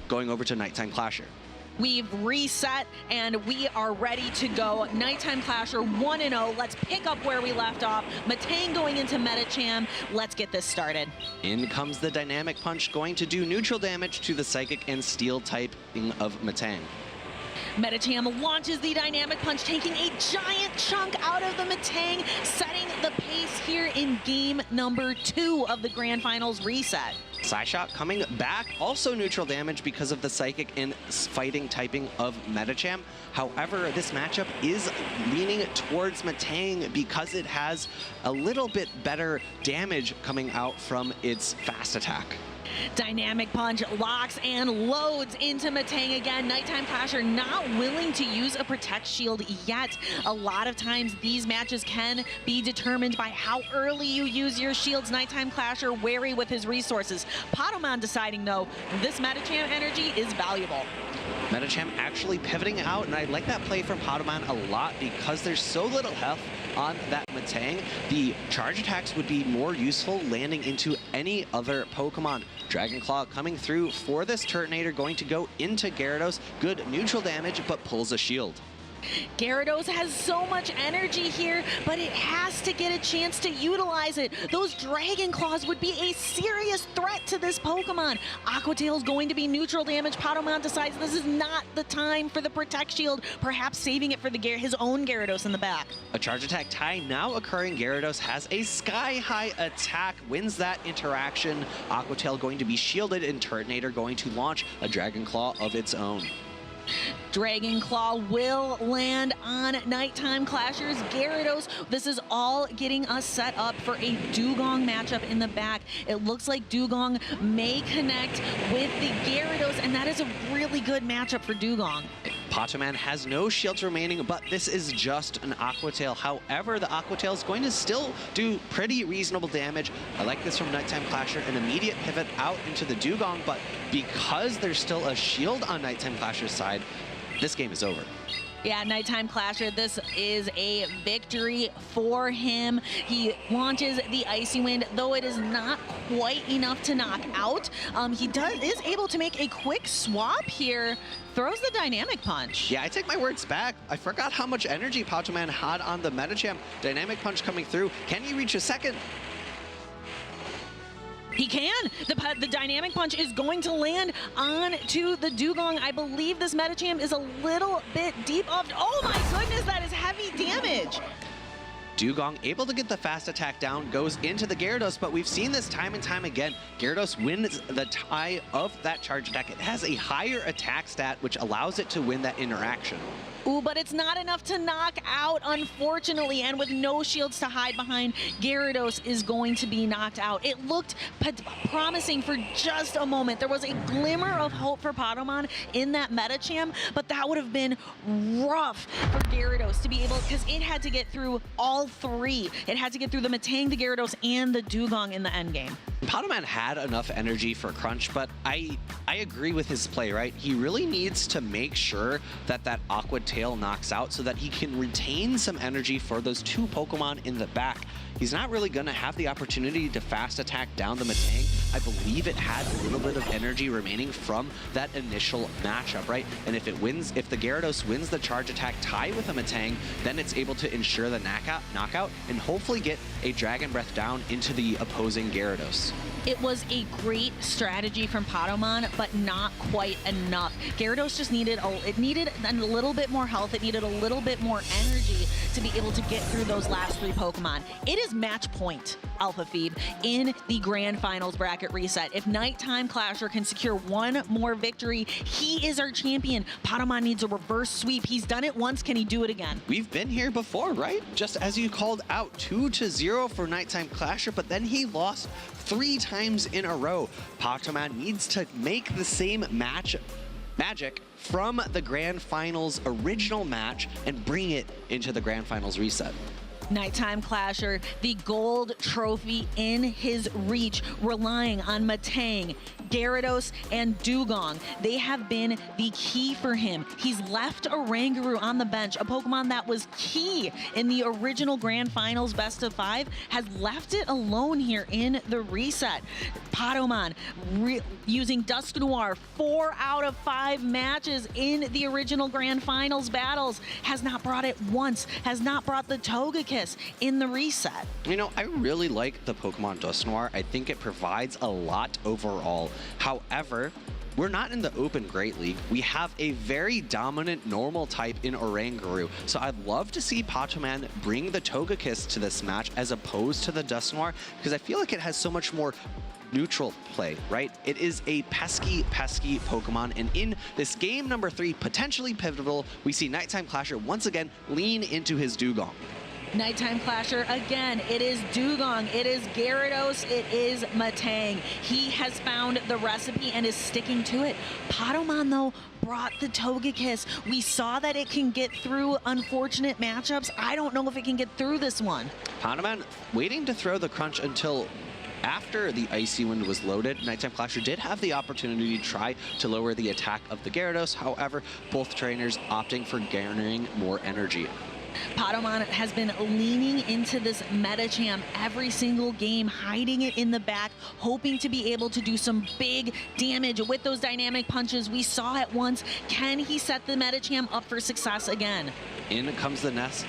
going over to Nighttime Clasher. We've reset and we are ready to go. Nighttime Clasher 1-0. Let's pick up where we left off. Matang going into Medicham. Let's get this started. In comes the Dynamic Punch, going to do neutral damage to the Psychic and Steel typing of Matang. Medicham launches the Dynamic Punch, taking a giant chunk out of the Matang, setting the pace here in game number 2 of the Grand Finals reset. Psyshock coming back, also neutral damage because of the Psychic and fighting typing of Medicham. However, this matchup is leaning towards Matang because it has a little bit better damage coming out from its fast attack. Dynamic Punch locks and loads into Matang again. Nighttime Clasher not willing to use a Protect Shield yet. A lot of times these matches can be determined by how early you use your shields. Nighttime Clasher wary with his resources. Potomon deciding though, this Medicham energy is valuable. Medicham actually pivoting out, and I like that play from Potomon a lot because there's so little health on that Matang. The charge attacks would be more useful landing into any other Pokemon. Dragon Claw coming through for this Turtonator, going to go into Gyarados. Good neutral damage, but pulls a shield. Gyarados has so much energy here, but it has to get a chance to utilize it. Those Dragon Claws would be a serious threat to this Pokemon. Aqua Tail's going to be neutral damage. Potomon decides this is not the time for the Protect Shield, perhaps saving it for his own Gyarados in the back. A charge attack tie now occurring. Gyarados has a sky-high attack, wins that interaction. Aqua Tail going to be shielded, and Turtonator going to launch a Dragon Claw of its own. Dragon Claw will land on Nighttime Clashers. Gyarados, this is all getting us set up for a Dugong matchup in the back. It looks like Dugong may connect with the Gyarados, and that is a really good matchup for Dugong. Potomon has no shields remaining, but this is just an Aqua Tail. However, the Aqua Tail is going to still do pretty reasonable damage. I like this from Nighttime Clasher, an immediate pivot out into the Dugong, but because there's still a shield on Nighttime Clasher's side, this game is over. Yeah, Nighttime Clasher, this is a victory for him. He launches the Icy Wind, though it is not quite enough to knock out. He is able to make a quick swap here, throws the Dynamic Punch. Yeah, I take my words back. I forgot how much energy Potomon had on the Medicham. Dynamic Punch coming through. Can he reach a second? He can. The Dynamic Punch is going to land onto the Dugong. I believe this Medicham is a little bit deep off. Oh my goodness, that is heavy damage. Dugong able to get the fast attack down, goes into the Gyarados, but we've seen this time and time again. Gyarados wins the tie of that charge attack. It has a higher attack stat, which allows it to win that interaction. Ooh, but it's not enough to knock out, unfortunately, and with no shields to hide behind, Gyarados is going to be knocked out. It looked promising for just a moment. There was a glimmer of hope for Potomon in that Medicham, but that would have been rough for Gyarados to be able, because it had to get through all three. It had to get through the Matang, the Gyarados, and the Dugong in the endgame. Potomon had enough energy for Crunch, but I agree with his play, right? He really needs to make sure that that Aqua Tail knocks out so that he can retain some energy for those two Pokemon in the back. He's not really going to have the opportunity to fast attack down the Matang. I believe it had a little bit of energy remaining from that initial matchup, right? And if it wins, if the Gyarados wins the charge attack tie with a Matang, then it's able to ensure the knockout and hopefully get a Dragon Breath down into the opposing Gyarados. It was a great strategy from Potomon, but not quite enough. Gyarados just needed a little bit more health. It needed a little bit more energy to be able to get through those last three Pokemon. It is match point, Alpha Phoebe, in the Grand Finals bracket reset. If Nighttime Clasher can secure one more victory, he is our champion. Potomon needs a reverse sweep. He's done it once. Can he do it again? We've been here before, right? Just as you called out, 2-0 for Nighttime Clasher, but then he lost 3 times in a row. Potomon needs to make the same magic from the Grand Finals original match and bring it into the Grand Finals reset. Nighttime Clasher, the gold trophy in his reach, relying on Matang, Gyarados, and Dugong. They have been the key for him. He's left Oranguru on the bench, a Pokemon that was key in the original Grand Finals Best of 5, has left it alone here in the reset. Patomon using Dusknoir 4 out of 5 matches in the original Grand Finals battles, has not brought it once, has not brought the Togekiss in the reset. You know, I really like the Pokemon Dusknoir. I think it provides a lot overall. However, we're not in the Open Great League. We have a very dominant normal type in Oranguru. So I'd love to see Patomon bring the Togekiss to this match as opposed to the Dusknoir, because I feel like it has so much more neutral play, right? It is a pesky Pokemon, and in this game number 3, potentially pivotal, we see Nighttime Clasher once again lean into his Dugong. Nighttime Clasher, again, it is Dugong, it is Gyarados, it is Matang. He has found the recipe and is sticking to it. Patomon, though, brought the Togekiss. We saw that it can get through unfortunate matchups. I don't know if it can get through this one. Patomon waiting to throw the crunch until after the Icy Wind was loaded. Nighttime Clasher did have the opportunity to try to lower the attack of the Gyarados. However, both trainers opting for garnering more energy. Patomon has been leaning into this Medicham every single game, hiding it in the back, hoping to be able to do some big damage with those dynamic punches. We saw it once. Can he set the Medicham up for success again? In comes the next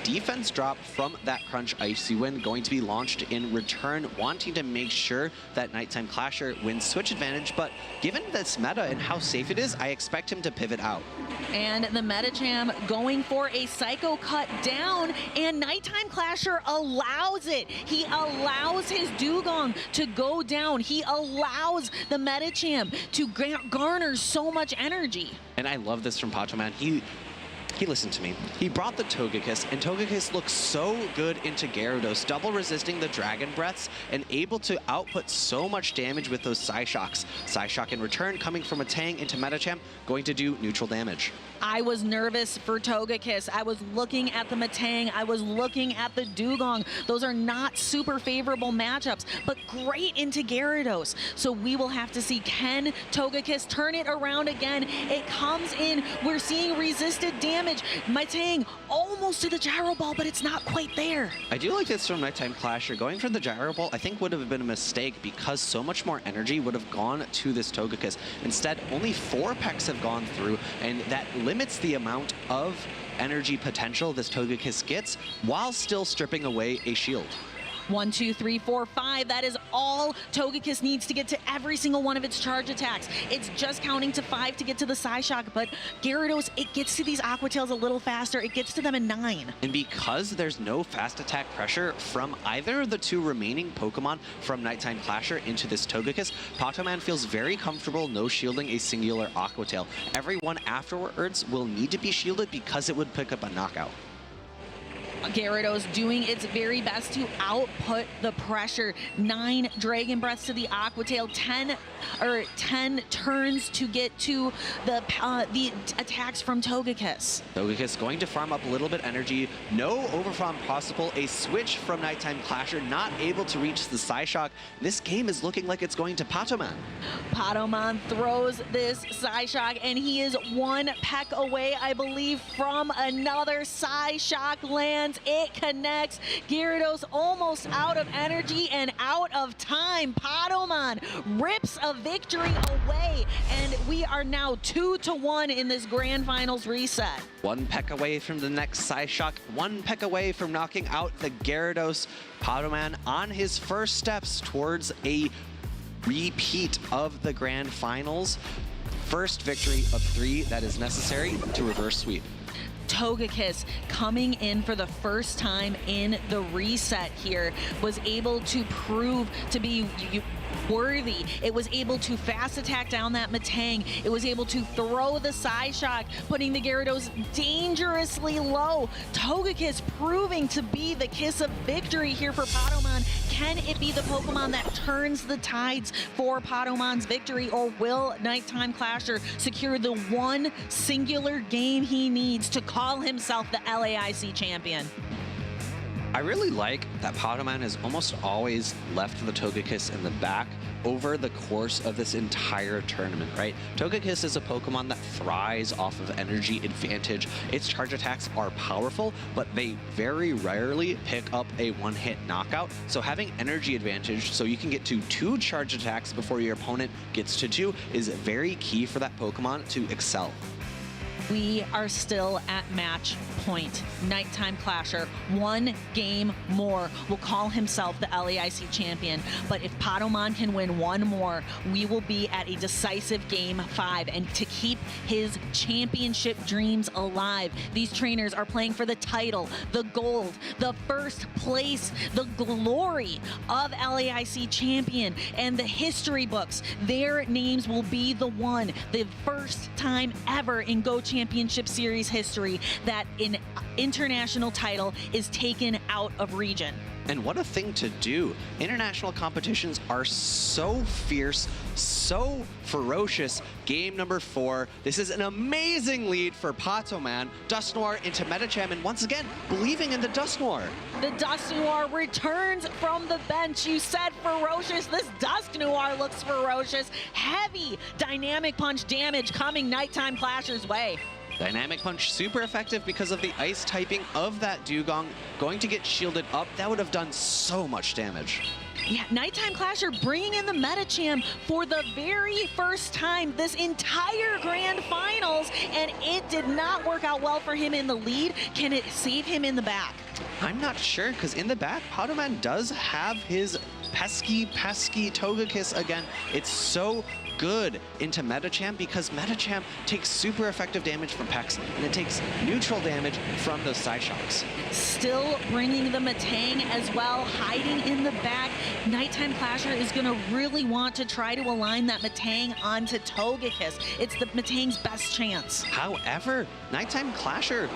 defense drop from that Crunch Icy Wind, going to be launched in return, wanting to make sure that Nighttime Clasher wins switch advantage. But given this meta and how safe it is, I expect him to pivot out. And the Medicham going for a Psycho Cut down, and Nighttime Clasher allows it. He allows his Dugong to go down. He allows the Medicham to garner so much energy. And I love this from Patomon. He listened to me. He brought the Togekiss, and Togekiss looks so good into Gyarados, double resisting the Dragon Breaths and able to output so much damage with those Psyshocks. Psyshock in return coming from a Tang into Medicham, going to do neutral damage. I was nervous for Togekiss. I was looking at the Matang. I was looking at the Dugong. Those are not super favorable matchups, but great into Gyarados. So we will have to see, can Togekiss turn it around again? It comes in. We're seeing resisted damage. Matang almost to the Gyro Ball, but it's not quite there. I do like this from Nighttime Clasher. Going for the Gyro Ball, I think would have been a mistake because so much more energy would have gone to this Togekiss. Instead, only 4 pecks have gone through, and that limits the amount of energy potential this Togekiss gets while still stripping away a shield. 1, 2, 3, 4, 5. That is all Togekiss needs to get to every single one of its charge attacks. It's just counting to 5 to get to the Psyshock, but Gyarados, it gets to these Aqua Tails a little faster. It gets to them in 9. And because there's no fast attack pressure from either of the 2 remaining Pokemon from Nighttime Clasher into this Togekiss, Patomon feels very comfortable no shielding a singular Aqua Tail. Everyone afterwards will need to be shielded because it would pick up a knockout. Gyarados doing its very best to output the pressure. 9 Dragon Breaths to the Aqua Tail, 10 turns to get to the attacks from Togekiss. Togekiss going to farm up a little bit energy. No overfarm possible. A switch from Nighttime Clasher, not able to reach the Psyshock. This game is looking like it's going to Patomon. Patomon throws this Psyshock, and he is 1 peck away, I believe, from another Psyshock lands. It connects. Gyarados almost out of energy and out of time. Patomon rips a victory away, and we are now 2-1 in this Grand Finals reset. 1 peck away from the next Psyshock, 1 peck away from knocking out the Gyarados. Patomon on his first steps towards a repeat of the Grand Finals. First victory of 3 that is necessary to reverse sweep. Togekiss coming in for the first time in the reset here was able to prove to be worthy. It was able to fast attack down that Matang. It was able to throw the Psyshock, putting the Gyarados dangerously low. Togekiss proving to be the kiss of victory here for Patomon. Can it be the Pokemon that turns the tides for Patomon's victory, or will Nighttime Clasher secure the one singular game he needs to call himself the LAIC champion? I really like that Pokémon has almost always left the Togekiss in the back over the course of this entire tournament, right? Togekiss is a Pokemon that thrives off of energy advantage. Its charge attacks are powerful, but they very rarely pick up a one-hit knockout. So having energy advantage so you can get to 2 charge attacks before your opponent gets to 2 is very key for that Pokemon to excel. We are still at match point. Nighttime Clasher, 1 game more, will call himself the LAIC champion. But if Potomon can win 1 more, we will be at a decisive game 5. And to keep his championship dreams alive, these trainers are playing for the title, the gold, the first place, the glory of LAIC champion, and the history books. Their names will be the first time ever in Go Championship Series history that an international title is taken out of region. And what a thing to do. International competitions are so fierce, so ferocious. Game number 4. This is an amazing lead for Patoman. Dusknoir into Medicham, and once again, believing in the Dusknoir. The Dusknoir returns from the bench. You said ferocious. This Dusknoir looks ferocious. Heavy Dynamic Punch damage coming Nighttime Clasher's way. Dynamic Punch super effective because of the ice typing of that Dugong. Going to get shielded up. That would have done so much damage. Yeah, Nighttime Clasher bringing in the Medicham for the very first time this entire Grand Finals, and it did not work out well for him in the lead. Can it save him in the back? I'm not sure, because in the back, Potoman does have his pesky Togekiss again. It's so good into Medicham because Medicham takes super effective damage from Pex, and it takes neutral damage from those side shocks. Still bringing the Metang as well, hiding in the back. Nighttime Clasher is going to really want to try to align that Metang onto Togekiss. It's the Metang's best chance. However, Nighttime Clasher,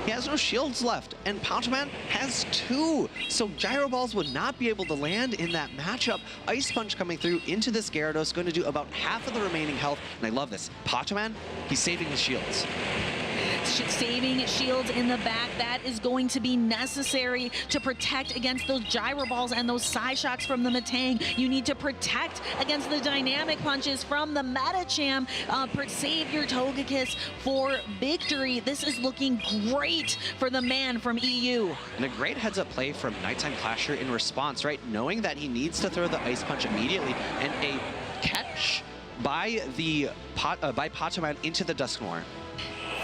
he has no shields left, and Potoman has 2. So Gyro Balls would not be able to land in that matchup. Ice Punch coming through into this Gyarados, going to do about half of the remaining health. And I love this. Potoman, he's saving his shields. Saving shields in the back, that is going to be necessary to protect against those Gyro Balls and those side shocks from the Metang. You need to protect against the Dynamic Punches from the Medicham. Save your Togekiss for victory. This is looking great for the man from EU. And a great heads-up play from Nighttime Clasher in response, right? Knowing that he needs to throw the Ice Punch immediately, and a catch by Potoman into the Dusknoir.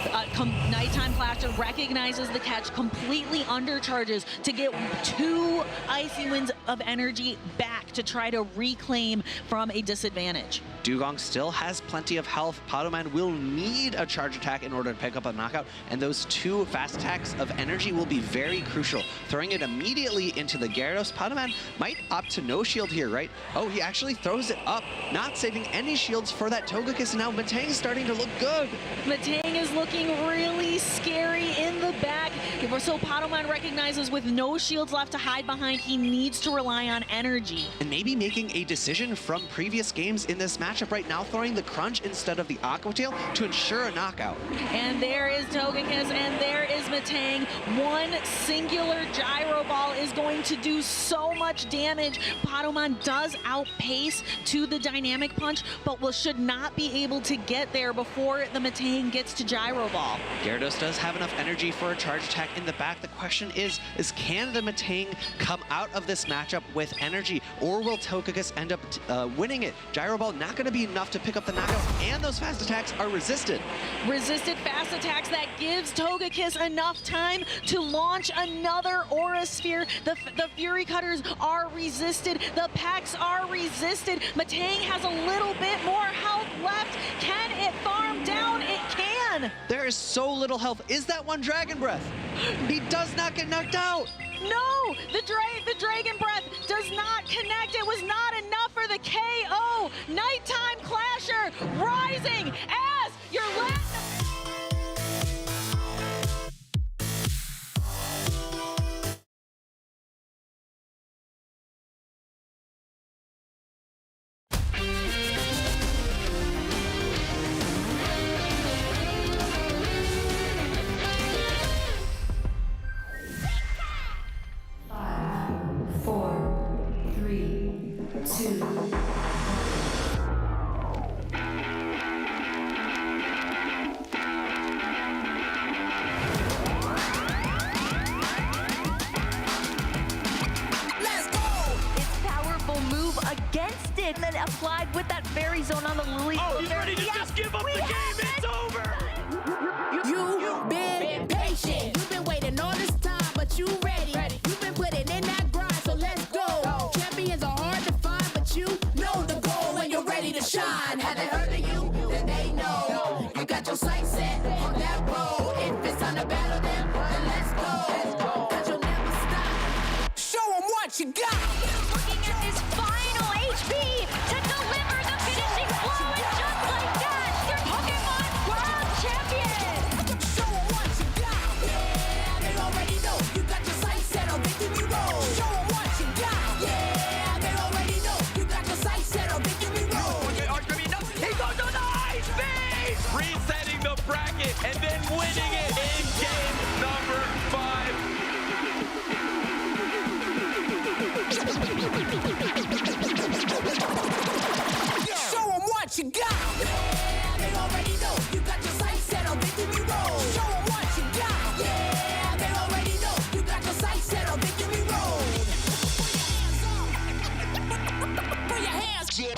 Nighttime Clasher recognizes the catch, completely undercharges to get 2 Icy Winds of energy back to try to reclaim from a disadvantage. Dugong still has plenty of health. Potoman will need a charge attack in order to pick up a knockout, and those 2 fast attacks of energy will be very crucial. Throwing it immediately into the Gyarados, Potoman might opt to no shield here, right? Oh, he actually throws it up, not saving any shields for that Togekiss, and now Metang's starting to look good. Metang is looking really scary in the back. So Potoman recognizes with no shields left to hide behind, he needs to rely on energy. And maybe making a decision from previous games in this matchup right now, throwing the Crunch instead of the Aqua Tail to ensure a knockout. And there is Togekiss, and there is Metang. 1 singular Gyro Ball is going to do so much damage. Potomon does outpace to the Dynamic Punch, but should not be able to get there before the Metang gets to Gyro Ball. Gyarados does have enough energy for a charge attack in the back. The question is can the Metang come out of this matchup with energy, or will Togekiss end up winning it? Gyro Ball not going to be enough to pick up the knockout, and those fast attacks are resisted. Resisted fast attacks, that gives Togekiss enough time to launch another Aura Sphere. The Fury Cutters are resisted. The Pex are resisted. Metang has a little bit more health left. Can it farm down? It can. There is so little health. Is that one Dragon Breath? He does not get knocked out. No, the Dragon Breath does not connect. It was not enough for the KO. Nighttime Clasher rising as your last. applied with that fairy zone on the Lily. Oh, he's ready to just give up the game. It's over. You've been patient. You've been waiting all this time, but you ready. You've been putting in that grind, so let's go. Champions are hard to find, but you know the goal when you're ready to shine. Have they heard of you? Then they know. You got your sights set on that road. If it's time to battle them, then let's go. Cause you'll never stop. Show them what you got. Looking at his final HP to deliver the finishing blow, and just like that, your Pokemon World Champion! Show them what you got. Yeah, they already know. You got your sights set on victory road. Show them what you got. Yeah, they already know. You got your sights set on victory road. He goes to the ice beam! Resetting the bracket and then winning it in game number 5. Show them what you got. Yeah, they already know. You got your sights set on victory road. Show them what you got. Yeah, they already know. You got your sights set on victory road. Put your hands up.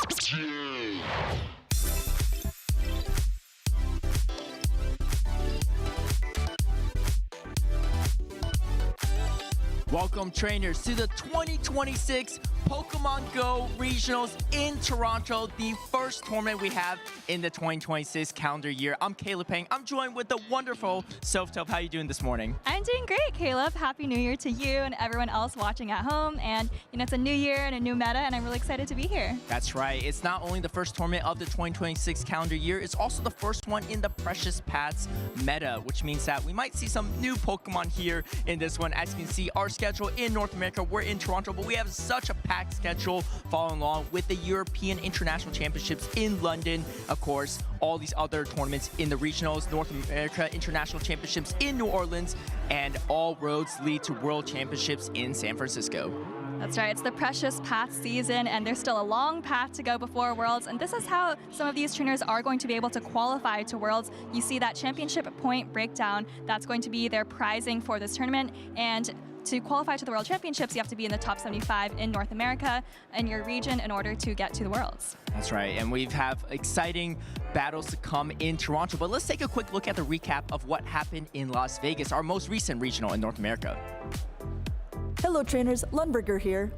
Welcome, trainers, to the 2026 Pokemon Go Regionals in Toronto, the first tournament we have in the 2026 calendar year. I'm Caleb Peng. I'm joined with the wonderful Softop. How are you doing this morning? I'm doing great, Caleb. Happy New Year to you and everyone else watching at home. And it's a new year and a new meta, and I'm really excited to be here. That's right. It's not only the first tournament of the 2026 calendar year, it's also the first one in the Precious Paths meta, which means that we might see some new Pokemon here in this one. As you can see, our schedule in North America, we're in Toronto, but we have such a packed schedule following along with the European International Championships in London. Of course, all these other tournaments in the regionals, North America International Championships in New Orleans, and all roads lead to World Championships in San Francisco. That's right. It's the Precious Path season, and there's still a long path to go before Worlds. And this is how some of these trainers are going to be able to qualify to Worlds. You see that championship point breakdown. That's going to be their prizing for this tournament. And to qualify to the World Championships, you have to be in the top 75 in North America and your region in order to get to the Worlds. That's right, and we have exciting battles to come in Toronto. But let's take a quick look at the recap of what happened in Las Vegas, our most recent regional in North America. Hello trainers, Lundberger here.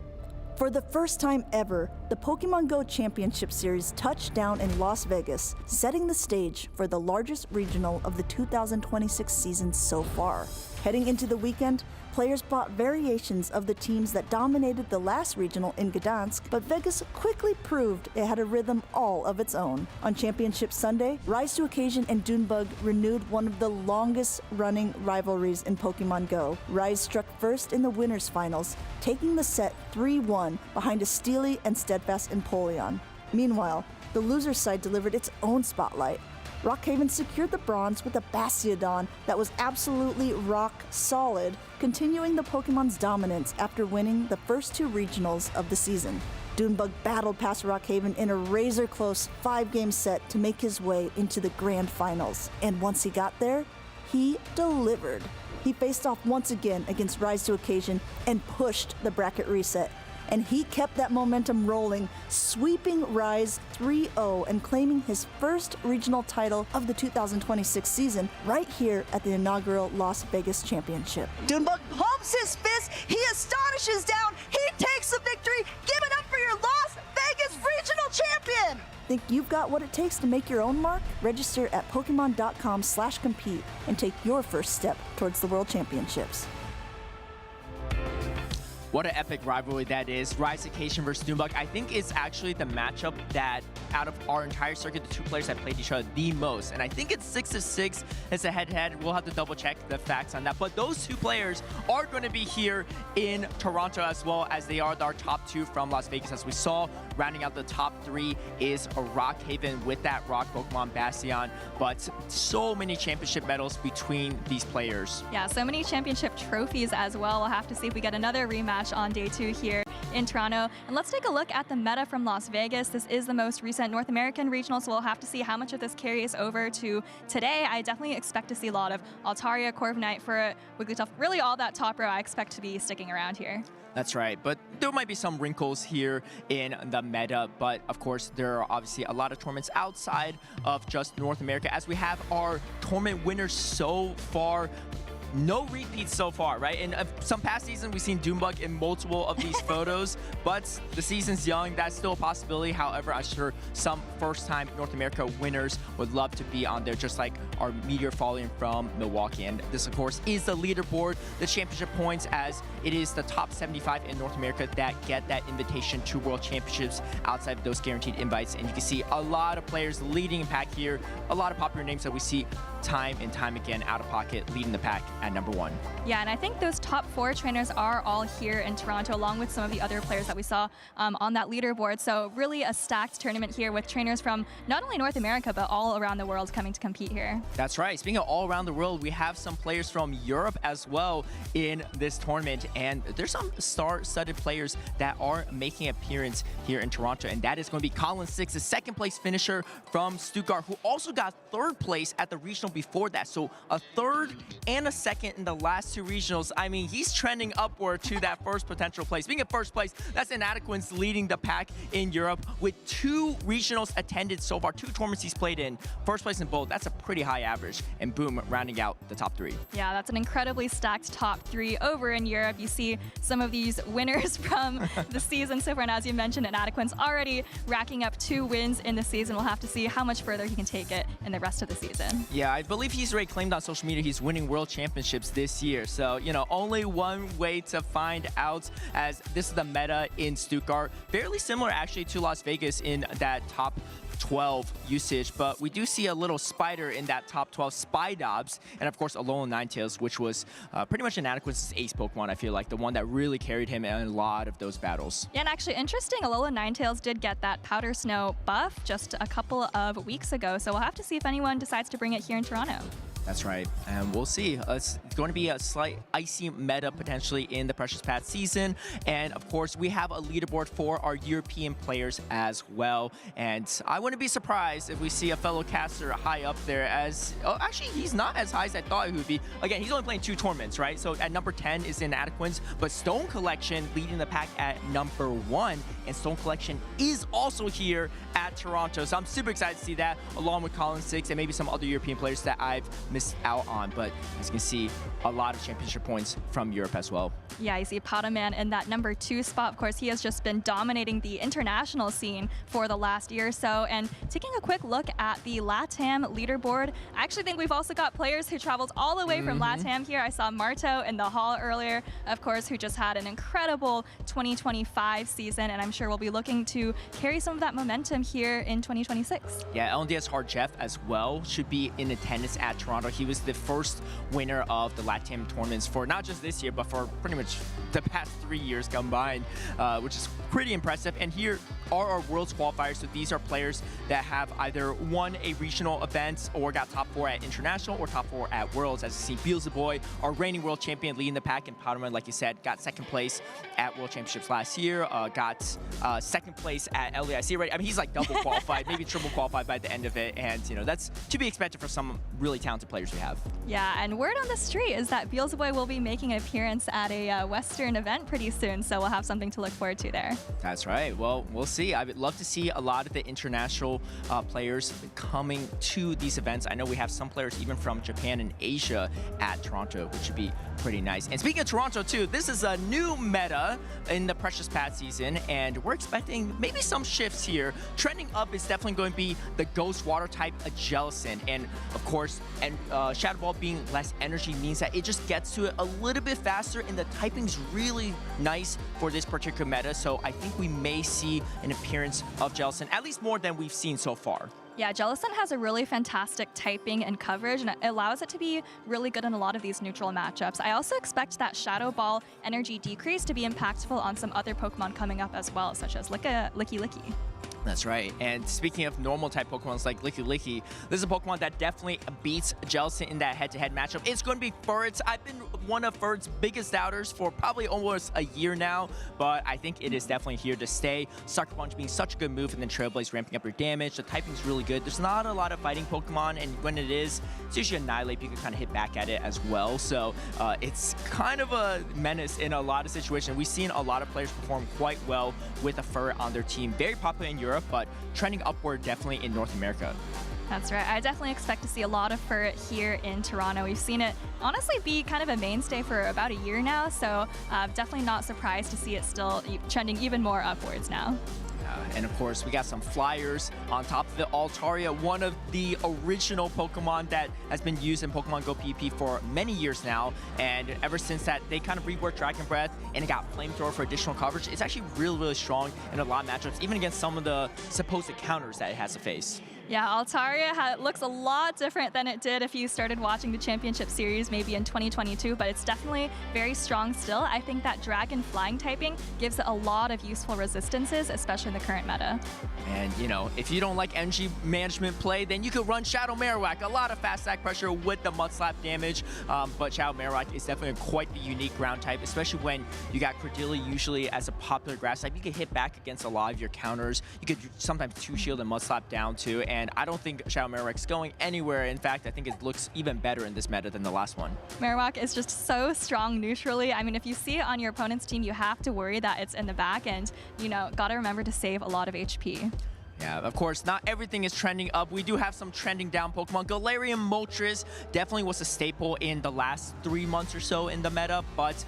For the first time ever, the Pokemon Go Championship Series touched down in Las Vegas, setting the stage for the largest regional of the 2026 season so far. Heading into the weekend, players brought variations of the teams that dominated the last regional in Gdansk, but Vegas quickly proved it had a rhythm all of its own. On Championship Sunday, Rise to Occasion and Dunebug renewed one of the longest-running rivalries in Pokemon Go. Rise struck first in the winners' finals, taking the set 3-1 behind a steely and steadfast Empoleon. Meanwhile, the loser's side delivered its own spotlight. Rockhaven secured the bronze with a Bastiodon that was absolutely rock solid, continuing the Pokemon's dominance after winning the first 2 regionals of the season. Dunebug battled past Rockhaven in a razor-close 5-game set to make his way into the grand finals. And once he got there, he delivered. He faced off once again against Rise to Occasion and pushed the bracket reset. And he kept that momentum rolling, sweeping Rise 3-0 and claiming his first regional title of the 2026 season right here at the inaugural Las Vegas Championship. Dunebug pumps his fist, he astonishes down, he takes the victory. Give it up for your Las Vegas Regional Champion! Think you've got what it takes to make your own mark? Register at Pokemon.com/compete and take your first step towards the World Championships. What an epic rivalry that is. Rise Occasion versus Dunebug. I think it's actually the matchup that, out of our entire circuit, the 2 players that played each other the most. And I think it's 6-6 as a head-to-head. We'll have to double-check the facts on that. But those 2 players are going to be here in Toronto as well, as they are our top 2 from Las Vegas. As we saw, rounding out the top 3 is a Rockhaven with that Rock Pokemon Bastion. But so many championship medals between these players. Yeah, so many championship trophies as well. We'll have to see if we get another rematch on day 2 here in Toronto. And let's take a look at the meta from Las Vegas. This is the most recent North American regional, so we'll have to see how much of this carries over to today. I definitely expect to see a lot of Altaria, Corviknight for Wigglytuff. Really all that top row I expect to be sticking around here. That's right, but there might be some wrinkles here in the meta, but of course there are obviously a lot of tournaments outside of just North America, as we have our tournament winners so far. No repeats so far, right? In some past season, we've seen Doombug in multiple of these photos, but the season's young. That's still a possibility. However, I'm sure some first-time North America winners would love to be on there, just like our Meteor Falling from Milwaukee. And this, of course, is the leaderboard, the championship points, as it is the top 75 in North America that get that invitation to World Championships outside of those guaranteed invites. And you can see a lot of players leading in pack here, a lot of popular names that we see time and time again out of pocket, leading the pack at number 1. Yeah, and I think those top 4 trainers are all here in Toronto, along with some of the other players that we saw on that leaderboard. So really a stacked tournament here with trainers from not only North America, but all around the world coming to compete here. That's right. Speaking of all around the world, we have some players from Europe as well in this tournament. And there's some star-studded players that are making an appearance here in Toronto. And that is going to be Colin Six, the second place finisher from Stuttgart, who also got 3rd place at the regional before that. So a 3rd and a 2nd in the last 2 regionals. I mean, he's trending upward to that first potential place. Being in 1st place, that's Inadequance leading the pack in Europe with 2 regionals attended so far, 2 tournaments he's played in. 1st place in both, that's a pretty high average. And boom, rounding out the top 3. Yeah, that's an incredibly stacked top 3 over in Europe. You see some of these winners from the season so far, and as you mentioned, Inadequance already racking up 2 wins in the season. We'll have to see how much further he can take it in the rest of the season. Yeah, I believe he's already claimed on social media he's winning World Championships this year. So, you know, only one way to find out, as this is the meta in Stuttgart. Fairly similar actually to Las Vegas in that top 12 usage, but we do see a little spider in that top 12, Spydobs, and of course Alolan Ninetales, which was pretty much Inadequate's ace Pokemon, I feel like, the one that really carried him in a lot of those battles. Yeah, and actually interesting, Alolan Ninetales did get that Powder Snow buff just a couple of weeks ago, so we'll have to see if anyone decides to bring it here in Toronto. That's right, and we'll see. It's going to be a slight icy meta potentially in the Precious Path season, and of course we have a leaderboard for our European players as well, and I wouldn't be surprised if we see a fellow caster high up there, as actually he's not as high as I thought he would be. Again, he's only playing 2 tournaments, right? So at number 10 is Inadequance, but Stone Collection leading the pack at number 1, and Stone Collection is also here at Toronto, so I'm super excited to see that, along with Colin Six and maybe some other European players that I've missed out on. But as you can see, a lot of championship points from Europe as well. Yeah, you see Potoman in that number 2 spot. Of course, he has just been dominating the international scene for the last year or so. And taking a quick look at the LATAM leaderboard, I actually think we've also got players who traveled all the way from LATAM here. I saw Marto in the hall earlier, of course, who just had an incredible 2025 season, and I'm sure we'll be looking to carry some of that momentum here in 2026. Yeah, LNDS Hard Jeff as well should be in attendance at Toronto. He was the first winner of the LATAM tournaments for not just this year, but for pretty much the past 3 years combined, which is pretty impressive. And here are our Worlds qualifiers. So these are players that have either won a regional event or got top 4 at international or top 4 at Worlds. As you see, Beelzeboy, our reigning world champion, leading the pack, and Powderman, like you said, got 2nd place at World Championships last year, got 2nd place at LEIC, right? I mean, he's like double qualified, maybe triple qualified by the end of it. And, you know, that's to be expected for some really talented players we have. Yeah, and word on the street is that Beelzeboy will be making an appearance at a Western event pretty soon, so we'll have something to look forward to there. That's right. Well, we'll see. I would love to see a lot of the international players coming to these events. I know we have some players even from Japan and Asia at Toronto, which would be pretty nice. And speaking of Toronto too, this is a new meta in the Precious Path season, and we're expecting maybe some shifts here. Trending up is definitely going to be the Ghost Water type Jellicent, and of course, Shadow Ball being less energy means that it just gets to it a little bit faster, and the typing's really nice for this particular meta. So I think we may see an appearance of Jellicent, at least more than we've seen so far. Yeah, Jellicent has a really fantastic typing and coverage, and it allows it to be really good in a lot of these neutral matchups. I also expect that Shadow Ball energy decrease to be impactful on some other Pokemon coming up as well, such as Licky Licky. That's right. And speaking of normal type Pokemons like Licky Licky, this is a Pokemon that definitely beats Jellicent in that head-to-head matchup. It's going to be Furret. I've been one of Furret's biggest doubters for probably almost a year now, but I think it is definitely here to stay. Sucker Punch being such a good move, and then Trailblaze ramping up your damage. The typing's really good. There's not a lot of fighting Pokemon, and when it is, it's usually Annihilate. You can kind of hit back at it as well. So it's kind of a menace in a lot of situations. We've seen a lot of players perform quite well with a Furret on their team. Very popular in Europe, but trending upward definitely in North America. That's right. I definitely expect to see a lot of Furret here in Toronto. We've seen it honestly be kind of a mainstay for about a year now, so definitely not surprised to see it still trending even more upwards now. And of course, we got some flyers on top of it. Altaria, one of the original Pokemon that has been used in Pokemon Go PvP for many years now. And ever since that, they kind of reworked Dragon Breath and it got Flamethrower for additional coverage. It's actually really, really strong in a lot of matchups, even against some of the supposed counters that it has to face. Yeah, Altaria looks a lot different than it did if you started watching the Championship Series maybe in 2022, but it's definitely very strong still. I think that Dragon Flying typing gives it a lot of useful resistances, especially in the current meta. And, you know, if you don't like energy management play, then you could run Shadow Marowak. A lot of fast attack pressure with the Mud Slap damage, but Shadow Marowak is definitely quite the unique ground type, especially when you got Cordelia usually as a popular grass type. You could hit back against a lot of your counters. You could sometimes two-shield and Mud Slap down too, and I don't think Shadow Marowak's going anywhere. In fact, I think it looks even better in this meta than the last one. Marowak is just so strong neutrally. I mean, if you see it on your opponent's team, you have to worry that it's in the back, and, you know, gotta remember to save a lot of HP. Yeah, of course, not everything is trending up. We do have some trending down Pokemon. Galarian Moltres definitely was a staple in the last 3 months or so in the meta, but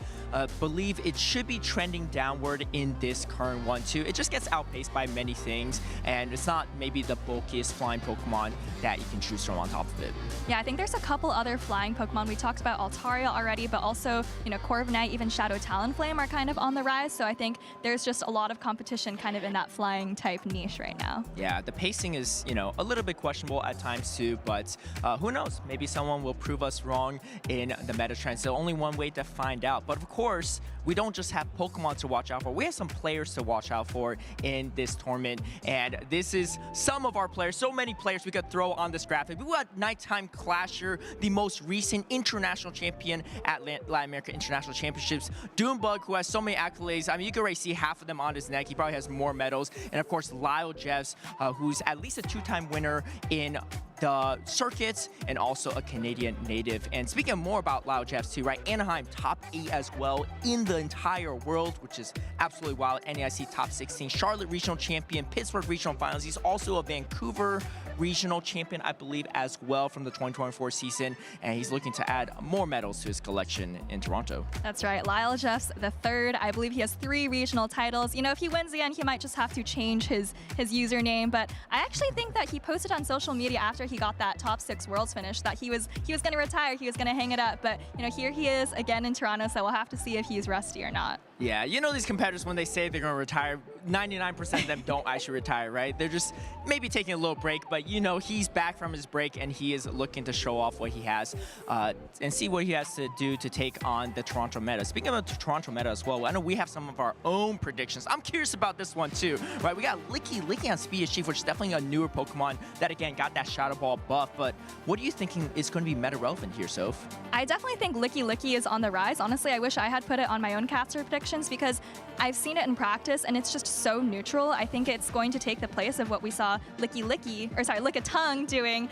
believe it should be trending downward in this current one too. It just gets outpaced by many things, and it's not maybe the bulkiest flying Pokemon that you can choose from on top of it. Yeah, I think there's a couple other flying Pokemon. We talked about Altaria already, but also, you know, Corviknight, even Shadow Talonflame are kind of on the rise, so I think there's just a lot of competition kind of in that flying type niche right now. Yeah, the pacing is, you know, a little bit questionable at times too, but who knows? Maybe someone will prove us wrong in the meta trends. So only one way to find out. But of course, we don't just have Pokemon to watch out for. We have some players to watch out for in this tournament. And this is some of our players. So many players we could throw on this graphic. We got Nighttime Clasher, the most recent international champion at Latin America International Championships. Doombug, who has so many accolades. I mean, you can already see half of them on his neck. He probably has more medals. And of course, Lyle Jeffs, who's at least a 2-time winner in the circuits and also a Canadian native. And speaking more about Lyle Jeffs too, right? Anaheim top 8 as well in the entire world, which is absolutely wild. NAIC top 16, Charlotte regional champion, Pittsburgh regional finals. He's also a Vancouver regional champion, I believe, as well from the 2024 season. And he's looking to add more medals to his collection in Toronto. That's right, Lyle Jeffs the third. I believe he has 3 regional titles. You know, if he wins again, he might just have to change his username. But I actually think that he posted on social media after he got that top 6 worlds finish that he was going to retire, he was going to hang it up. But, you know, here he is again in Toronto, so we'll have to see if he's rusty or not. Yeah, you know these competitors, when they say they're going to retire, 99% of them don't actually retire, right? They're just maybe taking a little break, but you know, he's back from his break and he is looking to show off what he has and see what he has to do to take on the Toronto meta. Speaking of the Toronto meta as well, I know we have some of our own predictions. I'm curious about this one too, right? We got Licky on Speed Chief, which is definitely a newer Pokemon that, again, got that Shadow Ball buff, but what are you thinking is going to be meta relevant here, Soph? I definitely think Licky is on the rise. Honestly, I wish I had put it on my own caster predictions because I've seen it in practice and it's just so neutral. I think it's going to take the place of what we saw Lickitung doing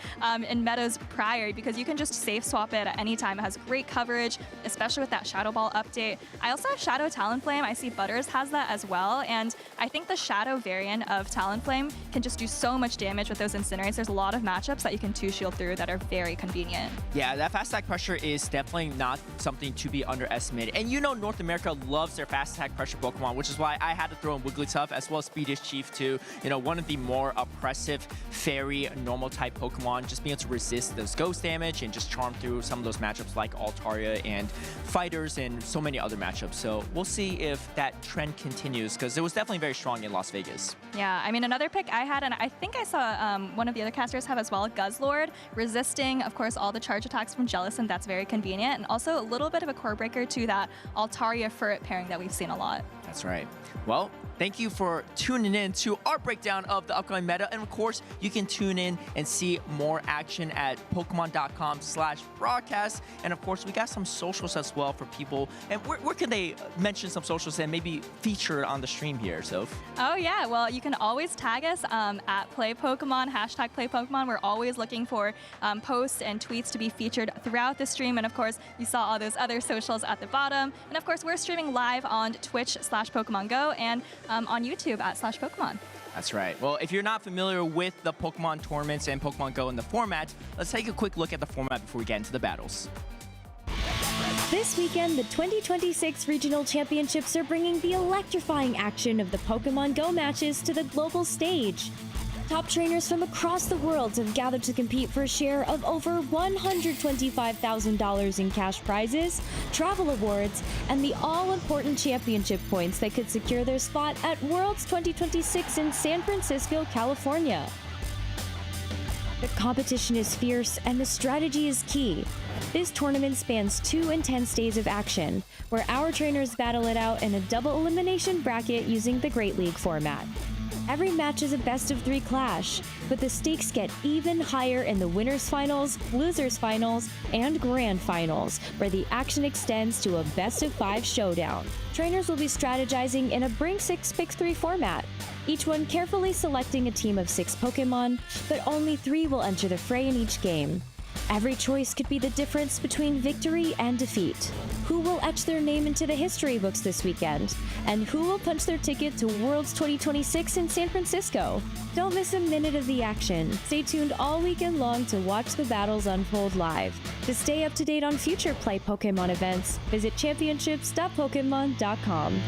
in metas prior, because you can just safe swap it at any time. It has great coverage, especially with that Shadow Ball update. I also have Shadow Talonflame. I see Butters has that as well, and I think the Shadow variant of Talonflame can just do so much damage with those Incinerates. There's a lot of matchups that you can 2-shield through that are very convenient. Yeah, that fast attack pressure is definitely not something to be underestimated. And you know North America loves their fast attack pressure Pokemon, which is why I had to throw in Wigglytuff as well as Speedish Chief too. You know, one of the more oppressive fairy normal type Pokemon, just being able to resist those ghost damage and just charm through some of those matchups like Altaria and Fighters and so many other matchups. So we'll see if that trend continues, because it was definitely very strong in Las Vegas. Yeah, I mean, another pick I had, and I think I saw one of the other casters have as well, Guzzlord, resisting, of course, all the charge attacks from Jellicent. That's very convenient, and also a little bit of a core breaker to that Altaria Furret pairing that we've seen a lot. That's right. Well, thank you for tuning in to our breakdown of the upcoming meta. And of course, you can tune in and see more action at Pokemon.com/broadcast. And of course, we got some socials as well for people. And where can they mention some socials and maybe feature on the stream here, Soph? Oh yeah, well you can always tag us at #PlayPokemon, #PlayPokemon. We're always looking for posts and tweets to be featured throughout the stream. And of course, you saw all those other socials at the bottom. And of course, we're streaming live on Twitch/PokemonGo and on YouTube at /Pokemon. That's right. Well, if you're not familiar with the Pokemon tournaments and Pokemon Go and the format, let's take a quick look at the format before we get into the battles. This weekend, the 2026 Regional Championships are bringing the electrifying action of the Pokemon Go matches to the global stage. Top trainers from across the world have gathered to compete for a share of over $125,000 in cash prizes, travel awards, and the all-important championship points that could secure their spot at Worlds 2026 in San Francisco, California. The competition is fierce and the strategy is key. This tournament spans 2 intense days of action, where our trainers battle it out in a double elimination bracket using the Great League format. Every match is a best-of-3 clash, but the stakes get even higher in the winners' finals, losers' finals, and grand finals, where the action extends to a best-of-5 showdown. Trainers will be strategizing in a Bring 6 Pick 3 format, each one carefully selecting a team of 6 Pokemon, but only 3 will enter the fray in each game. Every choice could be the difference between victory and defeat. Who will etch their name into the history books this weekend? And who will punch their ticket to Worlds 2026 in San Francisco? Don't miss a minute of the action. Stay tuned all weekend long to watch the battles unfold live. To stay up to date on future Play Pokemon events, visit championships.pokemon.com.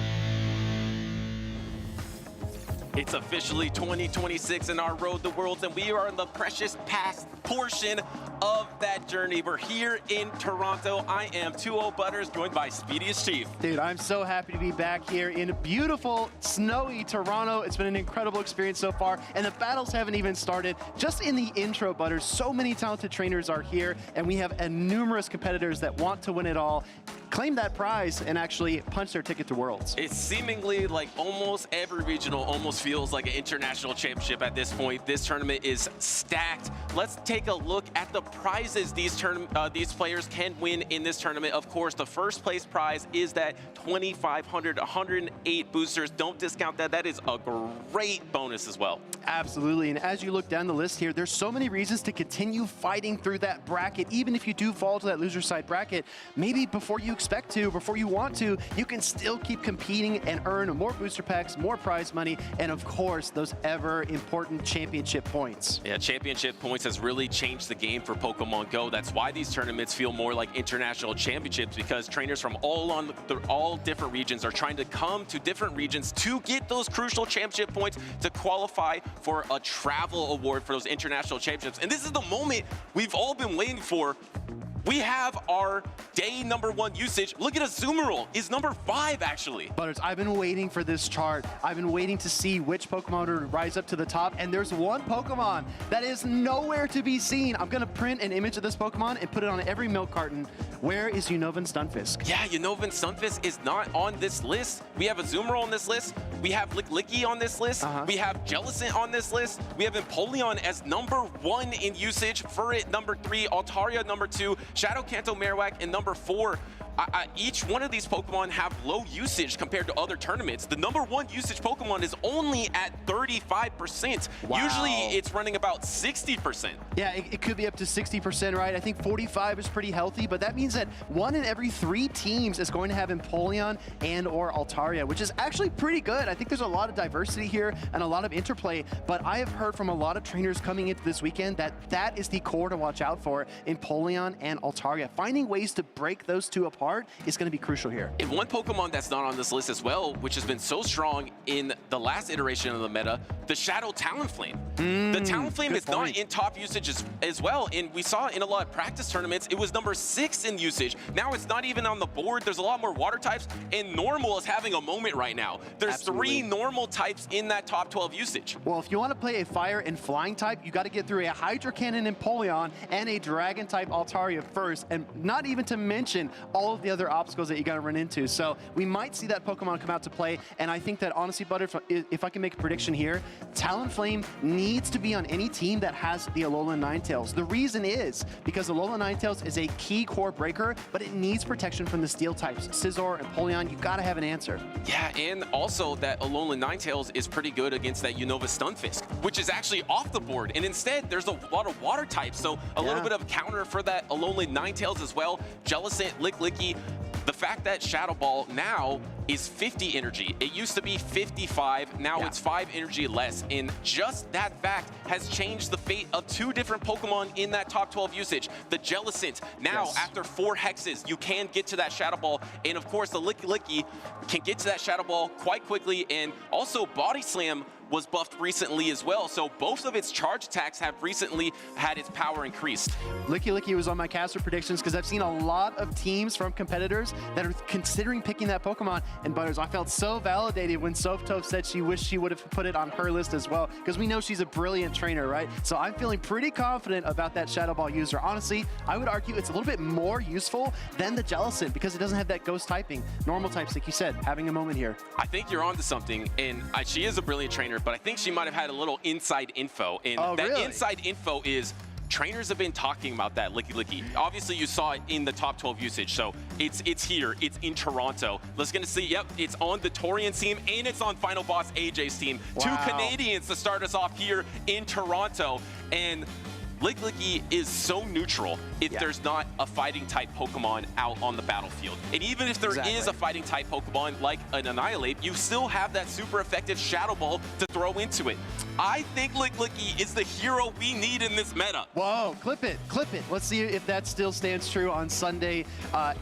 It's officially 2026 in our Road to Worlds, and we are in the precious past portion of that journey. We're here in Toronto. I am 2-0 Butters, joined by Speediest Chief. Dude, I'm so happy to be back here in beautiful, snowy Toronto. It's been an incredible experience so far, and the battles haven't even started. Just in the intro, Butters, so many talented trainers are here, and we have numerous competitors that want to win it all, claim that prize, and actually punch their ticket to Worlds. It's seemingly like almost every regional almost feels like an international championship at this point. This tournament is stacked. Let's take a look at the prizes these players can win in this tournament. Of course, the first place prize is that 2,500, 108 boosters. Don't discount that. That is a great bonus as well. Absolutely, and as you look down the list here, there's so many reasons to continue fighting through that bracket. Even if you do fall to that loser side bracket, maybe before you expect to, before you want to, you can still keep competing and earn more booster packs, more prize money, and of course, those ever important championship points. Yeah, championship points has really changed the game for Pokemon Go. That's why these tournaments feel more like international championships, because trainers from all different regions are trying to come to different regions to get those crucial championship points to qualify for a travel award for those international championships. And this is the moment we've all been waiting for. We have our day #1 usage. Look at Azumarill is #5 actually. Butters, I've been waiting for this chart. I've been waiting to see which Pokemon would rise up to the top, and there's one Pokemon that is nowhere to be seen. I'm gonna print an image of this Pokemon and put it on every milk carton. Where is Unovan Stunfisk? Yeah, Unovan Stunfisk is not on this list. We have Azumarill on this list. We have Licklicky on this list. We have Jellicent on this list. We have Empoleon as #1 in usage. Furret #3, Altaria #2, Shadow Kanto Marowak and #4. Each one of these Pokemon have low usage compared to other tournaments. The #1 usage Pokemon is only at 35%. Wow. Usually it's running about 60%. Yeah, it could be up to 60%, right? I think 45 is pretty healthy, but that means that 1 in every 3 teams is going to have Empoleon and or Altaria, which is actually pretty good. I think there's a lot of diversity here and a lot of interplay, but I have heard from a lot of trainers coming into this weekend that that is the core to watch out for, Empoleon and Altaria. Finding ways to break those two apart is going to be crucial here. And one Pokemon that's not on this list as well, which has been so strong in the last iteration of the meta, the Shadow Talonflame. The Talonflame is not in top usage as well, and we saw in a lot of practice tournaments, it was number 6 in usage. Now it's not even on the board. There's a lot more water types, and Normal is having a moment right now. There's 3 Normal types in that top 12 usage. Well, if you want to play a fire and flying type, you got to get through a Hydro Cannon Empoleon and a Dragon type Altaria first, and not even to mention all of the other obstacles that you got to run into. So we might see that Pokemon come out to play, and I think that honestly, Butter, if I can make a prediction here, Talonflame needs to be on any team that has the Alolan Ninetales. The reason is because Alolan Ninetales is a key core breaker, but it needs protection from the steel types. Scizor and Empoleon, you got to have an answer. Yeah, and also that Alolan Ninetales is pretty good against that Unova Stunfisk, which is actually off the board. And instead, there's a lot of water types, so a little bit of counter for that Alolan Ninetales as well. Jellicent, Licklicky. The fact that Shadow Ball now is 50 energy. It used to be 55, now it's 5 energy less. And just that fact has changed the fate of 2 different Pokemon in that top 12 usage. The Jellicent, now after 4 hexes, you can get to that Shadow Ball. And of course, the Licklicky can get to that Shadow Ball quite quickly. And also Body Slam was buffed recently as well, so both of its charge attacks have recently had its power increased. Licky was on my caster predictions because I've seen a lot of teams from competitors that are considering picking that Pokemon, and Butters, I felt so validated when Softove said she wished she would have put it on her list as well, because we know she's a brilliant trainer, right? So I'm feeling pretty confident about that Shadow Ball user. Honestly, I would argue it's a little bit more useful than the Jellicent because it doesn't have that ghost typing. Normal types, like you said, having a moment here. I think you're onto something, and she is a brilliant trainer, but I think she might have had a little inside info. And that inside info is trainers have been talking about that Licky. Obviously, you saw it in the top 12 usage, so it's here. It's in Toronto. Let's gonna see, yep, it's on the Torian's team, and it's on Final Boss AJ's team. Wow. 2 Canadians to start us off here in Toronto. And Licklicky is so neutral if there's not a fighting type Pokemon out on the battlefield. And even if there is a fighting type Pokemon like an Annihilate, you still have that super effective Shadow Ball to throw into it. I think Licklicky is the hero we need in this meta. Whoa, clip it. Let's see if that still stands true on Sunday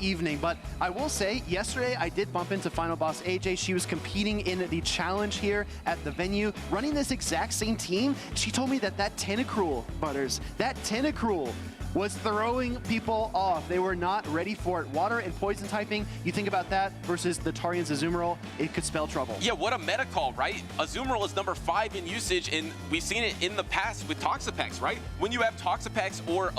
evening. But I will say, yesterday I did bump into Final Boss AJ. She was competing in the challenge here at the venue, running this exact same team. She told me that Tentacruel, Butters, that Tentacruel was throwing people off. They were not ready for it. Water and poison typing, you think about that versus the Tarian's Azumarill, it could spell trouble. Yeah, what a meta call, right? Azumarill is number 5 in usage, and we've seen it in the past with Toxapex, right? When you have Toxapex or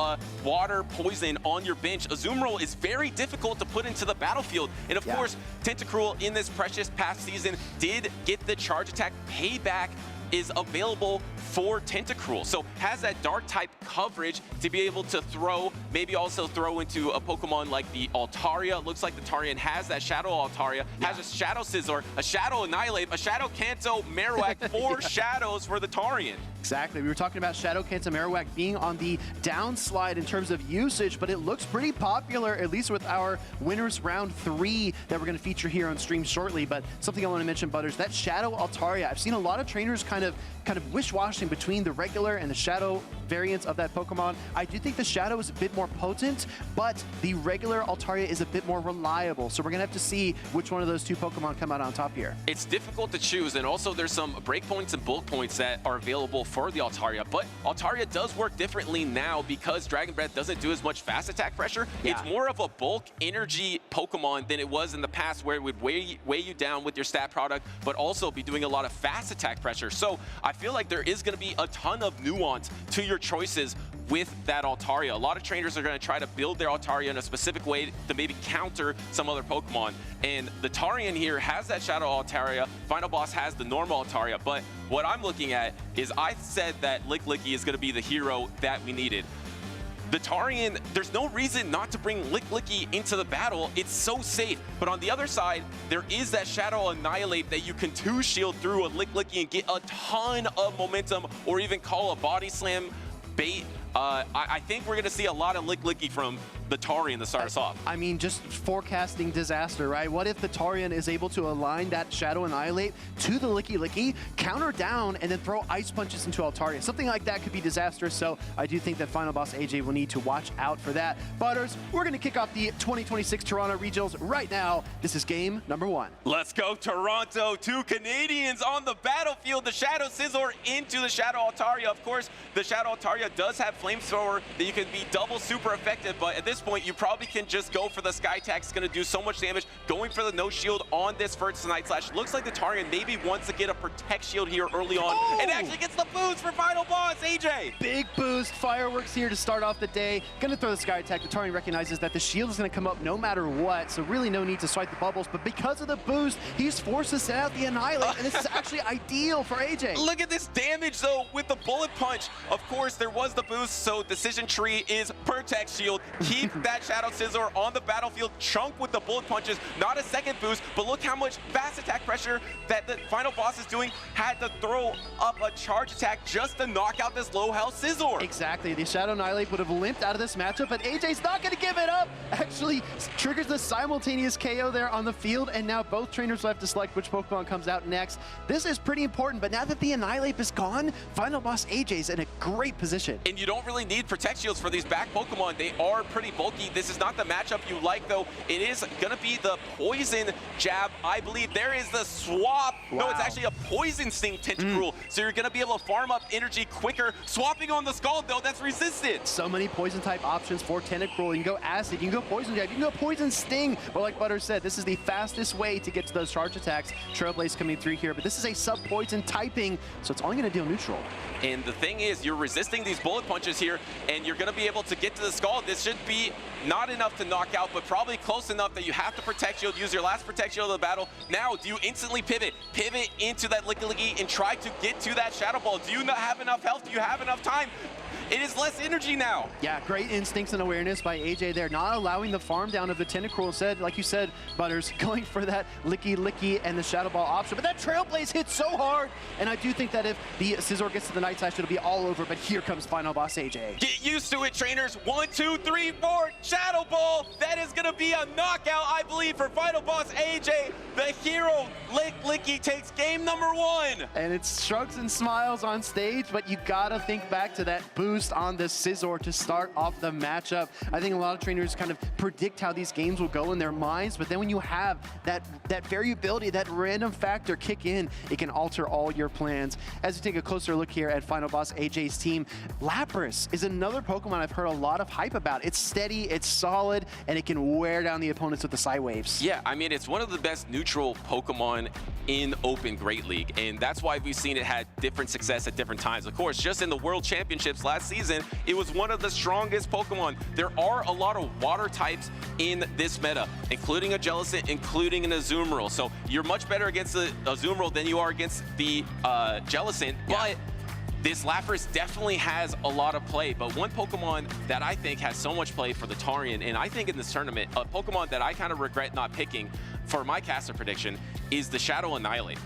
water poison on your bench, Azumarill is very difficult to put into the battlefield. And of course, Tentacruel in this precious past season did get the charge attack payback is available for Tentacruel. So has that dark type coverage to be able to throw, maybe also throw into a Pokemon like the Altaria. Looks like the Tarian has that Shadow Altaria, has a Shadow Scizor, a Shadow Annihilate, a Shadow Kanto Marowak, 4 shadows for the Tarian. Exactly. We were talking about Shadow Kanto Marowak being on the downslide in terms of usage, but it looks pretty popular, at least with our winners round 3 that we're going to feature here on stream shortly. But something I want to mention, Butters, that Shadow Altaria, I've seen a lot of trainers kind of wish-washing between the regular and the Shadow variants of that Pokemon. I do think the Shadow is a bit more potent, but the regular Altaria is a bit more reliable. So we're going to have to see which one of those 2 Pokemon come out on top here. It's difficult to choose, and also there's some break points and bulk points that are available for the Altaria, but Altaria does work differently now because Dragon Breath doesn't do as much fast attack pressure. It's more of a bulk energy Pokemon than it was in the past, where it would weigh you down with your stat product, but also be doing a lot of fast attack pressure. So I feel like there is going to be a ton of nuance to your choices with that Altaria. A lot of trainers are going to try to build their Altaria in a specific way to maybe counter some other Pokemon. And the Tarian here has that Shadow Altaria. Final Boss has the normal Altaria. But what I'm looking at is I said that Licklicky is going to be the hero that we needed. The Tarian, there's no reason not to bring Licklicky into the battle. It's so safe. But on the other side, there is that Shadow Annihilate that you can 2-shield through a Licklicky and get a ton of momentum, or even call a Body Slam bait. I think we're going to see a lot of Licklicky from the Tarian to start us off. I mean, just forecasting disaster, right? What if the Tarian is able to align that Shadow Annihilate to the Licky Licky, counter down, and then throw Ice Punches into Altaria? Something like that could be disastrous, so I do think that Final Boss AJ will need to watch out for that. Butters, we're going to kick off the 2026 Toronto Regionals right now. This is game number 1. Let's go, Toronto. 2 Canadians on the battlefield. The Shadow Scizor into the Shadow Altaria. Of course, the Shadow Altaria does have Flamethrower that you can be double super effective, but at this point, you probably can just go for the Sky Attack. It's going to do so much damage. Going for the no shield on this first Night Slash. Looks like the Tarian maybe wants to get a Protect Shield here early on. Oh! And actually gets the boost for Final Boss, AJ. Big boost, fireworks here to start off the day. Gonna throw the Sky Attack. The Tarian recognizes that the shield is gonna come up no matter what, so really no need to swipe the bubbles, but because of the boost, he's forced to set out the Annihilate, and this is actually ideal for AJ. Look at this damage, though, with the Bullet Punch. Of course, there was the boost, so Decision Tree is Protect Shield. Keep that Shadow Scizor on the battlefield, chunk with the Bullet Punches. Not a second boost, but look how much fast attack pressure that the Final Boss is doing. Had to throw up a charge attack just to knock out this low health Scizor. Exactly, the Shadow Annihilate would have limped out of this matchup, but AJ's not gonna give it up. Actually triggers the simultaneous KO there on the field, and now both trainers will have to select which Pokemon comes out next. This is pretty important, but now that the Annihilate is gone, Final Boss AJ's in a great position. And you don't really need Protect Shields for these back Pokemon. They are pretty bulky. This is not the matchup you like, though. It is gonna be the Poison Jab, I believe. There is the swap. Wow. No, it's actually a Poison Sting Tentacruel. So you're gonna be able to farm up energy quicker. Swapping on the Scald, though, that's resisted. So many poison type options for Tentacruel. You can go Acid, you can go Poison Jab, you can go Poison Sting. But like Butter said, this is the fastest way to get to those charge attacks. Trailblaze coming through here, but this is a sub-poison typing, so it's only gonna deal neutral. And the thing is, you're resisting these bullet punches here, and you're going to be able to get to the Scald. This should be not enough to knock out, but probably close enough that you have to Protect Shield, use your last Protect Shield of the battle. Now, do you instantly pivot? Pivot into that Licky Licky and try to get to that Shadow Ball. Do you not have enough health? Do you have enough time? It is less energy now. Yeah, great instincts and awareness by AJ there, not allowing the farm down of the Tentacruel. Instead, like you said, Butters, going for that Licky Licky and the Shadow Ball option. But that Trailblaze hits so hard, and I do think that if the Scizor gets to the Night Slash, it'll be all over, but here comes Final Boss AJ. Get used to it, trainers. 1, 2, 3, 4, Shadow Ball. That is gonna be a knockout, I believe, for Final Boss AJ. The hero, Licky, takes game number 1. And it's shrugs and smiles on stage, but you gotta think back to that boost on the Scizor to start off the matchup. I think a lot of trainers kind of predict how these games will go in their minds, but then when you have that variability, that random factor kick in, it can alter all your plans. As we take a closer look here at Final Boss AJ's team, Lapras is another Pokemon I've heard a lot of hype about. It's steady, it's solid, and it can wear down the opponents with the Psy Waves. Yeah, I mean, it's one of the best neutral Pokemon in Open Great League, and that's why we've seen it had different success at different times. Of course, just in the World Championships last season, it was one of the strongest Pokemon. There are a lot of water types in this meta, including a Jellicent, including an Azumarill. So you're much better against the Azumarill than you are against the Jellicent, but this Lapras definitely has a lot of play. But one Pokemon that I think has so much play for the Tarian, and I think in this tournament, a Pokemon that I kind of regret not picking for my caster prediction is the Shadow Annihilate.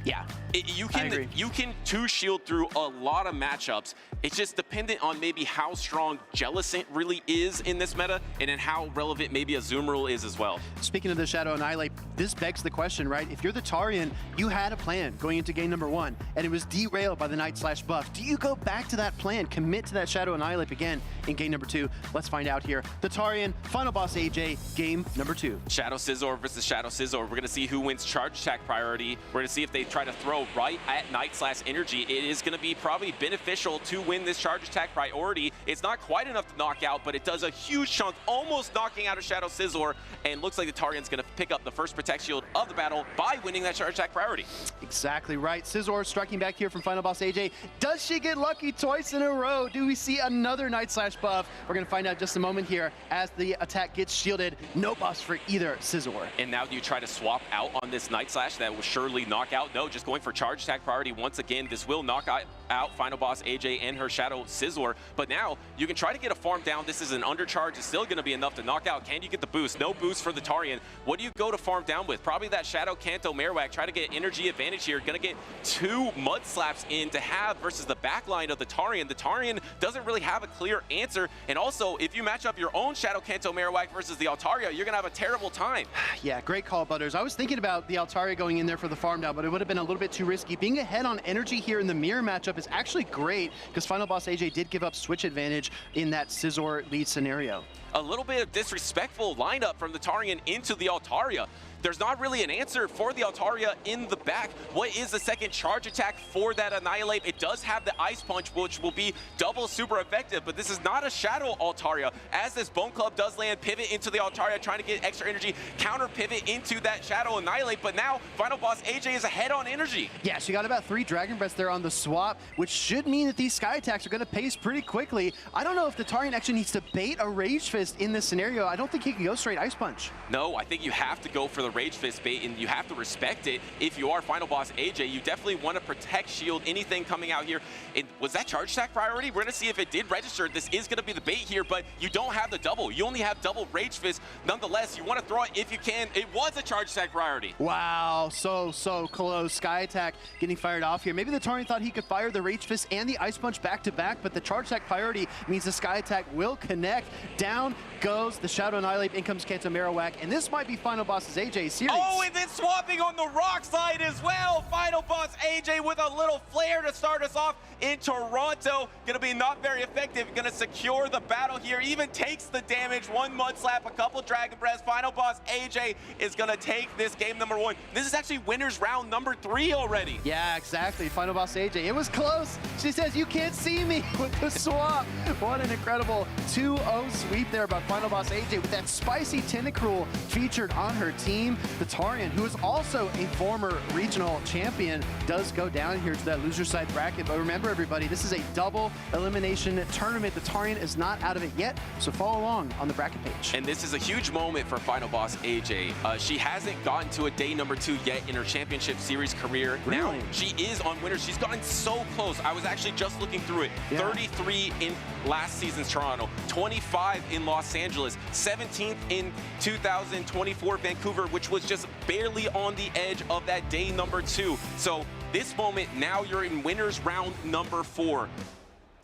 Yeah. You can two-shield through a lot of matchups. It's just dependent on maybe how strong Jellicent really is in this meta, and then how relevant maybe Azumarill is as well. Speaking of the Shadow Annihilate, this begs the question, right? If you're the Tarian, you had a plan going into game number 1, and it was derailed by the Night Slash buff. Do you go back to that plan, commit to that Shadow Annihilate again in game number 2? Let's find out here. The Tarian, Final Boss AJ, game number 2. Shadow Scizor versus Shadow Scizor. We're going to see who wins charge attack priority. We're going to see if they try to throw right at Night Slash energy. It is going to be probably beneficial to win this charge attack priority. It's not quite enough to knock out, but it does a huge chunk, almost knocking out a Shadow Scizor, and looks like the Tarian's going to pick up the first Protect Shield of the battle by winning that charge attack priority. Exactly right. Scizor striking back here from Final Boss AJ. Does she get lucky twice in a row? Do we see another Night Slash buff? We're going to find out just a moment here as the attack gets shielded. No buffs for either Scizor. And now do you try to swap out on this Night Slash that will surely knock out? No, just going for charge attack priority once again. This will knock out Final Boss AJ and her Shadow Scizor. But now you can try to get a farm down. This is an undercharge. It's still going to be enough to knock out. Can you get the boost? No boost for the Tarian. What do you go to farm down with? Probably that Shadow Kanto Marowak. Try to get energy advantage here. Going to get 2 Mud Slaps in to have versus the backline of the Tarian. The Tarian doesn't really have a clear answer. And also, if you match up your own Shadow Kanto Marowak versus the Altaria, you're going to have a terrible time. Yeah, great call, Butters. I was thinking about the Altaria going in there for the farm down, but it would have been a little bit too risky. Being ahead on energy here in the mirror matchup is actually great because Final Boss AJ did give up switch advantage in that Scizor lead scenario. A little bit of disrespectful lineup from the Tarian into the Altaria. There's not really an answer for the Altaria in the back. What is the second charge attack for that Annihilate? It does have the Ice Punch, which will be double super effective, but this is not a Shadow Altaria. As this Bone Club does land, pivot into the Altaria, trying to get extra energy, counter pivot into that Shadow Annihilate, but now Final Boss AJ is ahead on energy. Yeah, she got about 3 Dragon Breaths there on the swap, which should mean that these Sky Attacks are going to pace pretty quickly. I don't know if the Tarian actually needs to bait a Rage Fist in this scenario. I don't think he can go straight Ice Punch. No, I think you have to go for the Rage Fist bait, and you have to respect it. If you are Final Boss AJ, you definitely want to protect shield anything coming out here. And was that charge attack priority? We're going to see if it did register. This is going to be the bait here, but you don't have the double. You only have double Rage Fist. Nonetheless, you want to throw it if you can. It was a charge attack priority. Wow, so close. Sky Attack getting fired off here. Maybe the Tarian thought he could fire the Rage Fist and the Ice Punch back to back, but the charge attack priority means the Sky Attack will connect. Down goes the Shadow Annihilate. In comes Kanto Marowak, and this might be Final Boss's AJ series. Oh, and then swapping on the rock side as well. Final Boss AJ with a little flare to start us off in Toronto. Gonna be not very effective. Gonna secure the battle here. Even takes the damage. 1 Mud Slap, a couple Dragon Breaths. Final Boss AJ is gonna take this game number 1. This is actually winners round number 3 already. Yeah, exactly. Final Boss AJ. It was close. She says, "You can't see me," with the swap. What an incredible 2-0 sweep there by Final Boss AJ with that spicy Tentacruel featured on her team. The Tarian, who is also a former regional champion, does go down here to that loser side bracket. But remember, everybody, this is a double elimination tournament. The Tarian is not out of it yet, so follow along on the bracket page. And this is a huge moment for Final Boss AJ. She hasn't gotten to a day number 2 yet in her championship series career. Really? Now she is on winners. She's gotten so close. I was actually just looking through it. Yeah. 33 in last season's Toronto, 25 in Los Angeles, 17th in 2024 Vancouver, which was just barely on the edge of that day number 2. So this moment, now you're in winners round number 4.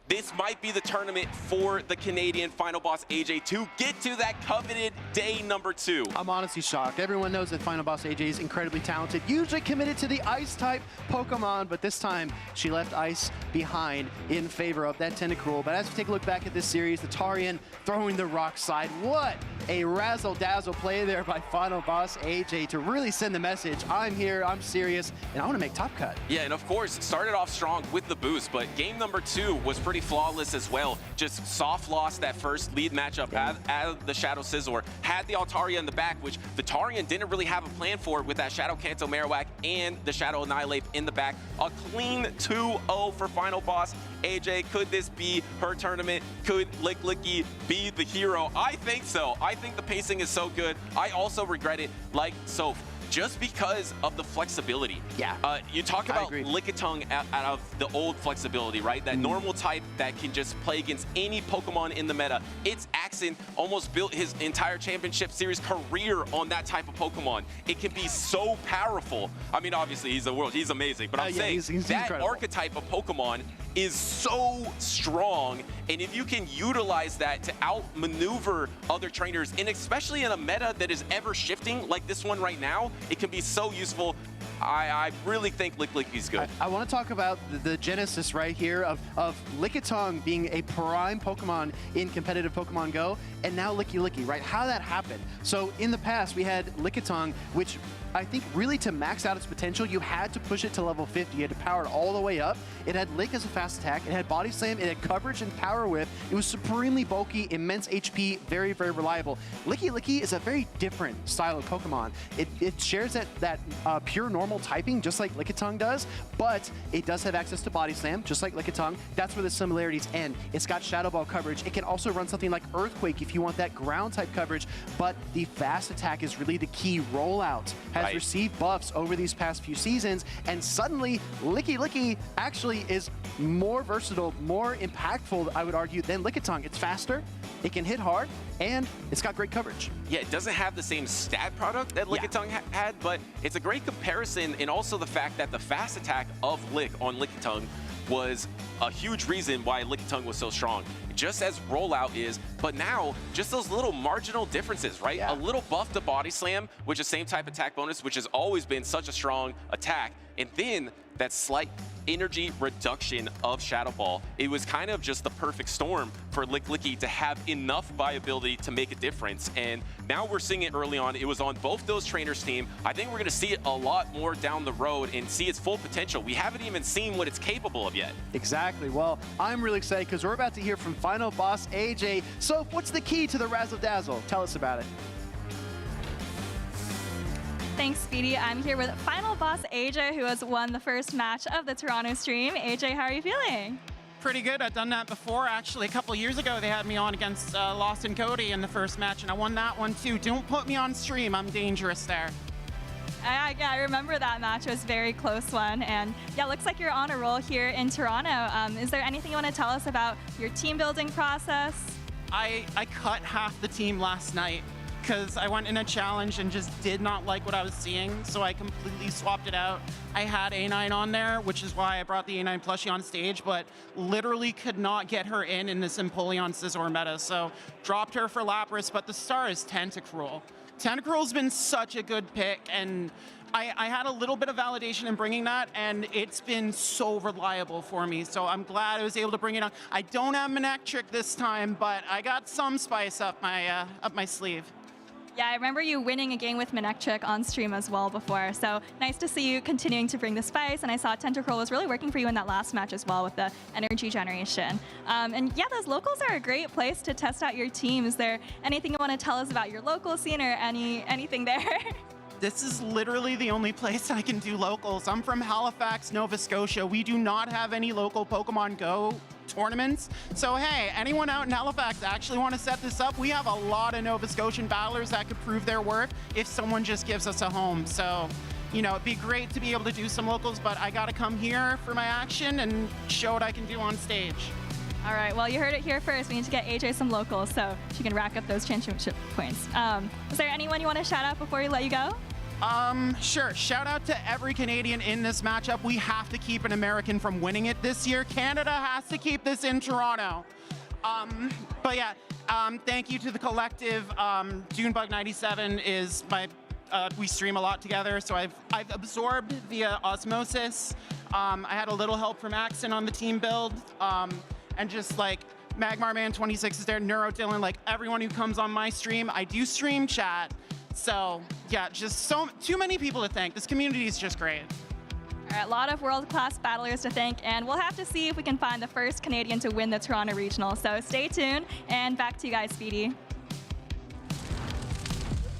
This might be the tournament for the Canadian Final Boss AJ to get to that coveted day number 2. I'm honestly shocked. Everyone knows that Final Boss AJ is incredibly talented, usually committed to the Ice-type Pokemon, but this time she left Ice behind in favor of that Tentacruel. But as we take a look back at this series, the Tarian throwing the rock slide. What a razzle-dazzle play there by Final Boss AJ to really send the message, I'm here, I'm serious, and I want to make top cut. Yeah, and of course, started off strong with the boost, but game number 2 was pretty flawless as well. Just soft lost that first lead matchup at the Shadow Scizor. Had the Altaria in the back, which the Tarian didn't really have a plan for with that Shadow Kanto Marowak and the Shadow Annihilate in the back. A clean 2-0 for Final Boss AJ. Could this be her tournament? Could Lick Licky be the hero? I think so. I think the pacing is so good. I also regret it, like Soph, just because of the flexibility. Yeah. You talk about Lickitung out of the old flexibility, right? That normal type that can just play against any Pokemon in the meta. It's Axon almost built his entire championship series career on that type of Pokemon. It can be so powerful. I mean, obviously, he's he's amazing, but I'm saying he's that incredible. archetype of Pokemon is so strong, and if you can utilize that to outmaneuver other trainers, and especially in a meta that is ever shifting like this one right now, it can be so useful. I really think Lick Licky's good. I want to talk about the genesis right here of Lickitung being a prime Pokemon in competitive Pokemon Go, and now Licky Licky, right? How that happened. So in the past, we had Lickitung, which I think really to max out its potential, you had to push it to level 50. You had to power it all the way up. It had Lick as a fast attack. It had Body Slam. It had coverage and Power Whip. It was supremely bulky, immense HP, very, very reliable. Licky Licky is a very different style of Pokemon. It shares that pure normal normal typing, just like Lickitung does, but it does have access to Body Slam, just like Lickitung. That's where the similarities end. It's got Shadow Ball coverage. It can also run something like Earthquake if you want that ground type coverage, but the fast attack is really the key. Rollout has received buffs over these past few seasons, and suddenly Licky actually is more versatile, more impactful, I would argue, than Lickitung. It's faster, it can hit hard, and it's got great coverage. Yeah, it doesn't have the same stat product that Lickitung had, but it's a great comparison, and also the fact that the fast attack of Lick on Lickitung was a huge reason why Lickitung was so strong. Just as rollout is, but now just those little marginal differences, right? A little buff to Body Slam, which is same type attack bonus, which has always been such a strong attack, and then that slight energy reduction of Shadow Ball. It was kind of just the perfect storm for Licky to have enough viability to make a difference. And now we're seeing it early on. It was on both those trainers' team. I think we're going to see it a lot more down the road and see its full potential. We haven't even seen what it's capable of yet. Exactly. Well, I'm really excited because we're about to hear from Final Boss AJ. So what's the key to the Razzle Dazzle? Tell us about it. Thanks, Speedy. I'm here with Final Boss AJ, who has won the first match of the Toronto stream. AJ, how are you feeling? Pretty good. I've done that before, actually. A couple of years ago, they had me on against Lost and Cody in the first match, and I won that one, too. Don't put me on stream. I'm dangerous there. Yeah, I remember that match. It was a very close one. And yeah, looks like you're on a roll here in Toronto. Is there anything you want to tell us about your team building process? I cut half the team last night because I went in a challenge and just did not like what I was seeing, so I completely swapped it out. I had A9 on there, which is why I brought the A9 plushie on stage, but literally could not get her in this Empoleon Scizor meta, so dropped her for Lapras, but the star is Tentacruel. Tentacruel's been such a good pick, and I had a little bit of validation in bringing that, and it's been so reliable for me, so I'm glad I was able to bring it on. I don't have Manectric this time, but I got some spice up my sleeve. Yeah, I remember you winning a game with Manectric on stream as well before, so nice to see you continuing to bring the spice, and I saw Tentacruel was really working for you in that last match as well with the energy generation. And yeah, those locals are a great place to test out your team. Is there anything you want to tell us about your local scene or anything there? This is literally the only place I can do locals. I'm from Halifax, Nova Scotia. We do not have any local Pokemon Go tournaments. So hey, anyone out in Halifax actually want to set this up? We have a lot of Nova Scotian battlers that could prove their worth if someone just gives us a home. So, you know, it'd be great to be able to do some locals, but I gotta come here for my action and show what I can do on stage. All right, well, you heard it here first. We need to get AJ some locals so she can rack up those championship points. Is there anyone you want to shout out before we let you go? Sure. Shout out to every Canadian in this matchup. We have to keep an American from winning it this year. Canada has to keep this in Toronto. But yeah, thank you to the collective. Junebug97 is my, we stream a lot together, so I've absorbed via osmosis. I had a little help from Axon on the team build, and just like MagmarMan26 is there, NeuroDylan, like everyone who comes on my stream, I do stream chat. So yeah, just too many people to thank. This community is just great. All right, a lot of world-class battlers to thank, and we'll have to see if we can find the first Canadian to win the Toronto Regional. So stay tuned, and back to you guys, Speedy.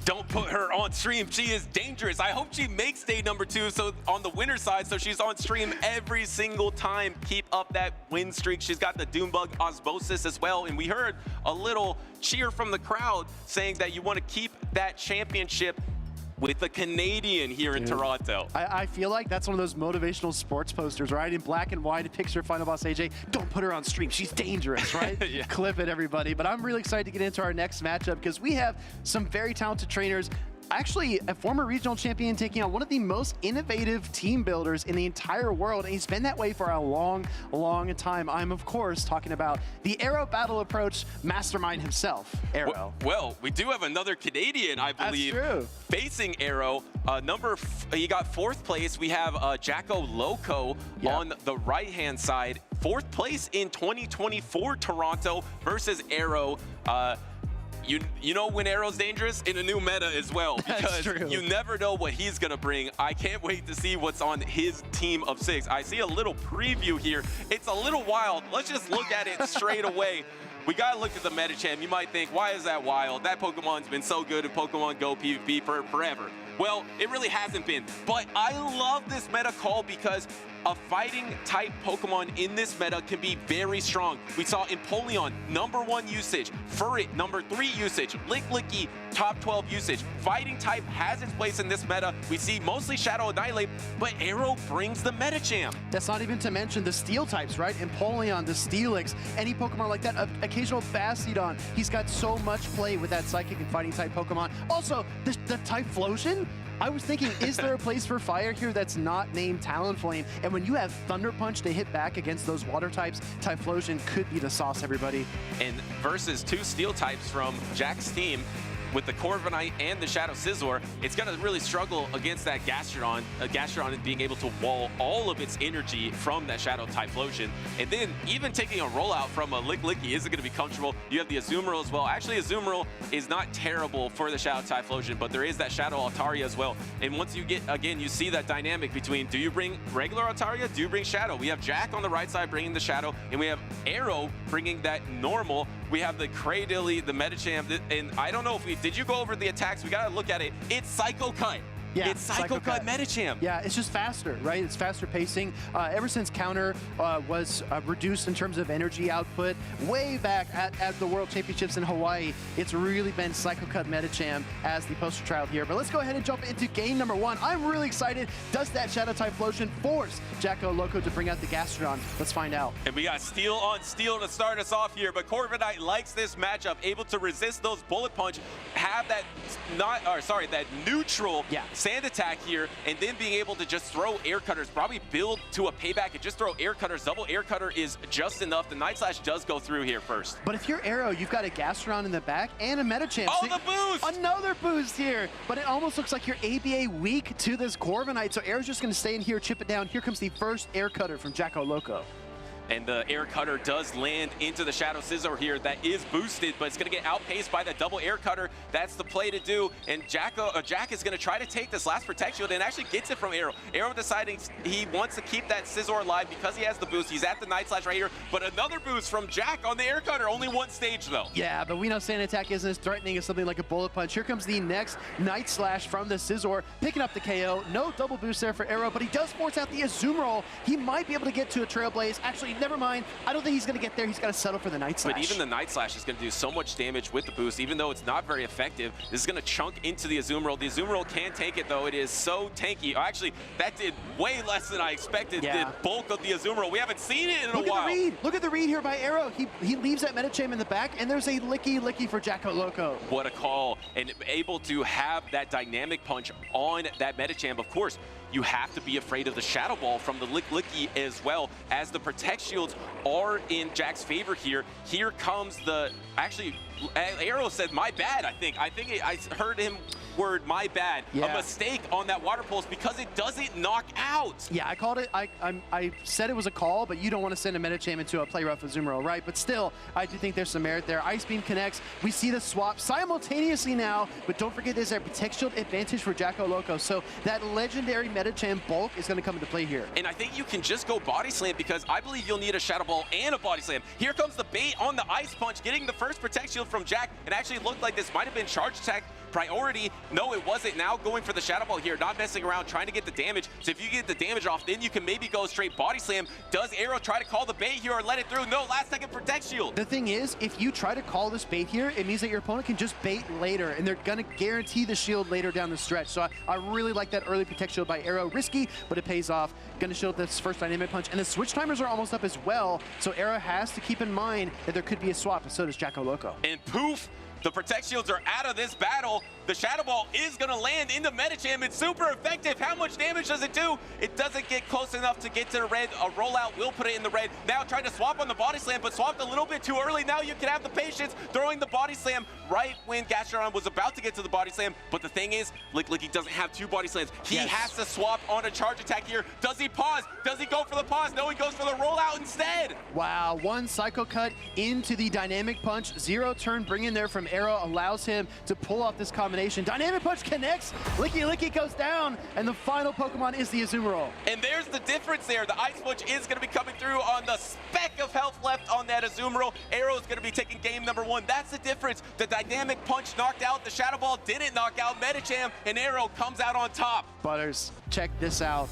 Don't put her on stream. She is dangerous. I hope she makes day number 2 so on the winner's side, so she's on stream every single time. Keep up that win streak. She's got the Doombug Osmosis as well, and we heard a little cheer from the crowd saying that you want to keep that championship with a Canadian here in Toronto. I feel like that's one of those motivational sports posters, right? In black and white, a picture of Final Boss AJ. Don't put her on stream. She's dangerous, right? Yeah. Clip it, everybody. But I'm really excited to get into our next matchup because we have some very talented trainers. Actually, a former regional champion taking on one of the most innovative team builders in the entire world, and he's been that way for a long, long time. I'm, of course, talking about the Arrow Battle Approach mastermind himself, Arrow. Well, we do have another Canadian, I believe, facing Arrow. He got 4th place. We have Jacko Loco on the right-hand side. 4th place in 2024 Toronto versus Arrow. You know when Arrow's dangerous? In a new meta as well, because you never know what he's going to bring. I can't wait to see what's on his team of 6. I see a little preview here. It's a little wild. Let's just look at it straight away. We got to look at the meta champ. You might think, why is that wild? That Pokemon's been so good in Pokemon Go PvP for forever. Well, it really hasn't been, but I love this meta call because a fighting type Pokemon in this meta can be very strong. We saw Empoleon, #1 usage, Furret, #3 usage, Licklicky, top 12 usage. Fighting type has its place in this meta. We see mostly Shadow Annihilate, but Arrow brings the meta champ. That's not even to mention the steel types, right? Empoleon, the Steelix, any Pokemon like that, occasional Bastiodon. He's got so much play with that Psychic and Fighting type Pokemon. Also, the Typhlosion, I was thinking, is there a place for fire here that's not named Talonflame? And when you have Thunder Punch to hit back against those water types, Typhlosion could be the sauce, everybody. And versus 2 steel types from Jack's team, with the Corviknight and the Shadow Scizor, it's going to really struggle against that Gastrodon. Gastrodon being able to wall all of its energy from that Shadow Typhlosion. And then even taking a rollout from a Licklicky isn't going to be comfortable. You have the Azumarill as well. Actually, Azumarill is not terrible for the Shadow Typhlosion, but there is that Shadow Altaria as well. And once you get, again, you see that dynamic between, do you bring regular Altaria? Do you bring Shadow? We have Jack on the right side bringing the Shadow, and we have Arrow bringing that normal. We have the Cradily, the Metachamp, and I don't know if did you go over the attacks? We gotta look at it. It's Psycho Cut. Yeah, it's Psycho Cut Metachamp. Yeah, it's just faster, right? It's faster pacing. Ever since Counter was reduced in terms of energy output, way back at the World Championships in Hawaii, it's really been Psycho Cut Metachamp as the poster child here. But let's go ahead and jump into game number 1. I'm really excited. Does that Shadow Typhlosion force Jacko Loco to bring out the Gastrodon? Let's find out. And we got steel on steel to start us off here, but Corviknight likes this matchup, able to resist those Bullet Punch, have that that neutral sand attack here, and then being able to just throw air cutters, probably build to a payback and just throw air cutters. Double air cutter is just enough. The Night Slash does go through here first. But if you're Arrow, you've got a Gastrodon in the back and a Metachamp. Oh, the boost! Another boost here, but it almost looks like you're ABA weak to this Corviknight, so Arrow's just going to stay in here, chip it down. Here comes the first air cutter from Jacko Loco. And the air cutter does land into the Shadow Scizor here. That is boosted, but it's going to get outpaced by that double air cutter. That's the play to do. And Jack is going to try to take this last Protect Shield and actually gets it from Arrow. Arrow deciding he wants to keep that Scizor alive because he has the boost. He's at the Night Slash right here, but another boost from Jack on the air cutter. Only one stage though. Yeah, but we know Sand Attack isn't as threatening as something like a Bullet Punch. Here comes the next Night Slash from the Scizor, picking up the KO. No double boost there for Arrow, but he does force out the Azumarill. He might be able to get to a Trailblaze. Actually, never mind. I don't think he's going to get there. He's got to settle for the Night Slash. But even the Night Slash is going to do so much damage with the boost, even though it's not very effective. This is going to chunk into the Azumarill. The Azumarill can take it, though. It is so tanky. Actually, that did way less than I expected. The bulk of the Azumarill. We haven't seen it in a while. Look at the read here by Arrow. He leaves that Metacham in the back, and there's a Licky for Jacko Loco. What a call. And able to have that dynamic punch on that Metacham. Of course, you have to be afraid of the Shadow Ball from the Licky as well, as the Protect Shields are in Jack's favor here. Here comes the, actually, Arrow said, my bad, I think. I heard him word, my bad. A mistake on that Water Pulse because it doesn't knock out. Yeah, I called it, I said it was a call, but you don't want to send a Metacham into a Play Rough Azumarill, right? But still, I do think there's some merit there. Ice Beam connects. We see the swap simultaneously now, but don't forget there's a Protect Shield advantage for Jacko Loco. So that legendary Metacham bulk is going to come into play here. And I think you can just go Body Slam because I believe you'll need a Shadow Ball and a Body Slam. Here comes the bait on the Ice Punch, getting the first Protect Shield from Jack. It actually looked like this might have been Charge Attack priority. No, it wasn't. Now going for the Shadow Ball here, not messing around, trying to get the damage. So if you get the damage off, then you can maybe go straight Body Slam. Does Arrow try to call the bait here or let it through? No, last second Protect Shield. The thing is, if you try to call this bait here, it means that your opponent can just bait later, and they're going to guarantee the shield later down the stretch. So I really like that early Protect Shield by Arrow. Risky, but it pays off. Going to shield this first Dynamic Punch, and the switch timers are almost up as well. So Arrow has to keep in mind that there could be a swap, and so does Jacko Loco. And poof, the Protect Shields are out of this battle. The Shadow Ball is going to land into Metacham. It's super effective. How much damage does it do? It doesn't get close enough to get to the red. A rollout will put it in the red. Now trying to swap on the Body Slam, but swapped a little bit too early. Now you can have the patience throwing the Body Slam right when Gastrodon was about to get to the Body Slam. But the thing is, Licky doesn't have two Body Slams. He has to swap on a Charge Attack here. Does he pause? Does he go for the pause? No, he goes for the rollout instead. Wow, one Psycho Cut into the Dynamic Punch. 0 turn bring in there from Arrow allows him to pull off this combination. Dynamic Punch connects, Licky goes down, and the final Pokemon is the Azumarill. And there's the difference there. The Ice Punch is going to be coming through on the speck of health left on that Azumarill. Arrow is going to be taking game number 1. That's the difference. The Dynamic Punch knocked out, the Shadow Ball didn't knock out Medicham, and Arrow comes out on top. Butters, check this out.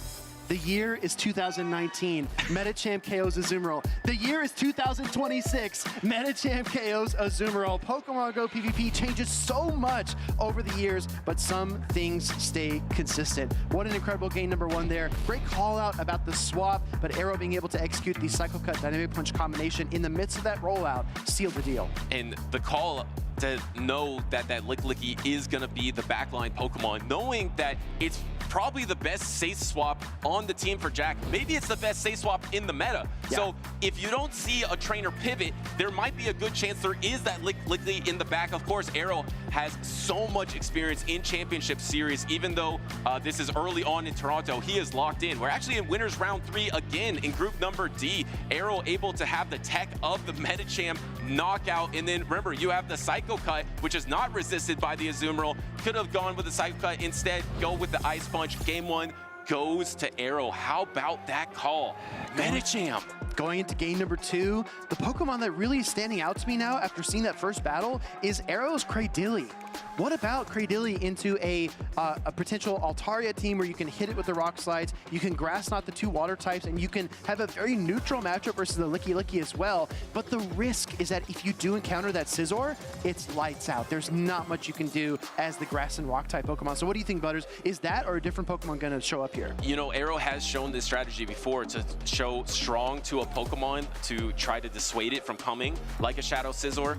The year is 2019. Medicham KOs Azumarill. The year is 2026. Medicham KOs Azumarill. Pokemon Go PvP changes so much over the years, but some things stay consistent. What an incredible game number 1 there. Great call out about the swap, but Arrow being able to execute the Cycle Cut Dynamic Punch combination in the midst of that rollout sealed the deal. And the call to know that Licky is going to be the backline Pokemon, knowing that it's probably the best safe swap on the team for Jack. Maybe it's the best safe swap in the meta. Yeah. So if you don't see a trainer pivot, there might be a good chance there is that Licky in the back. Of course, Arrow has so much experience in championship series. Even though this is early on in Toronto, he is locked in. We're actually in winners round 3 again in group number D. Arrow able to have the tech of the Medicham knockout. And then remember, you have the Psycho Cut, which is not resisted by the Azumarill. Could have gone with the Psycho Cut. Instead, go with the Ice Punch. Game 1 goes to Arrow. How about that call? Medicham. Going into game number 2, the Pokemon that really is standing out to me now after seeing that first battle is Arrow's Cradilly. What about Cradilly into a potential Altaria team where you can hit it with the Rock Slides, you can Grass Knot the 2 water types, and you can have a very neutral matchup versus the Licky as well. But the risk is that if you do encounter that Scizor, it's lights out. There's not much you can do as the Grass and Rock type Pokemon. So what do you think, Butters? Is that or a different Pokemon going to show up here? You know, Arrow has shown this strategy before to show strong to a Pokemon to try to dissuade it from coming, like a Shadow Scizor,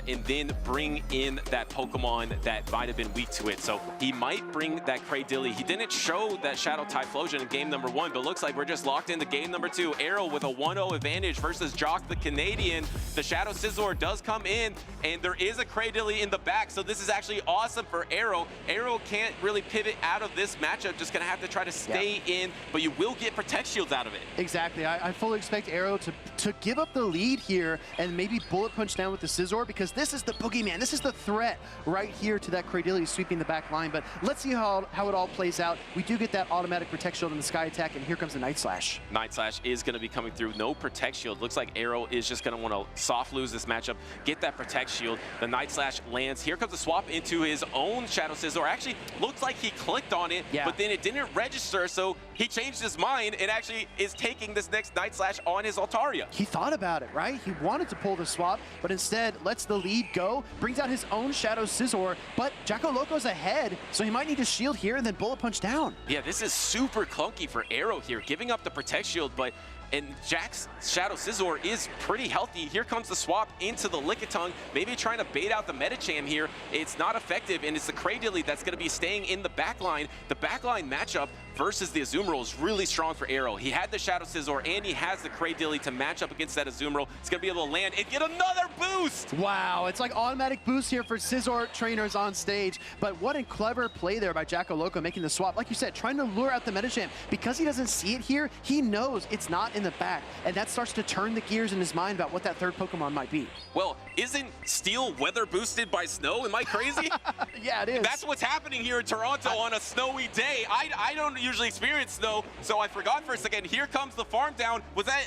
and then bring in that Pokemon that might have been weak to it. So he might bring that Cradilly. He didn't show that Shadow Typhlosion in game number 1, but looks like we're just locked into game number 2. Arrow with a 1-0 advantage versus Jock the Canadian. The Shadow Scizor does come in, and there is a Cradilly in the back, so this is actually awesome for Arrow. Arrow can't really pivot out of this matchup, just gonna have to try to stay in, but you will get Protect Shields out of it. Exactly. I fully expect Arrow to give up the lead here and maybe Bullet Punch down with the Scizor, because this is the boogeyman. This is the threat right here to that Cradilly sweeping the back line. But let's see how it all plays out. We do get that automatic Protect Shield in the Sky Attack, and here comes the Night Slash. Night Slash is going to be coming through. No Protect Shield. Looks like Arrow is just going to want to soft lose this matchup, get that Protect Shield. The Night Slash lands. Here comes the swap into his own Shadow Scizor. Actually, looks like he clicked on it, but then it didn't register, so he changed his mind and actually is taking this next Night Slash on his Altaria. He thought about it, right? He wanted to pull the swap, but instead lets the lead go, brings out his own Shadow Scizor, but Jacko Loco's ahead, so he might need to shield here and then Bullet Punch down. Yeah, this is super clunky for Arrow here, giving up the Protect Shield, and Jack's Shadow Scizor is pretty healthy. Here comes the swap into the Lickitung, maybe trying to bait out the Medicham here. It's not effective, and it's the Cradilly that's going to be staying in the backline. The backline matchup versus the Azumarill is really strong for Arrow. He had the Shadow Scizor, and he has the Cradilly to match up against that Azumarill. He's going to be able to land and get another boost! Wow, it's like automatic boost here for Scizor trainers on stage, but what a clever play there by Jacko Loco making the swap. Like you said, trying to lure out the Medicham. Because he doesn't see it here, he knows it's not in the back, and that starts to turn the gears in his mind about what that third Pokemon might be. Well, isn't Steel weather boosted by snow? Am I crazy? Yeah, it is. That's what's happening here in Toronto on a snowy day. I don't usually experience snow, so I forgot for a second. Here comes the farm down. Was that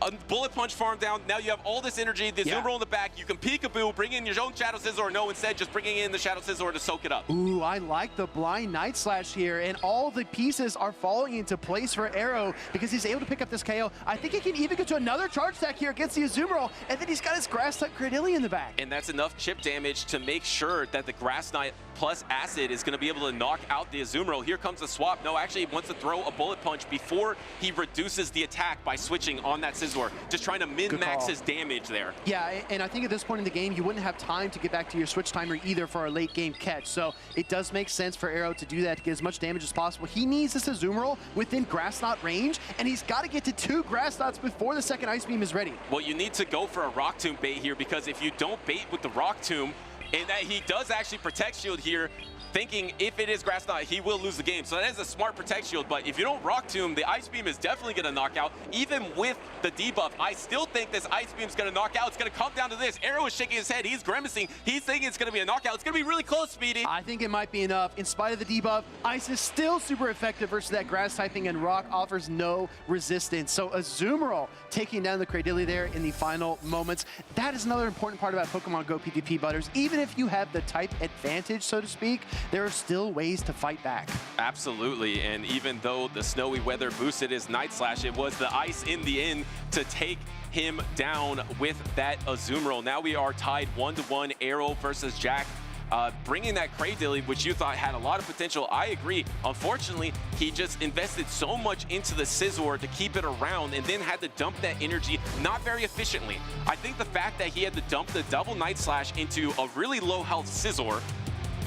a Bullet Punch farm down? Now you have all this energy, the Azumarill in the back. You can peekaboo, bring in your own Shadow Scizor. No, instead just bringing in the Shadow Scizor to soak it up. Ooh, I like the blind Night Slash here, and all the pieces are falling into place for Arrow because he's able to pick up this KO. I think he can even get to another charge attack here against the Azumarill, and then he's got his Grass-type Cradilly in the back. And that's enough chip damage to make sure that the Grass Knight plus Acid is going to be able to knock out the Azumarill. Here comes the swap. No, actually he wants to throw a Bullet Punch before he reduces the attack by switching on that Scizor. Just trying to min-max his damage there. Yeah, and I think at this point in the game, you wouldn't have time to get back to your switch timer either for a late game catch. So it does make sense for Arrow to do that, to get as much damage as possible. He needs this Azumarill within Grass Knot range, and he's got to get to 2 Grass Knots before the second Ice Beam is ready. Well, you need to go for a Rock Tomb bait here, because if you don't bait with the Rock Tomb, and that he does actually Protect Shield here, thinking if it is Grass Knot, he will lose the game. So that is a smart Protect Shield, but if you don't Rock Tomb, the Ice Beam is definitely going to knock out. Even with the debuff, I still think this Ice Beam is going to knock out. It's going to come down to this. Arrow is shaking his head. He's grimacing. He's thinking it's going to be a knockout. It's going to be really close, Speedy. I think it might be enough. In spite of the debuff, Ice is still super effective versus that Grass typing, and Rock offers no resistance. So Azumarill taking down the Cradily there in the final moments. That is another important part about Pokemon Go PvP, Butters. Even if you have the type advantage, so to speak, there are still ways to fight back. Absolutely, and even though the snowy weather boosted his Night Slash, it was the Ice in the end to take him down with that Azumarill. Now we are tied 1-1, Arrow versus Jack. Bringing that Cradily, which you thought had a lot of potential, I agree. Unfortunately, he just invested so much into the Scizor to keep it around and then had to dump that energy not very efficiently. I think the fact that he had to dump the double Night Slash into a really low health Scizor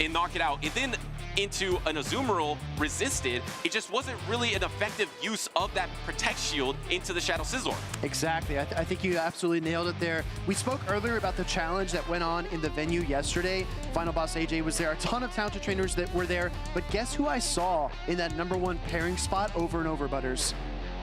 and knock it out, and then into an Azumarill resisted, it just wasn't really an effective use of that Protect Shield into the Shadow Scizor. Exactly. I think you absolutely nailed it there. We spoke earlier about the challenge that went on in the venue yesterday. Final Boss AJ was there. A ton of talented trainers that were there. But guess who I saw in that #1 pairing spot over and over, Butters?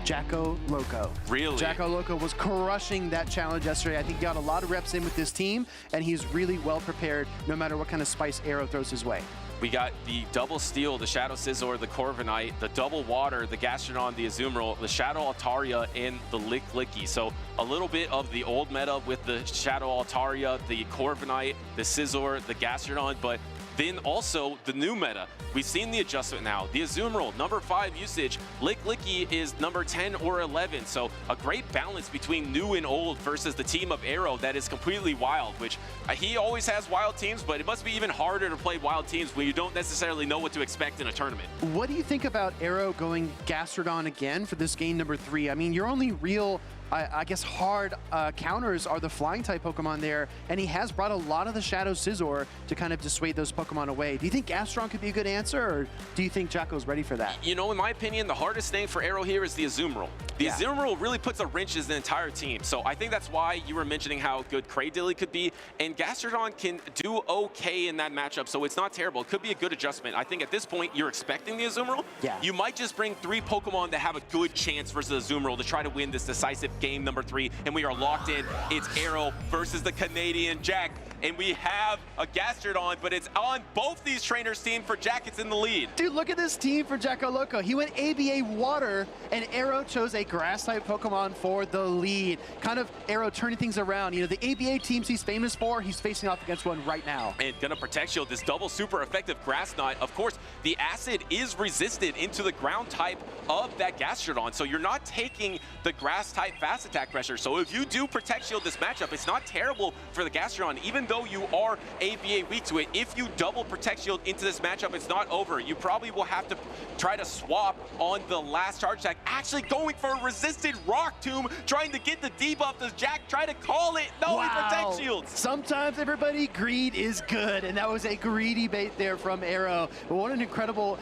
Jacko Loco. Really? Jacko Loco was crushing that challenge yesterday. I think he got a lot of reps in with this team, and he's really well prepared no matter what kind of spice Arrow throws his way. We got the double Steel, the Shadow Scizor, the Corviknight, the double Water, the Gastrodon, the Azumarill, the Shadow Altaria, and the Licklicky. So a little bit of the old meta with the Shadow Altaria, the Corviknight, the Scizor, the Gastrodon, but then also the new meta. We've seen the adjustment now. The Azumarill, #5 usage. Licklicky is #10 or 11. So a great balance between new and old versus the team of Arrow that is completely wild, which he always has wild teams, but it must be even harder to play wild teams when you don't necessarily know what to expect in a tournament. What do you think about Arrow going Gastrodon again for this game #3? I mean, your only real I guess hard counters are the flying type Pokemon there, and he has brought a lot of the Shadow Scizor to kind of dissuade those Pokemon away. Do you think Gastrodon could be a good answer, or do you think Jacko's ready for that? You know, in my opinion, the hardest thing for Arrow here is the Azumarill. The Azumarill really puts a wrench in the entire team, so I think that's why you were mentioning how good Cradily could be, and Gastrodon can do okay in that matchup, so it's not terrible. It could be a good adjustment. I think at this point, you're expecting the Azumarill. Yeah. You might just bring 3 Pokemon that have a good chance versus Azumarill to try to win this decisive game #3, and we are locked in. It's Arrow versus the Canadian Jack, and we have a Gastrodon, but it's on both these trainers' team for Jack. It's in the lead. Dude, look at this team for Jacko Loco. He went ABA Water, and Arrow chose a Grass-type Pokemon for the lead. Kind of Arrow turning things around. You know, the ABA teams he's famous for, he's facing off against one right now. And gonna Protect Shield, this double super effective Grass Knot. Of course, the Acid is resisted into the ground type of that Gastrodon, so you're not taking the Grass type fast attack pressure. So if you do Protect Shield this matchup, it's not terrible for the Gastrodon, even though you are ABA weak to it. If you double Protect Shield into this matchup, it's not over. You probably will have to try to swap on the last charge attack, actually going for a resisted Rock Tomb, trying to get the debuff. Does Jack try to call it? No, he Protect Shields. Sometimes, everybody, greed is good, and that was a greedy bait there from Arrow. But what an incredible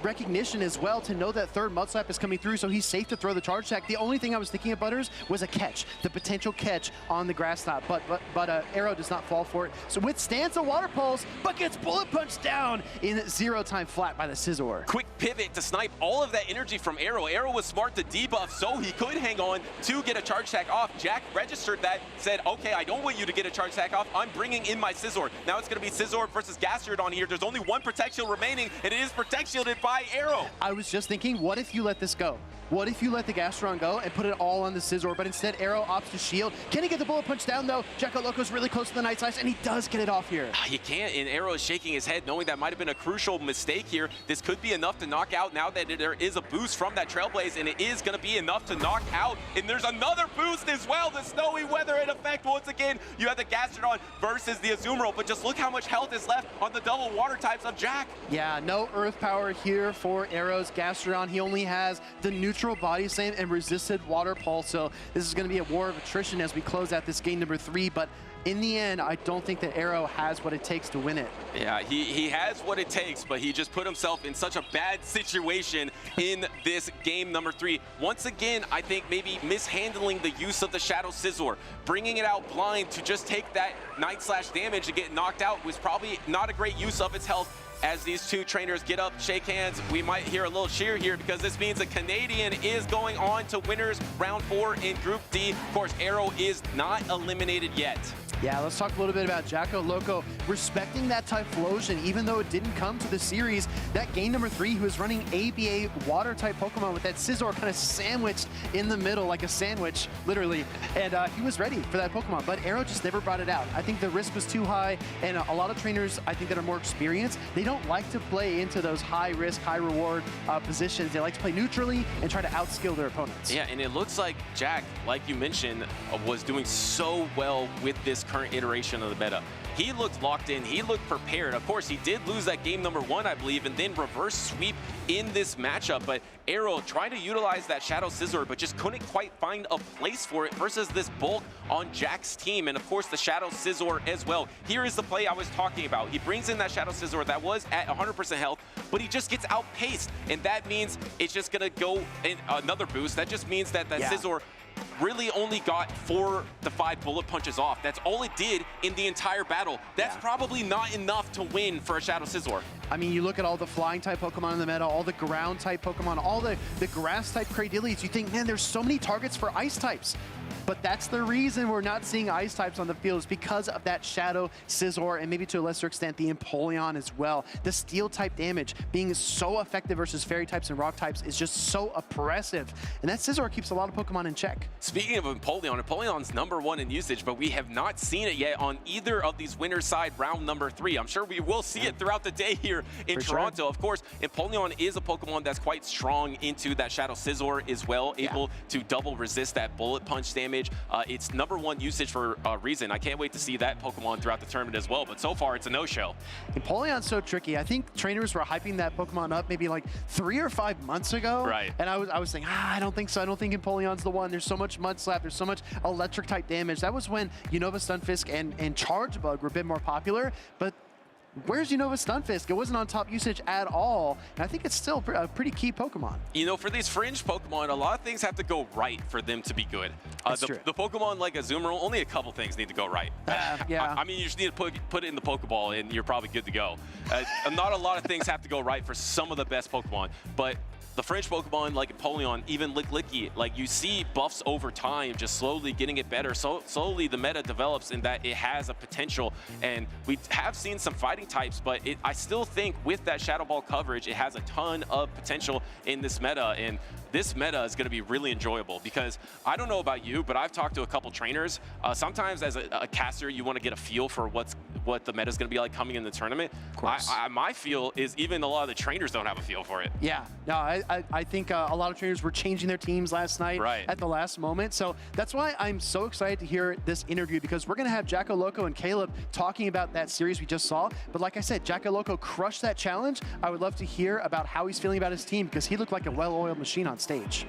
recognition as well to know that third Mud Slap is coming through, so he's safe to throw the charge attack. The only thing I was thinking of, Butters, was a catch, the potential catch on the Grass Knot, but Arrow does not fall for it. So withstands the Water Pulse, but gets bullet punched down in 0 time flat by the Scizor. Quick pivot to snipe all of that energy from Arrow. Arrow was smart to debuff, so he could hang on to get a charge attack off. Jack registered that, said, okay, I don't want you to get a charge attack off. I'm bringing in my Scizor. Now it's going to be Scizor versus Gastrodon here. There's only 1 Protect Shield remaining, and it is Protect Shielded by Arrow. I was just thinking, what if you let this go? What if you let the Gastrodon go and put it all on the Scizor, but instead Arrow opts to shield? Can he get the bullet punch down, though? Jacko Loco's really close to the Night Slash, and he does get it off here. He can't, and Arrow is shaking his head, knowing that might have been a crucial mistake here. This could be enough to knock out now that there is a boost from that Trailblaze, and it is going to be enough to knock out. And there's another boost as well, the snowy weather in effect once again. You have the Gastrodon versus the Azumarill, but just look how much health is left on the double water types of Jack. Yeah, no Earth power here for Arrow's Gastrodon. He only has the neutral body slam and resisted Water Pulse, so this is going to be a war of attrition as we close out this game #3, but in the end, I don't think that Arrow has what it takes to win it. Yeah, he has what it takes, but he just put himself in such a bad situation in this game #3. Once again, I think maybe mishandling the use of the Shadow Scizor, bringing it out blind to just take that Night Slash damage and get knocked out was probably not a great use of its health. as these two trainers get up, shake hands. We might hear a little cheer here because this means a Canadian is going on to winners round 4 in Group D. Of course, Arrow is not eliminated yet. Yeah, let's talk a little bit about Jacko Loco respecting that Typhlosion, even though it didn't come to the series. That game number 3, he was running ABA water-type Pokemon with that Scizor kind of sandwiched in the middle like a sandwich, literally. And he was ready for that Pokemon, but Arrow just never brought it out. I think the risk was too high, and a lot of trainers, I think, that are more experienced, they don't like to play into those high-risk, high-reward positions. They like to play neutrally and try to outskill their opponents. Yeah, and it looks like Jack, like you mentioned, was doing so well with this current iteration of the meta. He looked locked in, he looked prepared. Of course, he did lose that game number 1, I believe, and then reverse sweep in this matchup. But Arrow tried to utilize that Shadow Scizor, but just couldn't quite find a place for it versus this bulk on Jack's team. And of course, the Shadow Scizor as well. Here is the play I was talking about. He brings in that Shadow Scizor that was at 100% health, but he just gets outpaced. And that means it's just gonna go in another boost. That just means that Scizor really only got 4 to 5 bullet punches off. That's all it did in the entire battle. That's probably not enough to win for a Shadow Scizor. I mean, you look at all the flying type Pokemon in the meta, all the ground type Pokemon, all the grass type Cradilies. You think, man, there's so many targets for ice types. But that's the reason we're not seeing ice types on the field, is because of that Shadow Scizor, and maybe to a lesser extent the Empoleon as well. The steel type damage being so effective versus fairy types and rock types is just so oppressive. And that Scizor keeps a lot of Pokemon in check. Speaking of Empoleon, Empoleon's #1 in usage, but we have not seen it yet on either of these winners side round number 3. I'm sure we will see it throughout the day here in Toronto. Of course, Empoleon is a Pokemon that's quite strong into that Shadow Scizor as well, able to double resist that bullet punch damage. It's #1 usage for a reason. I can't wait to see that Pokemon throughout the tournament as well, but so far it's a no-show. Empoleon's so tricky. I think trainers were hyping that Pokemon up maybe like 3 or 5 months ago. Right. And I was saying, I don't think so. I don't think Empoleon's the one. There's so much Mud Slap. There's so much electric type damage. That was when Unova Stunfisk and Charge Bug were a bit more popular, but where's Unova Stunfisk? It wasn't on top usage at all, and I think it's still a pretty key Pokemon. You know, for these fringe Pokemon, a lot of things have to go right for them to be good. The Pokemon like Azumarill, only a couple things need to go right. I mean, you just need to put it in the Pokeball, and you're probably good to go. Not a lot of things have to go right for some of the best Pokemon, but the French Pokemon like Empoleon, even Licklicky, like you see buffs over time, just slowly getting it better. So slowly the meta develops in that it has a potential, and we have seen some fighting types, but I still think with that Shadow Ball coverage, it has a ton of potential in this meta, and this meta is going to be really enjoyable because I don't know about you, but I've talked to a couple trainers. Sometimes as a caster, you want to get a feel for what the meta is going to be like coming in the tournament. Of course. My feel is even a lot of the trainers don't have a feel for it. Yeah, no, I think a lot of trainers were changing their teams last night at the last moment. So that's why I'm so excited to hear this interview, because we're going to have Jacko Loco and Caleb talking about that series we just saw. But like I said, Jacko Loco crushed that challenge. I would love to hear about how he's feeling about his team, because he looked like a well-oiled machine on stage.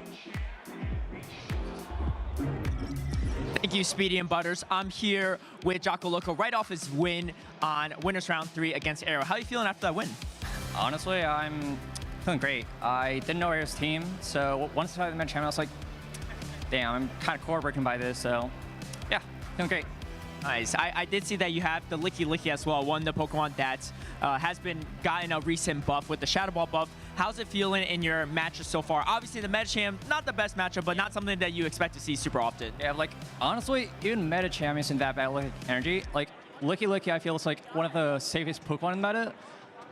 Thank you, Speedy and Butters. I'm here with Jacko Loco right off his win on winners round 3 against Arrow. How are you feeling after that win? Honestly, I'm feeling great. I didn't know Arrow's team, so once I met Champion, I was like, damn, I'm kind of core breaking by this, so yeah, feeling great. Nice. I did see that you have the Licky as well, one of the Pokemon that has been gotten a recent buff with the Shadow Ball buff. How's it feeling in your matches so far? Obviously, the Metacham, not the best matchup, but not something that you expect to see super often. Yeah, like, honestly, even Metacham isn't that bad with energy. Like, Licky, I feel it's like one of the safest Pokemon in the meta.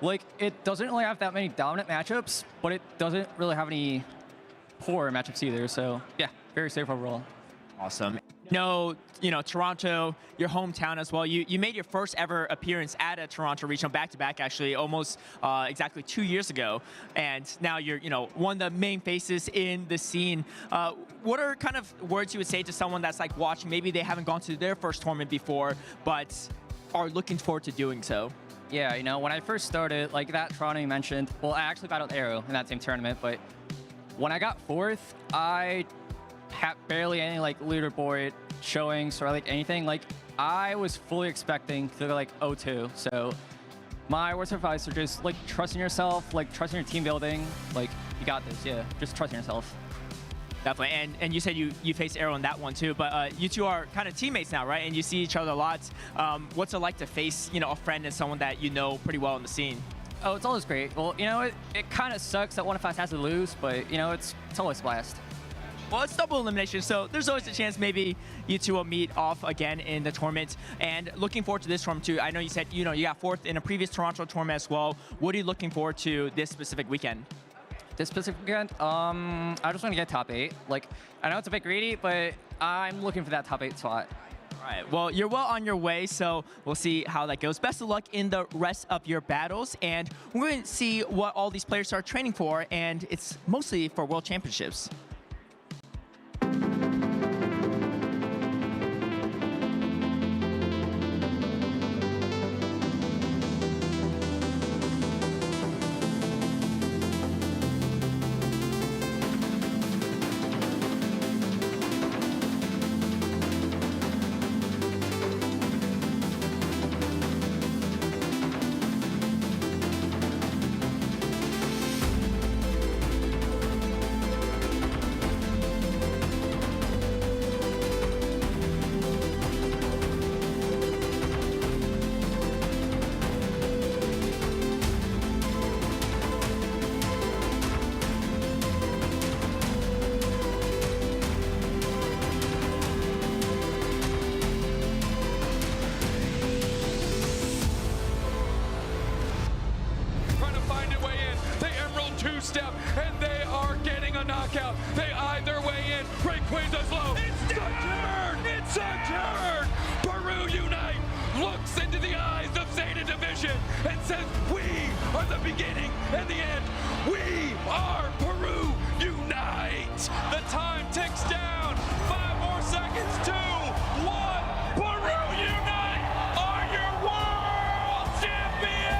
Like, it doesn't really have that many dominant matchups, but it doesn't really have any poor matchups either. So, yeah, very safe overall. Awesome. No, Toronto, your hometown as well. You made your first ever appearance at a Toronto Regional back-to-back, actually, almost exactly 2 years ago. And now you're, one of the main faces in the scene. What are kind of words you would say to someone that's like watching? Maybe they haven't gone to their first tournament before, but are looking forward to doing so. Yeah, when I first started, like that Toronto you mentioned, well, I actually battled Arrow in that same tournament, but when I got 4th, I had barely any like leaderboard showings or like anything. Like I was fully expecting to go like 0-2. So my words of advice are just like trusting yourself, like trusting your team building. Like you got this, yeah. Just trusting yourself. Definitely, and you said you faced Arrow in that one too, but you two are kind of teammates now, right? And you see each other a lot. What's it like to face, a friend and someone that you know pretty well in the scene? Oh, it's always great. Well, you know, it kind of sucks that one of us has to lose, but, you know, it's always a blast. Well, it's double elimination, so there's always a chance maybe you two will meet off again in the tournament. And looking forward to this tournament too. I know you said, you know, you got 4th in a previous Toronto tournament as well. What are you looking forward to this specific weekend? This specific weekend, I just want to get top 8. Like, I know it's a bit greedy, but I'm looking for that top 8 spot. All right, well, you're well on your way, so we'll see how that goes. Best of luck in the rest of your battles, and we're going to see what all these players are training for, and it's mostly for World Championships. Step, and they are getting a knockout. They either way in. Break Queens as low. It's a turn! It's a turn! Peru Unite looks into the eyes of Zeta Division and says, we are the beginning and the end. We are Peru Unite! The time ticks down. 5 more seconds. 2, 1. Peru Unite are your world champions!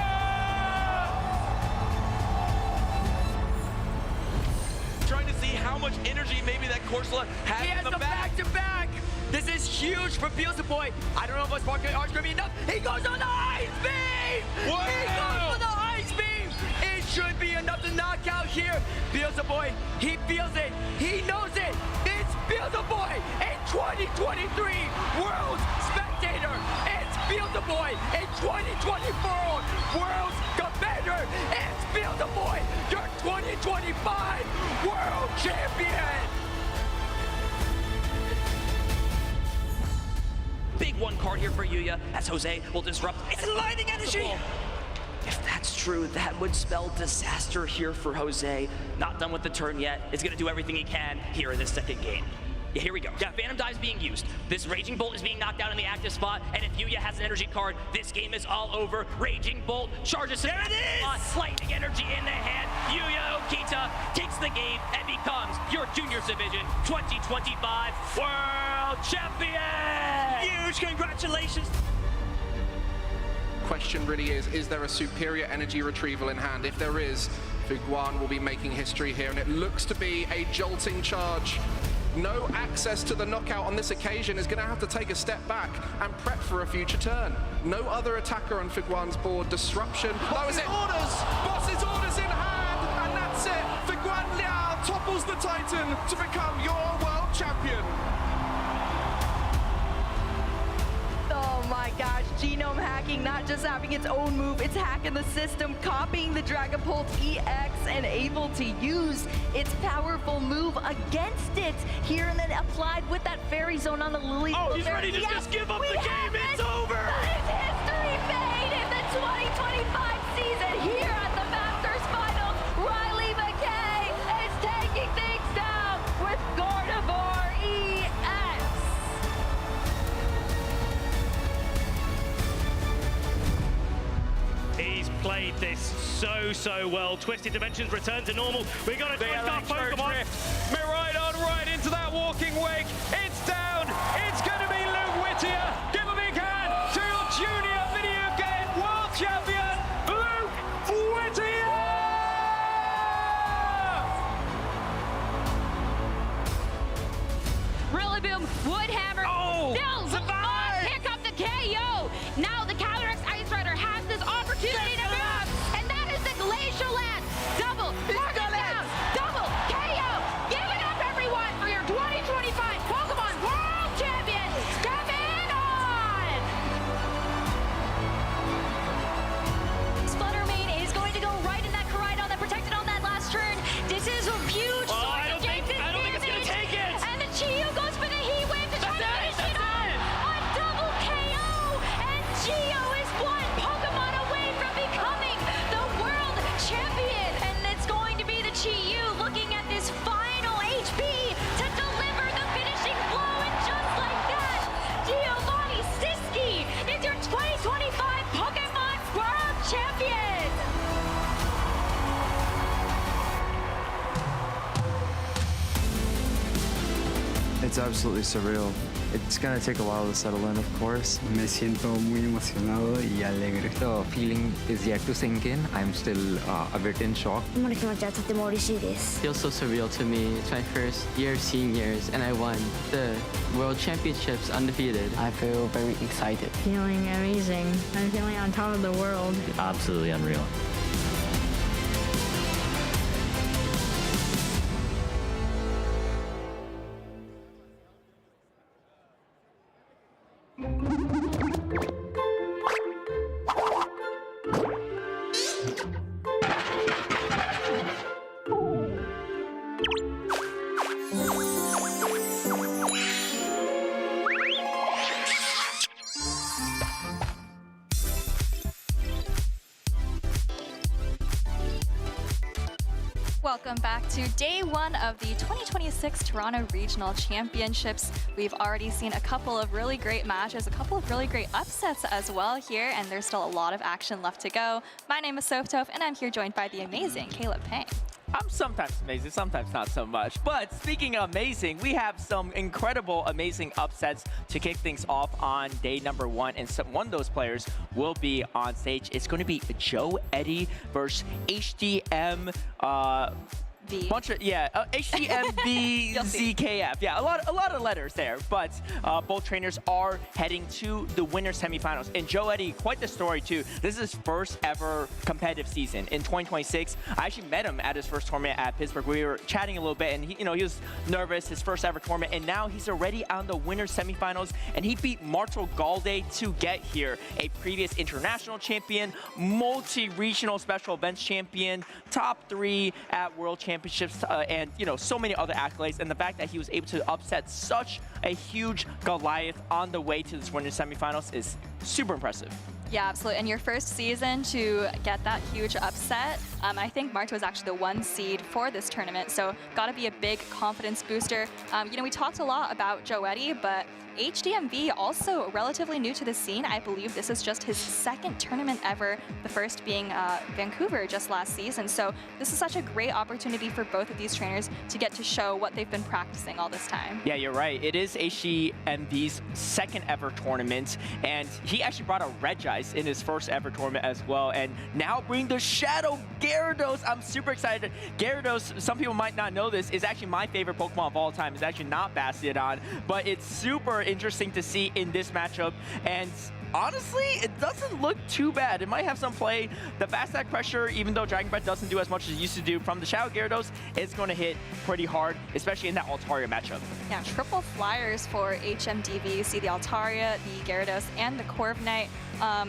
Trying to see how much energy maybe that Corsola has in the back-to-back. This is huge for Beelzebub Boy. I don't know if a Sparkling Arch going to be enough. He goes on the Ice Beam! Wow. He goes on the Ice Beam! It should be enough to knock out here. Beelzebub Boy, he feels it. He knows it. It's Beelzebub Boy in 2023 World Spectator. It's Beelzebub Boy in 2024 World Commander. It's Beelzebub Boy, your 2025 World Champion. Big one card here for Yuya as Jose will disrupt. It's lightning energy! If that's true, that would spell disaster here for Jose. Not done with the turn yet. He's gonna do everything he can here in this second game. Yeah, here we go. Yeah, Phantom Dive is being used. This Raging Bolt is being knocked out in the active spot, and if Yuya has an energy card, this game is all over. Raging Bolt charges to the spot. Lightning energy in the hand. Yuya Okita takes the game and becomes your Juniors Division 2025 World Champion! Huge congratulations! Question really is there a superior energy retrieval in hand? If there is, Figuan will be making history here, and it looks to be a jolting charge. No access to the knockout on this occasion, is going to have to take a step back and prep for a future turn. No other attacker on Figuan's board. Disruption. That was it. Boss's orders in hand, and that's it. Figuan Liao topples the Titan to become your world champion. Oh my gosh, genome hacking, not just having its own move, it's hacking the system, copying the Dragapult EX and able to use its powerful move against it here and then applied with that Fairy Zone on the Lily. Oh, he's ready to just give up the game, it's over! It's history made in the 2025 season here at the Masters Finals. Riley McKay is taking things down with Gardevoir EX. He's played this so well. Twisted Dimensions return to normal. We're going to twist our Pokemon. Miraidon right into that walking wake. It's down. It's going to be Luke Whittier. Give a big hand to your junior video game world champion, Luke Whittier! Rillaboom, Woodhammer, Oh, still survive! pick up the KO. Now the Calyrex Ice Rider has this opportunity to move, and that is the Glacial Lance. Double, target down, double KO. Give it up, everyone, for your 2025 Pokemon World Champion, It's absolutely surreal. It's gonna take a while to settle in, of course. Me siento muy emocionado y alegre. The feeling is yet to sink in. I'm still a bit in shock. Feels so surreal to me. It's my first year of seniors, and I won the World Championships undefeated. I feel very excited. Feeling amazing. I'm feeling on top of the world. Absolutely unreal. Welcome back to day one of the 2026 Toronto Regional Championships. We've already seen a couple of really great matches, a couple of really great upsets as well here, and there's still a lot of action left to go. My name is Softov, and I'm here joined by the amazing Caleb Payne. I'm sometimes amazing, sometimes not so much. But speaking of amazing, we have some incredible, amazing upsets to kick things off on day number one. And one of those players will be on stage. It's going to be Joe Eddie versus HDM. HDMB ZKF. Yeah, a lot of letters there. But both trainers are heading to the winner semifinals. And Joe Eddie, quite the story too. This is his first ever competitive season in 2026. I actually met him at his first tournament at Pittsburgh. We were chatting a little bit, and he was nervous, his first ever tournament, and now he's already on the winner semifinals. And he beat Martel Galde to get here, a previous international champion, multi-regional special events champion, top 3 at World Championships, and so many other accolades. And the fact that he was able to upset such a huge Goliath on the way to this winner semifinals is super impressive. Yeah, absolutely. And your first season to get that huge upset, I think Marta was actually the 1 seed for this tournament, so got to be a big confidence booster. We talked a lot about Joe Eddie, but HDMV also relatively new to the scene. I believe this is just his 2nd tournament ever, the first being Vancouver just last season. So this is such a great opportunity for both of these trainers to get to show what they've been practicing all this time. Yeah, you're right. It is HDMV's 2nd ever tournament, and he actually brought a Regice in his first ever tournament as well, and now bring the Shadow Gyarados. I'm super excited. Gyarados, some people might not know this, is actually my favorite Pokemon of all time. It's actually not Bastiodon, but it's super interesting to see in this matchup, and honestly, it doesn't look too bad. It might have some play. The fast attack pressure, even though Dragon Breath doesn't do as much as it used to do from the Shadow Gyarados, it's going to hit pretty hard, especially in that Altaria matchup. Yeah, triple flyers for HMDV. You see the Altaria, the Gyarados, and the Corviknight.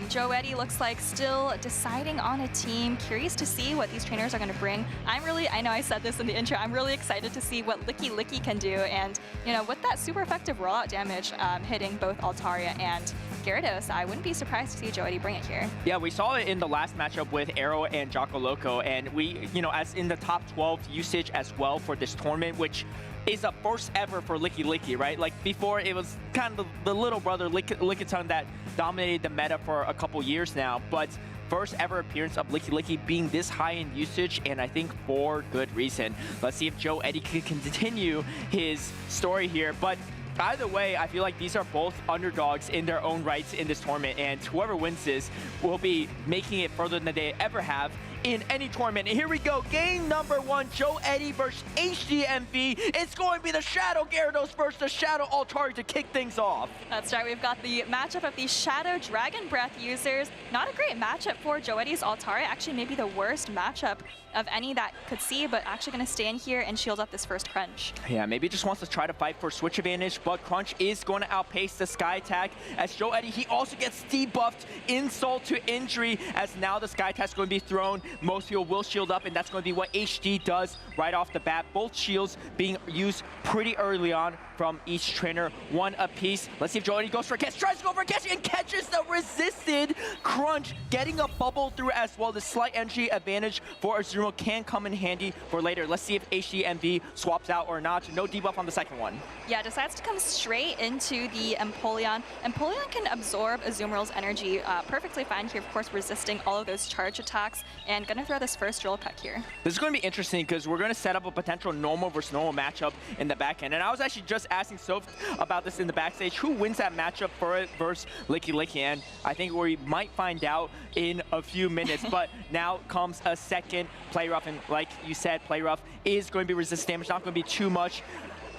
Joe Eddie looks like still deciding on a team. Curious to see what these trainers are going to bring. I know I said this in the intro, I'm really excited to see what Licky can do. And, with that super effective rollout damage hitting both Altaria and Gyarados, I wouldn't be surprised to see Joe Eddie bring it here. Yeah, we saw it in the last matchup with Arrow and Jocko Loco, and we, as in the top 12 usage as well for this tournament, which is a first ever for Licky, right? Like before, it was kind of the little brother Lickitung that dominated the meta for a couple years now, but first ever appearance of Licky being this high in usage, and I think for good reason. Let's see if Joe Eddie can continue his story here, but either way, I feel like these are both underdogs in their own rights in this tournament, and whoever wins this will be making it further than they ever have in any tournament. And here we go, game number 1, Joe Eddie versus HDMV. It's going to be the Shadow Gyarados versus the Shadow Altaria to kick things off. That's right, we've got the matchup of the Shadow Dragon Breath users. Not a great matchup for Joe Eddie's Altaria, actually maybe the worst matchup of any that could see, but actually going to stay in here and shield up this first Crunch. Yeah, maybe just wants to try to fight for switch advantage, but Crunch is going to outpace the Sky Attack. As Joe Eddie, he also gets debuffed, insult to injury, as now the Sky Attack is going to be thrown. Most people will shield up, and that's going to be what HD does right off the bat. Both shields being used pretty early on from each trainer, 1 apiece. Let's see if Joe Eddie goes for a catch, tries to go for a catch, and catches the resisted Crunch, getting a bubble through as well. The slight energy advantage for Azuri Azumarill can come in handy for later. Let's see if HDMV swaps out or not. No debuff on the second one. Yeah, decides to come straight into the Empoleon. Empoleon can absorb Azumarill's energy perfectly fine here, of course, resisting all of those charge attacks, and gonna throw this first drill peck here. This is going to be interesting because we're going to set up a potential normal versus normal matchup in the back end. And I was actually just asking Soph about this in the backstage. Who wins that matchup for it versus Licky Licky? And I think we might find out in a few minutes. But now comes a second Play Rough. And like you said, Play Rough is going to be resist damage, not going to be too much.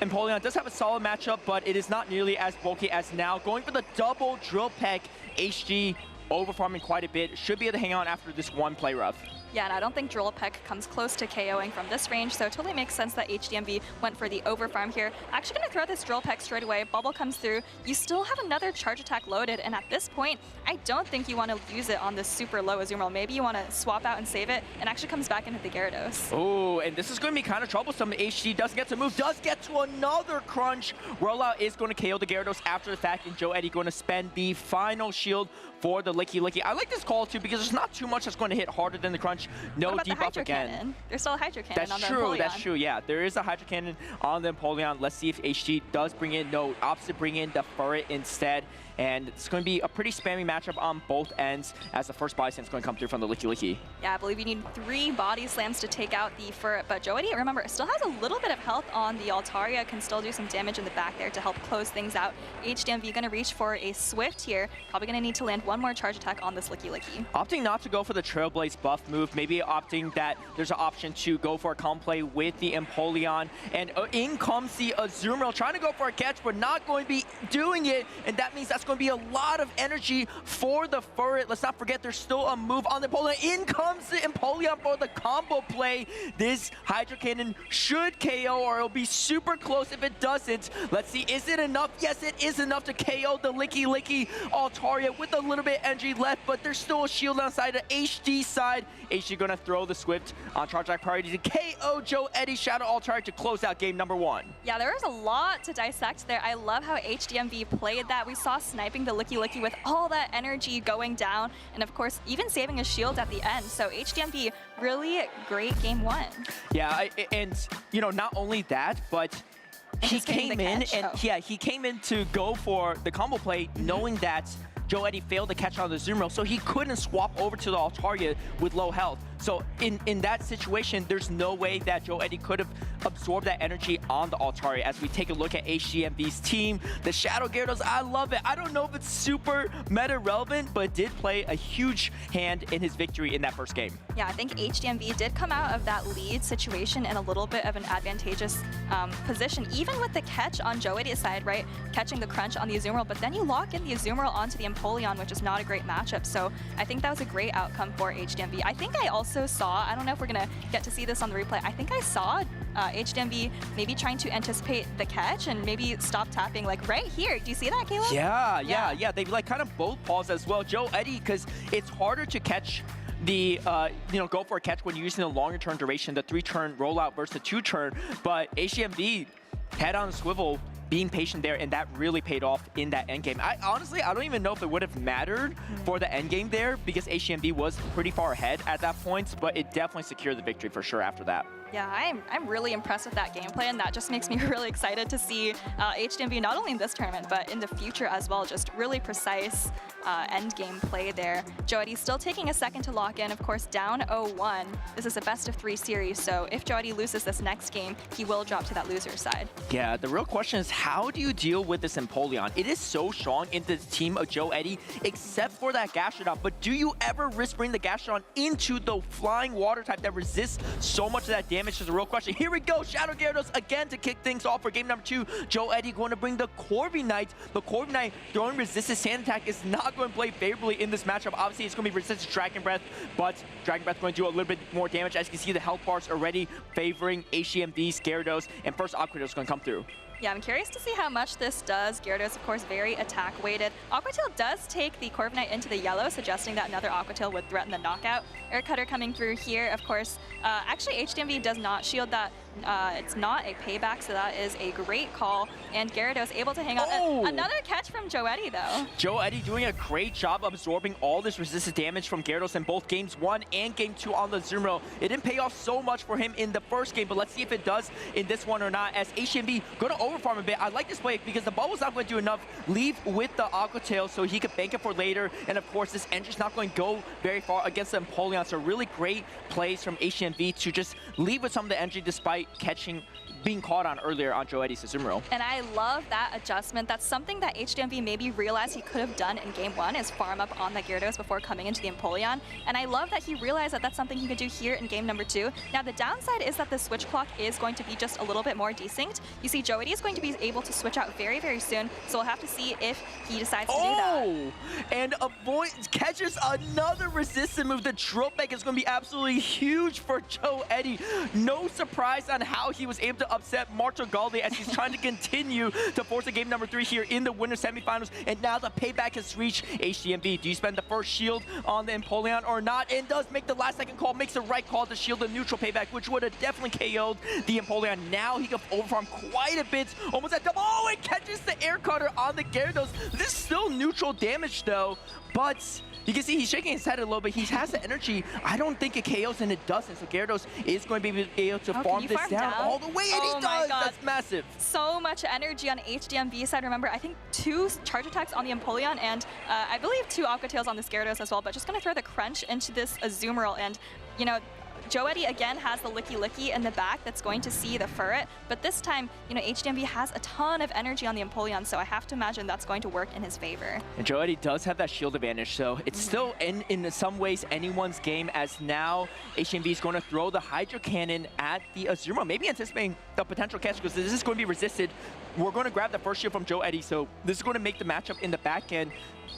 Empoleon does have a solid matchup, but it is not nearly as bulky as now. Going for the double drill peck, HG over-farming quite a bit. Should be able to hang on after this one Play Rough. Yeah, and I don't think Drill Peck comes close to KOing from this range, so it totally makes sense that HDMV went for the overfarm here. Actually gonna throw this Drill Peck straight away. Bubble comes through. You still have another charge attack loaded, and at this point, I don't think you want to use it on this super low Azumarill. Maybe you want to swap out and save it, and actually comes back into the Gyarados. Oh, and this is going to be kind of troublesome. HG doesn't get to move, does get to another crunch. Rollout is going to KO the Gyarados after the fact, and Joe Eddie going to spend the final shield for the Licky Licky. I like this call too because there's not too much that's going to hit harder than the crunch. No debuff again. Cannon? There's still a Hydro Cannon on the Empoleon. That's true, yeah. There is a Hydro Cannon on the Empoleon. Let's see if HG does bring in, no, opposite bring in the Furret instead. And it's going to be a pretty spammy matchup on both ends as the first body slam is going to come through from the Licky Licky. Yeah, I believe you need 3 body slams to take out the Furret, but Joe Eddie, remember, still has a little bit of health on the Altaria, can still do some damage in the back there to help close things out. HDMV going to reach for a Swift here, probably going to need to land one more charge attack on this Licky Licky. Opting not to go for the Trailblaze buff move, maybe opting that there's an option to go for a comp play with the Empoleon, and in comes the Azumarill, trying to go for a catch, but not going to be doing it, and that means that's going to be a lot of energy for the Furret. Let's not forget there's still a move on the Empoleon. In comes the Empoleon for the combo play. This Hydro Cannon should KO, or it'll be super close if it doesn't. Let's see, is it enough? Yes, it is enough to KO the Licky Licky Altaria with a little bit of energy left, but there's still a shield outside the HD side. HD gonna throw the Swift on charge attack priority to KO Joe Eddie Shadow Altaria to close out game number 1. Yeah, there was a lot to dissect there. I love how HDMV played that. We saw sniping the Licky Licky with all that energy going down, and of course, even saving his shield at the end. So HDMV, really great game 1. Yeah, and you know, not only that, but he came in and yeah, he came in to go for the combo play, knowing that Joe Eddie failed to catch on the Azumarill, so he couldn't swap over to the Altaria with low health. So in that situation, there's no way that Joe Eddie could have absorbed that energy on the Altaria. As we take a look at HDMV's team, the Shadow Gyarados, I love it. I don't know if it's super meta relevant, but it did play a huge hand in his victory in that first game. Yeah, I think HDMV did come out of that lead situation in a little bit of an advantageous position, even with the catch on Joe Eddie's side, right? Catching the crunch on the Azumarill, but then you lock in the Azumarill onto the Empoleon, which is not a great matchup. So I think that was a great outcome for HDMV. I think I also saw, I don't know if we're gonna get to see this on the replay, I think I saw HDMV maybe trying to anticipate the catch and maybe stop tapping like right here. Do you see that, Caleb? Yeah. They like kind of both paused as well. Joe Eddie, because it's harder to catch the, go for a catch when you're using the longer turn duration, the 3-turn rollout versus the 2-turn, but HDMV head on swivel, being patient there, and that really paid off in that endgame. Honestly, I don't even know if it would have mattered for the endgame there because HDMV was pretty far ahead at that point, but it definitely secured the victory for sure after that. Yeah, I'm really impressed with that gameplay, and that just makes me really excited to see HDMV not only in this tournament, but in the future as well. Just really precise end game play there. Joe Eddie still taking a second to lock in, of course, down 0-1. This is a best-of-3 series, so if Joe Eddie loses this next game, he will drop to that loser side. Yeah, the real question is, how do you deal with this Empoleon? It is so strong in the team of Joe Eddie, except for that Gastrodon, but do you ever risk bringing the Gastrodon into the flying water type that resists so much of that damage? Is a real question. Here we go, Shadow Gyarados again to kick things off for game number 2. Joe Eddie going to bring the Corviknight. The Corviknight throwing resistance sand attack is not going to play favorably in this matchup. Obviously, it's going to be resistance Dragon Breath, but Dragon Breath going to do a little bit more damage. As you can see, the health bars already favoring HDMV's Gyarados, and first Aquatil is going to come through. Yeah, I'm curious to see how much this does. Gyarados, of course, very attack-weighted. Aquatil does take the Corviknight into the yellow, suggesting that another Aquatil would threaten the knockout. Air Cutter coming through here, of course. Actually, HDMV does not shield that it's not a payback, so that is a great call. And Gyarados able to hang on. Another catch from Joetti, though. Joetti doing a great job absorbing all this resisted damage from Gyarados in both games 1 and game 2 on the Azumarill. It didn't pay off so much for him in the first game, but let's see if it does in this one or not, as HMB going to overfarm a bit. I like this play because the bubble's not going to do enough. Leave with the Aqua Tail so he could bank it for later. And of course, this engine's not going to go very far against the Empoleon. So really great plays from HMV to just leave with some of the energy despite being caught on earlier on Joetti's Azumarill. And I love that adjustment. That's something that HDMV maybe realized he could have done in game 1, is farm up on the Gyarados before coming into the Empoleon. And I love that he realized that that's something he could do here in game number 2. Now the downside is that the switch clock is going to be just a little bit more desynced. You see Joetti is going to be able to switch out very, very soon. So we'll have to see if he decides to do that. And catches another resistant move. The drop back is going to be absolutely huge for Joetti. No surprise on how he was able to upset Marto Galdi as he's trying to continue to force a game number 3 here in the winner semifinals. And now the payback has reached HDMV. Do you spend the first shield on the Empoleon or not? And does make the last second call, makes the right call to shield the neutral payback, which would have definitely KO'd the Empoleon. Now he can overfarm quite a bit, almost at double. Oh, it catches the air cutter on the Gyarados. This is still neutral damage though, but you can see he's shaking his head a little bit. He has the energy. I don't think it KOs, and it doesn't. So Gyarados is going to be able to farm this down all the way, and he does. That's massive. So much energy on HDMV side. Remember, I think 2 charge attacks on the Empoleon, and I believe 2 Aqua Tails on this Gyarados as well. But just going to throw the crunch into this Azumarill, and you know, Joetti again has the Licky in the back that's going to see the Furret, but this time, you know, HDMV has a ton of energy on the Empoleon, so I have to imagine that's going to work in his favor. And Joetti does have that shield advantage, so it's still in some ways anyone's game, as now HDMV is going to throw the Hydro Cannon at the Azumarill, maybe anticipating the potential catch because this is going to be resisted. We're going to grab the first shield from Joetti, so this is going to make the matchup in the back end,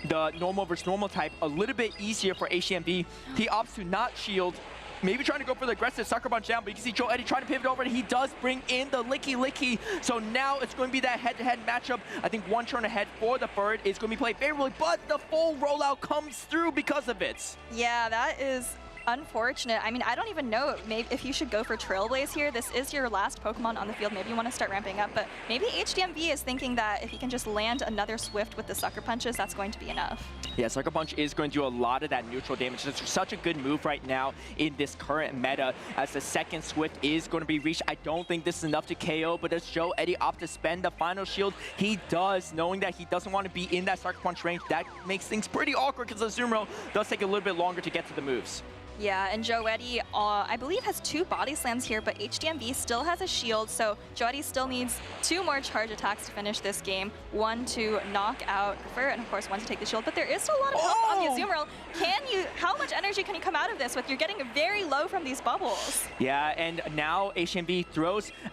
the normal versus normal type, a little bit easier for HDMV. He opts to not shield, maybe trying to go for the aggressive Sucker Punch down, but you can see Joetti trying to pivot over, and he does bring in the Licky. So now it's going to be that head-to-head matchup. I think one turn ahead for the Bird is going to be played favorably, but the full rollout comes through because of it. Yeah, that is unfortunate. I mean, I don't even know maybe if you should go for Trailblaze here. This is your last Pokemon on the field. Maybe you want to start ramping up, but maybe HDMV is thinking that if he can just land another Swift with the Sucker Punches, that's going to be enough. Yeah, Sucker Punch is going to do a lot of that neutral damage. It's such a good move right now in this current meta, as the second Swift is going to be reached. I don't think this is enough to KO, but does Joetti opt to spend the final shield? He does, knowing that he doesn't want to be in that Sucker Punch range. That makes things pretty awkward because Azumarill does take a little bit longer to get to the moves. Yeah, and Joetti, I believe, has 2 body slams here, but HDMV still has a shield, so Joetti still needs 2 more charge attacks to finish this game. 1 to knock out Fur, and of course 1 to take the shield, but there is still a lot of health on the Azumarill. How much energy can you come out of this with? You're getting very low from these bubbles. Yeah, and now HMV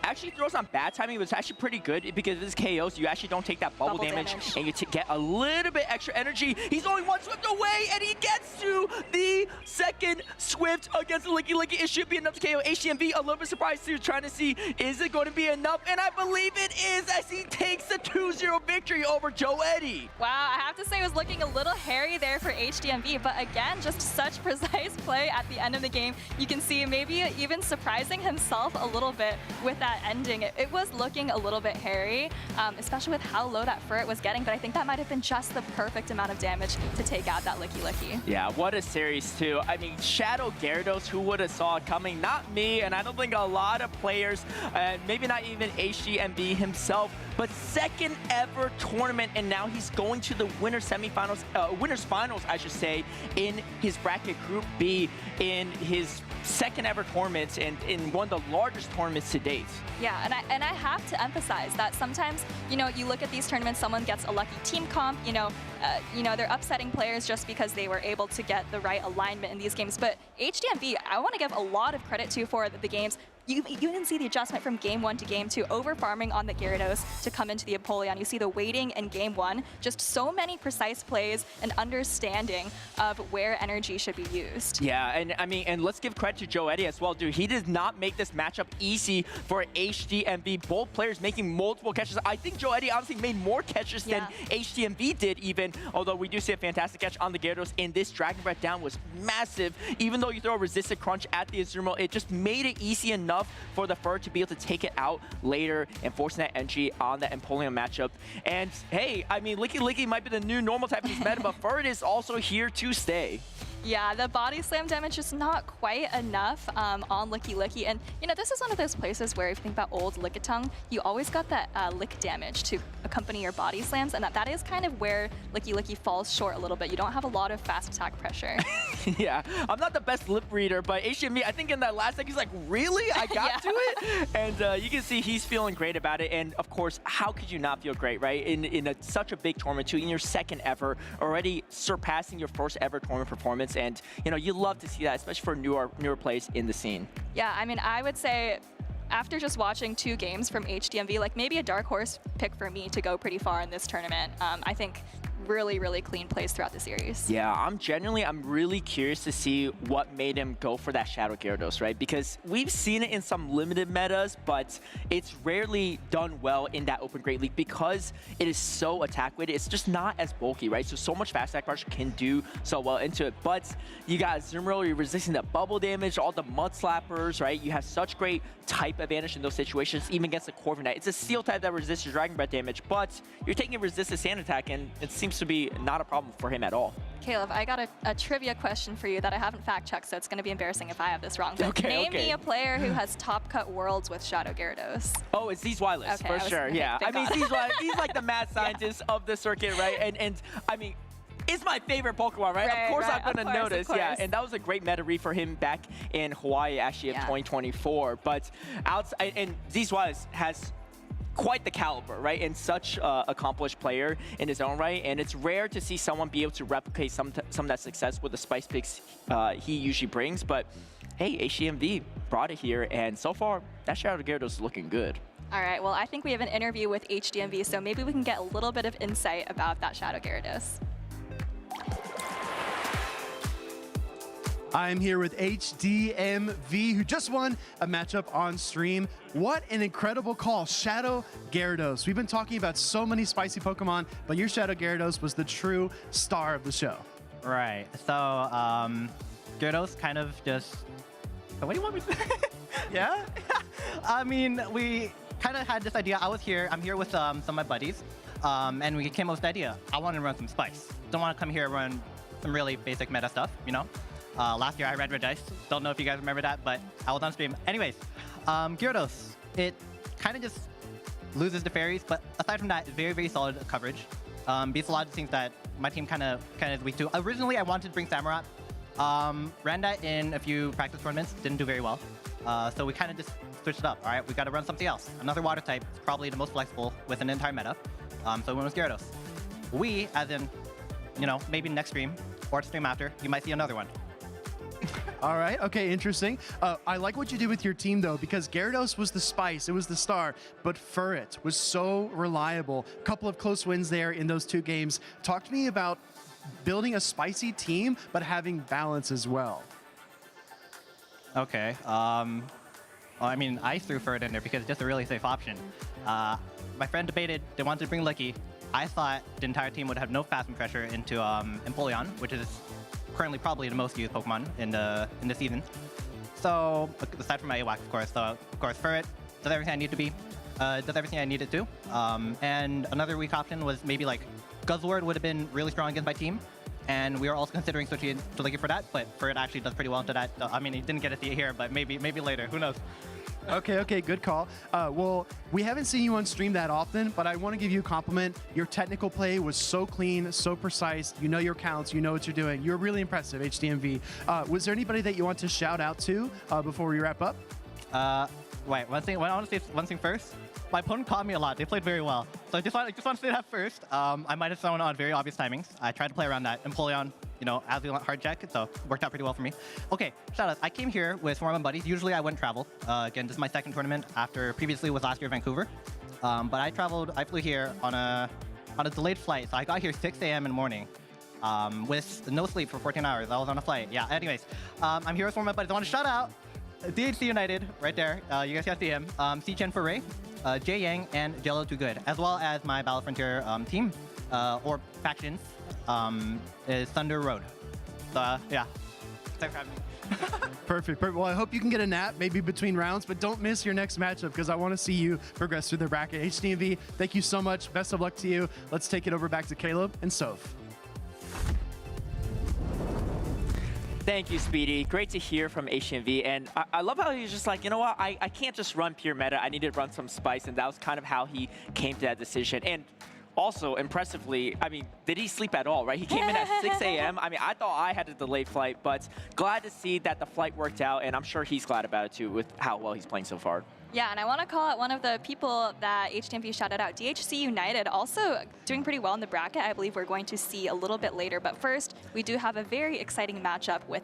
actually throws on bad timing, but it's actually pretty good because this KOs, you actually don't take that bubble damage, and you get a little bit extra energy. He's only 1 Swift away, and he gets to the second Swift against the Licky. It should be enough to KO HDMV. A little bit surprised too, trying to see, is it going to be enough? And I believe it is, as he takes the 2-0 victory over Joetti. Wow, I have to say it was looking a little hairy there for HDMV, but again, just such precise play at the end of the game. You can see maybe even surprising himself a little bit with that ending. It was looking a little bit hairy, especially with how low that Furret was getting, but I think that might have been just the perfect amount of damage to take out that Licky. Yeah, what a series too. I mean, Shadow Gyarados, who would have saw it coming? Not me, and I don't think a lot of players, maybe not even HDMV himself, but second ever tournament, and now he's going to the winners finals, I should say, in his bracket Group B, in his second ever tournament and in one of the largest tournaments to date. Yeah, and I have to emphasize that sometimes, you know, you look at these tournaments, someone gets a lucky team comp, you know, they're upsetting players just because they were able to get the right alignment in these games. But HDMV, I want to give a lot of credit to for the games. You can see the adjustment from game 1 to game 2, over farming on the Gyarados to come into the Empoleon. You see the waiting in game 1, just so many precise plays and understanding of where energy should be used. Yeah, and I mean, and let's give credit to Joetti as well, dude. He did not make this matchup easy for HDMV. Both players making multiple catches. I think Joetti honestly made more catches than HDMV did even, although we do see a fantastic catch on the Gyarados, and this Dragon Breath down was massive. Even though you throw a resisted crunch at the Azumarill, it just made it easy enough enough for the Fur to be able to take it out later and forcing that entry on that Empoleon matchup. And hey, I mean, Licky Licky might be the new normal type of this meta, but Fur is also here to stay. Yeah, the body slam damage is not quite enough on Licky Licky. And, you know, this is one of those places where if you think about old Lickitung, you always got that lick damage to accompany your body slams. And that is kind of where Licky Licky falls short a little bit. You don't have a lot of fast attack pressure. Yeah, I'm not the best lip reader, but HME, I think in that last second, he's like, really? I got to it? And you can see he's feeling great about it. And of course, how could you not feel great, right? In such a big tournament too, in your second ever, already surpassing your first ever tournament performance. And, you know, you love to see that, especially for newer players in the scene. Yeah, I mean, I would say after just watching 2 games from HDMV, like maybe a dark horse pick for me to go pretty far in this tournament. I think really, really clean plays throughout the series. Yeah, I'm really curious to see what made him go for that Shadow Gyarados, right? Because we've seen it in some limited metas, but it's rarely done well in that Open Great League because it is so attack-weighted. It's just not as bulky, right? So much fast attack pressure can do so well into it. But you got Zumro, you're resisting the bubble damage, all the mud slappers, right? You have such great type advantage in those situations, even against the Corviknight. It's a steel type that resists your Dragon Breath damage, but you're taking resisted sand attack, and it seems to be not a problem for him at all. Caleb, I got a trivia question for you that I haven't fact-checked, so it's going to be embarrassing if I have this wrong. But name me a player who has top cut worlds with Shadow Gyarados. Oh, it's Z's Wireless, for sure. Yeah, I mean, Z's Wireless, he's like the mad scientist of the circuit, right? And I mean, it's my favorite Pokemon, right? Of course I'm going to notice. Yeah, and that was a great meta read for him back in Hawaii, actually, of 2024. But outside, and Z's Wireless has quite the caliber, right? And such accomplished player in his own right. And it's rare to see someone be able to replicate some of that success with the spice picks he usually brings. But hey, HDMV brought it here, and so far, that Shadow Gyarados is looking good. All right, well, I think we have an interview with HDMV, so maybe we can get a little bit of insight about that Shadow Gyarados. I'm here with HDMV, who just won a matchup on stream. What an incredible call, Shadow Gyarados. We've been talking about so many spicy Pokemon, but your Shadow Gyarados was the true star of the show. Right, so Gyarados kind of just, what do you want me to say? Yeah? I mean, we kind of had this idea. I'm here with some of my buddies, and we came up with the idea. I want to run some spice. Don't want to come here and run some really basic meta stuff, you know? Last year I red dice. Don't know if you guys remember that, but I was on stream. Anyways, Gyarados, it kind of just loses the fairies, but aside from that, very, very solid coverage. Beats a lot of things that my team kind of is weak to. Originally, I wanted to bring Samurott. Ran that in a few practice tournaments, didn't do very well. So we kind of just switched it up. All right, we got to run something else. Another water type, probably the most flexible with an entire meta. So we went with Gyarados. We, as in, you know, maybe next stream or the stream after, you might see another one. All right, okay, interesting. I like what you did with your team, though, because Gyarados was the spice, it was the star, but Furret was so reliable. A couple of close wins there in those 2 games. Talk to me about building a spicy team, but having balance as well. Okay, well, I mean, I threw Furret in there because it's just a really safe option. My friend debated, they wanted to bring Licky. I thought the entire team would have no fast pressure into Empoleon, which is currently probably the most used Pokemon in the season. So aside from my AWAC, of course, Furret does everything I need to be, does everything I need it to. And another weak option was maybe like Guzzlord would have been really strong against my team, and we were also considering switching to Licky for that, but Furret actually does pretty well into that. So, I mean, he didn't get to see it here, but maybe later. Who knows? Okay, good call. Well, we haven't seen you on stream that often, but I want to give you a compliment. Your technical play was so clean, so precise. You know your counts, you know what you're doing. You're really impressive, HDMV. Was there anybody that you want to shout out to before we wrap up? Wait, I want to say one thing first. My opponent caught me a lot. They played very well. So I just want to say that first. I might have thrown on very obvious timings. I tried to play around that. Empoleon, you know, as we want hard check, so it worked out pretty well for me. Okay, shout out. I came here with one of my buddies. Usually I wouldn't travel. Again, this is my second tournament after previously was last year Vancouver. But I flew here on a delayed flight. So I got here 6 a.m. in the morning with no sleep for 14 hours. I was on a flight. Yeah, anyways, I'm here with one of my buddies. I want to shout out DHC United right there. You guys got to see him. C-Chen for Ray, Jay Yang, and Jello Too Good, as well as my Battle Frontier team or factions is Thunder Road. So yeah, thanks for having me. Perfect. Well, I hope you can get a nap, maybe between rounds, but don't miss your next matchup because I want to see you progress through the bracket. HDMV, thank you so much. Best of luck to you. Let's take it over back to Caleb and Soph. Thank you, Speedy. Great to hear from HMV. And I love how he's just like, you know what, I can't just run pure meta. I need to run some spice. And that was kind of how he came to that decision. And also, impressively, I mean, did he sleep at all, right? He came in at 6 a.m. I mean, I thought I had a delayed flight, but glad to see that the flight worked out. And I'm sure he's glad about it, too, with how well he's playing so far. Yeah, and I want to call out one of the people that HTMP shouted out, DHC United, also doing pretty well in the bracket. I believe we're going to see a little bit later. But first, we do have a very exciting matchup with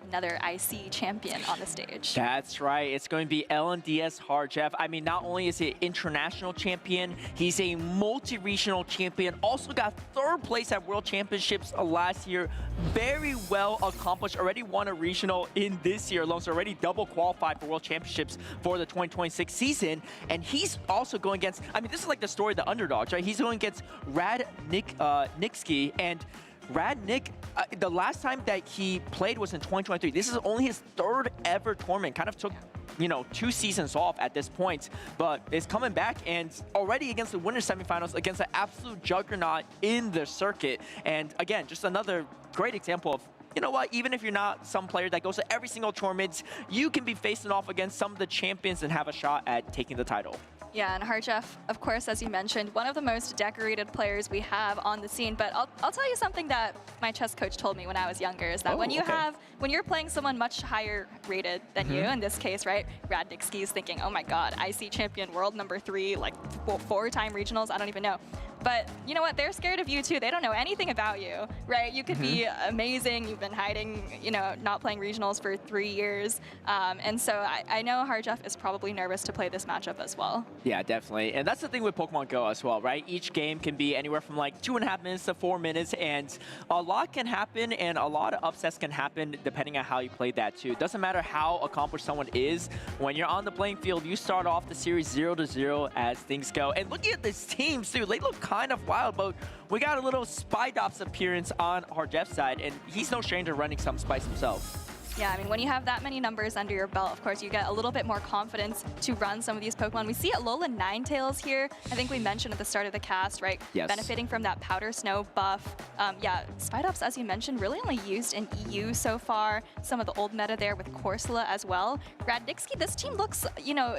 another IC champion on the stage. That's right. It's going to be LNDS Harjeff. I mean, not only is he an international champion, he's a multi-regional champion. Also got 3rd place at World Championships last year. Very well accomplished. Already won a regional in this year alone, so already double qualified for World Championships for the 2026 season. And he's also going against, I mean, this is like the story of the underdogs, right? He's going against Rad Nixki, and Rad Nick, the last time that he played was in 2023. This is only his 3rd ever tournament. Kind of took, you know, 2 seasons off at this point, but is coming back and already against the winner semifinals against an absolute juggernaut in the circuit. And again, just another great example of, you know what, even if you're not some player that goes to every single tournament, you can be facing off against some of the champions and have a shot at taking the title. Yeah, and Harjeff, of course, as you mentioned, one of the most decorated players we have on the scene. But I'll tell you something that my chess coach told me when I was younger is that when you're playing someone much higher rated than you, in this case, right, Rad Nixki is thinking, oh my God, IC champion, world number 3, like 4-time regionals, I don't even know. But you know what? They're scared of you too. They don't know anything about you, right? You could be amazing. You've been hiding, you know, not playing regionals for 3 years. And so I know Harjeff is probably nervous to play this matchup as well. Yeah, definitely. And that's the thing with Pokemon Go as well, right? Each game can be anywhere from like 2.5 minutes to 4 minutes, and a lot can happen and a lot of upsets can happen depending on how you play that too. It doesn't matter how accomplished someone is. When you're on the playing field, you start off the series 0-0 as things go. And looking at this team too, they look kind of wild, but we got a little Spidops appearance on Harjeff's side, and he's no stranger running some spice himself. Yeah, I mean, when you have that many numbers under your belt, of course, you get a little bit more confidence to run some of these Pokemon. We see Alolan Ninetales here. I think we mentioned at the start of the cast, right? Yes. Benefiting from that Powder Snow buff. Yeah, Spidops, as you mentioned, really only used in EU so far. Some of the old meta there with Corsola as well. Rad Nixki, this team looks, you know,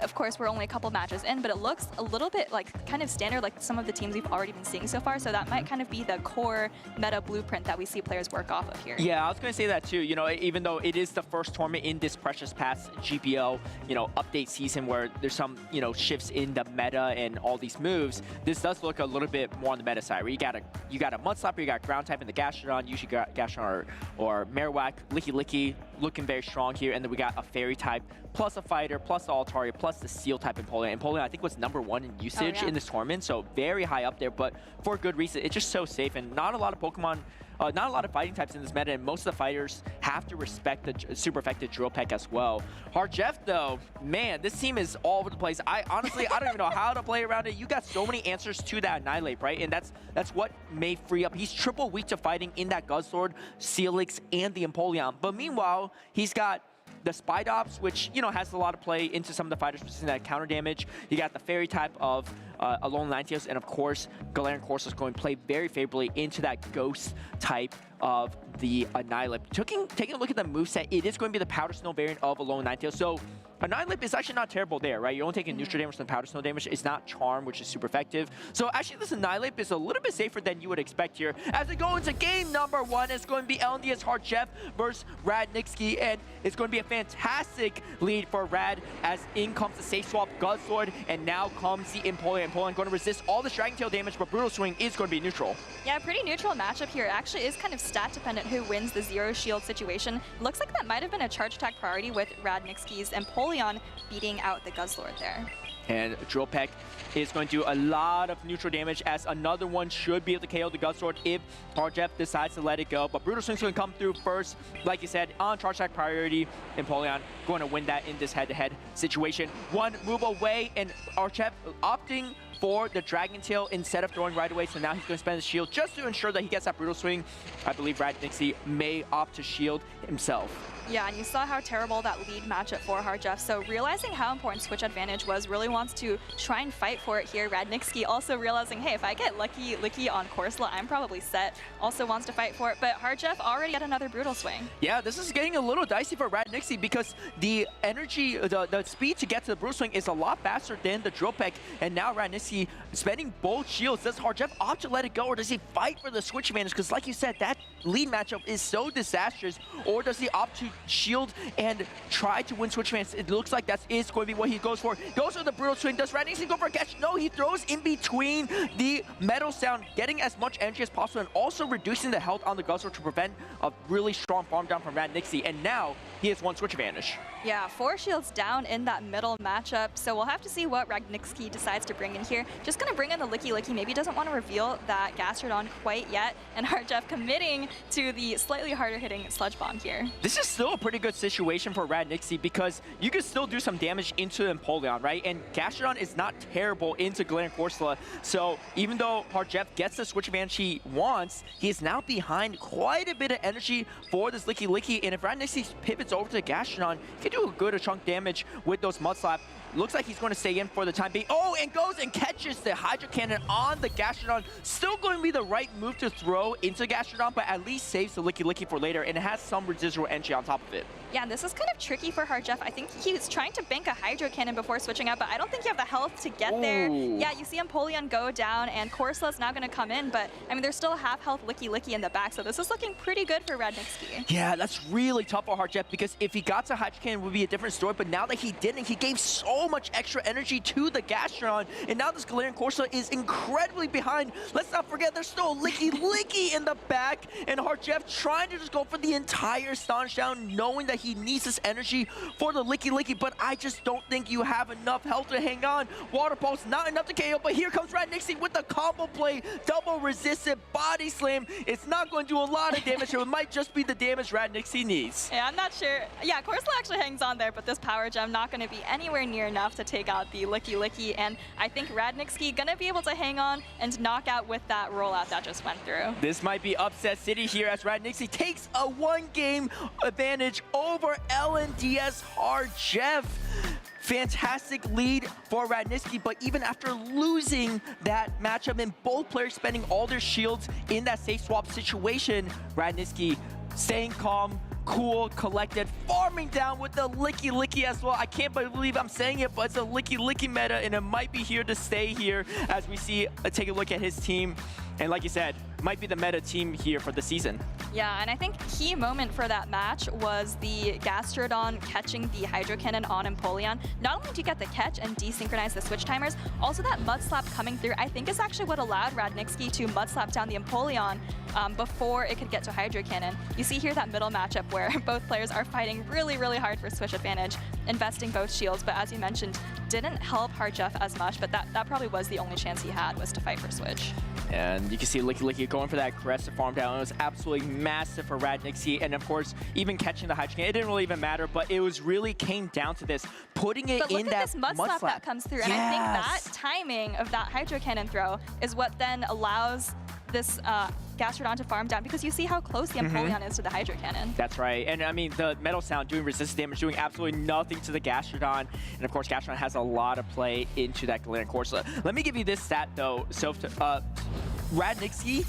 of course, we're only a couple matches in, but it looks a little bit like kind of standard like some of the teams we've already been seeing so far. So that might kind of be the core meta blueprint that we see players work off of here. Yeah, I was going to say that too. You know, even though it is the first tournament in this Precious Pass GPL, you know, update season where there's some, you know, shifts in the meta and all these moves, this does look a little bit more on the meta side. Where you got a Mudslapper, you got ground type in the Gastrodon, usually got Gastrodon or Marowak, Licky looking very strong here, and then we got a Fairy type plus a Fighter plus the Altaria plus the Steel type Empoleon. Empoleon I think was #1 in usage in this tournament, so very high up there, but for good reason. It's just so safe, and not a lot of Pokemon, not a lot of fighting types in this meta, and most of the fighters have to respect the super effective Drill Peck as well. Harjeff though, man, this team is all over the place. Honestly, I don't even know how to play around it. You got so many answers to that Annihilate, right? And that's what may free up. He's triple weak to fighting in that Guzzlord, Steelix, and the Empoleon. But meanwhile, he's got the Spidops, which, you know, has a lot of play into some of the fighters, specifically that counter damage. You got the Fairy type of Alolan Ninetales, and of course, Galarian Corsola is going to play very favorably into that Ghost type of the Annihilate. Taking a look at the moveset, it is going to be the Powder Snow variant of Alolan Ninetales. So Annihilate is actually not terrible there, right? You're only taking neutral damage from Powder Snow damage. It's not Charm, which is super effective. So actually, this Annihilate is a little bit safer than you would expect here. As we go into game number 1, it's going to be LNDS Harjeff versus Rad Nixki, and it's going to be a fantastic lead for Rad as in comes the Safe Swap Guzzlord, and now comes the Empoleon. Empoleon going to resist all this Dragon Tail damage, but Brutal Swing is going to be neutral. Yeah, pretty neutral matchup here. It actually is kind of stat dependent who wins the zero shield situation. Looks like that might have been a charge attack priority with Rad Nixki's Empoleon beating out the Guzzlord there. And Drill Peck is going to do a lot of neutral damage, as another one should be able to KO the Guzzlord if Harjeff decides to let it go. But Brutal Swing's going to come through first, like you said, on charge attack priority. Empoleon going to win that in this head-to-head situation. One move away, and Harjeff opting for the Dragon Tail instead of throwing right away. So now he's going to spend his shield just to ensure that he gets that Brutal Swing. I believe Rad Nixki may opt to shield himself. Yeah, and you saw how terrible that lead matchup for Harjeff. So realizing how important switch advantage was, really wants to try and fight for it here. Radnitsky also realizing, hey, if I get Licky on Corsola, I'm probably set. Also wants to fight for it, but Harjeff already had another brutal swing. Yeah, this is getting a little dicey for Radnitsky because the energy, the speed to get to the brutal swing is a lot faster than the drill peck, and now Radnitsky spending both shields. Does Harjeff opt to let it go, or does he fight for the switch advantage? Because like you said, that lead matchup is so disastrous, or does he opt to shield and try to win switch advantage? It looks like that is going to be what he goes for. Goes for the brutal swing. Does Radnitsky go for a catch? No, he throws in between the metal sound, getting as much energy as possible and also reducing the health on the Guzzler to prevent a really strong farm down from Radnitsky, and now he has one switch advantage. Yeah, 4 shields down in that middle matchup, so we'll have to see what Radnitsky decides to bring in here. Just gonna bring in the Licky, maybe doesn't want to reveal that Gastrodon quite yet, and Harjeff committing to the slightly harder hitting Sludge Bomb here. This is still a pretty good situation for Radnitsky because you can still do some damage into Empoleon, right? And Gastrodon is not terrible into Galarian Corsola, so even though Harjeff gets the switch advantage he wants, he is now behind quite a bit of energy for this Licky, and if Radnitsky pivots over to Gastrodon, he can do a good chunk damage with those Mud Slap. Looks like he's going to stay in for the time being. Oh, and goes and catches the Hydro Cannon on the Gastrodon. Still going to be the right move to throw into Gastrodon, but at least saves the Licky for later, and it has some residual energy on top of it. Yeah, and this is kind of tricky for Harjeff. I think he was trying to bank a Hydro Cannon before switching out, but I don't think you have the health to get there. Yeah, you see Empoleon go down, and Corsola's now going to come in, but I mean, there's still half health Licky in the back, so this is looking pretty good for Radnitsky. Yeah, that's really tough for Harjeff because if he got to Hydro Cannon, it would be a different story, but now that he didn't, he gave so much extra energy to the Gastrodon, and now this Galarian Corsola is incredibly behind. Let's not forget there's still Licky in the back, and Harjeff trying to just go for the entire Stomp Down, knowing that he needs this energy for the Licky, but I just don't think you have enough health to hang on. Water Pulse, not enough to KO, but here comes Radnitsky with the combo play, double resistant body slam. It's not going to do a lot of damage, it might just be the damage Radnitsky needs. Yeah, I'm not sure. Yeah, Corsola actually hangs on there, but this Power Gem not going to be anywhere near enough to take out the Licky, and I think Radnitsky going to be able to hang on and knock out with that rollout that just went through. This might be upset city here as Radnitsky takes a 1-game advantage over LNDS Harjeff. Fantastic lead for Radnitsky, but even after losing that matchup and both players spending all their shields in that safe swap situation, Radnitsky staying calm, cool, collected, farming down with the Licky as well. I can't believe I'm saying it, but it's a Licky meta, and it might be here to stay here as we see, take a look at his team. And like you said, might be the meta team here for the season. Yeah, and I think key moment for that match was the Gastrodon catching the Hydro Cannon on Empoleon. Not only do you get the catch and desynchronize the switch timers, also that Mud Slap coming through, I think is actually what allowed Radnitsky to Mud Slap down the Empoleon before it could get to Hydro Cannon. You see here that middle matchup where both players are fighting really hard for switch advantage, investing both shields, but as you mentioned, didn't help Harjeff as much, but that probably was the only chance he had, was to fight for switch. And you can see Licky going for that aggressive farm down. It was absolutely massive for Radnitsky, and of course, even catching the Hydro Cannon, it didn't really even matter, but it was really came down to this, putting it in that this Mud Slap that comes through, and I think that timing of that Hydro Cannon throw is what then allows this Gastrodon to farm down, because you see how close the Empoleon is to the Hydro Cannon. That's right, and I mean, the Metal Sound doing resistance damage, doing absolutely nothing to the Gastrodon, and of course, Gastrodon has a lot of play into that Galarian Corsola. Let me give you this stat though, so Radnitsky,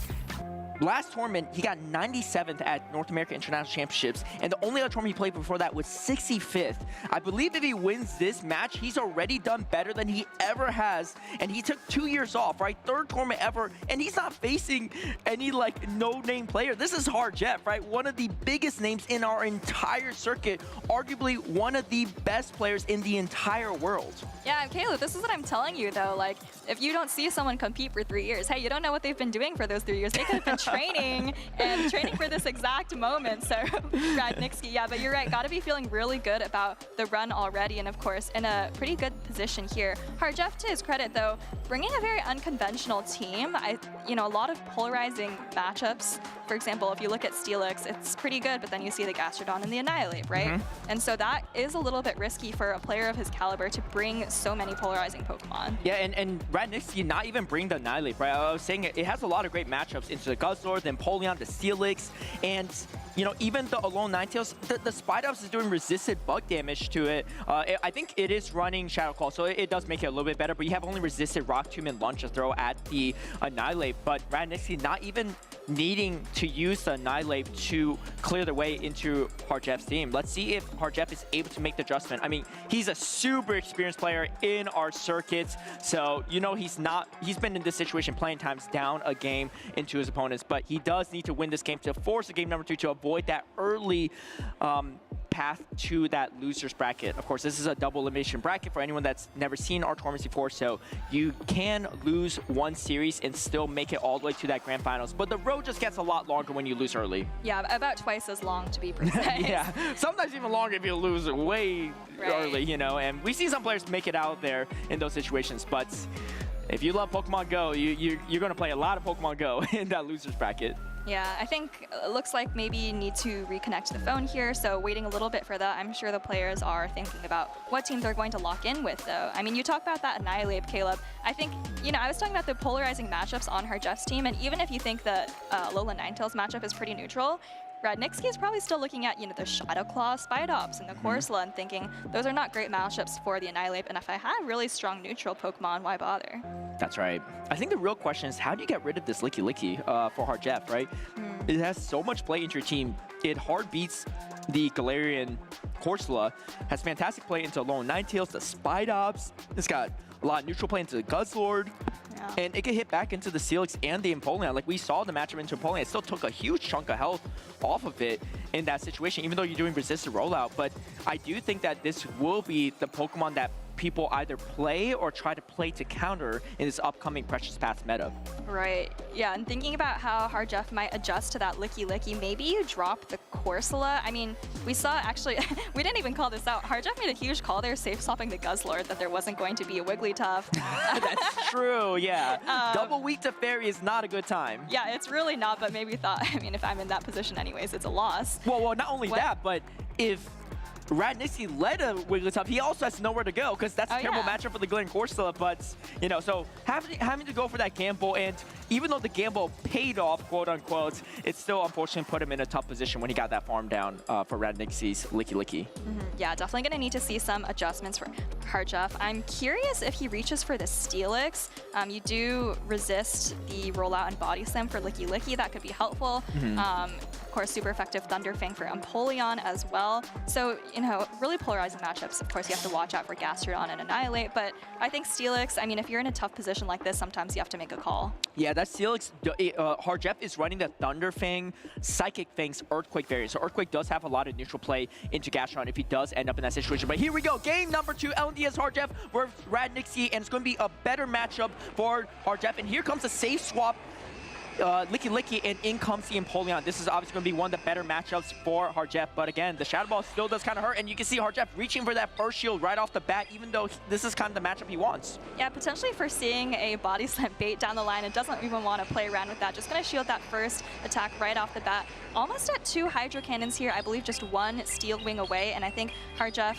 last tournament, he got 97th at North American International Championships, and the only other tournament he played before that was 65th. I believe if he wins this match, he's already done better than he ever has, and he took 2 years off, right? 3rd tournament ever, and he's not facing any, like, no-name player. This is Harjeff, right? One of the biggest names in our entire circuit, arguably one of the best players in the entire world. Yeah, Caleb, this is what I'm telling you, though. Like, if you don't see someone compete for 3 years, hey, you don't know what they've been doing for those 3 years. They could have been training for this exact moment. So Radnitsky, yeah, but you're right. Got to be feeling really good about the run already, and of course in a pretty good position position here. Harjeff, to his credit though, bringing a very unconventional team. A lot of polarizing matchups. For example, if you look at Steelix, it's pretty good, but then you see the Gastrodon and the Annihilate, right? And so that is a little bit risky for a player of his caliber to bring so many polarizing Pokemon. Yeah, and Radnixi not even bring the Annihilate, right? I was saying it has a lot of great matchups into the Guzzlord, the Empoleon, the Steelix, and even the Alolan Ninetales, the Spidops is doing resisted bug damage to it. I think it is running Shadow Claw, so it does make it a little bit better, but you have only resisted Rock Tomb and Lunge to throw at the Annihilate, but Radnixi not even needing to use the Annihilate to clear the way into Harjeff's team. Let's see if Harjeff is able to make the adjustment. I mean, he's a super experienced player in our circuits, so he's been in this situation playing times down a game into his opponents, but he does need to win this game to force the game number 2 to avoid that early path to that loser's bracket. Of course, this is a double elimination bracket for anyone that's never seen our tournaments before, so you can lose one series and still make it all the way to that grand finals, but the road just gets a lot longer when you lose early. Yeah, about twice as long to be precise. Yeah, sometimes even longer if you lose way early, and we see some players make it out there in those situations, but if you love Pokemon Go, you're going to play a lot of Pokemon Go in that loser's bracket. Yeah, I think it looks like maybe you need to reconnect the phone here, so waiting a little bit for that. I'm sure the players are thinking about what team they're going to lock in with, though. I mean, you talk about that Annihilate, Caleb. I think, I was talking about the polarizing matchups on Harjeff's team, and even if you think the Alolan Ninetales matchup is pretty neutral, Radnixi is probably still looking at, the Shadow Claw, Spidops, and the Corsola and thinking those are not great matchups for the Annihilate, and if I had really strong neutral Pokemon, why bother? That's right. I think the real question is how do you get rid of this Licky for Harjeff, right? It has so much play into your team. It hard beats the Galarian Corsola, has fantastic play into Alolan Ninetales, the Spidops. It's got a lot of neutral play into the Guzzlord. And it can hit back into the Steelix and the Empoleon. Like we saw the matchup into Empoleon, it still took a huge chunk of health off of it in that situation, even though you're doing resisted rollout. But I do think that this will be the Pokemon that people either play or try to play to counter in this upcoming Precious Paths meta. Right. Yeah, and thinking about how Harjeff might adjust to that Licky, maybe you drop the Corsola. I mean, we saw actually, we didn't even call this out. Harjeff made a huge call there, safe swapping the Guzzlord, that there wasn't going to be a Wigglytuff. That's true, yeah. Double weak to Fairy is not a good time. Yeah, it's really not, but maybe thought, I mean, if I'm in that position anyways, it's a loss. Well, not only that, but if Radnixi led a Wigglytuff, he also has nowhere to go because that's a terrible matchup for the Galarian Corsola. But so having to go for that gamble, and even though the gamble paid off, quote unquote, it still unfortunately put him in a tough position when he got that farm down for Radnixi's Licky. Yeah, definitely going to need to see some adjustments for Harjeff. I'm curious if he reaches for the Steelix. You do resist the rollout and body slam for Licky. That could be helpful. Of course, super effective Thunder Fang for Empoleon as well. So, really polarizing matchups. Of course, you have to watch out for Gastrodon and Annihilate, but I think Steelix, I mean, if you're in a tough position like this, sometimes you have to make a call. Yeah, that Steelix, Harjeff is running the Thunder Fang, Psychic Fang's Earthquake variant. So Earthquake does have a lot of neutral play into Gastrodon if he does end up in that situation. But here we go, game number 2, LNDS Harjeff versus Radnixi, and it's going to be a better matchup for Harjeff. And here comes a safe swap. Licky, and in comes the Empoleon. This is obviously going to be one of the better matchups for Harjeff, but again, the Shadow Ball still does kind of hurt, and you can see Harjeff reaching for that first shield right off the bat, even though this is kind of the matchup he wants. Yeah, potentially foreseeing a body slam bait down the line and doesn't even want to play around with that. Just going to shield that first attack right off the bat. Almost at 2 Hydro Cannons here, I believe just 1 Steel Wing away, and I think Harjeff,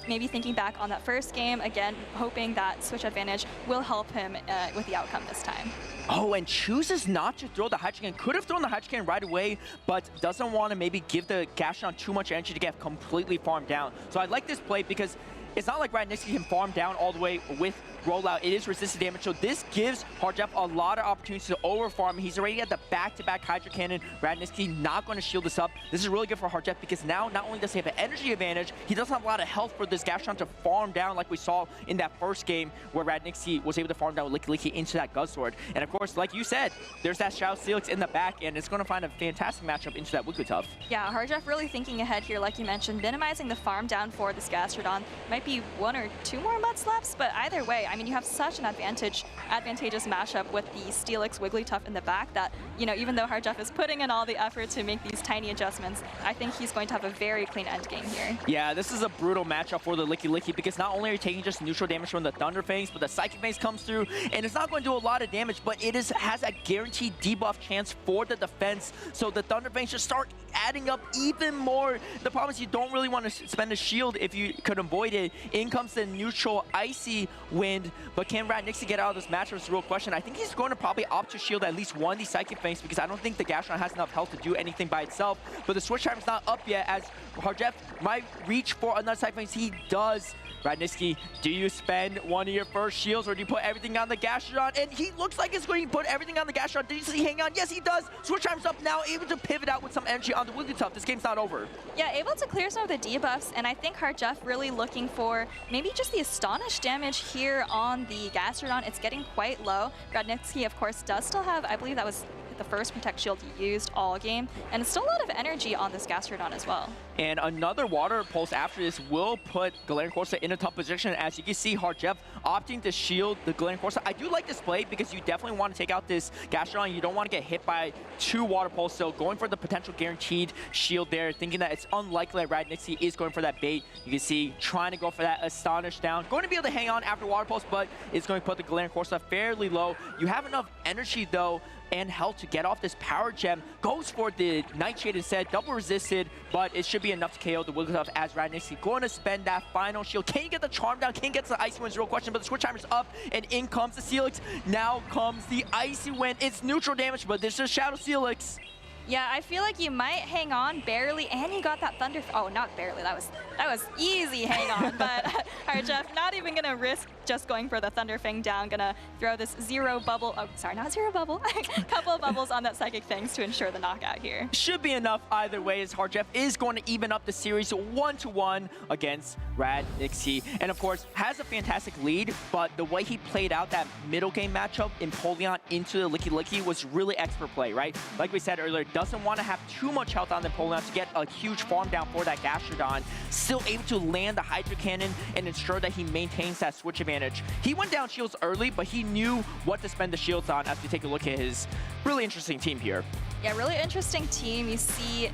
maybe thinking back on that first game, again, hoping that switch advantage will help him with the outcome this time. Oh, and chooses not to throw the Hydro Cannon. Could have thrown the Hydro Cannon right away, but doesn't want to maybe give the Gastrodon too much energy to get completely farmed down. So I like this play because it's not like Radnixi can farm down all the way with rollout. It is resisted damage, so this gives Harjeff a lot of opportunities to over-farm. He's already at the back-to-back Hydro Cannon. Radnixi not going to shield this up. This is really good for Harjeff because now not only does he have an energy advantage, he doesn't have a lot of health for this Gastrodon to farm down like we saw in that first game where Radnixi was able to farm down Licky into that Guzzlord. And of course, like you said, there's that Shadow Steelix in the back, and it's going to find a fantastic matchup into that Wigglytuff. Yeah, Harjeff really thinking ahead here, like you mentioned, minimizing the farm down for this Gastrodon. Might be be 1 or 2 more mud slaps, but either way, I mean, you have such an advantageous matchup with the Steelix Wigglytuff in the back that, you know, even though Harjeff is putting in all the effort to make these tiny adjustments, I think he's going to have a very clean end game here. Yeah, this is a brutal matchup for the Licky Licky because not only are you taking just neutral damage from the Thunder Fangs, but the Psychic Fangs comes through, and it's not going to do a lot of damage, but it has a guaranteed debuff chance for the defense, so the Thunder Fangs just start adding up even more. The problem is you don't really want to spend a shield if you could avoid it. In comes the neutral Icy Wind, but can Radnixie get out of this matchup is the real question. I think he's going to probably opt to shield at least one of these Psychic Fangs because I don't think the Gastrodon has enough health to do anything by itself, but the Switch Timer's not up yet as Harjeff might reach for another Psychic Fang. He does. Radnixie, do you spend one of your first shields or do you put everything on the Gastrodon? And he looks like he's going to put everything on the Gastrodon. Did he hang on? Yes, he does. Switch Time's up now, able to pivot out with some energy on the Wigglytuff. This game's not over. Yeah, able to clear some of the debuffs, and I think Harjeff really looking for maybe just the Astonish damage here on the Gastrodon. It's getting quite low. Radnixie, of course, does still have, I believe that was the first Protect Shield he used all game, and it's still a lot of energy on this Gastrodon as well. And another Water Pulse after this will put Galarian Corsa in a tough position. As you can see, Harjeff opting to shield the Galarian Corsa. I do like this play because you definitely want to take out this Gastrodon. You don't want to get hit by 2 Water Pulse, so going for the potential guaranteed shield there, thinking that it's unlikely that Radnixie is going for that bait. You can see trying to go for that Astonish down. Going to be able to hang on after Water Pulse, but it's going to put the Galarian Corsa fairly low. You have enough energy, though, and health to get off this Power Gem. Goes for the Nightshade instead, double resisted, but it should be enough to KO the Wigglytuff as Radnixie going to spend that final shield. Can you get the Charm down? Can you get the Icy Wind's real question, but the Switch Timer's up, and in comes the Steelix. Now comes the Icy Wind. It's neutral damage, but this is Shadow Steelix. Yeah, I feel like you might hang on barely, and you got that Thunder. Oh, not barely. That was easy hang on. But Harjeff not even gonna risk just going for the Thunder Fang down. Gonna throw this 0 bubble. Oh, sorry, not 0 bubble. Couple of bubbles on that Psychic Fangs to ensure the knockout here. Should be enough either way, as Harjeff is going to even up the series 1-1 against Radnixie, and of course has a fantastic lead. But the way he played out that middle game matchup in Empoleon into the Licky Licky was really expert play, right? Like we said earlier, doesn't want to have too much health on the Empoleon to get a huge farm down for that Gastrodon. Still able to land the Hydro Cannon and ensure that he maintains that switch advantage. He went down shields early, but he knew what to spend the shields on as we take a look at his really interesting team here. Yeah, really interesting team. You see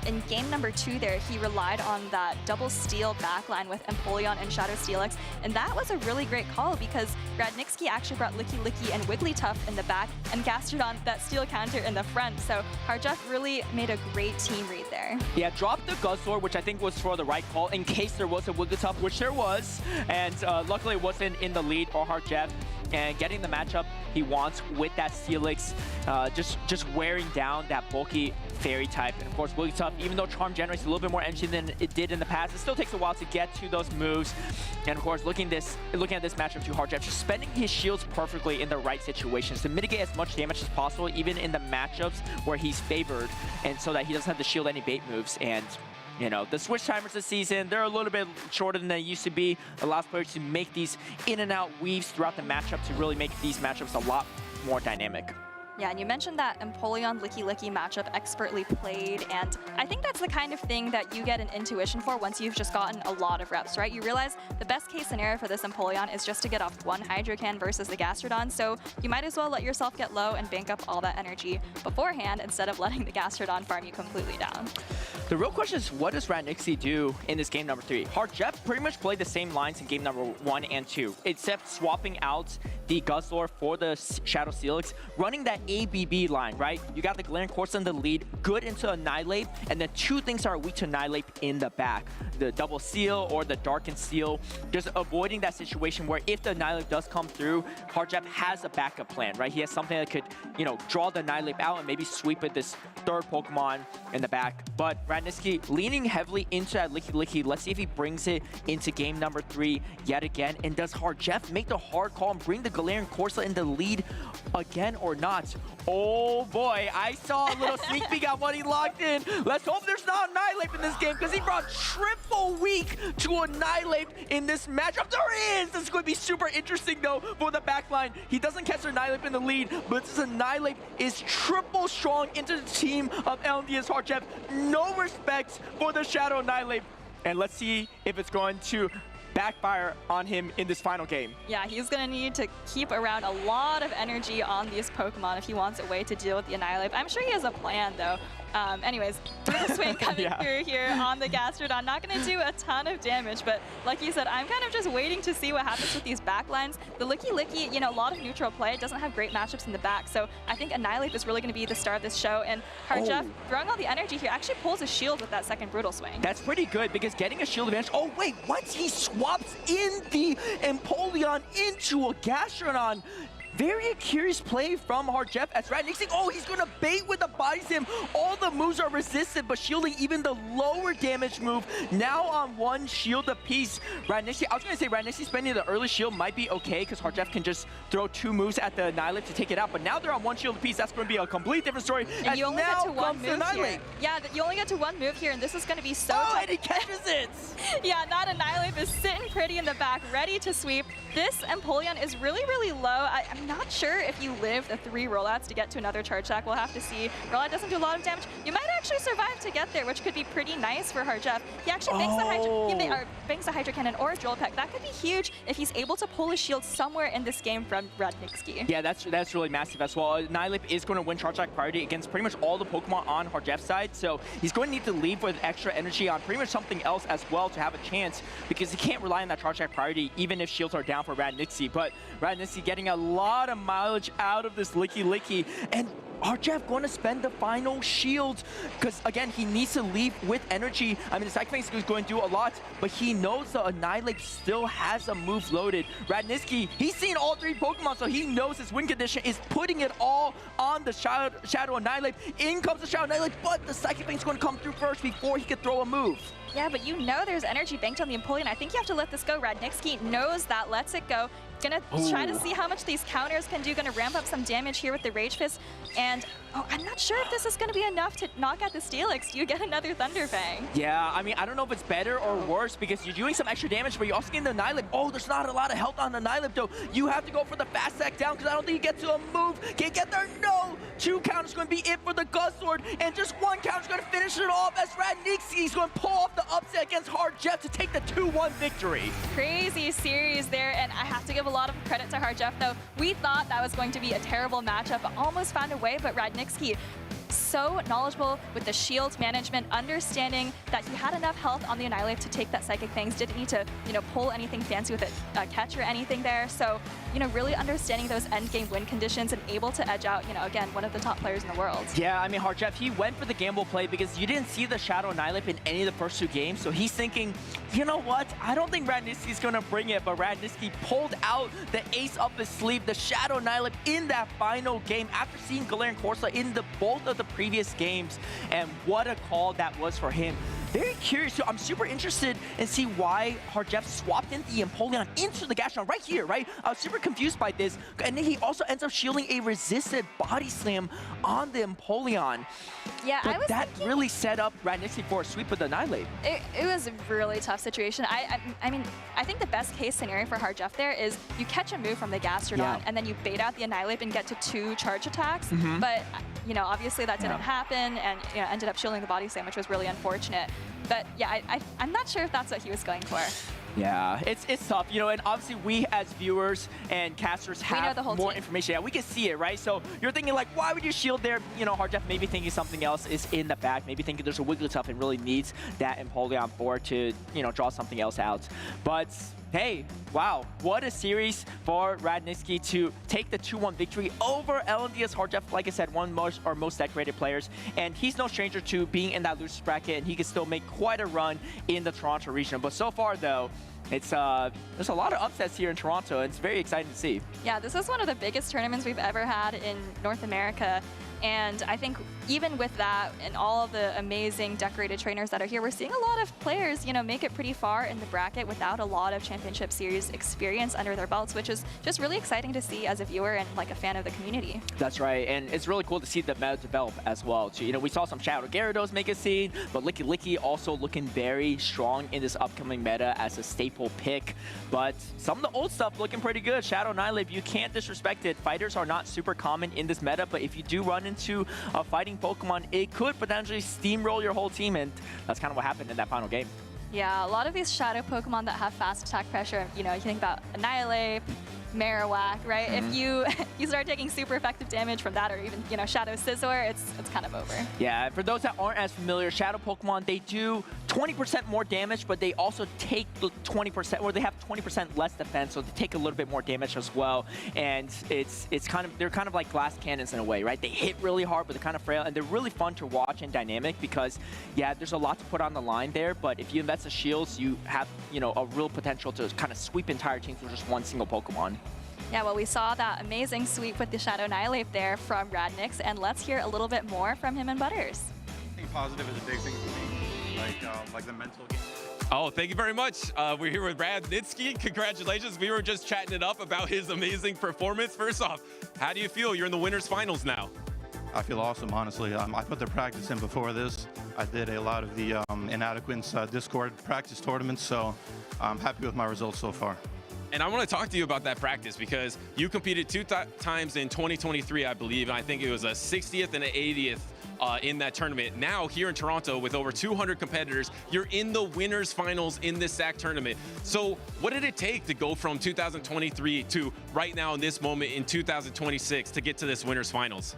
in game number 2 there, he relied on that double steal backline with Empoleon and Shadow Steelix, and that was a really great call because Radnixie actually brought Licky Licky and Wigglytuff in the back and Gastrodon that steal counter in the front. So Harjeff really made a great team read there. Yeah, dropped the Guzzlord, which I think was for the right call in case there was a Wigglytuff, which there was, and luckily it wasn't in the lead for Harjeff. And getting the matchup he wants with that Steelix, just wearing down that bulky fairy type. And of course, Wigglytuff, even though Charm generates a little bit more energy than it did in the past, it still takes a while to get to those moves. And of course, looking at this matchup to Harjeff, just spending his shields perfectly in the right situations to mitigate as much damage as possible, even in the matchups where he's favored, and so that he doesn't have to shield any bait moves. And you know, the switch timers this season, they're a little bit shorter than they used to be. Allows players to make these in and out weaves throughout the matchup to really make these matchups a lot more dynamic. Yeah, and you mentioned that Empoleon Licky Licky matchup expertly played, and I think that's the kind of thing that you get an intuition for once you've just gotten a lot of reps, right? You realize the best case scenario for this Empoleon is just to get off one Hydro Can versus the Gastrodon, so you might as well let yourself get low and bank up all that energy beforehand instead of letting the Gastrodon farm you completely down. The real question is, what does Radnixie do in this game number 3? Harjeff pretty much played the same lines in game number 1 and 2, except swapping out the Guzzlord for the Shadow Steelix, running that ABB line, right? You got the Galarian Corsa in the lead, good into Annihilate, and then 2 things that are weak to Annihilate in the back. The Double Seal or the Darkened Seal, just avoiding that situation where if the Annihilate does come through, Harjeff has a backup plan, right? He has something that could, you know, draw the Annihilate out and maybe sweep it this 3rd Pokemon in the back. But Radnixie leaning heavily into that Licky Licky. Let's see if he brings it into game number 3 yet again. And does Harjeff make the hard call and bring the Galarian Corsa in the lead again or not? Oh boy, I saw a little sneak peek at what he locked in. Let's hope there's not Annihilate in this game because he brought triple weak to Annihilate in this matchup. There is! This is going to be super interesting though for the backline. He doesn't catch Annihilate in the lead, but this Annihilate is triple strong into the team of LNDS Harjeff. No respect for the Shadow Annihilate. And let's see if it's going to backfire on him in this final game. Yeah, he's going to need to keep around a lot of energy on these Pokemon if he wants a way to deal with the Annihilate. I'm sure he has a plan, though. Anyways, Brutal Swing coming through here on the Gastrodon. Not going to do a ton of damage, but like you said, I'm kind of just waiting to see what happens with these backlines. The Licky Licky, you know, a lot of neutral play. It doesn't have great matchups in the back, so I think Annihilate is really going to be the star of this show. And Harjeff, throwing all the energy here, actually pulls a shield with that second Brutal Swing. That's pretty good because getting a shield advantage. Oh, wait, once he swaps in the Empoleon into a Gastrodon. Very curious play from Harjeff as Radnixing. Oh, he's going to bait with the Body Slam. All the moves are resisted, but shielding even the lower damage move. Now on one shield apiece. Radnixing, I was going to say Radnixing spending the early shield might be okay because Harjeff can just throw 2 moves at the Annihilate to take it out. But now they're on one shield apiece. That's going to be a complete different story. And you only get to one move here. Yeah, you only get to one move here, and this is going to be so tough. And he catches it! Yeah, that Annihilate is sitting pretty in the back, ready to sweep. This Empoleon is really, really low. I'm not sure if you live the 3 rollouts to get to another charge attack. We'll have to see. Rollout doesn't do a lot of damage. You might actually survive to get there, which could be pretty nice for Harjeff. He actually banks the Hydro Cannon or a Drill Peck. That could be huge if he's able to pull his shield somewhere in this game from Radnixki. Yeah, that's really massive as well. Annihilate is going to win charge attack priority against pretty much all the Pokemon on Harjeff's side, so he's going to need to leave with extra energy on pretty much something else as well to have a chance because he can't rely on that charge attack priority even if shields are down for Radnixki. But Radnixki getting a lot of mileage out of this Licky Licky, and Harjeff going to spend the final shield because, again, he needs to leave with energy. I mean, the Psychic Fang is going to do a lot, but he knows the Annihilate still has a move loaded. Radnixki, he's seen all 3 Pokemon, so he knows his win condition is putting it all on the Shadow Annihilate. In comes the Shadow Annihilate, but the Psychic Fang is going to come through first before he can throw a move. Yeah, but you know there's energy banked on the Empoleon. I think you have to let this go. Radnixki knows that, lets it go. Gonna try to see how much these counters can do. Gonna ramp up some damage here with the Rage Fist. And I'm not sure if this is gonna be enough to knock out the Steelix. Do you get another Thunder Fang? Yeah, I mean, I don't know if it's better or worse because you're doing some extra damage, but you're also getting the Annihilate. Oh, there's not a lot of health on the Annihilate, though. You have to go for the fast sack down because I don't think you get to a move. Can't get there. No! 2 counters going to be it for the Guzzlord, and just 1 counter's going to finish it off as Radnixki is going to pull off the upset against Harjeff to take the 2-1 victory. Crazy series there, and I have to give a lot of credit to Harjeff, though. We thought that was going to be a terrible matchup, but almost found a way, but Radnixki, so knowledgeable with the shield management, understanding that he had enough health on the Annihilate to take that Psychic Fangs, didn't need to, you know, pull anything fancy with it, catch or anything there. So, you know, really understanding those end game win conditions and able to edge out, you know, again, one of the top players in the world. Yeah, I mean, Harjeff, he went for the gamble play because you didn't see the Shadow Annihilate in any of the first 2 games. So he's thinking, you know what? I don't think Radnixki's going to bring it, but Radnixki pulled out the ace up his sleeve, the Shadow Annihilate in that final game after seeing Galarian Corsola in both of the previous games, and what a call that was for him. Very curious. So I'm super interested in see why Harjeff swapped in the Empoleon into the Gastrodon right here, right? I was super confused by this. And then he also ends up shielding a resisted Body Slam on the Empoleon. Yeah, but that really set up Radnixki for a sweep with the Annihilate. It was a really tough situation. I mean, I think the best case scenario for Harjeff there is you catch a move from the Gastrodon and then you bait out the Annihilate and get to 2 charge attacks. But, you know, obviously that didn't happen, and, you know, ended up shielding the Body Slam, which was really unfortunate. But yeah, I'm not sure if that's what he was going for. Yeah, it's tough, you know, and obviously we as viewers and casters have more information. Yeah, we can see it, right? So you're thinking like, why would you shield there? You know, Harjeff maybe thinking something else is in the back, maybe thinking there's a Wigglytuff and really needs that Empoleon board to, you know, draw something else out. But hey, wow, what a series for Radnixki to take the 2-1 victory over LNDS Harjeff. Like I said, one of our most decorated players, and he's no stranger to being in that losers bracket, and he can still make quite a run in the Toronto region. But so far, though, it's there's a lot of upsets here in Toronto, and it's very exciting to see. Yeah, this is one of the biggest tournaments we've ever had in North America. And I think even with that and all of the amazing decorated trainers that are here, we're seeing a lot of players, you know, make it pretty far in the bracket without a lot of championship series experience under their belts, which is just really exciting to see as a viewer and like a fan of the community. That's right, and it's really cool to see the meta develop as well. So, you know, we saw some Shadow Gyarados make a scene, but Licky Licky also looking very strong in this upcoming meta as a staple pick. But some of the old stuff looking pretty good. Shadow Annihilate, you can't disrespect it. Fighters are not super common in this meta, but if you do run into a fighting Pokemon, it could potentially steamroll your whole team, and that's kind of what happened in that final game. Yeah, a lot of these shadow Pokemon that have fast attack pressure, you think about Annihilate, Marowak, right? If you start taking super effective damage from that, or even Shadow Scizor, it's kind of over. Yeah, for those that aren't as familiar, Shadow Pokemon, they do 20% more damage, but they also take 20%, or they have 20% less defense, so they take a little bit more damage as well. And they're kind of like glass cannons in a way, right? They hit really hard, but they're kind of frail, and they're really fun to watch and dynamic because, yeah, there's a lot to put on the line there, but if you invest the shields, you have, a real potential to kind of sweep entire teams with just one single Pokemon. Yeah, well, we saw that amazing sweep with the Shadow Annihilate there from Radnix, and let's hear a little bit more from him and Butters. I think positive is a big thing for me, like the mental game. Oh, thank you very much. We're here with Radnitsky. Congratulations. We were just chatting it up about his amazing performance. First off, how do you feel? You're in the winners finals now. I feel awesome, honestly. I put the practice in before this. I did a lot of the Inadequates Discord practice tournaments, so I'm happy with my results so far. And I want to talk to you about that practice because you competed two times in 2023, I believe, and I think it was a 60th and an 80th in that tournament. Now, here in Toronto, with over 200 competitors, you're in the winners finals in this SAC tournament. So what did it take to go from 2023 to right now in this moment in 2026 to get to this winners finals?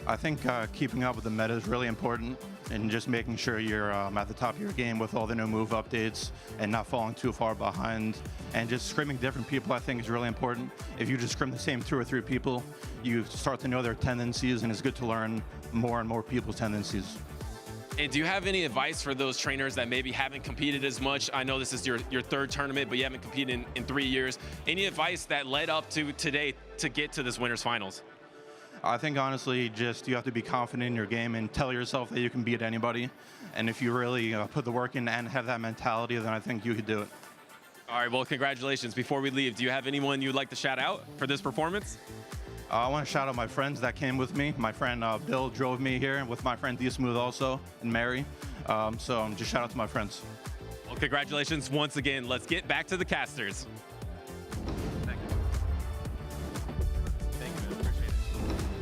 I think keeping up with the meta is really important, and just making sure you're at the top of your game with all the new move updates and not falling too far behind. And just scrimming different people, I think, is really important. If you just scrim the same 2 or 3 people, you start to know their tendencies, and it's good to learn more and more people's tendencies. And do you have any advice for those trainers that maybe haven't competed as much? I know this is your 3rd tournament, but you haven't competed in 3 years. Any advice that led up to today to get to this winners finals? I think, honestly, just you have to be confident in your game and tell yourself that you can beat anybody. And if you really put the work in and have that mentality, then I think you could do it. All right, well, congratulations. Before we leave, do you have anyone you'd like to shout out for this performance? I want to shout out my friends that came with me. My friend Bill drove me here, with my friend D-Smooth also, and Mary. So just shout out to my friends. Well, congratulations once again. Let's get back to the casters.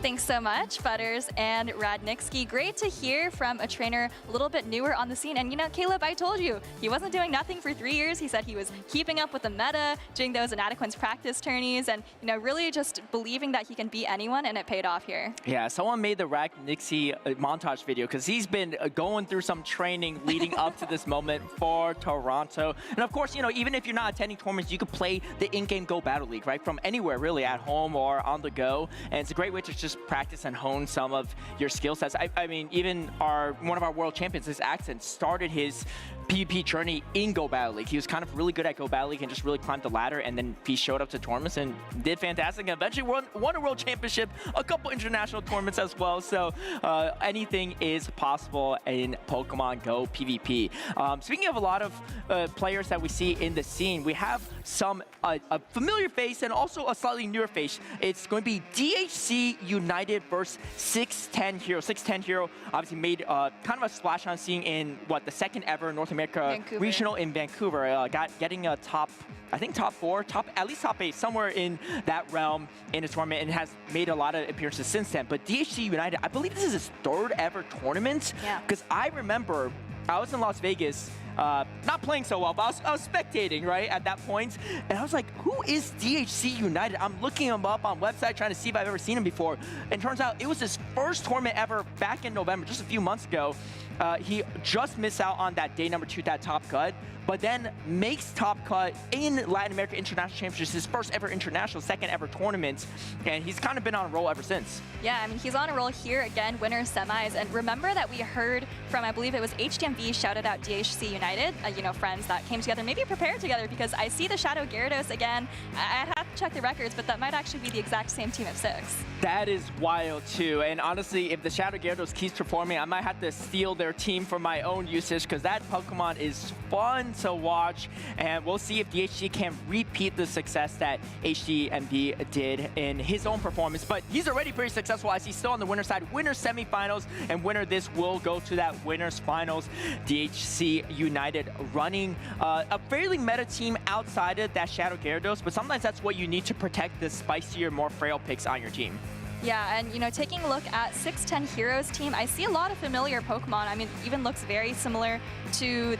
Thanks so much, Butters and Radnitsky. Great to hear from a trainer a little bit newer on the scene. And Caleb, I told you, he wasn't doing nothing for 3 years. He said he was keeping up with the meta, doing those Inadequates practice tourneys, and really just believing that he can beat anyone, and it paid off here. Yeah, someone made the Radnitsky montage video because he's been going through some training leading up to this moment for Toronto. And of course, even if you're not attending tournaments, you could play the in-game Go Battle League, right? From anywhere, really, at home or on the go. And it's a great way to just practice and hone some of your skill sets. I mean, even one of our world champions, this Accent, started his PvP journey in Go Battle League. He was kind of really good at Go Battle League and just really climbed the ladder, and then he showed up to tournaments and did fantastic, and eventually won a world championship, a couple international tournaments as well. So anything is possible in Pokemon Go PvP. Speaking of a lot of players that we see in the scene, we have a familiar face and also a slightly newer face. It's going to be DHC United versus 610 Hero. 610 Hero obviously made kind of a splash on scene in the 2nd ever North America regional in Vancouver. Getting a top 4, at least top 8, somewhere in that realm in a tournament, and has made a lot of appearances since then. But DHC United, I believe this is his 3rd ever tournament. Yeah. Because I remember I was in Las Vegas, not playing so well, but I was spectating, right, at that point. And I was like, who is DHC United? I'm looking him up on website, trying to see if I've ever seen him before. And turns out it was his 1st tournament ever back in November, just a few months ago. He just missed out on that day number 2, that top cut, but then makes top cut in Latin America International Championships, his 1st ever international, 2nd ever tournament, and he's kind of been on a roll ever since. Yeah, I mean, he's on a roll here again, winner semis, and remember that we heard from, I believe it was HTMV shouted out DHC United, friends that came together, maybe prepared together, because I see the Shadow Gyarados again. I'd have to check the records, but that might actually be the exact same team of 6. That is wild too, and honestly, if the Shadow Gyarados keeps performing, I might have to steal their team for my own usage, because that Pokemon is fun to watch, and we'll see if DHC can repeat the success that HTMV did in his own performance. But he's already pretty successful, as he's still on the winner side. Winner semifinals, and winner this will go to that winners finals. DHC United running a fairly meta team outside of that Shadow Gyarados, but sometimes that's what you need to protect the spicier, more frail picks on your team. Yeah, and taking a look at 610 Heroes team, I see a lot of familiar Pokemon. I mean, even looks very similar to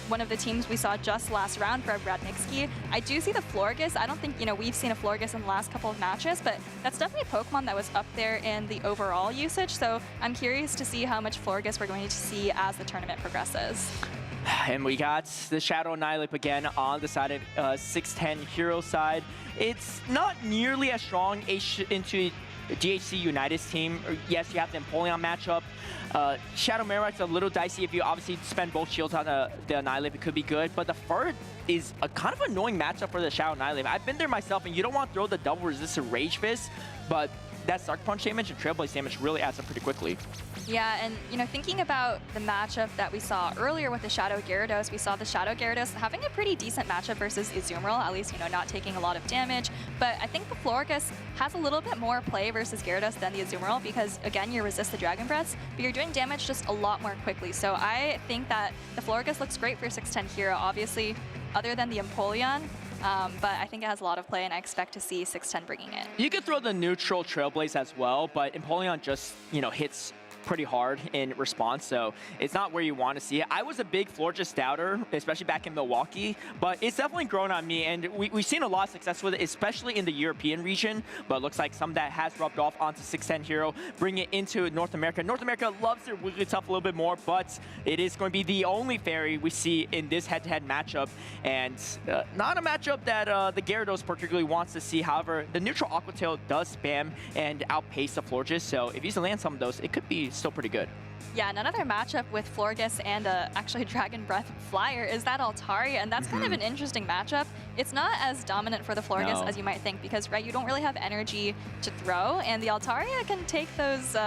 one of the teams we saw just last round for Bradnitsky. I do see the Florges. I don't think we've seen a Florges in the last couple of matches, but that's definitely a Pokemon that was up there in the overall usage. So I'm curious to see how much Florges we're going to see as the tournament progresses. And we got the Shadow Annihilate again on the side of 610 Hero side. It's not nearly as strong into DHC United's team. Yes, you have the Empoleon matchup. Shadow Marowak's a little dicey. If you obviously spend both shields on the Annihilate, it could be good. But the Fur is a kind of annoying matchup for the Shadow Annihilate. I've been there myself, and you don't want to throw the double resistant Rage Fist, but that Sucker Punch damage and Trailblaze damage really adds up pretty quickly. Yeah, and thinking about the matchup that we saw earlier with the Shadow Gyarados, we saw the Shadow Gyarados having a pretty decent matchup versus Azumarill, at least, not taking a lot of damage. But I think the Florges has a little bit more play versus Gyarados than the Azumarill because, again, you resist the Dragon Breaths, but you're doing damage just a lot more quickly. So I think that the Florges looks great for 610 Hero, obviously, other than the Empoleon. But I think it has a lot of play, and I expect to see 610 bringing it. You could throw the neutral Trailblaze as well, but Empoleon just, hits pretty hard in response, so it's not where you want to see it. I was a big Florges doubter, especially back in Milwaukee, but it's definitely grown on me, and we've seen a lot of success with it, especially in the European region, but it looks like some of that has rubbed off onto 610 Hero, bring it into North America. North America loves their Wigglytuff a little bit more, but it is going to be the only fairy we see in this head-to-head matchup, and not a matchup that the Gyarados particularly wants to see. However, the neutral Aqua Tail does spam and outpace the Florges, so if you land some of those, it could be still pretty good. Yeah, and another matchup with Florges and actually Dragon Breath Flyer is that Altaria, and that's kind of an interesting matchup. It's not as dominant for the Florges as you might think because, right, you don't really have energy to throw, and the Altaria can take those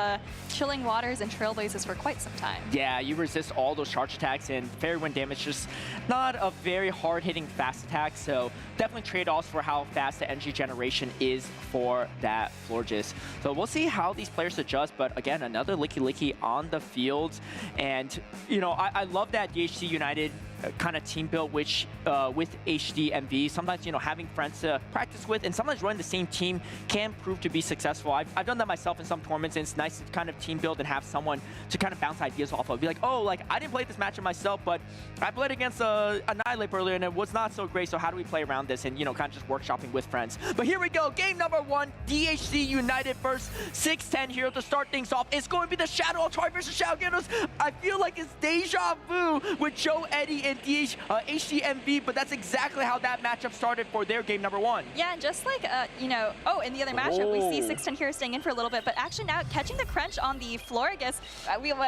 Chilling Waters and Trailblazes for quite some time. Yeah, you resist all those charge attacks, and Fairy Wind damage just not a very hard-hitting fast attack, so definitely trade-offs for how fast the energy generation is for that Florges. So we'll see how these players adjust, but again, another Licky on the field, and I love that DHC United kind of team built which with HDMV. Sometimes having friends to practice with and sometimes running the same team can prove to be successful. I've done that myself in some tournaments, and it's nice to kind of team build and have someone to kind of bounce ideas off of. Be like, oh, I didn't play this matchup myself, but I played against Annihilate earlier and it was not so great, so how do we play around this, and kind of just workshopping with friends. But here we go, game number 1, DHC United versus 610 Hero to start things off. It's going to be the Shadow Altaria versus Shadow Gyarados. I feel like it's deja vu with Joe Eddie and HDMV, but that's exactly how that matchup started for their game number 1. Yeah, and just like, in the other matchup, we see 610 Hero staying in for a little bit, but actually now catching the crunch on the Florges.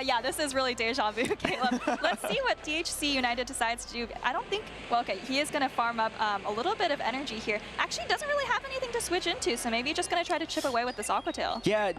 Yeah, this is really deja vu, Caleb. Let's see what DHC United decides to do. I don't think, well, okay, he is going to farm up a little bit of energy here. Actually, doesn't really have anything to switch into, so maybe just going to try to chip away with this Aqua Tail. Yeah,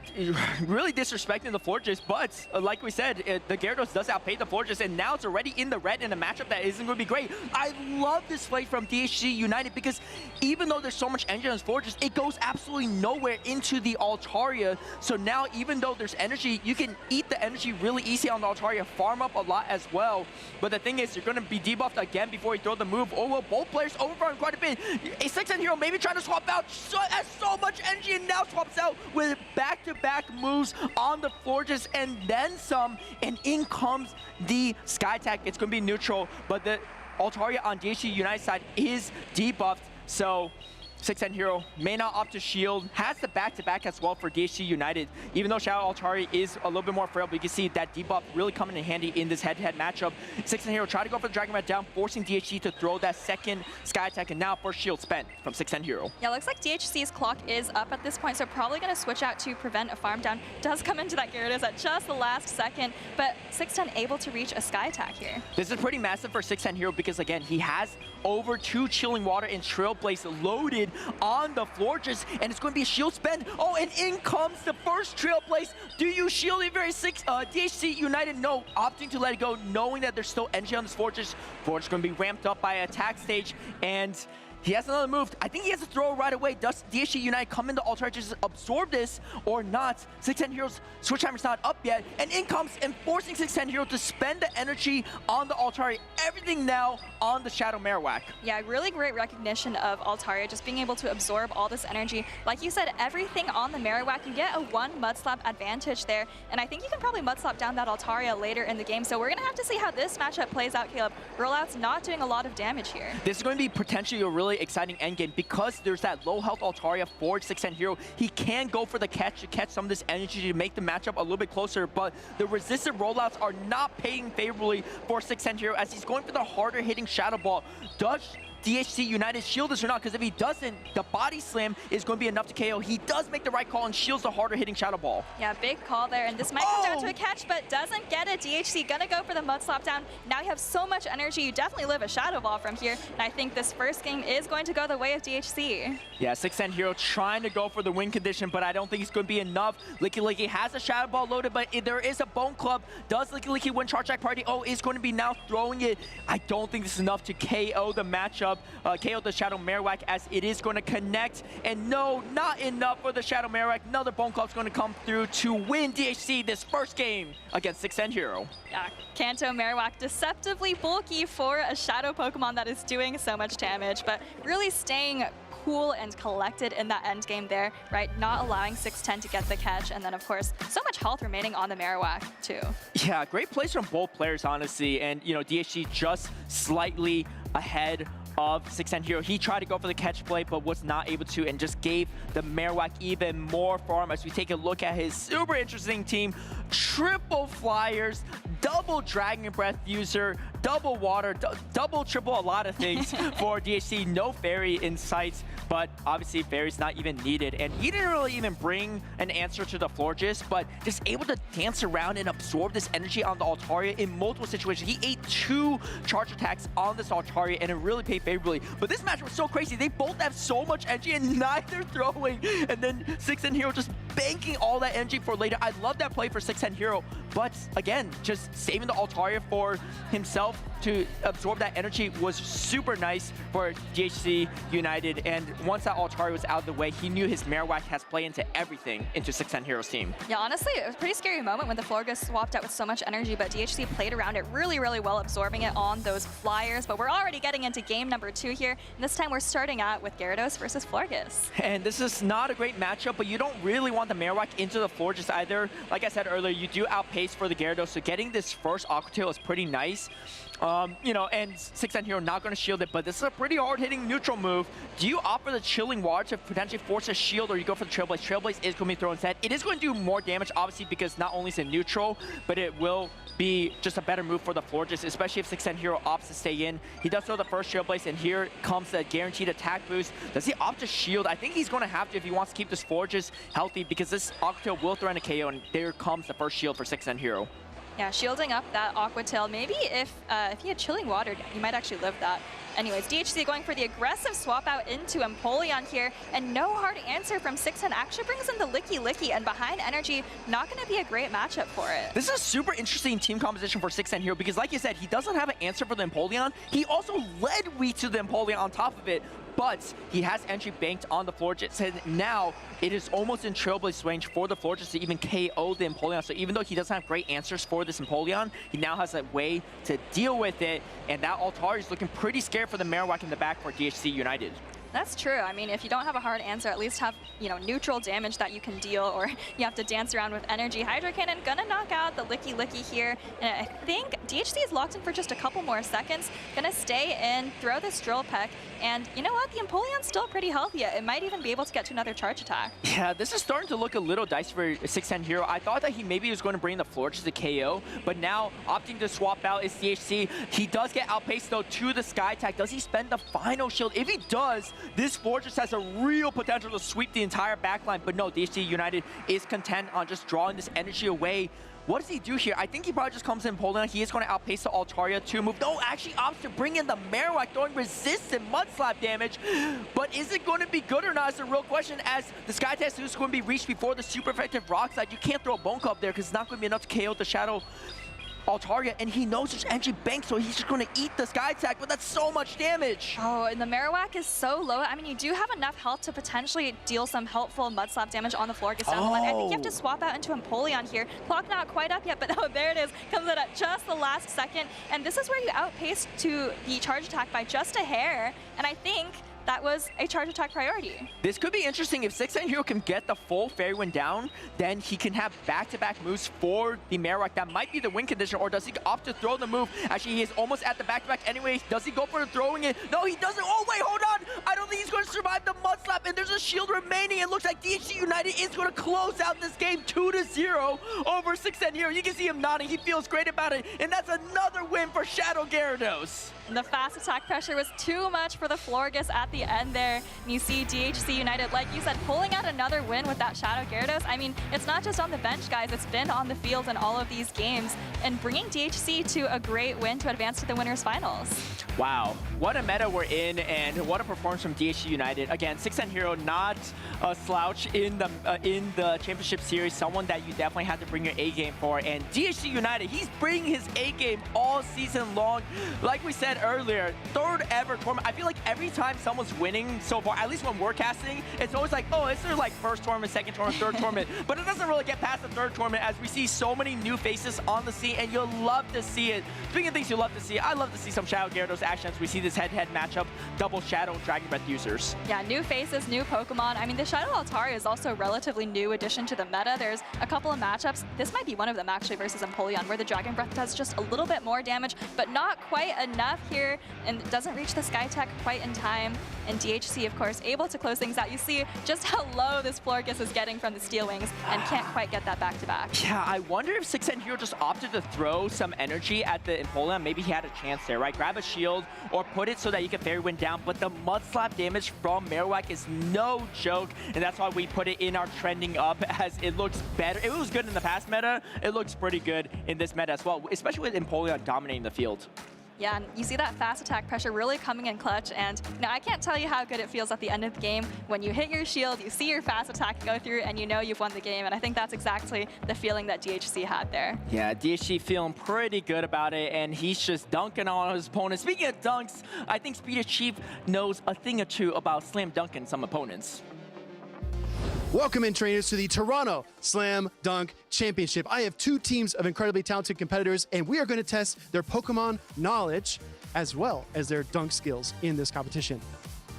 really disrespecting the Florges, but like we said, the Gyarados does outpay the Florges, and now it's already in the red in a matchup that isn't going to be great. I love this play from DHC United because even though there's so much energy on Florges, it goes absolutely nowhere into the Altaria. So now, even though there's energy, you can eat the energy really easy on the Altaria, farm up a lot as well. But the thing is, you're going to be debuffed again before you throw the move. Oh, well, both players overfarm quite a bit. A 610 Hero maybe trying to swap out, has so much energy and now swaps out with back-to-back moves on the Florges and then some, and in comes the Sky Attack. It's going to be neutral, but the Altaria on DHC United side is debuffed, so 610 Hero may not opt to shield, has the back-to-back as well for DHC United. Even though Shadow Altaria is a little bit more frail, but you can see that debuff really coming in handy in this head-to-head matchup. 610 Hero try to go for the Dragon Red down, forcing DHC to throw that second Sky Attack, and now first shield spent from 610 Hero. Yeah, looks like DHC's clock is up at this point, so probably going to switch out to prevent a farm down. Does come into that Gyarados at just the last second, but 610 able to reach a Sky Attack here. This is pretty massive for 610 Hero because, again, he has over 2 Chilling Water and Trailblaze loaded on the Florges, and it's going to be a shield spend. Oh, and in comes the first Trailblaze. Do you shield it very DHC United? No, opting to let it go, knowing that there's still energy on this Florges. Florges going to be ramped up by attack stage, and he has another move. I think he has to throw right away. Does DHC United come into Altaria just absorb this or not? 610 Heroes Switch Timer's not up yet, and in comes and forcing 610 Hero to spend the energy on the Altaria. Everything now on the Shadow Marowak. Yeah, really great recognition of Altaria, just being able to absorb all this energy. Like you said, everything on the Marowak, you get a 1 Mud Slap advantage there, and I think you can probably Mud Slap down that Altaria later in the game, so we're going to have to see how this matchup plays out, Caleb. Rollout's not doing a lot of damage here. This is going to be potentially a really exciting endgame because there's that low health Altaria for 610 Hero. He can go for the catch to catch some of this energy to make the matchup a little bit closer, but the resistant rollouts are not paying favorably for 610 Hero as he's going for the harder hitting Shadow Ball. Does DHC United shield this or not? Because if he doesn't, the body slam is going to be enough to KO. He does make the right call and shields the harder hitting Shadow Ball. Yeah, big call there, and this might come down to a catch, but doesn't get it. DHC gonna go for the Mud Slap down. Now you have so much energy, you definitely live a Shadow Ball from here, and I think this first game is going to go the way of DHC. Yeah, 610 Hero trying to go for the win condition, but I don't think it's going to be enough. Licky Licky has a Shadow Ball loaded, but there is a Bone Club. Does Licky Licky win Charge Attack Party? Oh, is going to be now throwing it. I don't think this is enough to KO the matchup, KO the Shadow Marowak, as it is going to connect. And no, not enough for the Shadow Marowak. Another Bone Club's going to come through to win DHC this first game against 610 Hero. Yeah, Kanto Marowak, deceptively bulky for a Shadow Pokemon that is doing so much damage, but really staying cool and collected in that end game there, right? Not allowing 610 to get the catch, and then of course, so much health remaining on the Marowak too. Yeah, great plays from both players, honestly, and you know, DHC just slightly ahead of 610 Hero. He tried to go for the catch play, but was not able to, and just gave the Marowak even more farm. As we take a look at his super interesting team, triple flyers, double Dragon Breath user, double water, double, triple, a lot of things for DHC. No fairy in sight, but obviously fairy's not even needed. And he didn't really even bring an answer to the Florges, but just able to dance around and absorb this energy on the Altaria in multiple situations. He ate 2 charge attacks on this Altaria, and it really paid favorably. But this match was so crazy. They both have so much energy and neither throwing. And then 610 Hero just banking all that energy for later. I love that play for 610 Hero, but again, just saving the Altaria for himself to absorb that energy was super nice for DHC United. And once that Altaria was out of the way, he knew his Marowak has play into everything into 610 Hero's team. Yeah, honestly, it was a pretty scary moment when the Florges swapped out with so much energy, but DHC played around it really, really well, absorbing it on those flyers. But we're already getting into game number 2 here, and this time we're starting out with Gyarados versus Florges. And this is not a great matchup, but you don't really want the Marowak into the Florges either. Like I said earlier, you do outpace for the Gyarados, so getting this first Aqua Tail is pretty nice. You know, and 610 Hero not going to shield it, but this is a pretty hard-hitting neutral move. Do you opt for the Chilling Water to potentially force a shield, or you go for the Trailblaze? Trailblaze is going to be thrown instead. It is going to do more damage, obviously, because not only is it neutral, but it will be just a better move for the Florges, especially if 610 Hero opts to stay in. He does throw the first Trailblaze, and here comes the guaranteed attack boost. Does he opt to shield? I think he's going to have to if he wants to keep this Florges healthy, because this Aqua Tail will throw in a KO, and there comes the first shield for 610 Hero. Yeah, shielding up that Aqua Tail. Maybe if he had Chilling Water, he might actually live that. Anyways, DHC going for the aggressive swap out into Empoleon here, and no hard answer from 610 actually brings in the Licky Licky, and behind energy, not going to be a great matchup for it. This is a super interesting team composition for 610 Hero, because like you said, he doesn't have an answer for the Empoleon. He also led Wii to the Empoleon on top of it, but he has entry banked on the Florges, and now it is almost in Trailblaze range for the Florges to even KO the Empoleon. So even though he doesn't have great answers for this Empoleon, he now has a way to deal with it, and that Altaria is looking pretty scared for the Marowak in the back for DHC United. That's true. I mean, if you don't have a hard answer, at least have, you know, neutral damage that you can deal, or you have to dance around with energy. Hydro Cannon gonna knock out the Licky Licky here, and I think DHC is locked in for just a couple more seconds. Gonna stay in, throw this Drill Peck, and you know what? The Empoleon's still pretty healthy. It might even be able to get to another charge attack. Yeah, this is starting to look a little dicey for 610 Hero. I thought that he maybe was going to bring the Florges to KO, but now opting to swap out is DHC. He does get outpaced though to the Sky Attack. Does he spend the final shield? If he does, this Florges has a real potential to sweep the entire backline, but no, DHC United is content on just drawing this energy away. What does he do here? I think he probably just comes in Poland. He is going to outpace the Altaria to move. No, actually opts to bring in the Marowak, throwing resistant Mud Slap damage. But is it going to be good or not is the real question, as the Sky Test is going to be reached before the super effective Rock Slide. You can't throw a Bone Club there because it's not going to be enough to KO the Shadow Altaria, and he knows there's energy bank, so he's just going to eat the Sky Attack, but that's so much damage. Oh, and the Marowak is so low. I mean, you do have enough health to potentially deal some helpful Mud Slap damage on the floor. Gets down the line. I think you have to swap out into Empoleon here. Clock not quite up yet, but oh, there it is. Comes in at just the last second. And this is where you outpace to the charge attack by just a hair. And I think that was a charge attack priority. This could be interesting. If 6th Hero can get the full Fairy Wind down, then he can have back-to-back moves for the Marowak. That might be the win condition, or does he opt to throw the move? Actually, he is almost at the back-to-back anyway. Does he go for throwing it? No, he doesn't. Oh, wait, hold on. I don't think he's going to survive the Mud Slap, and there's a shield remaining. It looks like DHC United is going to close out this game 2-0 over 6th Hero. You can see him nodding. He feels great about it, and that's another win for Shadow Gyarados. The fast attack pressure was too much for the Florges at the end there. And you see DHC United, like you said, pulling out another win with that Shadow Gyarados. I mean, it's not just on the bench, guys. It's been on the field in all of these games and bringing DHC to a great win to advance to the winners finals. Wow, what a meta we're in, and what a performance from DHC United. Again, 6th Hero, not a slouch in the championship series, someone that you definitely have to bring your A game for. And DHC United, he's bringing his A game all season long. Like we said earlier, 3rd ever tournament. I feel like every time someone's winning so far, at least when we're casting, it's always like, oh, it's their like 1st tournament, 2nd tournament, 3rd tournament. But it doesn't really get past the 3rd tournament as we see so many new faces on the scene, and you'll love to see it. Speaking of things you love to see, I love to see some Shadow Gyarados action as we see this head-to-head matchup, double Shadow and Dragon Breath users. Yeah, new faces, new Pokemon. I mean, the Shadow Altaria is also a relatively new addition to the meta. There's a couple of matchups. This might be one of them actually versus Empoleon, where the Dragon Breath does just a little bit more damage, but not quite enough here, and doesn't reach the Sky Attack quite in time. And DHC, of course, able to close things out. You see just how low this Florges is getting from the Steel Wings and can't quite get that back-to-back. Yeah, I wonder if 6th Hero just opted to throw some energy at the Empoleon. Maybe he had a chance there, right? Grab a shield or put it so that you can Fairy Wind down. But the Mud Slap damage from Marowak is no joke, and that's why we put it in our trending up, as it looks better. It was good in the past meta. It looks pretty good in this meta as well, especially with Empoleon dominating the field. Yeah, and you see that fast attack pressure really coming in clutch, and now I can't tell you how good it feels at the end of the game when you hit your shield, you see your fast attack go through, and you know you've won the game, and I think that's exactly the feeling that DHC had there. Yeah, DHC feeling pretty good about it, and he's just dunking on his opponents. Speaking of dunks, I think Speedy Chief knows a thing or two about slam dunking some opponents. Welcome in, trainers, to the Toronto Slam Dunk Championship. I have 2 teams of incredibly talented competitors, and we are going to test their Pokemon knowledge as well as their dunk skills in this competition.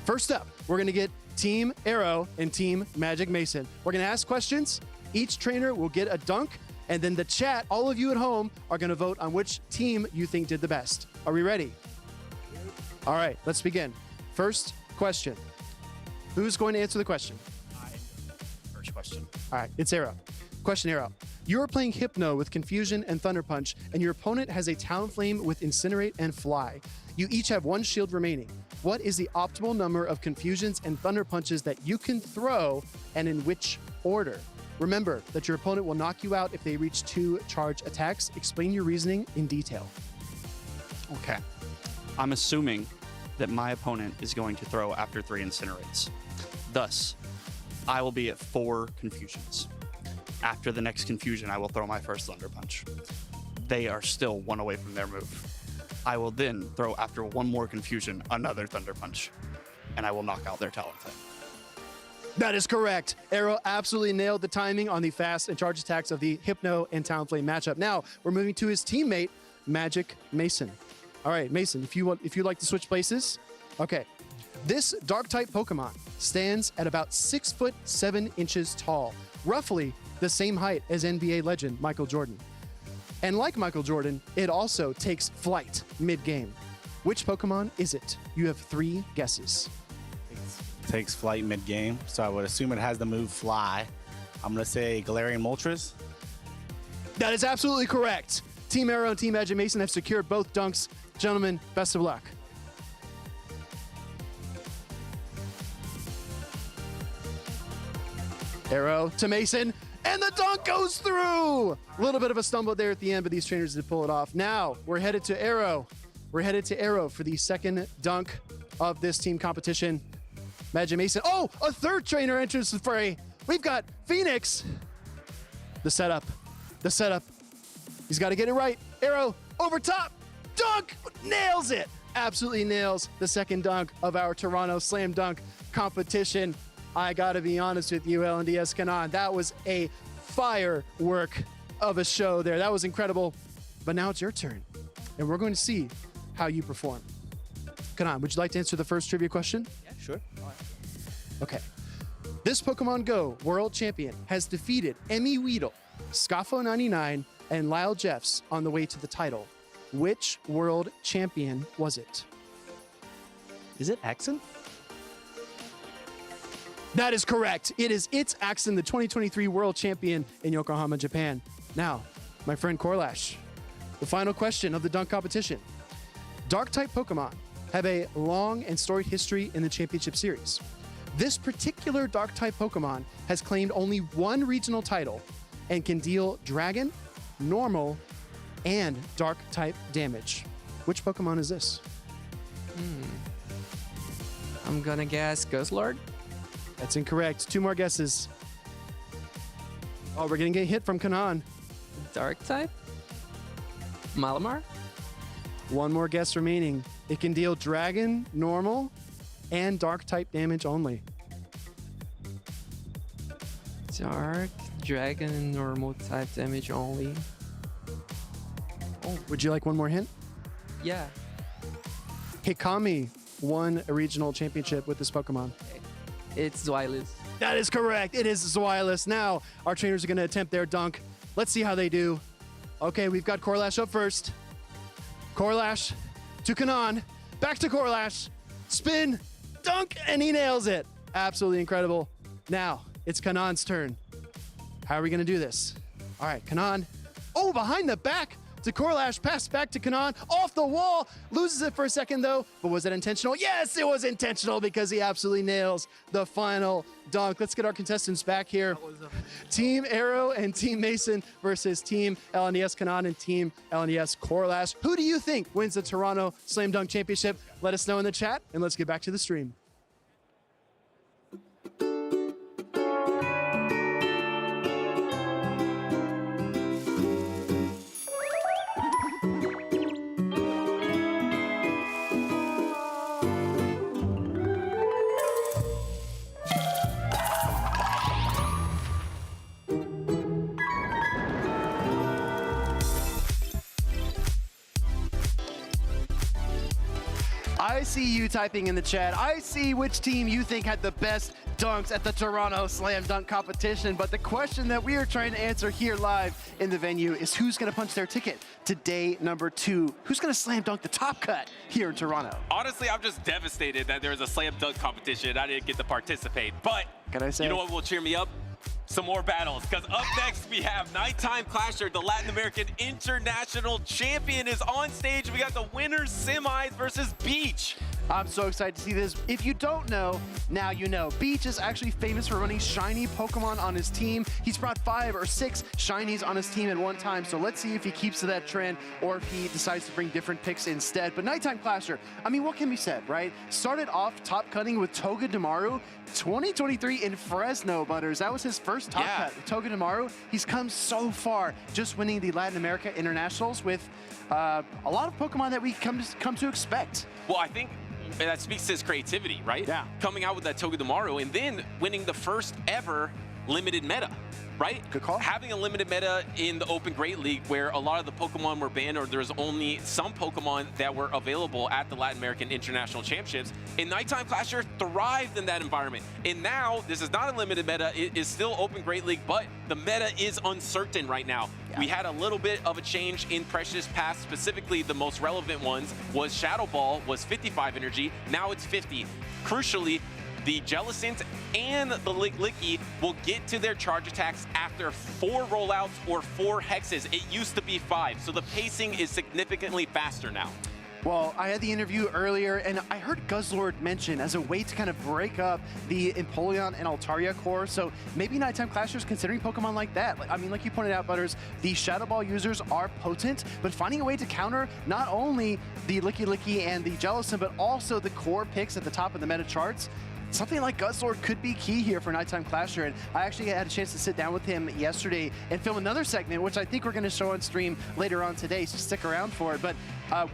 First up, we're going to get Team Arrow and Team Magic Mason. We're going to ask questions. Each trainer will get a dunk, and then the chat, all of you at home, are going to vote on which team you think did the best. Are we ready? All right, let's begin. First question. Who's going to answer the question? Question. All right, it's Arrow. Question, Arrow. You are playing Hypno with Confusion and Thunder Punch, and your opponent has a Talonflame with Incinerate and Fly. You each have 1 shield remaining. What is the optimal number of Confusions and Thunder Punches that you can throw, and in which order? Remember that your opponent will knock you out if they reach 2 charge attacks. Explain your reasoning in detail. Okay. I'm assuming that my opponent is going to throw after 3 Incinerates. Thus, I will be at 4 Confusions. After the next Confusion, I will throw my first Thunder Punch. They are still 1 away from their move. I will then throw, after 1 more Confusion, another Thunder Punch, and I will knock out their Talonflame. That is correct. Arrow absolutely nailed the timing on the fast and charge attacks of the Hypno and Talonflame matchup. Now, we're moving to his teammate, Magic Mason. All right, Mason, if you'd like to switch places. Okay. This Dark-type Pokemon stands at about 6 foot 7 inches tall, roughly the same height as NBA legend Michael Jordan. And like Michael Jordan, it also takes flight mid-game. Which Pokemon is it? You have 3 guesses. Takes flight mid-game, so I would assume it has the move Fly. I'm going to say Galarian Moltres. That is absolutely correct. Team Arrow and Team Magic Mason have secured both dunks. Gentlemen, best of luck. Arrow to Mason, and the dunk goes through! A little bit of a stumble there at the end, but these trainers did pull it off. Now, we're headed to Arrow. We're headed to Arrow for the second dunk of this team competition. Magic Mason. Oh, a 3rd trainer enters the fray. We've got Phoenix. The setup. He's got to get it right. Arrow over top, dunk, nails it. Absolutely nails the second dunk of our Toronto Slam Dunk competition. I gotta be honest with you, LNDS Kanan, that was a firework of a show there. That was incredible. But now it's your turn, and we're going to see how you perform. Kanan, would you like to answer the first trivia question? Yeah, sure. Okay. This Pokemon Go World Champion has defeated Emmy Weedle, Scoffo99, and Lyle Jeffs on the way to the title. Which World Champion was it? Is it Axon? That is correct. It is Axon, the 2023 World Champion in Yokohama, Japan. Now, my friend Corlash, the final question of the dunk competition. Dark-type Pokemon have a long and storied history in the Championship Series. This particular Dark-type Pokemon has claimed only one regional title and can deal Dragon, Normal, and Dark-type damage. Which Pokemon is this? I'm gonna guess Guzzlord. That's incorrect. 2 more guesses. Oh, we're gonna get hit from Kanan. Dark type? Malamar? 1 more guess remaining. It can deal Dragon, Normal, and Dark-type damage only. Dark, Dragon, and Normal type damage only. Oh, would you like 1 more hint? Yeah. Hikami won a regional championship with this Pokemon. It's Zweilous. That is correct. It is Zweilous. Now, our trainers are going to attempt their dunk. Let's see how they do. Okay, we've got Corlash up first. Corlash to Kanan. Back to Corlash. Spin, dunk, and he nails it. Absolutely incredible. Now, it's Kanan's turn. How are we going to do this? All right, Kanan. Oh, behind the back to Corlash. Pass back to Kanan. Off the wall. Loses it for a second, though. But was it intentional? Yes, it was intentional because he absolutely nails the final dunk. Let's get our contestants back here. Team Arrow and Team Mason versus Team LNES Kanan and Team LNES Corlash. Who do you think wins the Toronto Slam Dunk Championship? Let us know in the chat, and let's get back to the stream. I see you typing in the chat. I see which team you think had the best dunks at the Toronto Slam Dunk competition. But the question that we are trying to answer here live in the venue is who's going to punch their ticket to day number 2? Who's going to slam dunk the top cut here in Toronto? Honestly, I'm just devastated that there was a slam dunk competition. I didn't get to participate. But can I say, you know what will cheer me up? Some more battles, because up next we have Nighttime Clasher, the Latin American International Champion, is on stage. We got the winners semis versus Beach. I'm so excited to see this. If you don't know, now you know. Beach is actually famous for running shiny Pokemon on his team. He's brought 5 or 6 shinies on his team at one time, so let's see if he keeps to that trend or if he decides to bring different picks instead. But Nighttime Clasher, I mean, what can be said, right? Started off top cutting with Togedemaru, 2023 in Fresno, Butters. That was his first top cut with Togedemaru. He's come so far, just winning the Latin America Internationals with a lot of Pokemon that we come to expect. Well, I think that speaks to his creativity, right? Yeah. Coming out with that Togedemaru and then winning the first ever limited meta, right? Good call. Having a limited meta in the Open Great League where a lot of the Pokemon were banned or there's only some Pokemon that were available at the Latin American International Championships, and Nighttime Clasher thrived in that environment. And now, this is not a limited meta, it is still Open Great League, but the meta is uncertain right now. Yeah. We had a little bit of a change in Precious Pass, specifically the most relevant ones was Shadow Ball was 55 energy, now it's 50. Crucially, the Jellicent and the Licky will get to their charge attacks after 4 rollouts or 4 hexes. It used to be 5, so the pacing is significantly faster now. Well, I had the interview earlier, and I heard Guzzlord mention as a way to kind of break up the Empoleon and Altaria core, so maybe Nighttime Clasher's considering Pokemon like that. I mean, like you pointed out, Butters, the Shadow Ball users are potent, but finding a way to counter not only the Licky and the Jellicent, but also the core picks at the top of the meta charts, something like Guzzlord could be key here for Nighttime Clasher. And I actually had a chance to sit down with him yesterday and film another segment, which I think we're going to show on stream later on today, so stick around for it. But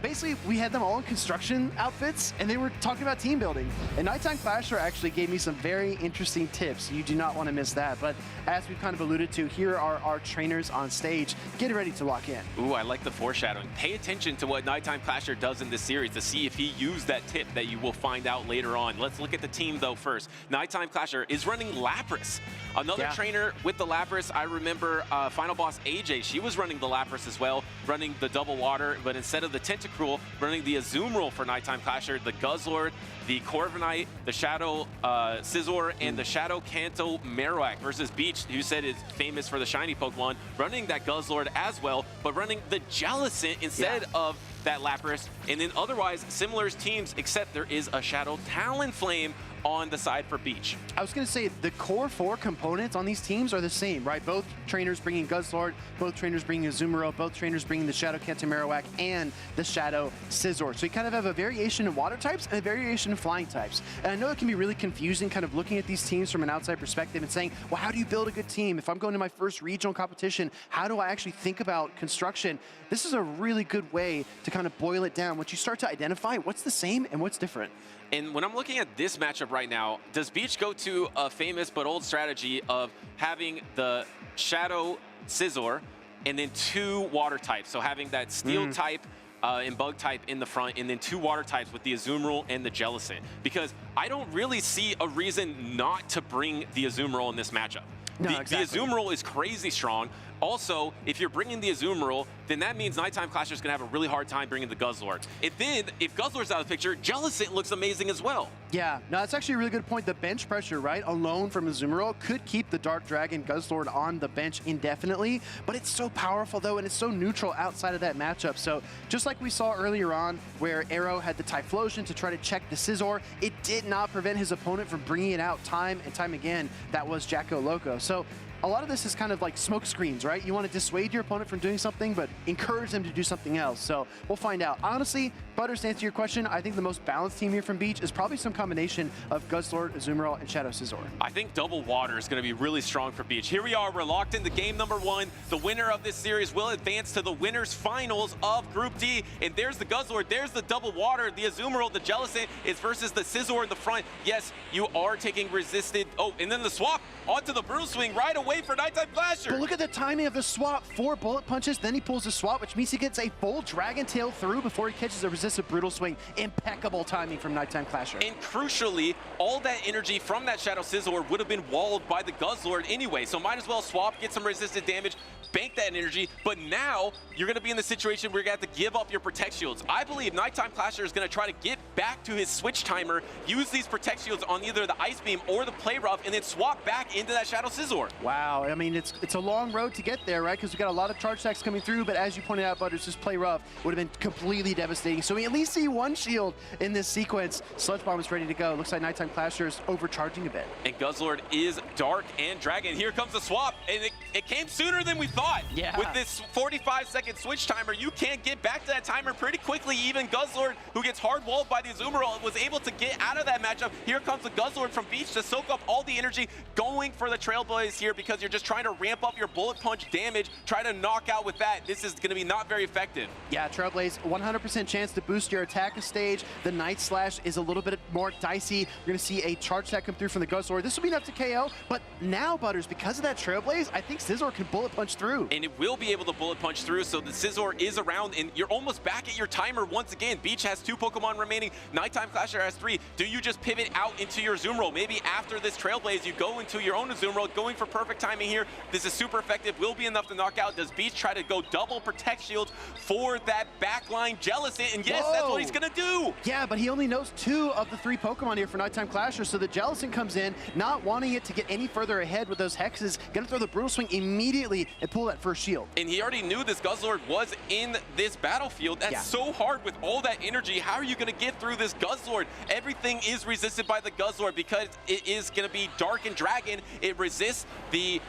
basically, we had them all in construction outfits, and they were talking about team building. And Nighttime Clasher actually gave me some very interesting tips. You do not want to miss that. But as we've kind of alluded to, here are our trainers on stage getting ready to lock in. Ooh, I like the foreshadowing. Pay attention to what Nighttime Clasher does in this series to see if he used that tip that you will find out later on. Let's look at the team, though, first. Nighttime Clasher is running Lapras. Another trainer with the Lapras. I remember Final Boss AJ, she was running the Lapras as well, running the double water, but instead of the Tentacruel, running the Azumarill for Nighttime Clasher, the Guzzlord, the Corviknight, the Shadow Scizor, and the Shadow Kanto Marowak versus Beach, who said is famous for the shiny Pokemon, running that Guzzlord as well, but running the Jellicent instead of that Lapras. And then otherwise, similar teams, except there is a Shadow Talonflame on the side for Beach. I was going to say the core 4 components on these teams are the same, right? Both trainers bringing Guzzlord, both trainers bringing Azumarill, both trainers bringing the Shadow Kanto Marowak and the Shadow Scizor. So you kind of have a variation in water types and a variation in flying types. And I know it can be really confusing kind of looking at these teams from an outside perspective and saying, well, how do you build a good team? If I'm going to my first regional competition, how do I actually think about construction? This is a really good way to kind of boil it down. Once you start to identify what's the same and what's different. And when I'm looking at this matchup right now, does Beach go to a famous but old strategy of having the Shadow Scizor and then 2 water types? So having that Steel type and Bug type in the front, and then 2 water types with the Azumarill and the Jellicent. Because I don't really see a reason not to bring the Azumarill in this matchup. No, the Azumarill is crazy strong. Also, if you're bringing the Azumarill, then that means Nighttime Clasher is going to have a really hard time bringing the Guzzlord. And then, if Guzzlord's out of the picture, Jellicent looks amazing as well. Yeah, no, that's actually a really good point. The bench pressure, right, alone from Azumarill could keep the Dark Dragon Guzzlord on the bench indefinitely, but it's so powerful, though, and it's so neutral outside of that matchup. So just like we saw earlier on, where Arrow had the Typhlosion to try to check the Scizor, it did not prevent his opponent from bringing it out time and time again. That was Jacko Loco. So a lot of this is kind of like smoke screens, right? You want to dissuade your opponent from doing something, but encourage them to do something else. So we'll find out. Honestly, Butters, to answer your question, I think the most balanced team here from Beach is probably some combination of Guzzlord, Azumarill, and Shadow Scizor. I think double water is going to be really strong for Beach. Here we are. We're locked into game number 1. The winner of this series will advance to the winners finals of Group D. And there's the Guzzlord. There's the double water. The Azumarill, the Jellicent is versus the Scizor in the front. Yes, you are taking resisted. Oh, and then the swap onto the Brutal Swing right away for Nighttime Clasher. But look at the timing of the swap. 4 bullet punches, then he pulls the swap, which means he gets a full Dragon Tail through before he catches a resisted Brutal Swing. Impeccable timing from Nighttime Clasher. And crucially, all that energy from that Shadow Scizor would have been walled by the Guzzlord anyway, so might as well swap, get some resisted damage, bank that energy, but now you're going to be in the situation where you're going to have to give up your Protect Shields. I believe Nighttime Clasher is going to try to get back to his switch timer, use these Protect Shields on either the Ice Beam or the Play Rough, and then swap back into that Shadow Scizor. Wow, I mean, it's a long road to get there, right? Because we got a lot of charge stacks coming through, but as you pointed out, Butters, just Play Rough would have been completely devastating. So we at least see 1 shield in this sequence. Sludge Bomb is ready to go. Looks like Nighttime Clasher is overcharging a bit. And Guzzlord is Dark and Dragon. Here comes the swap, and it came sooner than we thought. Yeah. With this 45-second switch timer, you can't get back to that timer pretty quickly. Even Guzzlord, who gets hard-walled by the Azumarill, was able to get out of that matchup. Here comes the Guzzlord from Beach to soak up all the energy, going for the Trailblaze here because you're just trying to ramp up your bullet punch damage, try to knock out with that. This is going to be not very effective. Yeah, Trailblaze, 100% chance to boost your attack a stage. The Night Slash is a little bit more dicey. You're going to see a charge stack come through from the Guzzlord. This will be enough to KO, but now, Butters, because of that Trailblaze, I think Scizor can bullet punch through. And it will be able to bullet punch through, so the Scizor is around, and you're almost back at your timer once again. Beach has 2 Pokemon remaining. Nighttime Clasher has 3. Do you just pivot out into your Azumarill? Maybe after this Trailblaze, you go into your own Azumarill, going for perfect timing here. This is super effective, will be enough to knock out. Does Beach try to go double Protect Shield for that backline Jellicent? And yes, that's what he's going to do. Yeah, but he only knows 2 of the 3 Pokemon here for Nighttime Clasher, so the Jellicent comes in, not wanting it to get any further ahead with those hexes, gonna throw the Brutal Swing immediately and pull that first shield. And he already knew this Guzzlord was in this battlefield. That's so hard with all that energy. How are you gonna get through this Guzzlord? Everything is resisted by the Guzzlord because it is gonna be Dark and Dragon. It resists the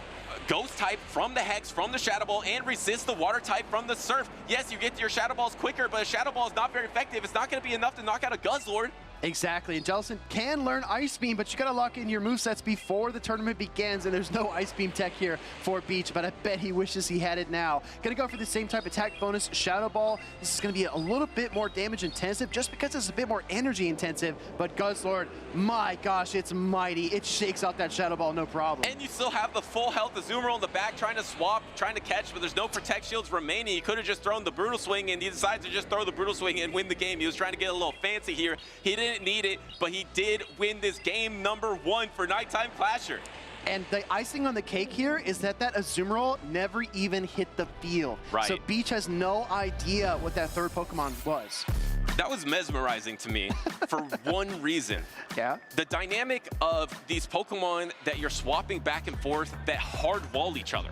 Ghost type from the Hex, from the Shadow Ball, and resist the Water type from the Surf. Yes, you get your Shadow Balls quicker, but a Shadow Ball is not very effective. It's not going to be enough to knock out a Guzzlord. Exactly, and Jellicent can learn Ice Beam, but you gotta lock in your movesets before the tournament begins, and there's no Ice Beam tech here for Beach, but I bet he wishes he had it now. Gonna go for the same type attack bonus, Shadow Ball. This is gonna be a little bit more damage intensive, just because it's a bit more energy intensive, but Guzzlord, my gosh, it's mighty. It shakes out that Shadow Ball, no problem. And you still have the full health Azumarill in the back, trying to swap, trying to catch, but there's no Protect Shields remaining. He could have just thrown the Brutal Swing, and he decides to just throw the Brutal Swing and win the game. He was trying to get a little fancy here. He didn't need it, but he did win this game #1 for Nighttime Clasher. And the icing on the cake here is that Azumarill never even hit the field. Right. So Beach has no idea what that third Pokemon was. That was mesmerizing to me for one reason. Yeah? The dynamic of these Pokemon that you're swapping back and forth that hard wall each other.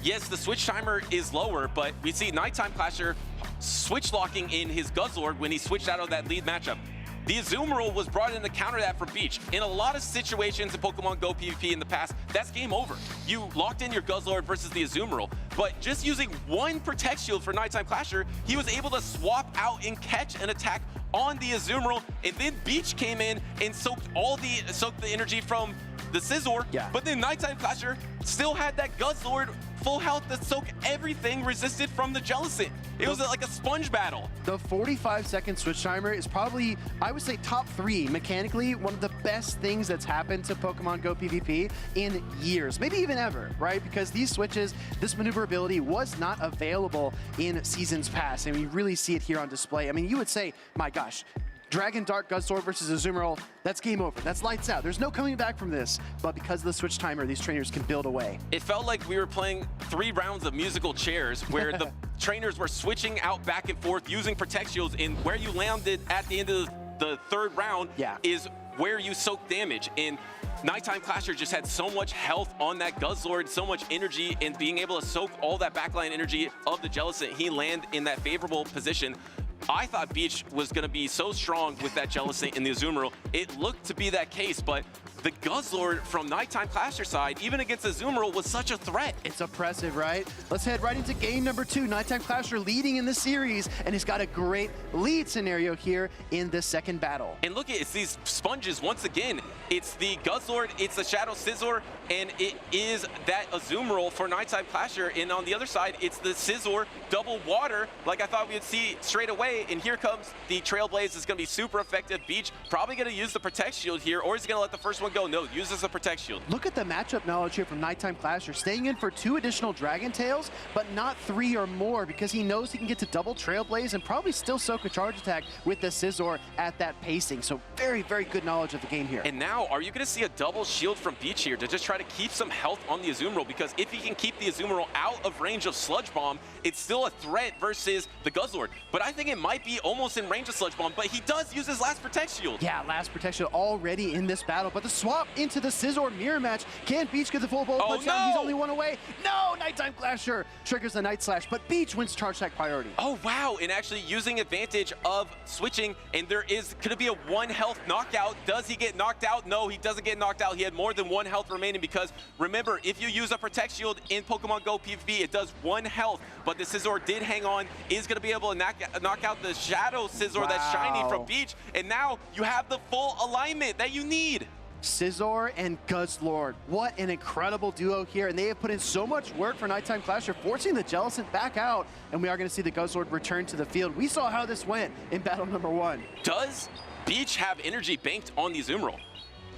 Yes, the switch timer is lower, but we see Nighttime Clasher switch locking in his Guzzlord when he switched out of that lead matchup. The Azumarill was brought in to counter that for Beach. In a lot of situations in Pokemon Go PvP in the past, that's game over. You locked in your Guzzlord versus the Azumarill, but just using one Protect Shield for Nighttime Clasher, he was able to swap out and catch an attack on the Azumarill, and then Beach came in and soaked the energy from the Scizor, but then Nighttime Clasher still had that Guzzlord full health to soak everything resisted from the Jellicent. It was like a sponge battle. The 45-second switch timer is probably, I would say, top 3 mechanically, one of the best things that's happened to Pokemon Go PvP in years, maybe even ever, right? Because these switches, this maneuverability was not available in seasons past, and we really see it here on display. I mean, you would say, my gosh, Dragon Dark Guzzlord versus Azumarill, that's game over. That's lights out. There's no coming back from this. But because of the switch timer, these trainers can build away. It felt like we were playing 3 rounds of musical chairs where the trainers were switching out back and forth using Protect Shields, and where you landed at the end of the 3rd round is where you soak damage. And Nighttime Clasher just had so much health on that Guzzlord, so much energy, and being able to soak all that backline energy of the Jellicent, he landed in that favorable position. I thought Beach was going to be so strong with that Jellicent in the Azumarill. It looked to be that case, but the Guzzlord from Nighttime Clasher side, even against Azumarill, was such a threat. It's oppressive, right? Let's head right into game #2. Nighttime Clasher leading in the series, and he's got a great lead scenario here in this second battle. And look, it's these sponges once again. It's the Guzzlord, it's the Shadow Scizor, and it is that Azumarill for Nighttime Clasher. And on the other side, it's the Scizor double water, like I thought we would see straight away. And here comes the Trailblaze. It's going to be super effective. Beach probably going to use the Protect Shield here, or he's going to let the first one go. No, uses the Protect Shield. Look at the matchup knowledge here from Nighttime Clasher, staying in for 2 additional Dragon Tails, but not 3 or more, because he knows he can get to double Trailblaze and probably still soak a charge attack with the Scizor at that pacing. So very, very good knowledge of the game here. And now, are you going to see a double shield from Beach here to just try to keep some health on the Azumarill? Because if he can keep the Azumarill out of range of Sludge Bomb, it's still a threat versus the Guzzlord. But I think it might be almost in range of Sludge Bomb, but he does use his last Protect Shield. Yeah, last Protect Shield already in this battle, but the swap into the Scizor mirror match. Can Beach get the full bullet punch down? He's only 1 away. No, Nighttime Clasher triggers the Night Slash, but Beach wins charge attack priority. Oh, wow, and actually using advantage of switching, and could it be a 1 health knockout? Does he get knocked out? No, he doesn't get knocked out. He had more than 1 health remaining, because remember, if you use a Protect Shield in Pokemon Go PvP, it does 1 health, but the Scizor did hang on, is going to be able to knock out the Shadow Scizor that's shiny from Beach, and now you have the full alignment that you need. Scizor and Guzzlord. What an incredible duo here, and they have put in so much work for Nighttime Clasher, forcing the Jellicent back out, and we are going to see the Guzzlord return to the field. We saw how this went in battle #1. Does Beach have energy banked on the Azumarill?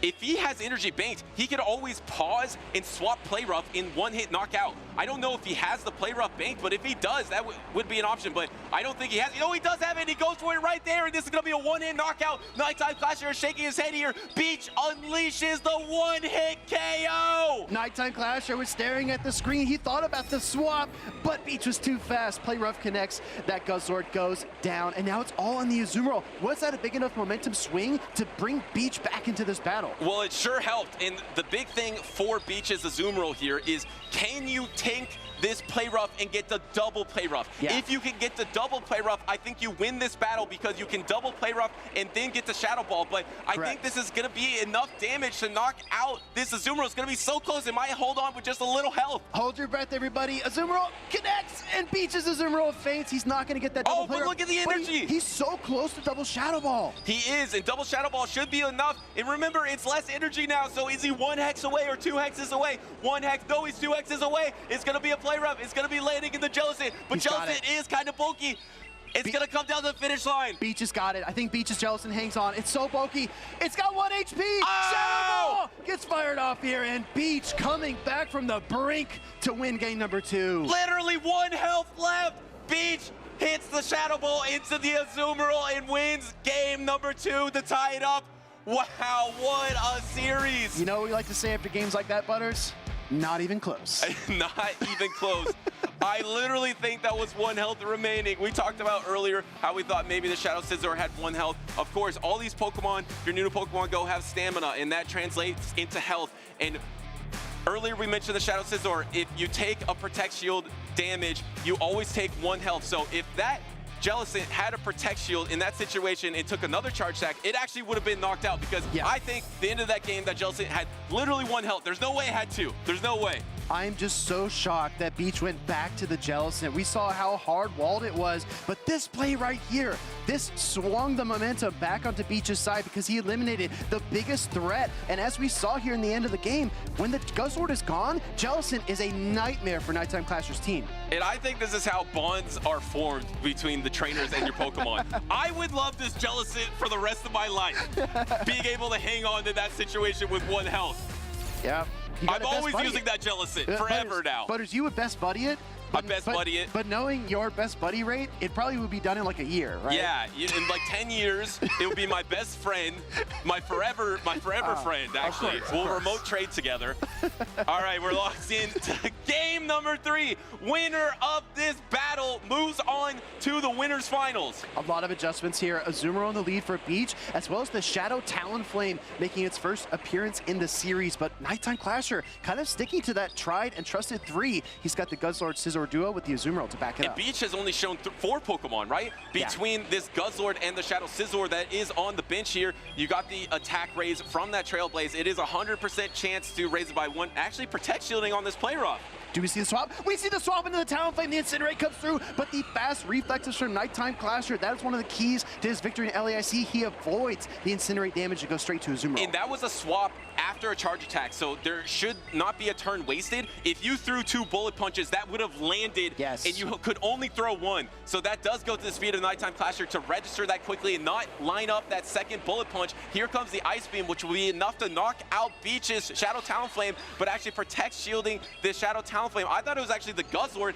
If he has energy banked, he could always pause and swap Play Rough in 1-hit knockout. I don't know if he has the Play Rough banked, but if he does, that would be an option, but I don't think he has. You know, he does have it, and he goes for it right there, and this is going to be a 1-hit knockout. Nighttime Clasher is shaking his head here. Beach unleashes the 1-hit KO! Nighttime Clasher was staring at the screen. He thought about the swap, but Beach was too fast. Play Rough connects. That Guzzlord goes down, and now it's all on the Azumarill. Was that a big enough momentum swing to bring Beach back into this battle? Well, it sure helped, and the big thing for Beach's Azumarill here is, can you tank this play rough and get the double play rough. Yeah. If you can get the double play rough, I think you win this battle because you can double play rough and then get the Shadow Ball. But I think this is going to be enough damage to knock out this Azumarill. It's going to be so close, it might hold on with just a little health. Hold your breath, everybody. Azumarill connects and beaches Azumarill faints. He's not going to get that double play but rough. look at the energy. He's so close to double Shadow Ball. He is, and double Shadow Ball should be enough. And remember, it's less energy now, so is he 1 hex away or 2 hexes away? 1 hex, no, he's 2 hexes away. It's going to be a play rough. It's going to be landing in the Jellicent, but Jellicent is kind of bulky. It's going to come down to the finish line. Beach has got it. I think Beach's Jellicent hangs on. It's so bulky. It's got 1 HP. Oh! Shadow Ball gets fired off here, and Beach coming back from the brink to win game number 2. Literally 1 health left. Beach hits the Shadow Ball into the Azumarill and wins game number 2 to tie it up. Wow, what a series. You know what we like to say after games like that, Butters? Not even close. Not even close. I literally think that was 1 health remaining. We talked about earlier how we thought maybe the Shadow Scizor had 1 health. Of course, all these Pokemon, if you're new to Pokemon Go, have stamina, and that translates into health. And earlier we mentioned the Shadow Scizor. If you take a Protect Shield damage, you always take 1 health. So if that Jellicent had a Protect Shield in that situation and took another charge attack, it actually would have been knocked out because I think the end of that game, that Jellicent had literally 1 health. There's no way it had 2. There's no way. I'm just so shocked that Beach went back to the Jellicent. We saw how hard-walled it was, but this play right here, this swung the momentum back onto Beach's side because he eliminated the biggest threat. And as we saw here in the end of the game, when the Guzzlord is gone, Jellicent is a nightmare for Nighttime Clasher's team. And I think this is how bonds are formed between the trainers and your Pokemon. I would love this Jellicent for the rest of my life, being able to hang on to that situation with 1 health. Yeah. I'm always using that Jellicent forever now. Butters, you would best buddy it. I best buddy it. But knowing your best buddy rate, it probably would be done in like a year, right? Yeah, in like 10 years, it would be my best friend, my forever friend, actually. We'll remote trade together. All right, we're locked in to game number 3. Winner of this battle moves on to the winners finals. A lot of adjustments here. Azumarill in the lead for Beach, as well as the Shadow Talonflame making its first appearance in the series. But Nighttime Clasher kind of sticking to that tried and trusted 3. He's got the Guzzlord Scizor duo with the Azumarill to back it up. Beach has only shown 4 Pokemon, right? Between this Guzzlord and the Shadow Scizor that is on the bench here. You got the attack raise from that Trailblaze. It is a 100% chance to raise it by 1. Actually, Protect Shielding on this play rough. Do we see the swap? We see the swap into the Talonflame. The Incinerate comes through, but the fast reflexes from Nighttime Clasher, that is one of the keys to his victory in LAIC. He avoids the Incinerate damage to go straight to Azumarill. And that was a swap after a charge attack, so there should not be a turn wasted. If you threw 2 bullet punches, that would have landed, and you could only throw 1. So that does go to the speed of Nighttime Clasher to register that quickly and not line up that second bullet punch. Here comes the Ice Beam, which will be enough to knock out Beach's Shadow Talonflame, but actually Protect shielding this Shadow Talonflame. I thought it was actually the Guzzlord.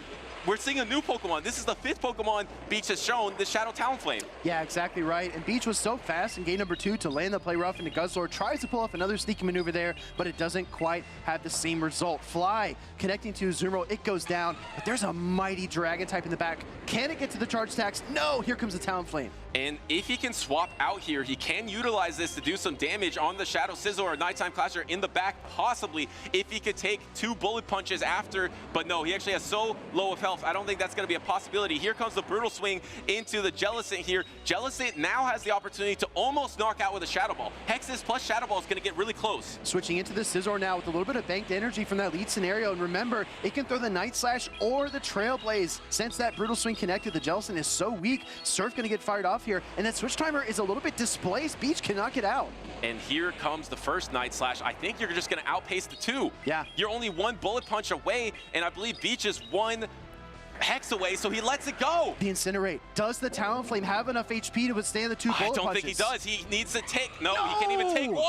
We're seeing a new Pokemon. This is the 5th Pokemon Beach has shown, the Shadow Talonflame. Yeah, exactly right. And Beach was so fast in game number 2 to land the play rough into Guzzlord. Tries to pull off another sneaky maneuver there, but it doesn't quite have the same result. Fly connecting to Azumarill. It goes down, but there's a mighty Dragon type in the back. Can it get to the charge attacks? No, here comes the Talonflame. And if he can swap out here, he can utilize this to do some damage on the Shadow Scizor or Nighttime Clasher in the back, possibly, if he could take 2 bullet punches after. But no, he actually has so low of health. I don't think that's going to be a possibility. Here comes the Brutal Swing into the Jellicent here. Jellicent now has the opportunity to almost knock out with a Shadow Ball. Hexes plus Shadow Ball is going to get really close. Switching into the Scizor now with a little bit of banked energy from that lead scenario. And remember, it can throw the Night Slash or the Trailblaze. Since that Brutal Swing connected, the Jellicent is so weak. Surf going to get fired off here. And that Switch Timer is a little bit displaced. Beach cannot get out. And here comes the first Night Slash. I think you're just going to outpace the 2. Yeah. You're only 1 bullet punch away, and I believe Beach is 1 hex away, so he lets it go. The Incinerate. Does the Talonflame have enough HP to withstand the 2 bullet punches? I don't think he does. He needs to take. No, he can't even take 1.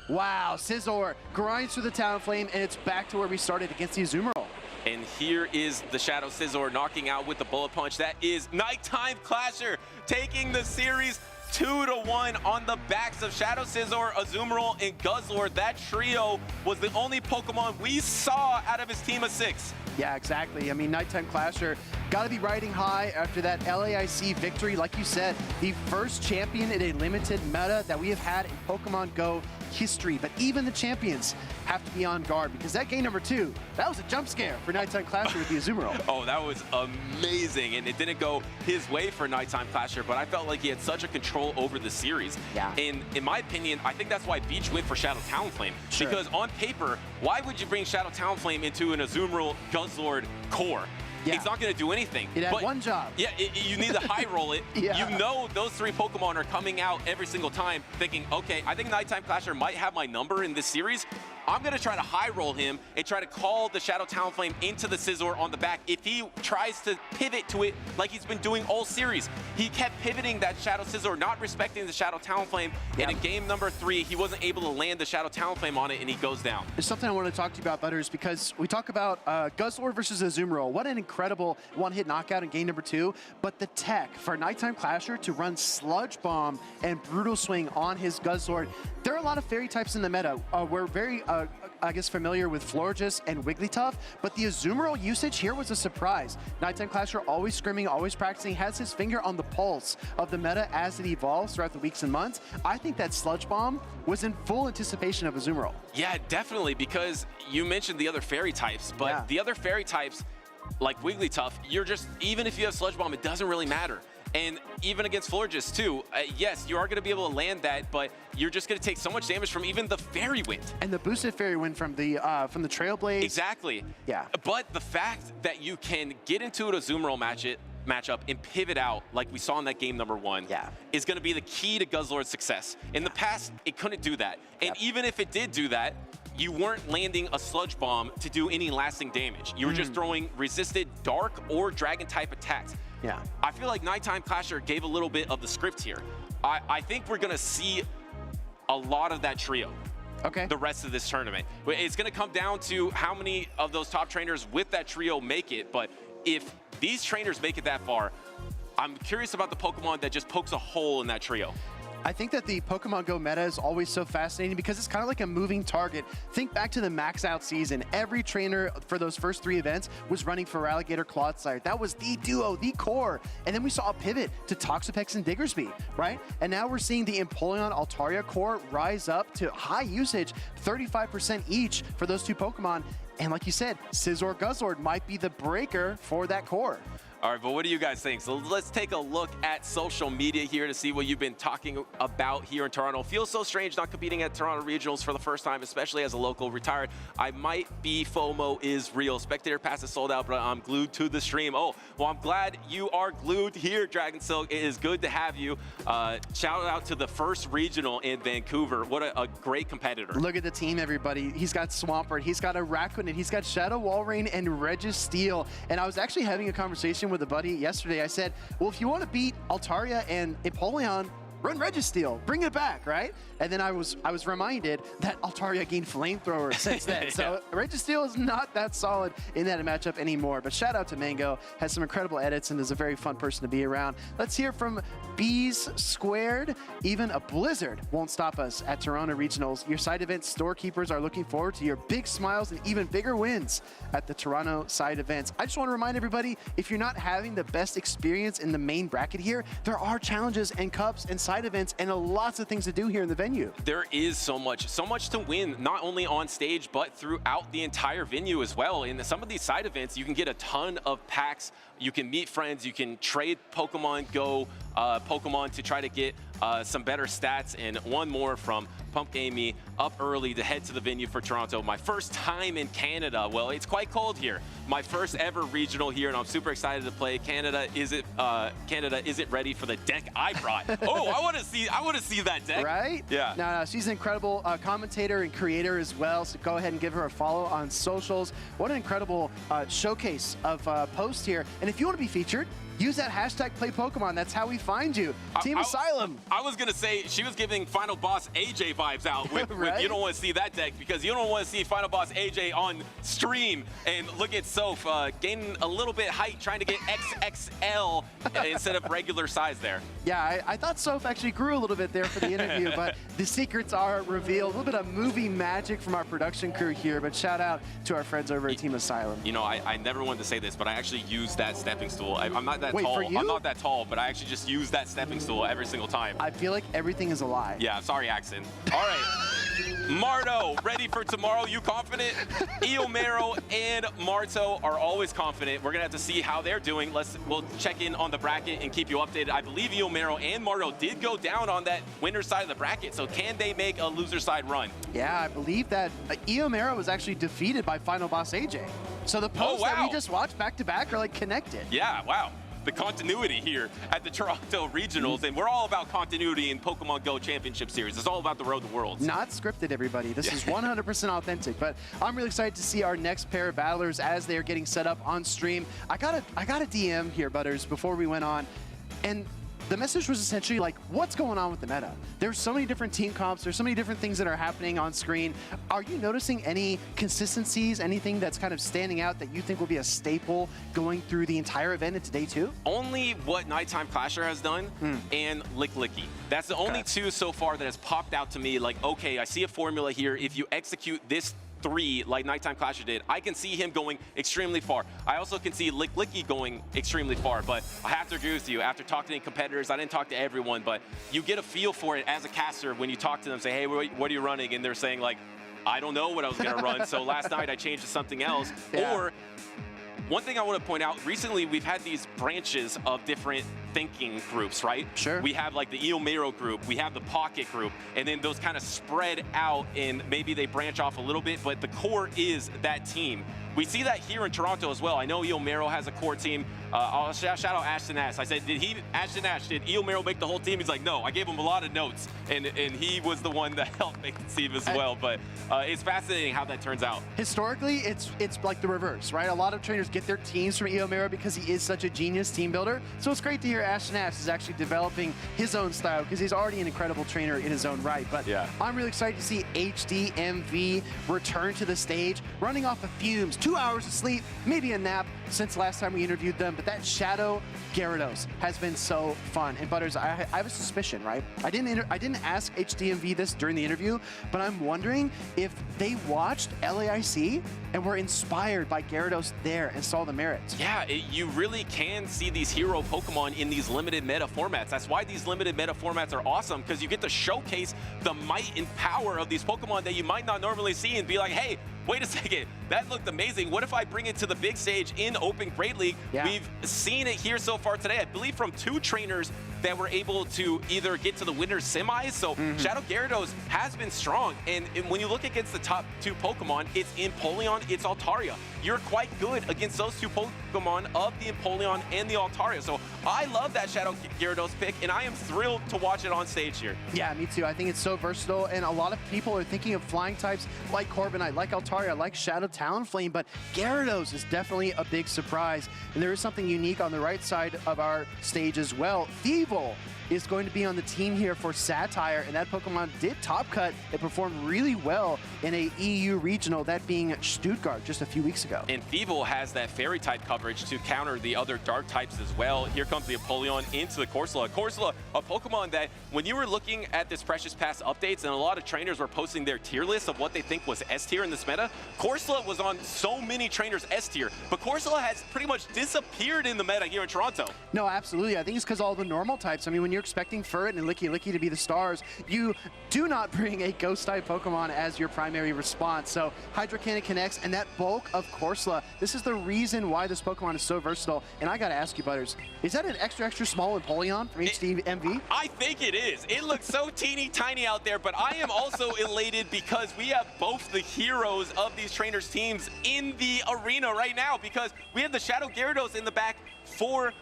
Wow, Scizor grinds through the Talonflame, and it's back to where we started against the Azumarill. And here is the Shadow Scizor knocking out with the bullet punch. That is Nighttime Clasher taking the series 2-1 on the backs of Shadow Scizor, Azumarill, and Guzzlord. That trio was the only Pokemon we saw out of his team of 6. Yeah, exactly. I mean, Nighttime Clasher Got to be riding high after that LAIC victory. Like you said, the first champion in a limited meta that we have had in Pokemon Go history. But even the champions have to be on guard because that game number 2, that was a jump scare for Nighttime Clasher with the Azumarill. Oh, that was amazing. And it didn't go his way for Nighttime Clasher, but I felt like he had such a control over the series. Yeah. And in my opinion, I think that's why Beach went for Shadow Talonflame. Sure. Because on paper, why would you bring Shadow Talonflame into an Azumarill Guzzlord core? Yeah. It's not going to do anything. It had one job. Yeah, you need to high roll it. Yeah. You know those 3 Pokemon are coming out every single time thinking, okay, I think Nighttime Clasher might have my number in this series. I'm going to try to high roll him and try to call the Shadow Talonflame into the Scizor on the back. If he tries to pivot to it like he's been doing all series, he kept pivoting that Shadow Scizor, not respecting the Shadow Talonflame. Yep. And in game number 3, he wasn't able to land the Shadow Talonflame on it, and he goes down. There's something I want to talk to you about, Butters, because we talk about Guzzlord versus Azumarill. What an incredible one-hit knockout in game number 2. But the tech for Nighttime Clasher to run Sludge Bomb and Brutal Swing on his Guzzlord. There are a lot of fairy types in the meta. We're very, I guess, familiar with Florges and Wigglytuff, but the Azumarill usage here was a surprise. Nighttime Clasher always scrimming, always practicing, has his finger on the pulse of the meta as it evolves throughout the weeks and months. I think that Sludge Bomb was in full anticipation of Azumarill. Yeah, definitely, because you mentioned the other fairy types, but the other fairy types, like Wigglytuff, you're just, even if you have Sludge Bomb, it doesn't really matter. And even against Florges too, yes, you are going to be able to land that, but you're just going to take so much damage from even the Fairy Wind. And the boosted Fairy Wind from the Trailblaze. Exactly. Yeah. But the fact that you can get into an Azumarill matchup and pivot out like we saw in that game number 1 is going to be the key to Guzzlord's success. In the past, it couldn't do that. And even if it did do that, you weren't landing a Sludge Bomb to do any lasting damage. You were just throwing resisted Dark or Dragon type attacks. Yeah. I feel like Nighttime Clasher gave a little bit of the script here. I think we're going to see a lot of that trio. Okay. The rest of this tournament. It's going to come down to how many of those top trainers with that trio make it. But if these trainers make it that far, I'm curious about the Pokemon that just pokes a hole in that trio. I think that the Pokemon Go meta is always so fascinating because it's kind of like a moving target. Think back to the max out season. Every trainer for those first 3 events was running Feraligatr, Clodsire. That was the duo, the core. And then we saw a pivot to Toxapex and Diggersby, right? And now we're seeing the Empoleon Altaria core rise up to high usage, 35% each for those 2 Pokemon. And like you said, Scizor Guzzlord might be the breaker for that core. All right, but what do you guys think? So let's take a look at social media here to see what you've been talking about here in Toronto. Feels so strange not competing at Toronto Regionals for the first time, especially as a local retired. I might be FOMO is real. Spectator pass is sold out, but I'm glued to the stream. Oh, well, I'm glad you are glued here, Dragon Silk. It is good to have you. Shout out to the first regional in Vancouver. What a great competitor. Look at the team, everybody. He's got Swampert, he's got a Raccoon, and he's got Shadow Walrein and Registeel. And I was actually having a conversation with a buddy yesterday. I said, well, if you want to beat Altaria and Empoleon, run Registeel, bring it back, right? And then I was reminded that Altaria gained Flamethrower since then. So Registeel is not that solid in that matchup anymore. But shout out to Mango, has some incredible edits and is a very fun person to be around. Let's hear from Bees Squared. Even a blizzard won't stop us at Toronto Regionals. Your side event storekeepers are looking forward to your big smiles and even bigger wins at the Toronto side events. I just want to remind everybody, if you're not having the best experience in the main bracket here, there are challenges and cups and side events and lots of things to do here in the venue. There is so much to win, not only on stage, but throughout the entire venue as well. In some of these side events, you can get a ton of packs, you can meet friends, you can trade Pokemon Go Pokemon to try to get some better stats, and one more from Pump Amy up early to head to the venue for Toronto. My first time in Canada. Well, it's quite cold here. My first ever regional here, and I'm super excited to play. Canada isn't ready for the deck I brought. Oh, I want to see that deck. Right? Yeah. No, she's an incredible commentator and creator as well. So go ahead and give her a follow on socials. What an incredible showcase of posts here. And if you want to be featured, use that hashtag play Pokemon. That's how we find you. Team Asylum. I was going to say she was giving Final Boss AJ vibes out with, Right? with you don't want to see that deck because you don't want to see Final Boss AJ on stream. And look at Soph gaining a little bit height, trying to get XXL instead of regular size there. Yeah, I thought Soph actually grew a little bit there for the interview, but the secrets are revealed. A little bit of movie magic from our production crew here, but shout out to our friends over at Team Asylum. You know, I never wanted to say this, but I actually use that stepping stool. I'm not that Wait, tall. for you? I'm not that tall, but I actually just use that stepping stool every single time. I feel like everything is a lie. Yeah, sorry, Axon. All right. Marto, ready for tomorrow? You confident? Eomero and Marto are always confident. We're going to have to see how they're doing. We'll check in on the bracket and keep you updated. I believe Eomero and Marto did go down on that winner side of the bracket, so can they make a loser side run? Yeah, I believe that Eomero was actually defeated by Final Boss AJ. So the posts that we just watched back to back are like connected. Yeah, wow. The continuity here at the Toronto Regionals, and we're all about continuity in Pokemon Go Championship Series. It's all about the road to worlds. Not scripted, everybody. This is 100% authentic, but I'm really excited to see our next pair of battlers as they are getting set up on stream. I got a DM here, Butters, before we went on, and the message was essentially like, what's going on with the meta? There's so many different team comps. There's so many different things that are happening on screen. Are you noticing any consistencies, anything that's kind of standing out that you think will be a staple going through the entire event into day 2? Only what Nighttime Clasher has done and Lick Licky. That's the only two so far that has popped out to me like, okay, I see a formula here. If you execute this 3 like Nighttime Clasher did, I can see him going extremely far. I also can see Lick Licky going extremely far, but I have to agree with you. After talking to competitors, I didn't talk to everyone, but you get a feel for it as a caster when you talk to them, say, hey, what are you running? And they're saying like, I don't know what I was gonna run, so last night I changed to something else. Yeah. Or one thing I want to point out, recently we've had these branches of different thinking groups, right? Sure. We have like the Eomero group, we have the Pocket group, and then those kind of spread out and maybe they branch off a little bit, but the core is that team. We see that here in Toronto as well. I know Eomero has a core team. I'll shout out Ashton Ash. I said, did Eomero make the whole team? He's like, no, I gave him a lot of notes, and he was the one that helped make the team as well. But it's fascinating how that turns out. Historically, it's like the reverse, right? A lot of trainers get their teams from Eomero because he is such a genius team builder. So it's great to hear Ashton Ash is actually developing his own style because he's already an incredible trainer in his own right. But yeah, I'm really excited to see HDMV return to the stage, running off of fumes, 2 hours of sleep, maybe a nap since last time we interviewed them. But that Shadow Gyarados has been so fun. And Butters, I have a suspicion, right? I didn't ask HDMV this during the interview, but I'm wondering if they watched LAIC and were inspired by Gyarados there and saw the merits. Yeah, you really can see these hero Pokemon in these limited meta formats. That's why these limited meta formats are awesome, because you get to showcase the might and power of these Pokemon that you might not normally see and be like, hey, wait a second, that looked amazing. What if I bring it to the big stage in Open Great League? Yeah. We've seen it here so far today, I believe from 2 trainers that were able to either get to the winner's semis. So Shadow Gyarados has been strong. And when you look against the top 2 Pokemon, it's Empoleon, it's Altaria. You're quite good against those 2 Pokemon of the Empoleon and the Altaria. So I love that Shadow Gyarados pick, and I am thrilled to watch it on stage here. Yeah, me too. I think it's so versatile, and a lot of people are thinking of flying types like Corviknight, like Altaria, like Shadow Talonflame, but Gyarados is definitely a big surprise. And there is something unique on the right side of our stage as well. Thievul is going to be on the team here for Satire, and that Pokemon did top cut. It performed really well in a EU regional, that being Stuttgart just a few weeks ago. And Thievul has that Fairy type coverage to counter the other Dark types as well. Here comes the Empoleon into the Corsola. Corsola, a Pokemon that when you were looking at this Precious Pass updates and a lot of trainers were posting their tier list of what they think was S tier in this meta, Corsola was on so many trainers S tier, but Corsola has pretty much disappeared in the meta here in Toronto. No, absolutely. I think it's because all the normal types. I mean, when you're expecting Furret and Licky Licky to be the stars, you do not bring a ghost type Pokemon as your primary response. So Hydro Cannon connects, and that bulk of Corsola, this is the reason why this Pokemon is so versatile. And I gotta ask you, Butters, is that an extra small Empoleon from HDMV? I think it is. It looks so teeny tiny out there, but I am also elated because we have both the heroes of these trainers' teams in the arena right now, because we have the Shadow Gyarados in the back for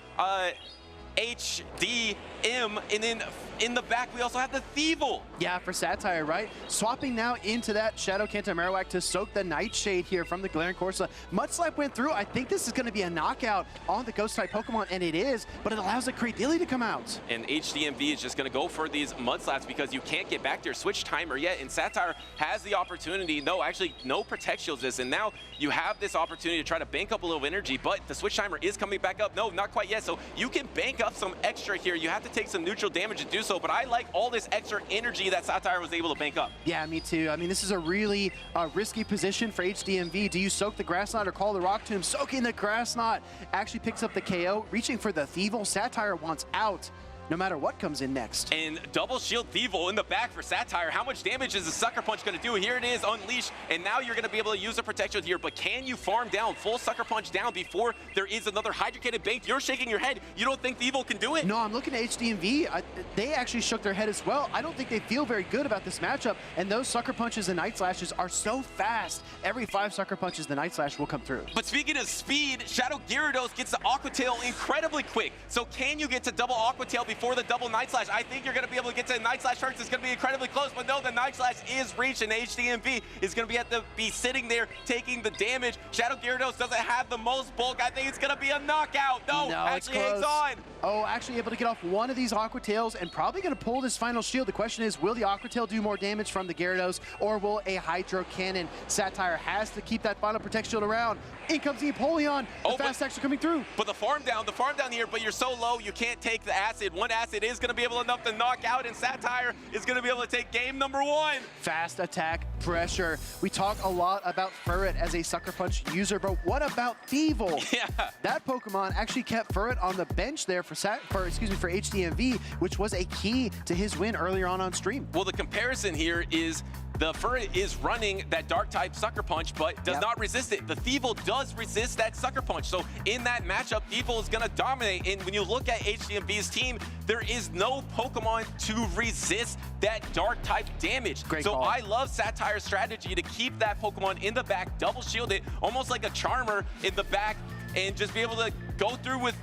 HDM, and then in the back we also have the Thievul. Yeah, for Satire, right? Swapping now into that Shadow Kanto Marowak to soak the Nightshade here from the Galarian Corsola. Mudslap went through. I think this is going to be a knockout on the Ghost-type Pokemon, and it is, but it allows the Cradilly to come out. And HDMV is just going to go for these Mudslaps because you can't get back to your switch timer yet, and Satire has the opportunity. No, actually, no Protect Shields this, and now you have this opportunity to try to bank up a little energy, but the switch timer is coming back up. No, not quite yet, so you can bank up some extra here. You have to take some neutral damage to do so, but I like all this extra energy that Satire was able to bank up. Yeah, me too. I mean, this is a really risky position for HDMV. Do you soak the Grass Knot or call the Rock Tomb? Soaking the Grass Knot actually picks up the KO, reaching for the Thievul. Satire wants out, no matter what comes in next. And double shield Thievul in the back for Satire. How much damage is the Sucker Punch going to do? Here it is, unleashed, and now you're going to be able to use a protection here, but can you farm down, full Sucker Punch down before there is another Hydrocated Bank? You're shaking your head. You don't think Thievul can do it? No, I'm looking at HDMV. They actually shook their head as well. I don't think they feel very good about this matchup, and those Sucker Punches and Night Slashes are so fast. Every 5 Sucker Punches, the Night Slash will come through. But speaking of speed, Shadow Gyarados gets the Aqua Tail incredibly quick. So can you get to double Aqua Tail before the double Night Slash? I think you're going to be able to get to the Night Slash first. It's going to be incredibly close, but no, the Night Slash is reached, and HDMV is going to be sitting there taking the damage. Shadow Gyarados doesn't have the most bulk. I think it's going to be a knockout. No, actually hangs on. Oh, actually able to get off one of these Aqua Tails and probably going to pull this final shield. The question is, will the Aqua Tail do more damage from the Gyarados, or will a Hydro Cannon? Satire has to keep that final Protect Shield around. In comes the Empoleon. The fast attacks are coming through. But the farm down here, but you're so low, you can't take the acid. One acid is going to be able enough to knock out, and Satire is going to be able to take game number 1. Fast attack pressure. We talk a lot about Furret as a Sucker Punch user, but what about Thievul? Yeah. That Pokemon actually kept Furret on the bench there for HDMV, which was a key to his win earlier on stream. Well, the comparison here is the Furret is running that Dark-type Sucker Punch, but does not resist it. The Thievul does resist that Sucker Punch. So in that matchup, Thievul is going to dominate. And when you look at HDMV's team, there is no Pokemon to resist that Dark-type damage. Great so call. I love Satire's strategy to keep that Pokemon in the back, double shield it, almost like a Charmer in the back, and just be able to go through with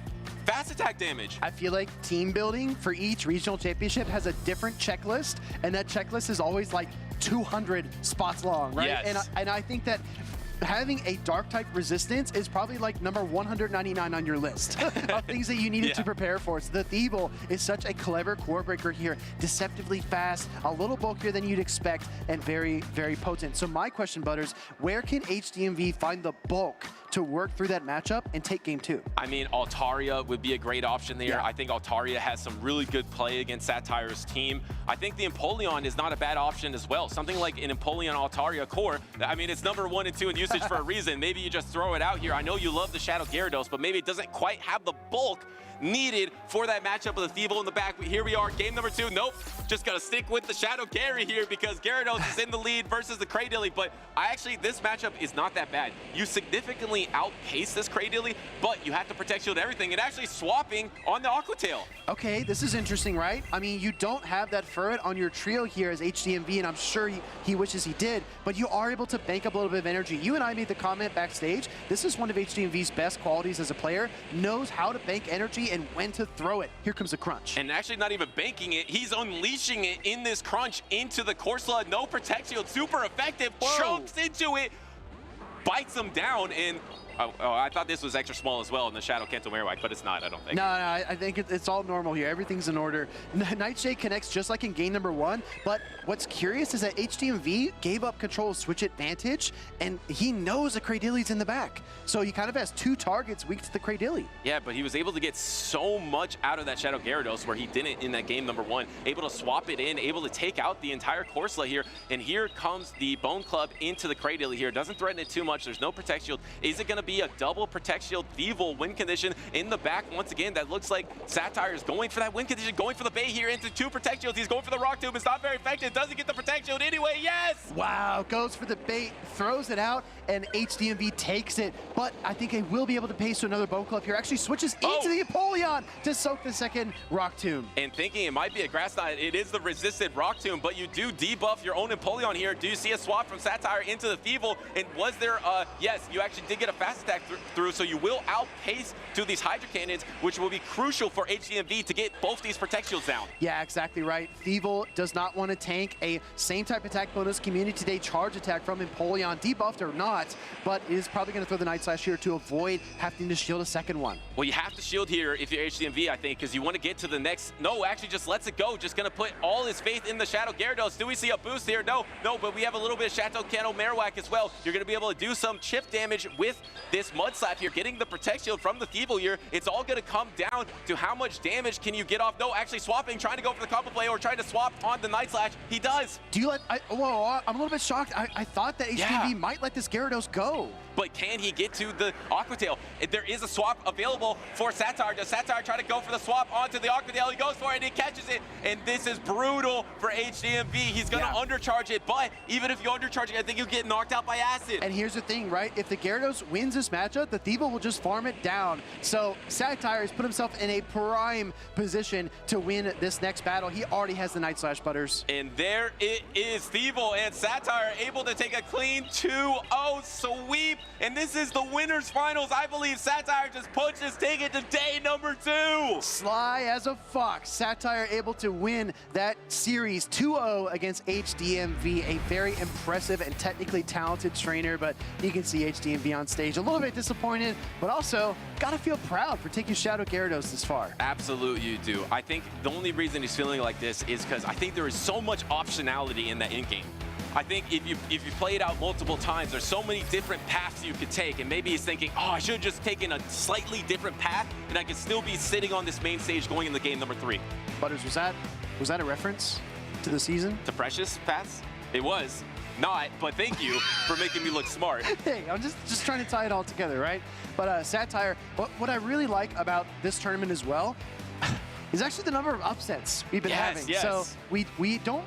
fast attack damage. I feel like team building for each regional championship has a different checklist, and that checklist is always like 200 spots long, right? Yes. And I think that having a dark type resistance is probably like number 199 on your list of things that you needed to prepare for. So the Thievul is such a clever core breaker here, deceptively fast, a little bulkier than you'd expect, and very, very potent. So my question, Butters, where can HDMV find the bulk to work through that matchup and take game 2? I mean, Altaria would be a great option there. Yeah. I think Altaria has some really good play against Satire's team. I think the Empoleon is not a bad option as well. Something like an Empoleon Altaria core. I mean, it's number 1 and 2 in usage for a reason. Maybe you just throw it out here. I know you love the Shadow Gyarados, but maybe it doesn't quite have the bulk needed for that matchup of the Thievul in the back. Here we are, game number 2. Nope, just gotta stick with the Shadow Gary here because Gyarados is in the lead versus the Cradilly. But this matchup is not that bad. You significantly outpace this Cradilly, but you have to protect shield everything and actually swapping on the Aqua Tail. Okay, this is interesting, right? I mean, you don't have that Furret on your trio here as HDMV, and I'm sure he wishes he did, but you are able to bank up a little bit of energy. You and I made the comment backstage, this is one of HDMV's best qualities as a player, knows how to bank energy and when to throw it. Here comes the crunch. And actually not even banking it, he's unleashing it in this crunch into the Corsola. No Protect Shield, super effective, chokes into it, bites him down, and I thought this was extra small as well in the Shadow Kanto Marowak, but it's not, I don't think. No, I think it's all normal here. Everything's in order. Nightshade connects just like in game number 1, but what's curious is that HDMV gave up control of switch advantage, and he knows the Cradilly's in the back. So he kind of has 2 targets weak to the Cradilly. Yeah, but he was able to get so much out of that Shadow Gyarados where he didn't in that game number 1. Able to swap it in, able to take out the entire Corsola here, and here comes the Bone Club into the Cradilly here. Doesn't threaten it too much. There's no Protect Shield. Is it going to be a double Protect Shield Thievul win condition in the back? Once again, that looks like Satire is going for that win condition, going for the bait here into 2 Protect Shields. He's going for the Rock Tomb. It's not very effective. Doesn't get the Protect Shield anyway. Yes! Wow, goes for the bait, throws it out, and HDMV takes it. But I think he will be able to pace to another Bone Club here. Actually switches into the Empoleon to soak the second Rock Tomb. And thinking it might be a Grass Knot, it is the resisted Rock Tomb, but you do debuff your own Empoleon here. Do you see a swap from Satire into the Thievul? And was there yes, you actually did get a fast fast attack through, so you will outpace to these Hydra Cannons, which will be crucial for HDMV to get both these Protect Shields down. Yeah, exactly right. Thievul does not want to tank a same type attack bonus Community Day charge attack from Empoleon, debuffed or not, but is probably going to throw the Night Slash here to avoid having to shield a second one. Well, you have to shield here if you're HDMV, I think, because you want to get to the next. No, actually just lets it go. Just going to put all his faith in the Shadow Gyarados. Do we see a boost here? No, but we have a little bit of Shadow Cannon Marowak as well. You're going to be able to do some chip damage with this Mud Slap here, getting the Protect Shield from the Thievul here. It's all going to come down to how much damage can you get off. No, actually swapping, trying to go for the combo play or trying to swap on the Night Slash. He does. Do you let, whoa, I'm a little bit shocked. I thought that HDMV might let this Gyarados go. But can he get to the Aqua Tail? There is a swap available for Satire. Does Satire try to go for the swap onto the Aqua Tail? He goes for it and he catches it. And this is brutal for HDMV. He's going to undercharge it, but even if you undercharge it, I think you get knocked out by Acid. And here's the thing, right? If the Gyarados wins this matchup, the Thievul will just farm it down. So Satire has put himself in a prime position to win this next battle. He already has the Night Slash, Butters. And there it is. Thievul and Satire able to take a clean 2-0 sweep. And this is the winners finals. I believe Satire just punched his ticket to day number 2. Sly as a fox. Satire able to win that series 2-0 against HDMV. A very impressive and technically talented trainer, but you can see HDMV on stage a little bit disappointed, but also gotta feel proud for taking Shadow Gyarados this far. Absolutely you do. I think the only reason he's feeling like this is because I think there is so much optionality in that in-game. I think if you play it out multiple times, there's so many different paths you could take, and maybe he's thinking, oh, I should have just taken a slightly different path, and I could still be sitting on this main stage going into game number 3. Butters, was that a reference to the season? To Precious Paths? It was. Not, but thank you for making me look smart. Hey, I'm just trying to tie it all together, right? But Satire, what I really like about this tournament as well is actually the number of upsets we've been having. Yes. So we don't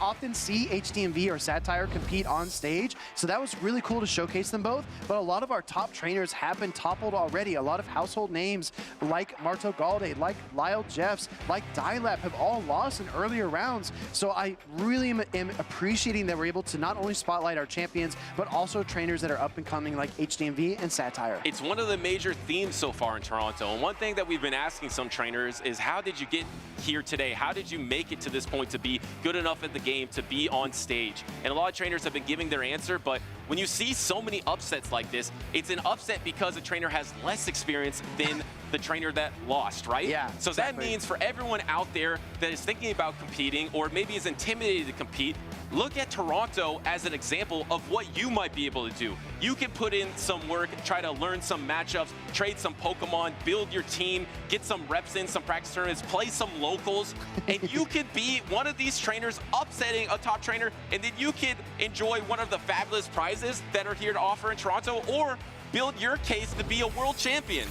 often see HDMV or Satire compete on stage. So that was really cool to showcase them both. But a lot of our top trainers have been toppled already. A lot of household names like Marto Galde, like Lyle Jeffs, like Dilap have all lost in earlier rounds. So I really am appreciating that we're able to not only spotlight our champions, but also trainers that are up and coming like HDMV and Satire. It's one of the major themes so far in Toronto. And one thing that we've been asking some trainers is, how did you get here today? How did you make it to this point to be good enough at the game to be on stage? And a lot of trainers have been giving their answer, but when you see so many upsets like this, it's an upset because a trainer has less experience than the trainer that lost, right? Yeah, so exactly. That means for everyone out there that is thinking about competing or maybe is intimidated to compete, look at Toronto as an example of what you might be able to do. You can put in some work, try to learn some matchups, trade some Pokemon, build your team, get some reps in, some practice tournaments, play some locals, and you could be one of these trainers upsetting a top trainer, and then you could enjoy one of the fabulous prizes that are here to offer in Toronto, or build your case to be a world champion.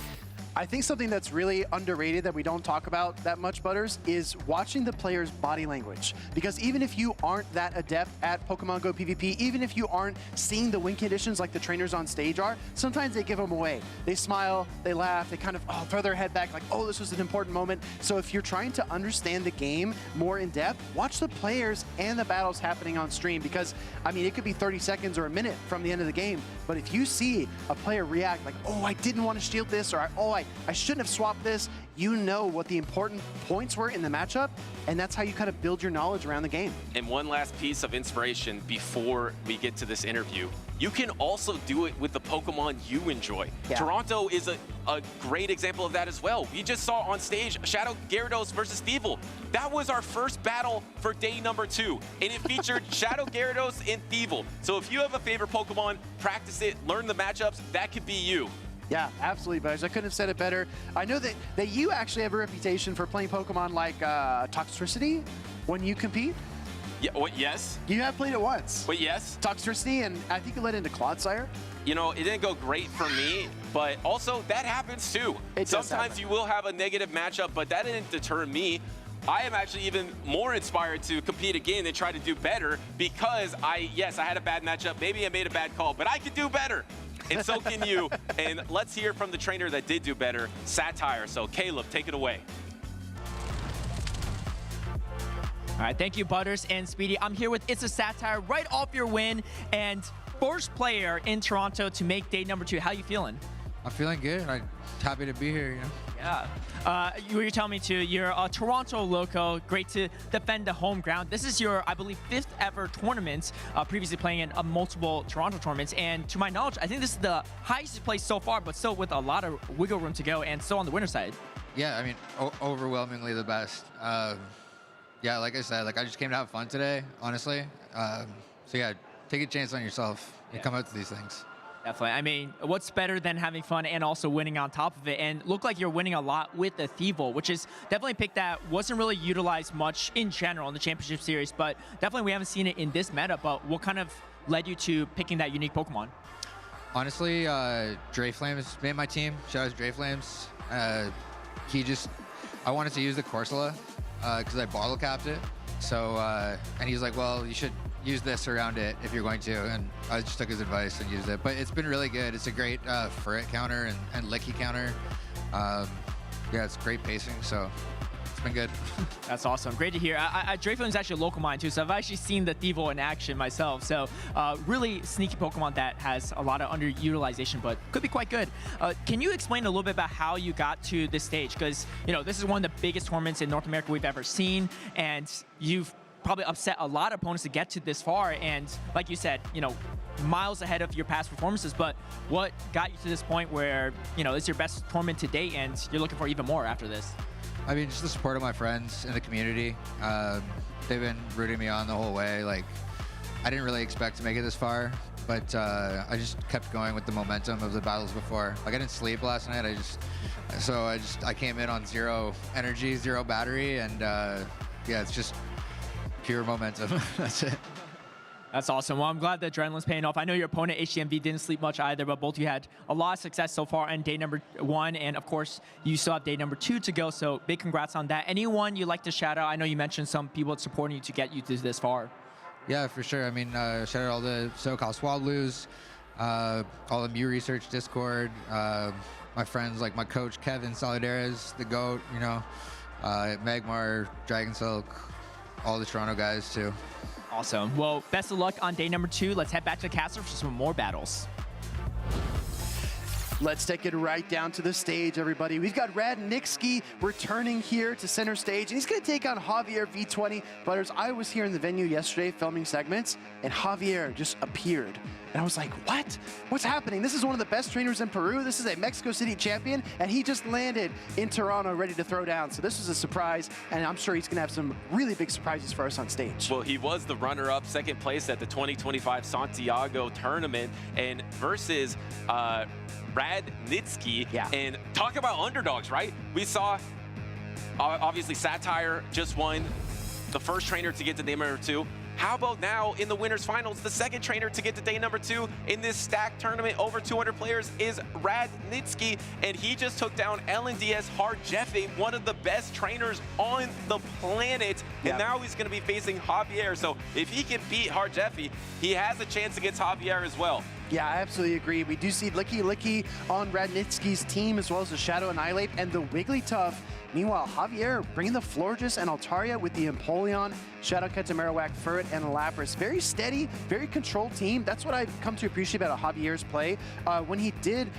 I think something that's really underrated that we don't talk about that much, Butters, is watching the player's body language. Because even if you aren't that adept at Pokemon Go PvP, even if you aren't seeing the win conditions like the trainers on stage are, sometimes they give them away. They smile, they laugh, they kind of throw their head back like, oh, this was an important moment. So if you're trying to understand the game more in depth, watch the players and the battles happening on stream. Because, I mean, it could be 30 seconds or a minute from the end of the game, but if you see a player react like, oh, I didn't want to shield this, or I shouldn't have swapped this, you know what the important points were in the matchup, and that's how you kind of build your knowledge around the game. And one last piece of inspiration before we get to this interview. You can also do it with the Pokemon you enjoy. Yeah. Toronto is a great example of that as well. We just saw on stage Shadow Gyarados versus Thievul. That was our first battle for day number 2, and it featured Shadow Gyarados and Thievul. So if you have a favorite Pokemon, practice it, learn the matchups, that could be you. Yeah, absolutely, Buzz. I couldn't have said it better. I know that you actually have a reputation for playing Pokemon like Toxtricity when you compete. Yeah, what, yes. You have played it once. Wait, yes. Toxtricity, and I think it led into Clodsire. You know, it didn't go great for me, but also that happens too. Sometimes you will have a negative matchup, but that didn't deter me. I am actually even more inspired to compete again and try to do better because I had a bad matchup. Maybe I made a bad call, but I could do better. And so can you. And let's hear from the trainer that did do better, Satire. So Caleb, take it away. All right, thank you, Butters and Speedy. I'm here with It's a Satire right off your win. And first player in Toronto to make day number 2. How you feeling? I'm feeling good. I'm happy to be here, you know. Yeah. You were telling me too, you're a Toronto loco, great to defend the home ground. This is your, I believe, 5th ever tournament, previously playing in multiple Toronto tournaments. And to my knowledge, I think this is the highest place so far, but still with a lot of wiggle room to go and still on the winner's side. Yeah, I mean, overwhelmingly the best. Yeah, like I said, like I just came to have fun today, honestly. So yeah, take a chance on yourself and come out to these things. Definitely. I mean, what's better than having fun and also winning on top of it? And look like you're winning a lot with the Thievul, which is definitely a pick that wasn't really utilized much in general in the Championship Series, but definitely we haven't seen it in this meta. But what kind of led you to picking that unique Pokemon? Honestly, Drayflames made my team. Shout out to Drayflames. I wanted to use the Corsola because I bottle capped it. So, and he's like, well, you should use this around it if you're going to, and I just took his advice and used it. But it's been really good. It's a great Furret counter and Licky counter. Yeah, it's great pacing, so it's been good. That's awesome. Great to hear. Drayflame is actually a local mine too, so I've actually seen the Thievul in action myself. So really sneaky Pokemon that has a lot of underutilization, but could be quite good. Can you explain a little bit about how you got to this stage? Because this is one of the biggest tournaments in North America we've ever seen, and you've probably upset a lot of opponents to get to this far, and like you said, miles ahead of your past performances. But what got you to this point where it's your best tournament to date and you're looking for even more after this? I mean, just the support of my friends in the community. They've been rooting me on the whole way. Like, I didn't really expect to make it this far, but I just kept going with the momentum of the battles before. Like, I didn't sleep last night. I came in on 0 energy, 0 battery, and yeah, it's just pure momentum. That's it. That's awesome. Well, I'm glad the adrenaline's paying off. I know your opponent, HTMV, didn't sleep much either, but both of you had a lot of success so far on day number 1, and of course, you still have day number 2 to go, so big congrats on that. Anyone you'd like to shout out? I know you mentioned some people supporting you to get you to this far. Yeah, for sure. I mean, shout out all the SoCal Swablues, all the Mew Research Discord, my friends like my coach, Kevin Solidares, the GOAT, Magmar, Dragon Silk, all the Toronto guys too. Awesome. Well, best of luck on day number 2. Let's head back to the castle for some more battles. Let's take it right down to the stage, everybody. We've got Radnitsky returning here to center stage, and he's going to take on Javier V20. Butters, I was here in the venue yesterday filming segments, and Javier just appeared. And I was like, what? What's happening? This is one of the best trainers in Peru. This is a Mexico City champion, and he just landed in Toronto ready to throw down. So this was a surprise, and I'm sure he's going to have some really big surprises for us on stage. Well, he was the runner-up, 2nd place at the 2025 Santiago tournament, and versus Radnitsky. Yeah. And talk about underdogs, right? We saw, obviously, Satire just won, the first trainer to get to day number 2. How about now in the winners finals, the 2nd trainer to get to day number 2 in this stacked tournament, over 200 players, is Radnitsky, and he just took down LNDS Harjefe, one of the best trainers on the planet, and now he's going to be facing Javier. So if he can beat Harjefe, he has a chance against Javier as well. Yeah, I absolutely agree. We do see Licky on Radnitsky's team, as well as the Shadow Annihilate and the Wigglytuff. Meanwhile, Javier bringing the Florges and Altaria with the Empoleon, Shadow Marowak, Furret, and Lapras. Very steady, very controlled team. That's what I've come to appreciate about Javier's play. When he did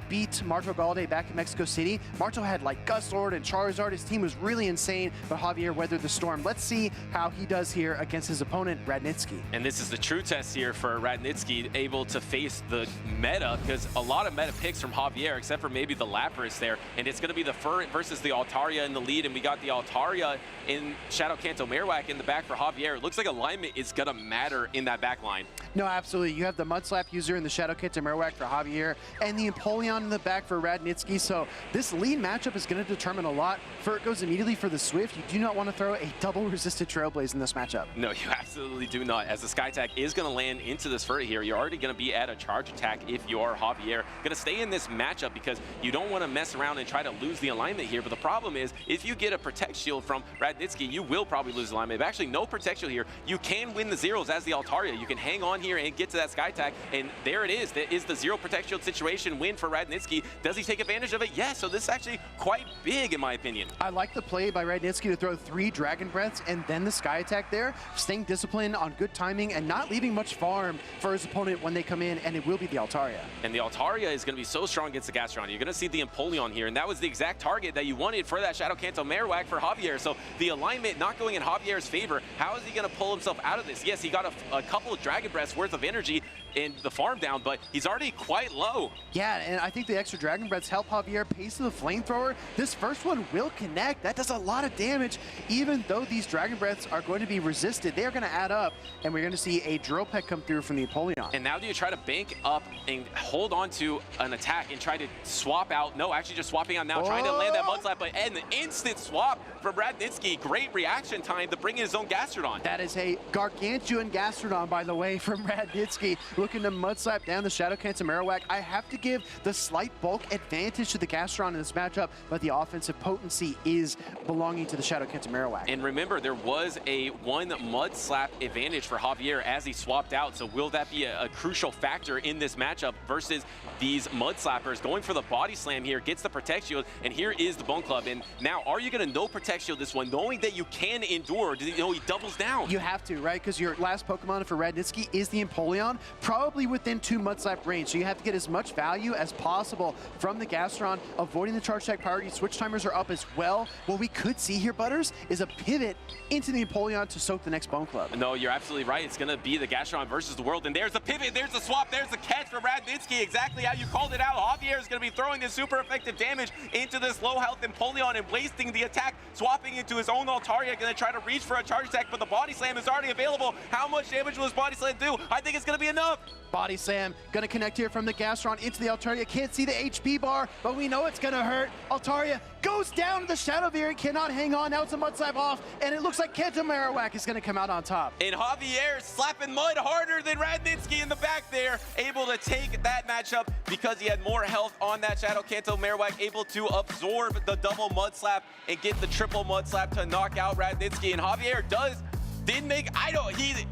beat Marto Galde back in Mexico City, Marto had like Guzzlord and Charizard. His team was really insane, but Javier weathered the storm. Let's see how he does here against his opponent, Radnitsky. And this is the true test here for Radnitsky, able to face the meta, because a lot of meta picks from Javier, except for maybe the Lapras there, and it's going to be the Furret versus the Altaria in the lead, and we got the Altaria in Shadow Marowak in the back for Javier. It looks like alignment is going to matter in that back line. No, absolutely. You have the Mudslap user in the Shadow Marowak for Javier, and the Empoleon in the back for Radnitsky. So this lead matchup is going to determine a lot. Furret goes immediately for the Swift. You do not want to throw a double resisted Trailblaze in this matchup. No, you absolutely do not. As the Sky Attack is going to land into this Furret here, you're already going to be at a charge attack if you are Javier. Gonna stay in this matchup because you don't want to mess around and try to lose the alignment here. But the problem is, if you get a Protect Shield from Radnitsky, you will probably lose the alignment. But actually, no Protect Shield here. You can win the zeros as the Altaria. You can hang on here and get to that Sky Attack. And there it is. That is the zero Protect Shield situation win for Radnitsky. Does he take advantage of it? Yes. So this is actually quite big, in my opinion. I like the play by Radnitsky to throw 3 Dragon Breaths and then the Sky Attack there, staying disciplined on good timing and not leaving much farm for his opponent when they come in, and it will be the Altaria. And the Altaria is going to be so strong against the Gastron. You're going to see the Empoleon here, and that was the exact target that you wanted for that Shadow Kanto Marowak for Javier. So the alignment not going in Javier's favor. How is he going to pull himself out of this? Yes, he got a couple of Dragon Breaths worth of energy in the farm down, but he's already quite low. Yeah, and I think the extra Dragon Breaths help Javier pace to the Flamethrower. This first one will connect. That does a lot of damage. Even though these Dragon Breaths are going to be resisted, they are going to add up, and we're going to see a Drill Peck come through from the Empoleon. And now do you try to bank up and hold on to an attack and try to swap out? No, actually just swapping out now, trying to land that Mud Slap, but an instant swap from Radnitsky. Great reaction time to bring in his own Gastrodon. That is a gargantuan Gastrodon, by the way, from Radnitsky. Looking to Mud Slap down the Shadow Kanto Marowak. I have to give the slight bulk advantage to the Gastrodon in this matchup, but the offensive potency is belonging to the Shadow Kanto Marowak. And remember, there was a 1 Mud Slap advantage for Javier as he swapped out. So will that be a crucial factor in this matchup versus these Mud Slappers? Going for the Body Slam here, gets the Protect Shield, and here is the Bone Club. And now, are you going to no Protect Shield this one, knowing that you can endure? Does he know he doubles down? You have to, right? Because your last Pokemon for Radnitsky is the Empoleon, probably within 2 Mud Slap range. So you have to get as much value as possible from the Gastron, avoiding the charge attack priority. Switch timers are up as well. What we could see here, Butters, is a pivot into the Empoleon to soak the next Bone Club. No, you're absolutely right. It's going to be the Gastron versus the world. And there's a pivot, there's a swap, there's a catch for Radnitsky. Exactly how you called it out. Javier is going to be throwing this super effective damage into this low health Empoleon and wasting the attack, swapping into his own Altaria, going to try to reach for a charge attack, but the Body Slam is already available. How much damage will his Body Slam do? I think it's going to be enough. Body Slam going to connect here from the Gastron into the Altaria. Can't see the HP bar, but we know it's going to hurt. Altaria goes down to the Shadow Variant, cannot hang on. Now it's a Mud Slap off, and it looks like Kanto Marowak is going to come out on top. And Javier slapping mud harder than Radnitsky in the back there, able to take that matchup because he had more health on that Shadow Kanto Marowak, able to absorb the double Mud Slap and get the triple Mud Slap to knock out Radnitsky. And Javier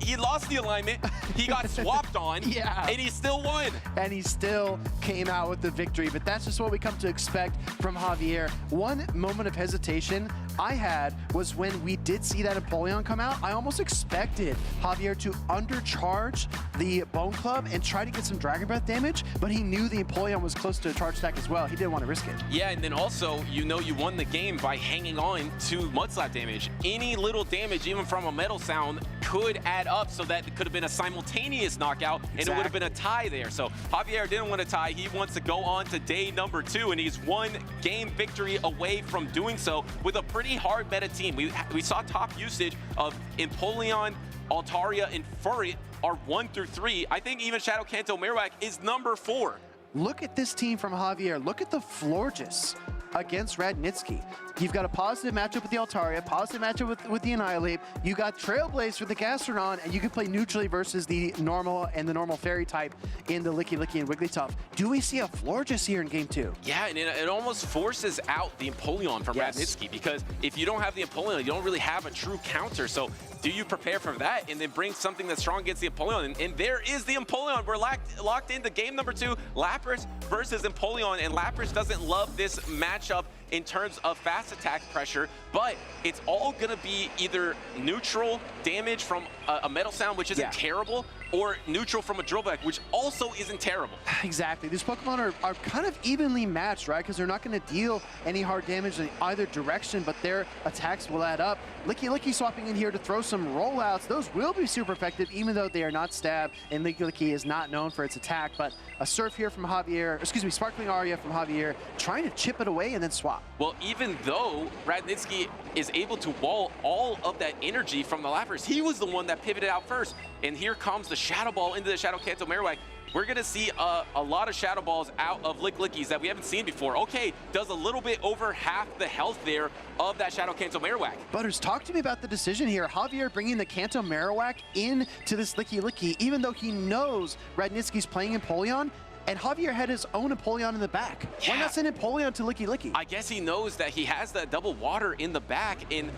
he lost the alignment, he got swapped on, yeah, and he still won. And he still came out with the victory, but that's just what we come to expect from Javier. One moment of hesitation I had was when we did see that Empoleon come out. I almost expected Javier to undercharge the Bone Club and try to get some Dragon Breath damage, but he knew the Empoleon was close to a charge attack as well. He didn't want to risk it. Yeah, and then also, you know you won the game by hanging on to Mud Slap damage. Any little damage, even from a Metal Sound, could add up, so that it could have been a simultaneous knockout, and it would have been a tie there. So Javier didn't want to tie. He wants to go on to day number 2, and he's 1 game victory away from doing so with a pretty hard meta team. We saw top usage of Empoleon, Altaria, and Furry are 1 through 3. I think even Shadow Kanto Marowak is number 4. Look at this team from Javier. Look at the Florges against Radnitsky. You've got a positive matchup with the Altaria, positive matchup with the Annihilate. You got Trailblaze for the Gastrodon, and you can play neutrally versus the normal and the normal fairy type in the Licky Licky and Wigglytuff. Do we see a Florges here in game 2? Yeah, and it almost forces out the Empoleon from Radnitsky, because if you don't have the Empoleon, you don't really have a true counter. So do you prepare for that and then bring something that's strong against the Empoleon? And there is the Empoleon. We're locked into game number 2, Lapras versus Empoleon, and Lapras doesn't love this matchup in terms of fast attack pressure, but it's all gonna be either neutral damage from a Metal Sound, which isn't terrible, or neutral from a Drill Peck, which also isn't terrible. Exactly. These Pokemon are kind of evenly matched, right? Because they're not going to deal any hard damage in either direction, but their attacks will add up. Licky Licky swapping in here to throw some rollouts. Those will be super effective, even though they are not stab, and Licky Licky is not known for its attack. But a Surf here from Javier, excuse me, Sparkling Aria from Javier, trying to chip it away and then swap. Well, even though Radnitsky is able to wall all of that energy from the Lapras, he was the one that pivoted out first. And here comes the Shadow Ball into the Shadow Kanto Marowak. we're going to see a lot of Shadow Balls out of Lickies that we haven't seen before. Okay, does a little bit over half the health there of that Shadow Kanto Marowak. Butters, talk to me about the decision here. Javier bringing the Kanto Marowak into this Licky, even though he knows Radnitsky's playing Empoleon, and Javier had his own Empoleon in the back. Yeah. Why not send Empoleon to Licky? I guess he knows that he has that double water in the back, and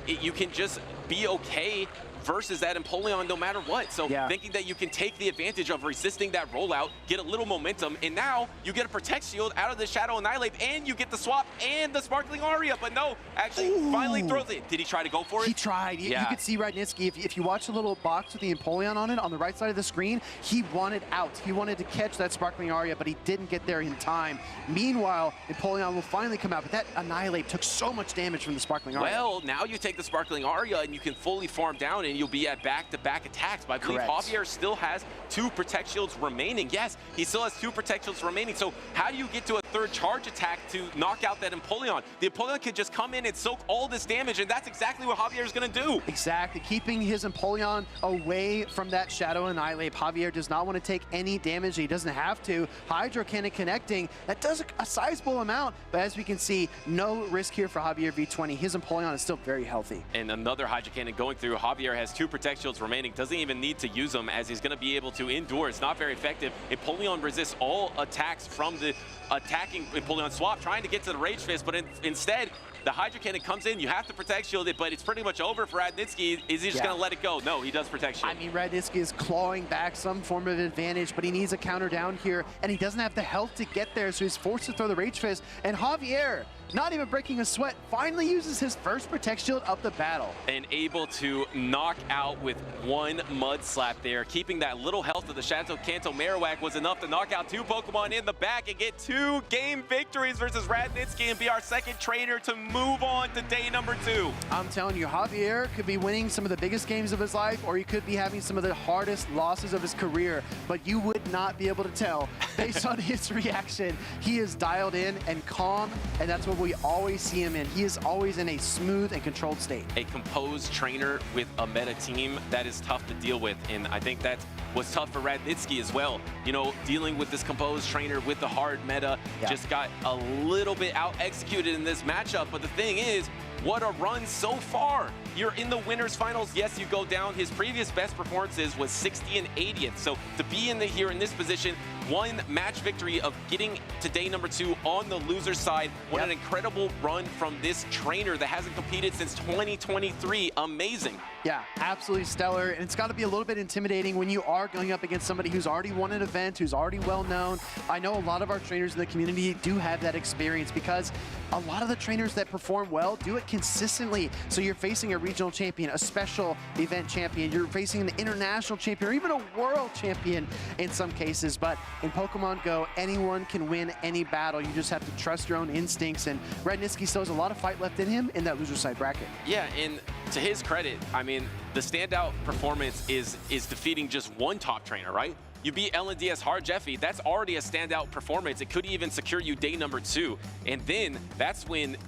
you can just be okay versus that Empoleon no matter what. So thinking that you can take the advantage of resisting that rollout, get a little momentum, and now you get a Protect Shield out of the Shadow Annihilate, and you get the swap and the Sparkling Aria. But no, actually finally throws it. Did he try to go for it? He tried. You could see Radnitsky, if you watch the little box with the Empoleon on it on the right side of the screen, he wanted out. He wanted to catch that Sparkling Aria, but he didn't get there in time. Meanwhile, Empoleon will finally come out, but that Annihilate took so much damage from the Sparkling Aria. Well, now you take the Sparkling Aria and you can fully farm down and you'll be at back-to-back attacks. But I believe Javier still has 2 Protect Shields remaining. Yes, he still has 2 Protect Shields remaining. So how do you get to a 3rd charge attack to knock out that Empoleon? The Empoleon could just come in and soak all this damage, and that's exactly what Javier is going to do. Exactly. Keeping his Empoleon away from that Shadow Annihilate. Javier does not want to take any damage. He doesn't have to. Hydro Cannon connecting. That does a sizable amount, but as we can see, no risk here for Javier V20. His Empoleon is still very healthy. And another Hydro Cannon going through. Javier has 2 Protect Shields remaining. Doesn't even need to use them, as he's going to be able to endure. It's not very effective. Empoleon resists all attacks from the attacking Empoleon swap, trying to get to the Rage Fist, but instead, the Hydro Cannon comes in. You have to Protect Shield it, but it's pretty much over for Radnitsky. Is he just going to let it go? No, he does Protect Shield. I mean, Radnitsky is clawing back some form of advantage, but he needs a counter down here, and he doesn't have the health to get there, so he's forced to throw the Rage Fist. And Javier, not even breaking a sweat, finally uses his first Protect Shield of the battle. And able to knock out with 1 Mud Slap there. Keeping that little health of the Shadow Kanto Marowak was enough to knock out 2 Pokemon in the back and get 2 game victories versus Radnitsky and be our 2nd trainer to move on to day number 2. I'm telling you, Javier could be winning some of the biggest games of his life, or he could be having some of the hardest losses of his career, but you would not be able to tell based on his reaction. He is dialed in and calm, and that's what we always see him in. He is always in a smooth and controlled state. A composed trainer with a meta team, that is tough to deal with, and I think that was tough for Radnitsky as well. You know, dealing with this composed trainer with the hard meta, just got a little bit out-executed in this matchup, but the thing is, what a run so far. You're in the winners finals. Yes, you go down. His previous best performances was 60 and 80th. So to be here in this position, 1 match victory of getting to day number 2 on the loser side. What an incredible run from this trainer that hasn't competed since 2023. Amazing. Yeah, absolutely stellar. And it's got to be a little bit intimidating when you are going up against somebody who's already won an event, who's already well known. I know a lot of our trainers in the community do have that experience because a lot of the trainers that perform well do it consistently. So you're facing a regional champion, a special event champion, you're facing an international champion, or even a world champion in some cases. But in Pokemon Go, anyone can win any battle. You just have to trust your own instincts. And Radnitsky still has a lot of fight left in him in that loser side bracket. Yeah, and to his credit, I mean, the standout performance is defeating just 1 top trainer, right? You beat LNDS Hard Jeffy, that's already a standout performance. It could even secure you day number 2. And then that's when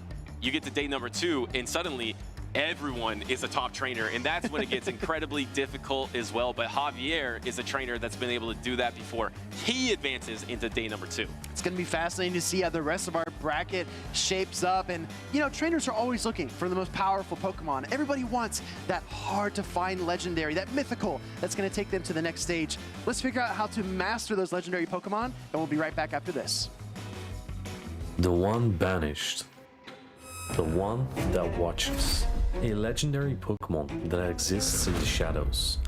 you get to day number 2 and suddenly everyone is a top trainer, and that's when it gets incredibly difficult as well. But Javier is a trainer that's been able to do that before he advances into day number 2. It's going to be fascinating to see how the rest of our bracket shapes up. And, you know, trainers are always looking for the most powerful Pokemon. Everybody wants that hard-to-find legendary, that mythical, that's going to take them to the next stage. Let's figure out how to master those legendary Pokemon, and we'll be right back after this. The one banished. The one that watches. A legendary Pokemon that exists in the shadows,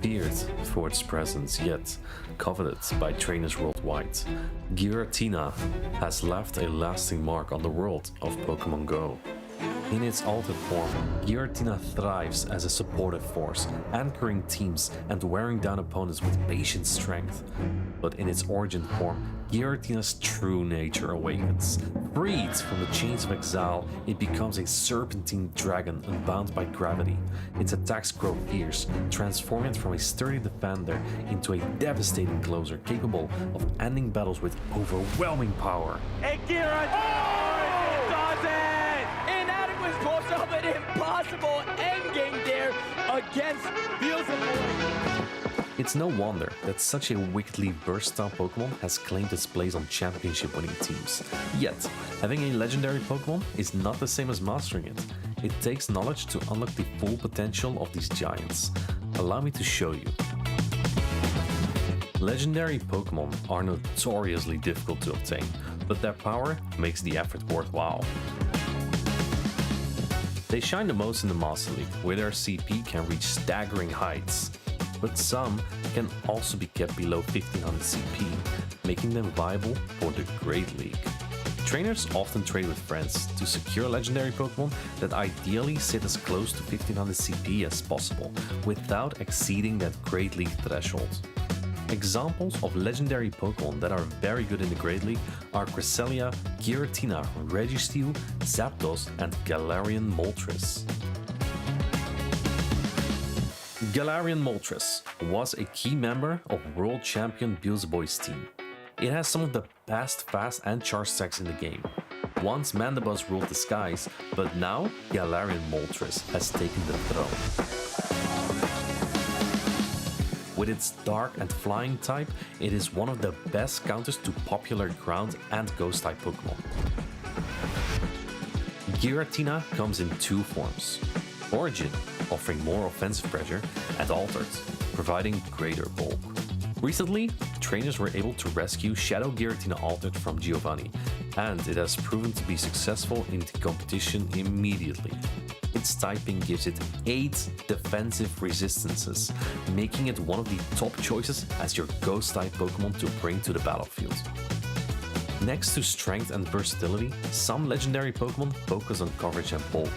feared for its presence yet coveted by trainers worldwide. Giratina has left a lasting mark on the world of Pokemon Go. In its altered form, Giratina thrives as a supportive force, anchoring teams and wearing down opponents with patient strength. But in its origin form, Giratina's true nature awakens. Freed from the chains of exile, it becomes a serpentine dragon unbound by gravity. Its attacks grow fierce, transforming it from a sturdy defender into a devastating closer capable of ending battles with overwhelming power. Hey, Giratina! It does it! Inadequate course of an impossible endgame there against Beelzebub. It's no wonder that such a wickedly versatile Pokemon has claimed its place on championship winning teams. Yet, having a legendary Pokemon is not the same as mastering it. It takes knowledge to unlock the full potential of these giants. Allow me to show you. Legendary Pokemon are notoriously difficult to obtain, but their power makes the effort worthwhile. They shine the most in the Master League, where their CP can reach staggering heights. But some can also be kept below 1500 CP, making them viable for the Great League. Trainers often trade with friends to secure legendary Pokemon that ideally sit as close to 1500 CP as possible, without exceeding that Great League threshold. Examples of legendary Pokemon that are very good in the Great League are Cresselia, Giratina, Registeel, Zapdos, and Galarian Moltres. Galarian Moltres was a key member of world champion Beelzebub's team. It has some of the best fast and charge stacks in the game. Once Mandibuzz ruled the skies, but now Galarian Moltres has taken the throne. With its dark and flying type, it is one of the best counters to popular ground and ghost type Pokemon. Giratina comes in two forms: Origin, offering more offensive pressure, and Altered, providing greater bulk. Recently, trainers were able to rescue Shadow Giratina Altered from Giovanni, and it has proven to be successful in the competition immediately. Its typing gives it 8 defensive resistances, making it one of the top choices as your ghost type Pokemon to bring to the battlefield. Next to strength and versatility, some legendary Pokemon focus on coverage and bulk.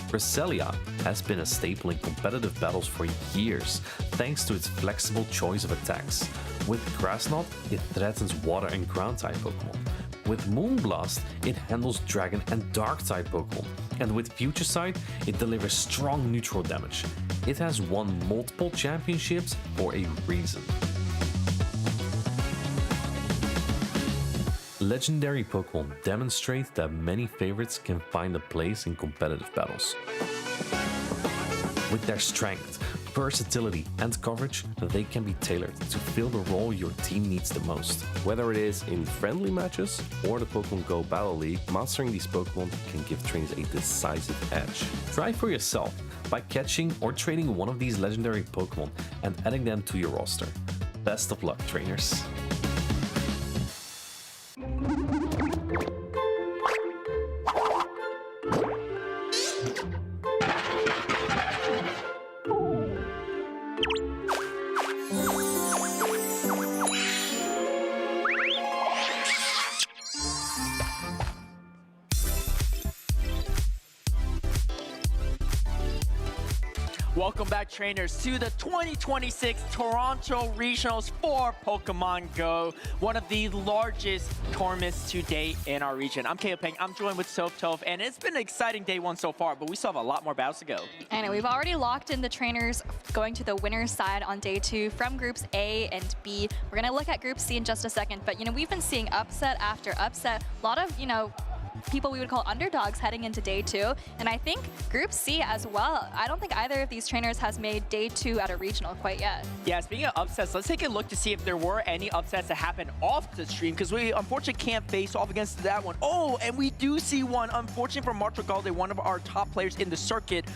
Cresselia has been a staple in competitive battles for years, thanks to its flexible choice of attacks. With Grass Knot, it threatens water and ground type Pokemon. With Moonblast, it handles Dragon and Dark type Pokemon. And with Future Sight, it delivers strong neutral damage. It has won multiple championships for a reason. Legendary Pokemon demonstrate that many favorites can find a place in competitive battles. With their strength, versatility, and coverage, they can be tailored to fill the role your team needs the most. Whether it is in friendly matches or the Pokemon Go Battle League, mastering these Pokemon can give trainers a decisive edge. Try for yourself by catching or trading one of these legendary Pokemon and adding them to your roster. Best of luck, trainers. Welcome back, trainers, to the 2026 Toronto Regionals for Pokemon Go, one of the largest tournaments to date in our region. I'm Caleb Peng, I'm joined with Toph, and it's been an exciting day one so far, but we still have a lot more battles to go. I know, we've already locked in the trainers going to the winner's side on day 2 from groups A and B. We're gonna look at group C in just a second, but we've been seeing upset after upset, a lot of, people we would call underdogs heading into day 2, and I think Group C as well. I don't think either of these trainers has made day 2 at a regional quite yet. Yeah, speaking of upsets, let's take a look to see if there were any upsets that happened off the stream, because we unfortunately can't face off against that one. Oh, and we do see one, unfortunately for Marco Galde, one of our top players in the circuit,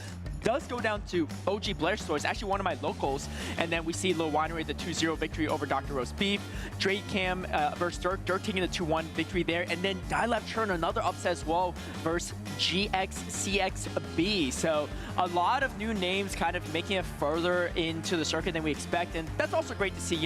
does go down to OG Blair's store. It's actually one of my locals. And then we see Lil Winery, the 2-0 victory over Dr. Roast Beef. Drake Cam versus Dirk. Dirk taking the 2-1 victory there. And then Dialab Churn, another upset as well, versus GXCXB. So a lot of new names kind of making it further into the circuit than we expect. And that's also great to see.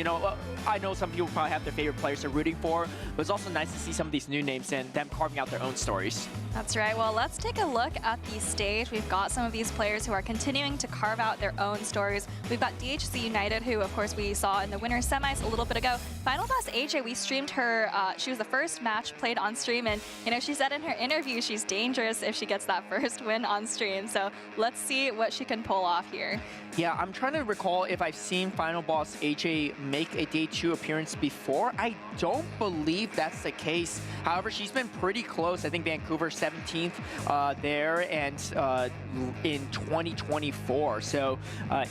I know some people probably have their favorite players they're rooting for, but it's also nice to see some of these new names and them carving out their own stories. That's right. Well, let's take a look at the stage. We've got some of these players who are continuing to carve out their own stories. We've got DHC United, who of course we saw in the winners semis a little bit ago. Final Boss AJ, we streamed her, she was the first match played on stream, and she said in her interview she's dangerous if she gets that first win on stream. So let's see what she can pull off here. Yeah, I'm trying to recall if I've seen Final Boss AJ make a day 2 appearance before. I don't believe that's the case. However, she's been pretty close. I think Vancouver 17th there, and in 2024. So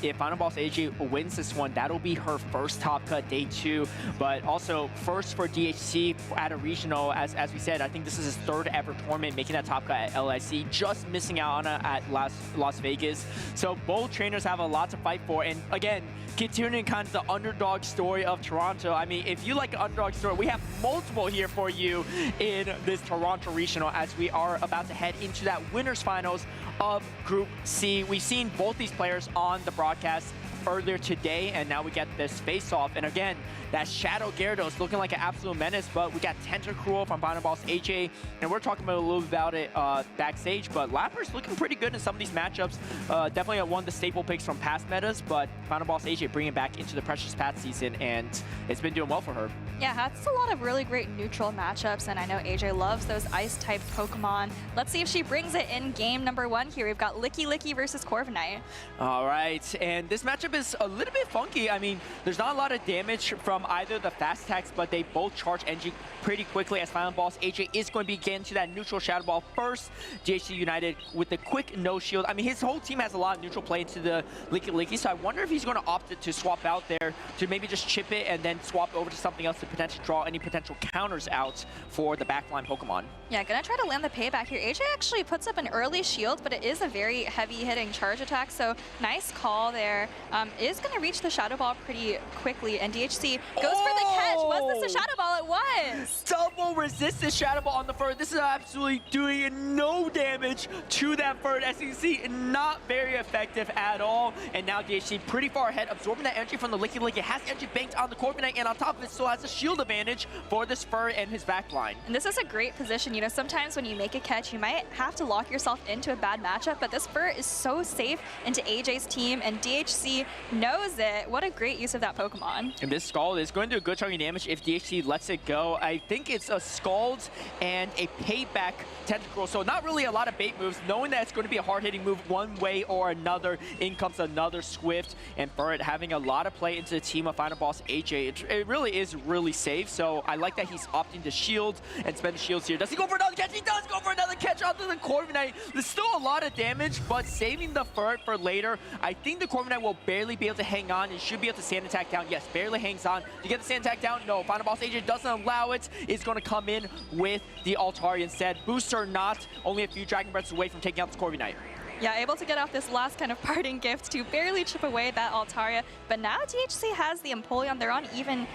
if Final Boss AJ wins this one, that'll be her first top cut day 2, but also first for DHC at a regional. As we said, I think this is his 3rd ever tournament, making that top cut at LIC, just missing out on it at Las Vegas. So both trainers have a lot to fight for, and again, continuing kind of the underdog story of Toronto. I mean, if you like an underdog story, we have multiple here for you in this Toronto Regional as we are about to head into that winners finals of Group C. We've seen both these players on the broadcast earlier today, and now we get this face-off. And again, that Shadow Gyarados looking like an absolute menace, but we got Tentacruel from Final Boss AJ, and we're talking about a little bit about it backstage, but Lapper's looking pretty good in some of these matchups. Definitely one of the staple picks from past metas, but Final Boss AJ bringing it back into the Precious Path season, and it's been doing well for her. Yeah, that's a lot of really great neutral matchups, and I know AJ loves those ice-type Pokemon. Let's see if she brings it in game number 1 here. We've got Licky versus Corviknight. All right, and this matchup is a little bit funky. I mean, there's not a lot of damage from either the fast attacks, but they both charge NG pretty quickly as Final Boss AJ is going to be getting to that neutral Shadow Ball first. DHC United with the quick no shield. I mean, his whole team has a lot of neutral play into the Licky, so I wonder if he's going to opt to swap out there to maybe just chip it and then swap over to something else to potentially draw any potential counters out for the backline Pokemon. Yeah, gonna try to land the payback here. AJ actually puts up an early shield, but it is a very heavy hitting charge attack, so nice call there. Is gonna reach the Shadow Ball pretty quickly, and DHC goes for the catch. Was this a Shadow Ball? It was! Double resisted Shadow Ball on the Fur. This is absolutely doing no damage to that Fur. As you can see, not very effective at all. And now DHC pretty far ahead, absorbing that energy from the Licky. It has energy banked on the Corviknight, and on top of it still has a shield advantage for this Fur and his backline. And this is a great position. You know, sometimes when you make a catch, you might have to lock yourself into a bad matchup, but this Fur is so safe into AJ's team, and DHC knows it. What a great use of that Pokemon. And this Scald is going to do a good chunk of damage if DHC lets it go. I think it's a Scald and a payback Tentacruel, so not really a lot of bait moves, knowing that it's going to be a hard-hitting move one way or another. In comes another Swift, and Burrit having a lot of play into the team of Final Boss AJ. It really is really safe, so I like that he's opting to shield and spend the shields here. Does he go for another catch? He does go for another catch onto the Corviknight. There's still a lot of damage, but saving the Burrit for later. I think the Corviknight will barely be able to hang on and should be able to sand attack down. Yes, barely hangs on. To get the sand attack down, no. Final Boss AJ doesn't allow it. It's going to come in with the Altaria instead. Booster not, only a few Dragon Breaths away from taking out this Corviknight. Yeah, able to get off this last kind of parting gift to barely chip away that Altaria. But now DHC has the Empoleon. They're on even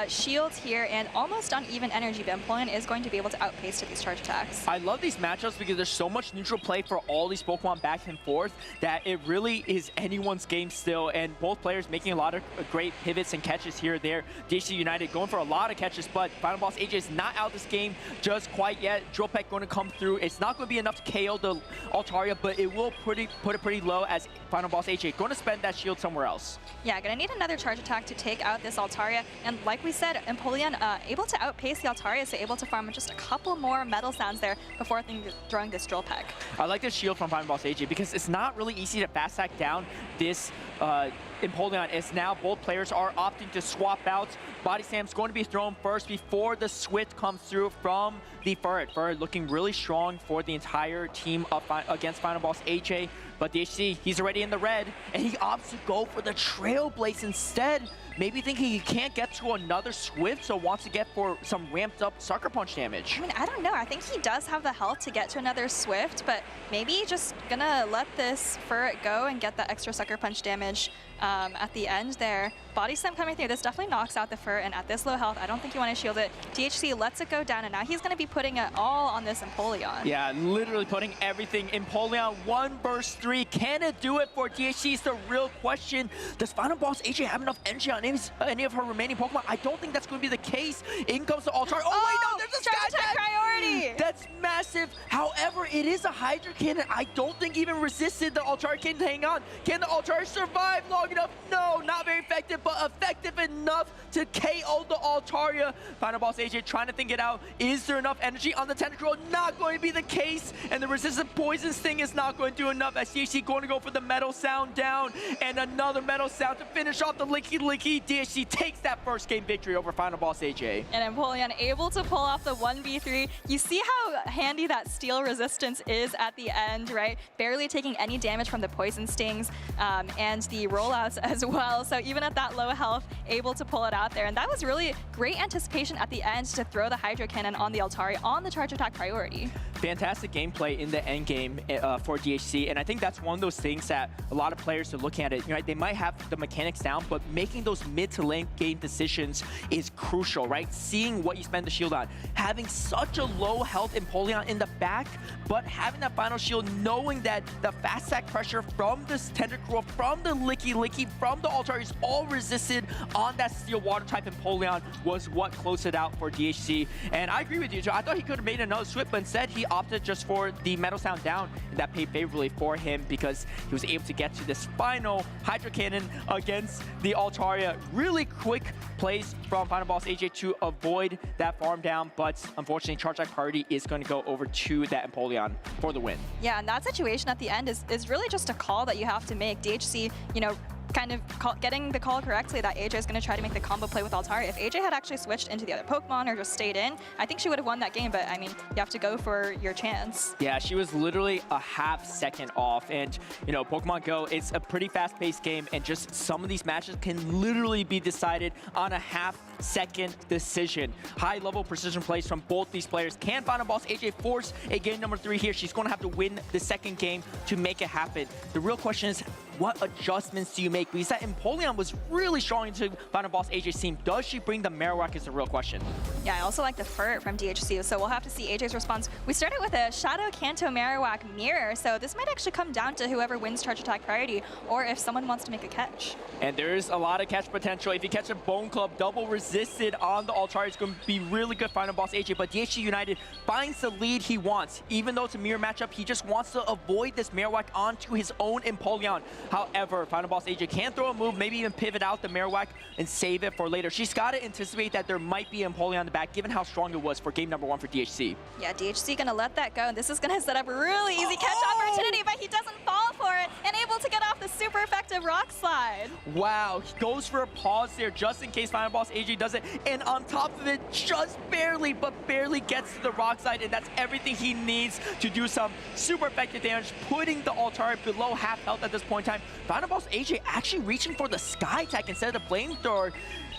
shields here and almost on even energy, but Empoleon is going to be able to outpace to these charge attacks. I love these matchups because there's so much neutral play for all these Pokemon back and forth that it really is anyone's game still, and both players making a lot of great pivots and catches here or there. DHC United going for a lot of catches, but Final Boss AJ is not out of this game just quite yet. Drill Peck going to come through. It's not going to be enough to KO the Altaria, but it will put it pretty low as Final Boss AJ going to spend that shield somewhere else. Yeah, gonna need another charge attack to take out this Altaria, and like we said, Empoleon able to outpace the Altaria, so able to farm just a couple more Metal Sounds there before throwing this Drill Peck. I like this shield from Final Boss AJ because it's not really easy to fast attack down this Empoleon, as now both players are opting to swap out. Body Slam's going to be thrown first before the Swift comes through from the Furret. Furret looking really strong for the entire team up against Final Boss AJ. But DHC, he's already in the red, and he opts to go for the Trailblaze instead. Maybe thinking he can't get to another Swift, so wants to get for some ramped up Sucker Punch damage. I mean, I don't know. I think he does have the health to get to another Swift, but maybe just gonna let this Furret go and get that extra Sucker Punch damage at the end there. Body Slam coming through. This definitely knocks out the Furret, and at this low health, I don't think you want to shield it. DHC lets it go down, and now he's going to be putting it all on this Empoleon. Yeah, literally putting everything. Empoleon 1 burst 3. Can it do it for DHC is the real question. Does Final Boss AJ have enough energy on any of her remaining Pokemon? I don't think that's going to be the case. In comes the Altaria. Oh, wait, no, there's a charge attack priority. That's massive. However, it is a Hydro Cannon. I don't think even resisted the Altaria Cannon to hang on. Can the Altaria survive long enough? No, not very effective, but effective enough to KO the Altaria. Final Boss AJ trying to think it out. Is there enough energy on the Tentacruel? Not going to be the case, and the resistant poison sting is not going to do enough as DHC going to go for the Metal Sound down, and another Metal Sound to finish off the Licky. DHC takes that first game victory over Final Boss AJ. And Empoleon able to pull off the 1v3. You see how handy that steel resistance is at the end, right? Barely taking any damage from the poison stings and the rollouts as well. So even at that low health, able to pull it out there. And that was really great anticipation at the end to throw the Hydro Cannon on the Altari on the charge attack priority. Fantastic gameplay in the end game for DHC, and I think that's one of those things that a lot of players are looking at it. You know, they might have the mechanics down, but making those mid to late game decisions is crucial, right? Seeing what you spend the shield on, having such a low health Empoleon in the back, but having that final shield, knowing that the fast stack pressure from this Tentacruel, from the Licky, from the Altari is all resisted on that Steel Water type Empoleon was what closed it out for DHC. And I agree with you, Joe. I thought he could have made another swift, but instead he opted just for the Metal Sound down, and that paid favorably for him because he was able to get to this final Hydro Cannon against the Altaria. Really quick plays from Final Boss AJ to avoid that farm down, but unfortunately Charge Attack priority is going to go over to that Empoleon for the win. Yeah, and that situation at the end is really just a call that you have to make. DHC, you know, kind of getting the call correctly that AJ is going to try to make the combo play with Altari. If AJ had actually switched into the other Pokemon or just stayed in, I think she would have won that game, but I mean, you have to go for your chance. Yeah, she was literally a half second off, and you know, Pokemon Go, it's a pretty fast-paced game, and just some of these matches can literally be decided on a half-second decision. High-level precision plays from both these players. Can Final Boss AJ force a game number 3 here? She's going to have to win the second game to make it happen. The real question is, what adjustments do you make? Because that Empoleon was really strong into Final Boss AJ's team. Does she bring the Marowak is the real question. Yeah, I also like the Fur from DHC, so we'll have to see AJ's response. We started with a Shadow Kanto Marowak mirror, so this might actually come down to whoever wins charge attack priority, or if someone wants to make a catch. And there's a lot of catch potential. If you catch a Bone Club double resisted on the Altari, it's going to be really good Final Boss AJ, but DHC United finds the lead he wants. Even though it's a mirror matchup, he just wants to avoid this Marowak onto his own Empoleon. However, Final Boss AJ can throw a move, maybe even pivot out the Marowak and save it for later. She's got to anticipate that there might be an Empoleon on the back, given how strong it was for game number 1 for DHC. Yeah, DHC gonna let that go, and this is gonna set up a really easy catch opportunity, but he doesn't fall for it, and able to get off the super effective Rock Slide. Wow, he goes for a pause there just in case Final Boss AJ does it, and on top of it, just barely, but barely gets to the Rock Slide, and that's everything he needs to do some super effective damage, putting the Altari below half health at this point in time. Final Boss AJ actually reaching for the Sky Attack instead of the Flamethrower.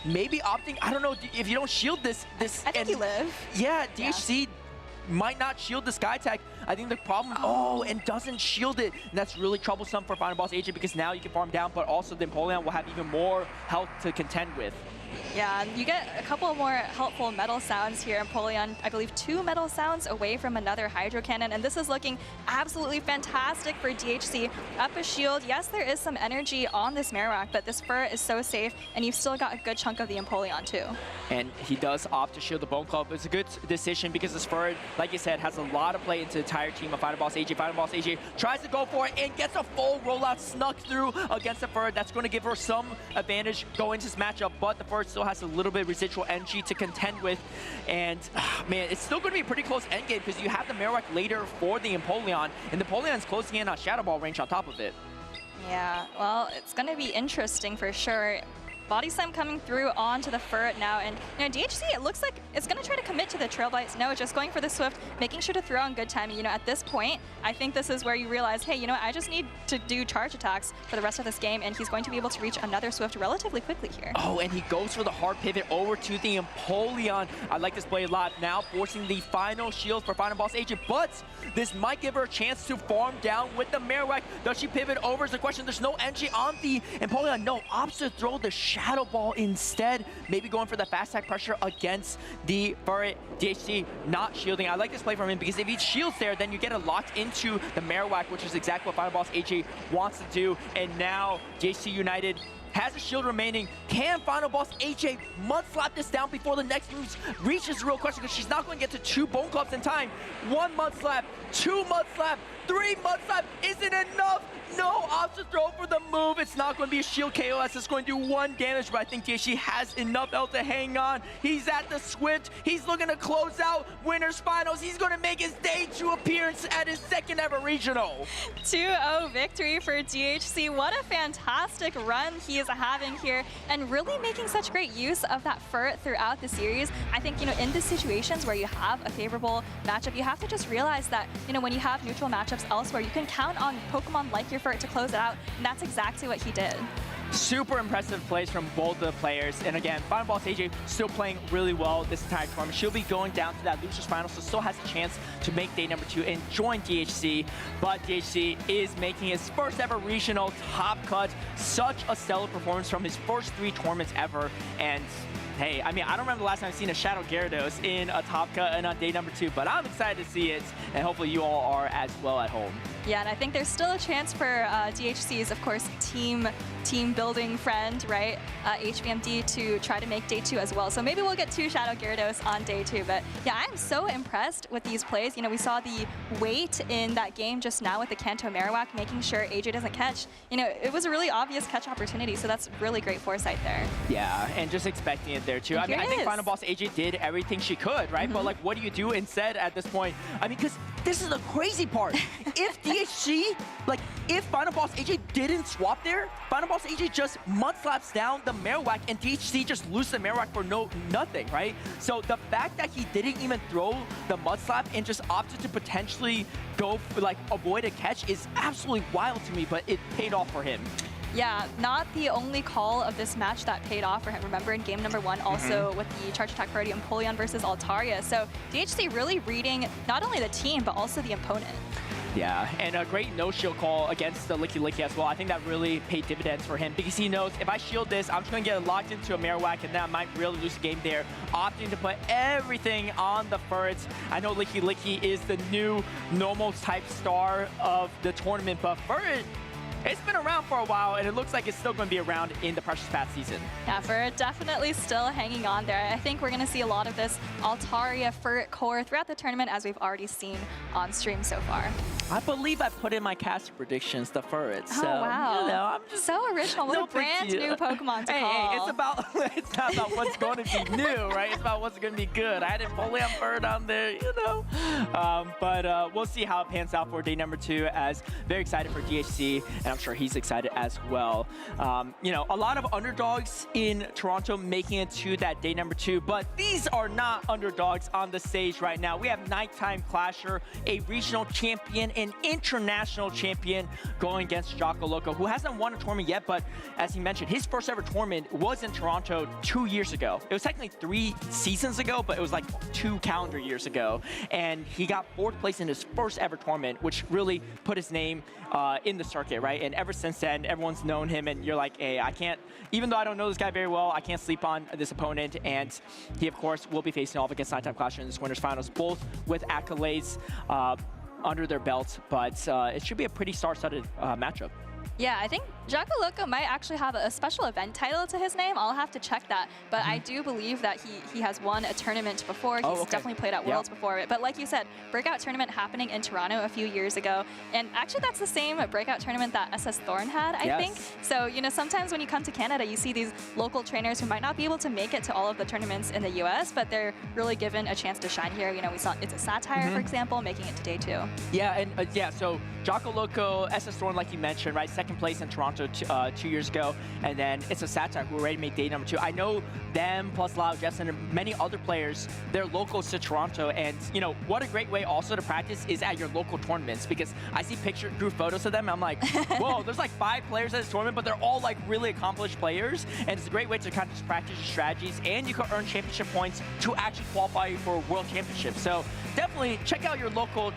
Maybe opting, I don't know, if you don't shield this. I think you live. Yeah, DHC might not shield the Sky Attack. I think the problem, and doesn't shield it. And that's really troublesome for Final Boss AJ because now you can farm down, but also the Empoleon will have even more health to contend with. Yeah, you get a couple more helpful metal sounds here. Empoleon, I believe 2 metal sounds away from another Hydro Cannon, and this is looking absolutely fantastic for DHC. Up a shield, yes, there is some energy on this Marowak, but this Fur is so safe, and you've still got a good chunk of the Empoleon too. And he does opt to shield the Bone Club. It's a good decision because this Fur, like you said, has a lot of play into the entire team of Final Boss AJ. Final Boss AJ tries to go for it and gets a full rollout snuck through against the Fur. That's going to give her some advantage going into this matchup, but the Fur still has a little bit of residual energy to contend with, and man, it's still going to be a pretty close endgame because you have the Marowak later for the Empoleon, and the Empoleon's closing in on Shadow Ball range on top of it. Yeah, well, it's going to be interesting for sure. Body Slam coming through onto the Fur now, and you know, DHC, it looks like it's going to try to commit to the Trail Blades. No, just going for the Swift, making sure to throw on good timing. You know, at this point, I think this is where you realize, hey, you know what, I just need to do charge attacks for the rest of this game, and he's going to be able to reach another Swift relatively quickly here. Oh, and he goes for the hard pivot over to the Empoleon. I like this play a lot. Now forcing the final shield for Final Boss AJ, but this might give her a chance to farm down with the Marowak. Does she pivot over is the question. There's no energy on the Empoleon. No, opts to throw the Shadow Ball instead. Maybe going for the fast attack pressure against the Furret. DHC not shielding. I like this play from him because if he shields there, then you get it locked into the Marowak, which is exactly what Final Boss AJ wants to do. And now DHC United has a shield remaining. Can Final Boss AJ mud slap this down before the next move reaches the real question, because she's not going to get to 2 Bone Clubs in time. 1 mud slap, 2 mud slap, 3 mud slap isn't enough. No, option throw for the move. It's not going to be a shield KO as it's going to do 1 damage, but I think THC has enough health to hang on. He's at the Swift. He's looking to close out winners finals. He's going to make his day 2 appearance at his 2nd ever regional. 2-0 victory for DHC. What a fantastic run he is having here, and really making such great use of that Furt throughout the series. I think, in the situations where you have a favorable matchup, you have to just realize that, when you have neutral matchups elsewhere, you can count on Pokemon like your Furt to close it out, and that's exactly what he did. Super impressive plays from both the players. And again, Final Boss AJ still playing really well this entire tournament. She'll be going down to that losers final, so still has a chance to make day number 2 and join DHC. But DHC is making his first ever regional top cut. Such a stellar performance from his first 3 tournaments ever. And hey, I mean, I don't remember the last time I've seen a Shadow Gyarados in a top cut and on day number 2, but I'm excited to see it, and hopefully you all are as well at home. Yeah, and I think there's still a chance for DHC's, of course, team building friend, right, HVMD, to try to make day 2 as well. So maybe we'll get 2 Shadow Gyarados on day 2. But yeah, I'm so impressed with these plays. We saw the wait in that game just now with the Kanto Marowak, making sure AJ doesn't catch. It was a really obvious catch opportunity, so that's really great foresight there. Yeah, and just expecting it there too. I mean, I think Final Boss AJ did everything she could, right? But like, what do you do instead at this point? I mean, because this is the crazy part. If DHC, if Final Boss AJ didn't swap there, Final Boss AJ just mud slaps down the Marowak, and DHC just loses the Marowak for nothing, right? So the fact that he didn't even throw the mud slap and just opted to potentially go avoid a catch is absolutely wild to me, but it paid off for him. Yeah, not the only call of this match that paid off for him. Remember in game number 1 also with the charge attack priority Empoleon versus Altaria. So DHC really reading not only the team, but also the opponent. Yeah, and a great no-shield call against the Licky as well. I think that really paid dividends for him because he knows if I shield this, I'm just going to get locked into a Marowak, and then I might really lose the game there, opting to put everything on the Furts. I know Licky is the new normal type star of the tournament, but Furt, it's been around for a while, and it looks like it's still going to be around in the Precious Path season. Yeah, Furt definitely still hanging on there. I think we're going to see a lot of this Altaria Furt core throughout the tournament, as we've already seen on stream so far. I believe I put in my casting predictions, the Furret. So, wow. I'm just so original. What a brand new Pokemon to call. Hey, it's not about what's going to be new, right? It's about what's going to be good. I had Empoleon Furt on there, But we'll see how it pans out for day number 2, as very excited for DHC, and I'm sure he's excited as well. A lot of underdogs in Toronto making it to that day number 2, but these are not underdogs on the stage right now. We have Nighttime Clasher, a regional champion, an international champion, going against Jocko Loco, who hasn't won a tournament yet, but as he mentioned, his first ever tournament was in Toronto 2 years ago. It was technically 3 seasons ago, but it was like 2 calendar years ago. And he got 4th place in his first ever tournament, which really put his name in the circuit, right? And ever since then, everyone's known him, and you're like, hey, I can't, even though I don't know this guy very well, I can't sleep on this opponent. And he, of course, will be facing off against Nighttime Clasher in this winners finals, both with accolades under their belt, but it should be a pretty star-studded matchup. Yeah, I think Jocko Loco might actually have a special event title to his name. I'll have to check that. But I do believe that he has won a tournament before. He's definitely played at Worlds before. But like you said, breakout tournament happening in Toronto a few years ago. And actually that's the same breakout tournament that SS Thorn had, I think. So, sometimes when you come to Canada, you see these local trainers who might not be able to make it to all of the tournaments in the US, but they're really given a chance to shine here. We saw It's a Satire, for example, making it to day 2. Yeah, and so Jocko Loco, SS Thorn, like you mentioned, right? 2nd place in Toronto 2 years ago, and then It's a Satire, who already made day number 2. I know them plus Lau Jess and many other players, they're locals to Toronto, and what a great way also to practice is at your local tournaments, because I see group photos of them, and I'm like, whoa, there's like 5 players at this tournament, but they're all like really accomplished players, and it's a great way to kind of just practice your strategies, and you can earn championship points to actually qualify for World Championships. So definitely check out your local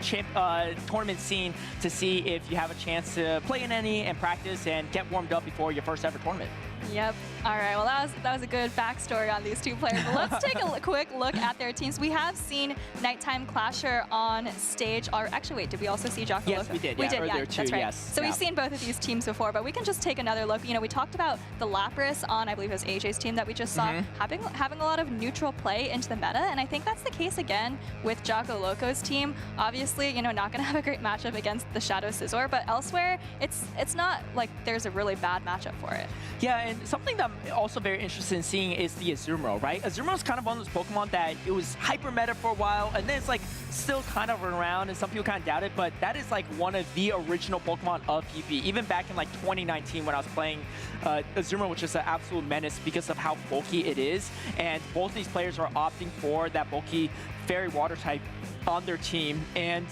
tournament scene to see if you have a chance to play in any and practice and get warmed up before your first ever tournament. Yep. All right. Well, that was a good backstory on these two players. But let's take a quick look at their teams. We have seen Nighttime Clasher on stage. Or actually, wait, did we also see Jocko Yes, Loco? we did. We did. Yeah, too, that's right. yes. So we've seen both of these teams before, but we can just take another look. You know, we talked about the Lapras on, I believe it was AJ's team that we just saw, having a lot of neutral play into the meta, and I think that's the case again with Jocko Loco's team. Obviously, you know, not going to have a great matchup against the Shadow Scizor, but elsewhere, it's not like there's a really bad matchup for it. Yeah, and something that I'm also very interested in seeing is the Azumarill, right? Azumarill is kind of one of those Pokemon that it was hyper meta for a while, and then it's like still kind of around, and some people kind of doubt it, but that is like one of the original Pokemon of PP. Even back in like 2019 when I was playing Azumarill, which is an absolute menace because of how bulky it is, and both of these players are opting for that bulky Fairy Water type on their team, and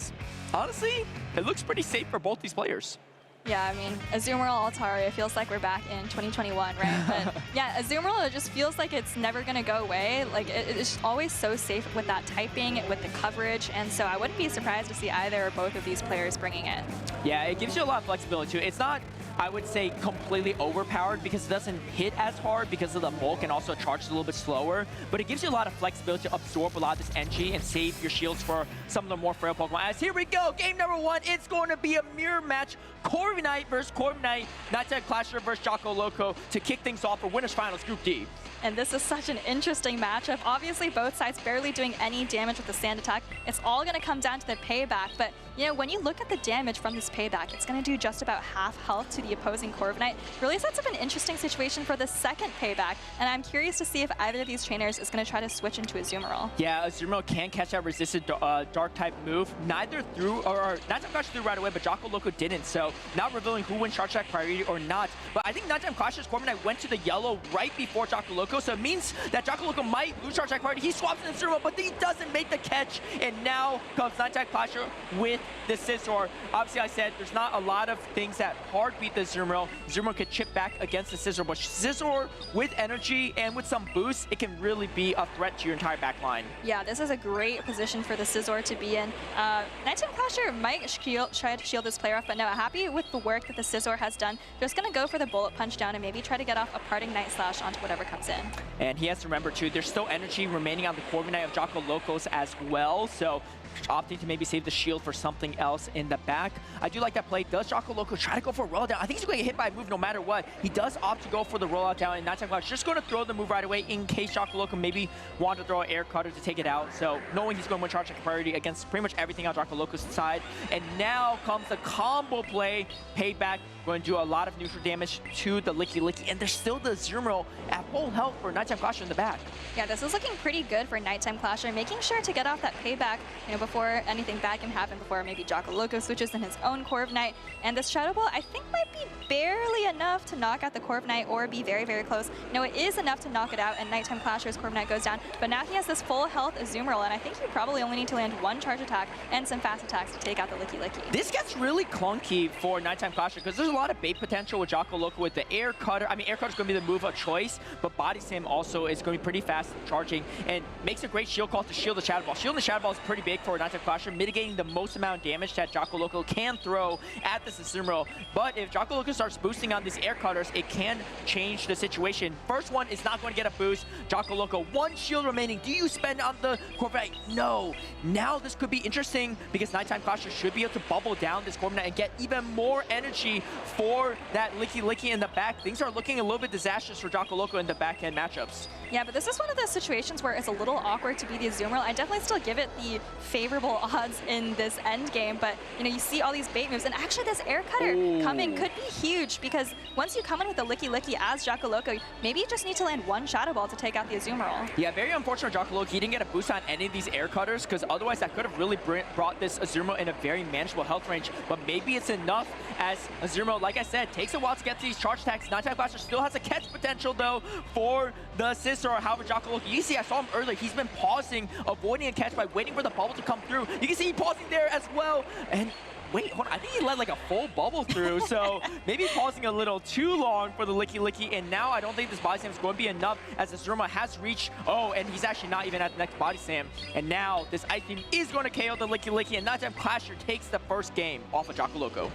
honestly, it looks pretty safe for both these players. Yeah, I mean, Azumarill, Altaria, it feels like we're back in 2021, right? But yeah, Azumarill, it just feels like it's never going to go away. Like, it's always so safe with that typing, with the coverage, and so I wouldn't be surprised to see either or both of these players bringing it. Yeah, it gives you a lot of flexibility too. It's not, I would say, completely overpowered because it doesn't hit as hard because of the bulk and also charges a little bit slower, but it gives you a lot of flexibility to absorb a lot of this energy and save your shields for some of the more frail Pokemon. As here we go, game number 1, it's going to be a mirror match. Corviknight versus Corviknight, Nighttime Clasher versus Jocko Loco to kick things off for Winners Finals Group D. And this is such an interesting matchup. Obviously, both sides barely doing any damage with the sand attack. It's all going to come down to the payback, but you know, when you look at the damage from this payback, it's going to do just about half health to the opposing Corviknight. Really sets up an interesting situation for the second payback, and I'm curious to see if either of these trainers is going to try to switch into Azumarill. Yeah, Azumarill can catch that resisted dark type move. Neither threw, or Nighttime Clasher threw right away, but Jocko Loco didn't, so not revealing who wins charge attack priority or not. But I think Nighttime Clasher's Corviknight went to the yellow right before Jocko Loco, so it means that Jocko Loco might lose charge attack priority. He swaps in Azumarill, but he doesn't make the catch, and now comes Nighttime Clasher with the Scizor. Obviously, I said there's not a lot of things that hard beat the Azumarill. Azumarill could chip back against the Scizor, but Scizor with energy and with some boost, it can really be a threat to your entire back line. Yeah, this is a great position for the Scizor to be in. Nighttime Clasher might try to shield this player off, but no, happy with the work that the Scizor has done. Just going to go for the bullet punch down and maybe try to get off a parting Night Slash onto whatever comes in. And he has to remember too, there's still energy remaining on the Corviknight of Jocko Locos as well, so opting to maybe save the shield for something else in the back. I do like that play. Does Jocko Loco try to go for a rollout down? I think he's going to get hit by a move no matter what. He does opt to go for the rollout down, and Nighttime Clasher just going to throw the move right away in case Jocko Loco maybe wanted to throw an air cutter to take it out. So knowing he's going to win charge attack priority against pretty much everything on Jocko Loco's side. And now comes the combo play. Payback going to do a lot of neutral damage to the Licky, and there's still the Azumarill at full health for Nighttime Clasher in the back. Yeah, this is looking pretty good for Nighttime Clasher, making sure to get off that payback, you know, before anything bad can happen, before maybe Jocko Loco switches in his own Corviknight. And this Shadow Ball, I think, might be barely enough to knock out the Corviknight or be very, very close. No, it is enough to knock it out, and Nighttime Clasher's Corviknight goes down. But now he has this full health Azumarill, and I think you probably only need to land one charge attack and some fast attacks to take out the Licky. This gets really clunky for Nighttime Clasher because there's a lot of bait potential with Jocko Loco with the air cutter. I mean, air cutter is going to be the move of choice, but Body Slam also is going to be pretty fast charging and makes a great shield call to shield the Shadow Ball. Shielding the Shadow Ball is pretty big for Nighttime Clasher, mitigating the most amount of damage that Jocko Loco can throw at this Azumarill. But if Jocko Loco starts boosting on these air cutters, it can change the situation. First one is not going to get a boost. Jocko Loco, one shield remaining. Do you spend on the Corviknight? No. Now this could be interesting because Nighttime Clasher should be able to bubble down this Corviknight and get even more energy for that Licky in the back. Things are looking a little bit disastrous for Jocko Loco in the back-end matchups. Yeah, but this is one of those situations where it's a little awkward to be the Azumarill. I definitely still give it the favorable odds in this end game, but you know, you see all these bait moves, and actually this air cutter coming could be huge because once you come in with the Licky as Jocko Loco, maybe you just need to land one Shadow Ball to take out the Azumarill. Yeah, very unfortunate Jocko Loco. He didn't get a boost on any of these air cutters because otherwise that could have really brought this Azumarill in a very manageable health range, but maybe it's enough as Azumarill, like I said, takes a while to get to these charge attacks. Nighttime Clasher still has a catch potential though for the Scizor. However, Jocko Loco, you see, I saw him earlier. He's been pausing, avoiding a catch by waiting for the bubble to come through. You can see he pausing there as well. And wait, hold on. I think he let like a full bubble through, so maybe pausing a little too long for the Licky, and now I don't think this Body Slam is going to be enough as this Azumarill has reached, and he's actually not even at the next Body Slam. And now this Ice Beam is going to KO the Licky, and Nighttime Clasher takes the first game off of Jocko Loco.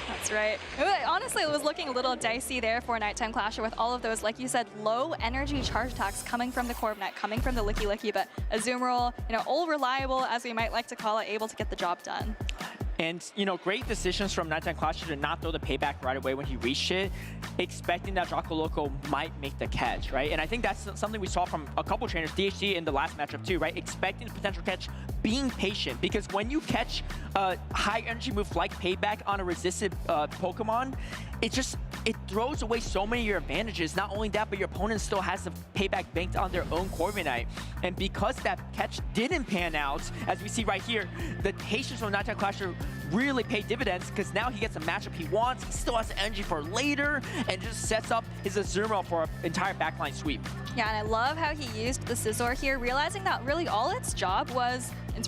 That's right. Honestly, it was looking a little dicey there for Nighttime Clasher with all of those, like you said, low energy charge attacks coming from the Corviknight, coming from the Licky Licky, but Azumarill, all reliable, as we might like to call it, able to get the job done. And, great decisions from Nighttime Clasher to not throw the payback right away when he reached it, expecting that Jocko Loco might make the catch, right? And I think that's something we saw from a couple trainers, DHC in the last matchup too, right? Expecting the potential catch, being patient, because when you catch a high energy move like payback on a resisted Pokemon, it throws away so many of your advantages. Not only that, but your opponent still has the payback banked on their own Corviknight. And because that catch didn't pan out, as we see right here, the patience from Nighttime Clasher really paid dividends, because now he gets a matchup he wants. He still has the energy for later, and just sets up his Azumarill for an entire backline sweep. Yeah, and I love how he used the Scizor here, realizing that really all its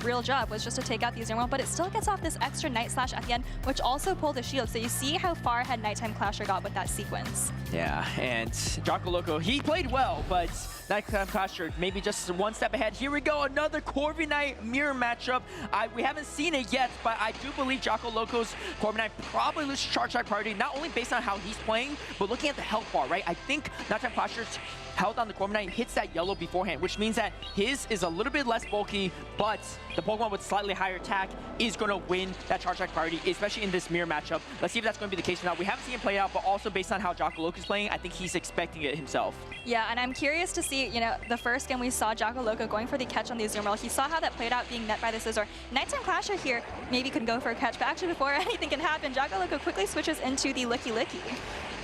real job was just to take out the Azumarill, but it still gets off this extra Night Slash at the end, which also pulled a shield. So you see how far ahead Nighttime Clasher got with that sequence. Yeah, and Jocko Loco, he played well, but Nighttime Clasher maybe just one step ahead. Here we go, another Corviknight mirror matchup. We haven't seen it yet, but I do believe Jocko Loco's Corviknight probably loses charge type priority, not only based on how he's playing, but looking at the health bar, right? I think Nighttime Clasher's health on the Corviknight hits that yellow beforehand, which means that his is a little bit less bulky, but the Pokemon with slightly higher attack is going to win that charge attack priority, especially in this mirror matchup. Let's see if that's going to be the case or not. We haven't seen it play out, but also based on how Jocko Loco is playing, I think he's expecting it himself. Yeah, and I'm curious to see, the first game we saw Jocko Loco going for the catch on the Azumarill. He saw how that played out being met by the Scizor. Nighttime Clasher here maybe could go for a catch, but actually before anything can happen, Jocko Loco quickly switches into the Licky Licky.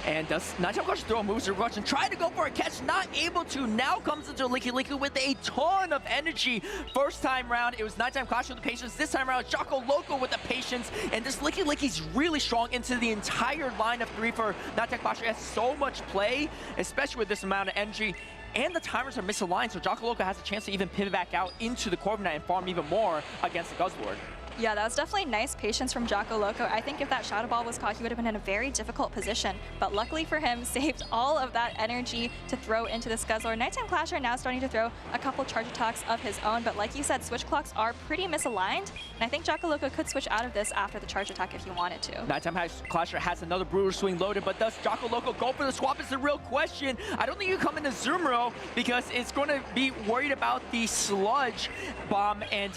And does Nighttime Clasher throw a moves to rush and try to go for a catch, not able to. Now comes into Licky Licky with a ton of energy. First time round, it was Nighttime Clasher with the patience. This time around, Jocko Loco with the patience. And this Licky Licky's really strong into the entire line of three for Nighttime Clasher. It has so much play, especially with this amount of energy. And the timers are misaligned, so Jocko Loco has a chance to even pivot back out into the Corviknight and farm even more against the Guzzlord. Yeah, that was definitely nice patience from Jocko Loco. I think if that Shadow Ball was caught, he would have been in a very difficult position. But luckily for him, saved all of that energy to throw into the Guzzlord. Nighttime Clasher now starting to throw a couple charge attacks of his own. But like you said, switch clocks are pretty misaligned. And I think Jocko Loco could switch out of this after the charge attack if he wanted to. Nighttime Clasher has another Brutal Swing loaded, but does Jocko Loco go for the swap is the real question. I don't think you come into Azumarill because it's going to be worried about the Sludge Bomb, and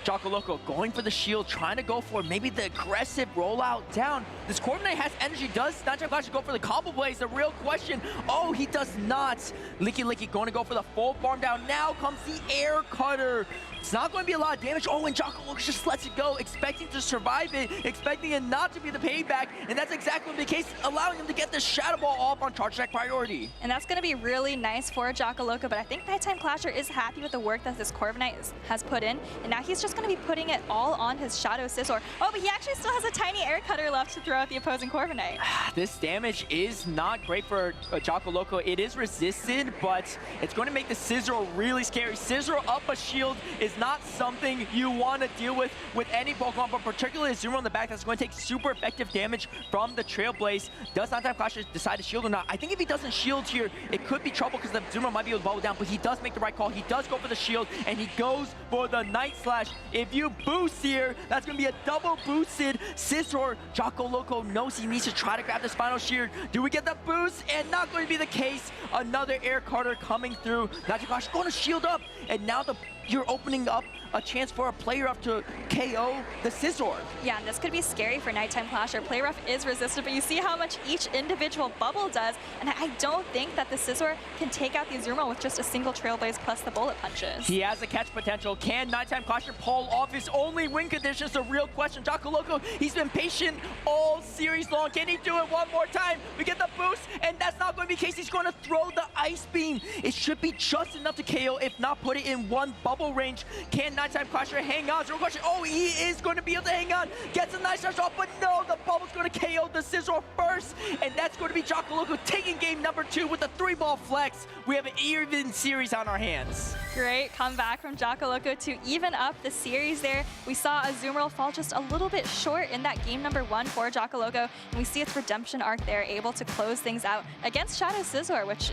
Jocko Loco going for the shield, trying to go for maybe the aggressive rollout down. This Corviknight has energy. Does Nighttime Clasher go for the combo blaze? The real question. Oh, he does not. Licky Licky going to go for the full farm down. Now comes the air cutter. It's not going to be a lot of damage. Oh, and Jocko Loco just lets it go, expecting to survive it, expecting it not to be the payback. And that's exactly the case, allowing him to get the Shadow Ball off on charge attack priority. And that's going to be really nice for Jocko Loco, but I think Nighttime Clasher is happy with the work that this Corviknight has put in. And now he's just going to be putting it all on his Shadow Scizor. Oh, but he actually still has a tiny air cutter left to throw at the opposing Corviknight. This damage is not great for Jocko Loco. It is resisted, but it's going to make the Scizor really scary. Scizor up a shield is not something you want to deal with any Pokemon, but particularly Azumarill on the back that's going to take super effective damage from the Trailblaze. Does Nighttime Clasher decide to shield or not? I think if he doesn't shield here, it could be trouble because the Azumarill might be able to bubble down, but he does make the right call. He does go for the shield, and he goes for the Night Slash. If you boost here, that's going to be a double boosted Scizor. Jocko Loco knows he needs to try to grab this final shield. Do we get the boost? And not going to be the case. Another air cutter coming through. Nighttime Clasher going to shield up, and now you're opening up a chance for a Play Rough to KO the Scizor. Yeah, and this could be scary for Nighttime Clasher. Play Rough is resisted, but you see how much each individual bubble does, and I don't think that the Scizor can take out the Azumarill with just a single Trailblaze plus the bullet punches. He has a catch potential. Can Nighttime Clasher pull off his only win condition? It's a real question. Jocko Loco, he's been patient all series long. Can he do it one more time? We get the boost, and that's not going to be the case. He's going to throw the Ice Beam. It should be just enough to KO, if not put it in one bubble range. Can Nighttime Clasher hang on? Zero question. Oh, he is going to be able to hang on. Gets a nice rush off, but no, the bubble's going to KO the Scizor first. And that's going to be Jocko Loco taking game number 2 with a 3-ball flex. We have an even series on our hands. Great comeback from Jocko Loco to even up the series there. We saw Azumarill fall just a little bit short in that game number 1 for Jocko Loco. And we see its redemption arc there, able to close things out against Shadow Scizor, which,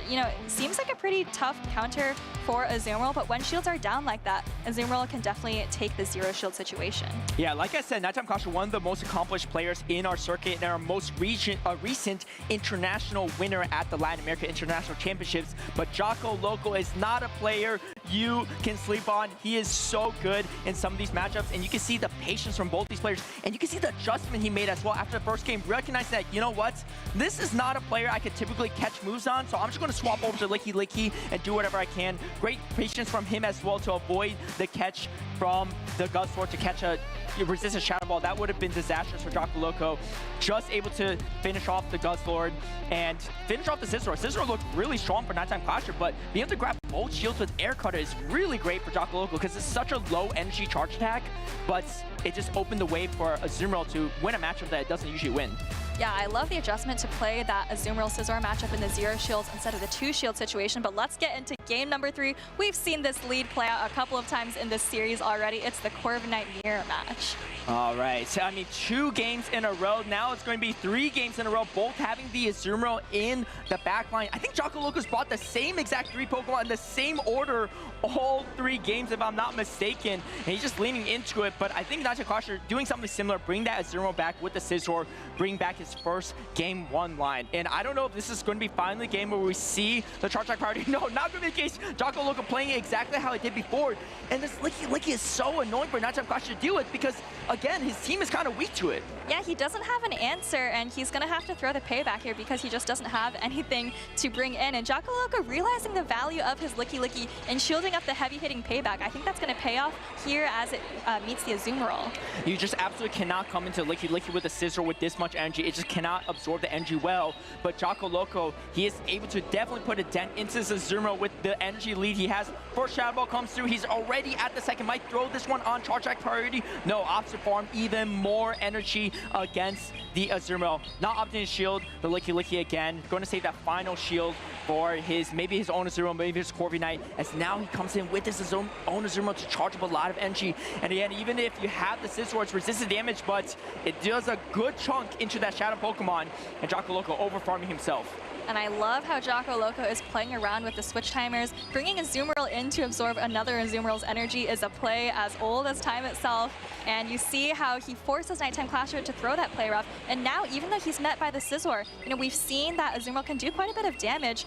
seems like a pretty tough counter for Azumarill. But when shields are down like like that, Azumarill can definitely take the zero shield situation. Yeah, like I said, Nighttime Caution, one of the most accomplished players in our circuit and our most recent international winner at the Latin America International Championships. But Jocko Loco is not a player you can sleep on. He is so good in some of these matchups, and you can see the patience from both these players, and you can see the adjustment he made as well after the first game, recognizing that, you know what, this is not a player I could typically catch moves on, so I'm just going to swap over to Licky and do whatever I can. Great patience from him as well to avoid the catch from the Guzzlord to catch a resistant Shadow Ball. That would have been disastrous for Jocko Loco. Just able to finish off the Guzzlord and finish off the Scizor. Scizor looked really strong for Nighttime Clasher, but being able to grab both shields with Air Cutter is really great for Jocko Loco because it's such a low energy charge attack, but it just opened the way for Azumarill to win a matchup that it doesn't usually win. Yeah, I love the adjustment to play that Azumarill Scizor matchup in the zero shields instead of the two shield situation, but let's get into game number 3. We've seen this lead play out a couple of times in this series already. It's the Corviknight Mirror match. All right, so I mean, 2 games in a row. Now it's going to be 3 games in a row, both having the Azumarill in the back line. I think Jocko Loco's brought the same exact 3 Pokemon in the same order all 3 games, if I'm not mistaken, and he's just leaning into it. But I think Niantic Caution doing something similar, bring that Azumarill back with the Scizor, bring back his first game 1 line. And I don't know if this is going to be finally a game where we see the charge attack priority. No, not going to be the case. Jocko Loco playing it exactly how it did before. And this Licky is so annoying for Niantic Caution to deal with because, again, his team is kind of weak to it. Yeah, he doesn't have an answer, and he's going to have to throw the payback here because he just doesn't have anything to bring in. And Jocko Loco realizing the value of his Licky and shielding up the heavy-hitting payback. I think that's going to pay off here as it meets the Azumarill. You just absolutely cannot come into Licky with a Scizor with this much energy. It just cannot absorb the energy well. But Jocko Loco, he is able to definitely put a dent into this Azumarill with the energy lead he has. First Shadow Ball comes through. He's already at the second. Might throw this one on charge attack priority. No, opposite form, even more energy against the Azumarill. Not opting his shield, the Licky again. Going to save that final shield for maybe his own Azumarill, maybe his Corviknight, as now he comes in with his own Azumarill to charge up a lot of energy. And again, even if you have the Scizor, it's resistant damage, but it does a good chunk into that Shadow Pokemon, and Jocko Loco over-farming himself. And I love how Jocko Loco is playing around with the switch timers. Bringing Azumarill in to absorb another Azumarill's energy is a play as old as time itself. And you see how he forces Nighttime Clasher to throw that play rough. And now, even though he's met by the Scizor, we've seen that Azumarill can do quite a bit of damage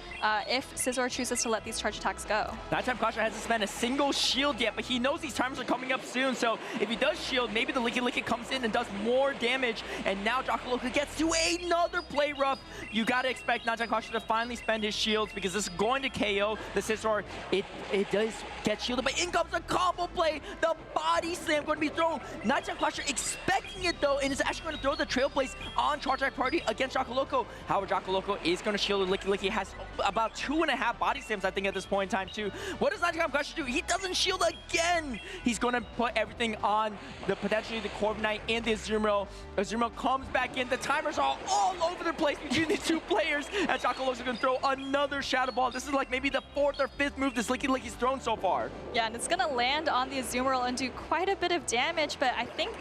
if Scizor chooses to let these charge attacks go. Nighttime Clasher hasn't spent a single shield yet, but he knows these timers are coming up soon. So if he does shield, maybe the Licky comes in and does more damage. And now Jocko Loco gets to another play rough. You got to expect Nighttime Clasher to finally spend his shields because this is going to KO the Scizor. It does get shielded, but in comes a combo play. The body slam going to be thrown. Nighttime Clasher expecting it though, and is actually going to throw the Trailblaze on charge attack priority against Jocko Loco. However, Jocko Loco is going to shield Licky. Has about 2.5 body slams, I think, at this point in time too. What does Nighttime Clasher do? He doesn't shield again. He's going to put everything on the potentially the Corviknight and the Azumarill. Azumarill comes back in. The timers are all over the place between these 2 players, and Jocko Loco's going to throw another Shadow Ball. This is like maybe the 4th or 5th move this Licky's thrown so far. Yeah, and it's going to land on the Azumarill and do quite a bit of damage, but I think,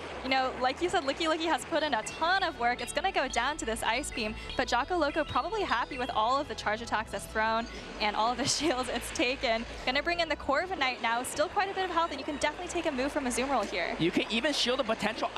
like you said, Licky has put in a ton of work. It's going to go down to this Ice Beam, but Jocko Loco probably happy with all of the charge attacks that's thrown and all of the shields it's taken. Going to bring in the Corviknight now. Still quite a bit of health, and you can definitely take a move from Azumarill here. You can even shield a potential,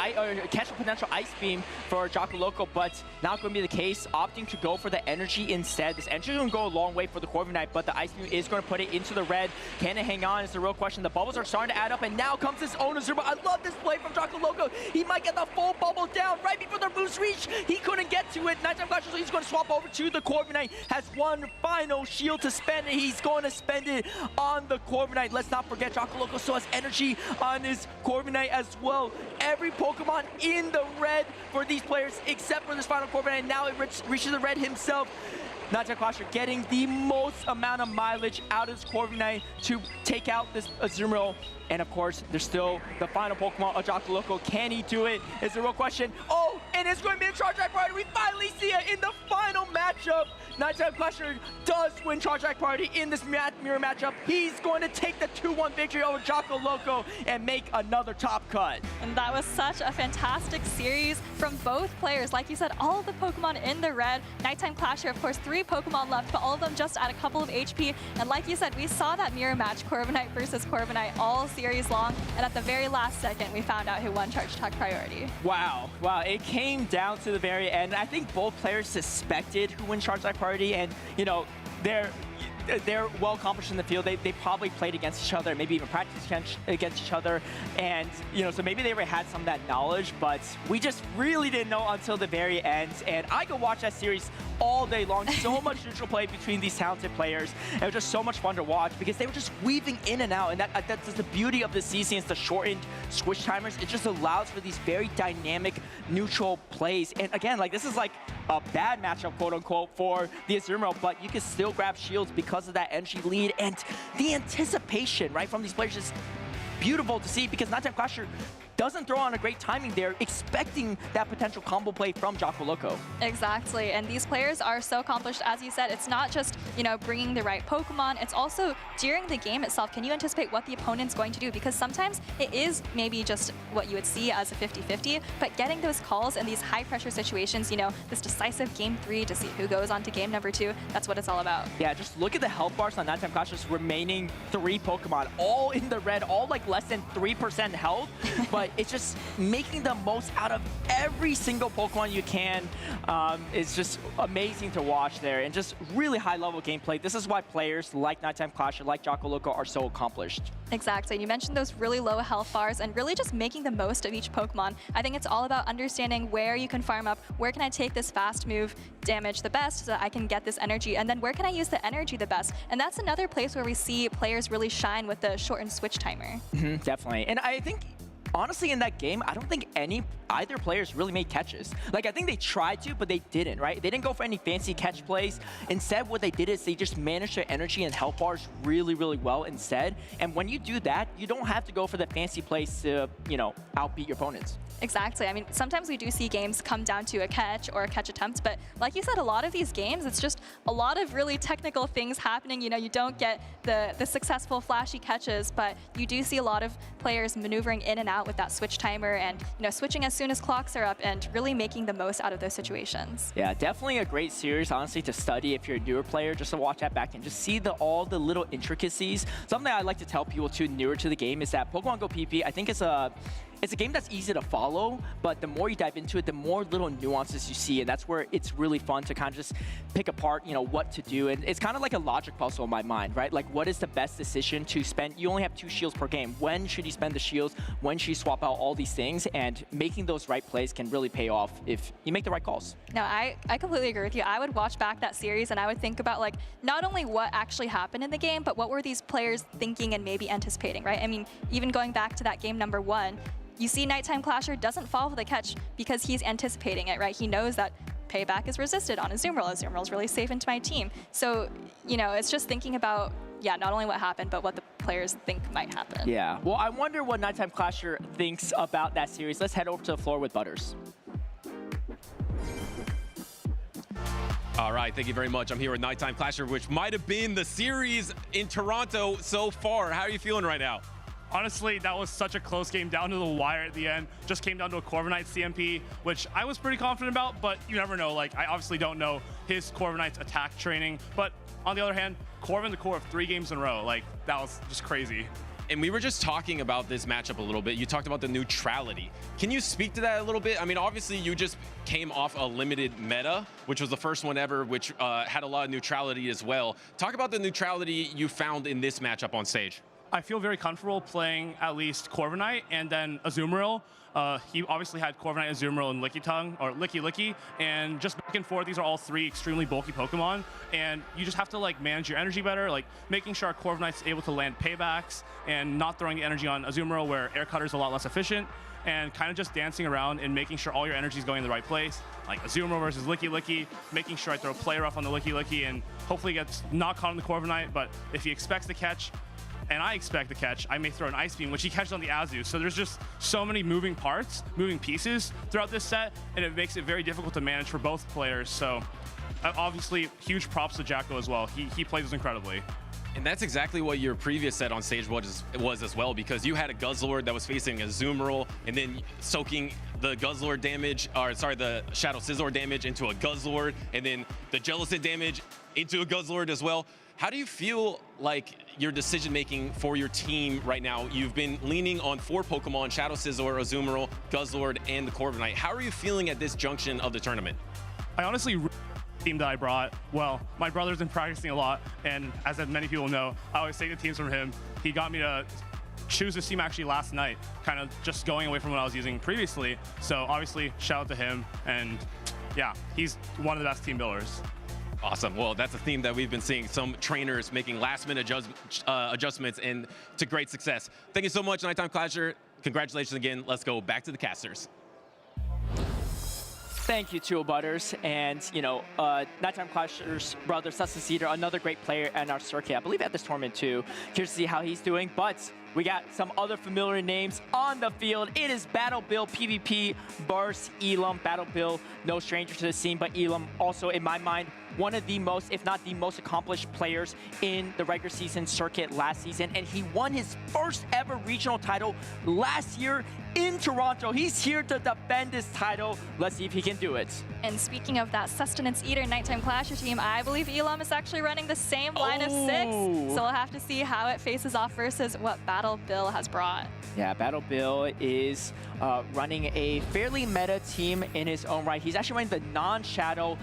catch a potential Ice Beam for Jocko Loco, but not going to be the case. Opting to go for the energy instead. This energy is going to go a long way for the Corviknight, but the Ice Beam is going to put it into the red. Can it hang on is the real question. The bubbles are starting to add up, and now comes his own Azumarill. I love this play from Jocko Loco. He might get the full bubble down right before the boost reach. He couldn't get to it. Nighttime Clasher, so he's going to swap over to the Corviknight. Has one final shield to spend, and he's going to spend it on the Corviknight. Let's not forget Jocko Loco still has energy on his Corviknight as well. Every Pokemon in the red for these players except for this final Corviknight. Now it reaches the red himself. Nighttime Clasher getting the most amount of mileage out of his Corviknight to take out this Azumarill. And of course, there's still the final Pokemon, Jocko Loco. Can he do it? Is the real question. Oh, and it's going to be a Chargeback Party. We finally see it in the final matchup. Nighttime Clasher does win Chargeback Party in this mirror matchup. He's going to take the 2-1 victory over Jocko Loco and make another top cut. And that was such a fantastic series from both players. Like you said, all of the Pokemon in the red. Nighttime Clasher, of course, 3 Pokemon left, but all of them just at a couple of HP. And like you said, we saw that mirror match, Corviknight versus Corviknight, all series long. And at the very last second, we found out who won Charge Attack Priority. Wow, it came down to the very end. I think both players suspected who won Charge Attack Priority, and you know, they're well accomplished in the field. They probably played against each other, maybe even practiced against each other, and you know, so maybe they already had some of that knowledge, but we just really didn't know until the very end. And I could watch that series all day long. So much neutral play between these talented players. It was just so much fun to watch because they were just weaving in and out, and that's just the beauty of the season. It's the shortened switch timers. It just allows for these very dynamic neutral plays. And again, like, this is like a bad matchup, quote unquote, for the Azumarill, but you can still grab shields because of that energy lead, and the anticipation, right, from these players is beautiful to see, because Nighttime Clasher doesn't throw on a great timing there, expecting that potential combo play from Jocko Loco. Exactly, and these players are so accomplished. As you said, it's not just, you know, bringing the right Pokemon, it's also during the game itself, can you anticipate what the opponent's going to do? Because sometimes it is maybe just what you would see as a 50-50, but getting those calls in these high pressure situations, you know, this decisive game 3 to see who goes on to game number 2, that's what it's all about. Yeah, just look at the health bars on Nighttime Clasher's remaining 3 Pokemon, all in the red, all like less than 3% health, but it's just making the most out of every single Pokemon you can. It's just amazing to watch there, and just really high level gameplay. This is why players like Nighttime Clasher, like Jocko Loco, are so accomplished. Exactly, and you mentioned those really low health bars and really just making the most of each Pokemon. I think it's all about understanding where you can farm up, where can I take this fast move damage the best so that I can get this energy, and then where can I use the energy the best? And that's another place where we see players really shine with the shortened switch timer. Definitely, and I think honestly, in that game, I don't think either players really made catches. Like, I think they tried to, but they didn't, right? They didn't go for any fancy catch plays. Instead, what they did is they just managed their energy and health bars really, really well instead. And when you do that, you don't have to go for the fancy plays to, you know, outbeat your opponents. Exactly. I mean, sometimes we do see games come down to a catch or a catch attempt, but like you said, a lot of these games, it's just a lot of really technical things happening. You know, you don't get the successful flashy catches, but you do see a lot of players maneuvering in and out with that switch timer and, you know, switching as soon as clocks are up and really making the most out of those situations. Yeah, definitely a great series, honestly, to study if you're a newer player, just to watch that back and just see all the little intricacies. Something I like to tell people too, newer to the game, is that Pokemon Go PP, I think it's a game that's easy to follow, but the more you dive into it, the more little nuances you see, and that's where it's really fun to kind of just pick apart, you know, what to do. And it's kind of like a logic puzzle in my mind, right? Like, what is the best decision to spend? You only have 2 shields per game. When should you spend the shields? When should you swap out all these things? And making those right plays can really pay off if you make the right calls. No, I completely agree with you. I would watch back that series and I would think about, like, not only what actually happened in the game, but what were these players thinking and maybe anticipating, right? I mean, even going back to that game number 1, you see Nighttime Clasher doesn't fall for the catch because he's anticipating it, right? He knows that payback is resisted on Azumarill. Azumarill's really safe into my team. So, you know, it's just thinking about, yeah, not only what happened, but what the players think might happen. Yeah, well, I wonder what Nighttime Clasher thinks about that series. Let's head over to the floor with Butters. All right, thank you very much. I'm here with Nighttime Clasher, which might have been the series in Toronto so far. How are you feeling right now? Honestly, that was such a close game down to the wire at the end. Just came down to a Corviknight CMP, which I was pretty confident about, but you never know. Like, I obviously don't know his Corviknight's attack training, but on the other hand, Corvin the core of 3 games in a row. Like, that was just crazy. And we were just talking about this matchup a little bit. You talked about the neutrality. Can you speak to that a little bit? I mean, obviously, you just came off a limited meta, which was the first one ever, which had a lot of neutrality as well. Talk about the neutrality you found in this matchup on stage. I feel very comfortable playing at least Corviknight and then Azumarill. He obviously had Corviknight, Azumarill, and Lickitung, or Licky, and just back and forth, these are all 3 extremely bulky Pokemon, and you just have to, like, manage your energy better, like making sure Corviknight's able to land paybacks and not throwing the energy on Azumarill where Air Cutter's a lot less efficient, and kind of just dancing around and making sure all your energy is going in the right place, like Azumarill versus Licky, making sure I throw Play Rough on the Licky and hopefully gets not caught on the Corviknight, but if he expects the catch, and I expect the catch, I may throw an Ice Beam, which he catches on the Azu. So there's just so many moving parts, moving pieces throughout this set, and it makes it very difficult to manage for both players. So obviously, huge props to Jacko as well. He plays this incredibly. And that's exactly what your previous set on stage was as well, because you had a Guzzlord that was facing a Azumarill and then soaking the Guzzlord damage, or sorry, the Shadow Scizor damage into a Guzzlord, and then the Jellicent damage into a Guzzlord as well. How do you feel like your decision-making for your team right now? You've been leaning on 4 Pokemon, Shadow Scizor, Azumarill, Guzzlord, and the Corviknight. How are you feeling at this junction of the tournament? I honestly team that I brought, well, my brother's been practicing a lot, and as many people know, I always take the teams from him. He got me to choose this team actually last night, kind of just going away from what I was using previously. So obviously, shout out to him, and yeah, he's one of the best team builders. Awesome. Well, that's a theme that we've been seeing, some trainers making last-minute adjustments and to great success. Thank you so much, Nighttime Clasher. Congratulations again. Let's go back to the casters. Thank you, Two Butters, and Nighttime Clasher's brother, Sussin Cedar, another great player in our circuit. I believe at this tournament too. Curious to see how he's doing, but we got some other familiar names on the field. It is Battle Bill PvP Burst Elam. Battle Bill, no stranger to the scene, but Elam also, in my mind, one of the most, if not the most accomplished players in the regular season circuit last season, and he won his first ever regional title last year in Toronto. He's here to defend his title. Let's see if he can do it. And speaking of that Sustenance Eater Nighttime Clasher team, I believe Elam is actually running the same line of 6. So we'll have to see how it faces off versus what Battle Bill has brought. Yeah, Battle Bill is running a fairly meta team in his own right. He's actually running the non-Shadow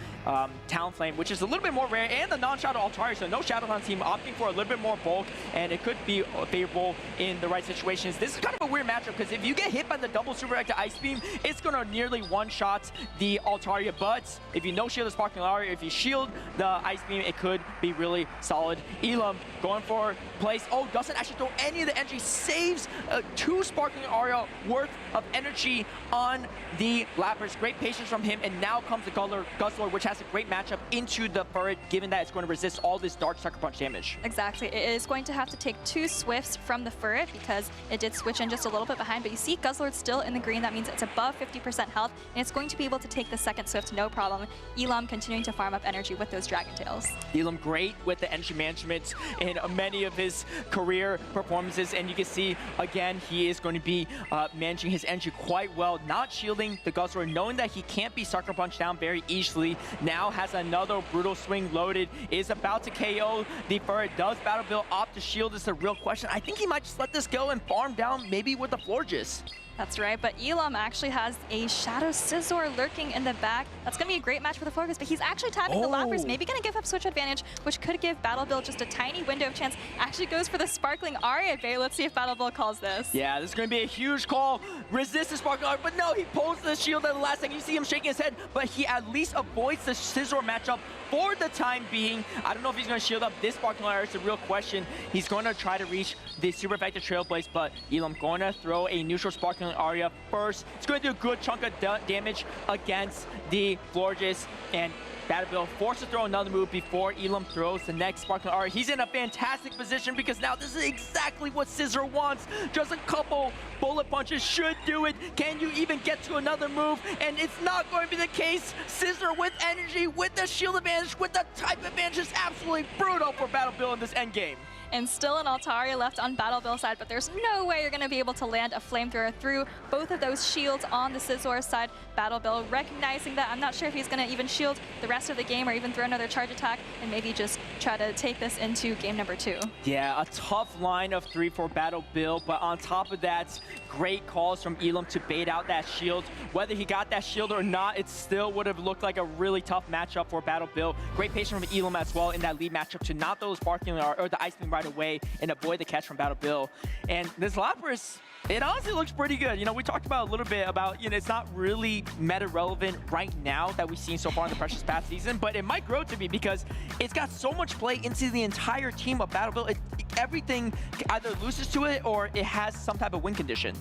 Talonflame, which is a little bit more rare, and the non-Shadow Altaria, so no Shadows on team, opting for a little bit more bulk, and it could be favorable in the right situations. This is kind of a weird matchup, because if you get hit by the double Super Active Ice Beam, it's going to nearly one-shot the Altaria, but if you no-shield the Sparkling Aria, if you shield the Ice Beam, it could be really solid. Elam going for place. Oh, doesn't actually throw any of the energy, saves 2 Sparkling Aria worth of energy on the Lapras. Great patience from him, and now comes the Guzzlord, which has a great matchup into the Furret, given that it's going to resist all this Dark Sucker Punch damage. Exactly. It is going to have to take 2 Swifts from the Furret because it did switch in just a little bit behind, but you see Guzzlord still in the green. That means it's above 50% health, and it's going to be able to take the second Swift no problem. Elam continuing to farm up energy with those Dragon Tails. Elam great with the energy management in many of his career performances, and you can see, again, he is going to be managing his energy quite well, not shielding the Guzzlord, knowing that he can't be Sucker Punch down very easily. Now has another Brutal Swing loaded, is about to KO the Furret. Does Battle Bill opt to shield is the real question. I think he might just let this go and farm down maybe with the Florges. That's right, but Elam actually has a Shadow Scizor lurking in the back. That's going to be a great match for the Florges, but he's actually tapping the Lapras, maybe going to give up switch advantage, which could give Battle Bill just a tiny window of chance. Actually goes for the Sparkling Aria bait. Let's see if Battle Bill calls this. Yeah, this is going to be a huge call. Resist the Sparkling Aria, but no, he pulls the shield at the last second. You see him shaking his head, but he at least avoids the Scizor matchup for the time being. I don't know if he's going to shield up this Sparkling Aria. It's a real question. He's going to try to reach the Super Effective Trailblaze, but Elam going to throw a neutral Sparkling Aria first. It's going to do a good chunk of damage against the Florges, and Battle Bill forced to throw another move before Elam throws the next Sparkling Aria. He's in a fantastic position because now this is exactly what Scizor wants. Just a couple bullet punches should do it. Can you even get to another move? And it's not going to be the case. Scizor with energy, with the shield advantage, with the type advantage is absolutely brutal for Battle Bill in this endgame. And still an Altaria left on Battle Bill's side, but there's no way you're going to be able to land a Flamethrower through both of those shields on the Scizor side. Battle Bill recognizing that. I'm not sure if he's going to even shield the rest of the game or even throw another charge attack and maybe just try to take this into game number 2. Yeah, a tough line of 3 for Battle Bill, but on top of that, great calls from Elam to bait out that shield. Whether he got that shield or not, it still would have looked like a really tough matchup for Battle Bill. Great patience from Elam as well in that lead matchup to not those Sparkling or the Ice Beam right away and avoid the catch from Battle Bill. And this Lapras, it honestly looks pretty good. You know, we talked about a little bit about, you know, it's not really meta relevant right now that we've seen so far in the Precious Path season, but it might grow to be because it's got so much play into the entire team of Battle Bill. Everything either loses to it or it has some type of win condition.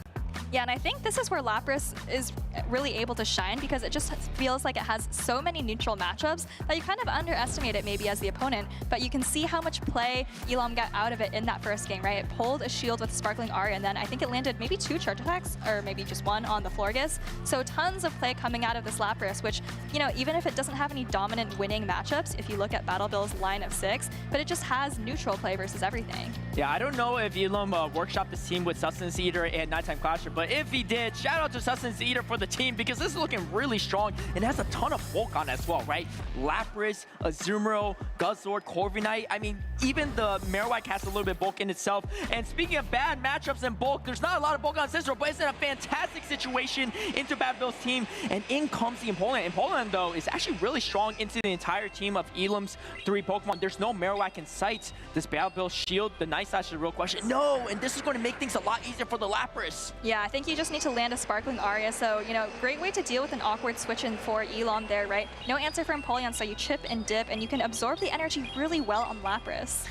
Yeah, and I think this is where Lapras is really able to shine because it just feels like it has so many neutral matchups that you kind of underestimate it maybe as the opponent, but you can see how much play Elam got out of it in that first game, right? It pulled a shield with Sparkling Aria, and then I think it landed maybe 2 charge attacks, or maybe just 1 on the Florges. So tons of play coming out of this Lapras, which, you know, even if it doesn't have any dominant winning matchups, if you look at Battle Bill's line of 6, but it just has neutral play versus everything. Yeah, I don't know if Elam workshopped this team with Sustenance Eater and Nighttime Clasher, but if he did, shout out to Sustenance Eater for the team because this is looking really strong and has a ton of bulk on it as well, right? Lapras, Azumarill, Guzzlord, Corviknight. I mean, even the Marowak has a little bit of bulk in itself. And speaking of bad matchups and bulk, there's not a lot of bulk on Scizor, but it's in a fantastic situation into Battle Bill's team, and in comes the Empoleon. Empoleon, though, is actually really strong into the entire team of Elam's 3 Pokemon. There's no Marowak in sight. This Battle Bill shield, the Night Slash is the real question. No, and this is going to make things a lot easier for the Lapras. Yeah, I think you just need to land a Sparkling Aria, so, you know, great way to deal with an awkward switch in for Elam there, right? No answer for Empoleon, so you chip and dip, and you can absorb the energy really well on Lapras.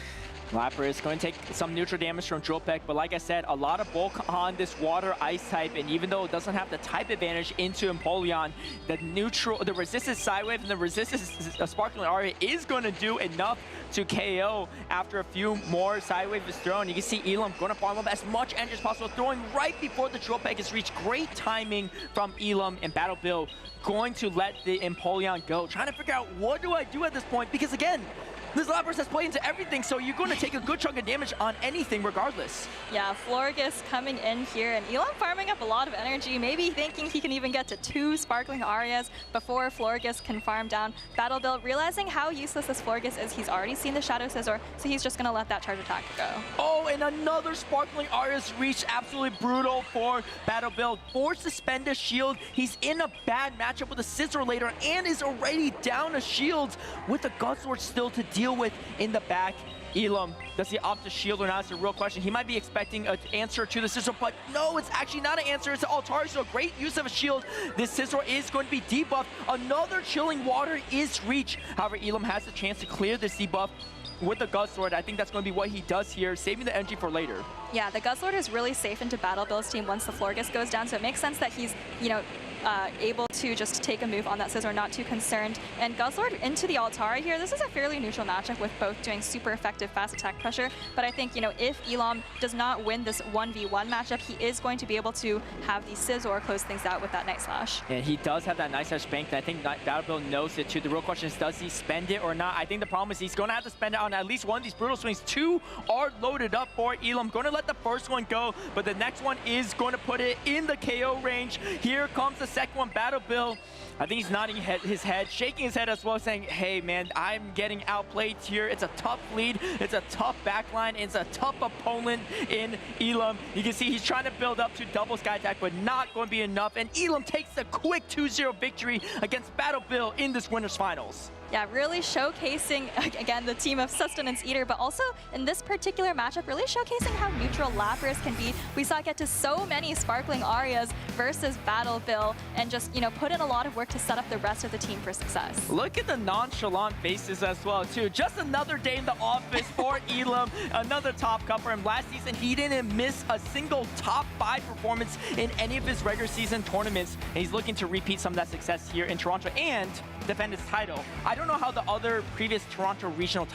Lapras going to take some neutral damage from Drill Peck, but like I said, a lot of bulk on this water ice type, and even though it doesn't have the type advantage into Empoleon, the resistance Side Wave and the resistance Sparkling Aria is going to do enough to KO after a few more Side Wave is thrown. You can see Elam going to farm up as much energy as possible, throwing right before the Drill Peck is reached. Great timing from Elam, and Battle Bill going to let the Empoleon go. Trying to figure out what do I do at this point, because again, this Lapras has played into everything, so you're going to take a good chunk of damage on anything regardless. Yeah, Florges coming in here, and Elam farming up a lot of energy, maybe thinking he can even get to 2 Sparkling Arias before Florges can farm down. Battle Bill realizing how useless this Florges is. He's already seen the Shadow Scizor, so he's just going to let that charge attack go. Oh, and another Sparkling Arias reach. Absolutely brutal for Battle Bill. Forced to spend a shield. He's in a bad matchup with a Scizor later and is already down a shield with the Guzzlord still to deal with in the back. Elam, does he opt to shield or not? It's a real question. He might be expecting an answer to the Scizor, but no, it's actually not an answer. It's an Altaria, so a great use of a shield. This Scizor is going to be debuffed. Another Chilling Water is reach. However, Elam has the chance to clear this debuff with the Guzzlord. I think that's going to be what he does here, saving the energy for later. Yeah, the Guzzlord is really safe into Battle Bill's team once the Florges goes down, so it makes sense that he's, you know, able to just take a move on that Scizor, not too concerned. And Guzzlord into the Altaria here, this is a fairly neutral matchup with both doing super effective fast attack pressure, but I think, you know, if Elam does not win this 1v1 matchup, he is going to be able to have the Scizor close things out with that Night Slash. And he does have that Night Slash banked. I think Battle Bill knows it too. The real question is, does he spend it or not? I think the problem is he's going to have to spend it on at least one of these brutal swings. 2 are loaded up for Elam. Going to let the first one go, but the next one is going to put it in the KO range. Here comes the second one. Battle Bill, I think he's nodding his head, shaking his head as well, saying, hey man, I'm getting outplayed here. It's a tough lead, it's a tough backline, it's a tough opponent in Elam. You can see he's trying to build up to double Sky Attack, but not going to be enough. And Elam takes the quick 2-0 victory against Battle Bill in this Winners Finals. Yeah, really showcasing, again, the team of Sustenance Eater, but also in this particular matchup, really showcasing how neutral Lapras can be. We saw it get to so many Sparkling Arias versus Battle Bill, and just, you know, put in a lot of work to set up the rest of the team for success. Look at the nonchalant faces as well, too. Just another day in the office for Elam, another top cup for him. Last season, he didn't miss a single top 5 performance in any of his regular season tournaments, and he's looking to repeat some of that success here in Toronto and defend his title. I don't know how the other previous Toronto Regional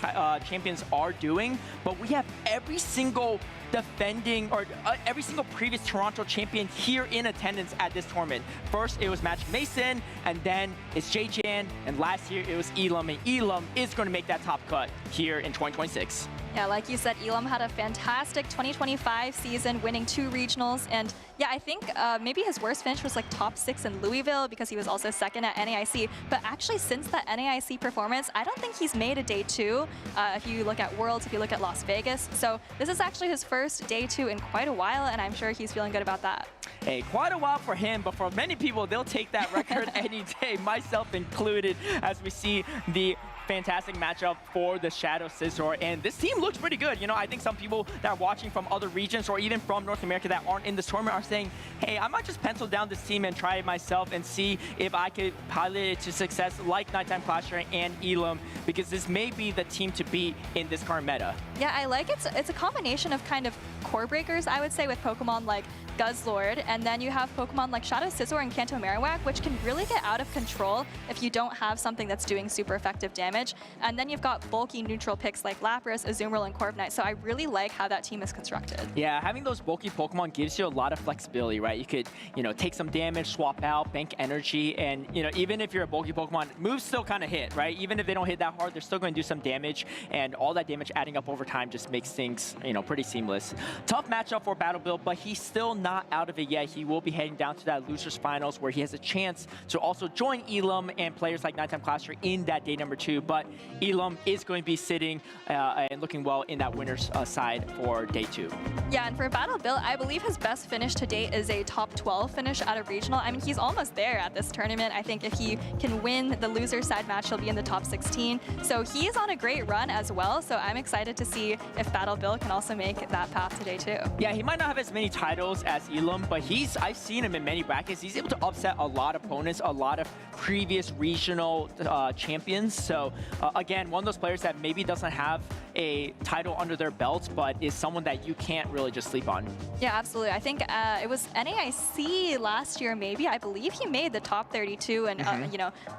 champions are doing, but we have every single defending or every single previous Toronto champion here in attendance at this tournament. First it was Magic Mason, and then it's J-Jan, and last year it was Elam, and Elam is going to make that top cut here in 2026. Yeah, like you said, Elam had a fantastic 2025 season, winning 2 regionals, and yeah, I think maybe his worst finish was like top 6 in Louisville because he was also second at NAIC, but actually since that NAIC performance, I don't think he's made a day 2 if you look at Worlds, if you look at Las Vegas, so this is actually his first day 2 in quite a while, and I'm sure he's feeling good about that. Hey, quite a while for him, but for many people, they'll take that record any day, myself included, as we see the fantastic matchup for the Shadow Scizor, and this team looks pretty good. You know, I think some people that are watching from other regions or even from North America that aren't in this tournament are saying, hey, I might just pencil down this team and try it myself and see if I could pilot it to success like Nighttime Clasher and Elam, because this may be the team to beat in this current meta. Yeah, I like it. It's a combination of kind of core breakers, I would say, with Pokemon like Guzzlord, and then you have Pokemon like Shadow Scizor and Kanto Marowak, which can really get out of control if you don't have something that's doing super effective damage. And then you've got bulky neutral picks like Lapras, Azumarill, and Corviknight. So I really like how that team is constructed. Yeah, having those bulky Pokemon gives you a lot of flexibility, right? You could, take some damage, swap out, bank energy, and, even if you're a bulky Pokemon, moves still kind of hit, right? Even if they don't hit that hard, they're still going to do some damage, and all that damage adding up over time just makes things, pretty seamless. Tough matchup for Battle Bill, but he's still not out of it yet. He will be heading down to that losers finals where he has a chance to also join Elam and players like Nighttime Clasher in that day number 2, but Elam is going to be sitting and looking well in that winner's side for day 2. Yeah, and for Battle Bill, I believe his best finish to date is a top 12 finish at a regional. I mean, he's almost there at this tournament. I think if he can win the loser side match, he'll be in the top 16. So he is on a great run as well. So I'm excited to see if Battle Bill can also make that path to day 2. Yeah, he might not have as many titles as Elam, but I've seen him in many brackets. He's able to upset a lot of opponents, a lot of previous regional champions. So again, one of those players that maybe doesn't have a title under their belt, but is someone that you can't really just sleep on. Yeah, absolutely. I think it was NAIC last year, maybe. I believe he made the top 32 and,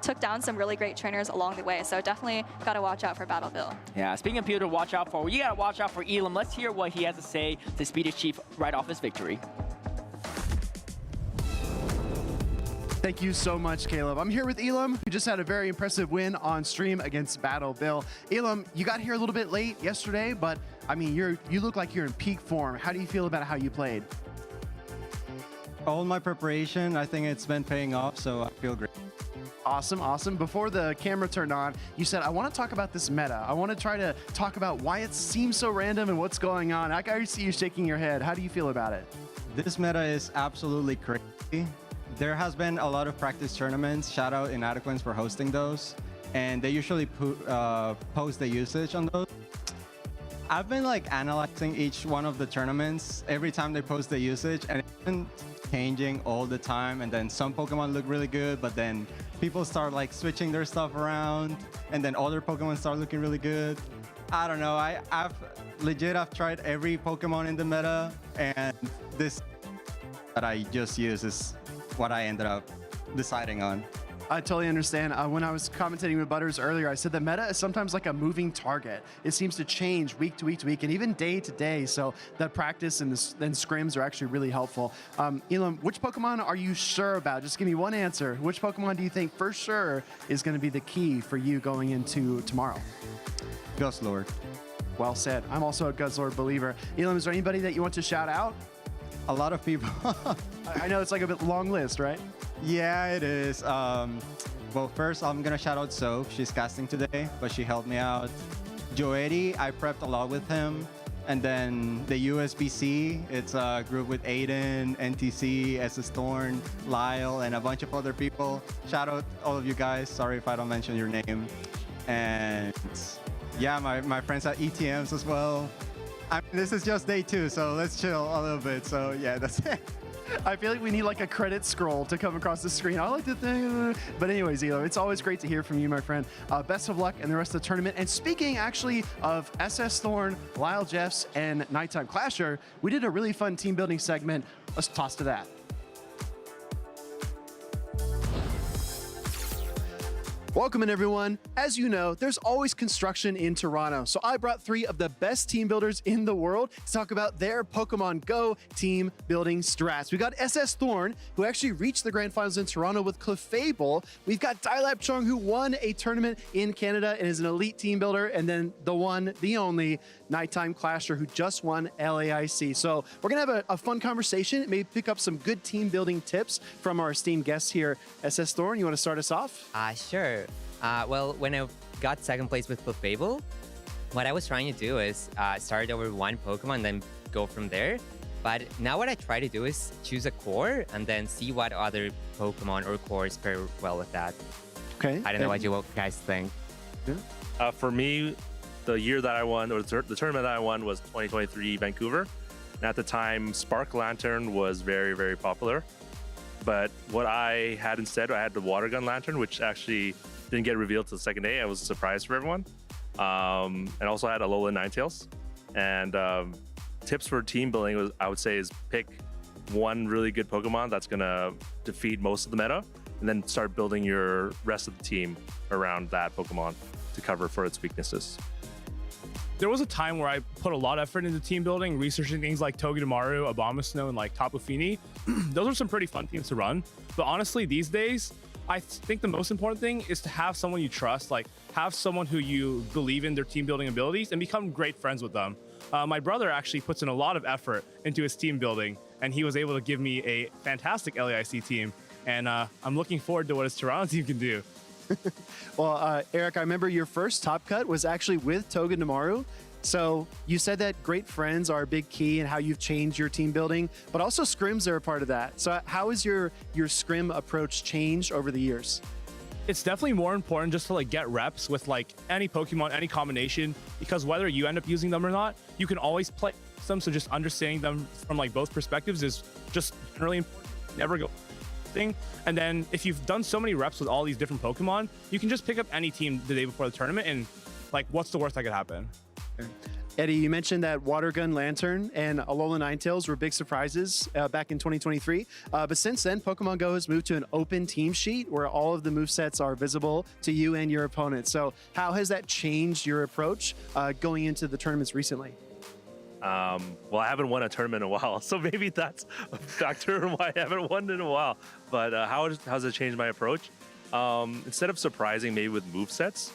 took down some really great trainers along the way. So definitely got to watch out for Battle Bill. Yeah, speaking of people to watch out for, you got to watch out for Elam. Let's hear what he has to say to Speedy Chief right off his victory. Thank you so much, Caleb. I'm here with Elam, who just had a very impressive win on stream against Battle Bill. Elam, you got here a little bit late yesterday, but I mean, you look like you're in peak form. How do you feel about how you played? All my preparation, I think it's been paying off, so I feel great. Awesome, awesome. Before the camera turned on, you said, I want to talk about this meta. I want to try to talk about why it seems so random and what's going on. I can see you shaking your head. How do you feel about it? This meta is absolutely crazy. There has been a lot of practice tournaments. Shout out Inadequents for hosting those. And they usually post the usage on those. I've been analyzing each one of the tournaments every time they post the usage, and it's been changing all the time. And then some Pokemon look really good, but then people start switching their stuff around, and then other Pokemon start looking really good. I don't know. I've tried every Pokemon in the meta, and this that I just use is what I ended up deciding on. I totally understand. When I was commentating with Butters earlier, I said the meta is sometimes like a moving target. It seems to change week to week to week and even day to day. So that practice and scrims are actually really helpful. Elam, which Pokemon are you sure about? Just give me one answer. Which Pokemon do you think for sure is going to be the key for you going into tomorrow? Guzzlord. Well said. I'm also a Guzzlord believer. Elam, is there anybody that you want to shout out? A lot of people. I know it's like a bit long list, right? Yeah, it is. Well, first I'm gonna shout out Soph. She's casting today, but she helped me out. Joetti, I prepped a lot with him. And then the USBC, it's a group with Aiden, NTC, SS Thorn, Lyle, and a bunch of other people. Shout out all of you guys. Sorry if I don't mention your name. And yeah, my friends at ETMs as well. I mean, this is just day 2, so let's chill a little bit. So yeah, that's it. I feel like we need a credit scroll to come across the screen. I like to think, but anyways, Elam, it's always great to hear from you, my friend. Best of luck in the rest of the tournament. And speaking actually of SS Thorn, Lyle Jeffs, and Nighttime Clasher, we did a really fun team building segment. Let's toss to that. Welcome in, everyone. As you know, there's always construction in Toronto, so I brought 3 of the best team builders in the world to talk about their Pokemon Go team building strats. We got SS Thorn, who actually reached the grand finals in Toronto with Clefable. We've got Dilap Chung, who won a tournament in Canada and is an elite team builder, and then the one, the only, Nighttime Clasher, who just won LAIC. So we're gonna have a fun conversation, maybe pick up some good team building tips from our esteemed guests here. SS Thorn, you want to start us off? Sure. Well, when I got second place with Clefable, what I was trying to do is start over one Pokemon, then go from there. But now what I try to do is choose a core and then see what other Pokemon or cores pair well with that. Okay. I don't know what you guys think. Yeah. For me, the year that I won, or the tournament that I won, was 2023 Vancouver. And at the time, Spark Lantern was very, very popular. But what I had instead, I had the Water Gun Lantern, which actually didn't get revealed till the second day. It was a surprise for everyone. And also had Alolan Ninetales. And tips for team building, I would say, is pick one really good Pokemon that's going to defeat most of the meta, and then start building your rest of the team around that Pokemon to cover for its weaknesses. There was a time where I put a lot of effort into team building, researching things like Togedemaru, Abomasnow, and like Tapu Fini. Those are some pretty fun teams to run. But honestly, these days, I think the most important thing is to have someone you trust, like have someone who you believe in their team building abilities and become great friends with them. My brother actually puts in a lot of effort into his team building, and he was able to give me a fantastic LAIC team. And I'm looking forward to what his Toronto team can do. Well, Eric, I remember your first top cut was actually with Togedemaru. So you said that great friends are a big key in how you've changed your team building, but also scrims are a part of that. So how has your scrim approach changed over the years? It's definitely more important just to like get reps with like any Pokemon, any combination, because whether you end up using them or not, you can always play them. So just understanding them from like both perspectives is just generally important. Never go thing. And then if you've done so many reps with all these different Pokemon, you can just pick up any team the day before the tournament, and like, what's the worst that could happen? Eddie, you mentioned that Water Gun Lantern and Alola Ninetales were big surprises back in 2023. But since then, Pokemon Go has moved to an open team sheet where all of the movesets are visible to you and your opponent. So how has that changed your approach going into the tournaments recently? Well, I haven't won a tournament in a while, so maybe that's a factor in why I haven't won in a while. But how's it changed my approach? Instead of surprising maybe with movesets,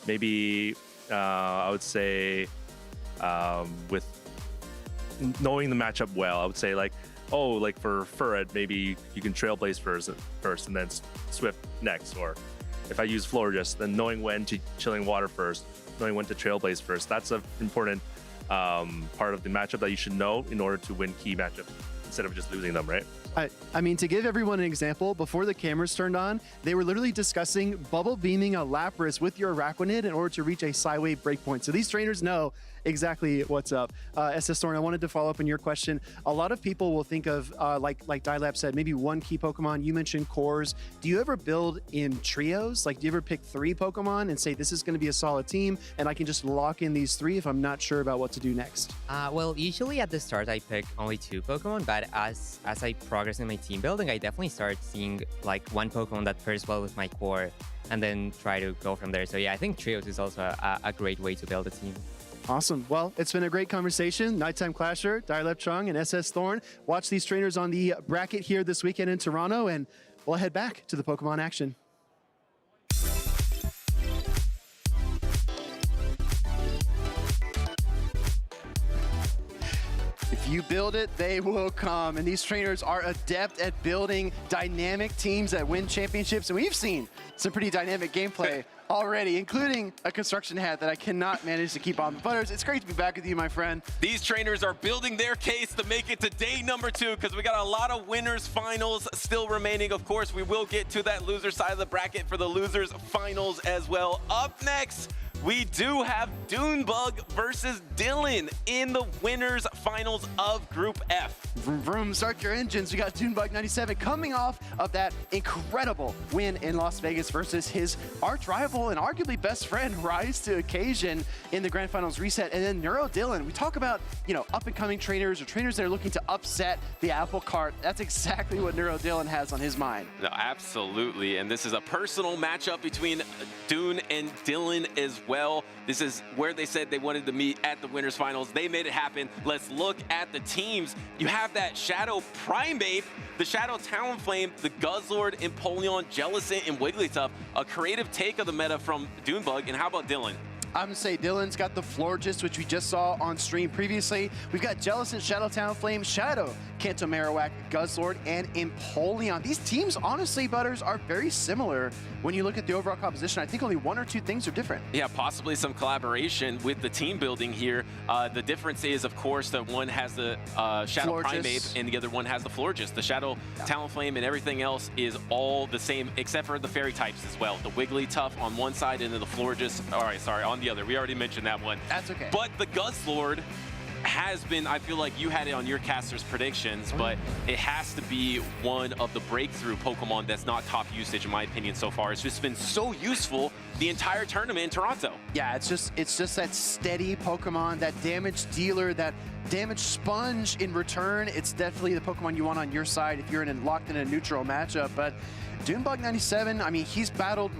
maybe I would say with knowing the matchup well, I would say like, oh, like for Furret, maybe you can Trailblaze first and then Swift next. Or if I use Florges, then knowing when to Chilling Water first, knowing when to Trailblaze first. That's an important part of the matchup that you should know in order to win key matchups instead of just losing them, right? I mean, to give everyone an example, before the cameras turned on, they were literally discussing bubble beaming a Lapras with your Araquanid in order to reach a Psywave breakpoint. So these trainers know exactly what's up. SS Thorn, I wanted to follow up on your question. A lot of people will think of, like Dilap said, maybe one key Pokemon. You mentioned cores. Do you ever build in trios? Like, do you ever pick 3 Pokemon and say, this is going to be a solid team, and I can just lock in these 3 if I'm not sure about what to do next? Well, usually at the start, I pick only 2 Pokemon, but as I progress in my team building, I definitely start seeing like one Pokemon that pairs well with my core, and then try to go from there. So yeah, I think trios is also a great way to build a team. Awesome. Well, it's been a great conversation. Nighttime Clasher, Dilep Chung, and SS Thorn. Watch these trainers on the bracket here this weekend in Toronto, and we'll head back to the Pokemon action. If you build it, they will come. And these trainers are adept at building dynamic teams that win championships. And we've seen some pretty dynamic gameplay already, including a construction hat that I cannot manage to keep on. But Butters, it's great to be back with you, my friend. These trainers are building their case to make it to day number 2, because we got a lot of winners finals still remaining. Of course, we will get to that loser side of the bracket for the losers finals as well. Up next, we do have Dunebug versus Dylan in the winners finals of Group F. Vroom, vroom, start your engines. We got Dunebug 97 coming off of that incredible win in Las Vegas versus his arch rival and arguably best friend rise to occasion in the Grand Finals reset. And then Neuro Dylan, we talk about, you know, up and coming trainers or trainers that are looking to upset the apple cart. That's exactly what Neuro Dylan has on his mind. No, absolutely. And this is a personal matchup between Dune and Dylan as well. This is where they said they wanted to meet at the winners finals. They made it happen. Let's look at the teams. You have that Shadow Primate, the Shadow Talonflame, the Guzzlord, Empoleon, Jellicent, and Wigglytuff. A creative take of the meta from Dunebug. And how about Dylan? I'm gonna say Dylan's got the Florges, which we just saw on stream previously. We've got Jellicent, Shadow Talonflame, Shadow, Kanto Marowak, Guzzlord, and Empoleon. These teams, honestly, Butters, are very similar when you look at the overall composition. I think only 1 or 2 things are different. Yeah, possibly some collaboration with the team building here. The difference is, of course, that one has the Shadow Florges. Primate and the other one has the Florges. The Shadow Talonflame and everything else is all the same, except for the fairy types as well. The Wigglytuff on one side and then the Florges, all right, sorry, on the other. We already mentioned that one. That's okay. But the Guzzlord has been, I feel like you had it on your caster's predictions, but it has to be one of the breakthrough Pokemon that's not top usage in my opinion so far. It's just been so useful the entire tournament in Toronto. Yeah, it's just that steady Pokemon, that damage dealer that damage sponge in return. It's definitely the Pokemon you want on your side if you're locked in a neutral matchup. But Dunebug97, I mean, he's battled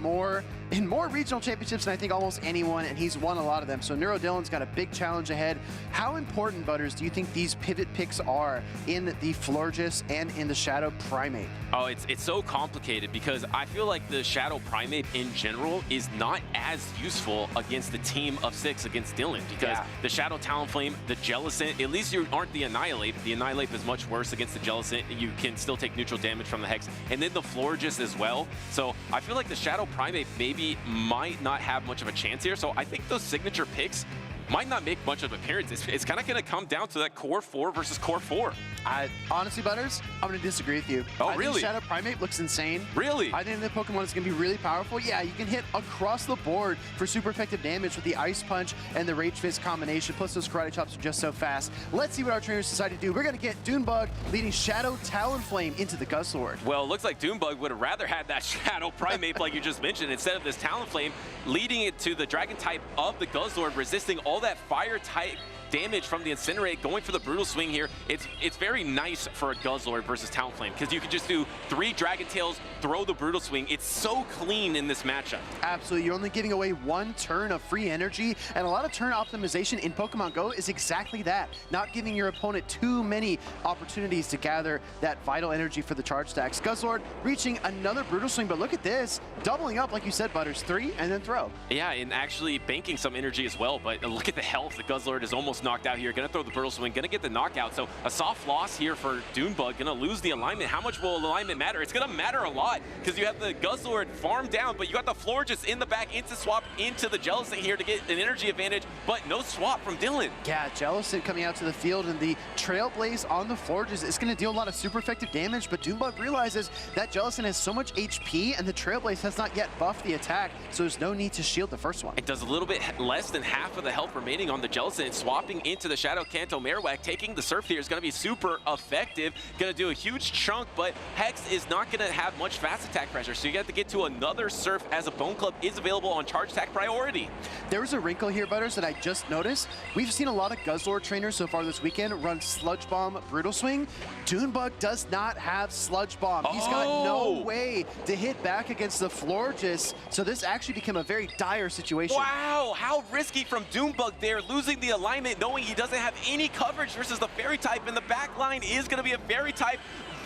in more regional championships than I think almost anyone, and he's won a lot of them. So NeuroDylan's got a big challenge ahead. How important, Butters, do you think these pivot picks are in the Florges and in the Shadow Primate? Oh, it's so complicated because I feel like the Shadow Primate in general is not as useful against the team of 6 against Dylan, because the Shadow Talonflame, the Jellicent, at least you aren't the Annihilate. The Annihilate is much worse against the Jellicent. You can still take neutral damage from the Hex, and then the Florges as well. So I feel like the Shadow Primate might not have much of a chance here. So I think those signature picks might not make much of an appearance. It's kind of going to come down to that core 4 versus core 4. Honestly, Butters, I'm going to disagree with you. Oh, I really? think Shadow Primate looks insane. Really? I think the Pokemon is going to be really powerful. Yeah, you can hit across the board for super effective damage with the Ice Punch and the Rage Fist combination, plus those Karate Chops are just so fast. Let's see what our trainers decide to do. We're going to get Dunebug leading Shadow Talonflame into the Guzzlord. Well, it looks like Dunebug would have rather had that Shadow Primate like you just mentioned, instead of this Talonflame, leading it to the Dragon type of the Guzzlord, resisting all that Fire type damage from the Incinerate, going for the Brutal Swing here. It's very nice for a Guzzlord versus Talonflame because you can just do 3 Dragon Tails, throw the Brutal Swing. It's so clean in this matchup. Absolutely. You're only giving away 1 turn of free energy, and a lot of turn optimization in Pokemon Go is exactly that. Not giving your opponent too many opportunities to gather that vital energy for the charge stacks. Guzzlord reaching another Brutal Swing, but look at this. Doubling up, like you said, Butters, 3 and then throw. Yeah, and actually banking some energy as well, but look at the health. The Guzzlord is almost knocked out here. Gonna throw the Brutal Swing, gonna get the knockout. So a soft loss here for Dunebug, gonna lose the alignment. How much will alignment matter? It's gonna matter a lot because you have the Guzzlord farmed down, but you got the Florges in the back, instant swap into the Jellicent here to get an energy advantage, but no swap from Dylan. Yeah, Jellicent coming out to the field, and the Trailblaze on the Florges is gonna deal a lot of super effective damage, but Dunebug realizes that Jellicent has so much HP and the Trailblaze has not yet buffed the attack, so there's no need to shield the first one. It does a little bit less than half of the health remaining on the Jellicent, swapping into the Shadow Kanto Marowak, taking the Surf here is going to be super effective, going to do a huge chunk, but Hex is not going to have much fast attack pressure, so you have to get to another Surf as a Bone Club is available on charge attack priority. There was a wrinkle here, Butters, that I just noticed. We've seen a lot of Guzzlord trainers so far this weekend run Sludge Bomb Brutal Swing. Dunebug does not have Sludge Bomb. He's got no way to hit back against the Florges, so this actually became a very dire situation. Wow, how risky from Dunebug there, losing the alignment, knowing he doesn't have any coverage versus the Fairy type, and the back line is going to be a Fairy type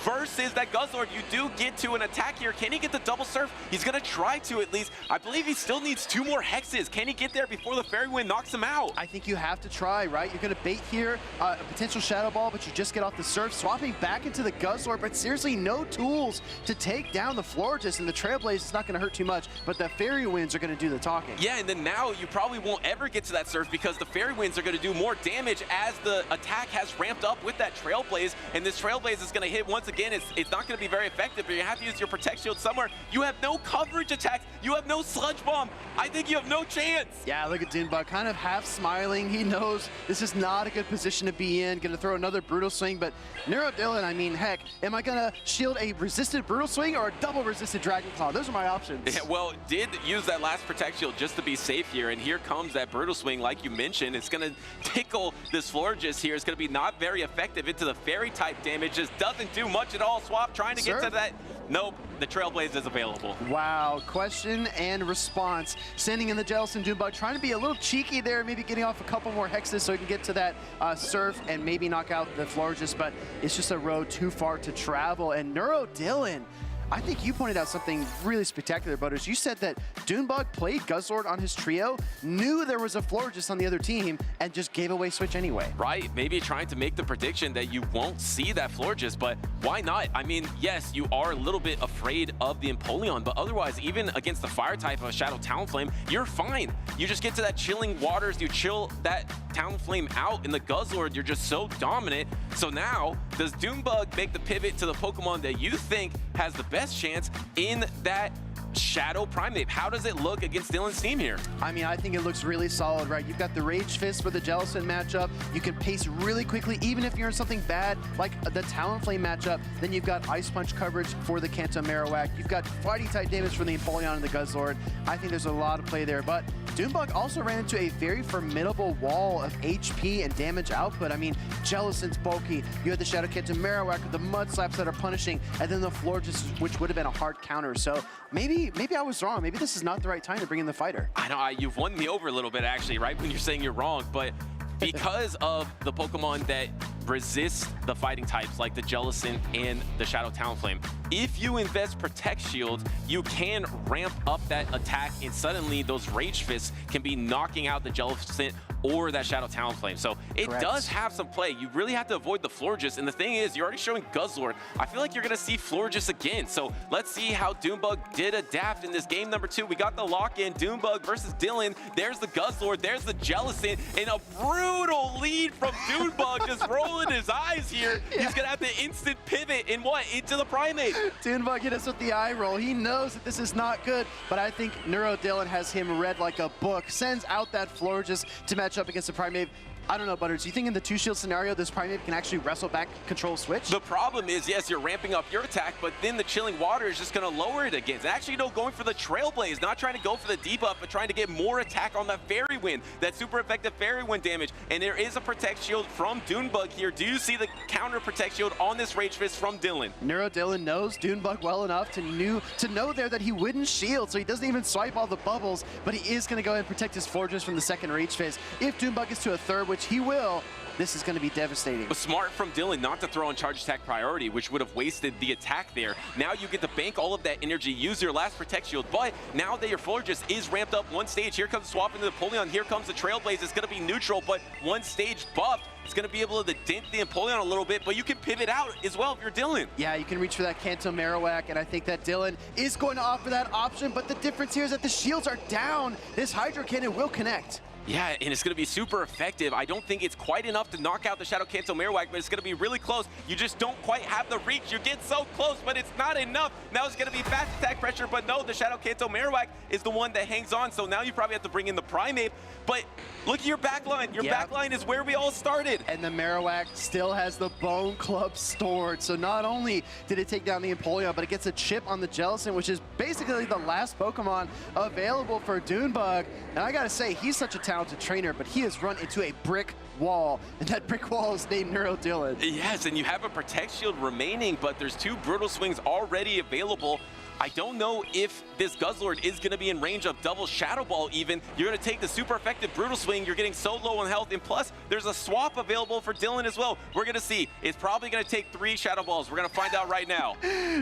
versus that Guzzlord. You do get to an attack here. Can he get the double surf? He's going to try to at least. I believe he still needs 2 more hexes. Can he get there before the Fairy Wind knocks him out? I think you have to try, right? You're going to bait here, a potential Shadow Ball, but you just get off the surf, swapping back into the Guzzlord, but seriously no tools to take down the Florges, and the Trailblaze is not going to hurt too much, but the Fairy Winds are going to do the talking. Yeah, and then now you probably won't ever get to that surf because the Fairy Winds are going to do more damage as the attack has ramped up with that Trailblaze, and this Trailblaze is going to hit once again. It's not going to be very effective, but you have to use your Protect Shield somewhere. You have no coverage attacks. You have no Sludge Bomb. I think you have no chance. Yeah, look at Dunebug, kind of half smiling. He knows this is not a good position to be in. Going to throw another Brutal Swing, but NeuroDylan, I mean, heck, am I going to shield a resisted Brutal Swing or a double resisted Dragon Claw? Those are my options. Yeah, well, did use that last Protect Shield just to be safe here, and here comes that Brutal Swing, like you mentioned. It's going to tickle this Florges here. It's going to be not very effective into the Fairy type damage. Just doesn't do much at all. Swap trying to get to that. Nope, the Trailblaze is available. Wow, question and response. Sending in the Jellicent. Dunebug trying to be a little cheeky there, maybe getting off a couple more hexes so he can get to that surf and maybe knock out the Florges, but it's just a road too far to travel. And NeuroDylan, I think you pointed out something really spectacular, Butters. You said that Dunebug played Guzzlord on his trio, knew there was a Florges on the other team, and just gave away Switch anyway. Right, maybe trying to make the prediction that you won't see that Florges, but why not? I mean, yes, you are a little bit afraid of the Empoleon, but otherwise, even against the fire type of a Shadow Talonflame, you're fine. You just get to that chilling waters, you chill that Talonflame out, and the Guzzlord, you're just so dominant. So now, does Dunebug make the pivot to the Pokemon that you think has the best chance in that Shadow Primate? How does it look against Dylan's team here? I mean, I think it looks really solid, right? You've got the Rage Fist for the Jellicent matchup. You can pace really quickly, even if you're in something bad like the Talonflame matchup. Then you've got Ice Punch coverage for the Kanto Marowak. You've got Fighting type damage for the Empoleon and the Guzzlord. I think there's a lot of play there, but Doonbug also ran into a very formidable wall of HP and damage output. I mean, Jellicent's bulky, you had the Shadow Kit to Marowak with the Mud Slaps that are punishing, and then the Florges, which would have been a hard counter. So maybe I was wrong. Maybe this is not the right time to bring in the fighter. I know, you've won me over a little bit actually, right? When you're saying you're wrong, but because of the Pokemon that resist the fighting types like the Jellicent and the Shadow Talonflame, if you invest Protect Shield, you can ramp up that attack, and suddenly those Rage Fists can be knocking out the Jellicent or that Shadow Talonflame. So it does have some play. You really have to avoid the Florges, and the thing is, you're already showing Guzzlord. I feel like you're gonna see Florges again. So let's see how Doonbug did adapt in this game number 2. We got the lock-in, Doonbug versus Dylan. There's the Guzzlord, there's the Jellicent, and a brutal lead from Doonbug, just rolling his eyes here. Yeah. He's gonna have to instant pivot in what? Into the Primate. Doonbug hit us with the eye roll. He knows that this is not good, but I think Neuro Dylan has him read like a book, sends out that Florges to match up against the Primate. I don't know, Butters. Do you think in the 2-shield scenario, this Primate can actually wrestle back control switch? The problem is, yes, you're ramping up your attack, but then the Chilling Water is just going to lower it again. Actually, no, going for the Trailblaze, not trying to go for the debuff, but trying to get more attack on that Fairy Wind, that super effective Fairy Wind damage. And there is a Protect Shield from Doonbug here. Do you see the counter Protect Shield on this Rage Fist from Dylan? Neuro Dylan knows Doonbug well enough to know there that he wouldn't shield, so he doesn't even swipe all the bubbles, but he is going to go ahead and protect his Florges from the second Rage Fist. If Doonbug is to a third, which he will, this is going to be devastating. But smart from Dylan not to throw on charge attack priority, which would have wasted the attack there. Now you get to bank all of that energy, use your last Protect Shield, but now that your Florges is ramped up one stage, here comes swap into the Empoleon, here comes the Trailblaze. It's going to be neutral, but one stage buffed. It's going to be able to dent the Empoleon a little bit, but you can pivot out as well if you're Dylan. Yeah, you can reach for that Kanto Marowak, and I think that Dylan is going to offer that option, but the difference here is that the shields are down. This Hydro Cannon will connect. Yeah, and it's going to be super effective. I don't think it's quite enough to knock out the Shadow Kanto Marowak, but it's going to be really close. You just don't quite have the reach. You get so close, but it's not enough. Now it's going to be fast attack pressure, but no, the Shadow Kanto Marowak is the one that hangs on, so now you probably have to bring in the Primate. But look at your backline. Your backline is where we all started. And the Marowak still has the Bone Club stored. So not only did it take down the Empoleon, but it gets a chip on the Jellicent, which is basically the last Pokemon available for Doonbug. And I gotta say, he's such a talented trainer, but he has run into a brick wall, and that brick wall is named Neuro Dylan. Yes, and you have a Protect Shield remaining, but there's 2 Brutal Swings already available. I don't know if this Guzzlord is going to be in range of double Shadow Ball even. You're going to take the super effective Brutal Swing. You're getting so low on health, and plus, there's a swap available for Dylan as well. We're going to see. It's probably going to take 3 Shadow Balls. We're going to find out right now.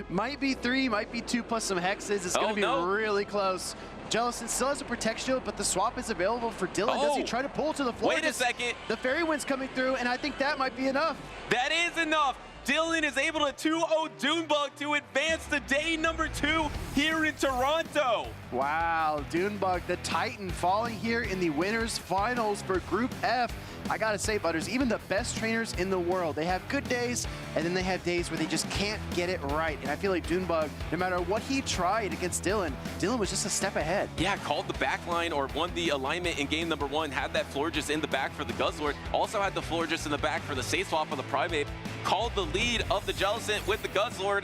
Might be 3, might be 2 plus some hexes. It's going to be really close. Jellicent still has a Protect Shield, but the swap is available for Dylan. Does he try to pull to the floor? Wait a second. The Fairy Wind's coming through, and I think that might be enough. That is enough. Dylan is able to 2-0 Doonbug to advance to day number 2 here in Toronto. Wow, Doonbug, the Titan, falling here in the winners finals for Group F. I gotta say, Butters, even the best trainers in the world, they have good days, and then they have days where they just can't get it right. And I feel like Doonbug, no matter what he tried against Dylan, Dylan was just a step ahead. Yeah, called the backline or won the alignment in game number 1, had that Florges in the back for the Guzzlord, also had the Florges in the back for the safe swap of the Primate, called the lead of the Jellicent with the Guzzlord.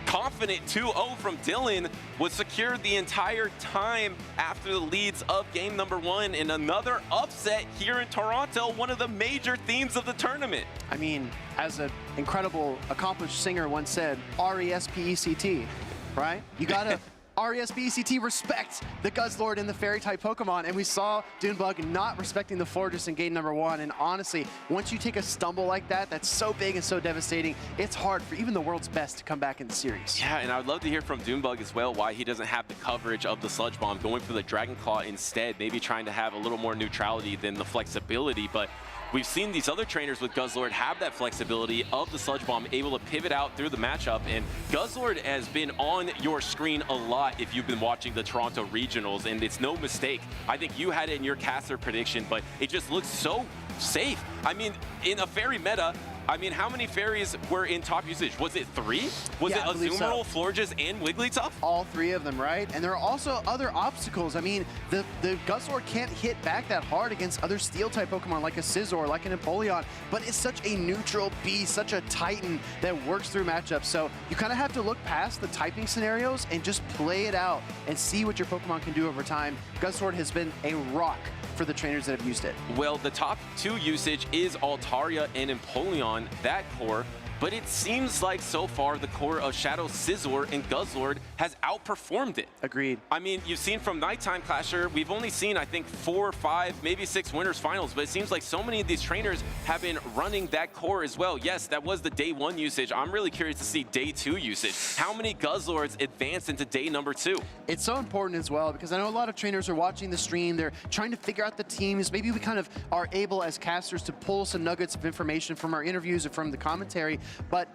Confident 2-0 from Dylan was secured the entire time after the leads of game number 1, and another upset here in Toronto, one of the major themes of the tournament. I mean, as an incredible accomplished singer once said, R-E-S-P-E-C-T, right? You gotta R-E-S-P-E-C-T respect the Guzzlord and the Fairy-type Pokemon, and we saw Doonbug not respecting the Florges in game number 1, and honestly, once you take a stumble like that, that's so big and so devastating, it's hard for even the world's best to come back in the series. Yeah, and I would love to hear from Doonbug as well why he doesn't have the coverage of the Sludge Bomb, going for the Dragon Claw instead, maybe trying to have a little more neutrality than the flexibility, but we've seen these other trainers with Guzzlord have that flexibility of the Sludge Bomb, able to pivot out through the matchup, and Guzzlord has been on your screen a lot if you've been watching the Toronto Regionals, and it's no mistake. I think you had it in your caster prediction, but it just looks so safe. I mean, in a Fairy meta, I mean, how many fairies were in top usage? Was it 3? Was Yeah, it I believe Azumarill, so. Florges, and Wigglytuff? All 3 of them, right? And there are also other obstacles. I mean, the Guzzlord can't hit back that hard against other Steel-type Pokemon like a Scizor, like an Empoleon, but it's such a neutral beast, such a Titan that works through matchups. So you kind of have to look past the typing scenarios and just play it out and see what your Pokemon can do over time. Guzzlord has been a rock for the trainers that have used it. Well, the top 2 usage is Altaria and Empoleon, that core, but it seems like so far the core of Shadow Scizor and Guzzlord has outperformed it. Agreed. I mean, you've seen from Nighttime Clasher, we've only seen, I think, 4, 5, maybe 6 winners finals, but it seems like so many of these trainers have been running that core as well. Yes, that was the day 1 usage. I'm really curious to see day 2 usage. How many Guzzlords advanced into day number 2? It's so important as well because I know a lot of trainers are watching the stream. They're trying to figure out the teams. Maybe we kind of are able as casters to pull some nuggets of information from our interviews or from the commentary, but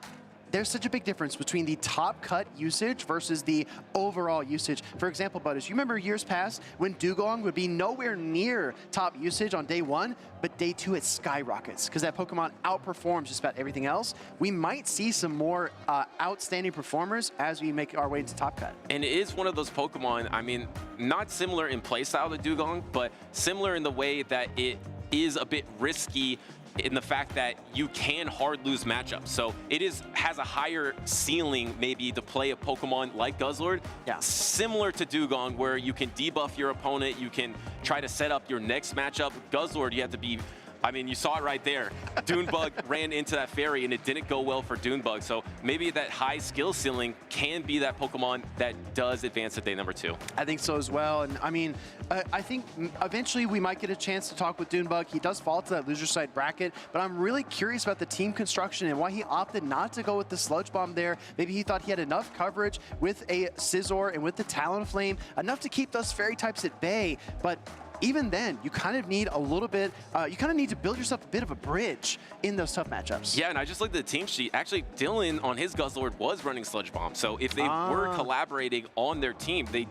there's such a big difference between the top cut usage versus the overall usage. For example, Butters, you remember years past when Dugong would be nowhere near top usage on day 1, but day 2 it skyrockets because that Pokemon outperforms just about everything else. We might see some more outstanding performers as we make our way into top cut. And it is one of those Pokemon, I mean, not similar in playstyle to Dugong, but similar in the way that it is a bit risky in the fact that you can hard lose matchups. So it has a higher ceiling maybe to play a Pokemon like Guzzlord, similar to Dugong, where you can debuff your opponent, you can try to set up your next matchup. Guzzlord, you have to be, I mean, you saw it right there. Dunebug ran into that fairy and it didn't go well for Dunebug. So maybe that high skill ceiling can be that Pokemon that does advance to day number 2. I think so as well. And I mean, I think eventually we might get a chance to talk with Dunebug. He does fall to that loser side bracket, but I'm really curious about the team construction and why he opted not to go with the Sludge Bomb there. Maybe he thought he had enough coverage with a Scizor and with the Talonflame, enough to keep those fairy types at bay. But even then, you kind of need a little bit, you kind of need to build yourself a bit of a bridge in those tough matchups. Yeah, and I just looked at the team sheet. Actually, Dylan on his Guzzlord was running Sludge Bomb. So if they were collaborating on their team, they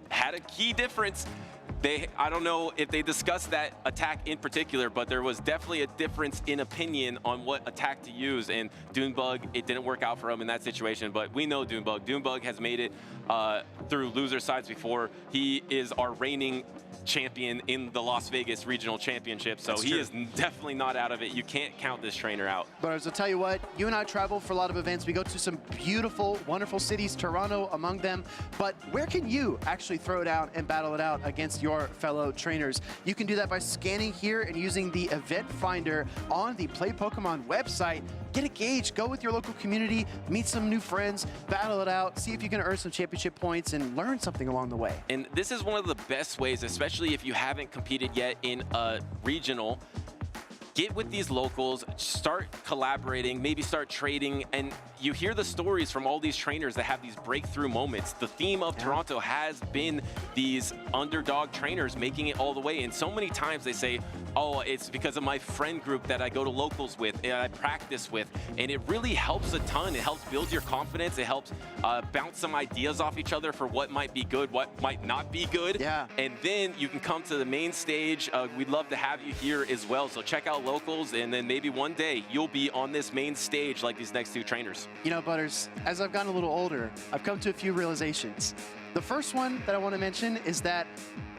had a key difference. I don't know if they discussed that attack in particular, but there was definitely a difference in opinion on what attack to use. And Dunebug, it didn't work out for him in that situation, but we know Dunebug. Dunebug has made it through loser sides before. He is our reigning champion in the Las Vegas Regional Championship, so he is definitely not out of it. You can't count this trainer out. But I'll tell you what, you and I travel for a lot of events. We go to some beautiful, wonderful cities, Toronto among them. But where can you actually throw it out and battle it out against your fellow trainers? You can do that by scanning here and using the event finder on the Play Pokemon website. Get a gauge, go with your local community, meet some new friends, battle it out, see if you can earn some championship points and learn something along the way. And this is one of the best ways, especially if you haven't competed yet in a regional. Get with these locals, start collaborating, maybe start trading, and you hear the stories from all these trainers that have these breakthrough moments. The theme of Toronto has been these underdog trainers making it all the way, and so many times they say, oh, it's because of my friend group that I go to locals with and I practice with, and it really helps a ton. It helps build your confidence. It helps bounce some ideas off each other for what might be good, what might not be good. Yeah. And then you can come to the main stage. We'd love to have you here as well, so check out locals, and then maybe one day you'll be on this main stage like these next 2 trainers. You know, Butters, as I've gotten a little older, I've come to a few realizations. The first one that I want to mention is that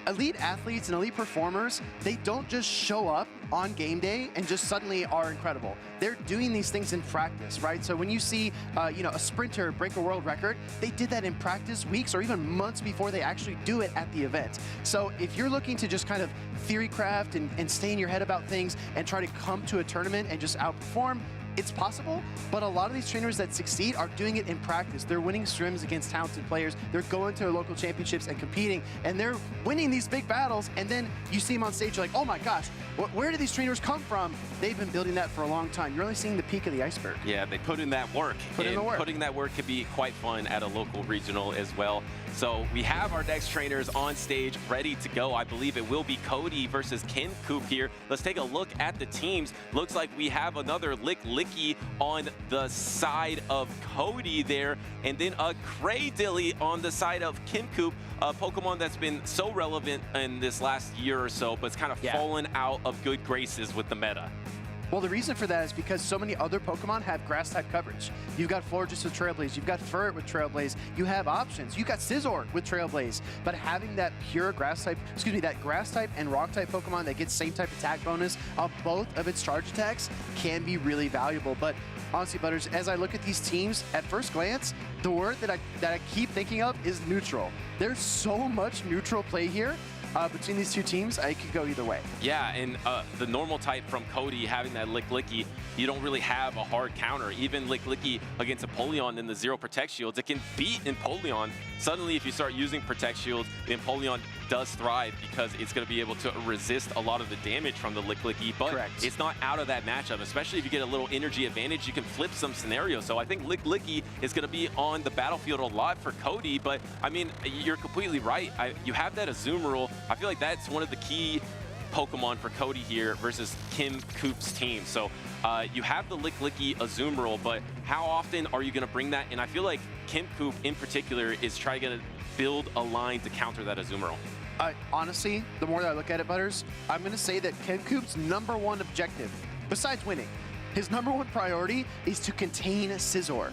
elite athletes and elite performers, they don't just show up on game day and just suddenly are incredible. They're doing these things in practice, right? So when you see, you know, a sprinter break a world record, they did that in practice weeks or even months before they actually do it at the event. So if you're looking to just kind of theory craft and stay in your head about things and try to come to a tournament and just outperform, it's possible, but a lot of these trainers that succeed are doing it in practice. They're winning scrims against talented players. They're going to their local championships and competing, and they're winning these big battles, and then you see them on stage, you're like, oh my gosh, where did these trainers come from? They've been building that for a long time. You're only seeing the peak of the iceberg. Yeah, they put in that work. Putting that work can be quite fun at a local regional as well. So we have our next trainers on stage ready to go. I believe it will be Cody versus Kincoop here. Let's take a look at the teams. Looks like we have another Licky on the side of Cody there, and then a Craydilly on the side of Kincoop, a Pokemon that's been so relevant in this last year or so, but it's kind of fallen out of good graces with the meta. Well, the reason for that is because so many other Pokemon have grass-type coverage. You've got Florges with Trailblaze, you've got Furret with Trailblaze, you have options. You've got Scizor with Trailblaze, but having that pure grass-type, that grass-type and rock-type Pokemon that gets same type attack bonus on both of its charge attacks can be really valuable. But honestly, Butters, as I look at these teams, at first glance, the word that I keep thinking of is neutral. There's so much neutral play here. Between these two teams, it could go either way. Yeah, and the normal type from Cody, having that Lick-Licky, you don't really have a hard counter. Even Lick-Licky against Empoleon in the zero Protect Shields, it can beat Empoleon. Suddenly, if you start using Protect Shields, the Empoleon does thrive because it's going to be able to resist a lot of the damage from the Lick-Licky, but it's not out of that matchup, especially if you get a little energy advantage, you can flip some scenarios. So I think Lick-Licky is going to be on the battlefield a lot for Cody, but I mean, you're completely right. You have that Azumarill. I feel like that's one of the key Pokemon for Cody here versus Kim Coop's team. So you have the Lick-Licky Azumarill, but how often are you going to bring that? And I feel like Kim Coop in particular is trying to build a line to counter that Azumarill. Honestly, the more that I look at it, Butters, I'm going to say that Kim Coop's #1 objective, besides winning, his #1 priority is to contain Scizor.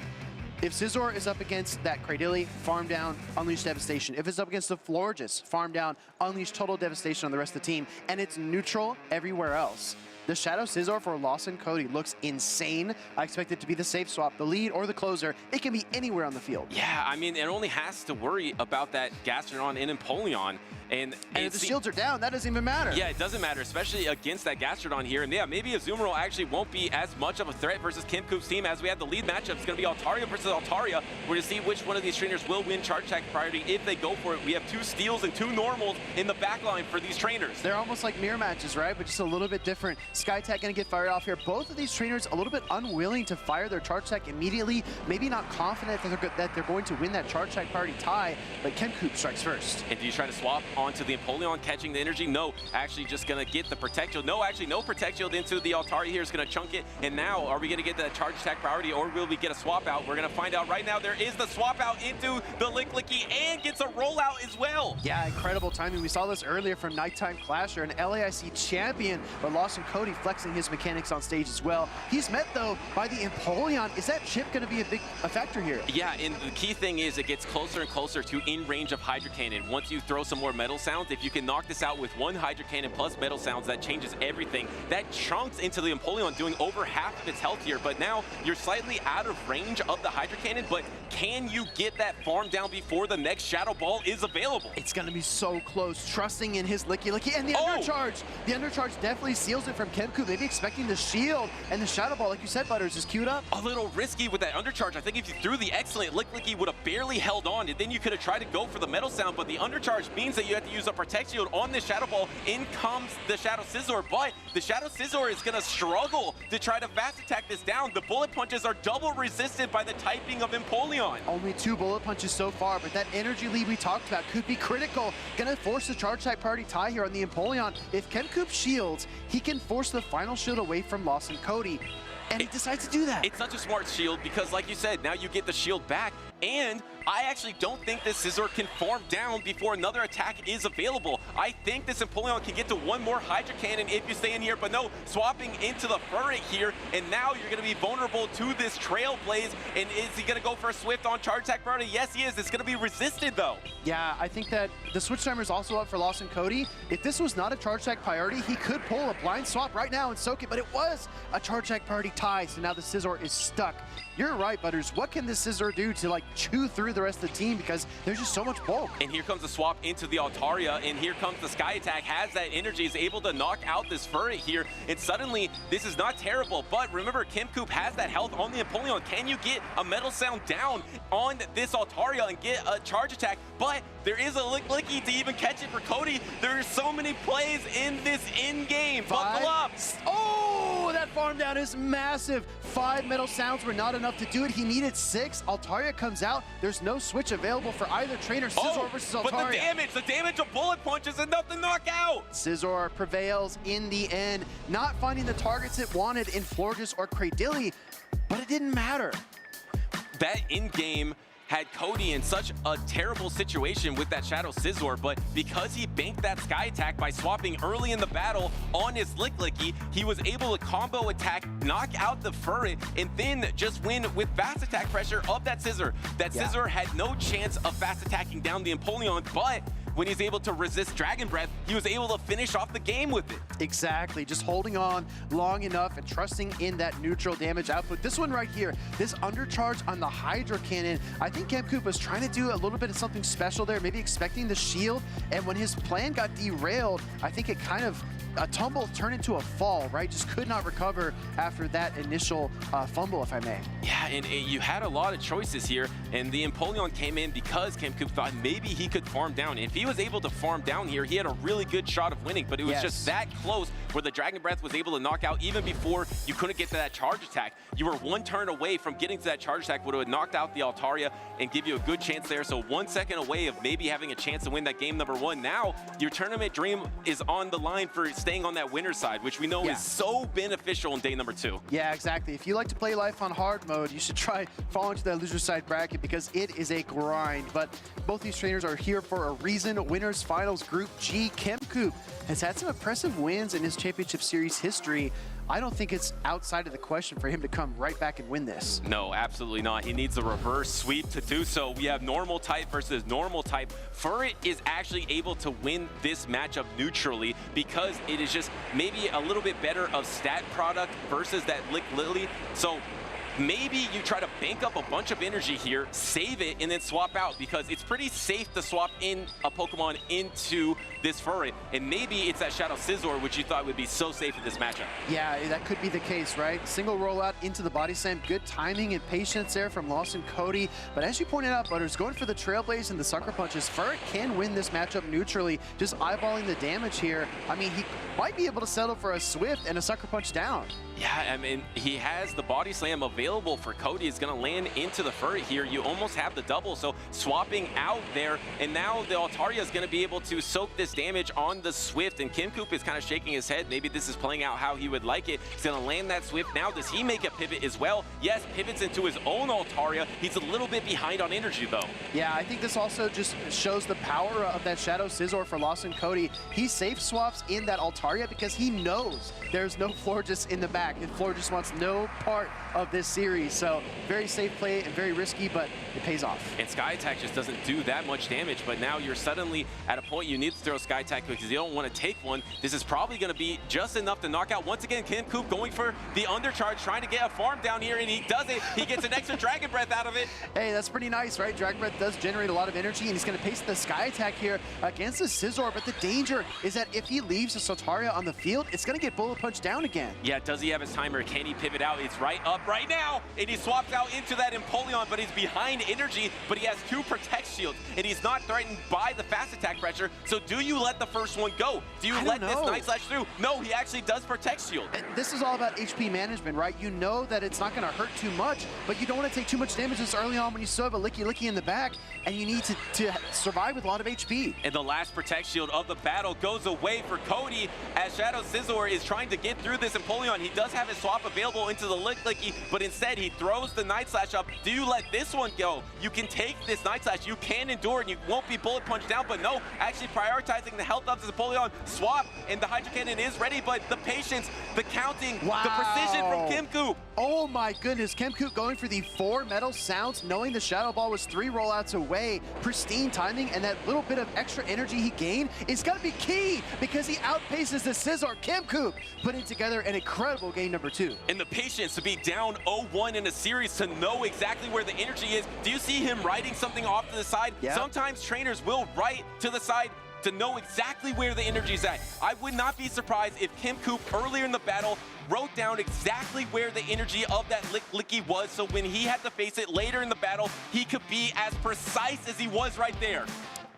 If Scizor is up against that Cradily, farm down, unleash devastation. If it's up against the Florges, farm down, unleash total devastation on the rest of the team. And it's neutral everywhere else. The Shadow Scizor for Lawson Cody looks insane. I expect it to be the safe swap, the lead or the closer. It can be anywhere on the field. Yeah, I mean, it only has to worry about that Gastrodon and Empoleon. And if the shields are down, that doesn't even matter. Yeah, it doesn't matter, especially against that Gastrodon here. And yeah, maybe Azumarill actually won't be as much of a threat versus Kim Coop's team as we have the lead matchup. It's going to be Altaria versus Altaria. We're going to see which one of these trainers will win charge attack priority if they go for it. We have 2 steals and 2 normals in the backline for these trainers. They're almost like mirror matches, right? But just a little bit different. Skytech going to get fired off here. Both of these trainers a little bit unwilling to fire their charge attack immediately. Maybe not confident that they're going to win that charge attack priority tie, but Kim Coop strikes first. And do you try to swap onto the Empoleon catching the energy? No, actually just going to get the Protect Shield. No, actually no Protect Shield into the Altaria here. Is going to chunk it. And now, are we going to get that charge attack priority or will we get a swap out? We're going to find out right now. There is the swap out into the Lick-Licky and gets a rollout as well. Yeah, incredible timing. We saw this earlier from Nighttime Clasher, an LAIC champion, but Lawson Cody flexing his mechanics on stage as well. He's met, though, by the Empoleon. Is that chip going to be a big factor here? Yeah, and the key thing is it gets closer and closer to in range of Hydro Cannon. Once you throw some more Metal Sounds, if you can knock this out with 1 Hydro Cannon plus Metal Sounds, that changes everything. That chunks into the Empoleon, doing over half of its health here, but now you're slightly out of range of the Hydro Cannon, but can you get that farm down before the next Shadow Ball is available? It's going to be so close, trusting in his Licky-Licky, and the undercharge. The undercharge definitely seals it from Kim Coop, maybe expecting the shield, and the Shadow Ball, like you said, Butters, is queued up. A little risky with that undercharge. I think if you threw the excellent Lick-Licky would have barely held on, and then you could have tried to go for the Metal Sound, but the undercharge means that you have to use a Protect Shield on this Shadow Ball. In comes the Shadow Scizor, but the Shadow Scizor is going to struggle to try to fast attack this down. The bullet punches are double resisted by the typing of Empoleon. Only 2 bullet punches so far, but that energy lead we talked about could be critical. Gonna force the charge attack priority tie here on the Empoleon. If Kim Coop shields, he can force the final shield away from Lawson Cody. And he decides to do that. It's such a smart shield because, like you said, now you get the shield back. And I actually don't think this Scizor can farm down before another attack is available. I think this Empoleon can get to 1 more Hydro Cannon if you stay in here, but no, swapping into the Furret here, and now you're going to be vulnerable to this Trailblaze. And is he going to go for a Swift on charge attack priority? Yes, he is. It's going to be resisted, though. Yeah, I think that the switch timer is also up for Lawson Cody. If this was not a charge attack priority, he could pull a blind swap right now and soak it, but it was a charge attack priority tie, so now the Scizor is stuck. You're right, Butters. What can this Scizor do to like chew through the rest of the team because there's just so much bulk? And here comes the swap into the Altaria, and here comes the Sky Attack, has that energy, is able to knock out this Furret here, and suddenly this is not terrible, but remember, Kim Coop has that health on the Empoleon. Can you get a Metal Sound down on this Altaria and get a charge attack? But there is a Lick-Licky to even catch it for Cody. There are so many plays in this in-game. Buckle up. Oh, that farm down is massive. 5 Metal Sounds were not enough to do it. He needed 6. Altaria comes out. There's no switch available for either trainer. Scizor versus Altaria. But the damage of bullet punches is enough to knock out. Scizor prevails in the end, not finding the targets it wanted in Florges or Cradily, but it didn't matter. That in-game had Cody in such a terrible situation with that Shadow Scizor, but because he banked that Sky Attack by swapping early in the battle on his Licky, he was able to combo attack, knock out the Furret, and then just win with fast attack pressure of that Scizor. That Scizor had no chance of fast attacking down the Empoleon, but when he's able to resist Dragon Breath, he was able to finish off the game with it. Exactly, just holding on long enough and trusting in that neutral damage output. This one right here, this undercharge on the Hydro Cannon, I think Kemcoop was trying to do a little bit of something special there, maybe expecting the shield, and when his plan got derailed, I think it kind of a tumble turned into a fall, right? Just could not recover after that initial fumble, if I may. Yeah, and you had a lot of choices here, and the Empoleon came in because Kemcoop thought maybe he could farm down. If he was able to farm down here, he had a really good shot of winning, but it was just that close where the Dragon Breath was able to knock out even before you couldn't get to that charge attack. You were one turn away from getting to that charge attack, would have knocked out the Altaria and give you a good chance there. So 1 second away of maybe having a chance to win that game number 1. Now your tournament dream is on the line for staying on that winner's side, which we know is so beneficial in day number 2. Yeah, exactly. If you like to play life on hard mode, you should try falling to that loser side bracket because it is a grind. But both these trainers are here for a reason. Winners Finals Group G. Kemcoop has had some impressive wins in his championship series history. I don't think it's outside of the question for him to come right back and win this. No, absolutely not. He needs a reverse sweep to do so. We have normal type versus normal type. Furret is actually able to win this matchup neutrally because it is just maybe a little bit better of stat product versus that Lick Lily. So maybe you try to bank up a bunch of energy here, save it, and then swap out because it's pretty safe to swap in a Pokemon into this Furret. And maybe it's that Shadow Scizor, which you thought would be so safe in this matchup. Yeah, that could be the case, right? Single rollout into the body slam. Good timing and patience there from Lawson Cody. But as you pointed out, Butters, going for the Trailblaze and the Sucker Punches, Furret can win this matchup neutrally, just eyeballing the damage here. I mean, he might be able to settle for a Swift and a Sucker Punch down. Yeah, I mean, he has the body slam available for Cody. It's going to land into the Furret here. You almost have the double, so swapping out there. And now the Altaria is going to be able to soak this damage on the Swift. And Kemcoop is kind of shaking his head. Maybe this is playing out how he would like it. He's going to land that Swift. Now, does he make a pivot as well? Yes, pivots into his own Altaria. He's a little bit behind on energy, though. Yeah, I think this also just shows the power of that Shadow Scizor for Lawson Cody. He safe swaps in that Altaria because he knows there's no Florges in the back. And Florges wants no part of this series. So very safe play and very risky, but it pays off. And Sky Attack just doesn't do that much damage, but now you're suddenly at a point you need to throw Sky Attack because you don't want to take one. This is probably going to be just enough to knock out. Once again, Kemcoop going for the undercharge, trying to get a farm down here, and he does it. He gets an extra Dragon Breath out of it. Hey, that's pretty nice, right? Dragon Breath does generate a lot of energy, and he's going to paste the Sky Attack here against the Scizor, but the danger is that if he leaves the Sotaria on the field, it's going to get Bullet Punch down again. Yeah, does he have his timer? Can he pivot out? It's right up right now, and he swaps out into that Empoleon, but he's behind energy, but he has 2 Protect Shields, and he's not threatened by the fast attack pressure. So do you let the first one go? Do you let this Night Slash through? No, he actually does Protect Shield. This is all about HP management, right? You know that it's not going to hurt too much, but you don't want to take too much damage this early on when you still have a Licky in the back, and you need to survive with a lot of HP. And the last Protect Shield of the battle goes away for Cody as Shadow Scizor is trying to get through this Empoleon. He does have his swap available into the Licky, but instead he throws the Night Slash up. Do you let this one go? You can take this Night Slash, you can endure, and you won't be bullet punched down, but no, actually prioritizing the health of the Empoleon. Swap, and the Hydro Cannon is ready, but the patience, the counting, the precision from Kemcoop. Oh my goodness, Kemcoop going for the 4 metal sounds, knowing the Shadow Ball was 3 rollouts away. Pristine timing, and that little bit of extra energy he gained is going to be key because he outpaces the Scizor. Kemcoop putting together an incredible game number 2. And the patience to be down 0-1 in a series, to know exactly where the energy is. Do you see him writing something off to the side? Yeah. Sometimes trainers will write to the side to know exactly where the energy's at. I would not be surprised if Kemcoop earlier in the battle wrote down exactly where the energy of that Licky was, so when he had to face it later in the battle, he could be as precise as he was right there.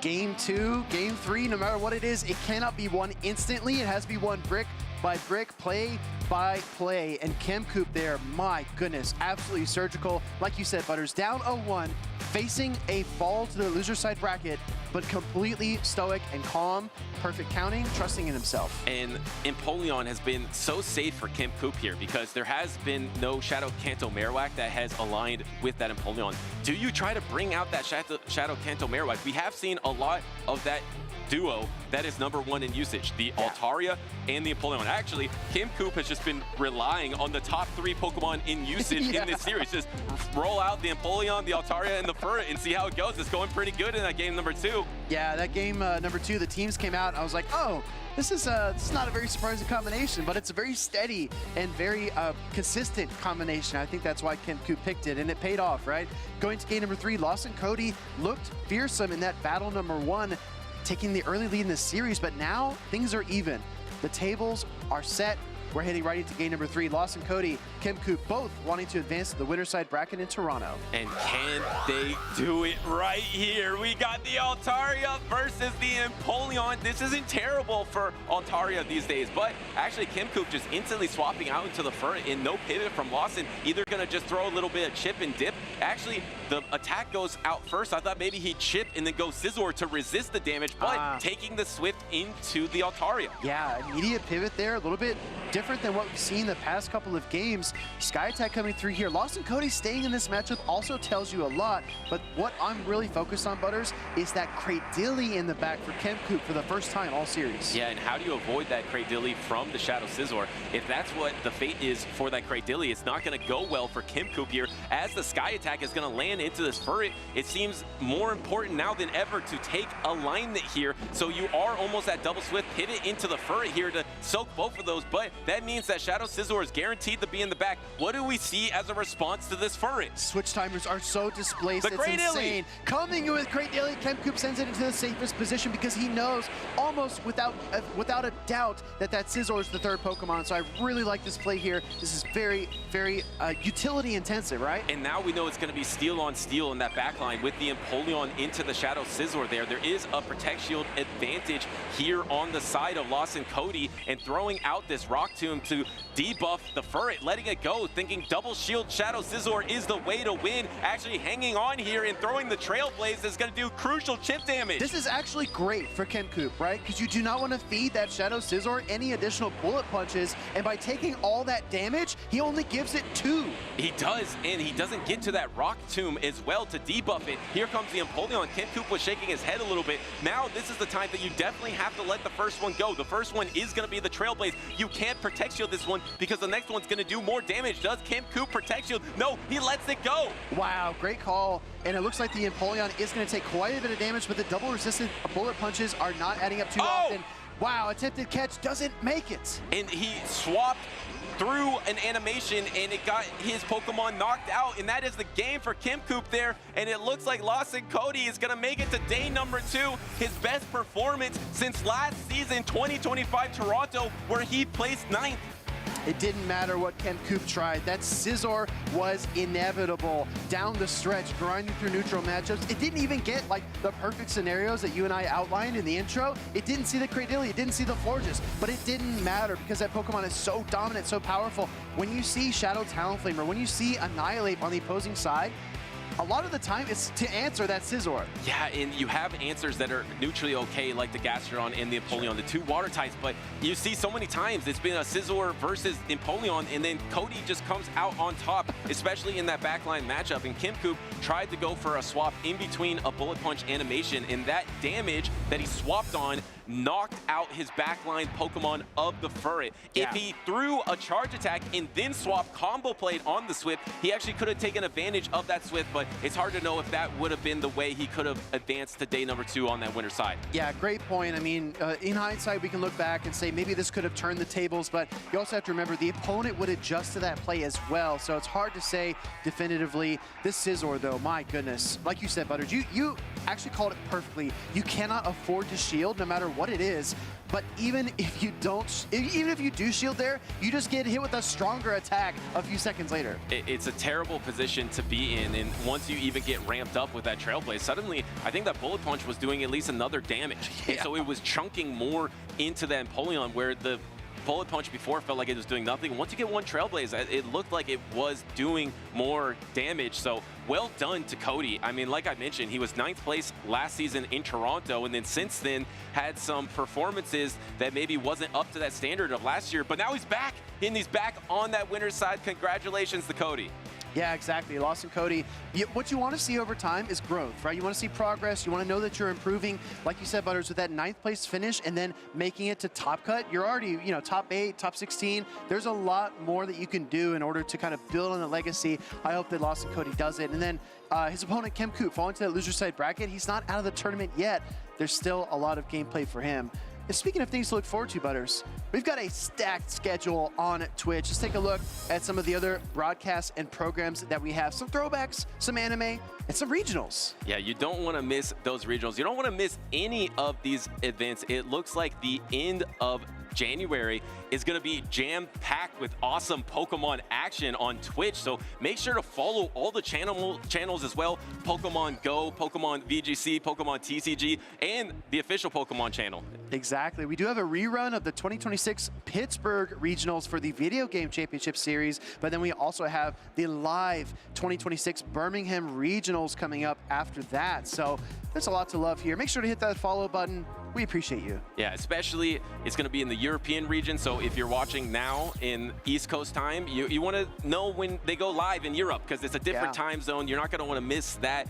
Game 2, Game 3, no matter what it is, it cannot be won instantly. It has to be won brick by brick, play by play. And Kemcoop there, my goodness, absolutely surgical. Like you said, Butters, down 0-1, facing a fall to the loser side bracket, but completely stoic and calm, perfect counting, trusting in himself. And Empoleon has been so safe for Kemcoop here because there has been no Shadow Kanto Marowak that has aligned with that Empoleon. Do you try to bring out that Shadow Kanto Marowak? We have seen a lot of that duo that is #1 in usage, the Altaria and the Empoleon. Actually, Kemcoop has just been relying on the top 3 Pokemon in usage in this series. Just roll out the Empoleon, the Altaria, and the Furret and see how it goes. It's going pretty good in that game #2. Yeah, that game #2, the teams came out, and I was like, oh, this is not a very surprising combination, but it's a very steady and very consistent combination. I think that's why Kemcoop picked it, and it paid off, right? Going to game #3, Lawson Cody looked fearsome in that battle #1, taking the early lead in the series, but now things are even. The tables are set. We're heading right into game #3. Lawson Cody, Kemcoop, both wanting to advance to the winner side bracket in Toronto. And can they do it right here? We got the Altaria versus the Empoleon. This isn't terrible for Altaria these days, but actually Kemcoop just instantly swapping out into the Furret and no pivot from Lawson. Either gonna just throw a little bit of chip and dip. Actually, the attack goes out first. I thought maybe he'd chip and then go Scizor to resist the damage, but taking the Swift into the Altaria. Yeah, immediate pivot there, a little bit different than what we've seen the past couple of games. Sky Attack coming through here. Lawson Cody staying in this matchup also tells you a lot, but what I'm really focused on, Butters, is that Cradilly in the back for Kemcoop for the first time all series. Yeah, and how do you avoid that Cradilly from the Shadow Scizor? If that's what the fate is for that Cradilly, it's not going to go well for Kemcoop here. As the Sky Attack is going to land into this Furret, it seems more important now than ever to take alignment here. So you are almost at double Swift pivot into the Furret here to soak both of those, but that means that Shadow Scizor is guaranteed to be in the back. What do we see as a response to this Furret? Switch timers are so displaced, it's insane. Coming in with Cradilly, Kemcoop sends it into the safest position because he knows almost without a doubt that Scizor is the third Pokemon. So I really like this play here. This is very, very utility intensive, right? And now we know it's going to be steel on steel in that backline with the Empoleon into the Shadow Scizor there. There is a Protect Shield advantage here on the side of Lawson Cody, and throwing out this Rock Tomb to debuff the Furret, letting it go, thinking double shield Shadow Scizor is the way to win. Actually hanging on here and throwing the Trailblaze is going to do crucial chip damage. This is actually great for Kemcoop, right? Because you do not want to feed that Shadow Scizor any additional bullet punches, and by taking all that damage, he only gives it 2. He does, and he doesn't get to that Rock Tomb as well to debuff it. Here comes the Empoleon. Kemcoop was shaking his head a little bit. Now this is the time that you definitely have to let the first one go. The first one is going to be the Trailblaze. You can't Protect Shield this one because the next one's going to do more damage. Does Kemcoop Protect Shield? No, he lets it go. Wow, great call. And it looks like the Empoleon is going to take quite a bit of damage, but the double resistant bullet punches are not adding up too often. Wow, attempted catch doesn't make it. And he swapped through an animation and it got his Pokemon knocked out, and that is the game for Kemcoop there. And it looks like Lawson Cody is going to make it to day #2, his best performance since last season, 2025 Toronto, where he placed 9th. It didn't matter what Kemcoop tried. That Scizor was inevitable. Down the stretch, grinding through neutral matchups. It didn't even get like the perfect scenarios that you and I outlined in the intro. It didn't see the Cradilly, it didn't see the Florges, but it didn't matter because that Pokemon is so dominant, so powerful. When you see Shadow Talonflame, or when you see Annihilate on the opposing side, a lot of the time it's to answer that Scizor. Yeah, and you have answers that are neutrally okay, like the Gastrodon and the Empoleon, the 2 water types, but you see so many times it's been a Scizor versus Empoleon, and then Cody just comes out on top, especially in that backline matchup. And Kemcoop tried to go for a swap in between a Bullet Punch animation, and that damage that he swapped on knocked out his backline Pokemon of the Furret. Yeah. If he threw a charge attack and then swapped combo played on the Swift, he actually could have taken advantage of that Swift, but it's hard to know if that would have been the way he could have advanced to day #2 on that winner side. Yeah, great point. I mean, in hindsight, we can look back and say maybe this could have turned the tables, but you also have to remember the opponent would adjust to that play as well, so it's hard to say definitively. This Scizor, though, my goodness. Like you said, Butters, you actually called it perfectly. You cannot afford to shield no matter what it is, but even if you do shield there, you just get hit with a stronger attack a few seconds later. It's a terrible position to be in, and once you even get ramped up with that Trailblaze, suddenly I think that Bullet Punch was doing at least another damage. Yeah. And so it was chunking more into that Empoleon, where the Bullet Punch before felt like it was doing nothing. Once you get one Trailblaze, it looked like it was doing more damage. So well done to Cody. I mean, like I mentioned, he was 9th place last season in Toronto, and then since then had some performances that maybe wasn't up to that standard of last year, but now he's back, and he's back on that winner's side. Congratulations to Cody. Yeah, exactly. Lawson Cody, what you want to see over time is growth, right? You want to see progress. You want to know that you're improving. Like you said, Butters, with that 9th place finish and then making it to top cut, you're already, top 8, top 16. There's a lot more that you can do in order to kind of build on the legacy. I hope that Lawson Cody does it. And then his opponent, Kem Koot, falling to that loser side bracket. He's not out of the tournament yet. There's still a lot of gameplay for him. And speaking of things to look forward to, Butters, we've got a stacked schedule on Twitch. Let's take a look at some of the other broadcasts and programs that we have. Some throwbacks, some anime, and some regionals. Yeah, you don't want to miss those regionals. You don't want to miss any of these events. It looks like the end of January is going to be jam-packed with awesome Pokemon action on Twitch. So make sure to follow all the channels as well. Pokemon Go, Pokemon VGC, Pokemon TCG, and the official Pokemon channel. Exactly. We do have a rerun of the 2026 Pittsburgh Regionals for the Video Game Championship Series, but then we also have the live 2026 Birmingham Regionals coming up after that. So there's a lot to love here. Make sure to hit that follow button. We appreciate you. Yeah, especially it's going to be in the European region. So if you're watching now in East Coast time, you want to know when they go live in Europe because it's a different time zone. You're not going to want to miss that.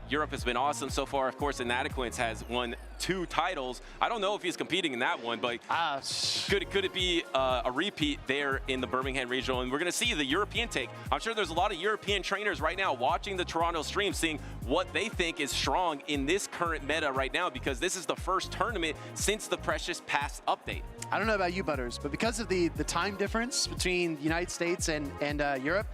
Europe has been awesome so far. Of course, Inadequence has won 2 titles. I don't know if he's competing in that one, but could it be a repeat there in the Birmingham Regional? And we're going to see the European take. I'm sure there's a lot of European trainers right now watching the Toronto stream, seeing what they think is strong in this current meta right now, because this is the first tournament since the Precious Pass update. I don't know about you, Butters, but because of the time difference between the United States and Europe,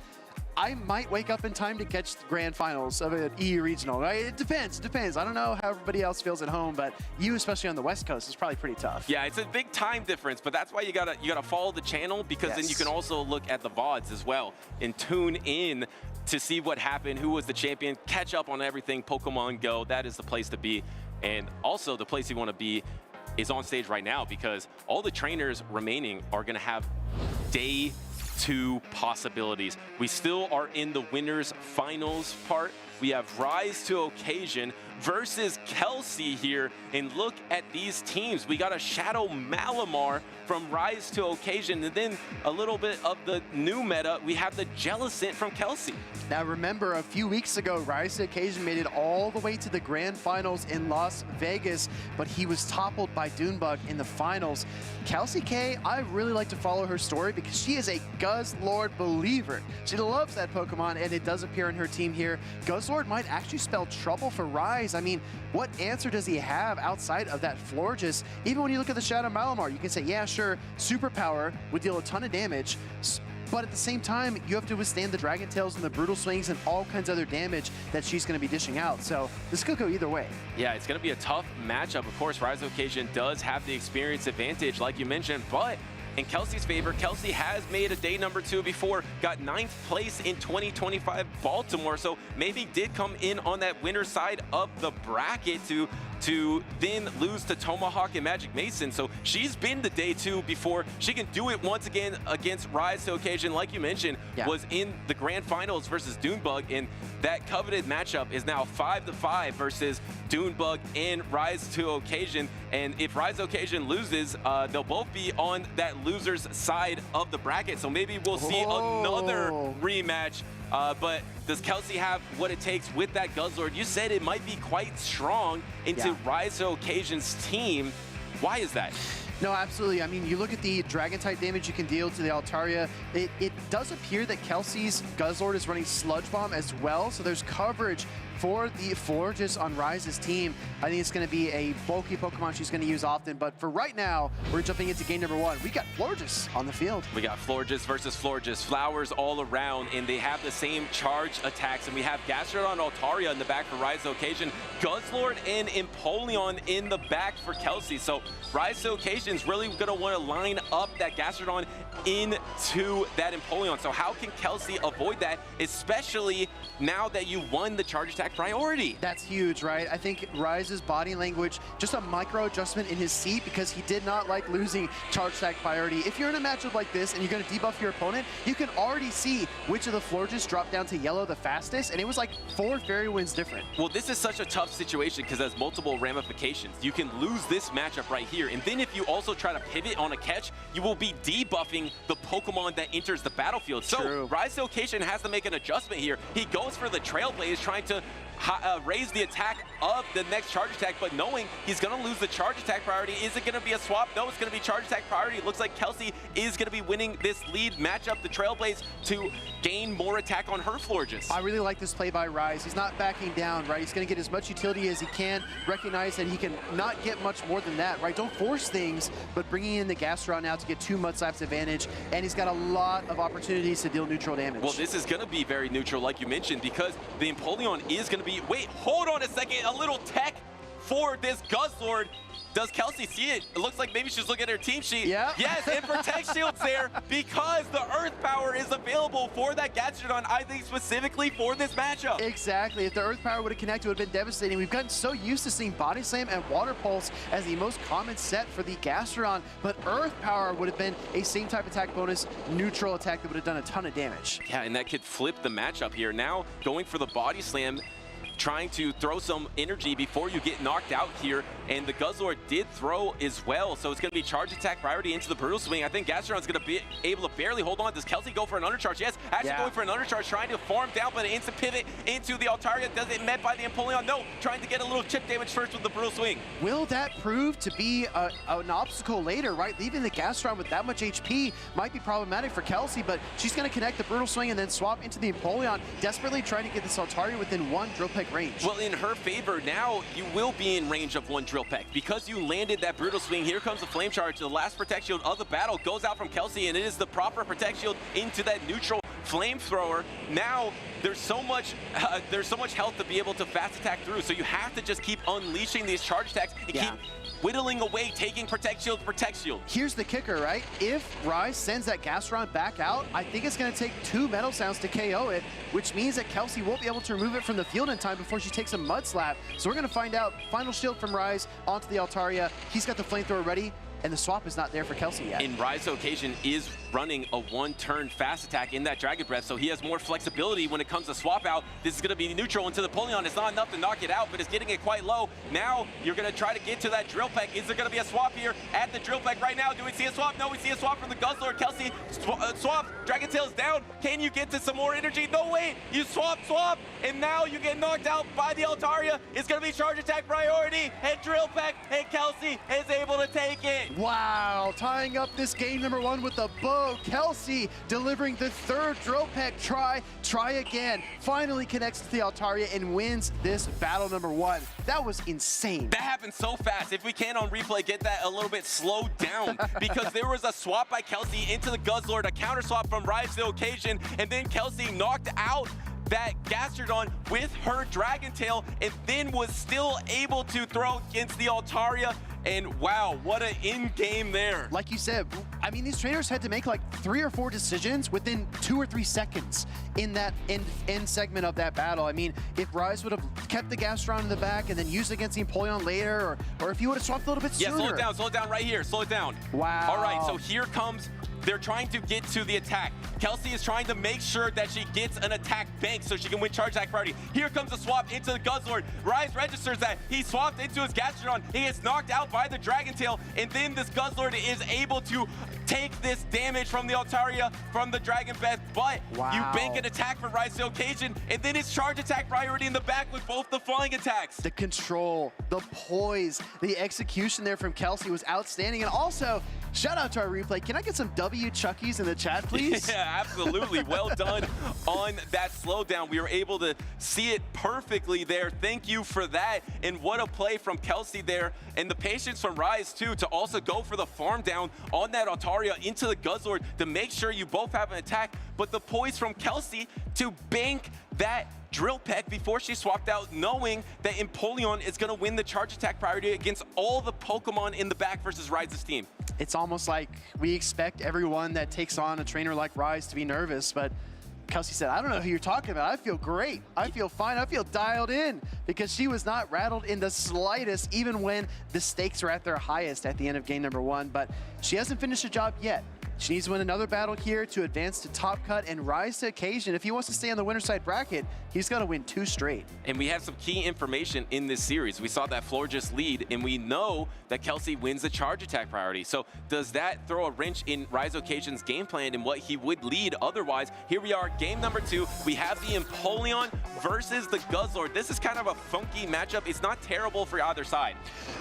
I might wake up in time to catch the grand finals of an EU regional. Right? It depends. I don't know how everybody else feels at home, but you, especially on the West Coast, is probably pretty tough. Yeah, it's a big time difference, but that's why you gotta follow the channel, because then you can also look at the VODs as well and tune in to see what happened, who was the champion, catch up on everything Pokemon Go. That is the place to be. And also the place you want to be is on stage right now, because all the trainers remaining are going to have day 2 possibilities. We still are in the winners finals part. We have Rise to Occasion versus Kelsey here, and look at these teams. We got a Shadow Malamar from Rise to Occasion, and then a little bit of the new meta, we have the Jellicent from Kelsey. Now remember, a few weeks ago, Rise to Occasion made it all the way to the grand finals in Las Vegas, but he was toppled by Dunebug in the finals. Kelsey K, I really like to follow her story because she is a Guzzlord believer. She loves that Pokemon, and it does appear in her team here. Guzzlord might actually spell trouble for Rise. I mean, what answer does he have outside of that Florges? Even when you look at the Shadow Malamar, you can say, yeah, sure, Superpower would deal a ton of damage, but at the same time, you have to withstand the Dragon Tails and the Brutal Swings and all kinds of other damage that she's going to be dishing out. So this could go either way. Yeah, it's going to be a tough matchup. Of course, Rise of Occasion does have the experience advantage, like you mentioned, but in Kelsey's favor, Kelsey has made a day number 2 before, got 9th place in 2025 Baltimore, so maybe did come in on that winner side of the bracket to then lose to Tomahawk and Magic Mason. So she's been to day 2 before. She can do it once again against Rise to Occasion, like you mentioned, was in the grand finals versus Dunebug, and that coveted matchup is now 5-5 versus Dunebug and Rise to Occasion. And if Rise to Occasion loses, they'll both be on that loser's side of the bracket. So maybe we'll see another rematch. But does Kelsey have what it takes with that Guzzlord? You said it might be quite strong into Rise to Occasion's team. Why is that? No, absolutely. I mean, you look at the Dragon-type damage you can deal to the Altaria. It does appear that Kelsey's Guzzlord is running Sludge Bomb as well, so there's coverage for the Florges on Rise's team. I think it's going to be a bulky Pokemon she's going to use often, but for right now, we're jumping into game number 1. We got Florges on the field. We got Florges versus Florges, flowers all around, and they have the same charge attacks, and we have Gastrodon Altaria in the back for Rise to Occasion, Guzzlord and Empoleon in the back for Kelsey. So Rise to Occasion Occasion's really going to want to line up that Gastrodon into that Empoleon. So how can Kelsey avoid that, especially now that you won the charge attack priority? That's huge, right? I think Ryze's body language, just a micro adjustment in his seat, because he did not like losing charge attack priority. If you're in a matchup like this and you're going to debuff your opponent, you can already see which of the Florges drop down to yellow the fastest, and it was like 4 Fairy Winds different. Well, this is such a tough situation because there's multiple ramifications. You can lose this matchup right here, and then if you also try to pivot on a catch, you will be debuffing the Pokemon that enters the battlefield. So Rise to Occasion has to make an adjustment here. He goes for the Trailblaze, trying to raise the attack of the next charge attack, but knowing he's going to lose the charge attack priority. Is it going to be a swap? No, it's going to be charge attack priority. It looks like Kelsey is going to be winning this lead matchup, the Trailblaze, to gain more attack on her Florges. I really like this play by Ryze. He's not backing down, right? He's going to get as much utility as he can, recognize that he can not get much more than that, right? Don't force things, but bringing in the Gastron now to get 2 Mud Slaps advantage, and he's got a lot of opportunities to deal neutral damage. Well, this is going to be very neutral, like you mentioned, because the Empoleon is going to be... Wait, hold on a second. A little tech for this Guzzlord. Does Kelsey see it? It looks like maybe she's looking at her team sheet. Yeah. Yes, and Protect Shield's there because the Earth Power is available for that Gastrodon, I think specifically for this matchup. Exactly. If the Earth Power would have connected, it would have been devastating. We've gotten so used to seeing Body Slam and Water Pulse as the most common set for the Gastrodon, but Earth Power would have been a same type attack bonus, neutral attack that would have done a ton of damage. Yeah, and that could flip the matchup here. Now going for the Body Slam, trying to throw some energy before you get knocked out here, and the Guzzlord did throw as well, so it's going to be charge attack priority into the Brutal Swing. I think Gastrodon's going to be able to barely hold on. Does Kelsey go for an undercharge? Yes, actually going for an undercharge, trying to farm down, but an instant pivot into the Altaria. Does it met by the Empoleon? No, trying to get a little chip damage first with the Brutal Swing. Will that prove to be an obstacle later, right? Leaving the Gastron with that much HP might be problematic for Kelsey, but she's going to connect the Brutal Swing and then swap into the Empoleon, desperately trying to get this Altaria within 1 Drill Peck range. Well, in her favor, now you will be in range of 1 Drill Peck. Because you landed that Brutal Swing, here comes the Flame Charge. The last Protect Shield of the battle goes out from Kelsey, and it is the proper Protect Shield into that neutral Flamethrower. Now, there's so much health to be able to fast attack through, so you have to just keep unleashing these charge attacks and keep whittling away, taking Protect Shield, Protect Shield. Here's the kicker, right? If Ryze sends that Gastron back out, I think it's going to take 2 Metal Sounds to KO it, which means that Kelsey won't be able to remove it from the field in time before she takes a Mud Slap. So we're going to find out. Final Shield from Ryze onto the Altaria. He's got the Flamethrower ready, and the swap is not there for Kelsey yet. And Rise Occasion is running a 1-turn fast attack in that Dragon Breath, so he has more flexibility when it comes to swap out. This is going to be neutral into the Empoleon. It's not enough to knock it out, but it's getting it quite low. Now you're going to try to get to that Drill Peck. Is there going to be a swap here at the Drill Peck right now? Do we see a swap? No, we see a swap from the Guzzlord. Kelsey, swap. Dragon Tail's down. Can you get to some more energy? No way. You swap, and now you get knocked out by the Altaria. It's going to be charge attack priority, and Drill Peck, and Kelsey is able to take it. Wow, tying up this game number 1 with a bow. Kelsey delivering the 3rd Drill Peck try again. Finally connects to the Altaria and wins this battle number 1. That was insane. That happened so fast. If we can on replay, get that a little bit slowed down because there was a swap by Kelsey into the Guzzlord, a counter swap from Rise to Occasion, and then Kelsey knocked out that Gastrodon with her Dragon Tail and then was still able to throw against the Altaria. And wow, what an in-game there. Like you said, I mean, these trainers had to make like 3 or 4 decisions within 2 or 3 seconds in that end segment of that battle. I mean, if Ryze would have kept the Gastron in the back and then used against the Empoleon later, or if he would have swapped a little bit sooner. Yeah, slow it down right here, slow it down. Wow. All right, so here comes, they're trying to get to the attack. Kelsey is trying to make sure that she gets an attack bank so she can win charge attack priority. Here comes a swap into the Guzzlord. Ryze registers that. He swapped into his Gastrodon. He gets knocked out by the Dragon Tail, and then this Guzzlord is able to take this damage from the Altaria, from the Dragon Breath, but you bank an attack for Rise to Occasion, and then it's charge attack priority in the back with both the flying attacks. The control, the poise, the execution there from Kelsey was outstanding, and also, shout out to our replay. Can I get some W Chuckies in the chat, please? Yeah, absolutely. Well done on that slowdown. We were able to see it perfectly there. Thank you for that. And what a play from Kelsey there. And the patience from Rise, too, to also go for the farm down on that Altaria. Altaria into the Guzzlord to make sure you both have an attack, but the poise from Kelsey to bank that Drill Peck before she swapped out, knowing that Empoleon is going to win the charge attack priority against all the Pokemon in the back versus Rise's team. It's almost like we expect everyone that takes on a trainer like Rise to be nervous, but Kelsey said, I don't know who you're talking about. I feel great. I feel fine. I feel dialed in, because she was not rattled in the slightest, even when the stakes are at their highest at the end of game number 1. But she hasn't finished the job yet. She needs to win another battle here to advance to top cut and rise to occasion. If he wants to stay on the winner side bracket, he's got to win 2 straight. And we have some key information in this series. We saw that Florges lead, and we know that Kelsey wins the charge attack priority. So does that throw a wrench in Rise Occasion's game plan and what he would lead otherwise? Here we are, game number 2. We have the Empoleon versus the Guzzlord. This is kind of a funky matchup. It's not terrible for either side.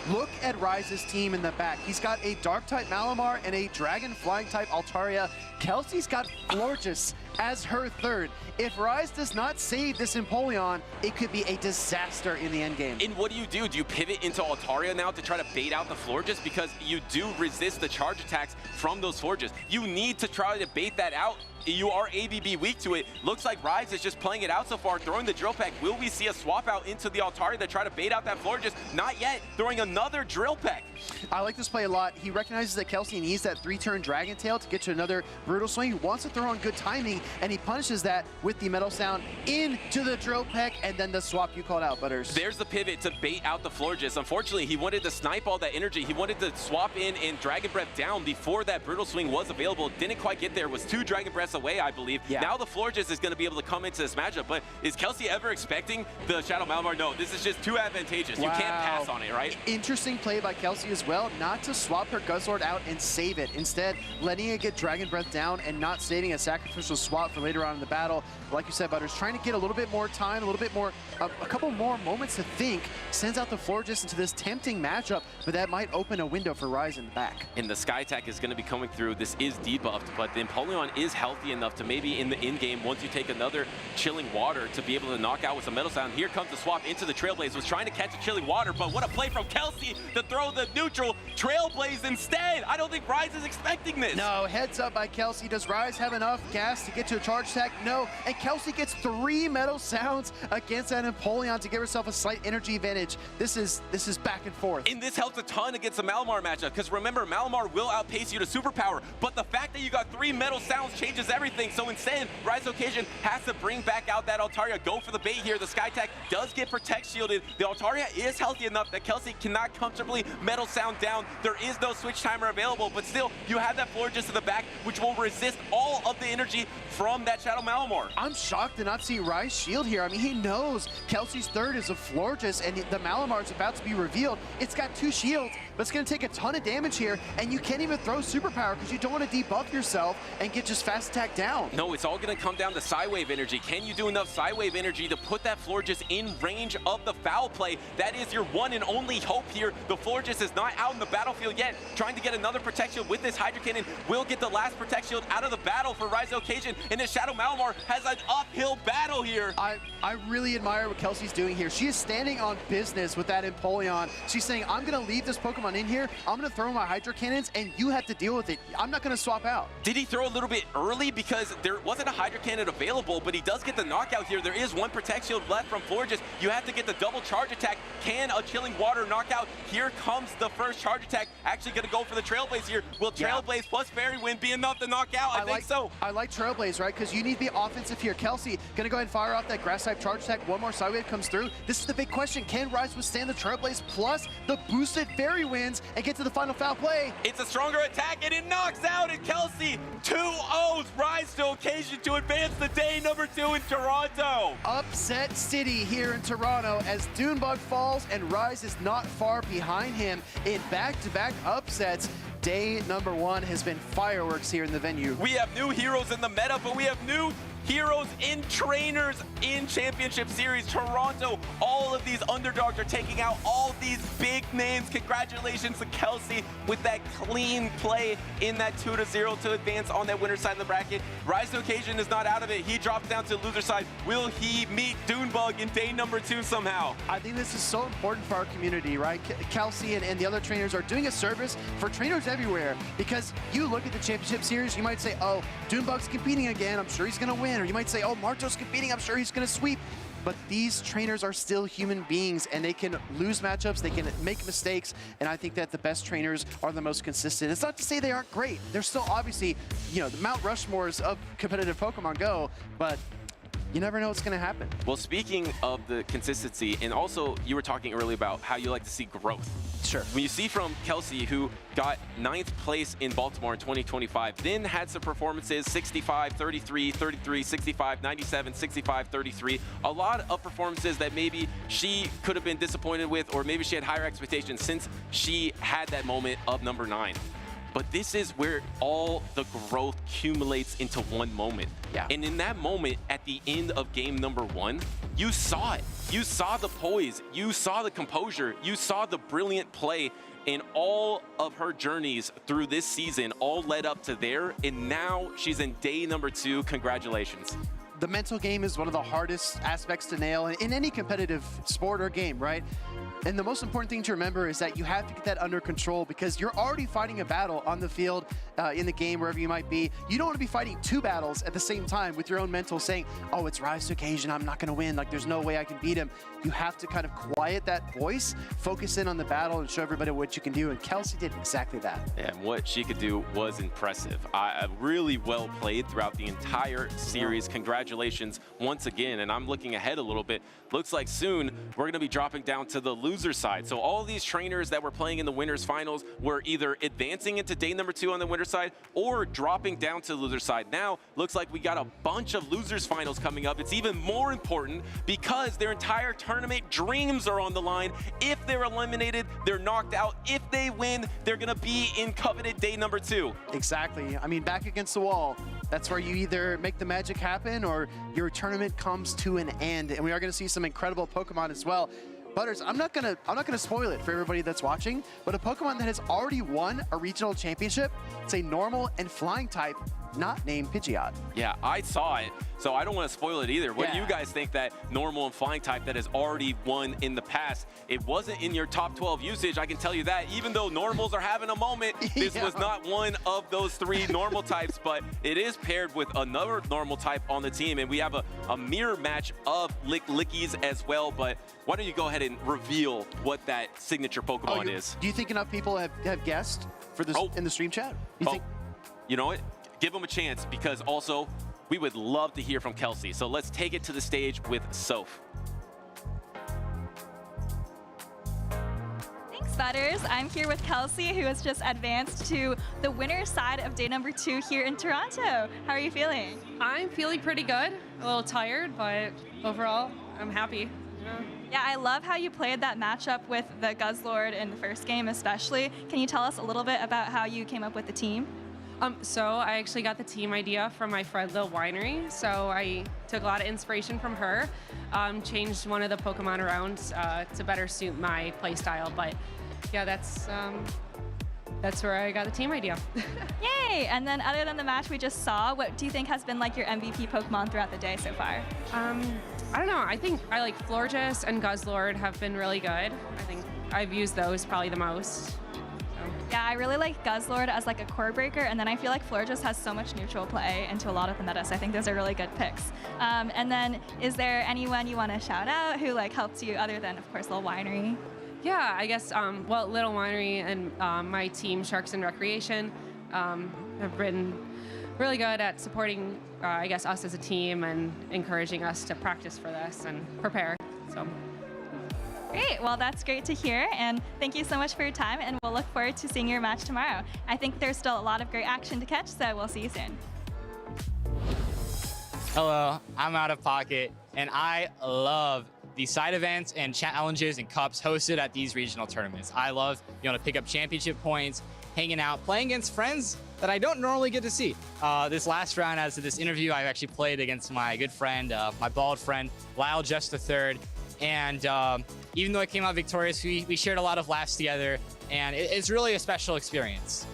Look at Rise's team in the back. He's got a Dark-type Malamar and a Dragon Flying-type Altaria. Kelsey's got Florges as her third. If Rise does not save this Empoleon, it could be a disaster in the endgame. And what do? Do you pivot into Altaria now to try to bait out the Florges? Because you do resist the charge attacks from those Florges. You need to try to bait that out. You are ABB weak to it. Looks like Rise is just playing it out so far, throwing the Drill Peck. Will we see a swap out into the Altaria to try to bait out that Florges? Not yet. Throwing another Drill Peck. I like this play a lot. He recognizes that Kelsey needs that 3-turn Dragon Tail to get to another Brutal Swing. He wants to throw on good timing, and he punishes that with the Metal Sound into the Drill Peck, and then the swap you called out, Butters. There's the pivot to bait out the Florges. Unfortunately, he wanted to snipe all that energy. He wanted to swap in and Dragon Breath down before that Brutal Swing was available. Didn't quite get there. Was 2 Dragon Breaths away, I believe. Yeah. Now the Florges is going to be able to come into this matchup, but is Kelsey ever expecting the Shadow Malamar? No, this is just too advantageous. Wow. You can't pass on it, right? Interesting play by Kelsey as well, not to swap her Guzzlord out and save it. Instead, letting it get Dragon Breath down and not saving a sacrificial swap for later on in the battle. Like you said, Butters, trying to get a little bit more time, a little bit more, a couple more moments to think, sends out the Florges into this tempting matchup, but that might open a window for Rise in the back. And the Sky Attack is going to be coming through. This is debuffed, but the Empoleon is healthy enough to maybe in the in-game, once you take another Chilling Water, to be able to knock out with some Metal Sound. Here comes the swap into the Trailblaze. Was trying to catch a Chilling Water, but what a play from Kelsey to throw the neutral Trailblaze instead. I don't think Rise is expecting this. No, heads up by Kelsey. Does Rise have enough gas to get to a charge attack? No, and Kelsey gets 3 Metal Sounds against that Empoleon to give herself a slight energy advantage. This is back and forth. And this helps a ton against the Malamar matchup, because remember, Malamar will outpace you to superpower, but the fact that you got 3 Metal Sounds changes everything. So instead, Rise Occasion has to bring back out that Altaria, go for the bait here. The Sky Attack does get Protect shielded. The Altaria is healthy enough that Kelsey cannot comfortably Metal Sound down. There is no switch timer available, but still, you have that Florges in the back, which will resist all of the energy from that Shadow Malamar. I'm shocked to not see Rise shield here. I mean, he knows Kelsey's third is a Florges, and the Malamar is about to be revealed. It's got 2 shields, but it's going to take a ton of damage here, and you can't even throw superpower because you don't want to debuff yourself and get just fast attack down. No, it's all going to come down to Psywave energy. Can you do enough Psywave energy to put that Florges in range of the foul play? That is your one and only hope here. The Florges is not out in the battlefield yet. Trying to get another Protect Shield with this Hydro Cannon will get the last Protect Shield out of the battle for Rise Occasion, and this Shadow Malamar has an uphill battle here. I really admire what Kelsey's doing here. She is standing on business with that Empoleon. She's saying, I'm going to leave this Pokemon in here. I'm going to throw my Hydro Cannons, and you have to deal with it. I'm not going to swap out. Did he throw a little bit early? Because there wasn't a Hydro Cannon available, but he does get the knockout here. There is 1 Protect Shield left from Florges. You have to get the double charge attack. Can a Chilling Water knock out? Here comes the first charge attack. Actually going to go for the Trailblaze here. Will Trailblaze plus Fairy Wind be enough to knock out? I think so. I like Trailblaze, right? Because you need to be offensive here. Kelsey going to go ahead and fire off that Grass-type charge attack. 1 more Psywave comes through. This is the big question. Can Rise withstand the Trailblaze plus the boosted Fairy Winds and get to the final foul play? It's a stronger attack, and it knocks out, and Kelsey 2-0s Rise to Occasion to advance the day number 2 in Toronto. Upset City here in Toronto as Dunebug falls and Rise is not far behind him in back-to-back upsets. Day number 1 has been fireworks here in the venue. We have new heroes in the meta, but we have new heroes in trainers in Championship Series. Toronto, all of these underdogs are taking out all these big names. Congratulations to Kelsey with that clean play in that 2-0 to advance on that winner side of the bracket. Rise to Occasion is not out of it. He drops down to the loser side. Will he meet Dunebug in day number 2 somehow? I think this is so important for our community, right? Kelsey and the other trainers are doing a service for trainers everywhere. Because you look at the championship series, you might say, oh, Doombug's competing again, I'm sure he's gonna win. Or you might say, oh, Marto's competing, I'm sure he's gonna sweep. But these trainers are still human beings, and they can lose matchups, they can make mistakes, and I think that the best trainers are the most consistent. It's not to say they aren't great. They're still obviously, you know, the Mount Rushmores of competitive Pokemon Go, but you never know what's going to happen. Well, speaking of the consistency, and also you were talking earlier about how you like to see growth. Sure. When you see from Kelsey, who got 9th place in Baltimore in 2025, then had some performances, 65, 33, 33, 65, 97, 65, 33. A lot of performances that maybe she could have been disappointed with, or maybe she had higher expectations since she had that moment of number 9. But this is where all the growth accumulates into one moment. Yeah. And in that moment, at the end of game number 1, you saw it. You saw the poise, you saw the composure, you saw the brilliant play, and all of her journeys through this season all led up to there, and now she's in day number 2. Congratulations. The mental game is one of the hardest aspects to nail in any competitive sport or game, right? And the most important thing to remember is that you have to get that under control, because you're already fighting a battle on the field, in the game, wherever you might be. You don't want to be fighting 2 battles at the same time with your own mental saying, oh, it's rise to occasion, I'm not going to win, like there's no way I can beat him. You have to kind of quiet that voice, focus in on the battle, and show everybody what you can do, and Kelsey did exactly that. And what she could do was impressive. Really well played throughout the entire series. Congratulations once again, and I'm looking ahead a little bit. Looks like soon we're going to be dropping down to the loser side. So all these trainers that were playing in the winners finals were either advancing into day number 2 on the winner's side or dropping down to the loser side. Now looks like we got a bunch of losers finals coming up. It's even more important because their entire tournament dreams are on the line. If they're eliminated, they're knocked out. If they win, they're going to be in coveted day number 2. Exactly. I mean, back against the wall. That's where you either make the magic happen or your tournament comes to an end. And we are going to see some incredible Pokemon as well. Butters, I'm not gonna spoil it for everybody that's watching, but a Pokemon that has already won a regional championship, it's a normal and flying type, not named Pidgeot. Yeah, I saw it, so I don't want to spoil it either. What do Yeah. you guys think that normal and flying type that has already won in the past? It wasn't in your top 12 usage, I can tell you that. Even though normals are having a moment, this was not one of those 3 normal types, but it is paired with another normal type on the team, and we have a mirror match of Lickies as well. But why don't you go ahead and reveal what that signature Pokemon is? Do you think enough people have guessed for this in the stream chat? You know what? Give them a chance, because also we would love to hear from Kelsey. So let's take it to the stage with Soph. Thanks, Butters. I'm here with Kelsey, who has just advanced to the winner's side of day number 2 here in Toronto. How are you feeling? I'm feeling pretty good. A little tired, but overall, I'm happy. Yeah, I love how you played that matchup with the Guzzlord in the first game especially. Can you tell us a little bit about how you came up with the team? So I actually got the team idea from my friend Lil Winery. So I took a lot of inspiration from her, changed one of the Pokemon around to better suit my playstyle. But yeah, that's where I got the team idea. Yay! And then other than the match we just saw, what do you think has been like your MVP Pokemon throughout the day so far? I don't know. I think I like Florges and Guzzlord have been really good. I think I've used those probably the most. Yeah, I really like Guzzlord as like a core breaker, and then I feel like Florges has so much neutral play into a lot of the meta, so I think those are really good picks. And then is there anyone you want to shout out who like helped you other than, of course, Lil Winery? Yeah, I guess, well, Little Winery and my team, Sharks and Recreation, have been really good at supporting, I guess, us as a team and encouraging us to practice for this and prepare. So. Great, well that's great to hear, and thank you so much for your time, and we'll look forward to seeing your match tomorrow. I think there's still a lot of great action to catch, so we'll see you soon. Hello, I'm Out of Pocket, and I love the side events and challenges and cups hosted at these regional tournaments. I love being able to pick up championship points, hanging out, playing against friends that I don't normally get to see. This last round, as of this interview, I actually played against my good friend, my bald friend, Lyle Just III. And even though I came out victorious, we shared a lot of laughs together, and it's really a special experience.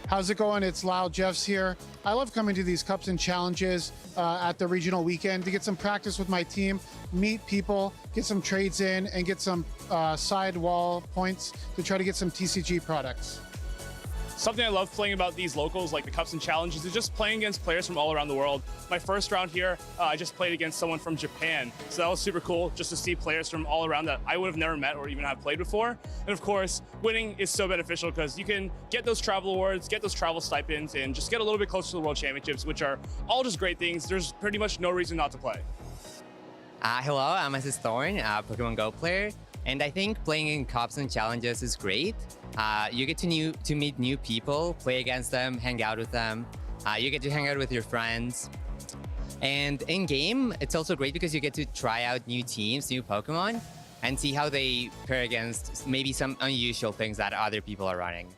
How's it going? It's Lyle Jeffs here. I love coming to these cups and challenges at the regional weekend to get some practice with my team, meet people, get some trades in, and get some sidewall points to try to get some TCG products. something I love playing about these locals, like the Cups and Challenges, is just playing against players from all around the world. My first round here, I just played against someone from Japan. So that was super cool just to see players from all around that I would have never met or even have played before. And of course, winning is so beneficial because you can get those travel awards, get those travel stipends, and just get a little bit closer to the World Championships, which are all just great things. There's pretty much no reason not to play. Hello, I'm Mrs. Thorn, a Pokemon Go player. And I think playing in Cups and Challenges is great. You get to meet new people, play against them, hang out with them. You get to hang out with your friends. And in-game, it's also great because you get to try out new teams, new Pokemon, and see how they pair against maybe some unusual things that other people are running.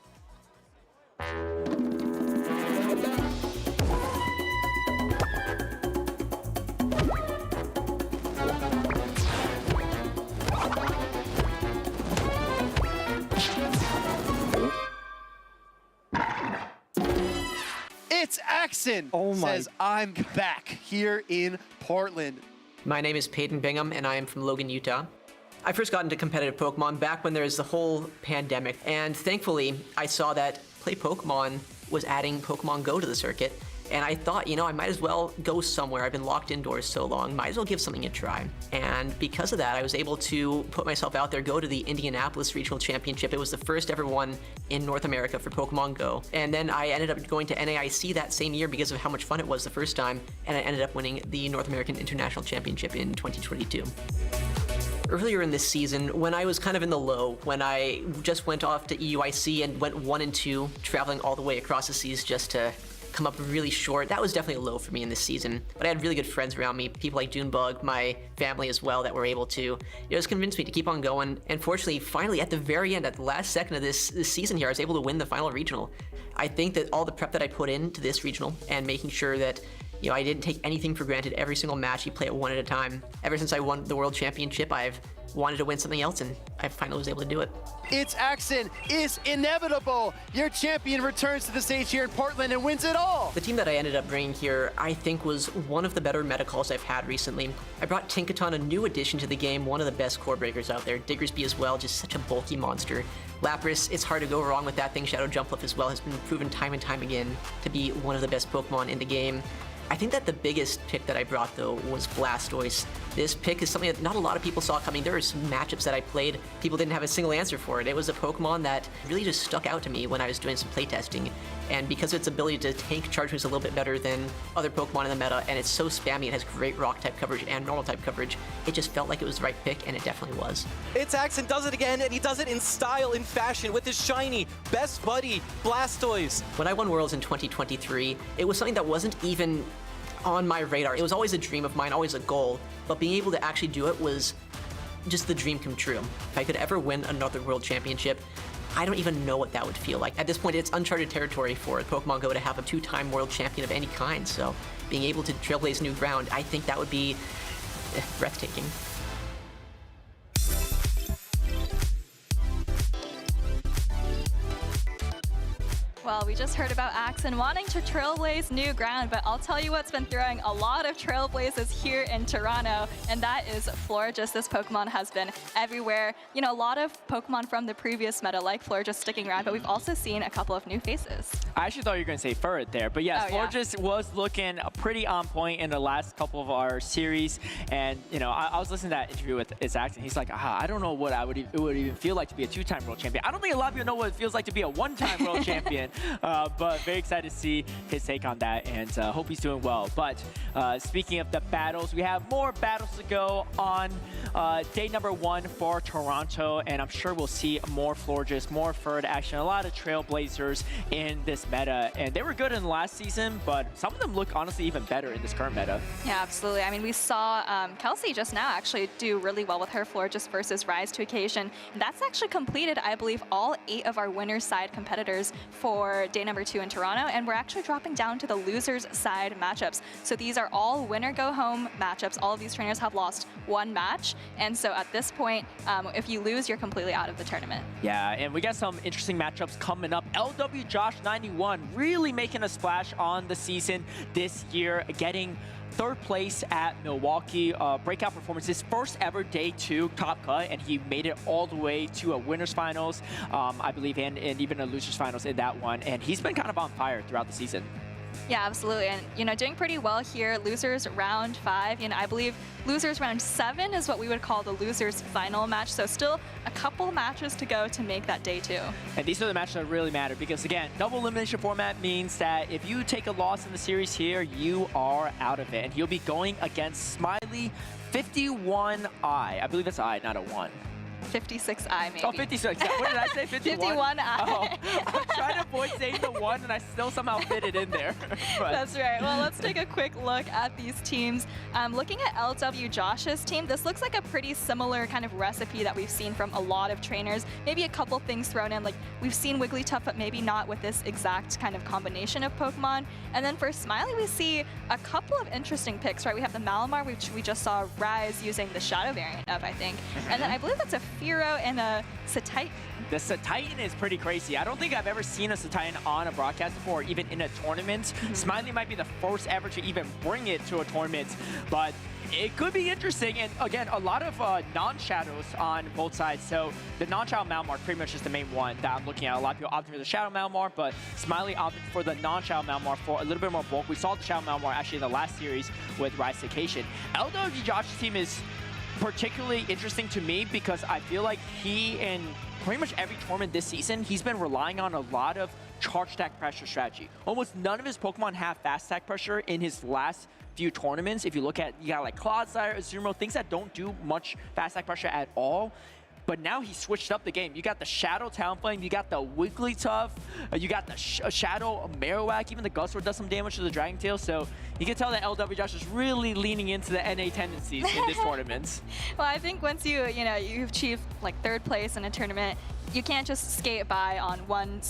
It's Axon says, I'm back here in Portland. My name is Peyton Bingham, and I am from Logan, Utah. I first got into competitive Pokemon back when there was the whole pandemic, and thankfully, I saw that Play Pokemon was adding Pokemon Go to the circuit, and I thought, you know, I might as well go somewhere. I've been locked indoors so long, might as well give something a try. And because of that, I was able to put myself out there, go to the Indianapolis Regional Championship. It was the first ever one in North America for Pokemon Go. And then I ended up going to NAIC that same year because of how much fun it was the first time, and I ended up winning the North American International Championship in 2022. Earlier in this season, when I was kind of in the low, when I just went off to EUIC and went 1 and 2, traveling all the way across the seas just to come up really short, that was definitely a low for me in this season. But I had really good friends around me, people like Dunebug, my family as well, that were able to just convince me to keep on going. And fortunately, finally, at the very end, at the last second of this season here, I was able to win the final regional. I think that all the prep that I put into this regional and making sure that, you know, I didn't take anything for granted. Every single match, you play it one at a time. Ever since I won the World Championship, I've wanted to win something else, and I finally was able to do it. It's Axon is inevitable. Your champion returns to the stage here in Portland and wins it all. The team that I ended up bringing here, I think, was one of the better meta calls I've had recently. I brought Tinkaton, a new addition to the game, one of the best core breakers out there. Diggersby as well, just such a bulky monster. Lapras, it's hard to go wrong with that thing. Shadow Jumpluff as well has been proven time and time again to be one of the best Pokemon in the game. I think that the biggest pick that I brought, though, was Blastoise. This pick is something that not a lot of people saw coming. There were some matchups that I played, people didn't have a single answer for it. It was a Pokemon that really just stuck out to me when I was doing some playtesting. And because of its ability to tank charge moves a little bit better than other Pokemon in the meta, and it's so spammy, it has great Rock-type coverage and Normal-type coverage, it just felt like it was the right pick, and it definitely was. It's Axon does it again, and he does it in style, in fashion, with his shiny, best buddy, Blastoise. When I won Worlds in 2023, it was something that wasn't even on my radar. It was always a dream of mine, always a goal, but being able to actually do it was just the dream come true. If I could ever win another World Championship, I don't even know what that would feel like. At this point, it's uncharted territory for Pokemon Go to have a 2-time world champion of any kind, so being able to trailblaze new ground, I think that would be breathtaking. Well, we just heard about Axon wanting to trailblaze new ground, but I'll tell you what's been throwing a lot of trailblazes here in Toronto, and that is Florges. This Pokemon has been everywhere. You know, a lot of Pokemon from the previous meta, like Florges, sticking around, but we've also seen a couple of new faces. I actually thought you were going to say Furret there, but yes, Florges was looking pretty on point in the last couple of our series, and you know, I was listening to that interview with Axon. He's like, I don't know what it would even feel like to be a 2-time world champion. I don't think a lot of people know what it feels like to be a 1-time world champion. But very excited to see his take on that, and hope he's doing well. But speaking of the battles, we have more battles to go on day number 1 for Toronto, and I'm sure we'll see more Florges, more Furret action, a lot of Trailblazers in this meta. And they were good in the last season, but some of them look honestly even better in this current meta. Yeah, absolutely. I mean, we saw Kelsey just now actually do really well with her Florges versus Rise to Occasion. That's actually completed, I believe, all 8 of our winner's side competitors for day number 2 in Toronto, and we're actually dropping down to the losers side matchups. So these are all winner go home matchups. All of these trainers have lost 1 match, and so at this point, if you lose, you're completely out of the tournament. Yeah, and we got some interesting matchups coming up. LW Josh 91 really making a splash on the season this year, getting third place at Milwaukee, breakout performance, his first ever day 2 top cut, and he made it all the way to a winners finals, I believe, and even a losers finals in that one. And he's been kind of on fire throughout the season. Yeah, absolutely. And, you know, doing pretty well here. Losers round 5. You know, I believe losers round 7 is what we would call the losers final match. So still a couple matches to go to make that day 2. And these are the matches that really matter because, again, double elimination format means that if you take a loss in the series here, you are out of it. And you'll be going against Smiley 51I. I believe it's I, not a 1. 56I, maybe. Oh, 56. Yeah, what did I say? 51? 51I. Oh, I'm trying to avoid saying the 1, and I still somehow fit it in there. That's right. Well, let's take a quick look at these teams. Looking at LW Josh's team, this looks like a pretty similar kind of recipe that we've seen from a lot of trainers. Maybe a couple things thrown in, like we've seen Wigglytuff, but maybe not with this exact kind of combination of Pokemon. And then for Smiley, we see a couple of interesting picks, right? We have the Malamar, which we just saw Rise using the Shadow variant of, I think. And then I believe that's a Fearow and a Satitan. The Satitan is pretty crazy. I don't think I've ever seen a Satitan on a broadcast before, or even in a tournament. Smiley might be the first ever to even bring it to a tournament, but it could be interesting. And again, a lot of non-shadows on both sides. So the non-shadow Malamar pretty much is the main one that I'm looking at. A lot of people opted for the shadow Malamar, but Smiley opted for the non-shadow Malamar for a little bit more bulk. We saw the shadow Malamar actually in the last series with Rise Vacation. LW Josh's team is particularly interesting to me because I feel like he and pretty much every tournament this season, he's been relying on a lot of charge stack pressure strategy. Almost none of his Pokemon have fast stack pressure in his last few tournaments. If you look at, you got like Clodsire, Azumarill, things that don't do much fast stack pressure at all. But now he switched up the game. You got the Shadow Talonflame, you got the Wigglytuff, you got the Shadow Marowak, even the Gustword does some damage to the Dragon Tail. So you can tell that LW Josh is really leaning into the NA tendencies in this tournament. Well, I think once you achieve like 3rd place in a tournament, you can't just skate by on one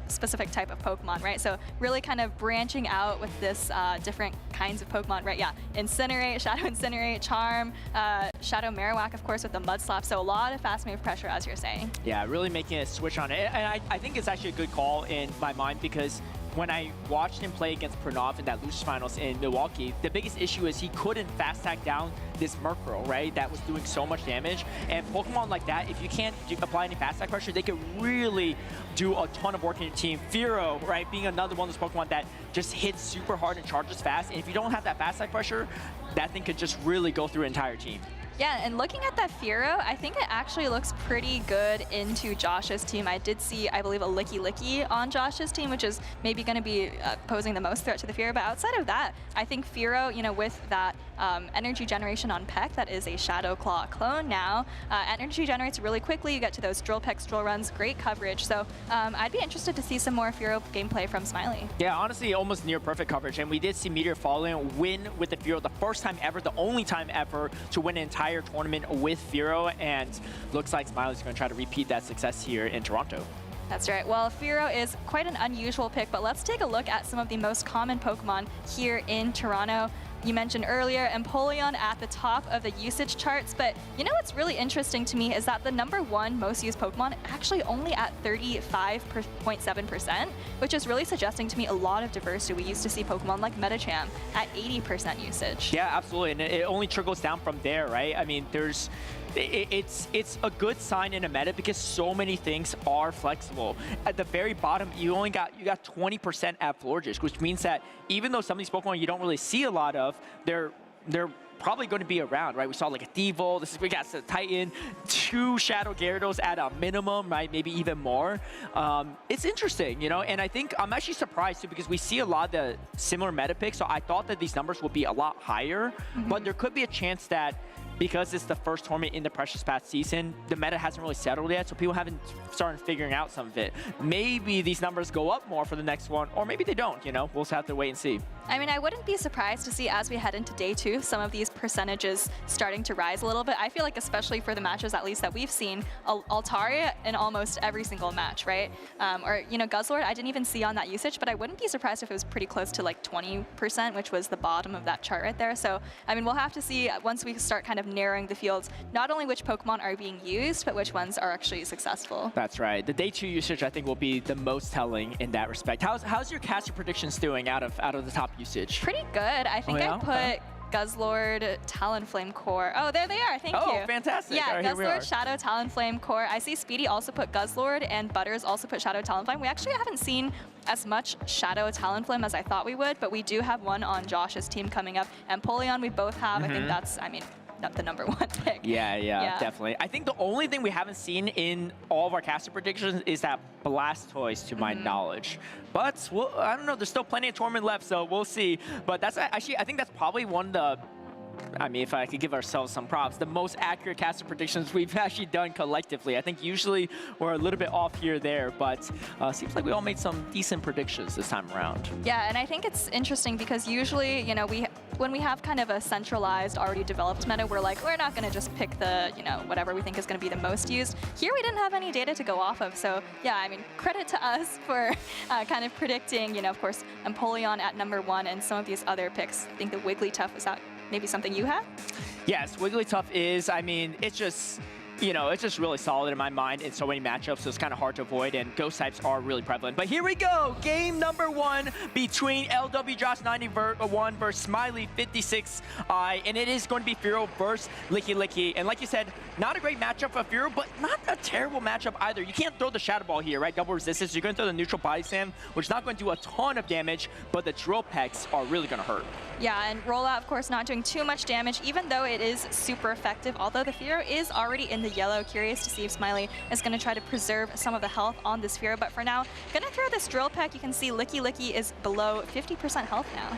specific type of Pokemon, right? So really kind of branching out with this different kinds of Pokemon, right? Yeah, Incinerate, Shadow Incinerate, Charm, Shadow Marowak, of course, with the Mud Slap. So a lot of fast move pressure, as you're saying. Yeah, really making a switch on it. And I think it's actually a good call in my mind because when I watched him play against Pranav in that losers finals in Milwaukee, the biggest issue is he couldn't fast tag down this Murkrow, right? That was doing so much damage. And Pokemon like that, if you can't apply any fast tag pressure, they could really do a ton of work in your team. Fearow, right, being another one of those Pokemon that just hits super hard and charges fast. And if you don't have that fast tag pressure, that thing could just really go through an entire team. Yeah, and looking at that Fearow, I think it actually looks pretty good into Josh's team. I did see, I believe, a Licky Licky on Josh's team, which is maybe going to be posing the most threat to the Fearow. But outside of that, I think Fearow, you know, with that energy generation on Peck, that is a Shadow Claw clone now. Energy generates really quickly. You get to those Drill Pecks, Drill Runs, great coverage. So I'd be interested to see some more Fearow gameplay from Smiley. Yeah, honestly, almost near perfect coverage. And we did see Meteor Falling win with the Fearow the first time ever, the only time ever to win an entire tournament with Fearow, and looks like Smiley's going to try to repeat that success here in Toronto. That's right. Well, Fearow is quite an unusual pick, but let's take a look at some of the most common Pokemon here in Toronto. You mentioned earlier Empoleon at the top of the usage charts, but you know what's really interesting to me is that the #1 most used Pokemon actually only at 35.7%, which is really suggesting to me a lot of diversity. We used to see Pokemon like Medicham at 80% usage. Yeah, absolutely, and it only trickles down from there, right? I mean, it's a good sign in a meta because so many things are flexible. At the very bottom, you got 20% at Florges, which means that even though some of these Pokemon you don't really see a lot of, they're probably going to be around, right? We saw like a Thievul, we got the Titan, 2 Shadow Gyarados at a minimum, right? Maybe even more. It's interesting, you know, and I think I'm actually surprised too because we see a lot of the similar meta picks, so I thought that these numbers would be a lot higher, but there could be a chance that because it's the first tournament in the Precious Path season, the meta hasn't really settled yet, so people haven't started figuring out some of it. Maybe these numbers go up more for the next one, or maybe they don't, you know? We'll just have to wait and see. I mean, I wouldn't be surprised to see as we head into day 2, some of these percentages starting to rise a little bit. I feel like especially for the matches, at least that we've seen, Altaria in almost every single match, right? Or, you know, Guzzlord, I didn't even see on that usage, but I wouldn't be surprised if it was pretty close to like 20%, which was the bottom of that chart right there. So, I mean, we'll have to see once we start kind of narrowing the fields, not only which Pokemon are being used, but which ones are actually successful. That's right. The day 2 usage, I think, will be the most telling in that respect. How's your caster predictions doing out of the top usage? Pretty good. I think I put Guzzlord, Talonflame Core. Oh, there they are. Thank you. Oh, fantastic. Yeah, All right, here we are. Guzzlord, Shadow, Talonflame Core. I see Speedy also put Guzzlord, and Butters also put Shadow, Talonflame. We actually haven't seen as much Shadow Talonflame as I thought we would, but we do have one on Josh's team coming up. And Polion we both have. I think that's, I mean, not the #1 pick. Yeah, definitely. I think the only thing we haven't seen in all of our caster predictions is that Blastoise, to my knowledge. But I don't know. There's still plenty of tournament left, so we'll see. But that's actually, I think that's probably one of the, I mean, if I could give ourselves some props, the most accurate caster predictions we've actually done collectively. I think usually we're a little bit off here or there, but seems like we all made some decent predictions this time around. Yeah, and I think it's interesting because usually, you know, when we have kind of a centralized, already developed meta, we're like, we're not going to just pick the, you know, whatever we think is going to be the most used. Here we didn't have any data to go off of, so yeah, I mean, credit to us for kind of predicting, you know, of course, Empoleon at #1 and some of these other picks. I think the Wigglytuff is that maybe something you have? Yes, Wigglytuff is, I mean, it's just, you know, it's just really solid in my mind in so many matchups, so it's kind of hard to avoid, and ghost types are really prevalent. But here we go, game #1 between LW Josh 91 versus Smiley 56, and it is going to be Fearow versus Licky Licky. And like you said, not a great matchup for Fearow, but not a terrible matchup either. You can't throw the Shadow Ball here, right? Double resistance. You're going to throw the neutral Body Slam, which is not going to do a ton of damage, but the Drill Pecks are really going to hurt. Yeah, and Rollout, of course, not doing too much damage, even though it is super effective, although the Fearow is already in the yellow. Curious to see if Smiley is going to try to preserve some of the health on this Fearow, but for now, going to throw this Drill Peck. You can see Licky Licky is below 50% health now.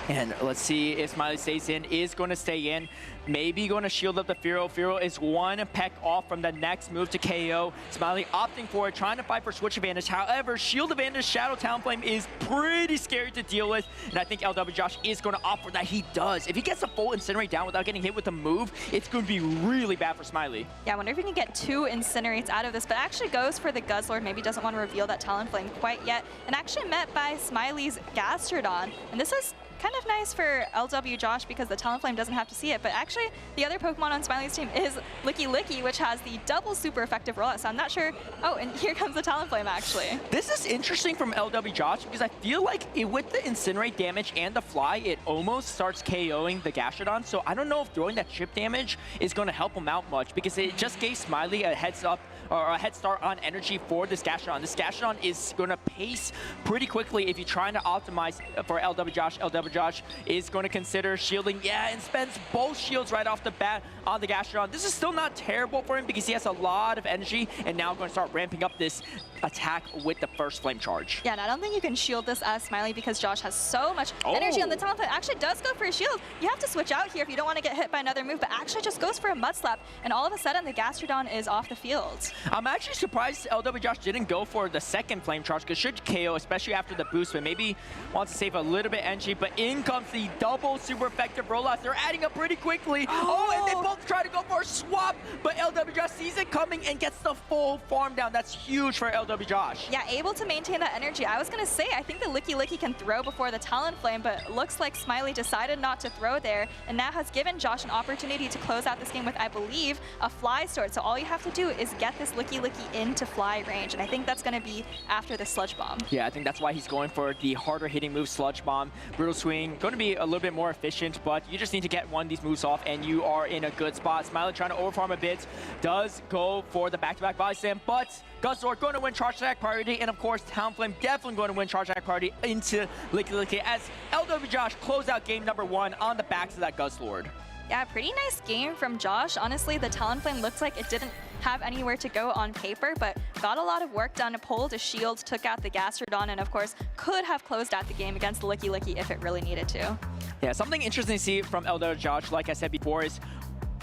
And let's see if Smiley stays in, is going to stay in. Maybe going to shield up the Fearow. Fearow is one peck off from the next move to KO. Smiley opting for it, trying to fight for switch advantage. However, shield advantage, Shadow Talonflame is pretty scary to deal with. And I think LW Josh is going to opt for that. He does. If he gets a full Incinerate down without getting hit with the move, it's going to be really bad for Smiley. Yeah, I wonder if he can get 2 Incinerates out of this, but actually goes for the Guzzlord. Maybe doesn't want to reveal that Talonflame quite yet. And actually met by Smiley's Gastrodon. And this is kind of nice for LW Josh because the Talonflame doesn't have to see it, but actually the other Pokemon on Smiley's team is Licky Licky, which has the double super effective rollout, so I'm not sure. Oh, and here comes the Talonflame actually. This is interesting from LW Josh because I feel like with the Incinerate damage and the Fly, it almost starts KOing the Gastrodon, so I don't know if throwing that chip damage is going to help him out much because it just gave Smiley a heads up or a head start on energy for this Gastrodon. This Gastrodon is going to pace pretty quickly if you're trying to optimize for LW Josh. LW Josh is going to consider shielding, yeah, and spends both shields right off the bat on the Gastrodon. This is still not terrible for him because he has a lot of energy and now going to start ramping up this attack with the first Flame Charge. Yeah, and I don't think you can shield this as Smiley because Josh has so much energy on the Talonflame. Actually does go for a shield. You have to switch out here if you don't want to get hit by another move, but actually just goes for a Mud Slap, and all of a sudden the Gastrodon is off the field. I'm actually surprised LW Josh didn't go for the second Flame Charge because should KO, especially after the boost, but maybe wants to save a little bit energy, but in comes the double super effective rollouts. They're adding up pretty quickly. Oh, and they both try to go for a swap, but LW Josh sees it coming and gets the full farm down. That's huge for LW Josh. Yeah, able to maintain that energy. I was going to say, I think the Licky Licky can throw before the Talonflame, but looks like Smiley decided not to throw there, and now has given Josh an opportunity to close out this game with, I believe, a Fly Sword. So all you have to do is get this Licky Licky into Fly range, and I think that's going to be after the Sludge Bomb. Yeah, I think that's why he's going for the harder hitting move, Sludge Bomb. Brutal Swing, going to be a little bit more efficient, but you just need to get one of these moves off, and you are in a good spot. Smiley trying to overfarm a bit, does go for the back-to-back Body Slam, but Guzzlord going to win Charge Attack priority, and of course, Talonflame definitely going to win Charge Attack priority into Licky Licky as LW Josh close out game #1 on the backs of that Guzzlord. Yeah, pretty nice game from Josh. Honestly, the Talonflame looks like it didn't have anywhere to go on paper, but got a lot of work done, pulled a shield, took out the Gastrodon, and of course, could have closed out the game against the Licky Licky if it really needed to. Yeah, something interesting to see from LW Josh, like I said before, is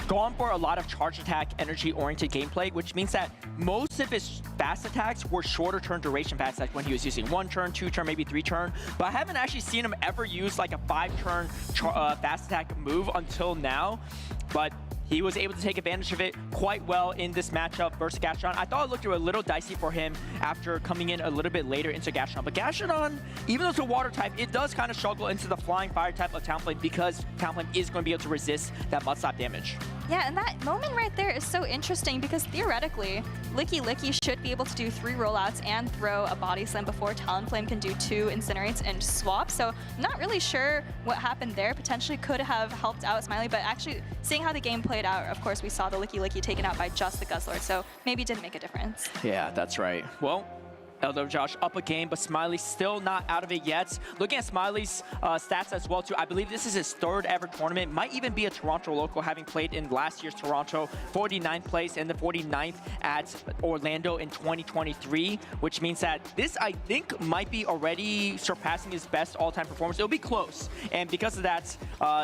gone for a lot of charge attack, energy-oriented gameplay, which means that most of his fast attacks were shorter turn duration fast attacks when he was using 1 turn, 2 turn, maybe 3 turn. But I haven't actually seen him ever use like a 5-turn fast attack move until now. But he was able to take advantage of it quite well in this matchup versus Gastrodon. I thought it looked a little dicey for him after coming in a little bit later into Gastrodon. But Gastrodon, even though it's a water type, it does kind of struggle into the flying fire type of Talonflame because Talonflame is going to be able to resist that Mud Slap damage. Yeah, and that moment right there is so interesting because theoretically, Licky should be able to do 3 rollouts and throw a body slam before Talonflame can do 2 incinerates and swap. So I'm not really sure what happened there. Potentially could have helped out Smiley, but actually seeing how the game played out, of course, we saw the Licky taken out by just the Guzzlord, so maybe didn't make a difference. Yeah, that's right. Well, LW Josh up a game, but Smiley still not out of it yet. Looking at Smiley's stats as well, too, I believe this is his 3rd ever tournament. Might even be a Toronto local, having played in last year's Toronto, 49th place and the 49th at Orlando in 2023, which means that this, I think, might be already surpassing his best all-time performance. It'll be close, and because of that,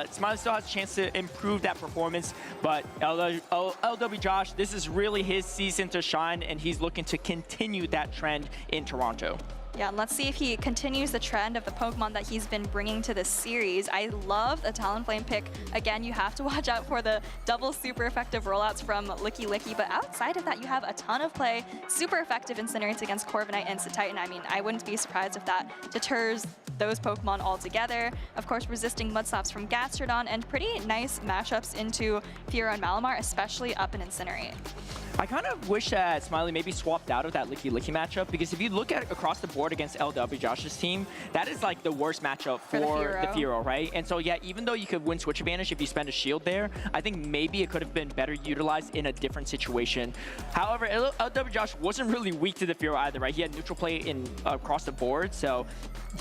Smiley still has a chance to improve that performance, but LW Josh, this is really his season to shine, and he's looking to continue that trend in Toronto. Yeah, and let's see if he continues the trend of the Pokemon that he's been bringing to this series. I love the Talonflame pick. Again, you have to watch out for the double super effective rollouts from Licky, but outside of that, you have a ton of play. Super effective Incinerates against Corviknight and Satitan. I mean, I wouldn't be surprised if that deters those Pokemon altogether. Of course, resisting Mud Slaps from Gastrodon, and pretty nice mashups into Fearow and Malamar, especially up in Incinerate. I kind of wish that Smiley maybe swapped out of that Licky matchup, because if you look at across the board against LW Josh's team, that is like the worst matchup for the Fearow, right? And so yeah, even though you could win switch advantage if you spend a shield there, I think maybe it could have been better utilized in a different situation. However, LW Josh wasn't really weak to the Fearow either, right? He had neutral play in across the board, so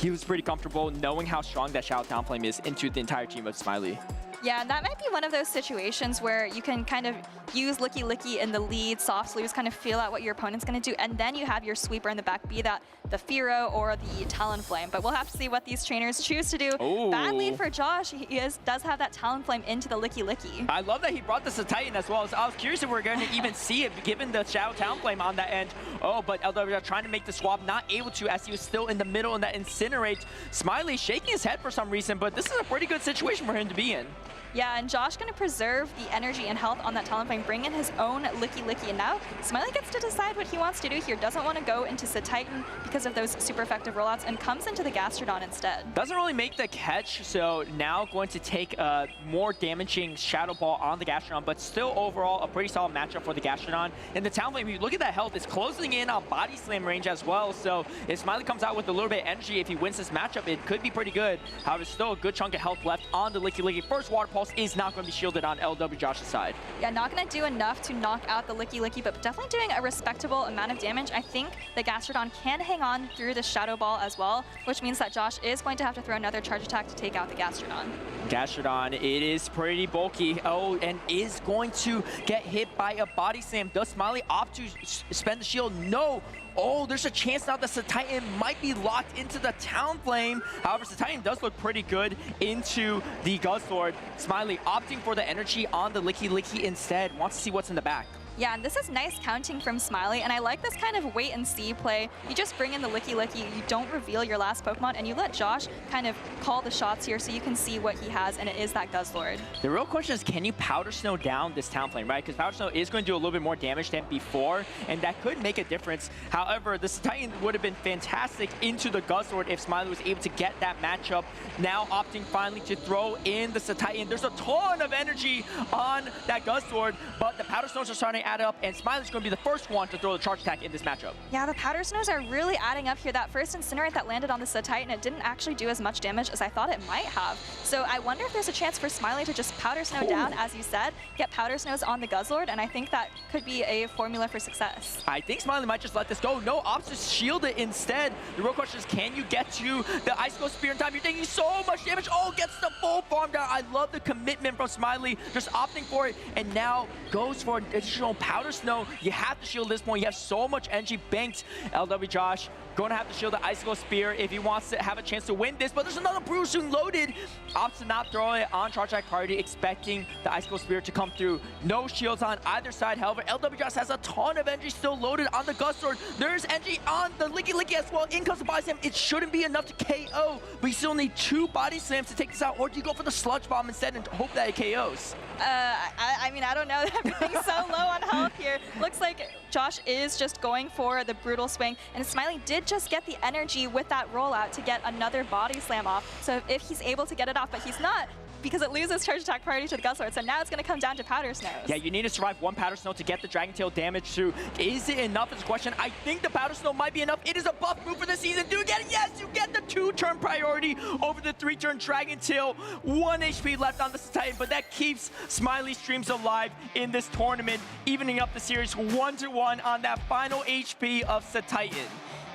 he was pretty comfortable knowing how strong that Shadow Downflame is into the entire team of Smiley. Yeah, and that might be one of those situations where you can kind of use Licky in the lead, soft sleeves, kind of feel out what your opponent's going to do, and then you have your sweeper in the back, be that the Fearow or the Talonflame. But we'll have to see what these trainers choose to do. Ooh. Bad lead for Josh. He does have that Talonflame into the Licky. I love that he brought this to Titan as well. So I was curious if we're going to even see it, given the Shadow Talonflame on that end. Oh, but LW trying to make the swap, not able to, as he was still in the middle in that Incinerate. Smiley shaking his head for some reason, but this is a pretty good situation for him to be in. Yeah, and Josh going to preserve the energy and health on that Talonflame, bring in his own Licky, and now Smiley gets to decide what he wants to do here. Doesn't want to go into Satitan because of those super effective rollouts, and comes into the Gastrodon instead. Doesn't really make the catch, so now going to take a more damaging Shadow Ball on the Gastrodon, but still overall a pretty solid matchup for the Gastrodon. And the Talonflame, if you look at that health, it's closing in on Body Slam range as well, so if Smiley comes out with a little bit of energy, if he wins this matchup, it could be pretty good. However, still a good chunk of health left on the Licky. First Water Pulse is not going to be shielded on LW Josh's side. Yeah, not going to do enough to knock out the Licky, but definitely doing a respectable amount of damage. I think the Gastrodon can hang on through the Shadow Ball as well, which means that Josh is going to have to throw another charge attack to take out the Gastrodon. Gastrodon, it is pretty bulky. Oh, and is going to get hit by a Body Slam. Does Smiley opt to spend the shield? No. Oh, there's a chance now that Satitan might be locked into the Talonflame. However, Satitan does look pretty good into the Guzzlord. Smiley opting for the energy on the Licky instead. Wants to see what's in the back. Yeah, and this is nice counting from Smiley, and I like this kind of wait and see play. You just bring in the Licky, you don't reveal your last Pokemon, and you let Josh kind of call the shots here so you can see what he has, and it is that Guzzlord. The real question is, can you Powder Snow down this Talonflame, right? Because Powder Snow is going to do a little bit more damage than before, and that could make a difference. However, the Satitan would have been fantastic into the Guzzlord if Smiley was able to get that matchup. Now opting finally to throw in the Satitan. There's a ton of energy on that Guzzlord, but the Powder Snows are starting to add up, and Smiley's going to be the first one to throw the charge attack in this matchup. Yeah, the Powder Snows are really adding up here. That first Incinerate that landed on the Satitan, it didn't actually do as much damage as I thought it might have. So I wonder if there's a chance for Smiley to just Powder Snow down, as you said, get Powder Snows on the Guzzlord, and I think that could be a formula for success. I think Smiley might just let this go. No, opts to shield it instead. The real question is, can you get to the Icicle Spear in time? You're taking so much damage. Oh, gets the full farm down. I love the commitment from Smiley, just opting for it, and now goes for an additional Powder Snow. You have to shield this point. You have so much energy banked. LW Josh going to have to shield the Icicle Spear if he wants to have a chance to win this, but there's another Brutal Swing loaded. Opts to not throw it on charge attack priority, expecting the Icicle Spear to come through. No shields on either side. However, LW Josh has a ton of energy still loaded on the Guzzlord. There's energy on the Licky as well. In comes the Body Slam. It shouldn't be enough to KO, but you still need 2 Body Slams to take this out, or do you go for the Sludge Bomb instead and hope that it KOs? I mean, I don't know. Everything's so low on health here. Looks like Josh is just going for the Brutal Swing, and Smiley did just get the energy with that rollout to get another Body Slam off. So if he's able to get it off, but he's not because it loses charge attack priority to the Guzzlord. So now it's going to come down to Powder Snows. Yeah, you need to survive one Powder Snow to get the Dragon Tail damage through. Is it enough is the question. I think the Powder Snow might be enough. It is a buff move for the season. Do you get it? Yes, you get the 2-turn priority over the 3-turn Dragon Tail. 1 HP left on the Titan, but that keeps Smiley streams alive in this tournament, evening up the series 1-1 on that final HP of Titan.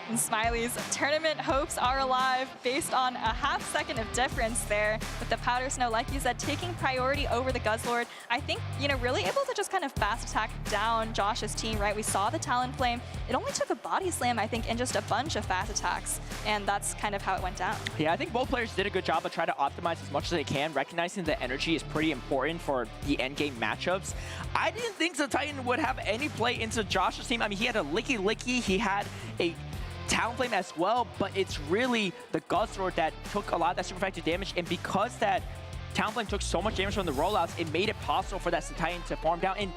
And Smiley's tournament hopes are alive based on a half-second of difference there with the Powder Snow, like you said, taking priority over the Guzzlord. I think, you know, really able to just kind of fast attack down Josh's team, right? We saw the Talonflame. It only took a Body Slam, I think, and just a bunch of fast attacks, and that's kind of how it went down. Yeah, I think both players did a good job of trying to optimize as much as they can, recognizing that energy is pretty important for the endgame matchups. I didn't think the Titan would have any play into Josh's team. I mean, he had a Licky Licky, he had a Talonflame as well, but it's really the Guzzlord that took a lot of that super effective damage, and because that Talonflame took so much damage from the rollouts, it made it possible for that Titan to farm down. And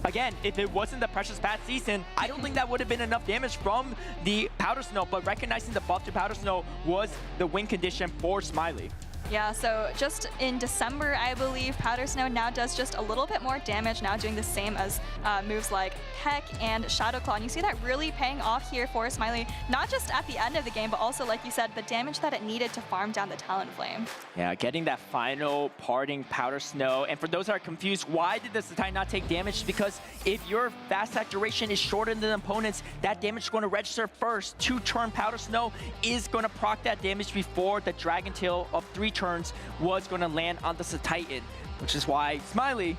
again, if it wasn't the Precious Path season, I don't think that would have been enough damage from the Powder Snow, but recognizing the buff to Powder Snow was the win condition for Smiley. Yeah, so just in December, I believe, Powder Snow now does just a little bit more damage, now doing the same as moves like Peck and Shadow Claw. And you see that really paying off here for Smiley, not just at the end of the game, but also, like you said, the damage that it needed to farm down the Talonflame. Yeah, getting that final parting Powder Snow. And for those that are confused, why did the Titan not take damage? Because if your fast attack duration is shorter than the opponent's, that damage is going to register first. 2-turn Powder Snow is going to proc that damage before the Dragon Tail of 3 turns was going to land on the Titan, which is why Smiley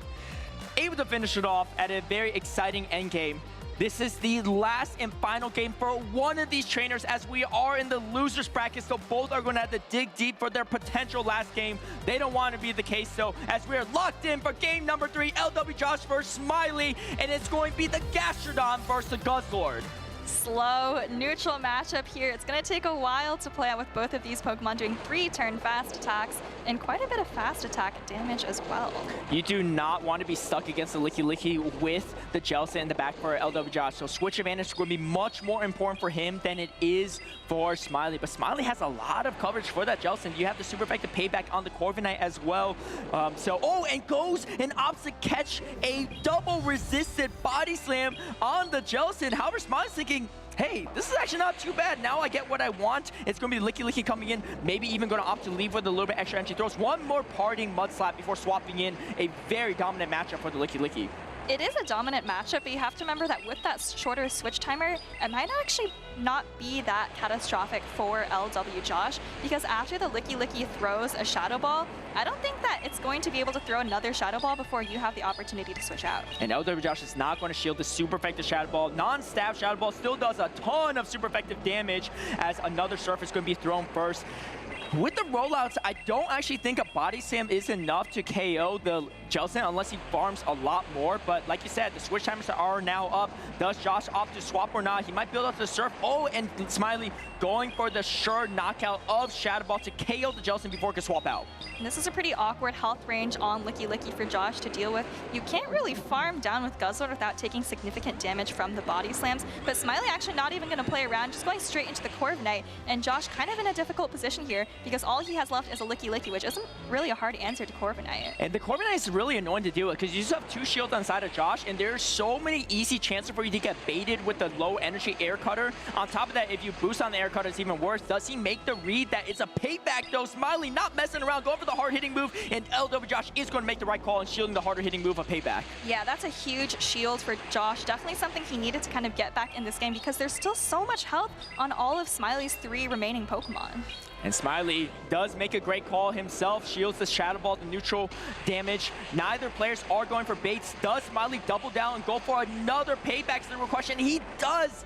able to finish it off at a very exciting endgame. This is the last and final game for one of these trainers, as we are in the losers bracket, so both are going to have to dig deep for their potential last game. They don't want to be the case, so as we are locked in for game number 3, LW Josh versus Smiley, and it's going to be the Gastrodon versus the Guzzlord. Slow, neutral matchup here. It's going to take a while to play out with both of these Pokemon doing 3-turn fast attacks and quite a bit of fast attack damage as well. You do not want to be stuck against the Licky Licky with the Jellicent in the back for LW Josh, so switch advantage is going to be much more important for him than it is for Smiley. But Smiley has a lot of coverage for that Jellicent. You have the super effective payback on the Corviknight as well. And goes and opts to catch a double resisted Body Slam on the Jellicent. However, Smiley's thinking, hey, this is actually not too bad. Now I get what I want. It's going to be Licky Licky coming in, maybe even going to opt to leave with a little bit extra energy. Throws one more parting Mud Slap before swapping in a very dominant matchup for the Licky Licky. It is a dominant matchup, but you have to remember that with that shorter switch timer, it might actually not be that catastrophic for LW Josh, because after the Licky Licky throws a Shadow Ball, I don't think that it's going to be able to throw another Shadow Ball before you have the opportunity to switch out. And LW Josh is not going to shield the super effective Shadow Ball. Non-stab Shadow Ball still does a ton of super effective damage, as another Surf is going to be thrown first. With the rollouts, I don't actually think a Body Slam is enough to KO the Jellicent unless he farms a lot more. But like you said, the switch timers are now up. Does Josh opt to swap or not? He might build up the Surf. Oh, and Smiley going for the sure knockout of Shadow Ball to KO the Jellicent before it can swap out. And this is a pretty awkward health range on Licky Licky for Josh to deal with. You can't really farm down with Guzzlord without taking significant damage from the Body Slams. But Smiley actually not even going to play around, just going straight into the Corviknight. And Josh kind of in a difficult position here, because all he has left is a Licky Licky, which isn't really a hard answer to Corviknight. And the Corviknight is really annoying to deal with, because you just have 2 shields on the side of Josh, and there's so many easy chances for you to get baited with the low energy Air Cutter. On top of that, if you boost on the Air Cutter, it's even worse. Does he make the read that it's a payback though? Smiley not messing around, going for the hard hitting move, and LW Josh is going to make the right call and shielding the harder hitting move of payback. Yeah, that's a huge shield for Josh. Definitely something he needed to kind of get back in this game, because there's still so much health on all of Smiley's 3 remaining Pokemon. And Smiley does make a great call himself, shields the Shadow Ball, the neutral damage. Neither players are going for baits. Does Smiley double down and go for another payback to the question? He does.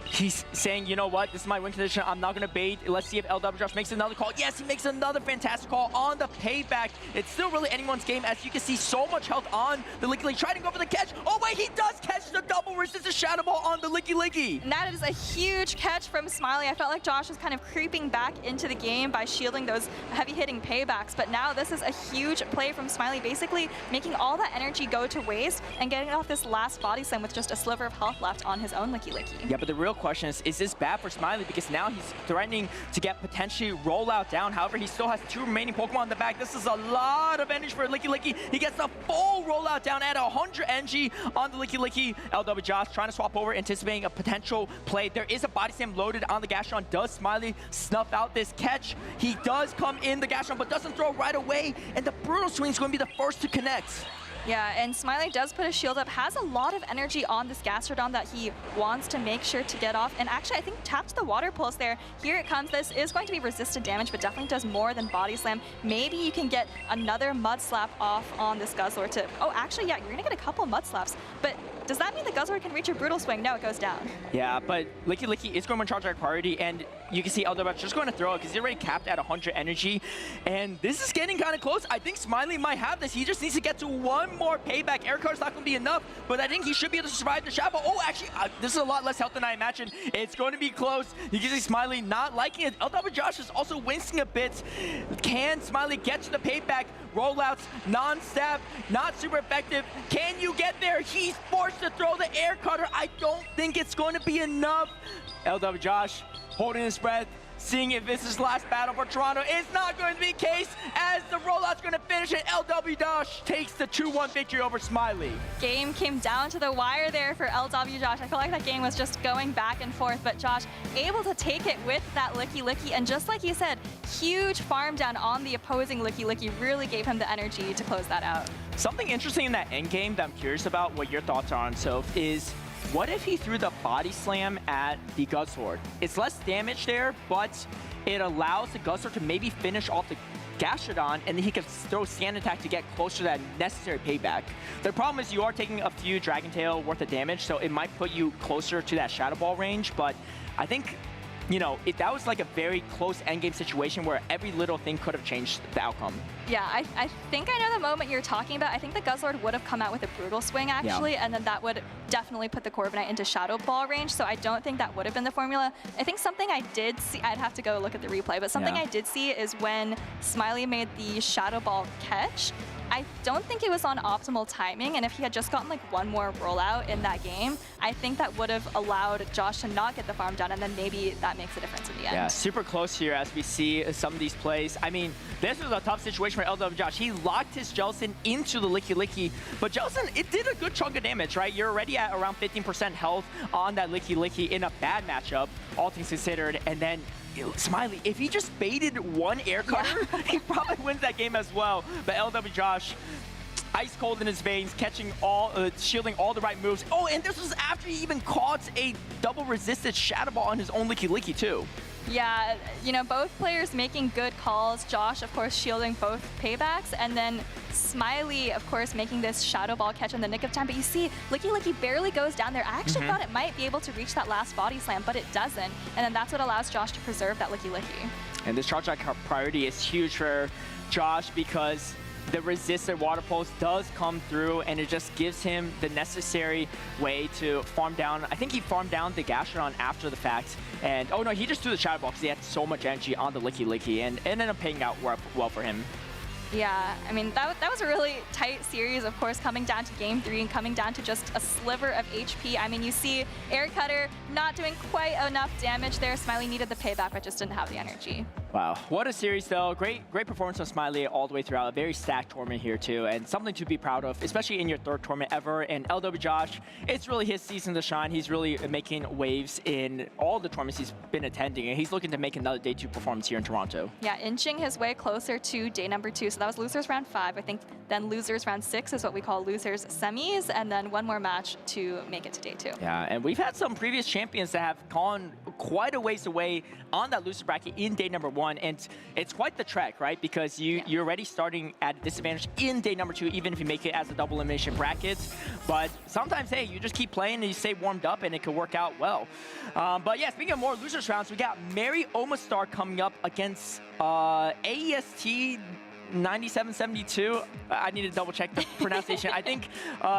He's saying, you know what, this is my win condition, I'm not going to bait. Let's see if LW Josh makes another call. Yes, he makes another fantastic call on the payback. It's still really anyone's game, as you can see so much health on the Licky Licky. Trying to go for the catch. Oh wait, he does catch the double resisted Shadow Ball on the Licky Licky. And that is a huge catch from Smiley. I felt like Josh was kind of creeping back into the game by shielding those heavy hitting paybacks, but now this is a huge play from Smiley, basically making all that energy go to waste and getting off this last Body Slam with just a sliver of health left on his own Licky Licky. Yeah, but the real question is this bad for Smiley? Because now he's threatening to get potentially rollout down. However, he still has 2 remaining Pokemon in the back. This is a lot of energy for Licky Licky. He gets the full rollout down at 100 NG on the Licky Licky. LW Josh trying to swap over, anticipating a potential play. There is a body slam loaded on the Gastron. Does Smiley snuff out this catch? He does come in the Gastron, but doesn't throw right away. And the Brutal Swing is going to be the first to connect. Yeah, and Smiley does put his shield up, has a lot of energy on this Gastrodon that he wants to make sure to get off. And actually, I think taps the Water Pulse there. Here it comes. This is going to be resisted damage, but definitely does more than Body Slam. Maybe you can get another Mud Slap off on this Guzzlord to... Oh, actually, yeah, you're going to get a couple Mud Slaps. But does that mean the Guzzlord can reach a Brutal Swing? No, it goes down. Yeah, but Licky Licky is going to charge our priority, and you can see LW just going to throw it because he's already capped at 100 energy. And this is getting kind of close. I think Smiley might have this. He just needs to get to one more payback. Air Card's not going to be enough, but I think he should be able to survive the Shadow. Oh, actually, this is a lot less health than I imagined. It's going to be close. You can see Smiley not liking it. LW Josh is also wincing a bit. Can Smiley get to the payback? Rollouts, non-stab, not super effective. Can you get there? He's forced to throw the Air Cutter. I don't think it's going to be enough. LW Josh holding his breath, seeing if this is last battle for Toronto. It's not going to be the case as the rollout's going to finish and LW Josh takes the 2-1 victory over Smiley. Game came down to the wire there for LW Josh. I feel like that game was just going back and forth, but Josh able to take it with that Licky Licky. And just like you said, huge farm down on the opposing Licky Licky really gave him the energy to close that out. Something interesting in that end game that I'm curious about what your thoughts are on, Soph, is what if he threw the Body Slam at the Guzzlord? It's less damage there, but it allows the Guzzlord to maybe finish off the Gastrodon, and then he can throw Sand Attack to get closer to that necessary payback. The problem is you are taking a few Dragon Tail worth of damage, so it might put you closer to that Shadow Ball range, but I think, you know, that was like a very close endgame situation where every little thing could have changed the outcome. Yeah, I think I know the moment you're talking about. I think the Guzzlord would have come out with a Brutal Swing, actually, and then that would definitely put the Corviknight into Shadow Ball range, so I don't think that would have been the formula. I think something I did see, I'd have to go look at the replay, but something I did see is when Smiley made the Shadow Ball catch, I don't think it was on optimal timing, and if he had just gotten like one more rollout in that game, I think that would have allowed Josh to not get the farm down, and then maybe that makes a difference in the end. Yeah, super close here as we see some of these plays. I mean, this was a tough situation for LW Josh. He locked his Jellicent into the Licky Licky, but Jellicent, it did a good chunk of damage, right? You're already at around 15% health on that Licky Licky in a bad matchup, all things considered, and then Smiley, if he just baited one Air Cutter, he probably wins that game as well. But LW Josh, ice cold in his veins, catching all, shielding all the right moves. Oh, and this was after he even caught a double resisted Shadow Ball on his own Licky Licky too. Yeah, you know, both players making good calls. Josh, of course, shielding both paybacks, and then Smiley, of course, making this Shadow Ball catch in the nick of time. But you see, Licky Licky barely goes down there. I actually thought it might be able to reach that last Body Slam, but it doesn't. And then that's what allows Josh to preserve that Licky Licky. And this charge priority is huge for Josh because the resisted Water Pulse does come through, and it just gives him the necessary way to farm down. I think he farmed down the Gastrodon after the fact. And, oh no, he just threw the Shadow Ball because he had so much energy on the Licky Licky, and it ended up paying out well for him. Yeah, I mean, that was a really tight series, of course, coming down to Game 3 and coming down to just a sliver of HP. I mean, you see Air Cutter not doing quite enough damage there. Smiley needed the payback, but just didn't have the energy. Wow, what a series though. Great performance from Smiley all the way throughout. A very stacked tournament here too, and something to be proud of, especially in your third tournament ever. And LW Josh, it's really his season to shine. He's really making waves in all the tournaments he's been attending, and he's looking to make another day 2 performance here in Toronto. Yeah, inching his way closer to day number 2. So that was losers round 5. I think then losers round 6 is what we call losers semis, and then one more match to make it to day 2. Yeah, and we've had some previous champions that have gone quite a ways away on that loser bracket in day number 1, and it's quite the trek, right? Because you're already starting at a disadvantage in day number 2, even if you make it as a double elimination bracket. But sometimes, hey, you just keep playing and you stay warmed up, and it could work out well. But yeah, speaking of more losers rounds, we got Mary Omastar coming up against AEST 9772. I need to double check the pronunciation. I think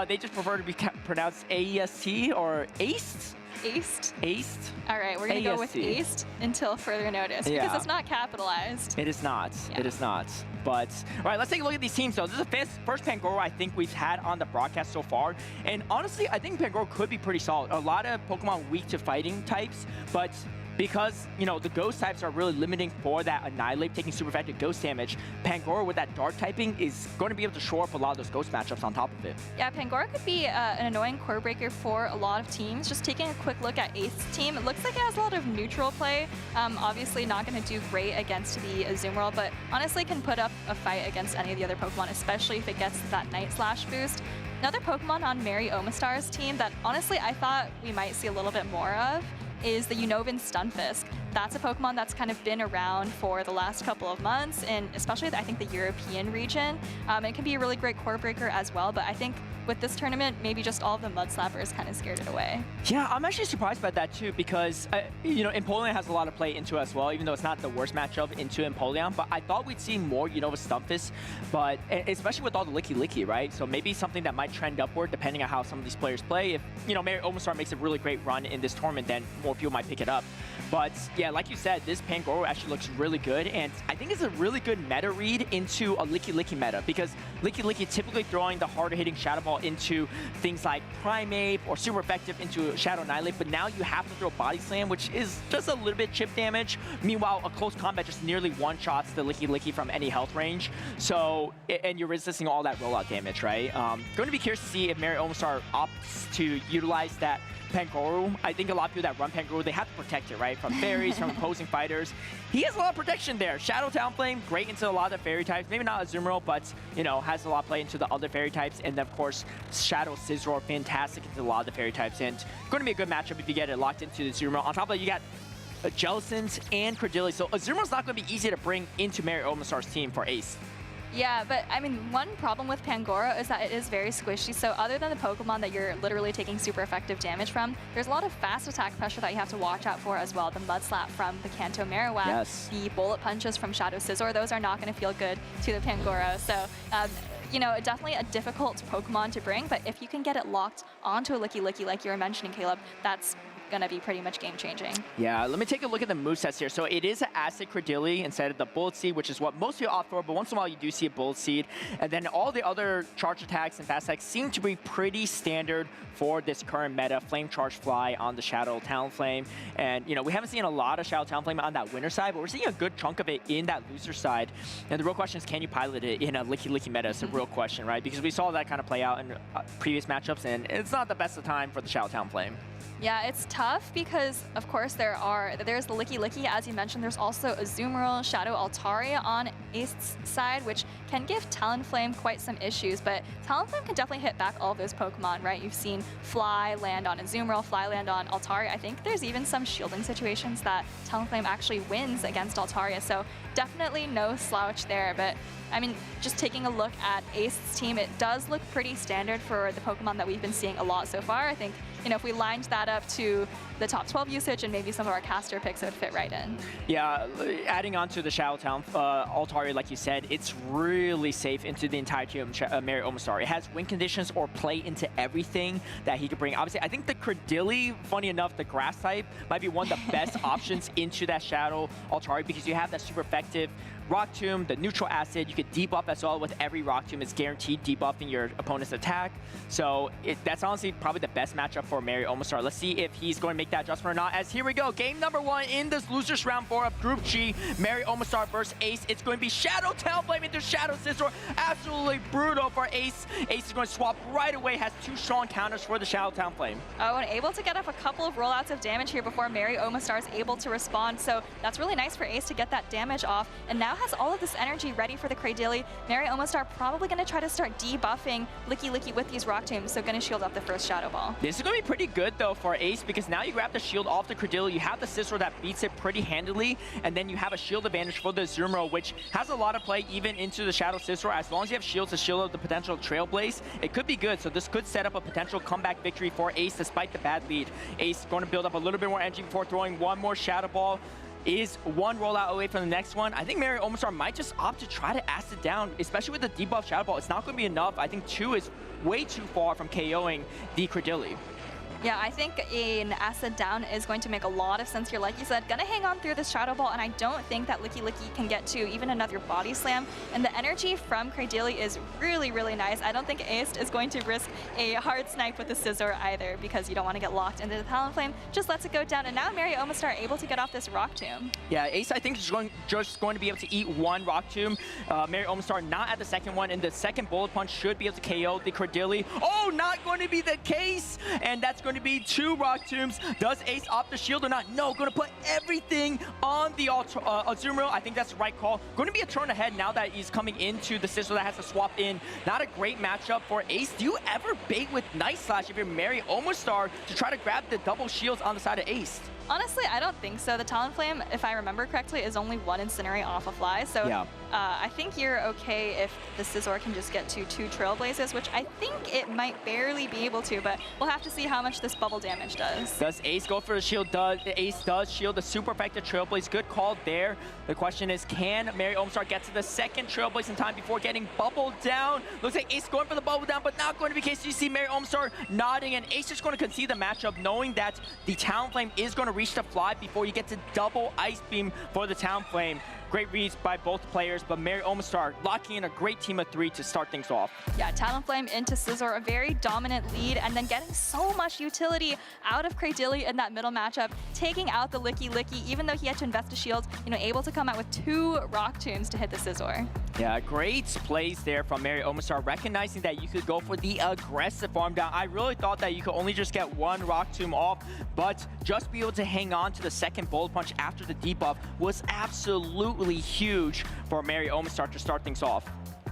they just prefer to be pronounced AEST or ACE. Aced? Aced? All right, we're going to go with ASC. aced until further notice because Yeah. it's not capitalized. It is not. It is not. But, all right, let's take a look at these teams. So this is the first Pangoro I think we've had on the broadcast so far. And honestly, I think Pangoro could be pretty solid. A lot of Pokemon weak to fighting types, but because, you know, the ghost types are really limiting for that Annihilate, taking super effective ghost damage, Pangoro with that dark typing is going to be able to shore up a lot of those ghost matchups on top of it. Yeah, Pangoro could be an annoying core breaker for a lot of teams. Just taking a quick look at Ace's team, it looks like it has a lot of neutral play. Obviously not going to do great against the Azumarill, but honestly can put up a fight against any of the other Pokemon, especially if it gets that Night Slash boost. Another Pokemon on Mary Omastar's team that honestly I thought we might see a little bit more of is the Unova Stunfisk. That's a Pokemon that's kind of been around for the last couple of months, and especially I think the European region. It can be a really great core breaker as well, but I think with this tournament, maybe just all of the Mud Slappers kind of scared it away. Yeah, I'm actually surprised by that too because, you know, Empoleon has a lot of play into it as well, even though it's not the worst matchup into Empoleon, but I thought we'd see more Unova Stunfisk, but especially with all the Licky, right? So maybe something that might trend upward depending on how some of these players play. If, you know, Mary Omastar makes a really great run in this tournament, then more people might pick it up. But yeah, like you said, this Pangoro actually looks really good, and I think it's a really good meta read into a Licky meta because Licky typically throwing the harder hitting Shadow Ball into things like Primeape or super effective into Shadow Annihilate, but now you have to throw Body Slam, which is just a little bit chip damage. Meanwhile, a close combat just nearly one-shots the Licky from any health range. So, and you're resisting all that rollout damage, right? Going to be curious to see if Mary Omastar opts to utilize that Pangoro. I think a lot of people that run Pangoro, they have to protect it, right? From fairies, from opposing fighters. He has a lot of protection there. Shadow Talonflame, great into a lot of the fairy types. Maybe not Azumarill, but, you know, has a lot of play into the other fairy types. And then, of course, Shadow Scizor, fantastic into a lot of the fairy types. And going to be a good matchup if you get it locked into the Azumarill. On top of that, you got Jellicent and Credilli. So Azumarill's not going to be easy to bring into Mary Omastar's team for Ace. Yeah, but I mean, one problem with Pangoro is that it is very squishy. So other than the Pokemon that you're literally taking super effective damage from, there's a lot of fast attack pressure that you have to watch out for as well. The Mud Slap from the Kanto Marowak, yes. The Bullet Punches from Shadow Scizor, those are not going to feel good to the Pangoro. So, you know, definitely a difficult Pokemon to bring, but if you can get it locked onto a Licky like you were mentioning, Caleb, that's going to be pretty much game-changing. Yeah, let me take a look at the movesets here. So it is an Acid Credilli instead of the Bullet Seed, which is what most people opt for, but once in a while you do see a Bullet Seed. And then all the other charge attacks and fast attacks seem to be pretty standard for this current meta. Flame Charge Fly on the Shadow Talonflame. And, you know, we haven't seen a lot of Shadow Talonflame on that winner side, but we're seeing a good chunk of it in that loser side. And the real question is, can you pilot it in a Licky meta? It's a real question, right? Because we saw that kind of play out in previous matchups, and it's not the best of time for the Shadow Talonflame. Yeah, it's tough because, of course, there's the Licky, as you mentioned. There's also Azumarill, Shadow Altaria on Ace's side, which can give Talonflame quite some issues, but Talonflame can definitely hit back all of those Pokemon, right? You've seen Fly land on Azumarill, Fly land on Altaria. I think there's even some shielding situations that Talonflame actually wins against Altaria, so definitely no slouch there, but I mean, just taking a look at Ace's team, it does look pretty standard for the Pokemon that we've been seeing a lot so far. I think, you know, if we lined that up to the top 12 usage and maybe some of our caster picks, it would fit right in. Yeah, adding on to the Shadow Town, Altaria, like you said, it's really safe into the entirety of Mary Omastar. It has win conditions or play into everything that he could bring. Obviously, I think the Credilli, funny enough, the grass type might be one of the best options into that Shadow Altaria because you have that super effective Rock Tomb, the neutral acid. You could debuff as well with every Rock Tomb. It's guaranteed debuffing your opponent's attack. So that's honestly probably the best matchup for Mary Omastar. Let's see if he's going to make that adjustment or not. As here we go, game number 1 in this losers round 4 of Group G. Mary Omastar versus Ace. It's going to be Shadow Talonflame into Shadow Scizor. Absolutely brutal for Ace. Ace is going to swap right away. Has 2 strong counters for the Shadow Talonflame. Oh, and able to get up a couple of rollouts of damage here before Mary Omastar is able to respond. So that's really nice for Ace to get that damage off. And now has all of this energy ready for the Credilli. Mary Omastar probably going to try to start debuffing Licky with these Rock Tombs, so going to shield up the first Shadow Ball. This is going to be pretty good, though, for Ace, because now you grab the shield off the Credilli, you have the Scizor that beats it pretty handily, and then you have a shield advantage for the Azumarill, which has a lot of play even into the Shadow Scizor. As long as you have shields to shield up the potential Trailblaze, it could be good. So this could set up a potential comeback victory for Ace despite the bad lead. Ace going to build up a little bit more energy before throwing one more Shadow Ball. Is one rollout away from the next one. I think Mary Omastar might just opt to try to acid down, especially with the debuff Shadow Ball. It's not going to be enough. I think 2 is way too far from KOing the Credilli. Yeah, I think an acid down is going to make a lot of sense here. Like you said, gonna hang on through this Shadow Ball, and I don't think that Licky Licky can get to even another body slam. And the energy from Cradily is really, really nice. I don't think Ace is going to risk a hard snipe with the Scizor either, because you don't want to get locked into the Talonflame. Just lets it go down, and now Mary Omastar able to get off this Rock Tomb. Yeah, Ace I think is just going to be able to eat one Rock Tomb. Mary Omastar not at the second one, and the second Bullet Punch should be able to KO the Cradily. Oh, not going to be the case, and that's going to be 2 Rock Tombs. Does Ace opt the shield or not? No, going to put everything on the Azumarill. I think that's the right call. Going to be a turn ahead now that he's coming into the Scizor that has to swap in. Not a great matchup for Ace. Do you ever bait with Night Slash if you're Mary Omastar to try to grab the double shields on the side of Ace? Honestly, I don't think so. The Talonflame, if I remember correctly, is only 1 Incinerate off a Fly. So yeah. I think you're okay if the Scizor can just get to 2 Trailblazes, which I think it might barely be able to, but we'll have to see how much this bubble damage does. Does Ace go for the shield? Ace does shield the super effective Trailblaze. Good call there. The question is, can Mary Omastar get to the second Trailblaze in time before getting bubbled down? Looks like Ace going for the bubble down, but not going to be the case. You see Mary Omastar nodding, and Ace is going to concede the matchup, knowing that the Talonflame is going to reach the Fly before you get to double Ice Beam for the Talonflame. Great reads by both players, but Mary Omastar locking in a great team of 3 to start things off. Yeah, Talonflame into Scizor, a very dominant lead, and then getting so much utility out of Cradily in that middle matchup, taking out the Licky Licky, even though he had to invest a shield, able to come out with 2 Rock Tombs to hit the Scizor. Yeah, great plays there from Mary Omastar, recognizing that you could go for the aggressive farm down. I really thought that you could only just get 1 Rock Tomb off, but just be able to hang on to the second Bullet Punch after the debuff was absolutely huge for Mary Omastar to start things off.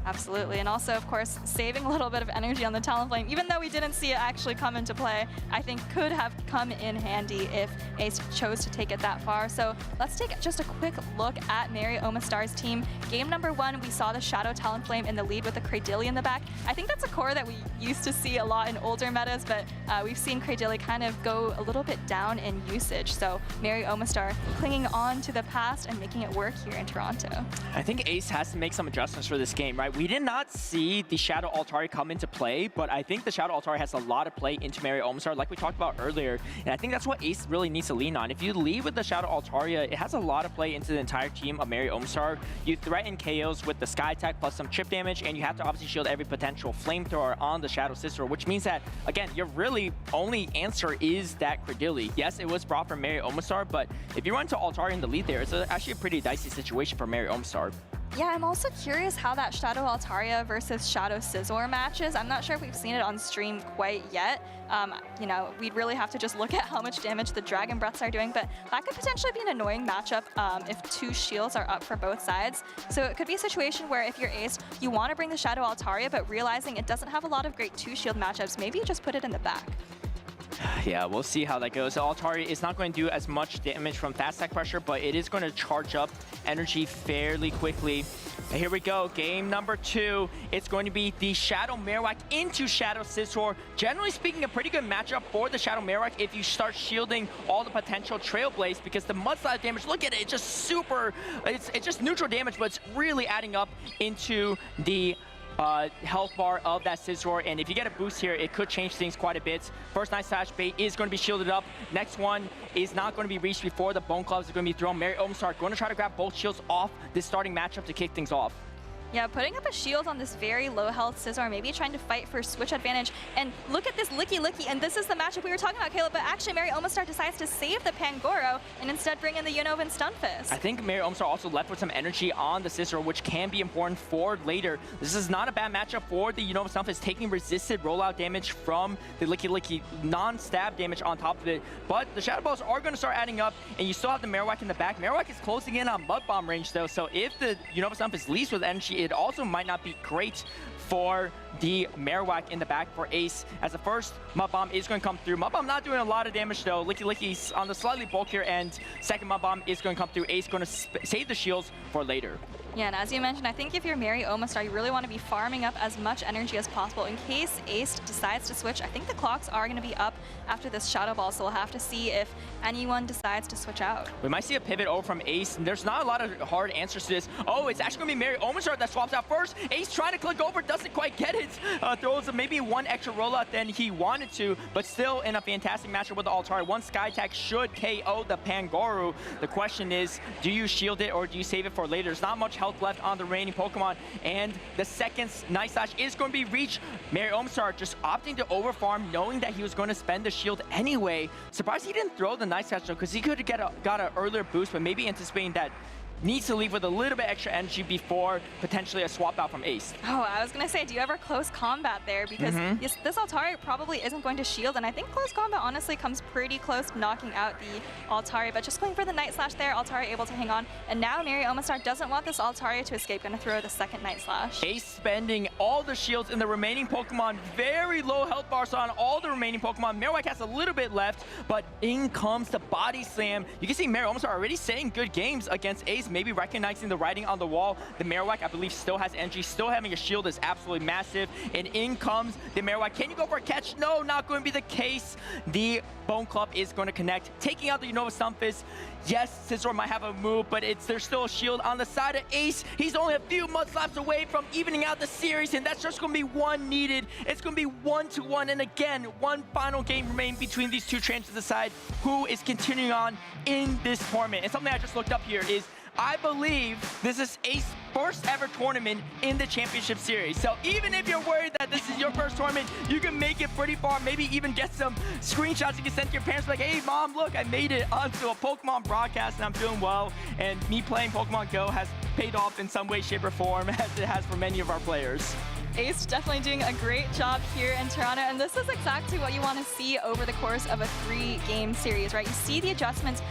Absolutely, and also, of course, saving a little bit of energy on the Talonflame, even though we didn't see it actually come into play, I think could have come in handy if Ace chose to take it that far. So let's take just a quick look at Mary Omastar's team. Game number 1, we saw the Shadow Talonflame in the lead with the Cradily in the back. I think that's a core that we used to see a lot in older metas, but we've seen Cradily kind of go a little bit down in usage. So Mary Omastar clinging on to the past and making it work here in Toronto. I think Ace has to make some adjustments for this game, right? We did not see the Shadow Altari come into play, but I think the Shadow Altari has a lot of play into Mary Omastar, like we talked about earlier, and I think that's what Ace really needs to lean on. If you lead with the Shadow Altaria, it has a lot of play into the entire team of Mary Omastar. You threaten KOs with the Sky Attack plus some chip damage, and you have to obviously shield every potential Flamethrower on the Shadow Scizor, which means that, again, your really only answer is that Cradily. Yes, it was brought from Mary Omastar, but if you run to Altaria in the lead there, it's actually a pretty dicey situation for Mary Omastar. Yeah, I'm also curious how that Shadow Altaria versus Shadow Scizor matches. I'm not sure if we've seen it on stream quite yet. We'd really have to just look at how much damage the Dragon Breaths are doing, but that could potentially be an annoying matchup if 2 shields are up for both sides. So it could be a situation where if you're Ace, you want to bring the Shadow Altaria, but realizing it doesn't have a lot of great 2-shield matchups, maybe you just put it in the back. Yeah, we'll see how that goes. Altari is not going to do as much damage from fast attack pressure, but it is going to charge up energy fairly quickly. And here we go, game number 2. It's going to be the Shadow Marowak into Shadow Scizor. Generally speaking, a pretty good matchup for the Shadow Marowak if you start shielding all the potential Trailblaze, because the Mudslide damage, look at it, it's just it's just neutral damage, but it's really adding up into the health bar of that Scizor, and if you get a boost here, it could change things quite a bit. First Night Slash bait is going to be shielded up. Next one is not going to be reached before the Bone Clubs are going to be thrown. Mary Omastar going to try to grab both shields off this starting matchup to kick things off. Yeah, putting up a shield on this very low health Scizor, maybe trying to fight for switch advantage. And look at this Licky Licky, and this is the matchup we were talking about, Caleb, but actually Mary Omastar decides to save the Pangoro and instead bring in the Unova and Stunfisk. I think Mary Omastar also left with some energy on the Scizor, which can be important for later. This is not a bad matchup for the Unova Stunfisk, taking resisted rollout damage from the Licky Licky, non-stab damage on top of it. But the Shadow Balls are going to start adding up, and you still have the Marowak in the back. Marowak is closing in on Mud Bomb range, though, so if the Unova Stunfisk leads with energy, it also might not be great for the Marowak in the back for Ace, as the first Mud Bomb is going to come through. Mud Bomb not doing a lot of damage though. Licky Licky's on the slightly bulkier end. Second Mud Bomb is going to come through. Ace going to save the shields for later. Yeah, and as you mentioned, I think if you're Mary Omastar, you really want to be farming up as much energy as possible in case Ace decides to switch. I think the clocks are going to be up after this Shadow Ball, so we'll have to see if anyone decides to switch out. We might see a pivot over from Ace, and there's not a lot of hard answers to this. Oh, it's actually going to be Mary Omastar that swaps out first. Ace trying to click over, doesn't quite get it. Throws maybe one extra rollout than he wanted to, but still in a fantastic matchup with the Altaria. One Sky Attack should KO the Pangoru. The question is, do you shield it or do you save it for later? There's not much health left on the remaining Pokemon, and the second Night Slash is going to be reached. Mary Omastar just opting to overfarm, knowing that he was going to spend the shield anyway. Surprised he didn't throw the Night Slash though, because he could have got an earlier boost, but maybe anticipating that needs to leave with a little bit extra energy before potentially a swap out from Ace. Oh, I was going to say, do you ever close combat there? Because this Altaria probably isn't going to shield, and I think close combat honestly comes pretty close to knocking out the Altaria, but just going for the Night Slash there, Altaria able to hang on, and now Mary Omastar doesn't want this Altaria to escape, going to throw the second Night Slash. Ace spending all the shields in the remaining Pokemon, very low health bars on all the remaining Pokemon. Marowak has a little bit left, but in comes the Body Slam. You can see Mary Omastar already saying good games against Ace, maybe recognizing the writing on the wall. The Marowak, I believe, still has energy. Still having a shield is absolutely massive. And in comes the Marowak. Can you go for a catch? No, not going to be the case. The Bone Club is going to connect, taking out the Unova Stunfisk. Yes, Scizor might have a move, but there's still a shield on the side of Ace. He's only a few Mudslaps away from evening out the series, and that's just going to be one needed. It's going to be 1-1, and again, one final game remaining between these two trains to decide who is continuing on in this tournament. And something I just looked up here is I believe this is Ace's first ever tournament in the championship series. So even if you're worried that this is your first tournament, you can make it pretty far, maybe even get some screenshots you can send to your parents like, hey mom, look, I made it onto a Pokemon broadcast and I'm doing well. And me playing Pokemon Go has paid off in some way, shape, or form, as it has for many of our players. Ace definitely doing a great job here in Toronto, and this is exactly what you want to see over the course of a 3-game series, right? You see the adjustments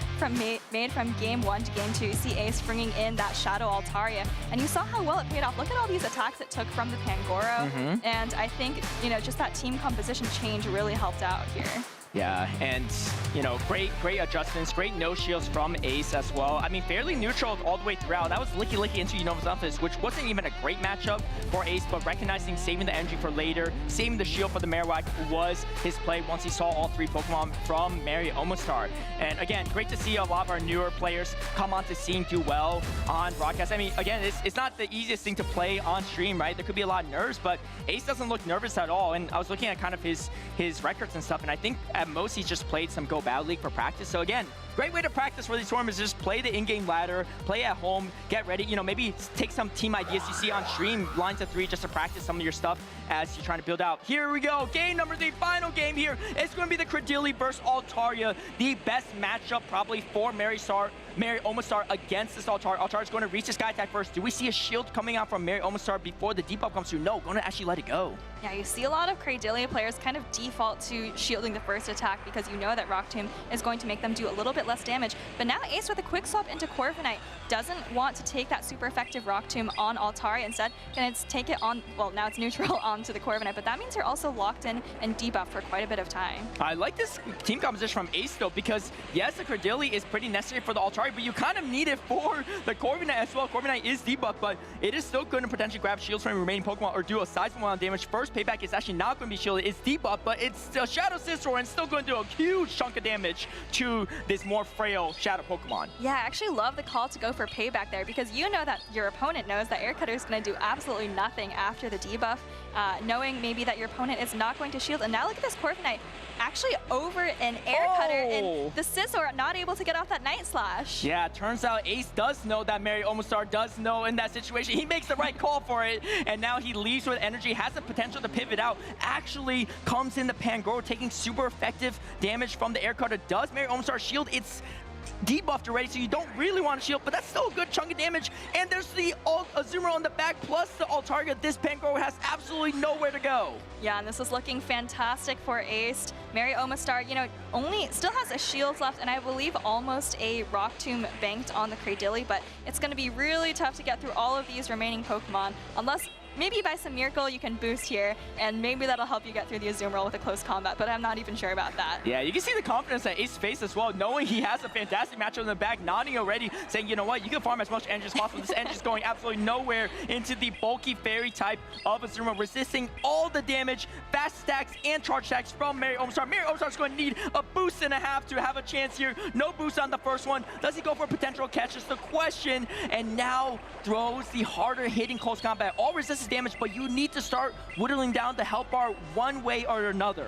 made from game 1 to game 2. You see Ace bringing in that Shadow Altaria, and you saw how well it paid off. Look at all these attacks it took from the Pangoro, and I think, you know, just that team composition change really helped out here. Yeah, and, you know, great adjustments, great no shields from Ace as well. I mean, fairly neutral all the way throughout. That was Licky into Unova Stunfisk, which wasn't even a great matchup for Ace, but recognizing saving the energy for later, saving the shield for the Marowak was his play once he saw all 3 Pokemon from Mary Omastar. And again, great to see a lot of our newer players come onto scene, do well on broadcast. I mean, again, it's not the easiest thing to play on stream, right? There could be a lot of nerves, but Ace doesn't look nervous at all. And I was looking at kind of his records and stuff, and I think at most he's just played some Go Battle League for practice. So again, great way to practice for these tournaments is just play the in-game ladder, play at home, get ready. You know, maybe take some team ideas you see on stream, lines of 3, just to practice some of your stuff as you're trying to build out. Here we go, game number 3, final game here. It's going to be the Credilli versus Altaria, the best matchup probably for Mary Omastar against this Altaria. Altaria's going to reach the Sky Attack first. Do we see a shield coming out from Mary Omastar before the debuff comes through? No, going to actually let it go. Yeah, you see a lot of Credilli players kind of default to shielding the first attack because you know that Rock Tomb is going to make them do a little bit less damage. But now Ace with a quick swap into Corviknight doesn't want to take that super effective Rock Tomb on Altaria. Instead, can take it on, well, now it's neutral onto the Corviknight, but that means you're also locked in and debuffed for quite a bit of time. I like this team composition from Ace though, because yes, the Credilli is pretty necessary for the Altaria, but you kind of need it for the Corviknight as well. Corviknight is debuffed, but it is still going to potentially grab shields from remaining Pokemon or do a sizable amount of damage. First payback is actually not going to be shielded. It's debuffed, but it's a Shadow Scizor and still going to do a huge chunk of damage to this more frail Shadow Pokemon. Yeah, I actually love the call to go for payback there because you know that your opponent knows that Air Cutter is going to do absolutely nothing after the debuff, knowing maybe that your opponent is not going to shield. And now look at this Corviknight actually over an Air Cutter and the Scizor not able to get off that Night Slash. Yeah, turns out Ace does know that Mary Omastar does know in that situation. He makes the right call for it, and now he leaves with energy, has the potential to pivot out, actually comes in the Pangoro, taking super effective damage from the Air Cutter. Does Mary Omastar shield? It's debuffed already, so you don't really want to shield, but that's still a good chunk of damage. And there's the Azumarill on the back, plus the Altaria. This Pangoro has absolutely nowhere to go. Yeah, and this is looking fantastic for Ace. Mary Omastar, you know, still has a shield left, and I believe almost a Rock Tomb banked on the Credilli, but it's going to be really tough to get through all of these remaining Pokemon, unless maybe by some miracle you can boost here, and maybe that'll help you get through the Azumarill with a close combat, but I'm not even sure about that. Yeah, you can see the confidence at Ace's face as well, knowing he has a fantastic matchup in the back, nodding already, saying, you know what, you can farm as much energy as possible. This energy is going absolutely nowhere into the bulky fairy type of Azumarill, resisting all the damage, fast stacks, and charge stacks from Mary Omastar. Mary Omastar is going to need a boost and a half to have a chance here. No boost on the first one. Does he go for a potential catch? Is the question, and now throws the harder hitting close combat. All resistance increased damage, but you need to start whittling down the health bar one way or another.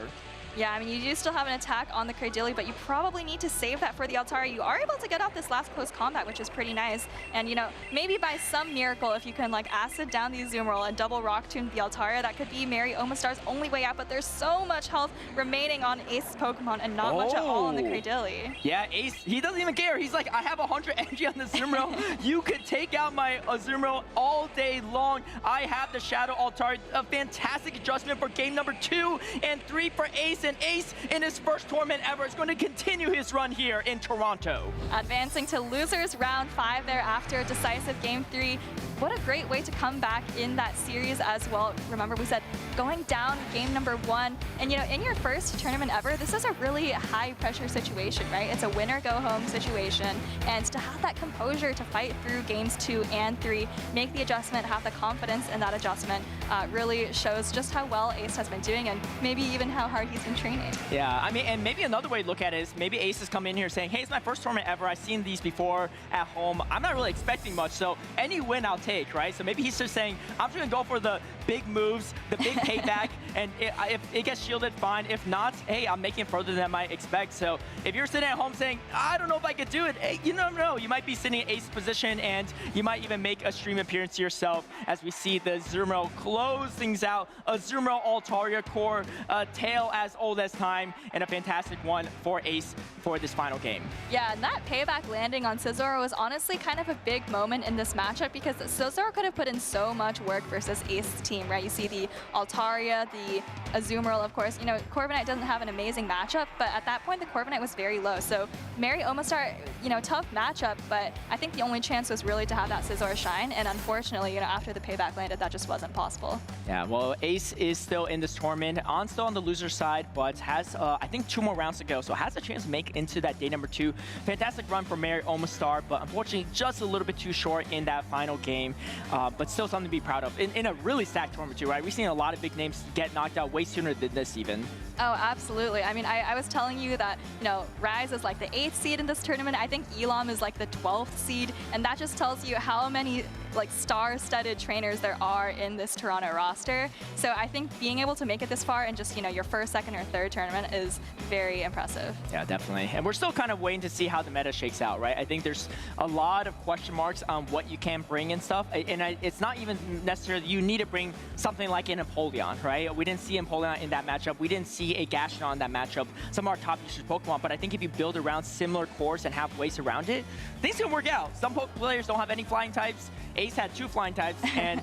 Yeah, I mean, you do still have an attack on the Cradily, but you probably need to save that for the Altaria. You are able to get out this last close combat, which is pretty nice. And, you know, maybe by some miracle, if you can, like, acid down the Azumarill and double Rock Tomb the Altaria, that could be Mary Omastar's only way out. But there's so much health remaining on Ace's Pokemon and not much at all on the Cradily. Yeah, Ace, he doesn't even care. He's like, I have 100 energy on the Azumarill. You could take out my Azumarill all day long. I have the Shadow Altaria. A fantastic adjustment for game number 2 and 3 for Ace. And Ace, in his first tournament ever, is going to continue his run here in Toronto. Advancing to losers round 5 there after a decisive game 3. What a great way to come back in that series as well. Remember, we said going down game number 1. And, you know, in your first tournament ever, this is a really high pressure situation, right? It's a winner go home situation. And to have that composure to fight through games 2 and 3, make the adjustment, have the confidence in that adjustment, really shows just how well Ace has been doing and maybe even how hard he's been training. Yeah, I mean, and maybe another way to look at it is maybe Ace has come in here saying, hey, it's my first tournament ever. I've seen these before at home. I'm not really expecting much, so any win I'll take, right? So maybe he's just saying, I'm just gonna go for the big moves, the big payback, and if it gets shielded, fine. If not, hey, I'm making it further than I might expect. So if you're sitting at home saying, I don't know if I could do it, hey, you never know. You might be sitting in Ace's position, and you might even make a stream appearance to yourself as we see the Azumarill close things out. Azumarill Altaria core, tail as old as time, and a fantastic one for Ace for this final game. Yeah, and that payback landing on Scizor was honestly kind of a big moment in this matchup because Scizor could have put in so much work versus Ace's team, right? You see the Altaria, the Azumarill, of course. You know, Corviknight doesn't have an amazing matchup, but at that point, the Corviknight was very low. So Mary Omastar, you know, tough matchup, but I think the only chance was really to have that Scizor shine, and unfortunately, you know, after the payback landed, that just wasn't possible. Yeah, well, Ace is still in this tournament, still on the loser side, but has, I think, 2 more rounds to go, so has a chance to make into that day number 2. Fantastic run for Mary Omastar, but unfortunately just a little bit too short in that final game, but still something to be proud of. In a really stacked tournament too, right? We've seen a lot of big names get knocked out way sooner than this even. Oh, absolutely. I mean, I was telling you that, you know, Rise is like the 8th seed in this tournament. I think Elam is like the 12th seed, and that just tells you how many like star-studded trainers there are in this Toronto roster. So I think being able to make it this far in just, you know, your first, second, or third tournament is very impressive. Yeah, definitely. And we're still kind of waiting to see how the meta shakes out, right? I think there's a lot of question marks on what you can bring and stuff. And it's not even necessarily you need to bring something like an Empoleon, right? We didn't see Empoleon in that matchup. We didn't see a Gaston in that matchup. Some of our top usage Pokemon, but I think if you build around similar cores and have ways around it, things can work out. Some players don't have any flying types. Ace had 2 flying types, and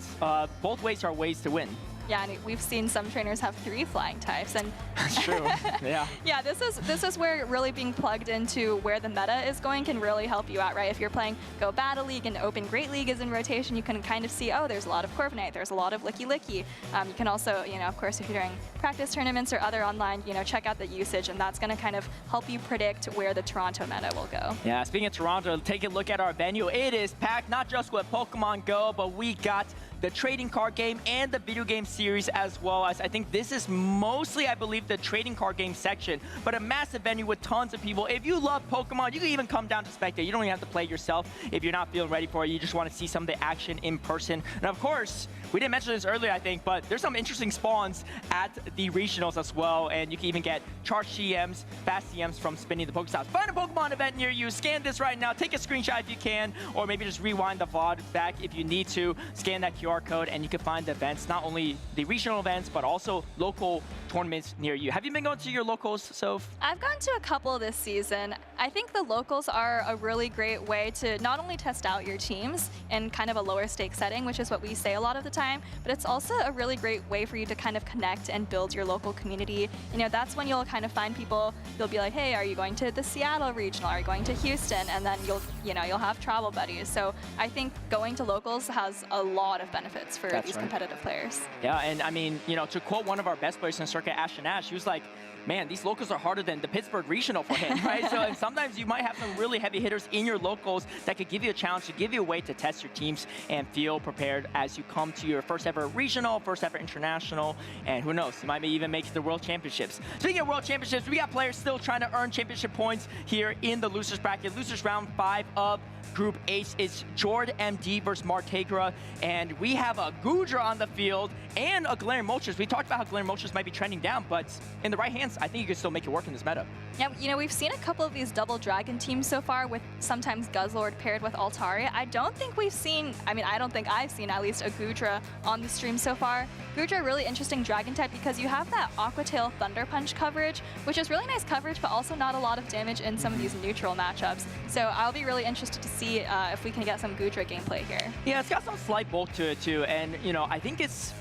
both ways are ways to win. Yeah, and we've seen some trainers have 3 flying types, and that's true. Yeah. Yeah, this is where really being plugged into where the meta is going can really help you out, right? If you're playing Go Battle League and Open Great League is in rotation, you can kind of see, oh, there's a lot of Corviknight, there's a lot of Licky Licky. You can also, you know, of course, if you're doing practice tournaments or other online, you know, check out the usage, and that's going to kind of help you predict where the Toronto meta will go. Yeah, speaking of Toronto, take a look at our venue. It is packed not just with Pokemon Go, but we got the trading card game and the video game series, as well as I think this is mostly, I believe, the trading card game section, but a massive venue with tons of people. If you love Pokemon, you can even come down to spectate. You don't even have to play yourself if you're not feeling ready for it. You just want to see some of the action in person. And of course, we didn't mention this earlier, I think, but there's some interesting spawns at the regionals as well, and you can even get charged CMs, fast CMs from spinning the Pokestops. Find a Pokemon event near you, scan this right now, take a screenshot if you can, or maybe just rewind the VOD back if you need to, scan that QR code, and you can find the events, not only the regional events, but also local tournaments near you. Have you been going to your locals, Soph? I've gone to a couple this season. I think the locals are a really great way to not only test out your teams in kind of a lower stake setting, which is what we say a lot of the time, but it's also a really great way for you to kind of connect and build your local community. You know, that's when you'll kind of find people, you'll be like, hey, are you going to the Seattle regional? Are you going to Houston? And then you'll have travel buddies. So I think going to locals has a lot of benefits for these competitive players. Yeah, and I mean, you know, to quote one of our best players in Circuit, Ashton Ash, he was like, man, these locals are harder than the Pittsburgh Regional for him, right? So and sometimes you might have some really heavy hitters in your locals that could give you a challenge, to give you a way to test your teams and feel prepared as you come to your first ever regional, first ever international, and who knows, you might even make the World Championships. Speaking of World Championships, we got players still trying to earn championship points here in the losers bracket. Losers round 5 of Group H is Jord MD versus Martegra, and we have a Goodra on the field and a Galarian Moltres. We talked about how Galarian Moltres might be trending down, but in the right hands, I think you can still make it work in this meta. Yeah, you know, we've seen a couple of these double dragon teams so far with sometimes Guzzlord paired with Altaria. I don't think we've seen, I mean, I don't think I've seen at least a Goodra on the stream so far. Goodra, really interesting dragon type because you have that Aqua Tail Thunder Punch coverage, which is really nice coverage, but also not a lot of damage in some of these neutral matchups. So I'll be really interested to see if we can get some Goodra gameplay here. Yeah, it's got some slight bulk to it too, and you know, I think it's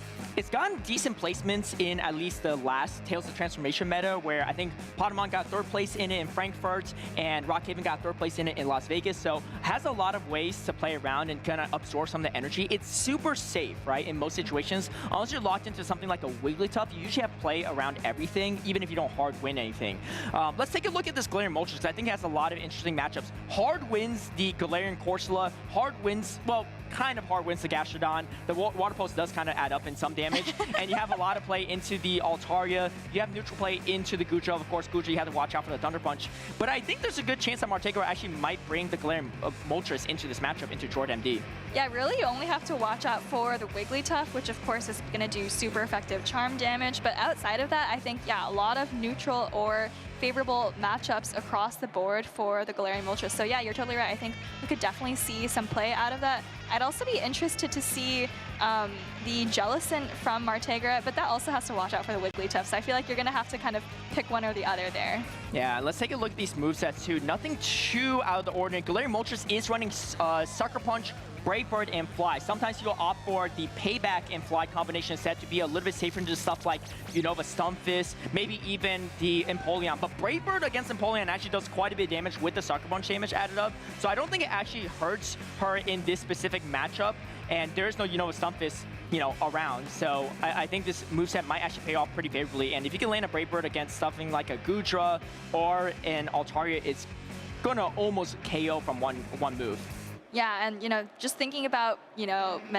gotten decent placements in at least the last Tales of Transformation meta, where I think Pokémon got 3rd place in it in Frankfurt, and Rockhaven got 3rd place in it in Las Vegas, so has a lot of ways to play around and kind of absorb some of the energy. It's super safe, right, in most situations. Unless you're locked into something like a Wigglytuff, you usually have play around everything, even if you don't hard win anything. Let's take a look at this Galarian Moltres, because I think it has a lot of interesting matchups. Hard wins the Galarian Corsola, hard wins, well, kind of hard wins the Gastrodon. The Water Pulse does kind of add up in some damage, and you have a lot of play into the Altaria. You have neutral play into the Goodra. Of course, Goodra, you have to watch out for the Thunder Punch. But I think there's a good chance that Martegro actually might bring the Galarian Moltres into this matchup, into Jordan MD. Yeah, really, you only have to watch out for the Wigglytuff, which of course is going to do super effective charm damage. But outside of that, I think, yeah, a lot of neutral or favorable matchups across the board for the Galarian Moltres. So yeah, you're totally right. I think we could definitely see some play out of that. I'd also be interested to see the Jellicent from Martegra, but that also has to watch out for the Wigglytuff. So I feel like you're going to have to kind of pick one or the other there. Yeah, let's take a look at these movesets too. Nothing too out of the ordinary. Galarian Moltres is running Sucker Punch, Brave Bird, and Fly. Sometimes you'll opt for the Payback and Fly combination set to be a little bit safer into stuff like, you know, the Stunfisk, maybe even the Empoleon. But Brave Bird against Empoleon actually does quite a bit of damage with the Sucker Punch damage added up. So I don't think it actually hurts her in this specific matchup. And there is no, you know, Stunfisk, you know, around. So I think this moveset might actually pay off pretty favorably. And if you can land a Brave Bird against something like a Goodra or an Altaria, it's gonna almost KO from one move. Yeah, and you know, just thinking about, you know, you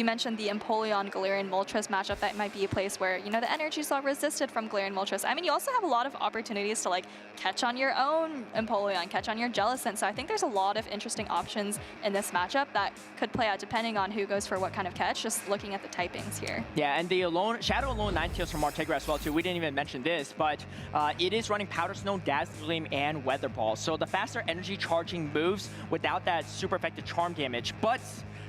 mentioned the Empoleon Galarian Moltres matchup, that might be a place where, you know, the energy is all resisted from Galarian Moltres. I mean, you also have a lot of opportunities to like catch on your own Empoleon, catch on your Jellicent. So I think there's a lot of interesting options in this matchup that could play out depending on who goes for what kind of catch, just looking at the typings here. Yeah, and the Shadow Alone Ninetales from Martegra as well too. We didn't even mention this, but it is running Powder Snow, Dazzling Gleam, and Weather Ball. So the faster energy charging moves without that super effective charm damage, but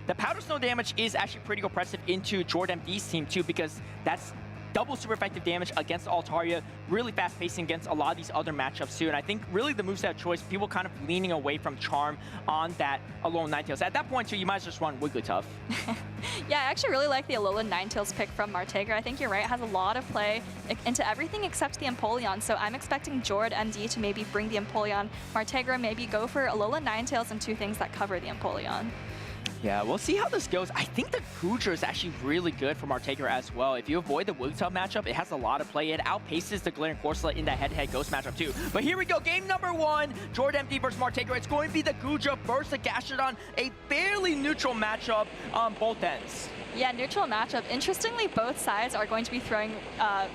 the Powder Snow damage is actually pretty oppressive into Jordan MD's team too, because that's double super effective damage against Altaria, really fast pacing against a lot of these other matchups too. And I think really the moveset choice, people kind of leaning away from charm on that Alolan Ninetales. At that point too, you might just run Wigglytuff. Yeah, I actually really like the Alolan Ninetales pick from Martegra. I think you're right, it has a lot of play into everything except the Empoleon. So I'm expecting Jord MD to maybe bring the Empoleon. Martegra maybe go for Alolan Ninetales and two things that cover the Empoleon. Yeah, we'll see how this goes. I think the Goodra is actually really good for Martegra as well. If you avoid the Wigglytuff matchup, it has a lot of play. It outpaces the Galarian Corsola in that head-to-head Ghost matchup too. But here we go, game number 1, Jordan MD versus Martegra. It's going to be the Goodra versus the Gastrodon, a fairly neutral matchup on both ends. Yeah, neutral matchup. Interestingly, both sides are going to be throwing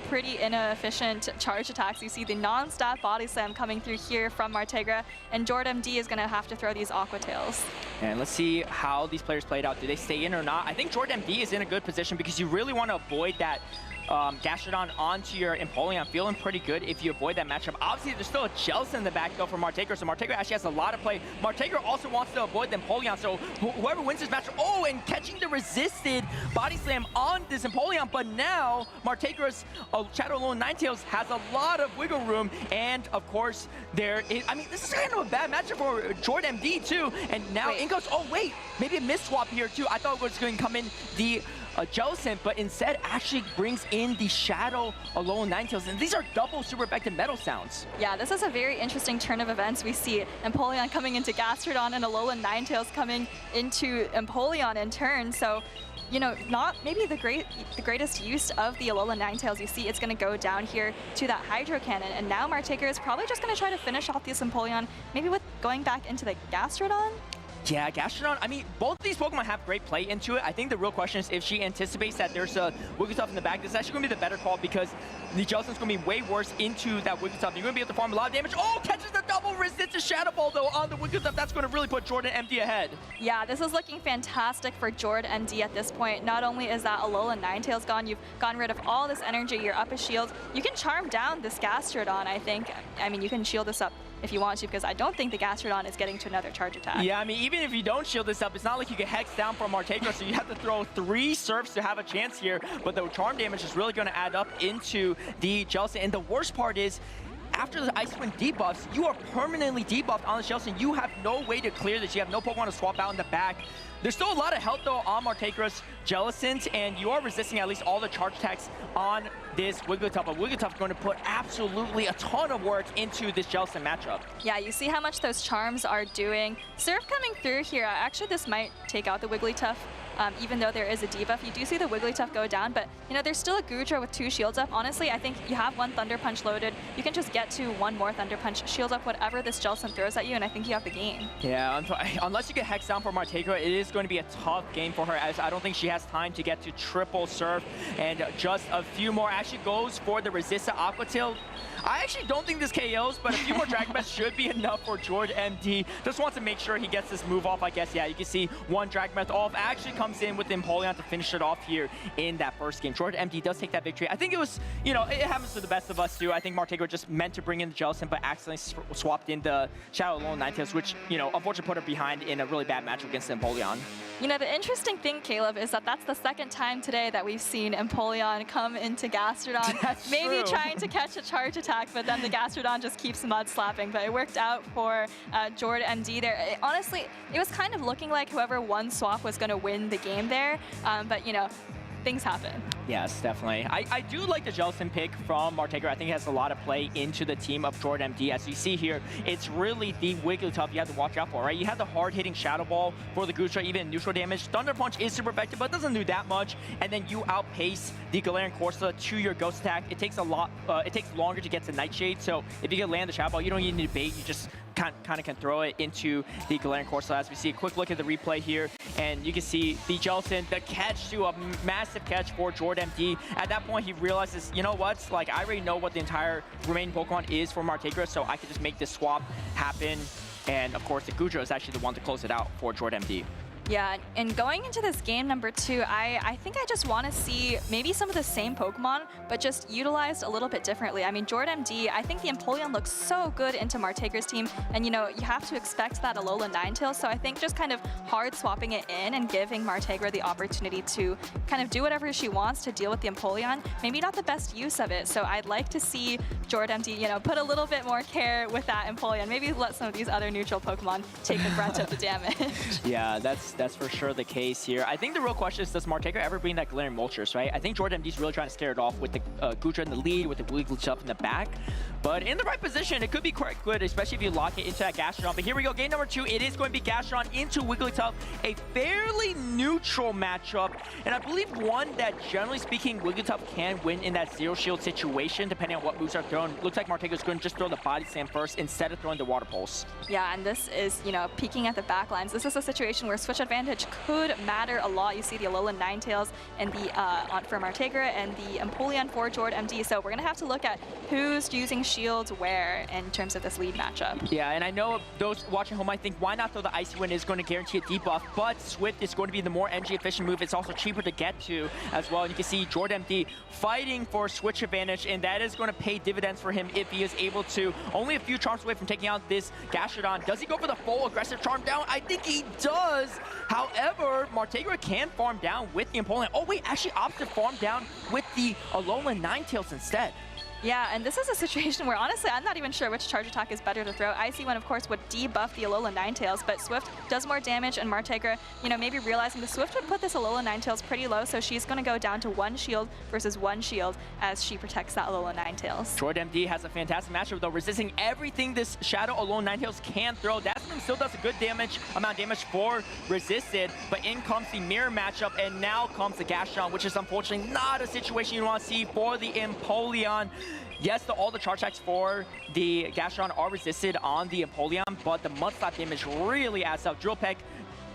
pretty inefficient charge attacks. You see the non-stop body slam coming through here from Martegra, and Jord MD is going to have to throw these Aqua Tails. And let's see how these players played out. Do they stay in or not? I think Jord MD is in a good position because you really want to avoid that Gastrodon onto your Empoleon. Feeling pretty good if you avoid that matchup. Obviously, there's still a Jellicent in the back though for Martegra, so Martegra actually has a lot of play. Martegra also wants to avoid the Empoleon, so whoever wins this matchup, oh, and catching the resisted body slam on this Empoleon, but now Martegra's Shadow Alone Ninetales has a lot of wiggle room, and of course, I mean, this is kind of a bad matchup for Jord MD too, and now in goes, oh wait, maybe a miss swap here too. I thought it was going to come in the Jellicent, but instead actually brings in the Shadow Alone Ninetales, and these are double super effective metal sounds. Yeah, this is a very interesting turn of events. We see Empoleon coming into Gastrodon and Alolan Ninetales coming into Empoleon in turn, so you know, not maybe the greatest use of the Alolan Ninetales. You see it's going to go down here to that Hydro Cannon, and now Martegra is probably just going to try to finish off this Empoleon, maybe with going back into the Gastrodon. Yeah, Gastrodon, I mean, both of these Pokemon have great play into it. I think the real question is if she anticipates that there's a Wigglytuff in the back, this is actually going to be the better call because the Jellicent's going to be way worse into that Wigglytuff. You're going to be able to farm a lot of damage. Oh, catches the double resist a Shadow Ball, though, on the Wigglytuff. That's going to really put Jordan MD ahead. Yeah, this is looking fantastic for Jordan MD at this point. Not only is that Alolan Ninetales gone, you've gotten rid of all this energy, you're up a shield. You can charm down this Gastrodon, I think. I mean, you can shield this up if you want to, because I don't think the Gastrodon is getting to another charge attack. Yeah, I mean, even if you don't shield this up, it's not like you can Hex down from Martegra, so you have to throw 3 Surfs to have a chance here, but the charm damage is really going to add up into the Jellicent, and the worst part is, after the Ice Wind debuffs, you are permanently debuffed on the Jellicent. You have no way to clear this. You have no Pokemon to swap out in the back. There's still a lot of health, though, on Martegra's Jellicent, and you are resisting at least all the charge attacks on this Wigglytuff. But Wigglytuff is going to put absolutely a ton of work into this Jellicent matchup. Yeah, you see how much those charms are doing. Surf coming through here. Actually, this might take out the Wigglytuff. Even though there is a debuff, you do see the Wigglytuff go down, but you know, there's still a Goodra with 2 shields up. Honestly, I think you have 1 Thunder Punch loaded. You can just get to 1 more Thunder Punch, shield up whatever this Jellicent throws at you, and I think you have the game. Yeah, unless you get Hex down for Martegra, it is going to be a tough game for her, as I don't think she has time to get to triple Surf, and just a few more. Actually goes for the Resista Aqua Tail. I actually don't think this KOs, but a few more Dragon Breath should be enough for Jordan MD. Just wants to make sure he gets this move off, I guess. Yeah, you can see 1 Dragon Breath off. Actually comes in with Empoleon to finish it off here in that first game. Jordan MD does take that victory. I think it was, you know, it happens to the best of us too. I think Martegra just meant to bring in the Jellicent, but accidentally swapped in the Shadow Alolan Ninetales, which, you know, unfortunately put her behind in a really bad match against Empoleon. You know, the interesting thing, Caleb, is that that's the second time today that we've seen Empoleon come into Gastrodon. That's maybe true. Trying to catch a charge attack, but then the Gastrodon just keeps mud slapping. But it worked out for Jordan MD there. Honestly, it was kind of looking like whoever won swap was going to win the game there. But, you know, things happen. Yes, definitely. I do like the Jellicent pick from Martegra. I think it has a lot of play into the team of Jordan MD. As you see here, it's really the Wigglytuff you have to watch out for, right? You have the hard-hitting Shadow Ball for the Goodra, even neutral damage. Thunder Punch is super effective, but it doesn't do that much. And then you outpace the Galarian Corsa to your Ghost attack. It takes a lot. It takes longer to get to Nightshade. So if you can land the Shadow Ball, you don't even need to bait. You just kind of can throw it into the Galarian Corsa. As we see a quick look at the replay here, and you can see the Jellicent, the catch to a massive catch for Jordan MD. At that point, he realizes, you know what? Like, I already know what the entire remaining Pokemon is for Martegra, so I can just make this swap happen. And of course, the Goodra is actually the one to close it out for Jordan MD. Yeah, and going into this game number 2, I think I just want to see maybe some of the same Pokemon, but just utilized a little bit differently. I mean, Jordan MD, I think the Empoleon looks so good into Martegra's team, and you know, you have to expect that Alolan Ninetales, so I think just kind of hard swapping it in and giving Martegra the opportunity to kind of do whatever she wants to deal with the Empoleon, maybe not the best use of it, so I'd like to see Jordan MD, you know, put a little bit more care with that Empoleon, maybe let some of these other neutral Pokemon take the brunt of the damage. Yeah, that's for sure the case here. I think the real question is, does Martegra ever bring that Galarian Moltres, right? I think Jordan MD's really trying to scare it off with the Goodra in the lead, with the Wigglytuff in the back. But in the right position, it could be quite good, especially if you lock it into that Gastrodon. But here we go, game number 2. It is going to be Gastrodon into Wigglytuff, a fairly neutral matchup. And I believe one that, generally speaking, Wigglytuff can win in that zero shield situation, depending on what moves are thrown. Looks like Martegra's going to just throw the Body Slam first instead of throwing the Water Pulse. Yeah, and this is, you know, peeking at the back lines. This is a situation where switch advantage could matter a lot. You see the Alolan Ninetales and the for Martegra and the Empoleon for Jordan MD. So we're going to have to look at who's using shields where in terms of this lead matchup. Yeah, and I know those watching home might think, why not throw the Icy Wind? Is going to guarantee a debuff, but Swift is going to be the more energy efficient move. It's also cheaper to get to as well. And you can see Jordan MD fighting for switch advantage, and that is going to pay dividends for him if he is able to. Only a few charms away from taking out this Gastrodon. Does he go for the full aggressive charm down? I think he does. However, Martegra can farm down with the Empoleon. Oh wait, actually opts to farm down with the Alolan Ninetales instead. Yeah, and this is a situation where, honestly, I'm not even sure which charge attack is better to throw. Icy Wind, of course, would debuff the Alolan Ninetales, but Swift does more damage, and Martegra, you know, maybe realizing the Swift would put this Alolan Ninetales pretty low, so she's going to go down to 1 shield versus 1 shield as she protects that Alolan Ninetales. Jordan MD has a fantastic matchup, though, resisting everything this Shadow Alolan Ninetales can throw. That still does a good amount of damage for resisted, but in comes the mirror matchup, and now comes the Gastrodon, which is unfortunately not a situation you want to see for the Empoleon. yes, all the charge attacks for the Gastrodon are resisted on the Empoleon, but the Mudslap damage really adds up. Drill Peck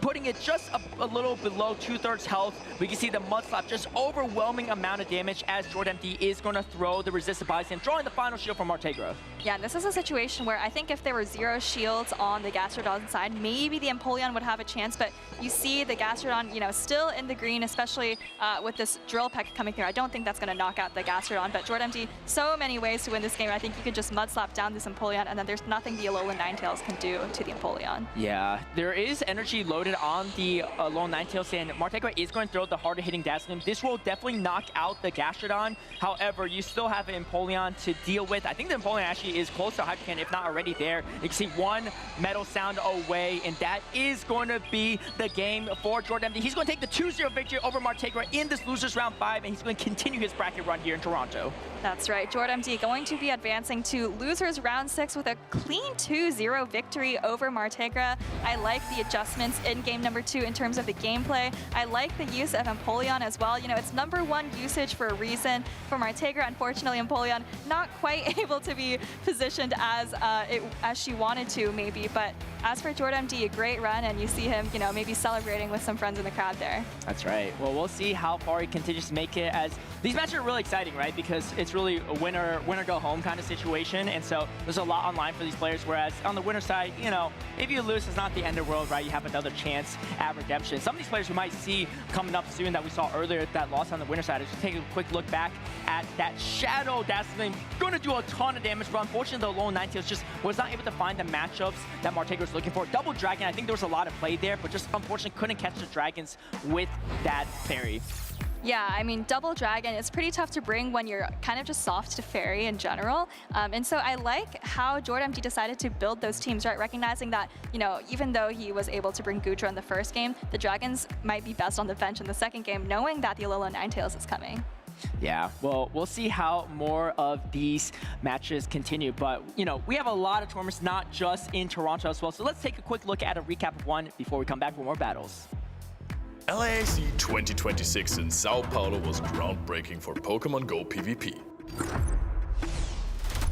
putting it just a little below 2/3 health. We can see the Mudslap just overwhelming amount of damage as Jordan MD is going to throw the resisted Bison, drawing the final shield from Martegra. Yeah, and this is a situation where I think if there were 0 shields on the Gastrodon side, maybe the Empoleon would have a chance, but you see the Gastrodon, you know, still in the green, especially with this Drill Peck coming through. I don't think that's going to knock out the Gastrodon, but Jordan MD, so many ways to win this game. I think you could just Mudslap down this Empoleon, and then there's nothing the Alolan Ninetales can do to the Empoleon. Yeah, there is energy loaded on the Alolan Ninetales, and Martegra is going to throw the harder hitting Dazzling. This will definitely knock out the Gastrodon. However, you still have an Empoleon to deal with. I think the Empoleon actually is close to Hyper Cannon, if not already there. You can see one Metal Sound away, and that is going to be the game for Jordan MD. He's going to take the 2-0 victory over Martegra in this losers round 5, and he's going to continue his bracket run here in Toronto. That's right. Jordan MD going to be advancing to losers round 6 with a clean 2-0 victory over Martegra. I like the adjustments in game number 2 in terms of the gameplay. I like the use of Empoleon as well. You know, it's #1 usage for a reason. For Martegra, unfortunately, Empoleon not quite able to be positioned as she wanted to, maybe. But as for Jordan MD, a great run, and you see him, you know, maybe celebrating with some friends in the crowd there. That's right. Well, we'll see how far he continues to make it, as these matches are really exciting, right? Because it's really a winner go home kind of situation, and so there's a lot on line for these players. Whereas on the winner side, you know, if you lose, it's not the end of the world, right? You have another chance at redemption. Some of these players we might see coming up soon that we saw earlier that lost on the winner side. Just take a quick look back at that Shadow Dazzling, going to do a ton of damage, but unfortunately the Alolan Ninetales just was not able to find the matchups that Martegra was looking for. Double Dragon, I think there was a lot of play there, but just unfortunately couldn't catch the dragons with that fairy. Yeah, I mean, Double Dragon, it's pretty tough to bring when you're kind of just soft to Fairy in general. And so I like how Jordan MD decided to build those teams, right? Recognizing that, you know, even though he was able to bring Goodra in the first game, the Dragons might be best on the bench in the second game, knowing that the Alolan Ninetales is coming. Yeah, well, we'll see how more of these matches continue. But, you know, we have a lot of tournaments, not just in Toronto as well. So let's take a quick look at a recap of one before we come back for more battles. LAC 2026 in Sao Paulo was groundbreaking for Pokémon Go PvP.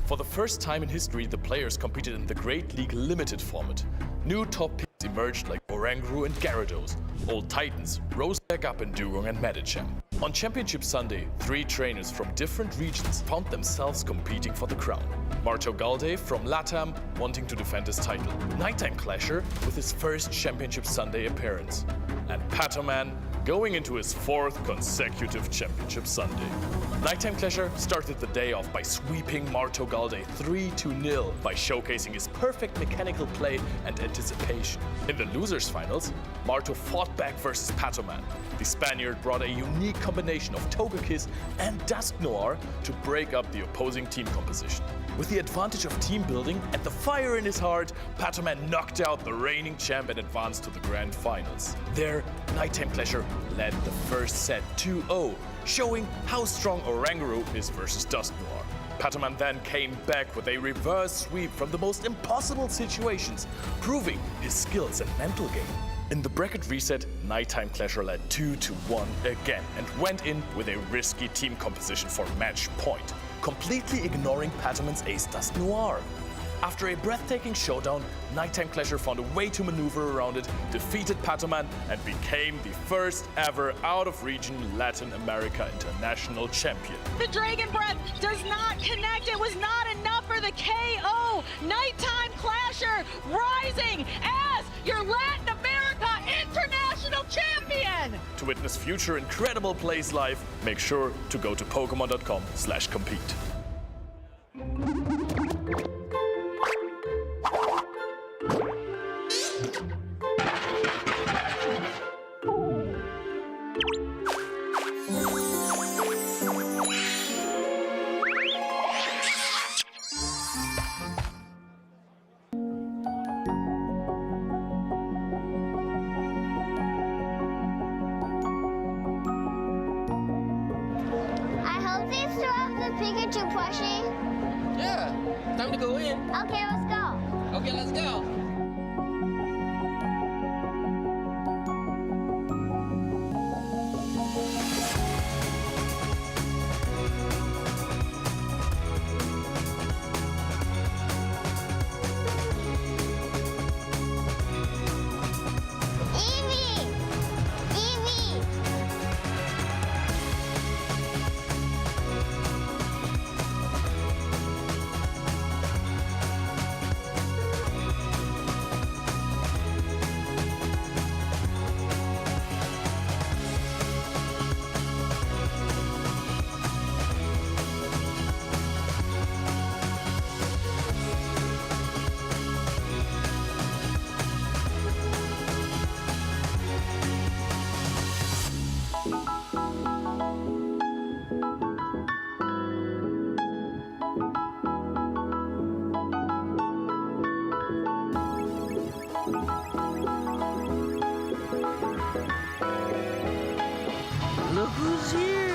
For the first time in history, the players competed in the Great League Limited format. New top picks emerged like Oranguru and Gyarados. Old Titans rose back up in Dugong and Medicham. On Championship Sunday, 3 trainers from different regions found themselves competing for the crown. Marto Galde from LATAM wanting to defend his title. Nighttime Clasher with his first Championship Sunday appearance. And Patoman going into his 4th consecutive Championship Sunday. Nighttime Clasher started the day off by sweeping Marto Galde 3-0 by showcasing his perfect mechanical play and anticipation. In the losers finals, Marto fought back versus Patoman. The Spaniard brought a unique combination of Togekiss and Dusknoir to break up the opposing team composition. With the advantage of team building and the fire in his heart, Patoman knocked out the reigning champ and advanced to the grand finals. There, Nighttime Clasher led the first set 2-0, showing how strong Oranguru is versus Dusknoir. Patoman then came back with a reverse sweep from the most impossible situations, proving his skills and mental game. In the bracket reset, Nighttime Clasher led 2-1 again and went in with a risky team composition for match point, completely ignoring Patoman's ace Dusknoir. After a breathtaking showdown, Nighttime Clasher found a way to maneuver around it, defeated Patoman, and became the first ever out-of-region Latin America international champion. The Dragon Breath does not connect. It was not enough for the KO. Nighttime Clasher rising as your Latin America international champion. To witness future incredible plays live, make sure to go to Pokemon.com/compete. I hope they still have the Pikachu plushie. Yeah, time to go in. Okay, let's go. Okay, let's go. Look who's here!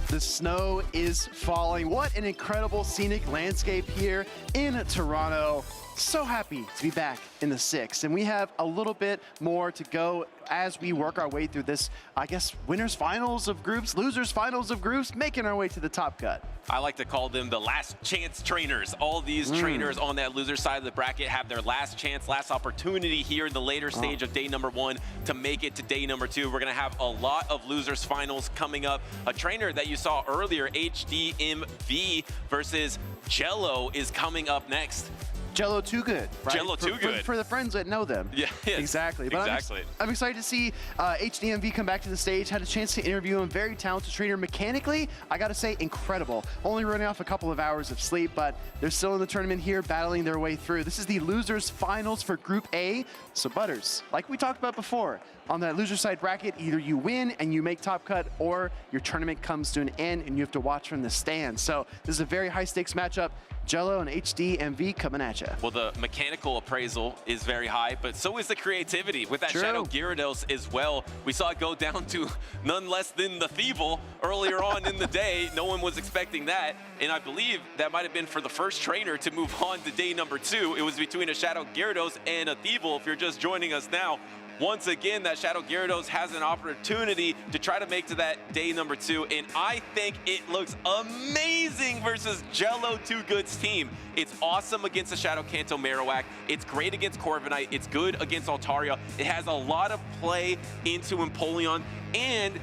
The snow is falling. What an incredible scenic landscape here in Toronto. So happy to be back in the 6th, and we have a little bit more to go as we work our way through this, I guess, winners finals of groups, losers finals of groups, making our way to the top cut. I like to call them the last chance trainers. All these trainers on that loser side of the bracket have their last chance, last opportunity here in the later stage of day number 1 to make it to day number 2. We're gonna have a lot of losers finals coming up. A trainer that you saw earlier, HDMV versus Jello, is coming up next. Jello Too Good, right? Jello Too Good. For the friends that know them. Yeah, yes, exactly. But exactly. I'm excited to see HDMV come back to the stage. Had a chance to interview him. Very talented trainer. Mechanically, I got to say, incredible. Only running off a couple of hours of sleep, but they're still in the tournament here, battling their way through. This is the losers finals for Group A. So Butters, like we talked about before, on that loser side bracket, either you win and you make top cut, or your tournament comes to an end and you have to watch from the stands. So this is a very high stakes matchup. Jello and HDMV coming at you. Well, the mechanical appraisal is very high, but so is the creativity with that Shadow Gyarados as well. We saw it go down to none less than the Thievul earlier on in the day. No one was expecting that, and I believe that might have been for the first trainer to move on to day number 2. It was between a Shadow Gyarados and a Thievul. If you're just joining us now, once again, that Shadow Gyarados has an opportunity to try to make to that day number 2, and I think it looks amazing versus Jello Too Good's team. It's awesome against the Shadow Kanto Marowak. It's great against Corviknight. It's good against Altaria. It has a lot of play into Empoleon, and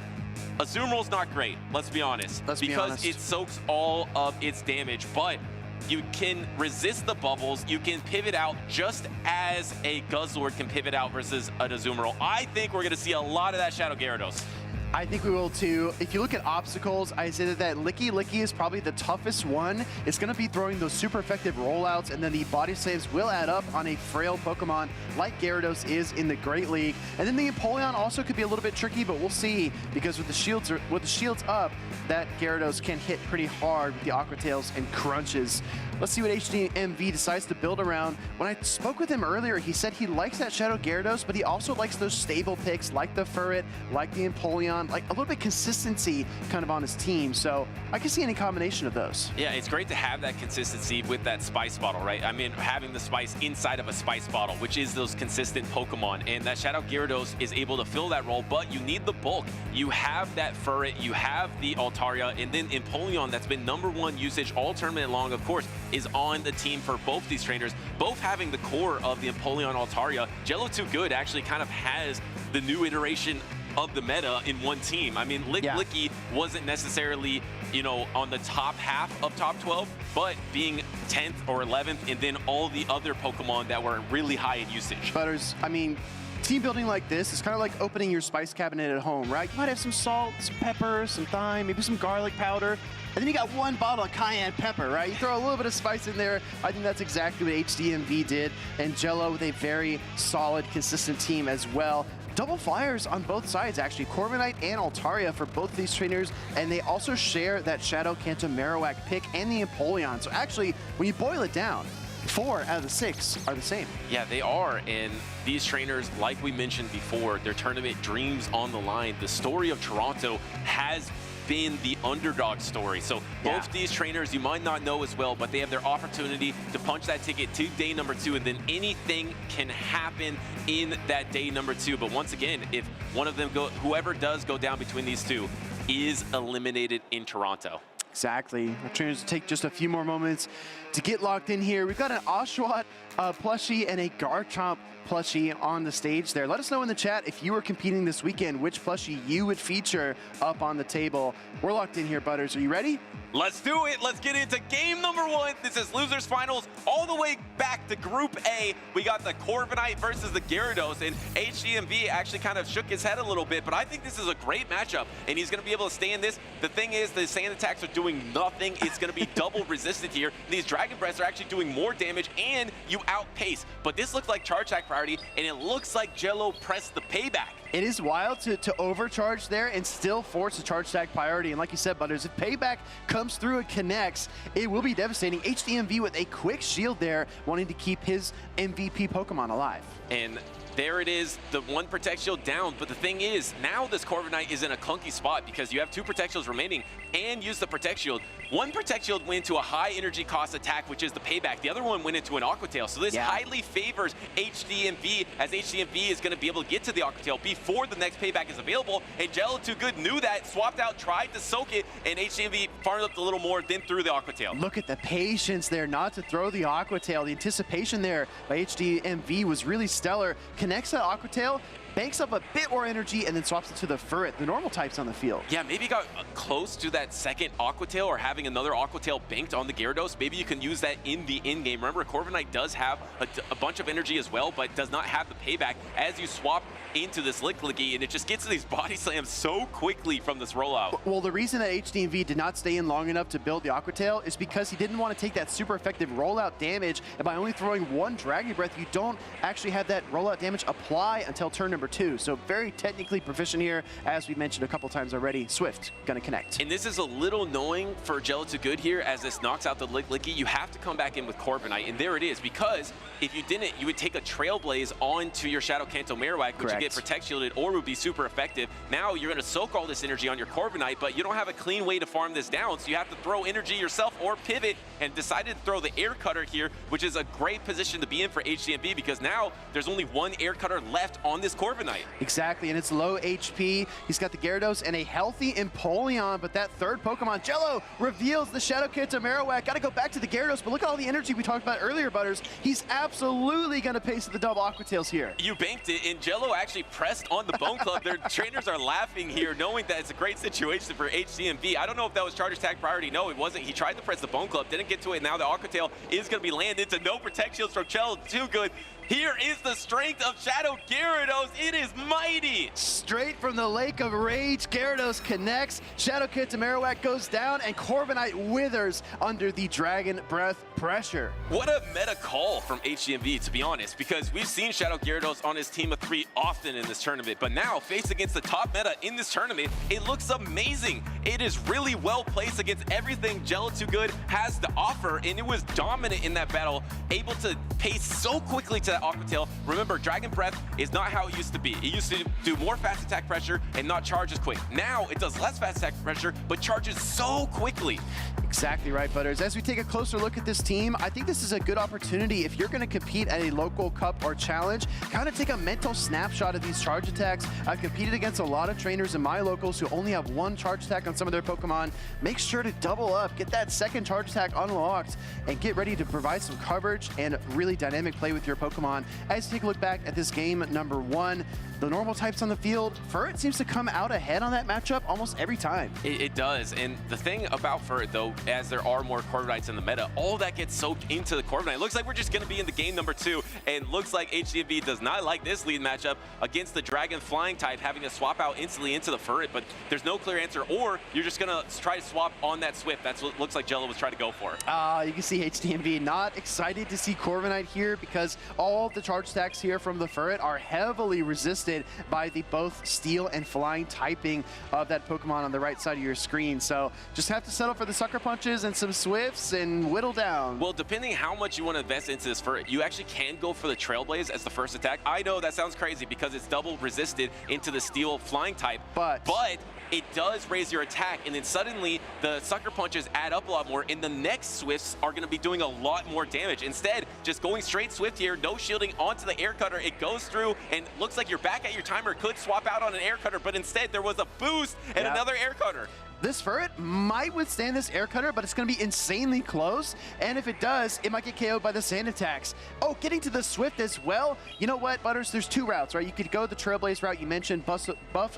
Azumarill's not great, let's be honest. Because it soaks all of its damage, but you can resist the bubbles, you can pivot out just as a Guzzlord can pivot out versus an Azumarill. I think we're gonna see a lot of that Shadow Gyarados. I think we will too. If you look at obstacles, I say that Licky is probably the toughest one. It's going to be throwing those super effective rollouts, and then the body slams will add up on a frail Pokemon like Gyarados is in the Great League. And then the Empoleon also could be a little bit tricky, but we'll see, because with the shields up, that Gyarados can hit pretty hard with the Aqua Tails and crunches. Let's see what HDMV decides to build around. When I spoke with him earlier, he said he likes that Shadow Gyarados, but he also likes those stable picks like the Furret, like the Empoleon, like a little bit consistency kind of on his team. So I can see any combination of those. Yeah, it's great to have that consistency with that Spice Bottle, right? I mean, having the Spice inside of a Spice Bottle, which is those consistent Pokemon. And that Shadow Gyarados is able to fill that role, but you need the bulk. You have that Furret, you have the Altaria, and then Empoleon, that's been #1 usage all tournament long, of course, is on the team for both these trainers, both having the core of the Empoleon Altaria. Jello Too Good actually kind of has the new iteration of the meta in one team. I mean, Licky wasn't necessarily, you know, on the top half of top 12, but being 10th or 11th, and then all the other Pokemon that were really high in usage. Butters, I mean, team building like this is kind of like opening your spice cabinet at home, right? You might have some salt, some pepper, some thyme, maybe some garlic powder, and then you got one bottle of cayenne pepper, right? You throw a little bit of spice in there. I think that's exactly what HDMV did, and Jello with a very solid, consistent team as well. Double flyers on both sides, actually. Corviknight and Altaria for both of these trainers, and they also share that Shadow Kanto Marowak pick and the Empoleon. So actually, when you boil it down, 4 out of the 6 are the same. Yeah, they are, and these trainers, like we mentioned before, their tournament dreams on the line. The story of Toronto has been the underdog story. So both these trainers, you might not know as well, but they have their opportunity to punch that ticket to day number 2, and then anything can happen in that day number 2. But once again, if one of them whoever does go down between these two is eliminated in Toronto. Exactly. Our trainers take just a few more moments to get locked in here. We've got an Oshawott plushie and a Garchomp plushie on the stage there. Let us know in the chat if you were competing this weekend, which plushie you would feature up on the table. We're locked in here, Butters. Are you ready? Let's do it. Let's get into game number 1. This is losers finals all the way back to Group A. We got the Corviknight versus the Gyarados, and HDMV actually kind of shook his head a little bit, but I think this is a great matchup, and he's going to be able to stay in this. The thing is, the sand attacks are doing nothing. It's going to be double resisted here. These Dragon Breaths are actually doing more damage, and you outpace. But this looks like charge attack priority, and it looks like Jello pressed the payback. It is wild to overcharge there and still force a charge attack priority. And like you said, Butters, if payback comes through and connects, it will be devastating. HDMV with a quick shield there, wanting to keep his MVP Pokemon alive. And there it is, the one Protect Shield down. But the thing is, now this Corviknight is in a clunky spot because you have 2 Protect Shields remaining and use the Protect Shield. One Protect Shield went into a high energy cost attack, which is the payback. The other one went into an Aqua Tail. So this highly favors HDMV, as HDMV is going to be able to get to the Aqua Tail before the next payback is available. And Jello Too Good knew that, swapped out, tried to soak it, and HDMV farmed up a little more, then threw the Aqua Tail. Look at the patience there not to throw the Aqua Tail. The anticipation there by HDMV was really stellar. Connects that Aqua Tail, banks up a bit more energy, and then swaps it to the Furret, the normal types on the field. Yeah, maybe got close to that second Aqua Tail or having another Aqua Tail banked on the Gyarados. Maybe you can use that in the in-game. Remember, Corviknight does have a bunch of energy as well, but does not have the payback as you swap into this Licklicky, and it just gets to these body slams so quickly from this rollout. Well, the reason that HDMV did not stay in long enough to build the Aqua Tail is because he didn't want to take that super effective rollout damage, and by only throwing one Dragon Breath, you don't actually have that rollout damage apply until turn number 2. So very technically proficient here, as we mentioned a couple times already. Swift gonna connect. And this is a little annoying for Jello Too Good here, as this knocks out the Licklicky. You have to come back in with Corviknight, and there it is, because if you didn't, you would take a Trailblaze onto your Shadow Kanto Marowak, which you get Protect Shielded or would be super effective. Now you're going to soak all this energy on your Corviknight, but you don't have a clean way to farm this down, so you have to throw energy yourself or pivot, and decided to throw the Air Cutter here, which is a great position to be in for HDMV, because now there's only one Air Cutter left on this Corviknight. Exactly, and it's low HP. He's got the Gyarados and a healthy Empoleon, but that third Pokemon, Jello, reveals the Shadow Kanto Marowak. Got to go back to the Gyarados, but look at all the energy we talked about earlier, Butters. He's absolutely going to pace the double Aqua Tails here. You banked it, and Jello actually pressed on the Bone Club. Their trainers are laughing here, knowing that it's a great situation for HDMV. I don't know if that was Charge Attack priority. No, it wasn't. He tried to press the Bone Club, didn't get to it. Now the Aqua Tail is going to be landed to no Protect Shields from Jello Too Good. Here is the strength of Shadow Gyarados. It is mighty. Straight from the Lake of Rage, Gyarados connects, Shadow Kanto Marowak goes down, and Corviknight withers under the Dragon Breath pressure. What a meta call from HDMV, to be honest, because we've seen Shadow Gyarados on his team of 3 often in this tournament, but now faced against the top meta in this tournament, it looks amazing. It is really well placed against everything Jello Too Good has to offer, and it was dominant in that battle, able to pace so quickly to that Aqua Tail. Remember, Dragon Breath is not how it used to be. It used to do more fast attack pressure and not charge as quick. Now it does less fast attack pressure, but charges so quickly. Exactly right, Butters. As we take a closer look at this team, I think this is a good opportunity if you're going to compete at a local cup or challenge, kind of take a mental snapshot of these charge attacks. I've competed against a lot of trainers in my locals who only have one charge attack on some of their Pokemon. Make sure to double up, get that second charge attack unlocked, and get ready to provide some coverage and really dynamic play with your Pokemon. As you take a look back at this game number 1, the normal types on the field, Furret seems to come out ahead on that matchup almost every time. It does, and the thing about Furret, though, as there are more Corviknights in the meta, all that gets soaked into the Corviknight. Looks like we're just going to be in the game number 2, and looks like HDMV does not like this lead matchup against the Dragon Flying type, having to swap out instantly into the Furret, but there's no clear answer, or you're just going to try to swap on that Swift. That's what looks like Jello was trying to go for. You can see HDMV not excited to see Corviknight here, because all the charge attacks here from the Furret are heavily resisted by the both steel and flying typing of that Pokemon on the right side of your screen. So just have to settle for the Sucker Punches and some Swifts and whittle down. Well, depending how much you want to invest into this Furret, you actually can go for the Trailblaze as the first attack. I know that sounds crazy because it's double resisted into the steel flying type, but it does raise your attack, and then suddenly the Sucker Punches add up a lot more, and the next Swifts are going to be doing a lot more damage. Instead, just going straight Swift here, no shielding onto the Air Cutter, it goes through, and looks like you're back at your timer. Could swap out on an Air Cutter, but instead there was a boost and another Air Cutter. This Furret might withstand this Air Cutter, but it's going to be insanely close, and if it does, it might get KO'd by the sand attacks. Oh, getting to the Swift as well. You know what, Butters? There's 2 routes, right? You could go the Trailblaze route you mentioned, buff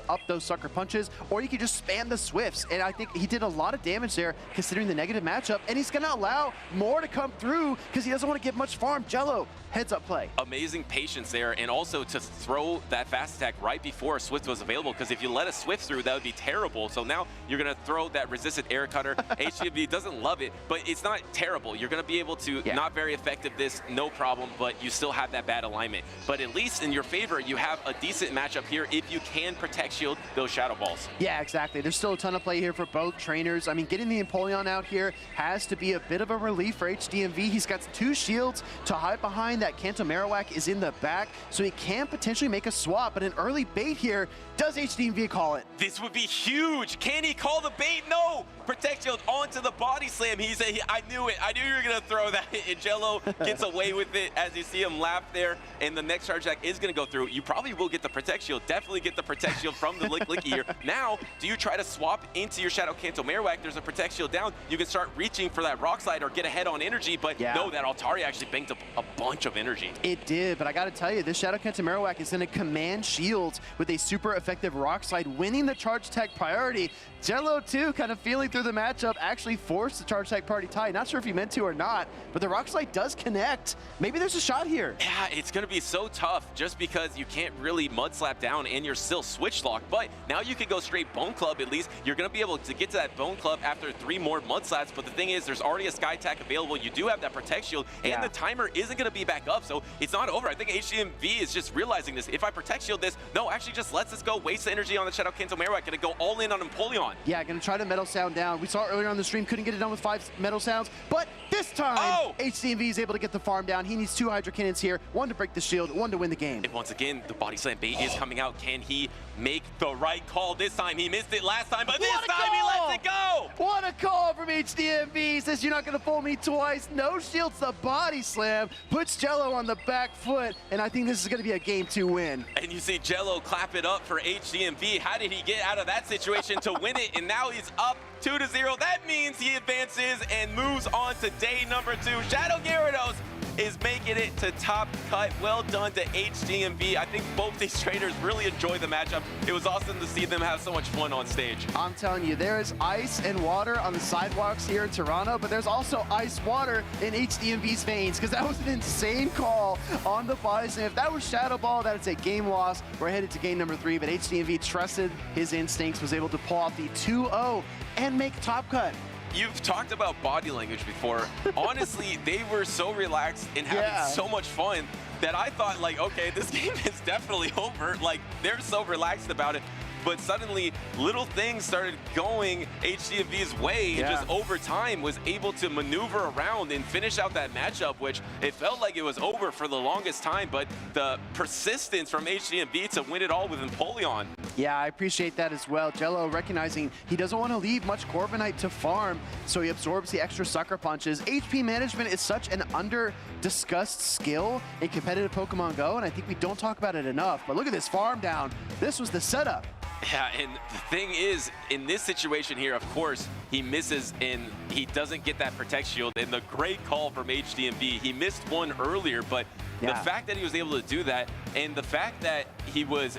up those Sucker Punches, or you could just spam the Swifts, and I think he did a lot of damage there considering the negative matchup, and he's going to allow more to come through because he doesn't want to get much farm. Jello, heads up play. Amazing patience there, and also to throw that fast attack right before a Swift was available, because if you let a Swift through, that would be terrible. So now you're going to going to throw that resisted air cutter. HDMV doesn't love it, but it's not terrible. You're going to be able to not very effective this, no problem, but you still have that bad alignment. But at least in your favor, you have a decent matchup here if you can protect shield those shadow balls. Yeah, exactly. There's still a ton of play here for both trainers. I mean, getting the Empoleon out here has to be a bit of a relief for HDMV. He's got 2 shields to hide behind. That Kanto Marowak is in the back, so he can potentially make a swap, but an early bait here. Does HDMV call it? This would be huge. Can he call the bait? No! Protect shield onto the body slam. He said, I knew it. I knew you were going to throw that. And Jello gets away with it as you see him laugh there. And the next charge attack is going to go through. You probably will get the protect shield. Definitely get the protect shield from the Licky here. Now, do you try to swap into your Shadow Kanto Marowak? There's a protect shield down. You can start reaching for that rock slide or get ahead on energy. But no, that Altaria actually banked up a bunch of energy. It did, but I got to tell you, this Shadow Kanto Marowak is going to command shields with a super effective rock slide, winning the charge attack priority. Jello, too, kind of feeling through the matchup, actually forced the charge attack party tie. Not sure if he meant to or not, but the rock slide does connect. Maybe there's a shot here. Yeah, it's going to be so tough just because you can't really mud slap down and you're still switch locked. But now you can go straight Bone Club at least. You're going to be able to get to that Bone Club after 3 more mud slaps. But the thing is, there's already a Sky Attack available. You do have that Protect Shield, and the timer isn't going to be back up. So it's not over. I think HDMV is just realizing this. If I Protect Shield this, no, actually just lets us go. Waste the energy on the Shadow Kanto Marowak. Going to go all in on Empoleon. Yeah, going to try to Metal Sound down. We saw earlier on the stream, couldn't get it done with 5 Metal Sounds, but this time, HDMV is able to get the farm down. He needs 2 Hydro Cannons here, 1 to break the shield, 1 to win the game. And once again, the body slam bait is coming out. Can he make the right call this time? He missed it last time, but this time he lets it go! What a call from HDMV. He says, you're not going to fool me twice. No shields, the body slam. Puts Jello on the back foot, and I think this is going to be a Game 2 win. And you see Jello clap it up for HDMV. How did he get out of that situation to win it? And now he's up 2-0. That means he advances and moves on to day number 2. Shadow Gyarados is making it to top cut. Well done to HDMV. I think both these trainers really enjoyed the matchup. It was awesome to see them have so much fun on stage. I'm telling you, there is ice and water on the sidewalks here in Toronto, but there's also ice water in HDMV's veins, because that was an insane call on the body slam. If that was Shadow Ball, that is a game loss. We're headed to game number 3, but HDMV trusted his instincts, was able to pull off the 2-0 and make top cut. You've talked about body language before. Honestly, they were so relaxed and having so much fun that I thought, like, okay, this game is definitely over. Like, they're so relaxed about it. But suddenly, little things started going HDMV's way, and just over time was able to maneuver around and finish out that matchup, which it felt like it was over for the longest time, but the persistence from HDMV to win it all with Empoleon. Yeah, I appreciate that as well. Jello recognizing he doesn't want to leave much Corviknight to farm, so he absorbs the extra sucker punches. HP management is such an under-discussed skill in competitive Pokemon Go, and I think we don't talk about it enough. But look at this farm down. This was the setup. Yeah, and the thing is, in this situation here, of course, he misses and he doesn't get that Protect Shield. And the great call from HDMV, he missed one earlier, but the fact that he was able to do that, and the fact that he was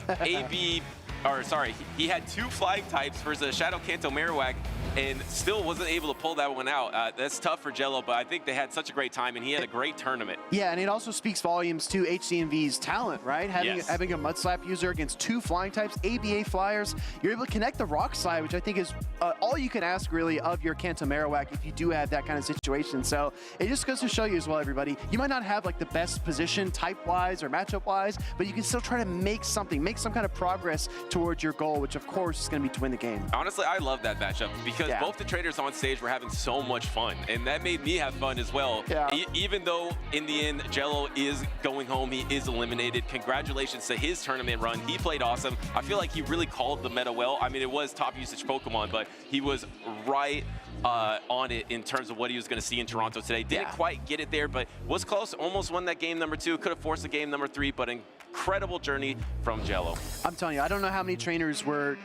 he had 2 flying types versus a Shadow Kanto Marowak and still wasn't able to pull that one out. That's tough for Jello, but I think they had such a great time, and he had a great tournament. Yeah, and it also speaks volumes to HDMV's talent, right? Having a Mud Slap user against 2 flying types, ABA flyers, you're able to connect the rock slide, which I think is all you can ask, really, of your Kanto Marowak if you do have that kind of situation. So it just goes to show you as well, everybody, you might not have like the best position type-wise or matchup-wise, but you can still try to make some kind of progress towards your goal, which of course is going to be to win the game. Honestly, I love that matchup because both the trainers on stage were having so much fun, and that made me have fun as well. Even though in the end Jello is going home, he is eliminated. Congratulations to his tournament run. He played awesome. I feel like he really called the meta well. I mean, it was top usage Pokemon, but he was right on it in terms of what he was going to see in Toronto today. Didn't quite get it there, but was close. Almost won that game number 2. Could have forced the game number 3, but incredible journey from Jello. I'm telling you, I don't know how many trainers were,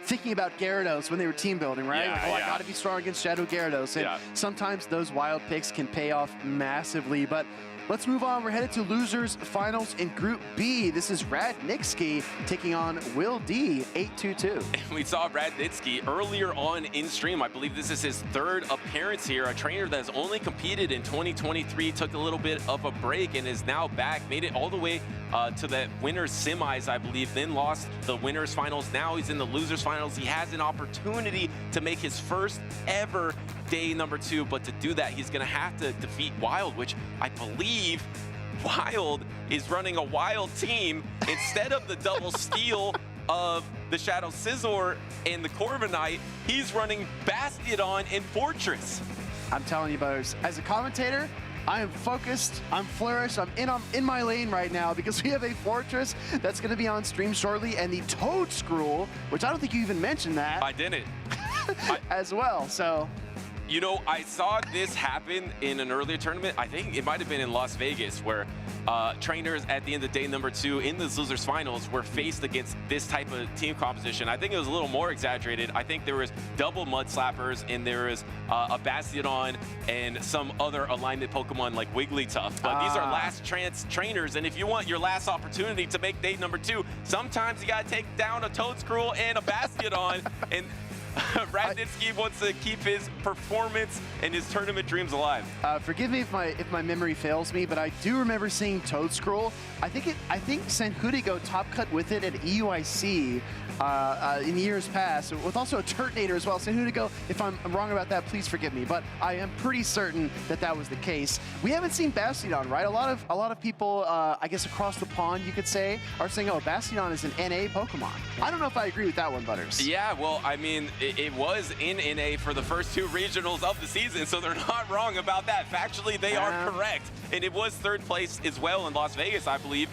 thinking about Gyarados when they were team building, right? I got to be strong against Shadow Gyarados. And sometimes those wild picks can pay off massively, but let's move on. We're headed to losers finals in Group B. This is Radnitsky taking on Will D, 822. We saw Radnitsky earlier on in stream. I believe this is his 3rd appearance here. A trainer that has only competed in 2023, took a little bit of a break and is now back. Made it all the way to the winners semis, I believe, then lost the winners finals. Now he's in the losers finals. Finals. He has an opportunity to make his first ever day number 2, but to do that, he's gonna have to defeat Wild, which I believe Wild is running a Wild team instead of the double steal of the Shadow Scizor and the Corviknight. He's running Bastiodon and Fortress. I'm telling you, Butters, as a commentator, I am focused, I'm flourished, I'm in my lane right now because we have a Fortress that's going to be on stream shortly, and the Toad Scroll, which I don't think you even mentioned that. I didn't. as well, so. You know, I saw this happen in an earlier tournament. I think it might have been in Las Vegas, where trainers at the end of day number 2 in the Losers Finals were faced against this type of team composition. I think it was a little more exaggerated. I think there was double Mud Slappers, and there was a Bastiodon and some other alignment Pokemon like Wigglytuff. But these are last chance trainers, and if you want your last opportunity to make day number 2, sometimes you gotta take down a Toedscruel and a Bastiodon. And Radnitsky wants to keep his performance and his tournament dreams alive. Forgive me if my memory fails me, but I do remember seeing Toedscruel. I think Sanhudigo top cut with it at EUIC in years past, with also a Turtonator as well. Sanhudigo, if I'm wrong about that, please forgive me, but I am pretty certain that that was the case. We haven't seen Bastiodon, right? A lot of people, I guess across the pond, you could say, are saying, oh, Bastiodon is an NA Pokemon. I don't know if I agree with that one, Butters. Yeah, well, I mean, it was in NA for the first 2 regionals of the season, so they're not wrong about that. Factually, they are correct. And it was 3rd place as well in Las Vegas, I believe,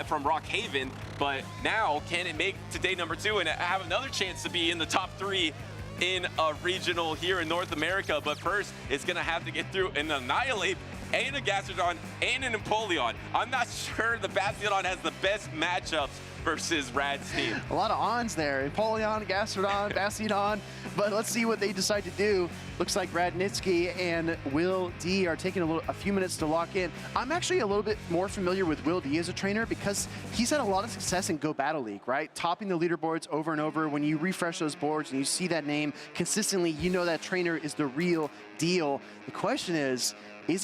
from Rockhaven. But now, can it make to day number 2 and have another chance to be in the top 3 in a regional here in North America? But first, it's going to have to get through an Annihilate and a Gastrodon and an Empoleon. I'm not sure the Bastiodon has the best matchups versus Rad's team. A lot of ons there. Empoleon, Gastrodon, Bastiodon. But let's see what they decide to do. Looks like Radnitsky and Will D are taking a few minutes to lock in. I'm actually a little bit more familiar with Will D as a trainer because he's had a lot of success in Go Battle League, right? Topping the leaderboards over and over. When you refresh those boards and you see that name consistently, you know that trainer is the real deal. The question is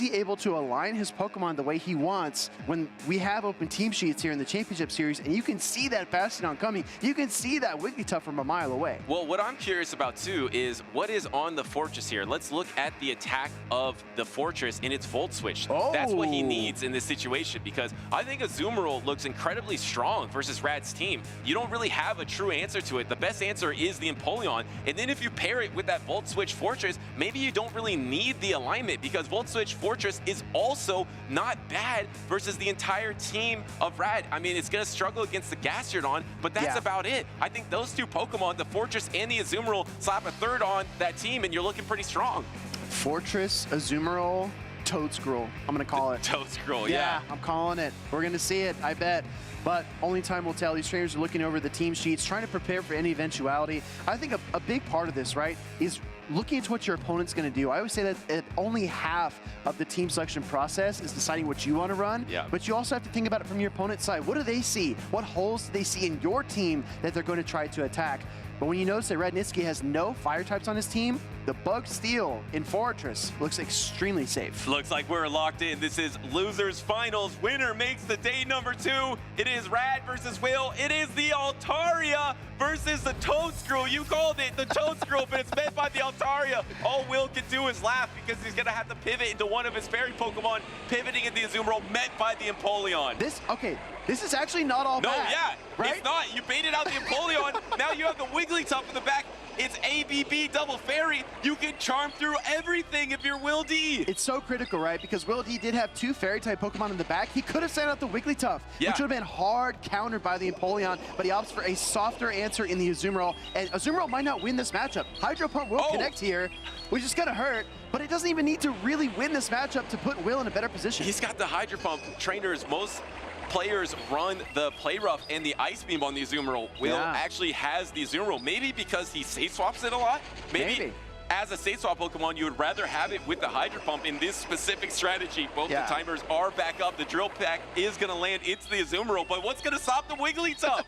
he able to align his Pokemon the way he wants when we have open team sheets here in the Championship Series, and you can see that Bastiodon coming. You can see that Wigglytuff from a mile away. Well, what I'm curious about too is what is on the Fortress here. Let's look at the attack of the Fortress in its Volt Switch. Oh. That's what he needs in this situation, because I think Azumarill looks incredibly strong versus Rad's team. You don't really have a true answer to it. The best answer is the Empoleon, and then if you pair it with that Volt Switch Fortress, maybe you don't really need the alignment, because Volt Switch Fortress is also not bad versus the entire team of Rad. I mean, it's going to struggle against the Gastrodon, but that's about it. I think those 2 Pokemon, the Fortress and the Azumarill, slap a 3rd on that team, and you're looking pretty strong. Fortress, Azumarill, Toedscruel. I'm going to call it. Toedscruel, yeah. I'm calling it. We're going to see it, I bet. But only time will tell. These trainers are looking over the team sheets, trying to prepare for any eventuality. I think a big part of this, right, is looking at what your opponent's going to do. I always say that only half of the team selection process is deciding what you want to run, but you also have to think about it from your opponent's side. What do they see? What holes do they see in your team that they're going to try to attack? But when you notice that Radnitsky has no fire types on his team, the Bug Steel in Fortress looks extremely safe. Looks like we're locked in. This is Losers Finals. Winner makes the day number 2. It is Rad versus Will. It is the Altaria versus the Toedscruel. You called it the Toedscruel, but it's meant by the Altaria. All Will can do is laugh because he's going to have to pivot into one of his fairy Pokemon, pivoting into the Azumarill, meant by the Empoleon. This is actually not all bad. No, yeah, right? It's not. You baited out the Empoleon. Now you have the Wigglytuff in the back. It's ABB double fairy. You can charm through everything if you're Will D. It's so critical, right? Because Will D did have 2 fairy-type Pokemon in the back. He could have sent out the Wigglytuff, which would have been hard countered by the Empoleon, but he opts for a softer answer in the Azumarill. And Azumarill might not win this matchup. Hydro Pump will connect here, which is going to hurt, but it doesn't even need to really win this matchup to put Will in a better position. He's got the Hydro Pump. Trainers, most players run the Play Rough and the Ice Beam on the Azumarill. Will actually has the Azumarill, maybe because he safe swaps it a lot. Maybe. As a safe swap Pokemon, you would rather have it with the Hydro Pump in this specific strategy. Both the timers are back up. The Drill Pack is going to land into the Azumarill, but what's going to stop the Wigglytuff?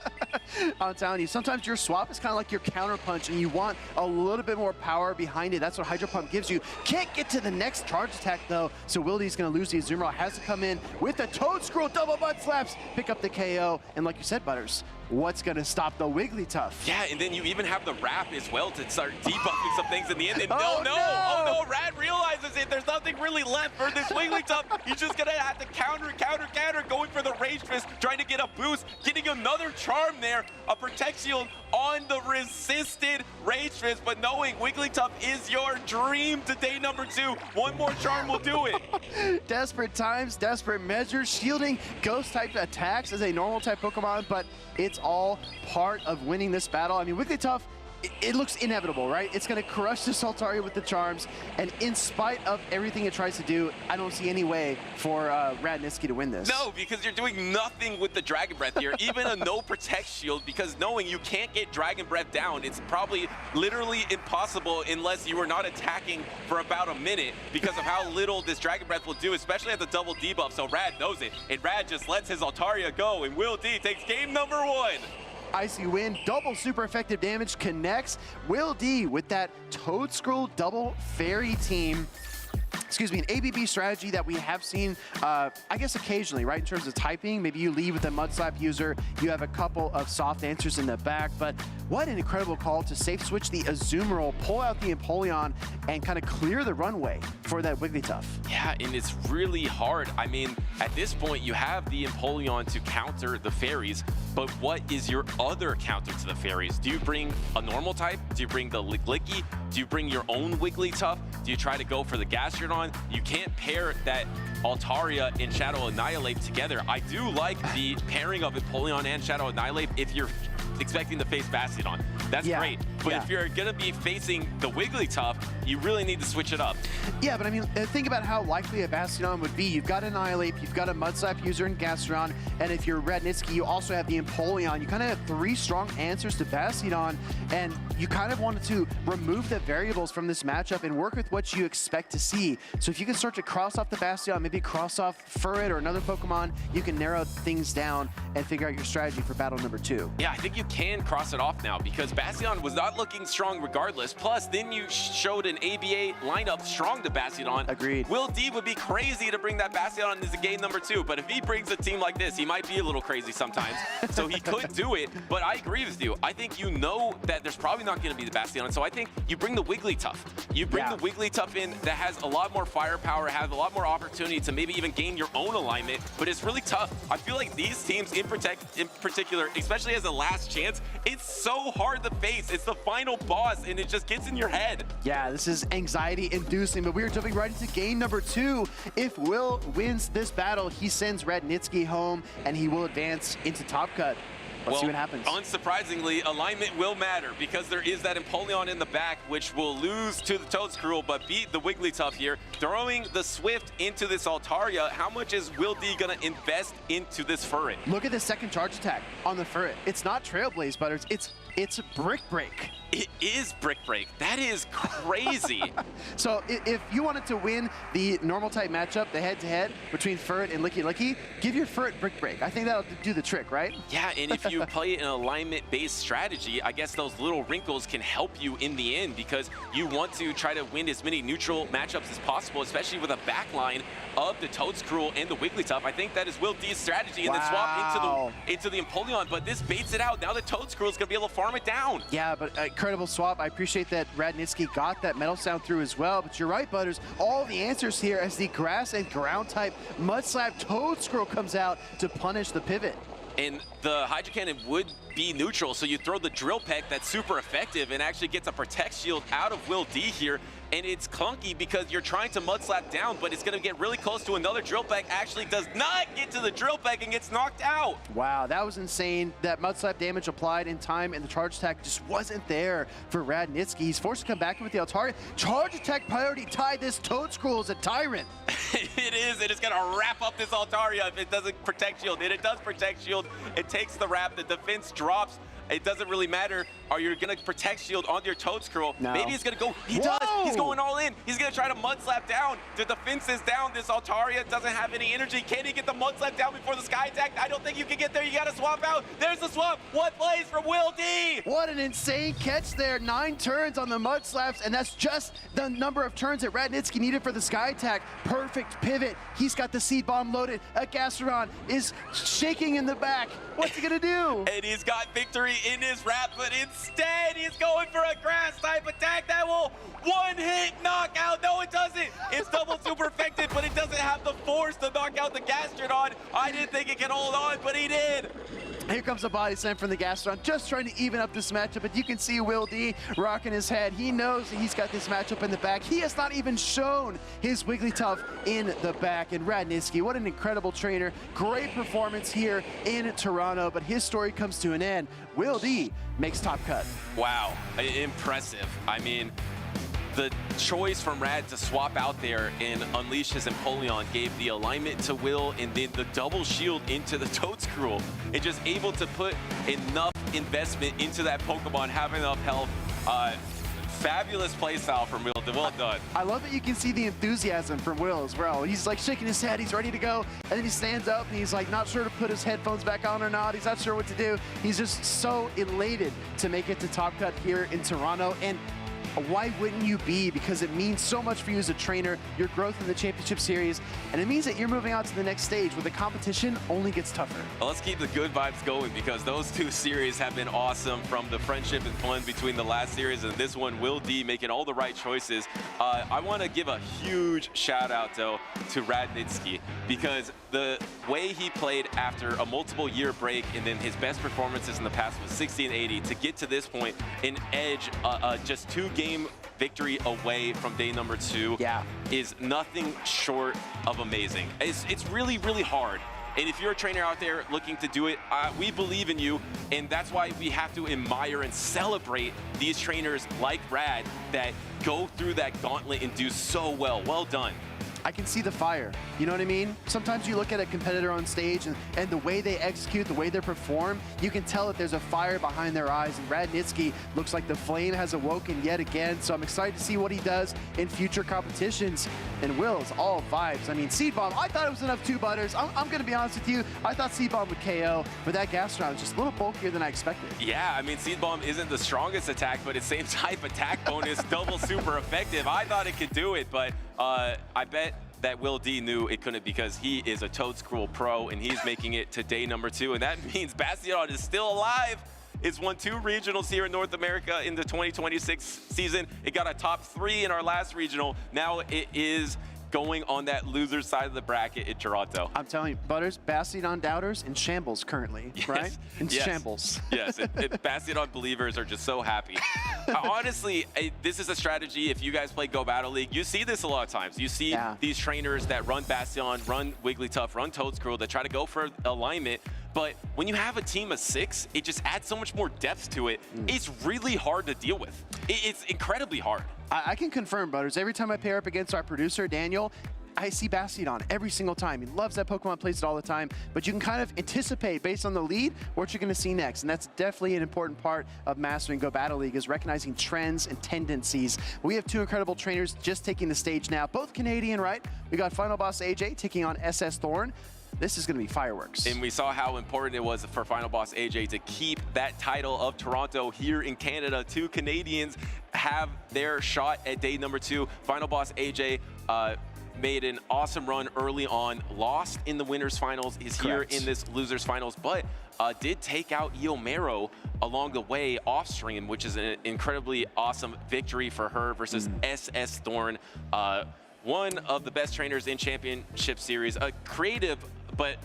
I'm telling you, sometimes your swap is kind of like your counter punch, and you want a little bit more power behind it. That's what Hydro Pump gives you. Can't get to the next charge attack, though, so Will D's going to lose the Azumarill. Has to come in with the Toedscruel double butt slaps, pick up the KO, and like you said, Butters, what's going to stop the Wigglytuff? Yeah, and then you even have the wrap as well to start debuffing some things in the end. And Oh, no! Oh no, Rad realizes it. There's nothing really left for this Wigglytuff. He's just gonna have to counter, going for the Rage Fist, trying to get a boost, getting another charm there, a Protect Shield on the resisted Rage Fist, but knowing Wigglytuff is your dream to day number 2. One more charm will do it. Desperate times, desperate measures, shielding ghost-type attacks as a normal-type Pokemon, but it's all part of winning this battle. I mean, Wigglytuff, it looks inevitable, right? It's going to crush this Altaria with the charms, and in spite of everything it tries to do, I don't see any way for Radnitsky to win this. No, because you're doing nothing with the Dragon Breath here, even a no Protect Shield, because knowing you can't get Dragon Breath down, it's probably literally impossible unless you are not attacking for about a minute because of how little this Dragon Breath will do, especially at the double debuff, so Rad knows it, and Rad just lets his Altaria go, and Will D takes game number 1. Icy Wind, double super effective damage, connects. Will D with that Toad Scroll double fairy team. Excuse me, an ABB strategy that we have seen, I guess occasionally, right? In terms of typing, maybe you lead with a Mud Slap user, you have a couple of soft answers in the back, but what an incredible call to safe switch the Azumarill, pull out the Empoleon, and kind of clear the runway for that Wigglytuff. Yeah, and it's really hard. I mean, at this point, you have the Empoleon to counter the fairies, but what is your other counter to the fairies? Do you bring a normal type? Do you bring the Licklicky? Do you bring your own Wigglytuff? Do you try to go for the Gastrodon? You can't pair that Altaria and Shadow Annihilate together. I do like the pairing of Empoleon and Shadow Annihilate if you're expecting to face Bastiodon. That's great. But if you're going to be facing the Wigglytuff, you really need to switch it up. Yeah, but I mean, think about how likely a Bastiodon would be. You've got Annihilate, you've got a Mud Slap user in Gastrodon, and if you're Radnitsky, you also have the Empoleon. You kind of have 3 strong answers to Bastiodon, and you kind of wanted to remove the variables from this matchup and work with what you expect to see. So if you can start to cross off the Bastiodon, maybe cross off Furret or another Pokemon, you can narrow things down and figure out your strategy for battle number 2. Yeah, I think you can cross it off now because Bastiodon was not looking strong regardless. Plus, then you showed an ABA lineup strong to Bastiodon. Agreed. Will D would be crazy to bring that Bastiodon into game number 2, but if he brings a team like this, he might be a little crazy sometimes. So he could do it, but I agree with you. I think you know that there's probably not going to be the Bastiodon, so I think you bring the Wigglytuff. You bring the Wigglytuff in that has a lot more firepower, has a lot more opportunity to maybe even gain your own alignment, but it's really tough. I feel like these teams in particular, especially as a last chance, it's so hard to face. It's the final boss, and it just gets in your head. Yeah, this is anxiety-inducing, but we are jumping right into game number 2. If Will wins this battle, he sends Radnitsky home, and he will advance into Top Cut. Let's see what happens. Unsurprisingly, alignment will matter because there is that Empoleon in the back, which will lose to the Toedscruel, but beat the Wigglytuff here. Throwing the Swift into this Altaria, how much is Will D gonna invest into this Furret? Look at the second charge attack on the Furret. It's not Trailblaze, Butters. It's Brick Break. It is Brick Break. That is crazy. So if you wanted to win the normal type matchup, the head-to-head between Furret and Licky, give your Furret Brick Break. I think that'll do the trick, right? Yeah, and if you play an alignment-based strategy, I guess those little wrinkles can help you in the end because you want to try to win as many neutral matchups as possible, especially with a backline of the Toedscruel and the Wigglytuff. I think that is Will D's strategy, and then swap into the Empoleon, but this baits it out. Now the Toedscruel is going to be able to farm it down. Yeah, but incredible swap. I appreciate that Radnitsky got that Metal Sound through as well, but you're right, Butters. All the answers here as the grass and ground type Mud Slap Toedscruel comes out to punish the pivot. And the Hydro Cannon would be neutral, so you throw the Drill Peck that's super effective and actually gets a Protect Shield out of Will D here. And it's clunky because you're trying to Mud Slap down, but it's going to get really close to another Drill Peck. Actually does not get to the Drill Peck and gets knocked out. Wow, that was insane. That Mud Slap damage applied in time, and the charge attack just wasn't there for Radnitsky. He's forced to come back with the Altaria. Charge attack priority tied this Toedscruel as a tyrant. It is. It is going to wrap up this Altaria if it doesn't Protect Shield. And it does Protect Shield. It takes the wrap. The defense drops. It doesn't really matter. Are you going to protect shield onto your Toad Scroll? No. Maybe he's going to go. He does. He's going all in. He's going to try to mud slap down. The defense is down. This Altaria doesn't have any energy. Can he get the mud slap down before the sky attack? I don't think you can get there. You got to swap out. There's the swap. What plays from Will D? What an insane catch there. 9 turns on the mud slaps, and that's just the number of turns that Radnitsky needed for the sky attack. Perfect pivot. He's got the seed bomb loaded. Gastrodon is shaking in the back. What's he gonna do? And he's got victory in his wrap, but instead he's going for a grass type attack that will one-hit knockout. No, it doesn't. It's double super effective, but it doesn't have the force to knock out the Gastrodon. I didn't think it could hold on, but he did. Here comes a body slam from the Gastrodon, just trying to even up this matchup, but you can see Will D rocking his head. He knows that he's got this matchup in the back. He has not even shown his Wigglytuff in the back. And Radnitsky, what an incredible trainer. Great performance here in Toronto, but his story comes to an end. Will D makes top cut. Wow, impressive. I mean, the choice from Rad to swap out there and unleash his Empoleon gave the alignment to Will and then the double shield into the Toad Scroll. And just able to put enough investment into that Pokemon, have enough health. Fabulous playstyle from Will. Well done. I love that you can see the enthusiasm from Will as well. He's like shaking his head, he's ready to go, and then he stands up and he's like not sure to put his headphones back on or not. He's not sure what to do. He's just so elated to make it to Top Cut here in Toronto. And why wouldn't you be? Because it means so much for you as a trainer, your growth in the championship series, and it means that you're moving on to the next stage where the competition only gets tougher. Well, let's keep the good vibes going because those 2 series have been awesome, from the friendship and fun between the last series and this one. Will D making all the right choices. I want to give a huge shout out though to Radnitsky because the way he played after a multiple year break and then his best performances in the past was 60 and 80 to get to this point and edge just 2-game victory away from day number 2 is nothing short of amazing. It's really, really hard. And if you're a trainer out there looking to do it, we believe in you. And that's why we have to admire and celebrate these trainers like Rad that go through that gauntlet and do so well. Well done. I can see the fire. You know what I mean? Sometimes you look at a competitor on stage and the way they execute, the way they perform, you can tell that there's a fire behind their eyes. And Radnitsky looks like the flame has awoken yet again. So I'm excited to see what he does in future competitions. And Will's all vibes. I mean, Seed Bomb, I thought it was enough 2 butters. I'm going to be honest with you. I thought Seed Bomb would KO, but that Gastrodon was just a little bulkier than I expected. Yeah, I mean, Seed Bomb isn't the strongest attack, but it's same type attack bonus, double super effective. I thought it could do it, but I bet that Will D knew it couldn't because he is a Toad Scroll pro and he's making it to day number 2. And that means Bastion is still alive. It's won 2 regionals here in North America in the 2026 season. It got a top 3 in our last regional. Now it is going on that loser side of the bracket in Toronto. I'm telling you, Butters, Bastion doubters in shambles currently, right? In shambles. Yes, Bastion believers are just so happy. Honestly, this is a strategy. If you guys play Go Battle League, you see this a lot of times. You see these trainers that run Bastion, run Wigglytuff, run Toad Scroll, that try to go for alignment. But when you have a team of 6, it just adds so much more depth to it. It's really hard to deal with. It's incredibly hard. I can confirm, Butters, every time I pair up against our producer, Daniel, I see Bastion every single time. He loves that Pokemon, plays it all the time, but you can kind of anticipate based on the lead what you're going to see next, and that's definitely an important part of mastering Go Battle League is recognizing trends and tendencies. We have 2 incredible trainers just taking the stage now, both Canadian, right? We got Final Boss AJ taking on SS Thorn. This is going to be fireworks. And we saw how important it was for Final Boss AJ to keep that title of Toronto here in Canada. 2 Canadians have their shot at day number 2. Final Boss AJ made an awesome run early on, lost in the winners finals, is here in this losers finals, but did take out Eomero along the way off stream, which is an incredibly awesome victory for her versus SS Thorn. One of the best trainers in Championship Series, a creative, but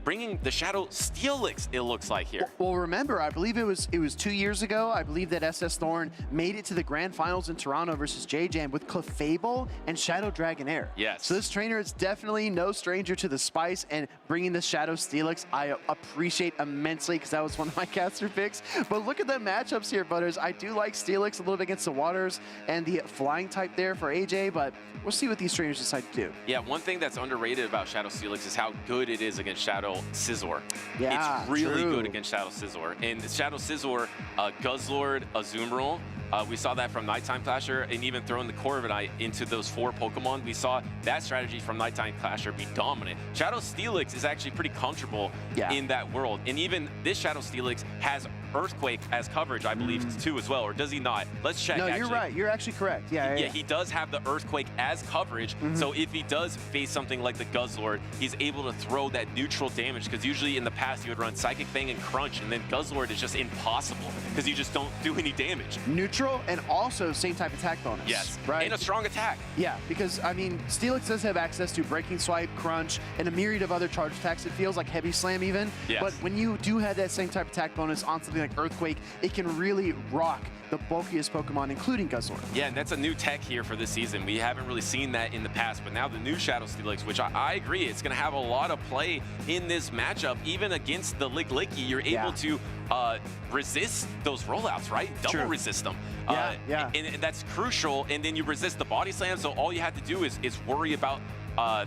bringing the Shadow Steelix, it looks like here. Well, remember, I believe it was 2 years ago. I believe that SS Thorn made it to the grand finals in Toronto versus J-Jam with Clefable and Shadow Dragonair. Yes. So this trainer is definitely no stranger to the spice, and bringing the Shadow Steelix, I appreciate immensely because that was one of my caster picks. But look at the matchups here, Butters. I do like Steelix a little bit against the waters and the flying type there for AJ, but we'll see what these trainers decide to do. Yeah, one thing that's underrated about Shadow Steelix is how good it is against Shadow Shadow Scizor. Yeah, it's really true. good against Shadow Scizor. And Shadow Scizor, Guzzlord, Azumarill, we saw that from Nighttime Clasher, and even throwing the Corviknight into those 4 Pokemon, we saw that strategy from Nighttime Clasher be dominant. Shadow Steelix is actually pretty comfortable in that world. And even this Shadow Steelix has Earthquake as coverage, I believe, too, as well. Or does he not? Let's check, No, actually. you're right. You're actually correct. Yeah, He does have the Earthquake as coverage. So if he does face something like the Guzzlord, he's able to throw that neutral damage, because usually in the past you would run Psychic Fang and Crunch, and then Guzzlord is just impossible because you just don't do any damage. Neutral and also same type attack bonus. Yes, right? and a strong attack. Yeah, because, I mean, Steelix does have access to Breaking Swipe, Crunch, and a myriad of other charge attacks. It feels like Heavy Slam even. Yes. But when you do have that same type of attack bonus on something like Earthquake, it can really rock the bulkiest Pokemon, including Guzzlord. Yeah, and that's a new tech here for this season. We haven't really seen that in the past, but now the new Shadow Steelix, which I agree, it's going to have a lot of play in this matchup. Even against the Licky, you're able to resist those rollouts, right? Double resist them. And that's crucial, and then you resist the Body Slam, so all you have to do is worry about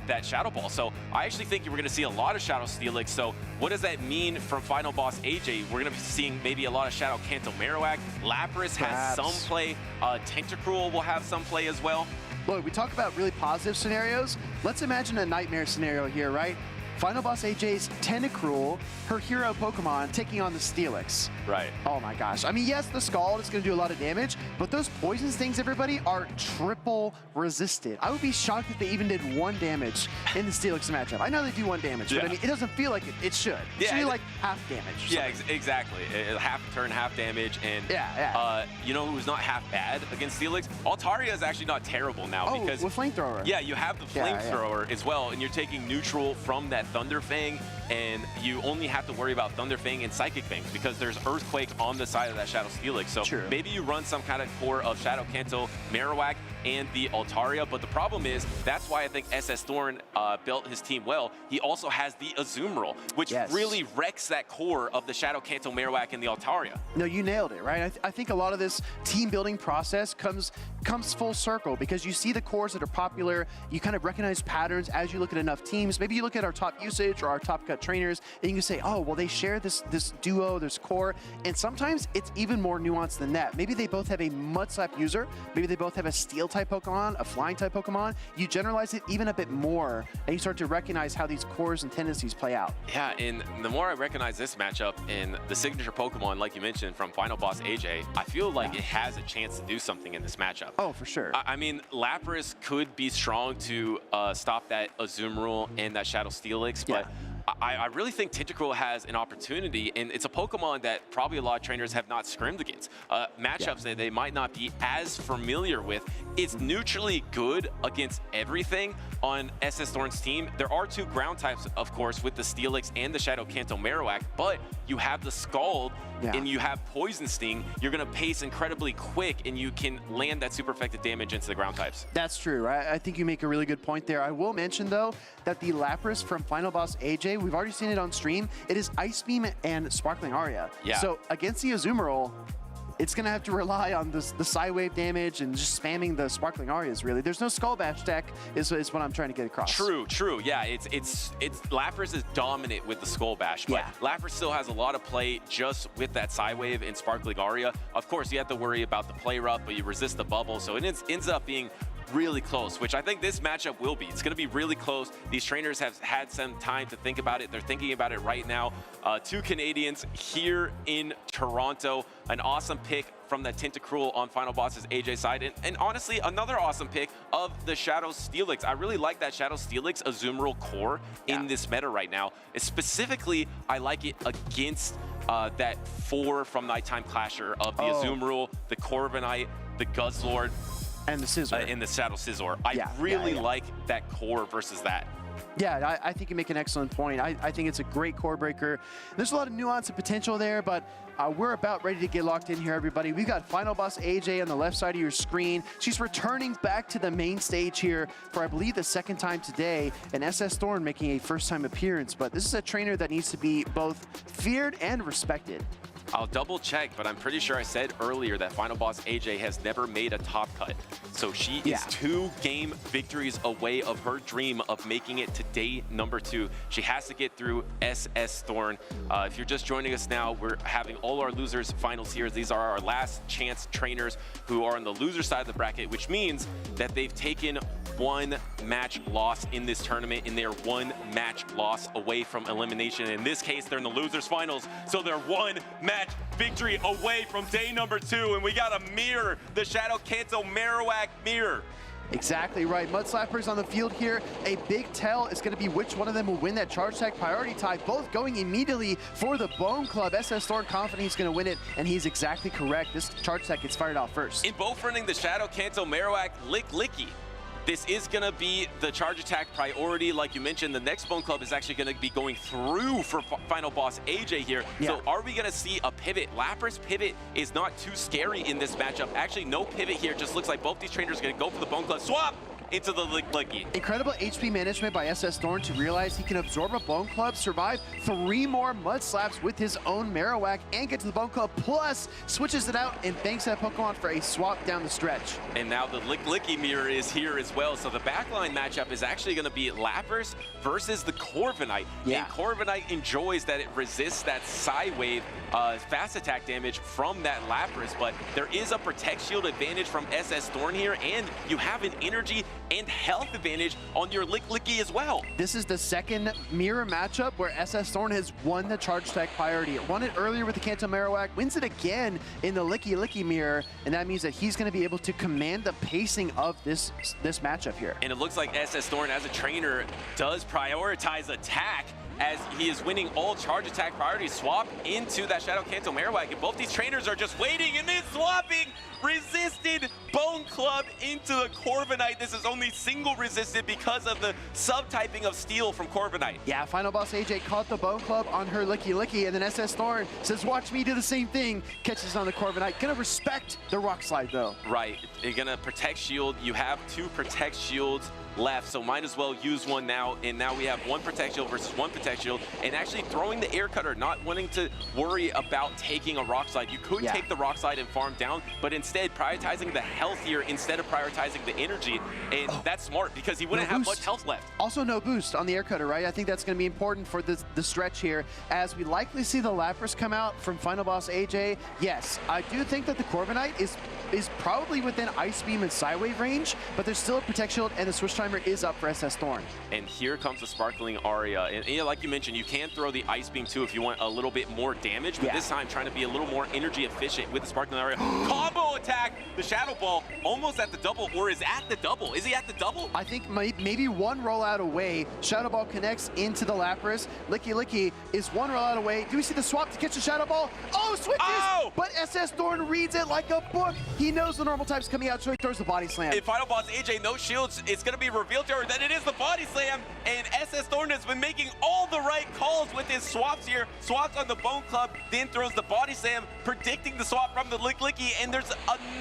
that Shadow Ball. So I actually think we're going to see a lot of Shadow Steelix. So what does that mean from Final Boss AJ? We're going to be seeing maybe a lot of Shadow Kanto Marowak. Lapras has some play. Tentacruel will have some play as well. Look, we talk about really positive scenarios. Let's imagine a nightmare scenario here, right? Final Boss AJ's Tentacruel, her hero Pokemon, taking on the Steelix. Right. Oh my gosh. I mean, yes, the Scald is going to do a lot of damage, but those poison stings, everybody, are triple resisted. I would be shocked if they even did 1 damage in the Steelix matchup. I know they do 1 damage, but I mean, it doesn't feel like it should. It should be like half damage. Yeah, exactly. Half turn, half damage, and you know who's not half bad against Steelix? Altaria is actually not terrible now because with Flamethrower. Yeah, you have the Flamethrower as well, and you're taking neutral from that Thunder Fang, and you only have to worry about Thunder Fang and Psychic Fangs because there's Earthquake on the side of that Shadow Steelix. So maybe you run some kind of core of Shadow Kanto, Marowak, and the Altaria, but the problem is that's why I think SS Thorn built his team well. He also has the Azumarill, which really wrecks that core of the Shadow Kanto, Marowak, and the Altaria. No, you nailed it, right? I think a lot of this team building process comes full circle because you see the cores that are popular, you kind of recognize patterns as you look at enough teams. Maybe you look at our top usage or our top cut trainers, and you can say, oh, well, they share this duo, this core, and sometimes it's even more nuanced than that. Maybe they both have a Mud Slap user, maybe they both have a Steel type Pokemon, a Flying type Pokemon. You generalize it even a bit more, and you start to recognize how these cores and tendencies play out. Yeah, and the more I recognize this matchup and the signature Pokemon, like you mentioned, from Final Boss AJ, I feel like it has a chance to do something in this matchup. Oh, for sure. I mean, Lapras could be strong to stop that Azumarill and that Shadow Steelix, but I really think Tentacruel has an opportunity, and it's a Pokemon that probably a lot of trainers have not scrimmed against. Matchups that they might not be as familiar with. It's neutrally good against everything on SS Thorn's team. There are 2 ground types, of course, with the Steelix and the Shadow Kanto Marowak, but you have the Scald and you have Poison Sting. You're going to pace incredibly quick, and you can land that super effective damage into the ground types. That's true, right? I think you make a really good point there. I will mention, though, that the Lapras from Final Boss AJ, we've already seen it on stream. It is Ice Beam and Sparkling Aria. Yeah. So against the Azumarill, it's going to have to rely on the Psy-Wave damage and just spamming the Sparkling Arias, really. There's no Skull Bash deck, is what I'm trying to get across. True. Yeah, it's Lapras is dominant with the Skull Bash, but Lapras still has a lot of play just with that Psy-Wave and Sparkling Aria. Of course, you have to worry about the play rough, but you resist the bubble, so it ends up being really close, which I think this matchup will be. It's going to be really close. These trainers have had some time to think about it. They're thinking about it right now. 2 Canadians here in Toronto. An awesome pick from the Tentacruel on Final Boss's AJ side. And honestly, another awesome pick of the Shadow Steelix. I really like that Shadow Steelix Azumarill core in this meta right now. And specifically, I like it against that 4 from Nighttime Clasher of the Azumarill, the Corviknight, the Guzzlord, and the Scizor. In the Shadow Scizor. I really like that core versus that. Yeah, I think you make an excellent point. I think it's a great core breaker. There's a lot of nuance and potential there, but we're about ready to get locked in here, everybody. We've got Final Boss AJ on the left side of your screen. She's returning back to the main stage here for, I believe, the 2nd time today, and SS Thorn making a first-time appearance. But this is a trainer that needs to be both feared and respected. I'll double check, but I'm pretty sure I said earlier that Final Boss AJ has never made a top cut. So she is 2 game victories away of her dream of making it to day number 2. She has to get through SS Thorn. If you're just joining us now, we're having all our losers finals here. These are our last chance trainers who are on the loser side of the bracket, which means that they've taken 1 match loss in this tournament, and they're 1 match loss away from elimination. In this case, they're in the losers finals, so they're 1 match victory away from day number 2, and we got a mirror, the Shadow Kanto Marowak mirror. Exactly right. Mudslappers on the field here. A big tell is going to be which one of them will win that charge attack priority tie. Both going immediately for the Bone Club. SS Thorn confident he's going to win it, and he's exactly correct. This charge attack gets fired off first. In both running the Shadow Kanto Marowak Licky. This is going to be the charge attack priority. Like you mentioned, the next Bone Club is actually going to be going through for Final Boss AJ here. So are we going to see a pivot? Lapras pivot is not too scary in this matchup. Actually, no pivot here. Just looks like both these trainers are going to go for the Bone Club. Swap into the Licky. Incredible HP management by SS Thorn to realize he can absorb a Bone Club, survive 3 more Mud Slaps with his own Marowak, and get to the Bone Club, plus switches it out and banks that Pokemon for a swap down the stretch. And now the Licky mirror is here as well. So the backline matchup is actually going to be Lapras versus the Corviknight. And Corviknight enjoys that it resists that Psy-Wave fast attack damage from that Lapras, but there is a Protect Shield advantage from SS Thorn here, and you have an energy and health advantage on your Licky as well. This is the second mirror matchup where SS Thorn has won the charge attack priority. It won it earlier with the Kanto Marowak, wins it again in the Licky mirror, and that means that he's going to be able to command the pacing of this matchup here. And it looks like SS Thorn as a trainer does prioritize attack, as he is winning all charge attack priorities. Swap into that Shadow Kanto Marowak, and both these trainers are just waiting and then swapping. Resisted Bone Club into the Corviknight. This is only single resisted because of the subtyping of Steel from Corviknight. Yeah, Final Boss AJ caught the Bone Club on her Licky, and then SS Thorn says, watch me do the same thing. Catches on the Corviknight. Gonna respect the Rock Slide, though. Right, you're gonna Protect Shield. You have 2 Protect Shields left, so might as well use one now. And now we have 1 Protect Shield versus 1 Protect Shield, and actually throwing the Air Cutter, not wanting to worry about taking a Rock Slide. You could take the Rock Slide and farm down, but instead prioritizing the health here instead of prioritizing the energy, and that's smart because he wouldn't have much health left. Also no boost on the Air Cutter, right? I think that's going to be important for the stretch here, as we likely see the Lapras come out from Final Boss AJ. Yes, I do think that the Corviknight is probably within Ice Beam and Psy-Wave range, but there's still a Protect Shield, and the Switch Timer is up for SS Thorn. And here comes the Sparkling Aria. And like you mentioned, you can throw the Ice Beam too if you want a little bit more damage, but this time trying to be a little more energy efficient with the Sparkling Aria. Combo attack! The Shadow Ball almost at the double, or is at the double. Is he at the double? I think maybe 1 rollout away. Shadow Ball connects into the Lapras. Licky is 1 rollout away. Do we see the swap to catch the Shadow Ball? Oh, switches! Oh! But SS Thorn reads it like a book. He knows the normal type's coming out, so he throws the Body Slam. In Final Boss AJ, no shields, it's going to be revealed to her that it is the Body Slam, and SS Thorn has been making all the right calls with his swaps here. Swaps on the Bone Club, then throws the Body Slam, predicting the swap from the Licky, and there's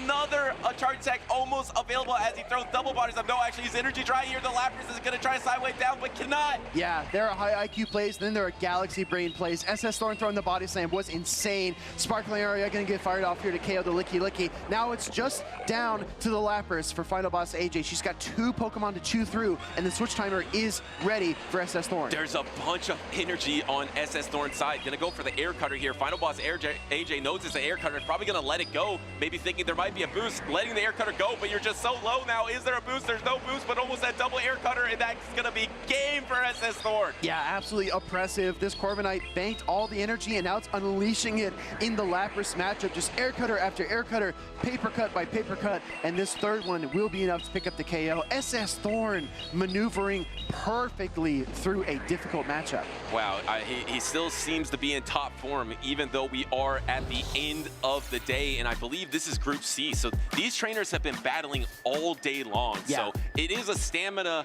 another charge attack almost available as he throws double Body Slam. No, actually, he's energy dry here. The Lapras is going to try Sideway down, but cannot. Yeah, there are high IQ plays, then there are Galaxy Brain plays. SS Thorn throwing the Body Slam was insane. Sparkling Area going to get fired off here to KO the Licky. Now it's just down to the Lapras for Final Boss AJ. She's got 2 Pokemon to chew through, and the Switch Timer is ready for SS Thorn. There's a bunch of energy on SS Thorn's side. Gonna go for the Air Cutter here. Final Boss AJ knows it's the Air Cutter. Probably gonna let it go. Maybe thinking there might be a boost. Letting the Air Cutter go, but you're just so low now. Is there a boost? There's no boost, but almost that double Air Cutter, and that's gonna be game for SS Thorn. Yeah, absolutely oppressive. This Corviknight banked all the energy, and now it's unleashing it in the Lapras matchup. Just Air Cutter after Air Cutter, paper cut by paper cut, and this third one will be enough to pick up the KO. SS Thorn maneuvering perfectly through a difficult matchup. Wow, he still seems to be in top form, even though we are at the end of the day, and I believe this is Group C. So these trainers have been battling all day long. So it is a stamina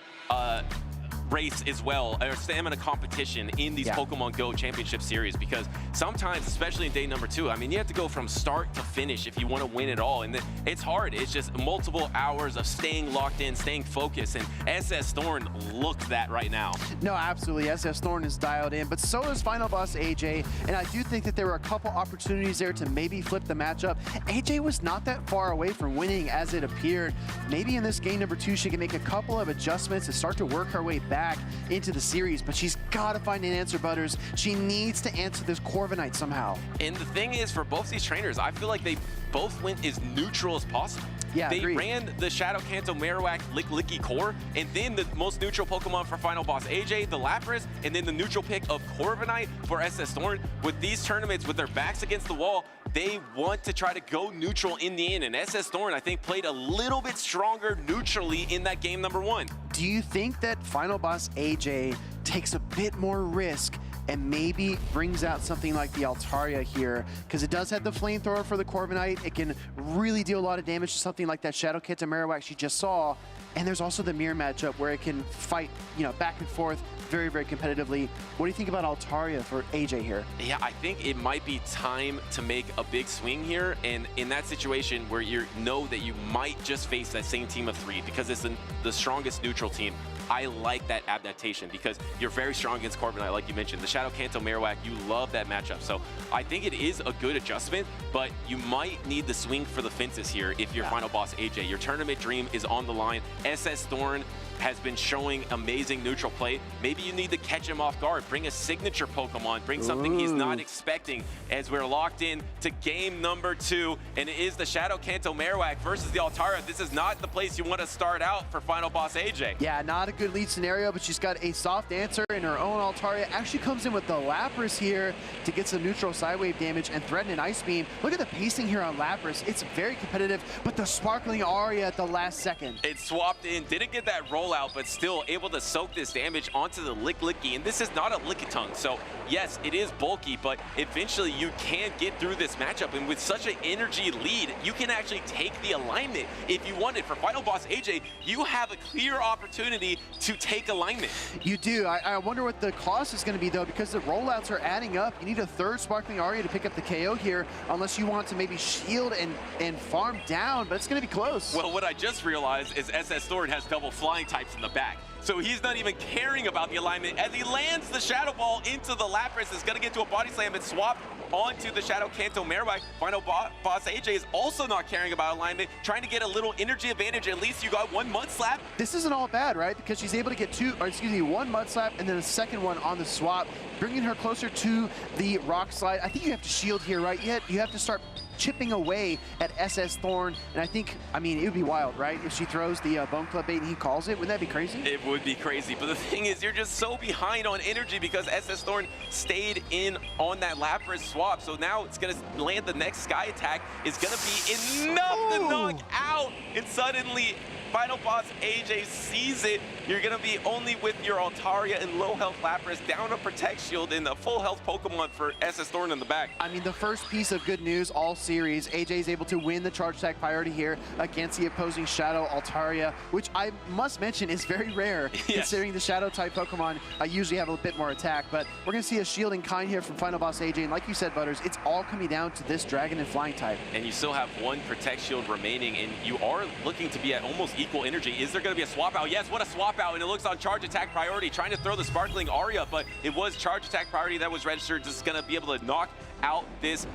race as well, or stamina competition in these Pokemon Go Championship Series, because sometimes, especially in day number 2, I mean, you have to go from start to finish if you want to win it all, and it's hard. It's just multiple hours of staying locked in, staying focused, and SS Thorn looks that right now. No, absolutely. SS Thorn is dialed in, but so is Final Boss AJ, and I do think that there were a couple opportunities there to maybe flip the matchup. AJ was not that far away from winning as it appeared. Maybe in this game number 2, she can make a couple of adjustments and start to work her way back into the series, but she's got to find an answer, Butters. She needs to answer this Corviknight somehow. And the thing is, for both these trainers, I feel like they both went as neutral as possible. Yeah, they agreed. ran the Shadow Kanto Marowak Licky core, and then the most neutral Pokemon for Final Boss AJ, the Lapras, and then the neutral pick of Corviknight for SS Thorn. With these tournaments, with their backs against the wall, they want to try to go neutral in the end, and SS Thorn, I think, played a little bit stronger neutrally in that game number 1. Do you think that Final Boss AJ takes a bit more risk and maybe brings out something like the Altaria here? Because it does have the flamethrower for the Corviknight. It can really deal a lot of damage to something like that Shadow Kanto Marowak she just saw. And there's also the mirror matchup where it can fight, back and forth very, very competitively. What do you think about Altaria for AJ here? Yeah, I think it might be time to make a big swing here, and in that situation where you know that you might just face that same team of 3 because it's the strongest neutral team. I like that adaptation because you're very strong against Corviknight, like you mentioned. The Shadow Kanto Marowak, you love that matchup. So I think it is a good adjustment, but you might need the swing for the fences here if you're Final Boss AJ. Your tournament dream is on the line. SS Thorn has been showing amazing neutral play. Maybe you need to catch him off guard. Bring a signature Pokemon. Bring something he's not expecting, as we're locked in to game number 2, and it is the Shadow Kanto Marowak versus the Altaria. This is not the place you want to start out for Final Boss AJ. Yeah, not a good lead scenario, but she's got a soft answer in her own. Altaria actually comes in with the Lapras here to get some neutral sidewave damage and threaten an Ice Beam. Look at the pacing here on Lapras. It's very competitive, but the Sparkling Aria at the last second. It swapped in, didn't get that rollout, but still able to soak this damage onto the Licky, and this is not a Lickitung. So yes, it is bulky, but eventually you can get through this matchup, and with such an energy lead, you can actually take the alignment if you want it. For Final Boss AJ, you have a clear opportunity to take alignment. You do. I wonder what the cost is going to be, though, because the rollouts are adding up. You need a 3rd Sparkling Aria to pick up the KO here, unless you want to maybe shield and farm down, but it's going to be close. Well, what I just realized is SS Thorn has double flying types in the back. So he's not even caring about the alignment as he lands the Shadow Ball into the Lapras. It's going to get to a body slam and swap onto the Shadow Kanto Marowak. Final Boss AJ is also not caring about alignment, trying to get a little energy advantage. At least you got 1 Mud Slap. This isn't all bad, right? Because she's able to get 1 Mud Slap and then a second one on the swap, bringing her closer to the Rock Slide. I think you have to shield here, right? You have to start chipping away at SS Thorn, and I mean, it would be wild, right? If she throws the Bone Club bait and he calls it, wouldn't that be crazy? It would be crazy, but the thing is, you're just so behind on energy because SS Thorn stayed in on that Lapras swap, so now it's gonna land the next Sky Attack, is gonna be enough to knock out, and suddenly Final Boss AJ sees it. You're gonna be only with your Altaria and low health Lapras, down a Protect Shield and a full health Pokemon for SS Thorn in the back. I mean, the first piece of good news all series, AJ is able to win the Charge Attack priority here against the opposing Shadow Altaria, which I must mention is very rare, considering the Shadow type Pokemon usually have a bit more attack. But we're gonna see a Shield in kind here from Final Boss AJ, and like you said, Butters, it's all coming down to this Dragon and Flying type. And you still have 1 Protect Shield remaining, and you are looking to be at almost equal energy. Is there going to be a swap out? Yes, what a swap out, and it looks on Charge Attack priority, trying to throw the Sparkling Aria, but it was Charge Attack priority that was registered. Just going to be able to knock out this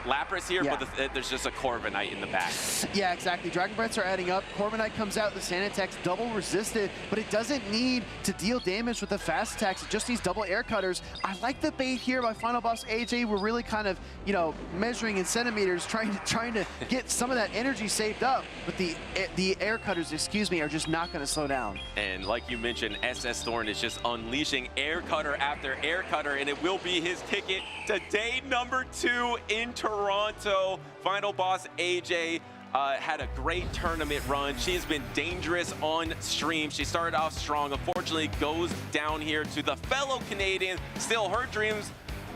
Lapras here, but there's just a Corviknight in the back. Yeah, exactly. Dragon Breaths are adding up. Corviknight comes out, the Sand Attack's double resisted, but it doesn't need to deal damage with the fast attacks. It just needs double air cutters. I like the bait here by Final Boss AJ. We're really kind of, measuring in centimeters, trying to get some of that energy saved up, but the air cutters, are just not going to slow down. And like you mentioned, SS Thorn is just unleashing air cutter after air cutter, and it will be his ticket to day number 2 in Toronto. Final Boss AJ had a great tournament run. She has been dangerous on stream. She started off strong, unfortunately goes down here to the fellow Canadian. Still, her dreams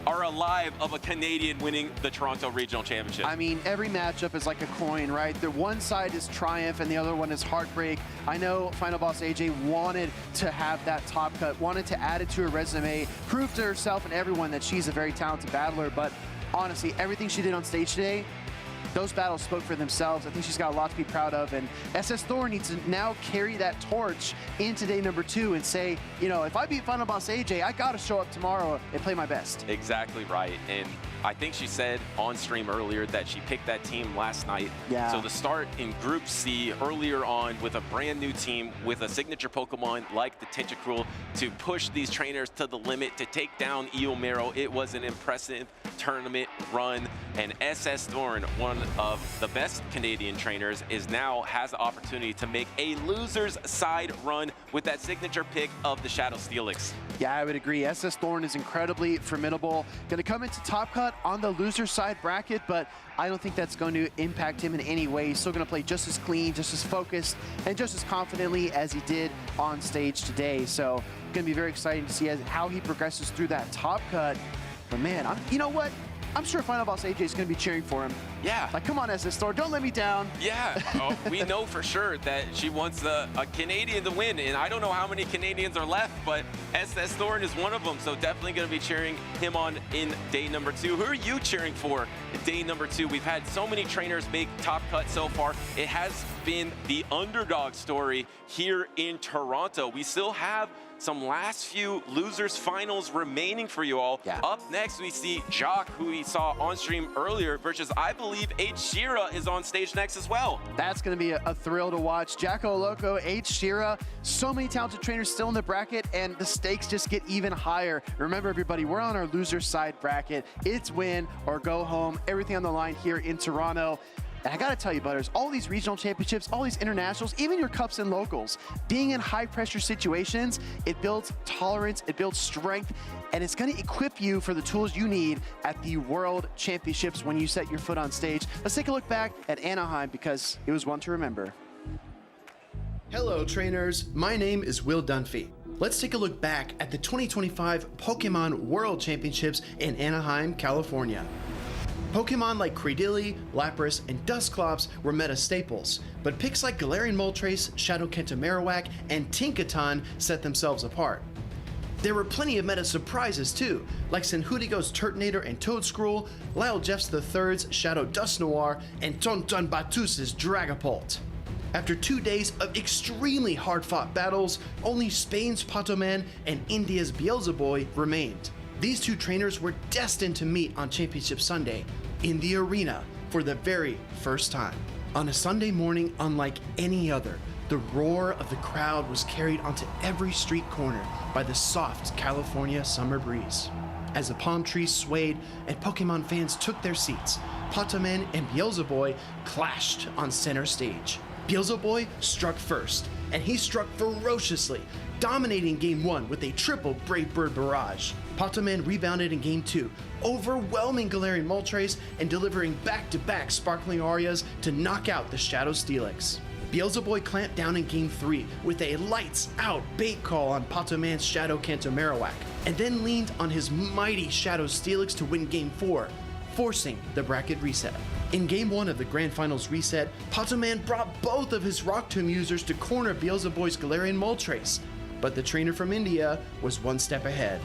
are alive of a Canadian winning the Toronto Regional Championship. I mean, every matchup is like a coin, right? The one side is triumph and the other one is heartbreak. I know Final Boss AJ wanted to have that top cut, wanted to add it to her resume, prove to herself and everyone that she's a very talented battler, but honestly, everything she did on stage today, those battles spoke for themselves. I think she's got a lot to be proud of, and SS Thorn needs to now carry that torch into day number 2 and say, you know, if I beat Final Boss AJ, I gotta show up tomorrow and play my best. Exactly right, and I think she said on stream earlier that she picked that team last night. Yeah. So the start in Group C earlier on with a brand new team with a signature Pokemon like the Tentacruel to push these trainers to the limit to take down Eomero. It was an impressive tournament run, and SS Thorn, one of the best Canadian trainers, has the opportunity to make a loser's side run with that signature pick of the Shadow Steelix. Yeah, I would agree. SS Thorn is incredibly formidable. Going to come into top cut on the loser side bracket, but I don't think that's going to impact him in any way. He's still going to play just as clean, just as focused, and just as confidently as he did on stage today. So going to be very exciting to see how he progresses through that top cut. But man, you know what? I'm sure Final Boss AJ is going to be cheering for him. Yeah. Like, come on, SS Thorn, don't let me down. Yeah, we know for sure that she wants a Canadian to win, and I don't know how many Canadians are left, but SS Thorn is one of them, so definitely going to be cheering him on in day number 2. Who are you cheering for in day number 2? We've had so many trainers make top cut so far. It has been the underdog story here in Toronto. We still have some last few losers finals remaining for you all. Yeah. Up next, we see Jock, who we saw on stream earlier, versus I believe H. Shira is on stage next as well. That's going to be a thrill to watch. Jacko Loco, H. Shira, so many talented trainers still in the bracket, and the stakes just get even higher. Remember, everybody, we're on our loser side bracket. It's win or go home. Everything on the line here in Toronto. And I gotta tell you, Butters, all these regional championships, all these internationals, even your cups and locals, being in high pressure situations, it builds tolerance, it builds strength, and it's gonna equip you for the tools you need at the World Championships when you set your foot on stage. Let's take a look back at Anaheim because it was one to remember. Hello, trainers. My name is Will Dunphy. Let's take a look back at the 2025 Pokemon World Championships in Anaheim, California. Pokemon like Credilli, Lapras, and Dusclops were meta staples, but picks like Galarian Moltres, Shadow Kenta Marowak, and Tinkaton set themselves apart. There were plenty of meta surprises too, like Senhudigo's Turtonator and Toedscruel, Lyle Jeffs III's Shadow Dusknoir, and Tonton Batus's Dragapult. After 2 days of extremely hard-fought battles, only Spain's Patoman and India's Beelzeboy remained. These two trainers were destined to meet on Championship Sunday in the arena for the very first time. On a Sunday morning unlike any other, the roar of the crowd was carried onto every street corner by the soft California summer breeze. As the palm trees swayed and Pokemon fans took their seats, Patoman and Beelzeboy clashed on center stage. Beelzeboy struck first, and he struck ferociously, dominating Game 1 with a triple Brave Bird barrage. Patoman rebounded in Game 2, overwhelming Galarian Moltres and delivering back-to-back Sparkling Arias to knock out the Shadow Steelix. Beelzeboy clamped down in Game 3 with a lights-out bait call on Patoman's Shadow Kenta Marowak, and then leaned on his mighty Shadow Steelix to win Game 4, forcing the bracket reset. In Game 1 of the Grand Finals reset, Patoman brought both of his Rock Tomb users to corner Beelzeboy's Galarian Moltres, but the trainer from India was one step ahead.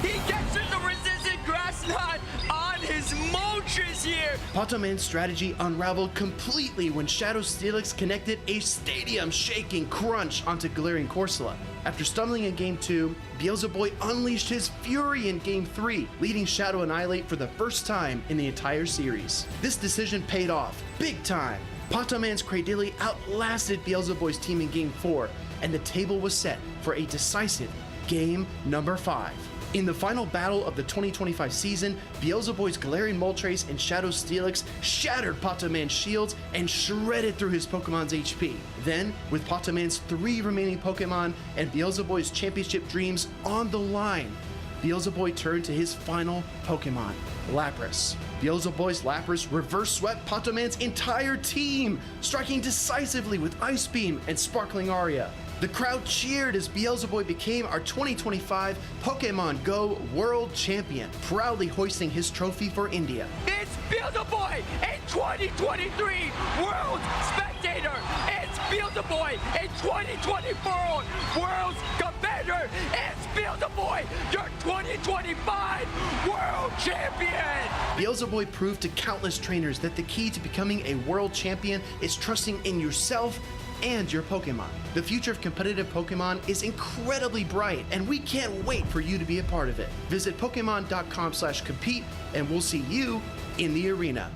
He gets in the resistant grass knot on his Moltres here! Patoman's strategy unraveled completely when Shadow Steelix connected a stadium-shaking crunch onto Galarian Corsola. After stumbling in Game 2, Beelzeboy unleashed his fury in Game 3, leading Shadow Annihilate for the first time in the entire series. This decision paid off, big time. Patoman's Cradilli outlasted Beelzeboy's team in Game 4, and the table was set for a decisive Game number 5. In the final battle of the 2025 season, Beelzeboy's Galarian Moltres and Shadow Steelix shattered Patoman's shields and shredded through his Pokemon's HP. Then, with Patoman's 3 remaining Pokemon and Beelzeboy's championship dreams on the line, Beelzeboy turned to his final Pokemon, Lapras. Beelzeboy's Lapras reverse swept Patoman's entire team, striking decisively with Ice Beam and Sparkling Aria. The crowd cheered as Beelzeboy became our 2025 Pokémon Go World Champion, proudly hoisting his trophy for India. It's Beelzeboy in 2023 World Spectator. It's Beelzeboy in 2024 World Commander. It's Beelzeboy, your 2025 World Champion. Beelzeboy proved to countless trainers that the key to becoming a world champion is trusting in yourself and your Pokemon. The future of competitive Pokemon is incredibly bright, and we can't wait for you to be a part of it. Visit Pokemon.com/compete, and we'll see you in the arena.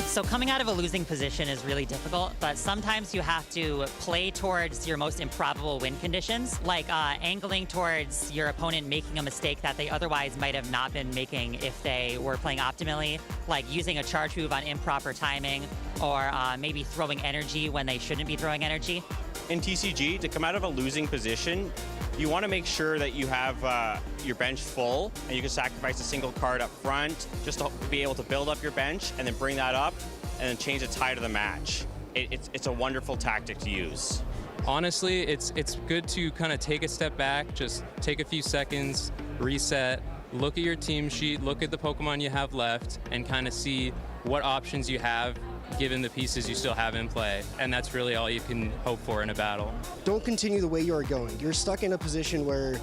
So coming out of a losing position is really difficult, but sometimes you have to play towards your most improbable win conditions, like angling towards your opponent making a mistake that they otherwise might have not been making if they were playing optimally, like using a charge move on improper timing, or maybe throwing energy when they shouldn't be throwing energy. In TCG, to come out of a losing position, you want to make sure that you have your bench full and you can sacrifice a single card up front just to be able to build up your bench and then bring that up and then change the tide of the match. It's a wonderful tactic to use. Honestly, it's good to kind of take a step back, just take a few seconds, reset, look at your team sheet, look at the Pokemon you have left, and kind of see what options you have given the pieces you still have in play. And that's really all you can hope for in a battle. Don't continue the way you are going. You're stuck in a position where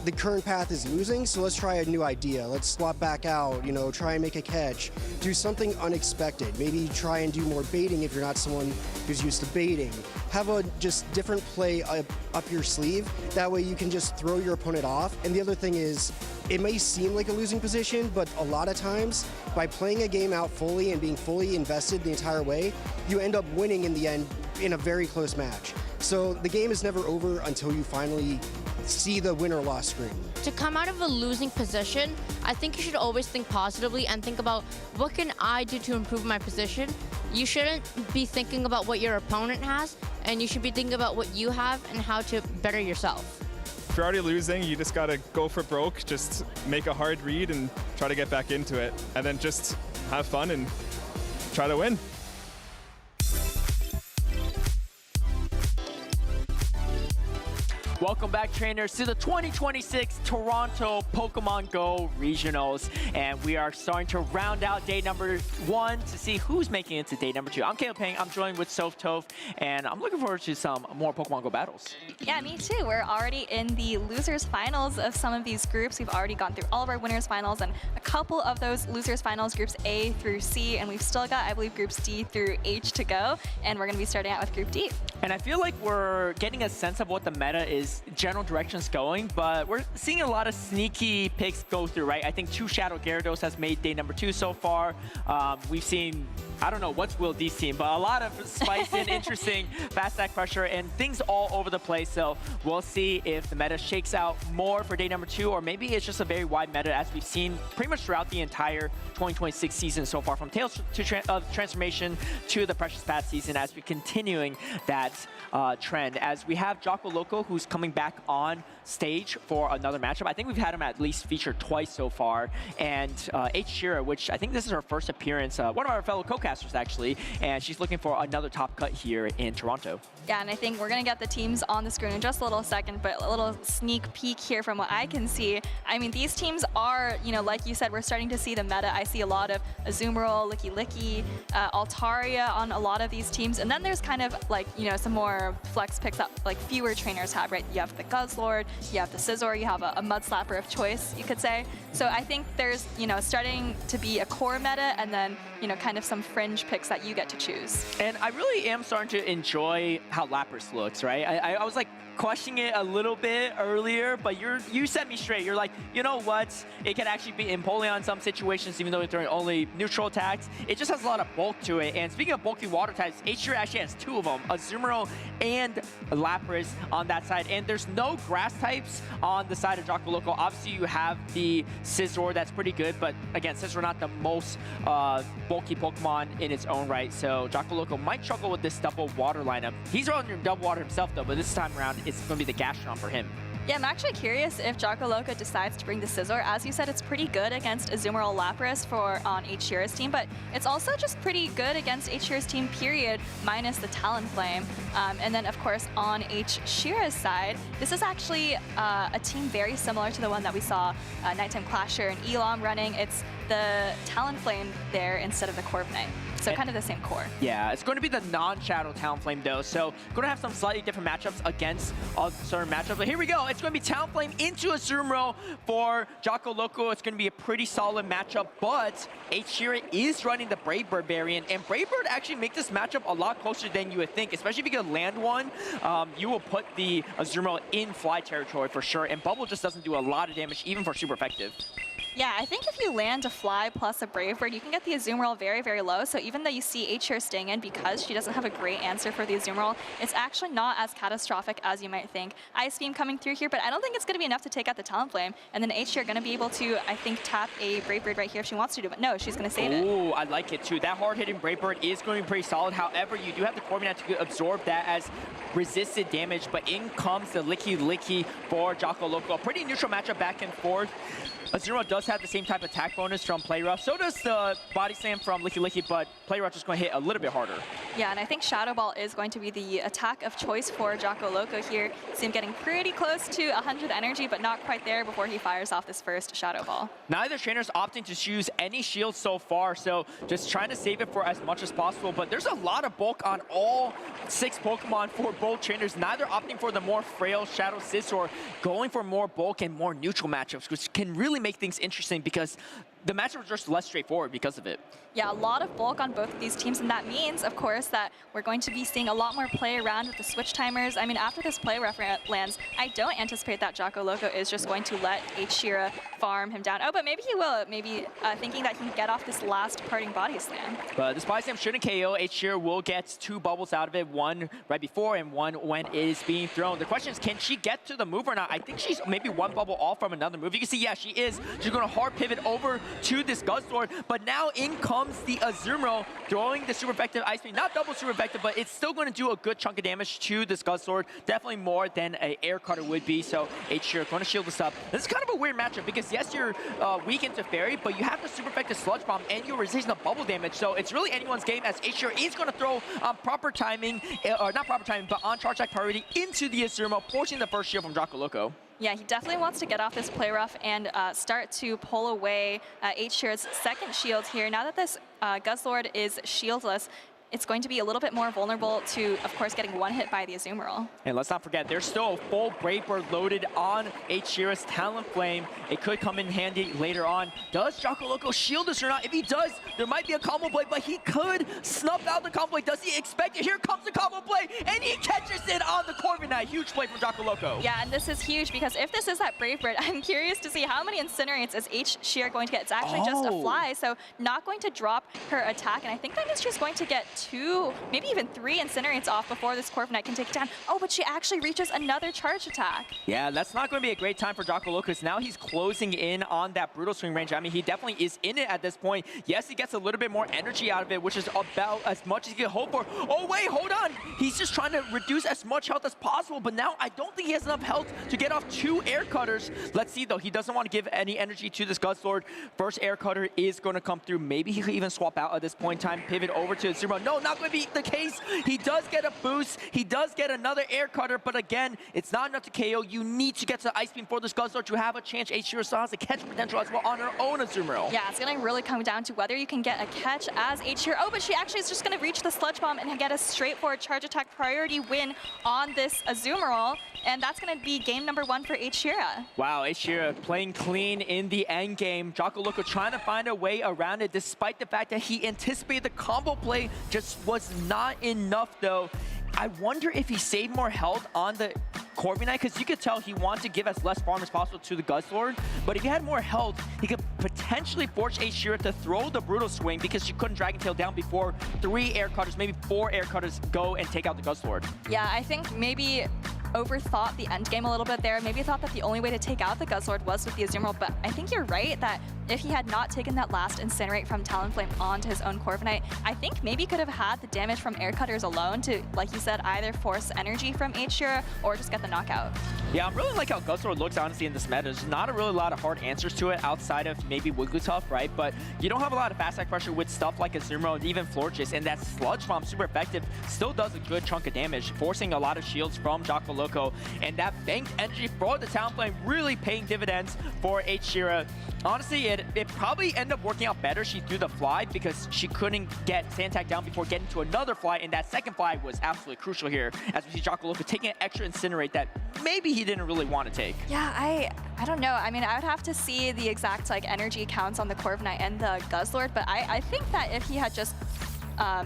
the current path is losing, so let's try a new idea. Let's swap back out, try and make a catch. Do something unexpected. Maybe try and do more baiting if you're not someone who's used to baiting. Have a just different play up your sleeve. That way you can just throw your opponent off. And the other thing is, it may seem like a losing position, but a lot of times, by playing a game out fully and being fully invested the entire way, you end up winning in the end in a very close match. So the game is never over until you finally see the win or loss screen. To come out of a losing position, I think you should always think positively and think about what can I do to improve my position. You shouldn't be thinking about what your opponent has, and you should be thinking about what you have and how to better yourself. If you're already losing, you just gotta go for broke, just make a hard read and try to get back into it, and then just have fun and try to win. Welcome back, trainers, to the 2026 Toronto Pokemon Go Regionals. And we are starting to round out day number 1 to see who's making it to day number 2. I'm Caleb Peng, I'm joined with Soph Toph, and I'm looking forward to some more Pokemon Go battles. Yeah, me too. We're already in the losers finals of some of these groups. We've already gone through all of our winners finals and a couple of those losers finals, groups A through C, and we've still got, I believe, groups D through H to go. And we're going to be starting out with group D. And I feel like we're getting a sense of what the meta is, general directions going, but we're seeing a lot of sneaky picks go through, right? I think 2 Shadow Gyarados has made day number 2 so far. We've seen, I don't know what's Will D's team, but a lot of spice and interesting fast attack pressure and things all over the place. So we'll see if the meta shakes out more for day number 2, or maybe it's just a very wide meta as we've seen pretty much throughout the entire 2026 season so far, from Tales to Transformation to the Precious Path season, as we're continuing that trend. As we have Jocko Loco, who's coming back on stage for another matchup. I think we've had him at least featured twice so far. And H. Shira, which I think this is her first appearance, one of our fellow co-casters actually, and she's looking for another top cut here in Toronto. Yeah, and I think we're going to get the teams on the screen in just a little second, but a little sneak peek here from what I can see. I mean, these teams are, like you said, we're starting to see the meta. I see a lot of Azumarill, Licky, Altaria on a lot of these teams. And then there's kind of like, some more flex picks that like fewer trainers have, right? You have the Guzzlord, you have the Scizor, you have a Mud Slapper of choice, you could say. So I think there's, starting to be a core meta and then, kind of some fringe picks that you get to choose. And I really am starting to enjoy how Lapras looks, right? I was like questioning it a little bit earlier, but you set me straight. You're like, you know what? It can actually be Empoleon in some situations, even though it's throwing only neutral attacks. It just has a lot of bulk to it. And speaking of bulky water types, H-Tier actually has 2 of them, Azumarill and Lapras on that side. And there's no grass types on the side of Jocko Loco. Obviously, you have the Scizor that's pretty good, but again, Scizor not the most bulky Pokemon in its own right. So Jocko Loco might struggle with this double water lineup. He's on double water himself though, but this time around, it's going to be the Gastrodon for him. Yeah, I'm actually curious if Jocko Loco decides to bring the Scizor. As you said, it's pretty good against Azumarill Lapras on H-Sheera's team, but it's also just pretty good against H-Sheera's team, period, minus the Talonflame. And then, of course, on H-Sheera's side, this is actually a team very similar to the one that we saw Nighttime Clasher and Elam running. It's the Talonflame there instead of the Corviknight. So kind of the same core. Yeah, it's going to be the non-Shadow Talonflame though, so going to have some slightly different matchups against certain matchups. But here we go, it's going to be Talonflame into Azumarill for Jocko Loco. It's going to be a pretty solid matchup, but H-Sheera is running the Brave Bird variant, and Brave Bird actually make this matchup a lot closer than you would think, especially if you can land one. You will put the Azumarill in fly territory for sure, and Bubble just doesn't do a lot of damage, even for super effective. Yeah, I think if you land a Fly plus a Brave Bird, you can get the Azumarill very, very low. So even though you see H-Sheera staying in because she doesn't have a great answer for the Azumarill, it's actually not as catastrophic as you might think. Ice Beam coming through here, but I don't think it's going to be enough to take out the Talonflame. And then H-Sheera going to be able to, I think, tap a Brave Bird right here if she wants to do it. But no, she's going to save it. Ooh, I like it too. That hard-hitting Brave Bird is going to be pretty solid. However, you do have the Corviknight to absorb that as resisted damage, but in comes the Licky Licky for Jocko Loco. A pretty neutral matchup back and forth. Azumarill does have the same type of attack bonus from Play Rough. So does the Body Slam from Licky Licky, but Play Rough is going to hit a little bit harder. Yeah, and I think Shadow Ball is going to be the attack of choice for Jocko Loco here. See him getting pretty close to 100 energy, but not quite there before he fires off this first Shadow Ball. Neither trainer's opting to choose any shields so far, so just trying to save it for as much as possible. But there's a lot of bulk on all 6 Pokemon for both trainers. Neither opting for the more frail Shadow Scizor, going for more bulk and more neutral matchups, which can really make things interesting because the matchups are just less straightforward because of it. Yeah, a lot of bulk on both of these teams, and that means, of course, that we're going to be seeing a lot more play around with the switch timers. I mean, after this play rough lands, I don't anticipate that Jocko Loco is just going to let H-Sheera farm him down. Oh, but maybe he will, maybe thinking that he can get off this last parting body slam. But this body slam shouldn't KO. H-Sheera will get 2 bubbles out of it, one right before and one when it is being thrown. The question is, can she get to the move or not? I think she's maybe 1 bubble off from another move. You can see, yeah, she is. She's going to hard pivot over to this Guzzlord, but now in comes the Azumarill throwing the super effective Ice Beam. Not double super effective, but it's still going to do a good chunk of damage to this Guzzlord. Definitely more than an Air Cutter would be, so H-Sheera going to shield this up. This is kind of a weird matchup because yes, you're weak into Fairy, but you have the super effective Sludge Bomb and you're resisting the bubble damage, so it's really anyone's game as H-Sheera is going to throw proper timing, or not proper timing, but on charge attack priority into the Azumarill, forcing the first shield from Jocko Loco. Yeah, he definitely wants to get off this play rough and start to pull away H-Sheera's second shield here. Now that this Guzzlord is shieldless, it's going to be a little bit more vulnerable to, of course, getting one hit by the Azumarill. And let's not forget, there's still a full Brave Bird loaded on H-Sheera's Talonflame. It could come in handy later on. Does Jocko Loco shield this or not? If he does, there might be a combo play, but he could snuff out the combo play. Does he expect it? Here comes the combo play, and he catches it on the Corviknight. Huge play from Jocko Loco. Yeah, and this is huge because if this is that Brave Bird, I'm curious to see how many Incinerates is H-Sheera going to get. It's actually just a fly, so not going to drop her attack, and I think that means she's going to get 2, maybe even 3 Incinerates off before this Corviknight can take it down. Oh, but she actually reaches another charge attack. Yeah, that's not going to be a great time for Jocko Loco because now he's closing in on that Brutal Swing range. I mean, he definitely is in it at this point. Yes, he gets a little bit more energy out of it, which is about as much as he can hope for. Oh, wait, hold on. He's just trying to reduce as much health as possible, but now I don't think he has enough health to get off 2 Air Cutters. Let's see, though. He doesn't want to give any energy to this Guzzlord. First Air Cutter is going to come through. Maybe he could even swap out at this point in time, pivot over to Azumarill. No, not going to be the case. He does get a boost. He does get another Air Cutter, but again, it's not enough to KO. You need to get to the Ice Beam for this Guzzlord to have a chance. H-Sheera still has a catch potential as well on her own Azumarill. Yeah, it's going to really come down to whether you can get a catch as H-Sheera. Oh, but she actually is just going to reach the Sludge Bomb and get a straightforward charge attack priority win on this Azumarill, and that's going to be game number 1 for H-Sheera. Wow, H-Sheera playing clean in the end game. Jocko Loco trying to find a way around it despite the fact that he anticipated the combo play just was not enough though. I wonder if he saved more health on the Corviknight, because you could tell he wanted to give as less farm as possible to the Guzzlord, but if he had more health, he could potentially force H-Sheera to throw the Brutal Swing because she couldn't Dragon Tail down before 3 Air Cutters, maybe 4 Air Cutters go and take out the Guzzlord. Yeah, I think maybe overthought the end game a little bit there. Maybe thought that the only way to take out the Guzzlord was with the Azumarill, but I think you're right that if he had not taken that last Incinerate from Talonflame onto his own Corviknight, I think maybe could have had the damage from Air Cutters alone to, like you said, either force energy from H-Shira or just get the knockout. Yeah, I'm really like how Guzzlord looks, honestly, in this meta. There's not a really lot of hard answers to it outside of maybe Wigglytuff, right? But you don't have a lot of fast attack pressure with stuff like Azumarill and even Florges, and that Sludge Bomb, super effective, still does a good chunk of damage, forcing a lot of shields from Jocko Loco, and that banked energy for the Talonflame really paying dividends for H-Shira. Honestly, it probably ended up working out better. She threw the fly because she couldn't get Sandtag down before getting to another fly, and that second fly was absolutely crucial here, as we see Jocko Loco taking an extra Incinerate that maybe he didn't really want to take. Yeah, I don't know. I mean, I would have to see the exact like energy counts on the Corviknight and the Guzzlord, but I think that if he had just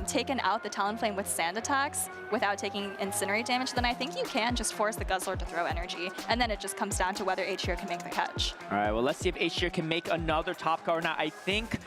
taken out the Talonflame with sand attacks without taking Incinerate damage, then I think you can just force the Guzzlord to throw energy, and then it just comes down to whether H-Shira can make the catch. All right, well, let's see if H-Shira can make another top cut or not. I think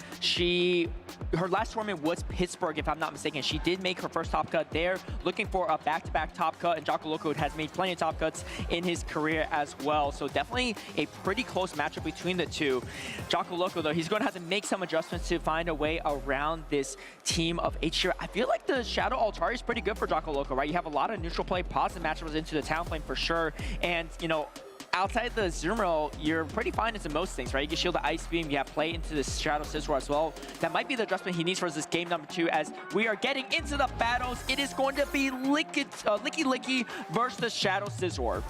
her last tournament was Pittsburgh, if I'm not mistaken. She did make her first top cut there, looking for a back-to-back top cut, and Jocko Loco has made plenty of top cuts in his career as well. So definitely a pretty close matchup between the two. Jocko Loco, though, he's going to have to make some adjustments to find a way around this team of H-Shira. I feel like the Shadow Altari is pretty good for Jocko Loco, right? You have a lot of neutral play, positive matchups into the Talonflame for sure, and, you know, outside the Azumarill, you're pretty fine into most things, right? You can shield the Ice Beam, you have play into the Shadow Scizor as well. That might be the adjustment he needs for this game number 2 as we are getting into the battles. It is going to be Licky Licky versus the Shadow Scizor.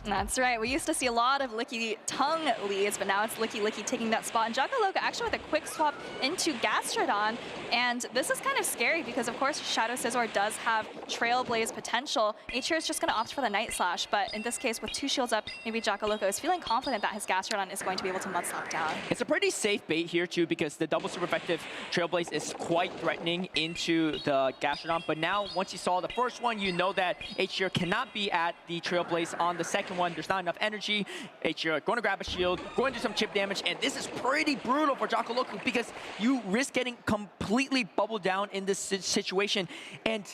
That's right. We used to see a lot of Licky Tongue leads, but now it's Licky Licky taking that spot. And Jocko Loco actually with a quick swap into Gastrodon. And this is kind of scary because, of course, Shadow Scizor does have Trailblaze potential. H-Shira is just going to opt for the Night Slash, but in this case, with 2 shields up, maybe Jocko Loco is feeling confident that his Gastrodon is going to be able to Mud Slap down. It's a pretty safe bait here, too, because the double super effective Trailblaze is quite threatening into the Gastrodon. But now, once you saw the first one, you know that H-Shira cannot be at the Trailblaze on the second one. There's not enough energy. H-Shira going to grab a shield, going to do some chip damage, and this is pretty brutal for Jocko Loco because you risk getting completely bubbled down in this situation. And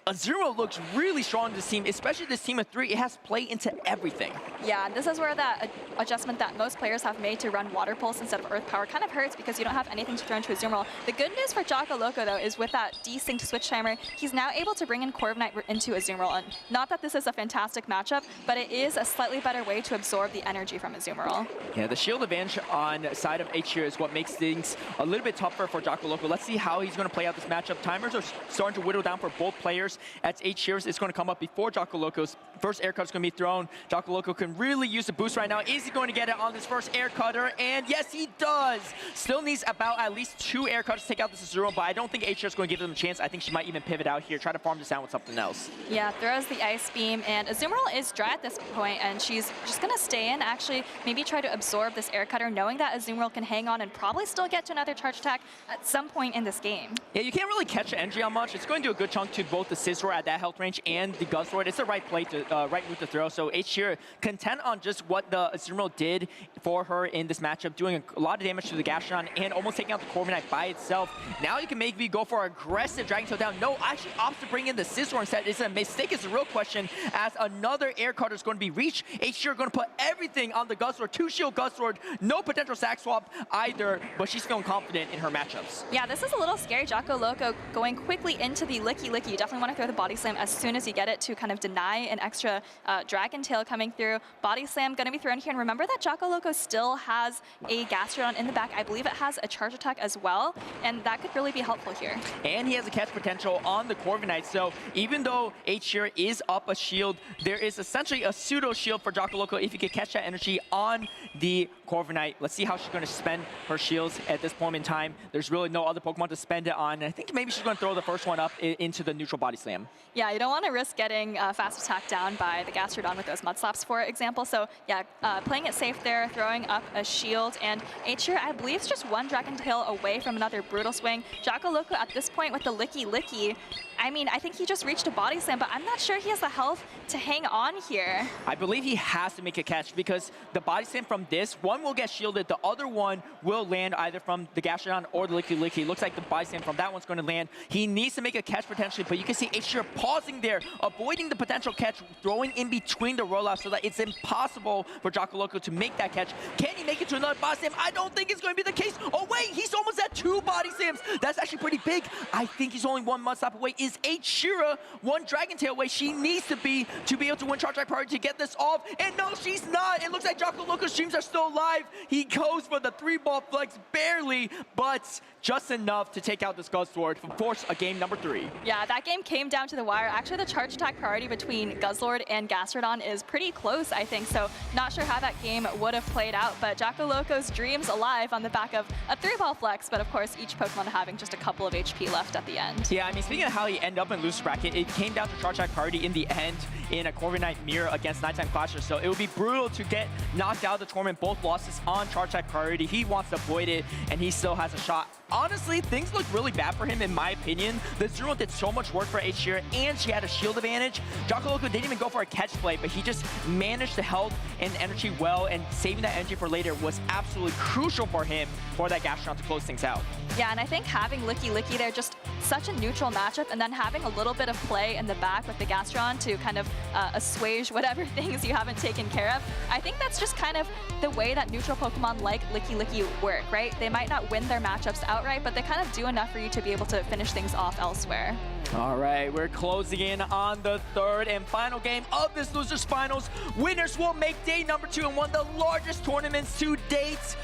Azumarill looks really strong in this team, especially this team of 3. It has play into everything. Yeah, this is where that adjustment that most players have made to run Water Pulse instead of Earth Power kind of hurts because you don't have anything to throw into Azumarill. The good news for Jocko Loco, though, is with that desynced switch timer, he's now able to bring in Corviknight into Azumarill. And not that this is a fantastic matchup, but it is a slightly better way to absorb the energy from Azumarill. Yeah, the shield advantage on side of H-Shira is what makes things a little bit tougher for Jocko Loco. Let's see how he's going to play out this matchup. Timers are starting to whittle down for both players. As H-Shira is going to come up before Jocko Loco's first air cut is going to be thrown. Jocko Loco can really use the boost right now. Is he going to get it on this first air cutter? And yes, he does. Still needs about at least 2 air cutters to take out this Azumarill, but I don't think H-Shira is going to give them a chance. I think she might even pivot out here, try to farm this down with something else. Yeah, throws the Ice Beam, and Azumarill is dry at this point, and she's just going to stay in, actually, maybe try to absorb this air cutter, knowing that Azumarill can hang on and probably still get to another charge attack at some point in this game. Yeah, you can't really catch the energy on much. It's going to do a good chunk to both the Scizor at that health range and the Guzzlord. It's the right play to right move to throw. So H-Shira content on just what the Azumarill did for her in this matchup, doing a lot of damage to the Gastrodon and almost taking out the Corviknight by itself. Now you can maybe go for aggressive Dragon Tail down. No, actually opts to bring in the Scizor instead. Is it a mistake? Is the real question, as another air cutter is going to be reached. H-Shira going to put everything on the Guzzlord. 2-shield Guzzlord. No potential sack swap either, but she's feeling confident in her matchups. Yeah, this is a little scary. Jocko Loco going quickly into the Licky Licky. You definitely want to throw the Body Slam as soon as you get it to kind of deny an extra Dragon Tail coming through. Body Slam going to be thrown here. And remember that Jocko Loco still has a Gastrodon in the back. I believe it has a charge attack as well, and that could really be helpful here. And he has a catch potential on the Corviknight, so even though H-Shira is up a shield, there is essentially a pseudo shield for Jocko Loco if he could catch that energy on the Corviknight. Let's see how she's going to spend her shields at this point in time. There's really no other Pokemon to spend it on. I think maybe she's going to throw the first one up into the neutral Body Slam. Yeah, you don't want to risk getting fast attack down by the Gastrodon with those Mud Slaps, for example. So yeah, playing it safe there, throwing up a shield, and H-Shira, I believe, is just one Dragon Tail away from another Brutal Swing. Jocko Loco at this point with the Licky Licky I mean, I think he just reached a body slam, but I'm not sure he has the health to hang on here. I believe he has to make a catch because the body slam from this, one will get shielded, the other one will land either from the Gastrodon or the Licky Licky. Looks like the body slam from that one's going to land. He needs to make a catch potentially, but you can see H-Shear pausing there, avoiding the potential catch, throwing in between the rollouts so that it's impossible for Jocko Loco to make that catch. Can he make it to another body slam? I don't think it's going to be the case. Oh wait, he's almost at 2 body slams. That's actually pretty big. I think he's only 1 mud stop away. Is H-Shira 1 Dragon Tail away? She needs to be able to win Charge Attack Priority to get this off. And no, she's not. It looks like Jocko Loco's streams are still alive. He goes for the 3-ball flex, barely, but just enough to take out this Guzzlord to force a game number 3. Yeah, that game came down to the wire. Actually, the Charge Attack Priority between Guzzlord and Gastrodon is pretty close, I think. So not sure how that game would have played out, but Jocko Loco's dreams alive on the back of a 3-ball flex, but of course each Pokemon having just a couple of HP left at the end. Yeah, I mean, speaking of how he ended up in loser bracket, it came down to Charge Attack Priority in the end in a Corviknight mirror against Nighttime Clasher. So it would be brutal to get knocked out of the tournament. Both losses on Charge Attack Priority. He wants to avoid it, and he still has a shot. Honestly, things look really bad for him, in my opinion. The Zero did so much work for H-Shear, and she had a shield advantage. Jocko Loco didn't even go for a catch play, but he just managed to health and energy well, and saving that energy for later was absolutely crucial for him for that Gastrodon to close things out. Yeah, and I think having Licky Licky there, just such a neutral matchup, and then having a little bit of play in the back with the Gastrodon to kind of assuage whatever things you haven't taken care of. I think that's just kind of the way that neutral Pokemon like Licky Licky work, right? They might not win their matchups outright, but they kind of do enough for you to be able to finish things off elsewhere. All right, we're closing in on the 3rd and final game of this Losers Finals. Winners will make day number 2 in one of the largest tournaments to date.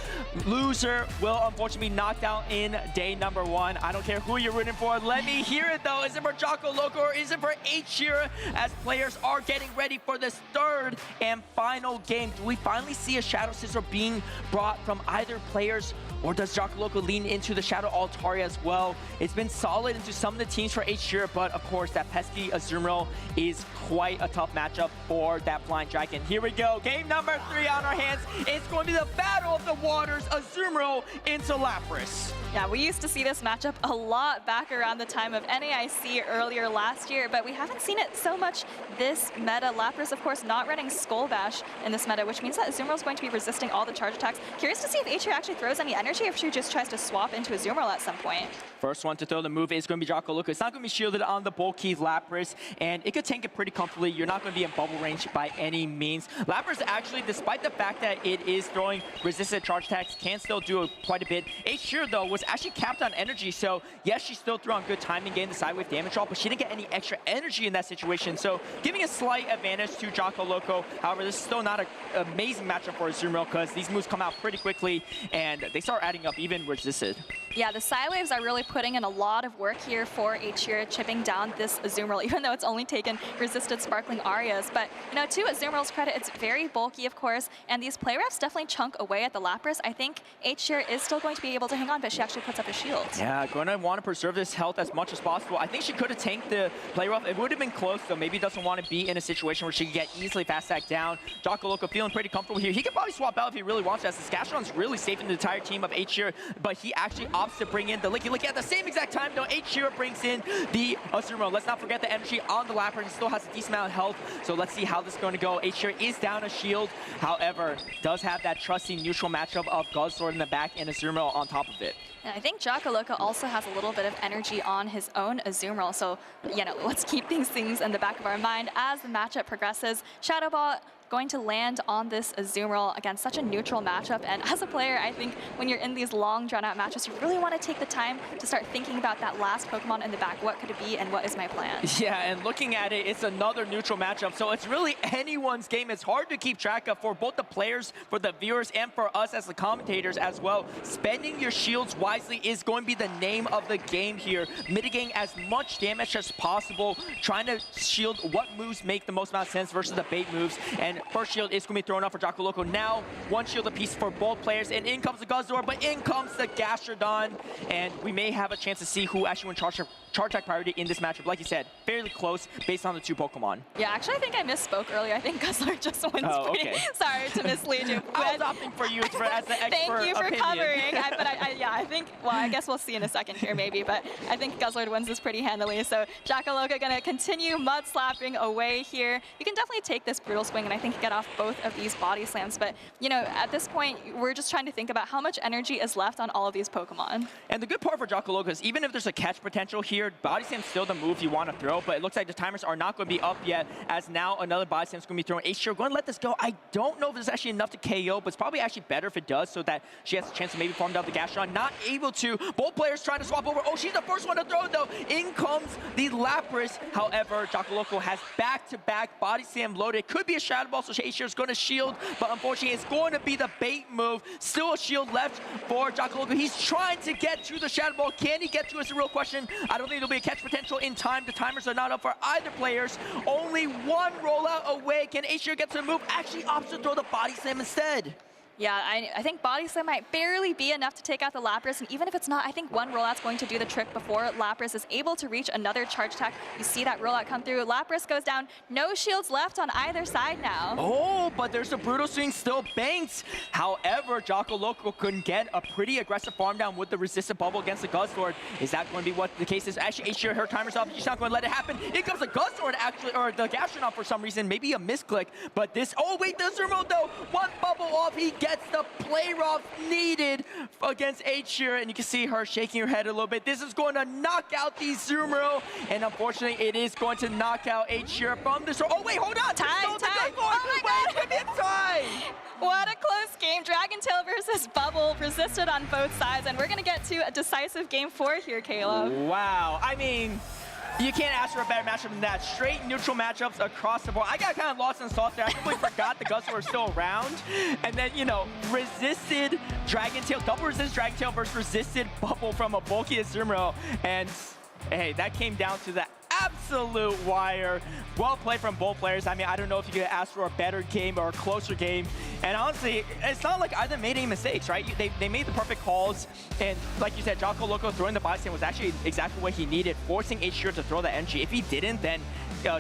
Loser will unfortunately be knocked out in day number 1. I don't care who you're rooting for. Let me hear it though. Is it for Jocko Loco or is it for H-Shear as players are getting ready for this 3rd and final game? Do we finally see a Shadow Scissor being brought from either players, or does Jocko Loco lean into the Shadow Altaria as well? It's been solid into some of the teams for H-Shear, but of course that pesky Azumarill is quite a tough matchup for that Flying Dragon. Here we go, game number 3 on our hands. It's going to be the Battle of the Waters, Azumarill into Lapras. Yeah, we used to see this matchup a lot back around the time of NAIC earlier last year, but we haven't seen it so much this meta. Lapras, of course, not running Skull Bash in this meta, which means that Azumarill is going to be resisting all the charge attacks. Curious to see if H-Shear actually throws any energy, or if she just tries to swap into Azumarill at some point. First one to throw the move is going to be Jocko Loco. It's not going to be shielded on the bulky Lapras, and it could tank it pretty comfortably. You're not going to be in bubble range by any means. Lapras actually, despite the fact that it is throwing resisted charge attacks, can still do quite a bit. H-Shear, though, was actually capped on energy, so yes, she still threw on good timing, getting the sidewave damage off, but she didn't get any extra energy in that situation, so giving a slight advantage to Jocko Loco. However, this is still not an amazing matchup for Azumarill because these moves come out pretty quickly, and they start adding up even resisted. Yeah, the Psywaves are really putting in a lot of work here for H-Shear, chipping down this Azumarill, even though it's only taken resisted Sparkling Arias. But, you know, to Azumarill's credit, it's very bulky, of course, and these play refs definitely chunk away at the Lapras. I think H-Shear is still going to be able to hang on, but she actually puts up a shield. Yeah, going to want to preserve this health as much as possible. I think she could have tanked the play rough. It would have been close, so maybe doesn't want to be in a situation where she can get easily fast stacked down. Jocko Loco feeling pretty comfortable here. He could probably swap out if he really wants to, as the Gastrodon's really saving the entire team of H-Shear, but he actually opts to bring in the Licky Licky. At the same exact time, though, H-Shear brings in the Azumarill. Let's not forget the energy on the Lapras. He still has a decent amount of health, so let's see how this is going to go. H-Shear is down a shield, however, does have that trusty neutral matchup of Guzzlord in the back and Azumarill on top of it. And I think Jocko Loco also has a little bit of energy on his own Azumarill, so, you know, let's keep these things in the back of our mind as the matchup progresses. Shadow Ball going to land on this Azumarill against such a neutral matchup, and as a player, I think when you're in these long drawn-out matches, you really want to take the time to start thinking about that last Pokemon in the back. What could it be, and what is my plan? Yeah, and looking at it, it's another neutral matchup, so it's really anyone's game. It's hard to keep track of for both the players, for the viewers, and for us as the commentators as well. Spending your shields wisely is going to be the name of the game here. Mitigating as much damage as possible, trying to shield what moves make the most amount of sense versus the bait moves, and and first shield is going to be thrown off for Jocko Loco. Now, one shield apiece for both players, and in comes the Guzzlord, but in comes the Gastrodon, and we may have a chance to see who actually wins charge attack priority in this matchup. Like you said, fairly close based on the two Pokemon. Yeah, actually, I think I misspoke earlier. I think Guzzlord just wins. Okay. Sorry to mislead you. I was opting for you as the expert Thank you for opinion. covering. I think, well, I guess we'll see in a second here maybe, but I think Guzzlord wins this pretty handily. So Jocko Loco going to continue mud slapping away here. You can definitely take this Brutal Swing and I think get off both of these body slams. But, you know, at this point, we're just trying to think about how much energy is left on all of these Pokemon. And the good part for Jocko Loco is even if there's a catch potential here, Body Slam's still the move you want to throw, but it looks like the timers are not going to be up yet, as now another Body Slam's going to be thrown. H-Shield going to let this go. I don't know if it's actually enough to KO, but it's probably actually better if it does, so that she has a chance to maybe farm down the Gastrodon. Not able to. Both players trying to swap over. Oh, she's the first one to throw it, though. In comes the Lapras. However, Jocko Loco has back-to-back Body Slam loaded. Could be a Shadow Ball, so H-Shield's going to shield, but unfortunately, it's going to be the bait move. Still a shield left for Jocko Loco. He's trying to get to the Shadow Ball. Can he get to it is a real question. I don't think there'll be a catch potential in time. The timers are not up for either players. Only one rollout away. Can H-Shield get to the move? Actually opts to throw the Body Slam instead. Yeah, I think Body Slam might barely be enough to take out the Lapras, and even if it's not, I think one rollout's going to do the trick before Lapras is able to reach another charge attack. You see that rollout come through. Lapras goes down. No shields left on either side now. Oh, but there's a Brutal Swing still banked. However, Jocko Loco couldn't get a pretty aggressive farm down with the resistant bubble against the Guzzlord. Is that going to be what the case is? Actually, H-Shield, her timer's up. She's not going to let it happen. Here comes the Guzzlord, actually, or the Gastrodon for some reason. Maybe a misclick, but this, oh wait, there's a remote though. One bubble off, he gets the play rough needed against H-Shield, and you can see her shaking her head a little bit. This is going to knock out the Zumaro, and unfortunately, it is going to knock out H-Shield from this. Oh wait, hold on! Time! Oh my God! It's time! What a close game. Dragon Tail versus Bubble resisted on both sides, and we're going to get to a decisive game 4 here, Caleb. Wow. I mean, you can't ask for a better matchup than that. Straight neutral matchups across the board. I got kind of lost in sauce there. I completely forgot the Guzzlord were still around. And then, you know, resisted Dragon Tail, double resist Dragon Tail versus resisted Bubble from a bulky Azumarill. And hey, that came down to the absolute wire. Well played from both players. I mean, I don't know if you could ask for a better game or a closer game. And honestly, it's not like either made any mistakes, right? They made the perfect calls. And like you said, Jocko Loco throwing the Body Slam was actually exactly what he needed, forcing H-Shield to throw that energy. If he didn't, then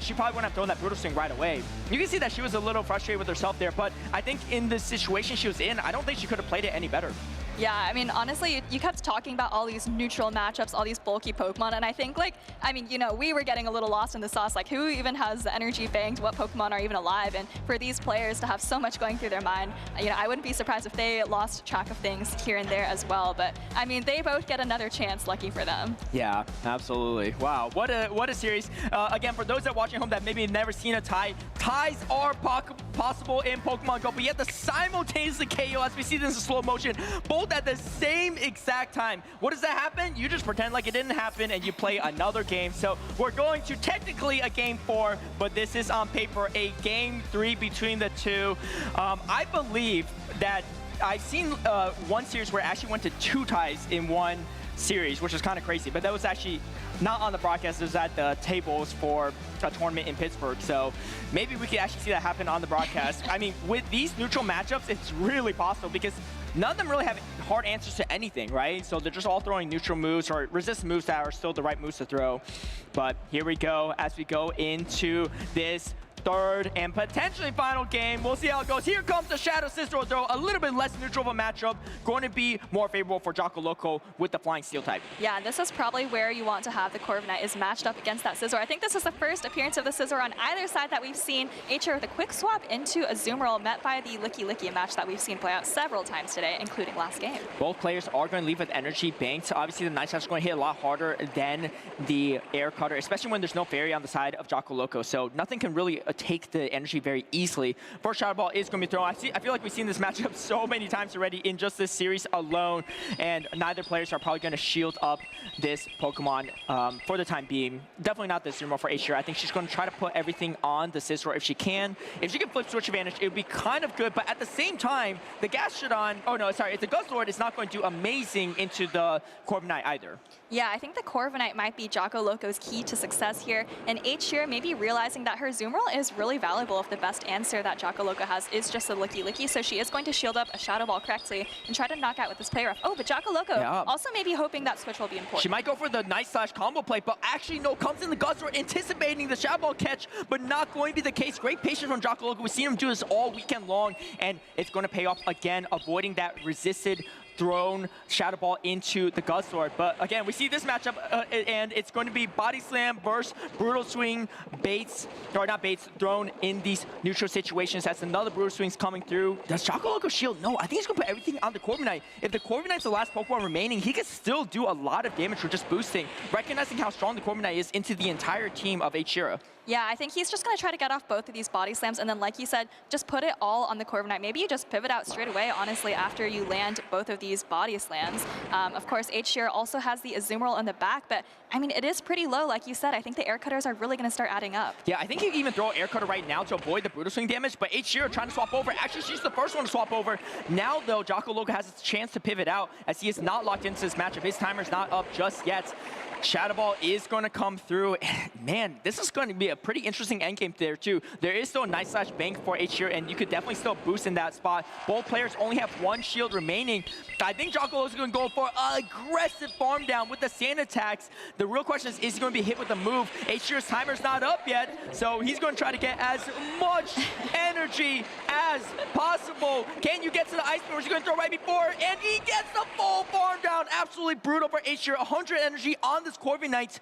she probably wouldn't have thrown that Brutal Swing right away. You can see that she was a little frustrated with herself there, but I think in the situation she was in, I don't think she could have played it any better. Yeah, I mean, honestly, you kept talking about all these neutral matchups, all these bulky Pokemon, and I think, like, I mean, you know, we were getting a little lost in the sauce, like, who even has the energy banked, what Pokemon are even alive, and for these players to have so much going through their mind, you know, I wouldn't be surprised if they lost track of things here and there as well, but, I mean, they both get another chance, lucky for them. Yeah, absolutely. Wow, what a series. Again, for those that are watching at home that maybe have never seen a tie, ties are possible in Pokemon Go, but yet the simultaneously KO, as we see this in slow motion, both at the same exact time. What does that happen? You just pretend like it didn't happen and you play another game. So we're going to technically a game 4, but this is on paper a game 3 between the two. I believe that I've seen one series where it actually went to 2 ties in one series, which is kind of crazy, but that was actually not on the broadcast. It was at the tables for a tournament in Pittsburgh, so maybe we could actually see that happen on the broadcast. I mean, with these neutral matchups, it's really possible because none of them really have hard answers to anything, right? So they're just all throwing neutral moves or resist moves that are still the right moves to throw. But here we go as we go into this third and potentially final game. We'll see how it goes. Here comes the Shadow Scizor throw. A little bit less neutral of a matchup. Going to be more favorable for Jocko Loco with the Flying Steel type. Yeah, this is probably where you want to have the Corviknight is matched up against that Scizor. I think this is the first appearance of the Scizor on either side that we've seen. H-Shield with a quick swap into a Azumarill met by the Licky Licky, a match that we've seen play out several times today, including last game. Both players are going to leave with energy banked. Obviously, the Night Slash is going to hit a lot harder than the Air Cutter, especially when there's no Fairy on the side of Jocko Loco. So nothing can really take the energy very easily. First Shadow Ball is going to be thrown. I feel like we've seen this matchup so many times already in just this series alone, and neither players are probably going to shield up this Pokemon for the time being. Definitely not the Azumarill for H-Shield. I think she's going to try to put everything on the Scizor if she can. If she can flip switch advantage, it would be kind of good, but at the same time, the Gastrodon, oh no, sorry, if the Guzzlord is not going to do amazing into the Corviknight either. Yeah, I think the Corviknight might be Jocko Loco's key to success here, and H-Shield maybe realizing that her Azumarill is really valuable if the best answer that Jocko Loco has is just a Licky Licky. So she is going to shield up a Shadow Ball correctly and try to knock out with this play rough. Oh, but Jocko Loco also maybe hoping that switch will be important. She might go for the nice slash combo play, but actually no, comes in the Guzzler anticipating the Shadow Ball catch, but not going to be the case. Great patience from Jocko Loco. We've seen him do this all weekend long, and it's going to pay off again, avoiding that resisted thrown Shadow Ball into the Guzzlord. But again, we see this matchup, and it's going to be Body Slam versus Brutal Swing baits, or not baits, thrown in these neutral situations. That's another Brutal Swings coming through. Does Jocko Loco shield? No, I think he's going to put everything on the Corviknight. If the Corviknight's the last Pokemon remaining, he can still do a lot of damage for just boosting, recognizing how strong the Corviknight is into the entire team of H0. Yeah, I think he's just going to try to get off both of these body slams, and then like you said, just put it all on the Corviknight. Maybe you just pivot out straight away, honestly, after you land both of these body slams. Of course, H0 also has the Azumarill in the back, but I mean, it is pretty low, like you said. I think the air cutters are really going to start adding up. Yeah, I think you can even throw an air cutter right now to avoid the Brutal Swing damage, but H0 trying to swap over. Actually, she's the first one to swap over. Now, though, Jocko Loco has a chance to pivot out as he is not locked into this matchup. His timer's not up just yet. Shadow Ball is going to come through. Man, this is going to be a pretty interesting endgame there, too. There is still a nice slash bank for H0, and you could definitely still boost in that spot. Both players only have one shield remaining. I think Jocko Loco is going to go for an aggressive farm down with the sand attacks. The real question is he going to be hit with a move? H0's timer's not up yet, so he's going to try to get as much energy as possible. Can you get to the Ice Beam, or is he going to throw right before? And he gets the full farm down. Absolutely brutal for H0. 100 energy on this Corviknight.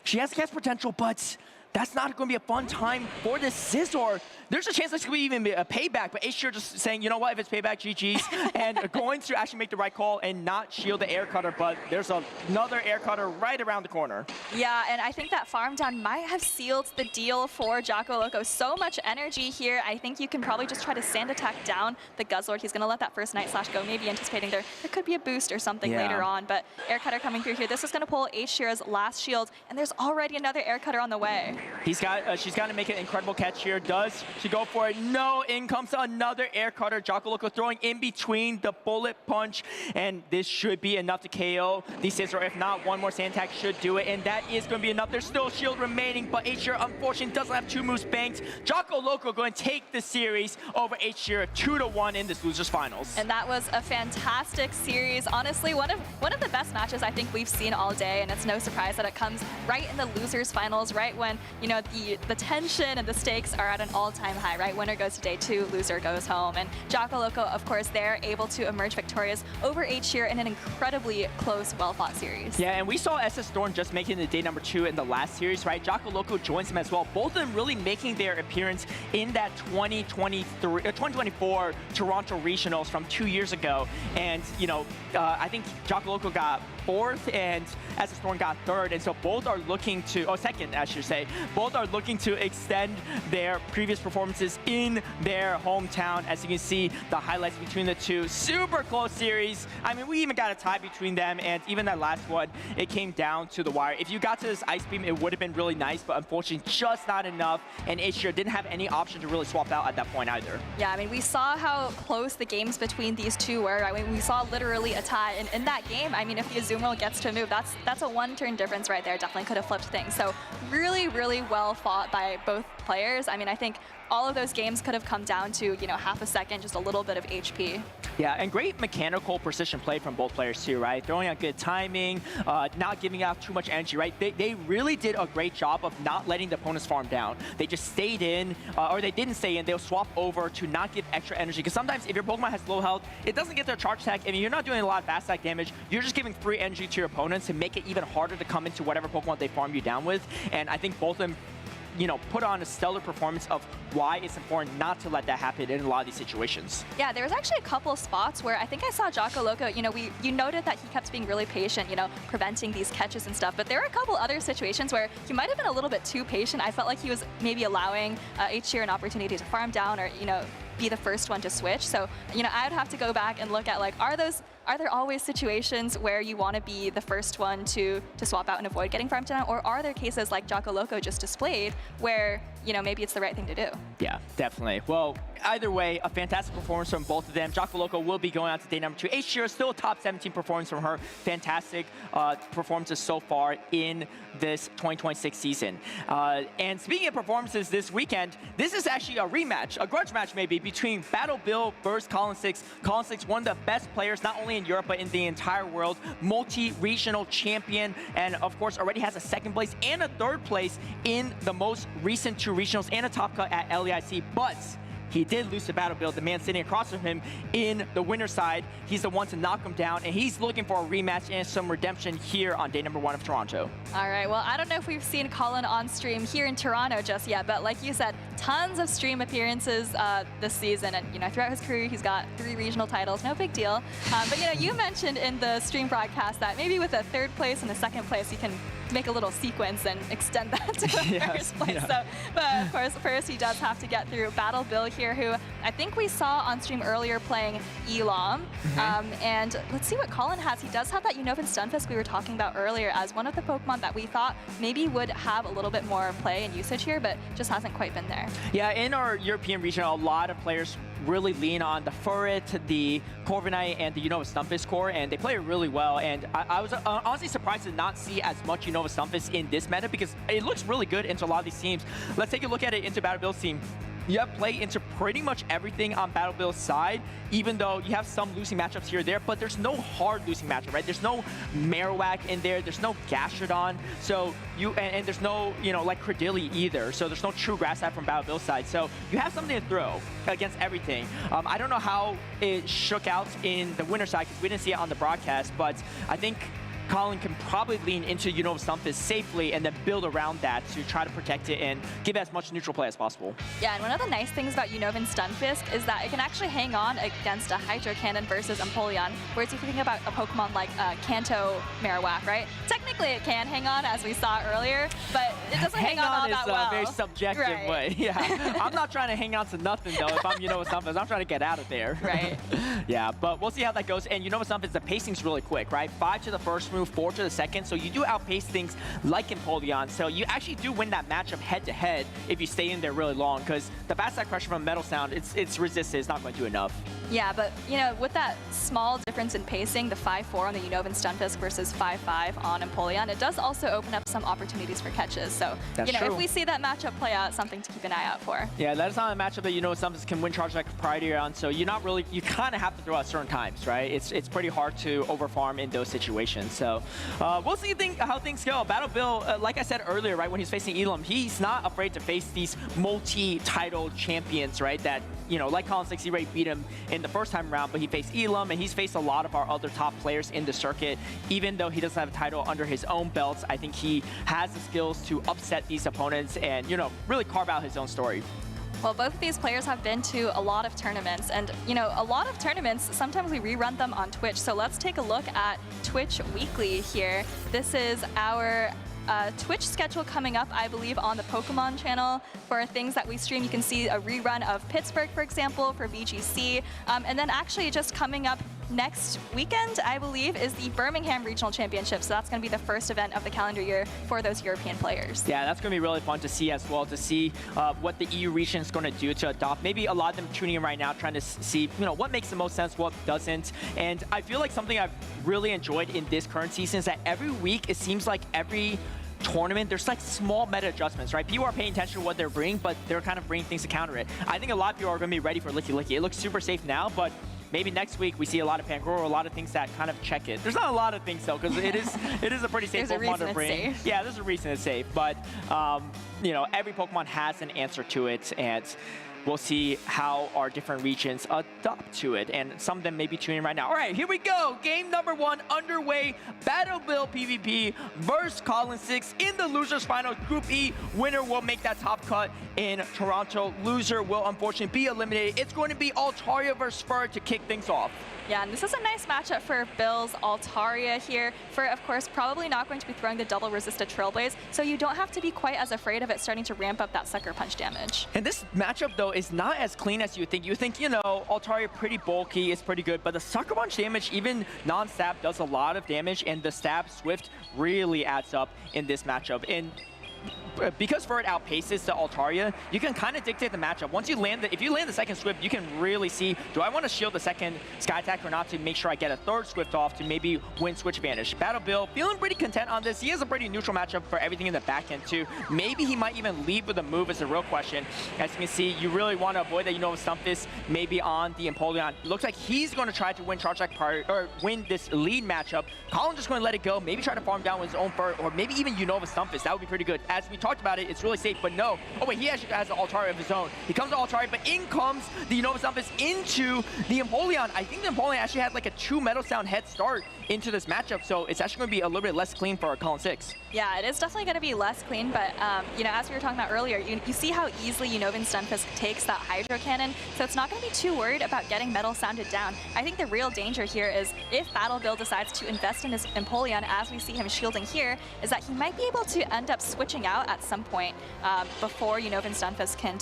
She has cast potential, but that's not going to be a fun time for this Scizor. There's a chance this could even be a payback, but H0 just saying, you know what, if it's payback, GG's, and going to actually make the right call and not shield the air cutter, but there's another air cutter right around the corner. Yeah, and I think that farm down might have sealed the deal for Jocko Loco. So much energy here. I think you can probably just try to sand attack down the Guzzlord. He's going to let that first Night Slash go, maybe anticipating there could be a boost or something later on, but air cutter coming through here. This is going to pull H0's last shield, and there's already another air cutter on the way. She's got to make an incredible catch here. Does she go for it? No, in comes another air cutter. Jocko Loco throwing in between the bullet punch, and this should be enough to KO the Scizor. If not, one more sand attack should do it, and that is going to be enough. There's still a shield remaining, but H0 unfortunately doesn't have two moves banked. Jocko Loco going to take the series over H0 2-1 in this losers finals. And that was a fantastic series. Honestly, one of the best matches I think we've seen all day, and it's no surprise that it comes right in the losers finals, right when, you know, the tension and the stakes are at an all-time high, right? Winner goes to day 2, loser goes home. And Jocko Loco, of course, they're able to emerge victorious over H0 in an incredibly close, well-fought series. Yeah, and we saw SS Thorn just making the day number 2 in the last series, right? Jocko Loco joins him as well. Both of them really making their appearance in that 2024 Toronto Regionals from 2 years ago. And, you know, I think Jocko Loco got 4th and SS Thorn got 3rd, and so both are looking to, oh, 2nd, I should say, both are looking to extend their previous performances in their hometown. As you can see, the highlights between the two, super close series. I mean, we even got a tie between them, and even that last one, it came down to the wire. If you got to this Ice Beam, it would have been really nice, but unfortunately, just not enough, and H0 didn't have any option to really swap out at that point either. Yeah, I mean, we saw how close the games between these two were. I mean, we saw literally a tie, and in that game, I mean, if the Azumarill gets to move, that's a one-turn difference right there. Definitely could have flipped things. So really, really well fought by both players. I mean, I think all of those games could have come down to, you know, half a second, just a little bit of HP. Yeah, and great mechanical precision play from both players too, right? Throwing out good timing, not giving out too much energy, right? They really did a great job of not letting the opponents farm down. They just stayed in, or they didn't stay in. They'll swap over to not give extra energy. Because sometimes if your Pokemon has low health, it doesn't get their charge attack, and you're not doing a lot of fast attack damage. You're just giving free energy to your opponents to make it even harder to come into whatever Pokemon they farm you down with. And I think both of them, you know, put on a stellar performance of why it's important not to let that happen in a lot of these situations. Yeah, there was actually a couple of spots where I think I saw Jocko Loco, you know, you noted that he kept being really patient, you know, preventing these catches and stuff, but there were a couple other situations where he might have been a little bit too patient. I felt like he was maybe allowing H0 an opportunity to farm down or, you know, be the first one to switch. So, you know, I would have to go back and look at, like, are those are there always situations where you want to be the first one to swap out and avoid getting farmed down, or are there cases like Jocko Loco just displayed where, you know, maybe it's the right thing to do? Yeah, definitely. Well, either way, a fantastic performance from both of them. Jocko Loco will be going on to day number 2. H-Shira, still a top 17 performance from her. Fantastic performances so far in this 2026 season. And speaking of performances this weekend, this is actually a rematch, a grudge match maybe, between Battle Bill versus Colin Six. Colin Six, one of the best players, not only in Europe, but in the entire world. Multi-regional champion, and of course already has a 2nd place and a 3rd place in the most recent 2 regionals and a top cut at LEIC. But he did lose to Battle Bill, the man sitting across from him in the winner's side. He's the one to knock him down, and he's looking for a rematch and some redemption here on day number 1 of Toronto. All right, well, I don't know if we've seen Colin on stream here in Toronto just yet, but like you said, tons of stream appearances this season, and you know, throughout his career, he's got 3 regional titles, no big deal. But you know, you mentioned in the stream broadcast that maybe with a 3rd place and a 2nd place, you can make a little sequence and extend that to the first place. Yeah. So, but of course, first he does have to get through Battle Bill here, who I think we saw on stream earlier playing Elam. And let's see what Colin has. He does have that Unova Stunfisk we were talking about earlier as one of the Pokemon that we thought maybe would have a little bit more play and usage here, but just hasn't quite been there. Yeah, in our European region, a lot of players really lean on the Furret, the Corviknight, and the Unova Stunfisk core, and they play it really well. And I was honestly surprised to not see as much Unova Stunfisk in this meta because it looks really good into a lot of these teams. Let's take a look at it into Battle Bill's team. You have play into pretty much everything on Battle Bill's side, even though you have some losing matchups here or there, but there's no hard losing matchup, right? There's no Marowak in there, there's no Gastrodon, so and there's no, you know, like Credilli either, so there's no true grass type from Battle Bill's side, so you have something to throw against everything. I don't know how it shook out in the winner side, because we didn't see it on the broadcast, but I think Colin can probably lean into Unova Stunfisk safely and then build around that to try to protect it and give it as much neutral play as possible. Yeah, and one of the nice things about Unova Stunfisk is that it can actually hang on against a Hydro Cannon versus Empoleon, whereas if you think about a Pokemon like Kanto Marowak, right? Technically it can hang on, as we saw earlier, but it doesn't hang on all that well. Hang on is a very subjective way. Yeah, I'm not trying to hang on to nothing, though, if I'm Unova Stunfisk. I'm trying to get out of there. Right. Yeah, but we'll see how that goes. And Unova Stunfisk, the pacing's really quick, right? 5 to the first move, 4 to the second, so you do outpace things like Empoleon, so you actually do win that matchup head-to-head if you stay in there really long, because the fast side pressure from Metal Sound, it's resisted, it's not going to do enough. Yeah, but you know, with that small difference in pacing, the 5-4 on the Unova Stunfisk versus 5-5 on Empoleon, it does also open up some opportunities for catches, so That's you know, true. if we see that matchup play out, something to keep an eye out for. Yeah, that is not a matchup that Unova Stunfisk can win charge like Propriety on, so you kind of have to throw at certain times, right? It's pretty hard to overfarm in those situations, so we'll see how things go. Battle Bill, like I said earlier, right, when he's facing Elam, he's not afraid to face these multi-title champions, right, that, you know, like Colin Six, he already beat him in the first time around, but he faced Elam, and he's faced a lot of our other top players in the circuit. Even though he doesn't have a title under his own belts, I think he has the skills to upset these opponents and, you know, really carve out his own story. Well, both of these players have been to a lot of tournaments, and you know, a lot of tournaments, sometimes we rerun them on Twitch, so let's take a look at Twitch Weekly here. This is our Twitch schedule coming up, I believe, on the Pokemon channel for things that we stream. You can see a rerun of Pittsburgh, for example, for VGC, and then actually just coming up next weekend, I believe, is the Birmingham Regional Championships. So that's going to be the first event of the calendar year for those European players. Yeah, that's going to be really fun to see as well, to see what the EU region is going to do to adopt. Maybe a lot of them tuning in right now, trying to see, you know, what makes the most sense, what doesn't. And I feel like something I've really enjoyed in this current season is that every week, it seems like every tournament, there's like small meta adjustments, right? People are paying attention to what they're bringing, but they're kind of bringing things to counter it. I think a lot of people are going to be ready for Licky Licky. It looks super safe now, but maybe next week we see a lot of Pangoro, a lot of things that kind of check it. There's not a lot of things though, because it is a pretty safe Pokemon to bring. Yeah, there's a reason it's safe, but you know, every Pokemon has an answer to it, and we'll see how our different regions adopt to it, and some of them may be tuning in right now. All right, here we go. Game number 1 underway. Battle Bill PvP versus Colin Six in the losers final. Group E winner will make that top cut in Toronto. Loser will unfortunately be eliminated. It's going to be Altaria versus Fur to kick things off. Yeah, and this is a nice matchup for Bill's Altaria here. For, of course, probably not going to be throwing the double resisted Trailblaze, so you don't have to be quite as afraid of it starting to ramp up that Sucker Punch damage. And this matchup, though, is not as clean as you think. You think, you know, Altaria pretty bulky, is pretty good, but the Sucker Punch damage, even non-stab, does a lot of damage, and the stab Swift really adds up in this matchup. And because Ferret outpaces the Altaria, you can kind of dictate the matchup. Once you land if you land the second Swift, you can really see, do I want to shield the second Sky Attack or not to make sure I get a third Swift off to maybe win switch advantage. Battle Bill feeling pretty content on this. He has a pretty neutral matchup for everything in the back end too. Maybe he might even lead with a move is the real question. As you can see, you really want to avoid that, you know, Stumpus maybe on the Empoleon. Looks like he's going to try to win Charge Attack or win this lead matchup. Colin just going to let it go, maybe try to farm down with his own Ferret, or maybe even Unova Stumpus. That would be pretty good. As we talked about it, it's really safe, but no. Oh wait, he actually has an Altaria of his own. He comes to Altaria, but in comes the Unova Stumpus into the Empoleon. I think the Empoleon actually had like a 2 Metal Sound head start into this matchup, so it's actually going to be a little bit less clean for Colin 6. Yeah, it is definitely going to be less clean, but you know, as we were talking about earlier, you see how easily Unovan Stunfisk takes that Hydro Cannon, so it's not going to be too worried about getting Metal Sounded down. I think the real danger here is if Battle Bill decides to invest in his Empoleon, as we see him shielding here, is that he might be able to end up switching out at some point before Unovan Stunfisk can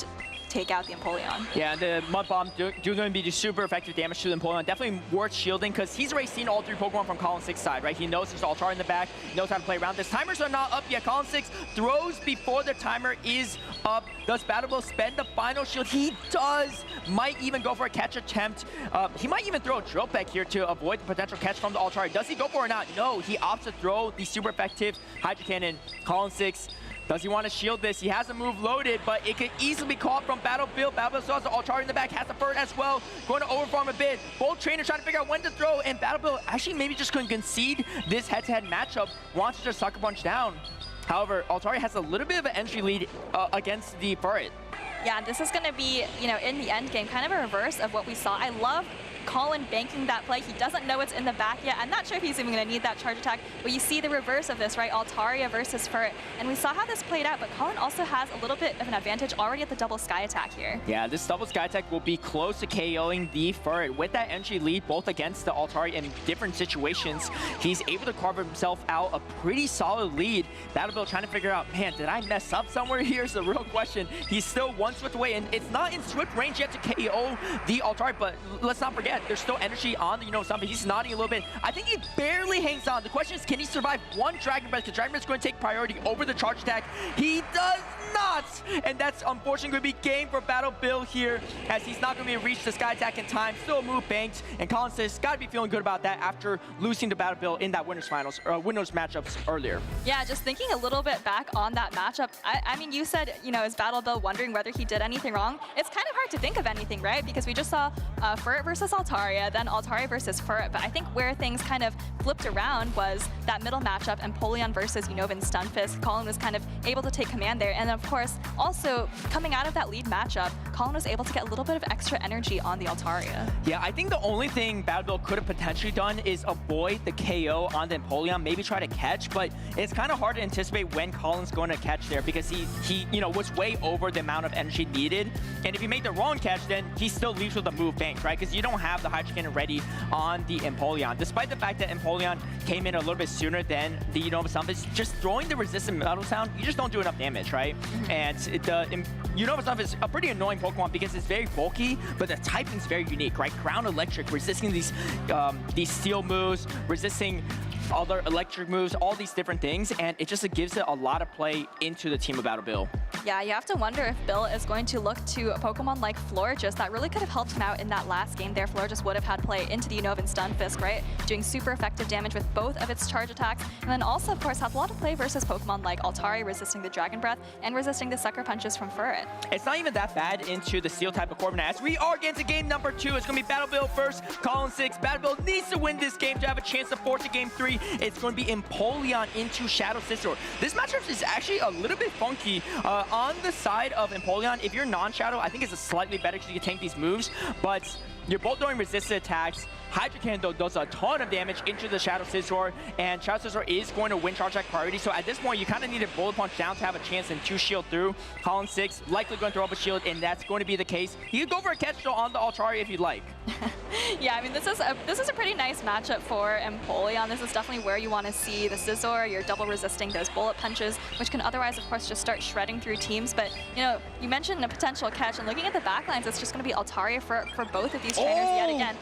take out the Empoleon. Yeah, the Mud Bomb going to be super effective damage to the Empoleon. Definitely worth shielding because he's already seen all 3 Pokemon from Colin 6 side, right? He knows there's Altaria in the back, he knows how to play around this. Timers are not up yet. Colin 6 throws before the timer is up. Does Battle Bill spend the final shield? He does. Might even go for a catch attempt. He might even throw a Drill Peck here to avoid the potential catch from the Altaria. Does he go for it or not? No, he opts to throw the super effective Hydro Cannon. Colin 6, does he want to shield this? He has a move loaded, but it could easily be caught from Battle Bill. Battle Bill still has the Altaria in the back, has the Ferret as well. Going to overfarm a bit. Both trainers trying to figure out when to throw, and Battle Bill actually maybe just couldn't concede this head-to-head matchup. Wants to just Sucker Punch down. However, Altaria has a little bit of an entry lead against the Ferret. Yeah, this is going to be, you know, in the end game, kind of a reverse of what we saw. I love Colin banking that play. He doesn't know it's in the back yet. I'm not sure if he's even going to need that charge attack, but you see the reverse of this, right? Altaria versus Ferret. And we saw how this played out, but Colin also has a little bit of an advantage already at the double Sky Attack here. Yeah, this double Sky Attack will be close to KOing the Ferret. With that entry lead, both against the Altaria in different situations, he's able to carve himself out a pretty solid lead. Battle Bill trying to figure out, man, did I mess up somewhere? Here's the real question. He's still 1 Swift away, and it's not in Swift range yet to KO the Altaria, but let's not forget, there's still energy on the Unova Stumpus. He's nodding a little bit. I think he barely hangs on. The question is, can he survive 1 Dragon Breath? Because Dragon Breath is going to take priority over the charge attack. He does not! And that's unfortunately going to be game for Battle Bill here, as he's not going to be able to reach the Sky Attack in time. Still a move banked, and Colin says, got to be feeling good about that after losing to Battle Bill in that winners finals, or winners matchups earlier. Yeah, just thinking a little bit back on that matchup, I mean, you said, you know, is Battle Bill wondering whether he did anything wrong? It's kind of hard to think of anything, right? Because we just saw Ferret versus Altaria, then Altaria versus Ferret, but I think where things kind of flipped around was that middle matchup, Empoleon versus Unovan Stunfisk. Colin was kind of able to take command there, and of course, also coming out of that lead matchup, Colin was able to get a little bit of extra energy on the Altaria. Yeah, I think the only thing Battle Bill could have potentially done is avoid the KO on the Empoleon, maybe try to catch, but it's kind of hard to anticipate when Colin's going to catch there because he you know, was way over the amount of energy needed, and if you make the wrong catch, then he still leaves with a move bank, right? Because you don't have the Hydro Cannon ready on the Empoleon. Despite the fact that Empoleon came in a little bit sooner than the Unova Stumpus, just throwing the resistant metal sound, you just don't do enough damage, right? And the Unova Stumpus is a pretty annoying Pokemon because it's very bulky, but the typing is very unique, right? Ground Electric, resisting these steel moves, resisting other electric moves, all these different things, and it just gives it a lot of play into the team of Battle Bill. Yeah, you have to wonder if Bill is going to look to a Pokemon like Florges that really could have helped him out in that last game there. Florges would have had play into the Unovan Stunfisk, right? Doing super effective damage with both of its charge attacks, and then also, of course, have a lot of play versus Pokemon like Altaria, resisting the Dragon Breath and resisting the Sucker Punches from Ferret. It's not even that bad into the Steel type of Corviknight. As we are getting to game number 2, it's going to be Battle Bill first, Colin 6. Battle Bill needs to win this game to have a chance to force a game 3. It's going to be Empoleon into Shadow Sister. This matchup is actually a little bit funky. On the side of Empoleon, if you're non-Shadow, I think it's a slightly better because you can tank these moves, but You're both doing resisted attacks. Hydrocan, though, does a ton of damage into the Shadow Scizor, and Shadow Scizor is going to win charge attack priority. So at this point, you kind of need a bullet punch down to have a chance and 2 shield through. Colin 6 likely going to throw up a shield, and that's going to be the case. He could go for a catch though on the Altaria if you'd like. Yeah, I mean, this is a pretty nice matchup for Empoleon. This is definitely where you want to see the Scizor. You're double resisting those bullet punches, which can otherwise, of course, just start shredding through teams. But, you know, you mentioned a potential catch, and looking at the backlines, it's just going to be Altaria for both of these trainers yet again.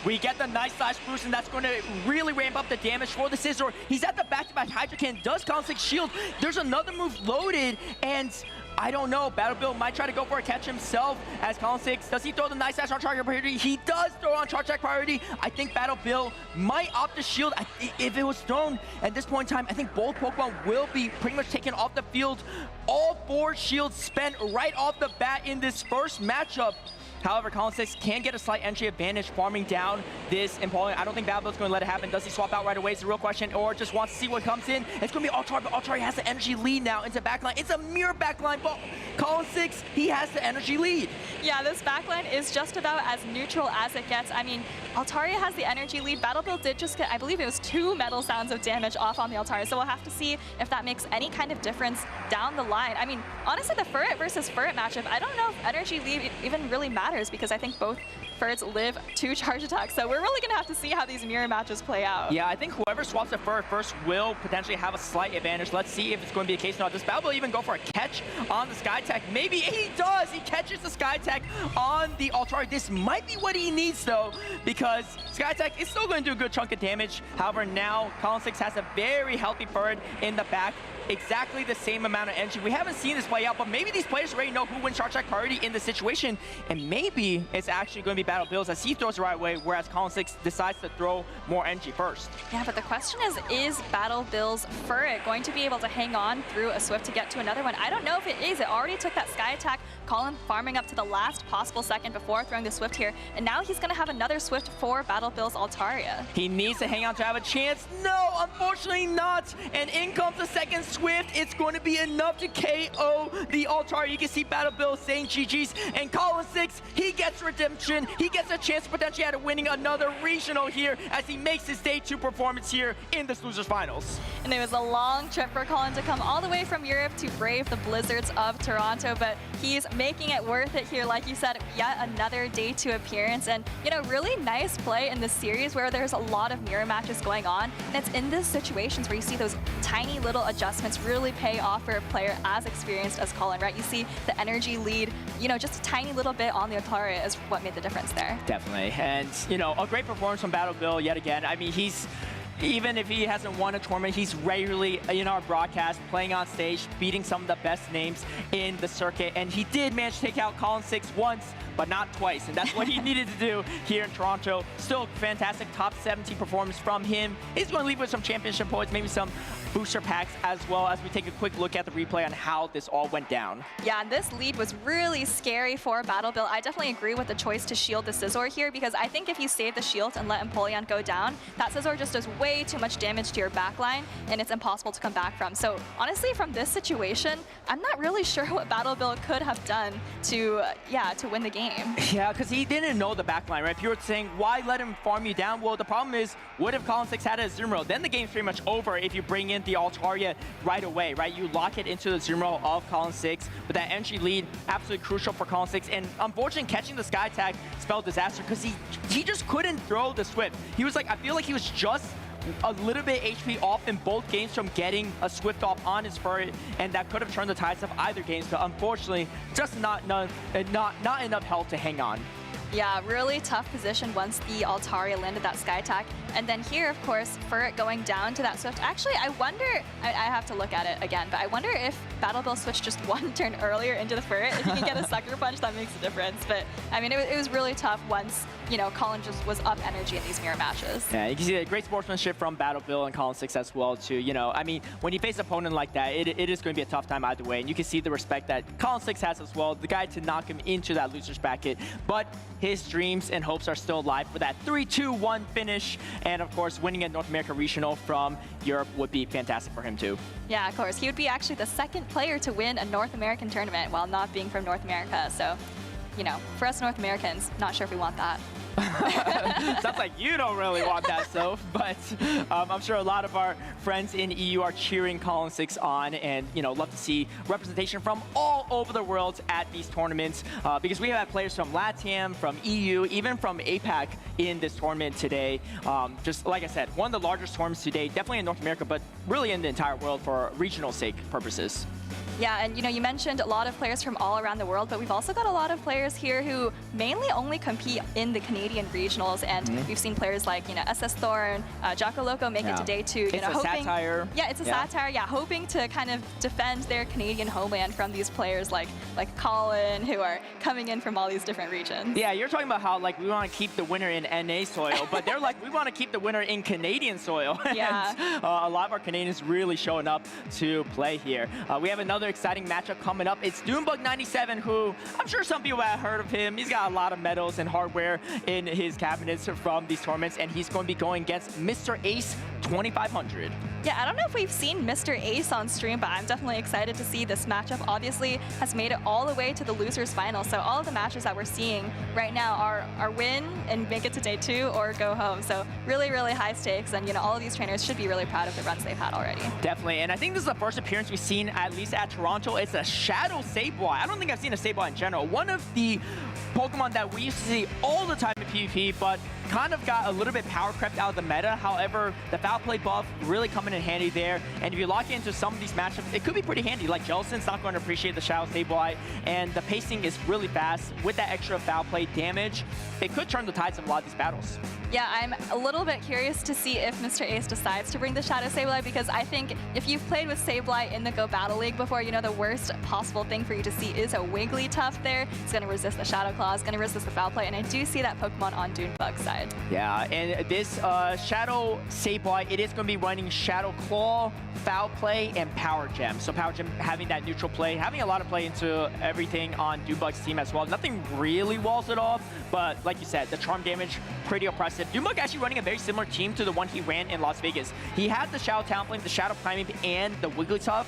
We get the nice slash boost, and that's going to really ramp up the damage for the Scizor. He's at the back-to-back Hydrocan, does Colin 6 shield. There's another move loaded, and I don't know. Battle Bill might try to go for a catch himself as Colin 6. Does he throw the nice dash on charge attack priority? He does throw on charge attack priority. I think Battle Bill might opt to shield if it was thrown at this point in time. I think both Pokemon will be pretty much taken off the field. All 4 shields spent right off the bat in this first matchup. However, Colin 6 can get a slight entry advantage farming down this Empoleon. I don't think Battlebill's going to let it happen. Does he swap out right away is the real question, or just wants to see what comes in? It's going to be Altaria, but Altaria has the energy lead now into backline. It's a mirror backline, but Colin 6, he has the energy lead. Yeah, this backline is just about as neutral as it gets. I mean, Altaria has the energy lead. Battlebill did just get, I believe it was 2 metal sounds of damage off on the Altaria, so we'll have to see if that makes any kind of difference down the line. I mean, honestly, the Furret versus Furret matchup, I don't know if energy lead even really matters, because I think both Furrets live 2 charge attacks, so we're really going to have to see how these mirror matches play out. Yeah, I think whoever swaps a Furret first will potentially have a slight advantage. Let's see if it's going to be the case or not. Does Battlebill even go for a catch on the Sky Tech? Maybe he does. He catches the Sky Tech on the Altaria. This might be what he needs, though, because Sky Tech is still going to do a good chunk of damage. However, now Colin 6 has a very healthy Furret in the back. Exactly the same amount of energy. We haven't seen this play out, but maybe these players already know who wins charge attack priority in the situation, and maybe it's actually going to be Battle Bills as he throws the right way, whereas Colin 6 decides to throw more energy first. Yeah, but the question is Battle Bill's Furret going to be able to hang on through a Swift to get to another one? I don't know if it is. It already took that Sky Attack, Colin farming up to the last possible second before throwing the Swift here, and now he's going to have another Swift for Battle Bill's Altaria. He needs to hang on to have a chance. No, unfortunately not. And in comes the second Swift. It's going to be enough to KO the Altaria. You can see Battle Bill saying GG's, and Colin 6, he gets redemption. He gets a chance to potentially at winning another regional here as he makes his Day 2 performance here in this Losers Finals. And it was a long trip for Colin to come all the way from Europe to brave the blizzards of Toronto, but he's making it worth it here. Like you said, yet another Day 2 appearance, and you know, really nice play in this series where there's a lot of mirror matches going on, and it's in these situations where you see those tiny little adjustments really pay off for a player as experienced as Colin, right? You see the energy lead, you know, just a tiny little bit on the Altaria is what made the difference there. Definitely, and you know, a great performance from Battle Bill yet again. I mean, even if he hasn't won a tournament, he's regularly in our broadcast, playing on stage, beating some of the best names in the circuit. And he did manage to take out Colin 6 once, but not twice. And that's what he needed to do here in Toronto. Still a fantastic top 17 performance from him. He's going to leave with some championship points, maybe some booster packs as well, as we take a quick look at the replay on how this all went down. Yeah, and this lead was really scary for Battle Bill. I definitely agree with the choice to shield the Scizor here, because I think if you save the shield and let Empoleon go down, that Scizor just does way too much damage to your backline, and it's impossible to come back from. So honestly, from this situation, I'm not really sure what Battle Bill could have done to win the game. Yeah, because he didn't know the backline, right? If you were saying, why let him farm you down? Well, the problem is, what if Colin 6 had a Azumarill? Then the game's pretty much over if you bring in the Altaria right away, right? You lock it into the Azumarill of Colin 6, but that entry lead, absolutely crucial for Colin 6. And unfortunately, catching the Sky Tag spelled disaster because he just couldn't throw the Swift. He was like, I feel like he was just a little bit HP off in both games from getting a Swift off on his Furret, and that could have turned the tides of either games, but unfortunately, just not enough health to hang on. Yeah, really tough position once the Altaria landed that Sky Attack. And then here, of course, Furret going down to that Swift. Actually, I wonder, I have to look at it again, but I wonder if Battle Bill switched just one turn earlier into the Furret. If you can get a Sucker Punch, that makes a difference. But, I mean, it was really tough once, you know, Colin just was up energy in these mirror matches. Yeah, you can see a great sportsmanship from Battle Bill and Colin 6 as well, too. You know, I mean, when you face an opponent like that, it is going to be a tough time either way. And you can see the respect that Colin 6 has as well, the guy to knock him into that loser's bracket. But his dreams and hopes are still alive for that 3-2-1 finish. And, of course, winning a North America Regional from Europe would be fantastic for him, too. Yeah, of course. He would be actually the second player to win a North American tournament while not being from North America. So, you know, for us North Americans, not sure if we want that. Sounds like you don't really want that, Soph, but I'm sure a lot of our friends in EU are cheering Column 6 on, and love to see representation from all over the world at these tournaments, because we have players from LATAM, from EU, even from APAC in this tournament today. Just like I said, one of the largest tournaments today, definitely in North America, but really in the entire world for regional sake purposes. Yeah, and you mentioned a lot of players from all around the world, but we've also got a lot of players here who mainly only compete in the Canadian regionals, and we've seen players like SS Thorn, Jocko Loco make it to day 2. It's a satire. Yeah, it's a satire. Yeah, hoping to kind of defend their Canadian homeland from these players like Colin, who are coming in from all these different regions. Yeah, you're talking about how we want to keep the winner in NA soil, but they're like, we want to keep the winner in Canadian soil. Yeah. And, a lot of our Canadians really showing up to play here. We have another exciting matchup coming up. It's Doombug97, who I'm sure some people have heard of him. He's got a lot of medals and hardware in his cabinets from these tournaments, and he's going to be going against Mr. Ace 2500. Yeah, I don't know if we've seen Mr. Ace on stream, but I'm definitely excited to see this matchup. Obviously, has made it all the way to the losers final, so all of the matches that we're seeing right now are win and make it to day 2 or go home. So really, really high stakes, and all of these trainers should be really proud of the runs they've had already. Definitely, and I think this is the first appearance we've seen, at least at Toronto. It's a Shadow Sableye. I don't think I've seen a Sableye in general. One of the Pokemon that we used to see all the time in PvP, but kind of got a little bit power crept out of the meta. However, the foul play buff really coming in handy there. And if you lock into some of these matchups, it could be pretty handy. Like Jellicent's not going to appreciate the Shadow Sableye, and the pacing is really fast. With that extra foul play damage, it could turn the tides of a lot of these battles. Yeah, I'm a little bit curious to see if Mr. Ace decides to bring the Shadow Sableye, because I think if you've played with Sableye in the Go Battle League before, the worst possible thing for you to see is a Wigglytuff there. It's going to resist the Shadow Claw, it's going to resist the foul play, and I do see that Pokemon on Dunebug's side. Yeah, and this Shadow Sableye, it is going to be running Shadow Claw, Foul Play, and Power Gem. So Power Gem having that neutral play, having a lot of play into everything on Dunebug's team as well. Nothing really walls it off, but like you said, the charm damage, pretty oppressive. Dunebug actually running a very similar team to the one he ran in Las Vegas. He had the Shadow Talonflame, the Shadow Primeape, and the Wigglytuff.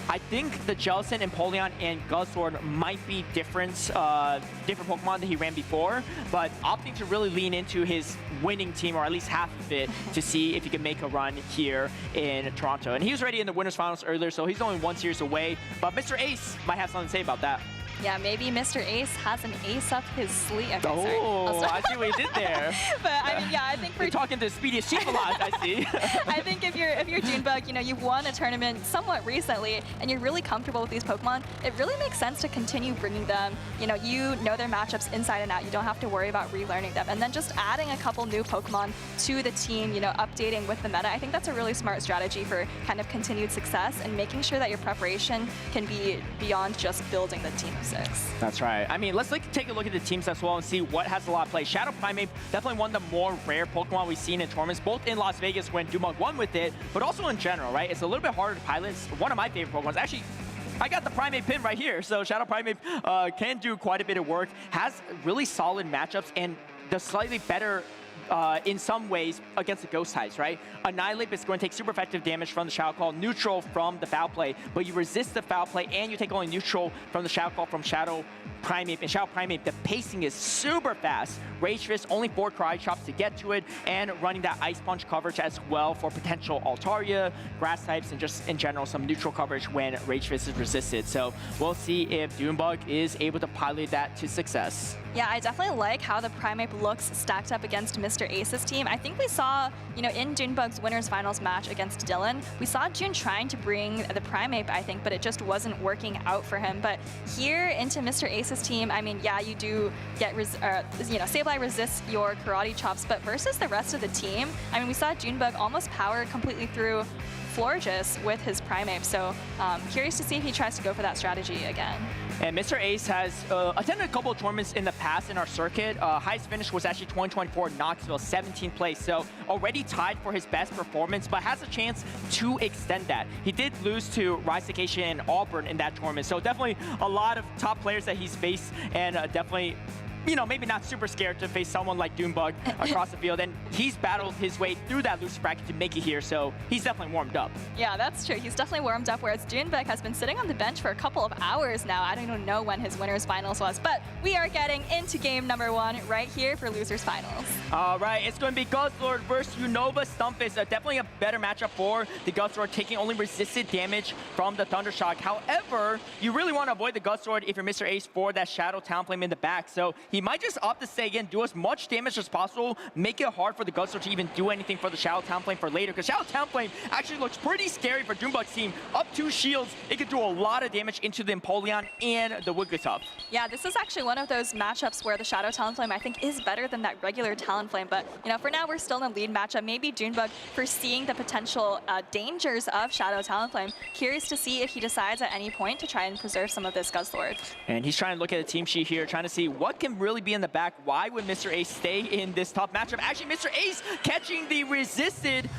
I think the Jellicent, Empoleon, and Guzzlord might be different Pokemon that he ran before, but opting to really lean into his winning team, or at least half of it, to see if he can make a run here in Toronto. And he was already in the winners finals earlier, so he's only 1 series away, but Mr. Ace might have something to say about that. Yeah, maybe Mr. Ace has an ace up his sleeve. Okay, oh, I see what he did there. But I mean, yeah, I think you're talking to the speediest sheep alive, I see. I think if you're Dunebug, you've won a tournament somewhat recently, and you're really comfortable with these Pokemon, it really makes sense to continue bringing them. You know their matchups inside and out. You don't have to worry about relearning them. And then just adding a couple new Pokemon to the team, updating with the meta, I think that's a really smart strategy for kind of continued success and making sure that your preparation can be beyond just building the team of 6. That's right. I mean, let's take a look at the teams as well and see what has a lot of play. Shadow Primeape, definitely one of the more rare Pokemon we've seen in tournaments, both in Las Vegas when Dunebug won with it, but also in general, right? It's a little bit harder to pilot. It's one of my favorite Pokemon. Actually, I got the Primeape pin right here, so Shadow Primeape can do quite a bit of work, has really solid matchups, and the slightly better in some ways against the ghost types, right? Annihilate is going to take super effective damage from the Shadow Claw, neutral from the foul play, but you resist the foul play and you take only neutral from the Shadow Claw from Shadow Primeape. And Shadow Primeape, the pacing is super fast. Rage Fist, only 4 Karate Chops to get to it, and running that Ice Punch coverage as well for potential Altaria, grass types, and just in general some neutral coverage when Rage Fist is resisted. So we'll see if Dunebug is able to pilot that to success. Yeah, I definitely like how the Primeape looks stacked up against Mr. Ace's team. I think we saw, in Dunebug's winners finals match against Dylan, we saw June trying to bring the Primeape, I think, but it just wasn't working out for him. But here into Mr. Ace's team, I mean, yeah, you do get, Sableye resists your Karate Chops, but versus the rest of the team, I mean, we saw Dunebug almost power completely through Florges with his Primeape. So curious to see if he tries to go for that strategy again. And Mr. Ace has attended a couple of tournaments in the past in our circuit. Highest finish was actually 2024 Knoxville, 17th place. So already tied for his best performance, but has a chance to extend that. He did lose to Rise Vacation and Auburn in that tournament. So definitely a lot of top players that he's faced, and definitely you know, maybe not super scared to face someone like Doombug across the field. And he's battled his way through that loser bracket to make it here, so he's definitely warmed up. Yeah, that's true. He's definitely warmed up, whereas Doombug has been sitting on the bench for a couple of hours now. I don't even know when his winners finals was, but we are getting into game number 1 right here for losers finals. All right, it's going to be Guzzlord versus Unova Stumpus. Definitely a better matchup for the Guzzlord, taking only resisted damage from the Thundershock. However, you really want to avoid the Guzzlord if you're Mr. Ace for that Shadow Talonflame in the back. So he might just opt to stay again, do as much damage as possible, make it hard for the Guzzlord to even do anything for the Shadow Talonflame for later, because Shadow Talonflame actually looks pretty scary for Doombug's team. Up 2 shields, it could do a lot of damage into the Empoleon and the Wigglytuff. Yeah, this is actually one of those matchups where the Shadow Talonflame, I think, is better than that regular Talonflame. But, you know, for now, we're still in the lead matchup. Maybe Doombug, foreseeing the potential dangers of Shadow Talonflame, curious to see if he decides at any point to try and preserve some of this Guzzlord. And he's trying to look at the team sheet here, trying to see what can really be in the back. Why would Mr. Ace stay in this tough matchup? Actually, Mr. Ace catching the resisted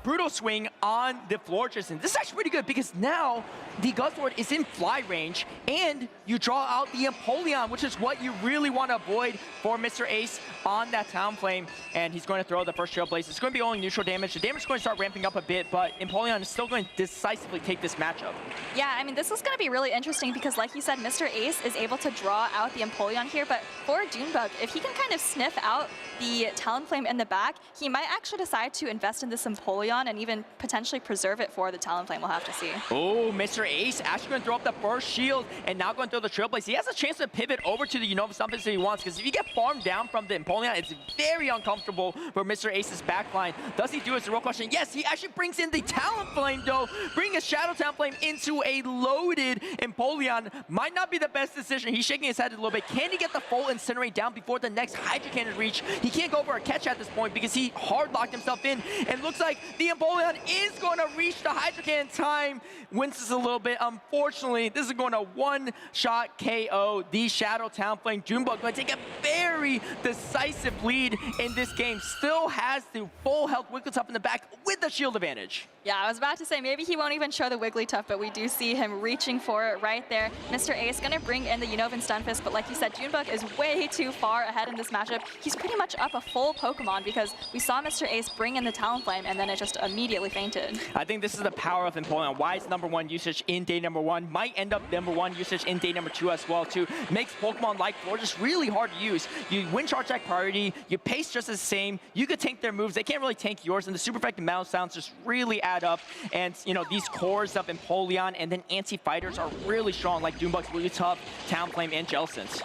Brutal Swing on the Florges. And this is actually pretty good because now the Guzzlord is in fly range and you draw out the Empoleon, which is what you really want to avoid for Mr. Ace on that Talonflame. And he's going to throw the first Trailblaze. It's going to be only neutral damage. The damage is going to start ramping up a bit, but Empoleon is still going to decisively take this matchup. Yeah, I mean, this is going to be really interesting because, like you said, Mr. Ace is able to draw out the Empoleon here, but for Doombug, if he can kind of sniff out the Talonflame in the back, he might actually decide to invest in this Empoleon and even potentially preserve it for the Talonflame. We'll have to see. Oh, Mr. Ace actually going to throw up the first shield and now going to throw the Trailblaze. He has a chance to pivot over to the Unova Stumpus if he wants, because if you get farmed down from the Empoleon, it's very uncomfortable for Mr. Ace's backline. Does he do it? It's the real question. Yes, he actually brings in the Talonflame, though. Bring a Shadow Talonflame into a loaded Empoleon might not be the best decision. He's shaking his head a little bit. Can he get the full Incinerate down before the next Hydro Cannon reach? He can't go for a catch at this point because he hard locked himself in, and looks like the Empoleon is going to reach the Hydro Cannon. Time winces a little bit. Unfortunately, this is going to one-shot KO the Shadow Talonflame. Doombug going to take a very decisive lead in this game. Still has the full health Wigglytuff in the back with the shield advantage. Yeah, I was about to say, maybe he won't even show the Wigglytuff, but we do see him reaching for it right there. Mr. Ace going to bring in the Unovan Stunfisk, but like you said, Doombug is way too far ahead in this matchup. He's pretty much up a full Pokemon because we saw Mr. Ace bring in the Talonflame and then it just immediately fainted. I think this is the power of Empoleon. Why it's #1 usage in day #1. Might end up #1 usage in day #2 as well, too. Makes Pokemon like Florges really hard to use. You win Charge Attack priority, you pace just the same, you could tank their moves, they can't really tank yours, and the super effective metal sounds just really add up. And, you know, these cores of Empoleon and then anti-fighters are really strong, like Doombug's Wigglytuff, Talonflame, and Jellicent.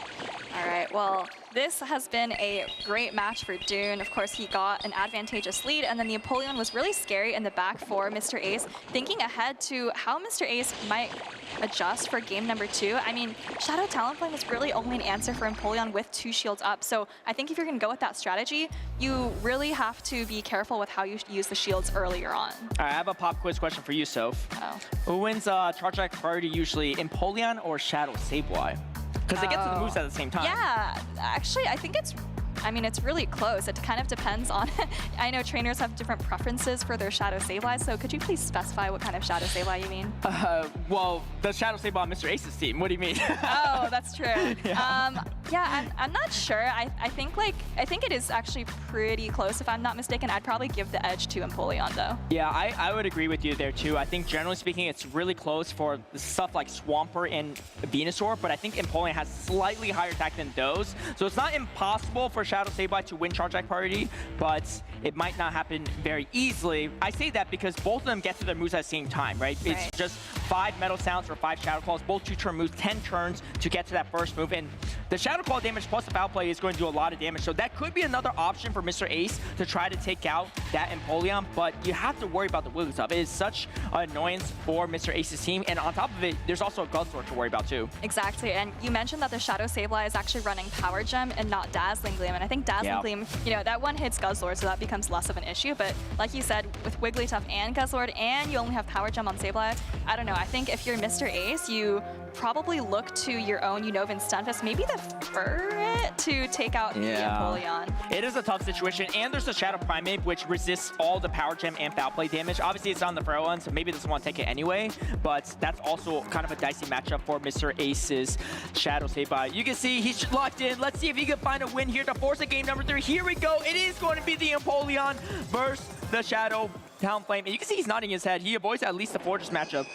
All right, well, this has been a great match for Dune. Of course, he got an advantageous lead, and then the Empoleon was really scary in the back for Mr. Ace. Thinking ahead to how Mr. Ace might adjust for game #2, I mean, Shadow Talonflame is really only an answer for Empoleon with 2 shields up. So I think if you're going to go with that strategy, you really have to be careful with how you use the shields earlier on. All right, I have a pop quiz question for you, Soph. Oh. Who wins Charge Attack priority usually, Empoleon or Shadow Sableye? Because they get to the moves at the same time. Yeah, actually, I think it's really close. It kind of depends on, I know trainers have different preferences for their Shadow Sableye, so could you please specify what kind of Shadow Sableye you mean? Well, the Shadow Sableye on Mr. Ace's team. What do you mean? Oh, that's true. Yeah. I'm not sure. I think it is actually pretty close. If I'm not mistaken, I'd probably give the edge to Empoleon, though. Yeah, I would agree with you there, too. I think generally speaking, it's really close for stuff like Swampert and Venusaur, but I think Empoleon has slightly higher attack than those. So it's not impossible for Shadow Sableye to win Charge Attack priority, but it might not happen very easily. I say that because both of them get to their moves at the same time, right? It's just 5 Metal Sounds or 5 Shadow Claws, both 2-turn moves, 10 turns to get to that first move. And the Shadow Claw damage plus the Foul Play is going to do a lot of damage. So that could be another option for Mr. Ace to try to take out that Empoleon, but you have to worry about the Wigglytuff. It is such an annoyance for Mr. Ace's team. And on top of it, there's also a Guzzlord to worry about too. Exactly. And you mentioned that the Shadow Sableye is actually running Power Gem and not Dazzling Gleam. And I think Dazzling Gleam, you know, that one hits Guzzlord, so that becomes less of an issue. But like you said, with Wigglytuff and Guzzlord, and you only have Power Gem on Sableye, I don't know. I think if you're Mr. Ace, you probably look to your own Unova Stunfisk, maybe the Furret to take out the Empoleon. It is a tough situation, and there's a Shadow Primate, which resists all the Power Gem and Foul Play damage. Obviously, it's on the Furret one, so maybe doesn't want to take it anyway, but that's also kind of a dicey matchup for Mr. Ace's Shadow Saber. You can see he's locked in. Let's see if he can find a win here to force a game number 3. Here we go. It is going to be the Empoleon versus the Shadow Talonflame. And you can see he's nodding his head. He avoids at least the Fortress matchup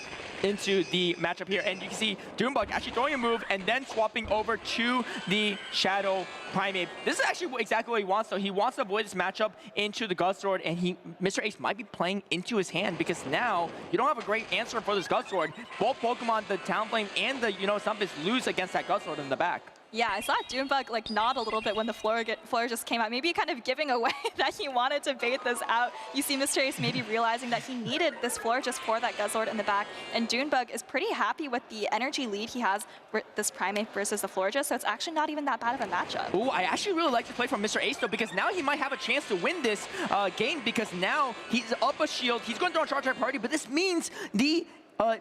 into the matchup here. And you can see Doombug actually throwing a move and then swapping over to the Shadow Primate. This is actually exactly what he wants, though. He wants to avoid this matchup into the Guzzlord, and Mr. Ace might be playing into his hand because now you don't have a great answer for this Guzzlord. Both Pokemon, the Talonflame and the Stunfisk, lose against that Guzzlord in the back. Yeah, I saw Doombug like nod a little bit when the Fleur just came out, maybe kind of giving away that he wanted to bait this out. You see Mr. Ace maybe realizing that he needed this Fleur just for that Guzzlord in the back, and Doombug is pretty happy with the energy lead he has with this Primate versus the Florges, so it's actually not even that bad of a matchup. Ooh, I actually really like to play from Mr. Ace, though, because now he might have a chance to win this game, because now he's up a shield, he's going to throw a Charge-Type Party, but this means the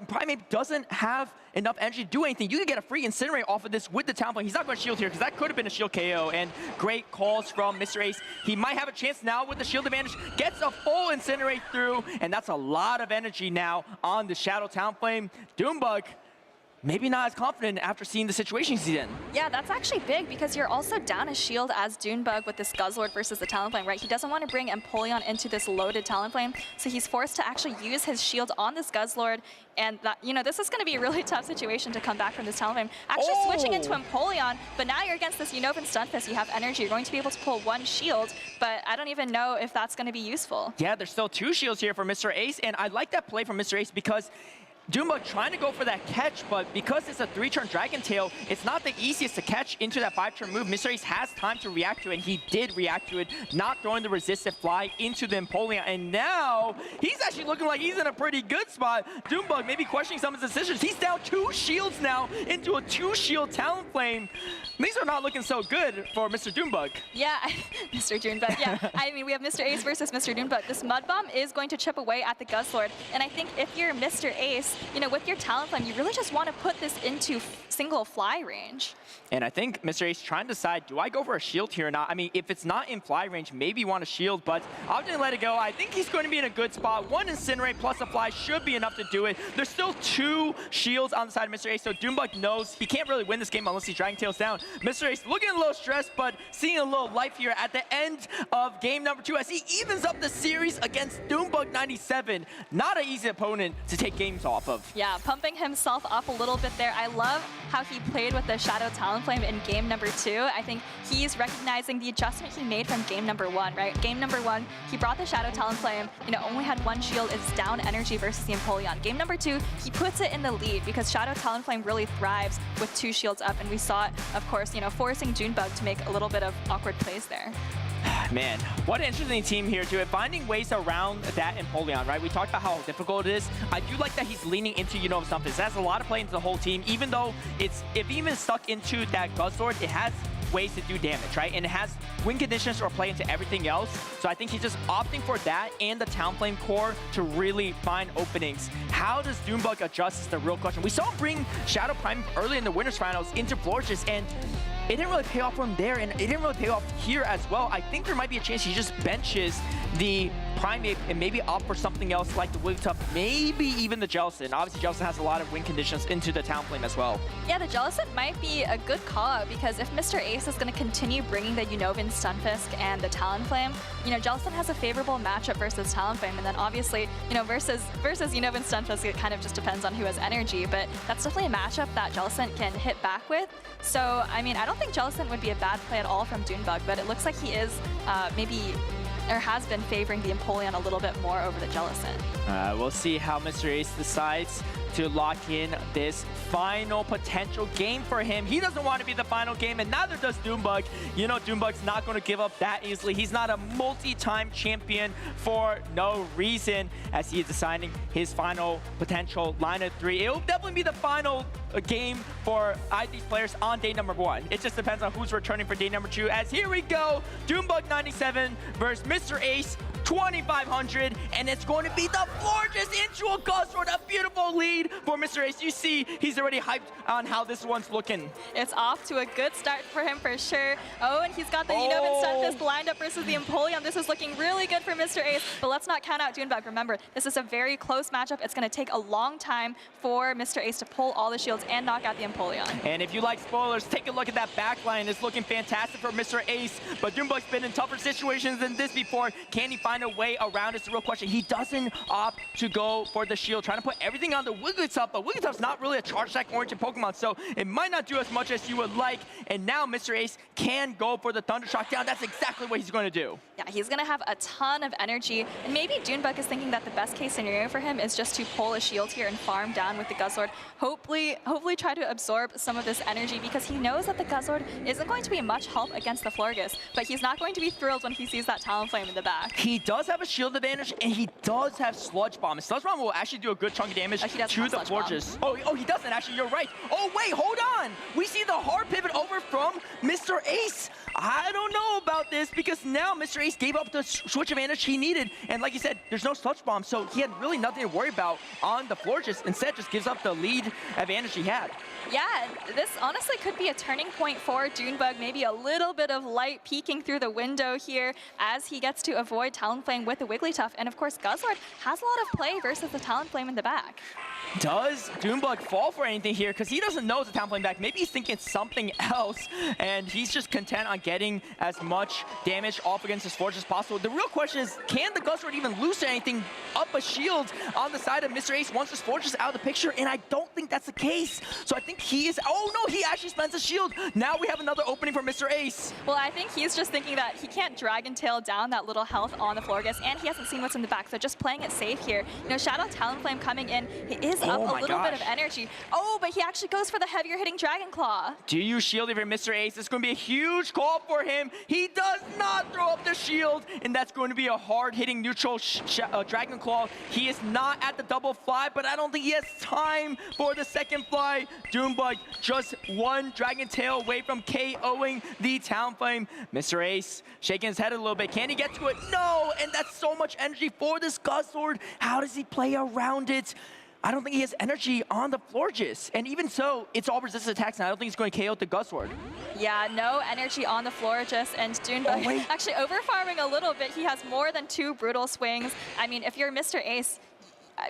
Primate doesn't have enough energy to do anything. You can get a free Incinerate off of this with the Talonflame. He's not going to shield here because that could have been a shield KO, and great calls from Mr. Ace. He might have a chance now with the shield advantage. Gets a full Incinerate through, and that's a lot of energy now on the Shadow Talonflame. Doombug, maybe not as confident after seeing the situation he's in. Yeah, that's actually big because you're also down a shield as Doombug with this Guzzlord versus the Talonflame, right? He doesn't want to bring Empoleon into this loaded Talonflame, so he's forced to actually use his shield on this Guzzlord, and that, this is going to be a really tough situation to come back from this Talonflame. Actually switching into Empoleon, but now you're against this Unova Stunfisk. You have energy. You're going to be able to pull one shield, but I don't even know if that's going to be useful. Yeah, there's still 2 shields here for Mr. Ace, and I like that play from Mr. Ace because Doombug trying to go for that catch, but because it's a 3-turn Dragon Tail, it's not the easiest to catch into that 5-turn move. Mr. Ace has time to react to it, and he did react to it, not throwing the resisted fly into the Empoleon. And now, he's actually looking like he's in a pretty good spot. Doombug maybe questioning some of his decisions. He's down 2 shields now into a 2-shield Talonflame. These are not looking so good for Mr. Doombug. Yeah, Mr. Doombug, yeah. I mean, we have Mr. Ace versus Mr. Doombug. This Mud Bomb is going to chip away at the Guzzlord, and I think if you're Mr. Ace, with your Talonflame, you really just want to put this into single fly range. And I think Mr. Ace trying to decide, do I go for a shield here or not? I mean, if it's not in fly range, maybe you want a shield, but I'm going to let it go. I think he's going to be in a good spot. 1 Incinerate plus a fly should be enough to do it. There's still 2 shields on the side of Mr. Ace, so Doombug knows he can't really win this game unless he Dragon Tails down. Mr. Ace looking a little stressed, but seeing a little life here at the end of game number 2 as he evens up the series against Doombug 97. Not an easy opponent to take games off of. Yeah, pumping himself up a little bit there. I love how he played with the Shadow Talonflame in game number 2. I think he's recognizing the adjustment he made from game number 1, right? Game number 1, he brought the Shadow Talonflame, only had 1 shield, it's down energy versus the Empoleon. Game number 2, he puts it in the lead because Shadow Talonflame really thrives with 2 shields up, and we saw it, of course, forcing Doombug to make a little bit of awkward plays there. Man, what an interesting team here to it. Finding ways around that Empoleon, right? We talked about how difficult it is. I do like that he's leaning into Unova Stunfisk. It has a lot of play into the whole team, even though if even stuck into that Guzzlord, it has ways to do damage, right? And it has win conditions or play into everything else. So I think he's just opting for that and the Talonflame core to really find openings. How does Doombug adjust is the real question. We saw him bring Shadow Prime early in the Winners Finals into Florges, and it didn't really pay off for him there, and it didn't really pay off here as well. I think there might be a chance he just benches the Primate and maybe opt for something else like the Wigglytuff, maybe even the Jellicent. Obviously, Jellicent has a lot of win conditions into the Talonflame as well. Yeah, the Jellicent might be a good call-out because if Mr. Ace is going to continue bringing the Unova Stunfisk and the Talonflame, Jellicent has a favorable matchup versus Talonflame, and then obviously, versus Unova Stunfisk, it kind of just depends on who has energy, but that's definitely a matchup that Jellicent can hit back with. So, I mean, I don't think Jellicent would be a bad play at all from Doombug, but it looks like he is or has been favoring the Empoleon a little bit more over the Jellicent. We'll see how Mr. Ace decides to lock in this final potential game for him. He doesn't want to be the final game, and neither does Doombug. Doombug's not going to give up that easily. He's not a multi-time champion for no reason, as he is deciding his final potential line of 3. It will definitely be the final game for either these players on day number 1. It just depends on who's returning for day number 2, as here we go, Doombug 97 versus Mr. Ace 2,500, and it's going to be the Florges into a Guzzlord, a beautiful lead for Mr. Ace. You see, he's already hyped on how this one's looking. It's off to a good start for him for sure. Oh, and he's got the Unova Stunfisk lined up versus the Empoleon. This is looking really good for Mr. Ace, but let's not count out Dunebug. Remember, this is a very close matchup. It's going to take a long time for Mr. Ace to pull all the shields and knock out the Empoleon. And if you like spoilers, take a look at that backline. It's looking fantastic for Mr. Ace, but Dunebug's been in tougher situations than this before. Can he find a way around? It's the real question. He doesn't opt to go for the shield, trying to put everything on the Wigglytuff, but Wigglytuff's not really a charge attack oriented Pokemon, so it might not do as much as you would like. And now Mr. Ace can go for the Thundershock down. That's exactly what he's going to do. Yeah, he's going to have a ton of energy, and maybe Dunebug is thinking that the best case scenario for him is just to pull a shield here and farm down with the Guzzlord. Hopefully try to absorb some of this energy, because he knows that the Guzzlord isn't going to be much help against the Florges, but he's not going to be thrilled when he sees that Talonflame in the back. He does have a shield advantage, and he does have Sludge Bomb. And Sludge Bomb will actually do a good chunk of damage to the Florges. Oh, he doesn't actually. You're right. Oh, wait, hold on. We see the hard pivot over from Mr. Ace. I don't know about this, because now Mr. Ace gave up the switch advantage he needed. And like you said, there's no Sludge Bomb, so he had really nothing to worry about on the Florges. Instead, just gives up the lead advantage he had. Yeah, this honestly could be a turning point for Dunebug. Maybe a little bit of light peeking through the window here as he gets to avoid Talonflame with the Wigglytuff. And of course, Guzzlord has a lot of play versus the Talonflame in the back. Does Dunebug fall for anything here? Because he doesn't know it's a Talonflame back. Maybe he's thinking something else, and he's just content on getting as much damage off against his Florges as possible. The real question is, can the Guzzlord even loosen anything up a shield on the side of Mr. Ace once his Florges is out of the picture? And I don't think that's the case. So I think he is... Oh, no, he actually spends a shield. Now we have another opening for Mr. Ace. Well, I think he's just thinking that he can't Dragon Tail down that little health on the Florges, and he hasn't seen what's in the back, so just playing it safe here. You know, Shadow Talonflame coming in, he is up a little bit of energy. Oh, but he actually goes for the heavier hitting Dragon Claw. Do you shield it for Mr. Ace? It's going to be a huge call for him. He does not throw up the shield, and that's going to be a hard-hitting neutral Dragon Claw. He is not at the double fly, but I don't think he has time for the second fly. Dunebug just one Dragon Tail away from KOing the Talonflame. Mr. Ace shaking his head a little bit. Can he get to it? No, and that's so much energy for this Guzzlord. How does he play around it? I don't think he has energy on the Florges. And even so, it's all resistant attacks, and I don't think he's going to KO the Guzzlord. Yeah, no energy on the Florges, and Dunebug actually over-farming a little bit. He has more than 2 brutal swings. I mean, if you're Mr. Ace,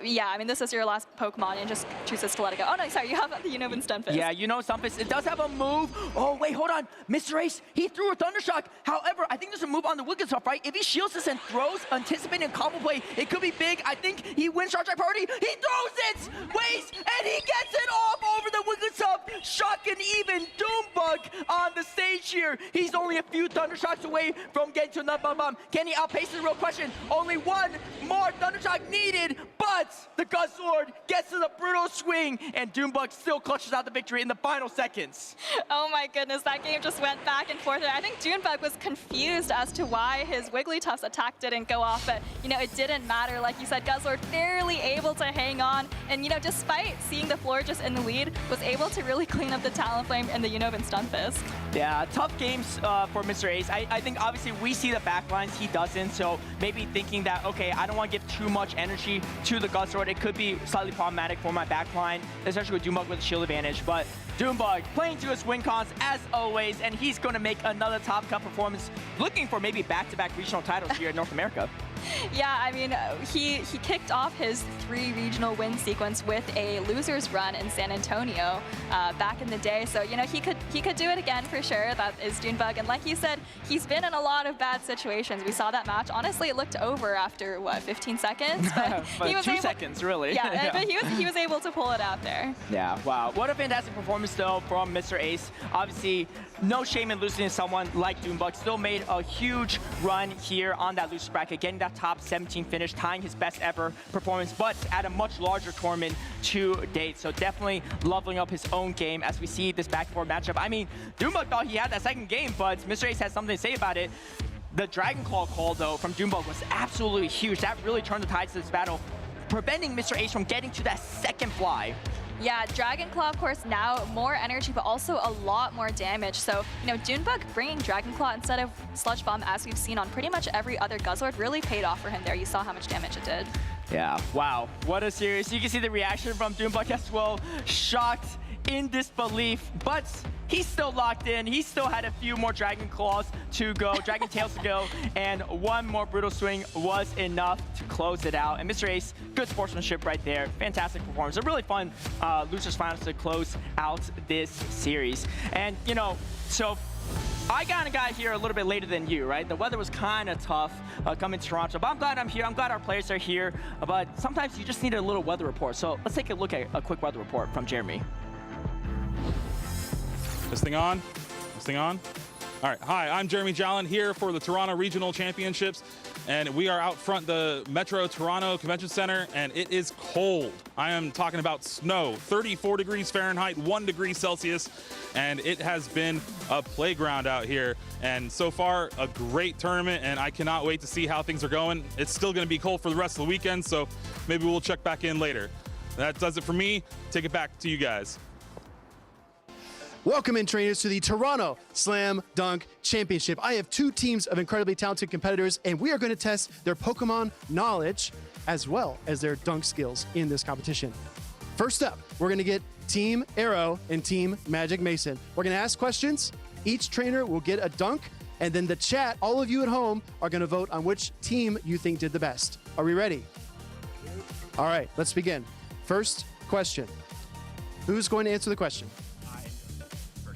yeah, I mean, this is your last Pokemon and just chooses to let it go. Oh, no, sorry, you have the Unova Stunfisk. Yeah, Stunfisk. It does have a move. Oh, wait, hold on. Mr. Ace, he threw a Thundershock. However, I think there's a move on the Wigglytuff, right? If he shields this and throws, anticipating a combo play, it could be big. I think he wins Charge Type Priority. He throws it! Waste, and he gets it off over the Wigglytuff. Shock and even Dunebug on the stage here. He's only a few Thundershocks away from getting to another bomb. Can he outpace the real question? Only one more Thundershock needed, but the Guzzlord gets to the brutal swing, and Dunebug still clutches out the victory in the final seconds. Oh my goodness, that game just went back and forth. I think Dunebug was confused as to why his Wigglytuff's attack didn't go off, but, you know, it didn't matter. Like you said, Guzzlord barely able to hang on, and, you know, despite seeing the Florges in the lead, was able to really clean up the Talonflame and the Unova Stunfisk. Yeah, tough games for Mr. Ace. I think, obviously, we see the backlines. He doesn't, so maybe thinking that, okay, I don't want to give too much energy to the Guzzlord. It could be slightly problematic for my backline, especially with Dunebug with the shield advantage, but Dunebug playing to his win cons as always, and he's going to make another top cut performance, looking for maybe back-to-back regional titles here in North America. Yeah, I mean, he kicked off his 3 regional win sequence with a loser's run in San Antonio back in the day. So, you know, he could do it again for sure. That is Dunebug. And like you said, he's been in a lot of bad situations. We saw that match. Honestly, it looked over after, what, 15 seconds? But he was 2 seconds, really. Yeah, but he was able to pull it out there. Yeah, wow. What a fantastic performance, though, from Mr. Ace. Obviously, no shame in losing to someone like Dunebug. Still made a huge run here on that loser bracket, getting that top 17 finish, tying his best ever performance, but at a much larger tournament to date. So definitely leveling up his own game as we see this back-and-forth matchup. I mean, Dunebug thought he had that second game, but Mr. Ace has something to say about it. The Dragon Claw call, though, from Dunebug was absolutely huge. That really turned the tides to this battle, preventing Mr. Ace from getting to that second fly. Yeah, Dragon Claw, of course, now more energy, but also a lot more damage. So, you know, Dunebug bringing Dragon Claw instead of Sludge Bomb, as we've seen on pretty much every other Guzzlord, really paid off for him there. You saw how much damage it did. Yeah, wow, what a series. You can see the reaction from Dunebug as well. Shocked, in disbelief, but he's still locked in. He still had a few more Dragon Claws to go, Dragon Tails to go, and one more Brutal Swing was enough to close it out. And Mr. Ace, good sportsmanship right there. Fantastic performance. A really fun Losers Finals to close out this series. And, you know, so I kind of got here a little bit later than you, right? The weather was kind of tough coming to Toronto, but I'm glad I'm here. I'm glad our players are here, but sometimes you just need a little weather report. So let's take a look at a quick weather report from Jeremy. This thing on? This thing on? All right, hi, I'm Jeremy Jallin here for the Toronto Regional Championships, and we are out front the Metro Toronto Convention Center, and it is cold. I am talking about snow, 34 degrees Fahrenheit, 1 degree Celsius, and it has been a playground out here. And so far, a great tournament, and I cannot wait to see how things are going. It's still gonna be cold for the rest of the weekend, so maybe we'll check back in later. That does it for me. Take it back to you guys. Welcome in, trainers, to the Toronto Slam Dunk Championship. I have two teams of incredibly talented competitors, and we are going to test their Pokemon knowledge as well as their dunk skills in this competition. First up, we're going to get Team Arrow and Team Magic Mason. We're going to ask questions. Each trainer will get a dunk, and then the chat, all of you at home, are going to vote on which team you think did the best. Are we ready? All right, let's begin. First question. Who's going to answer the question?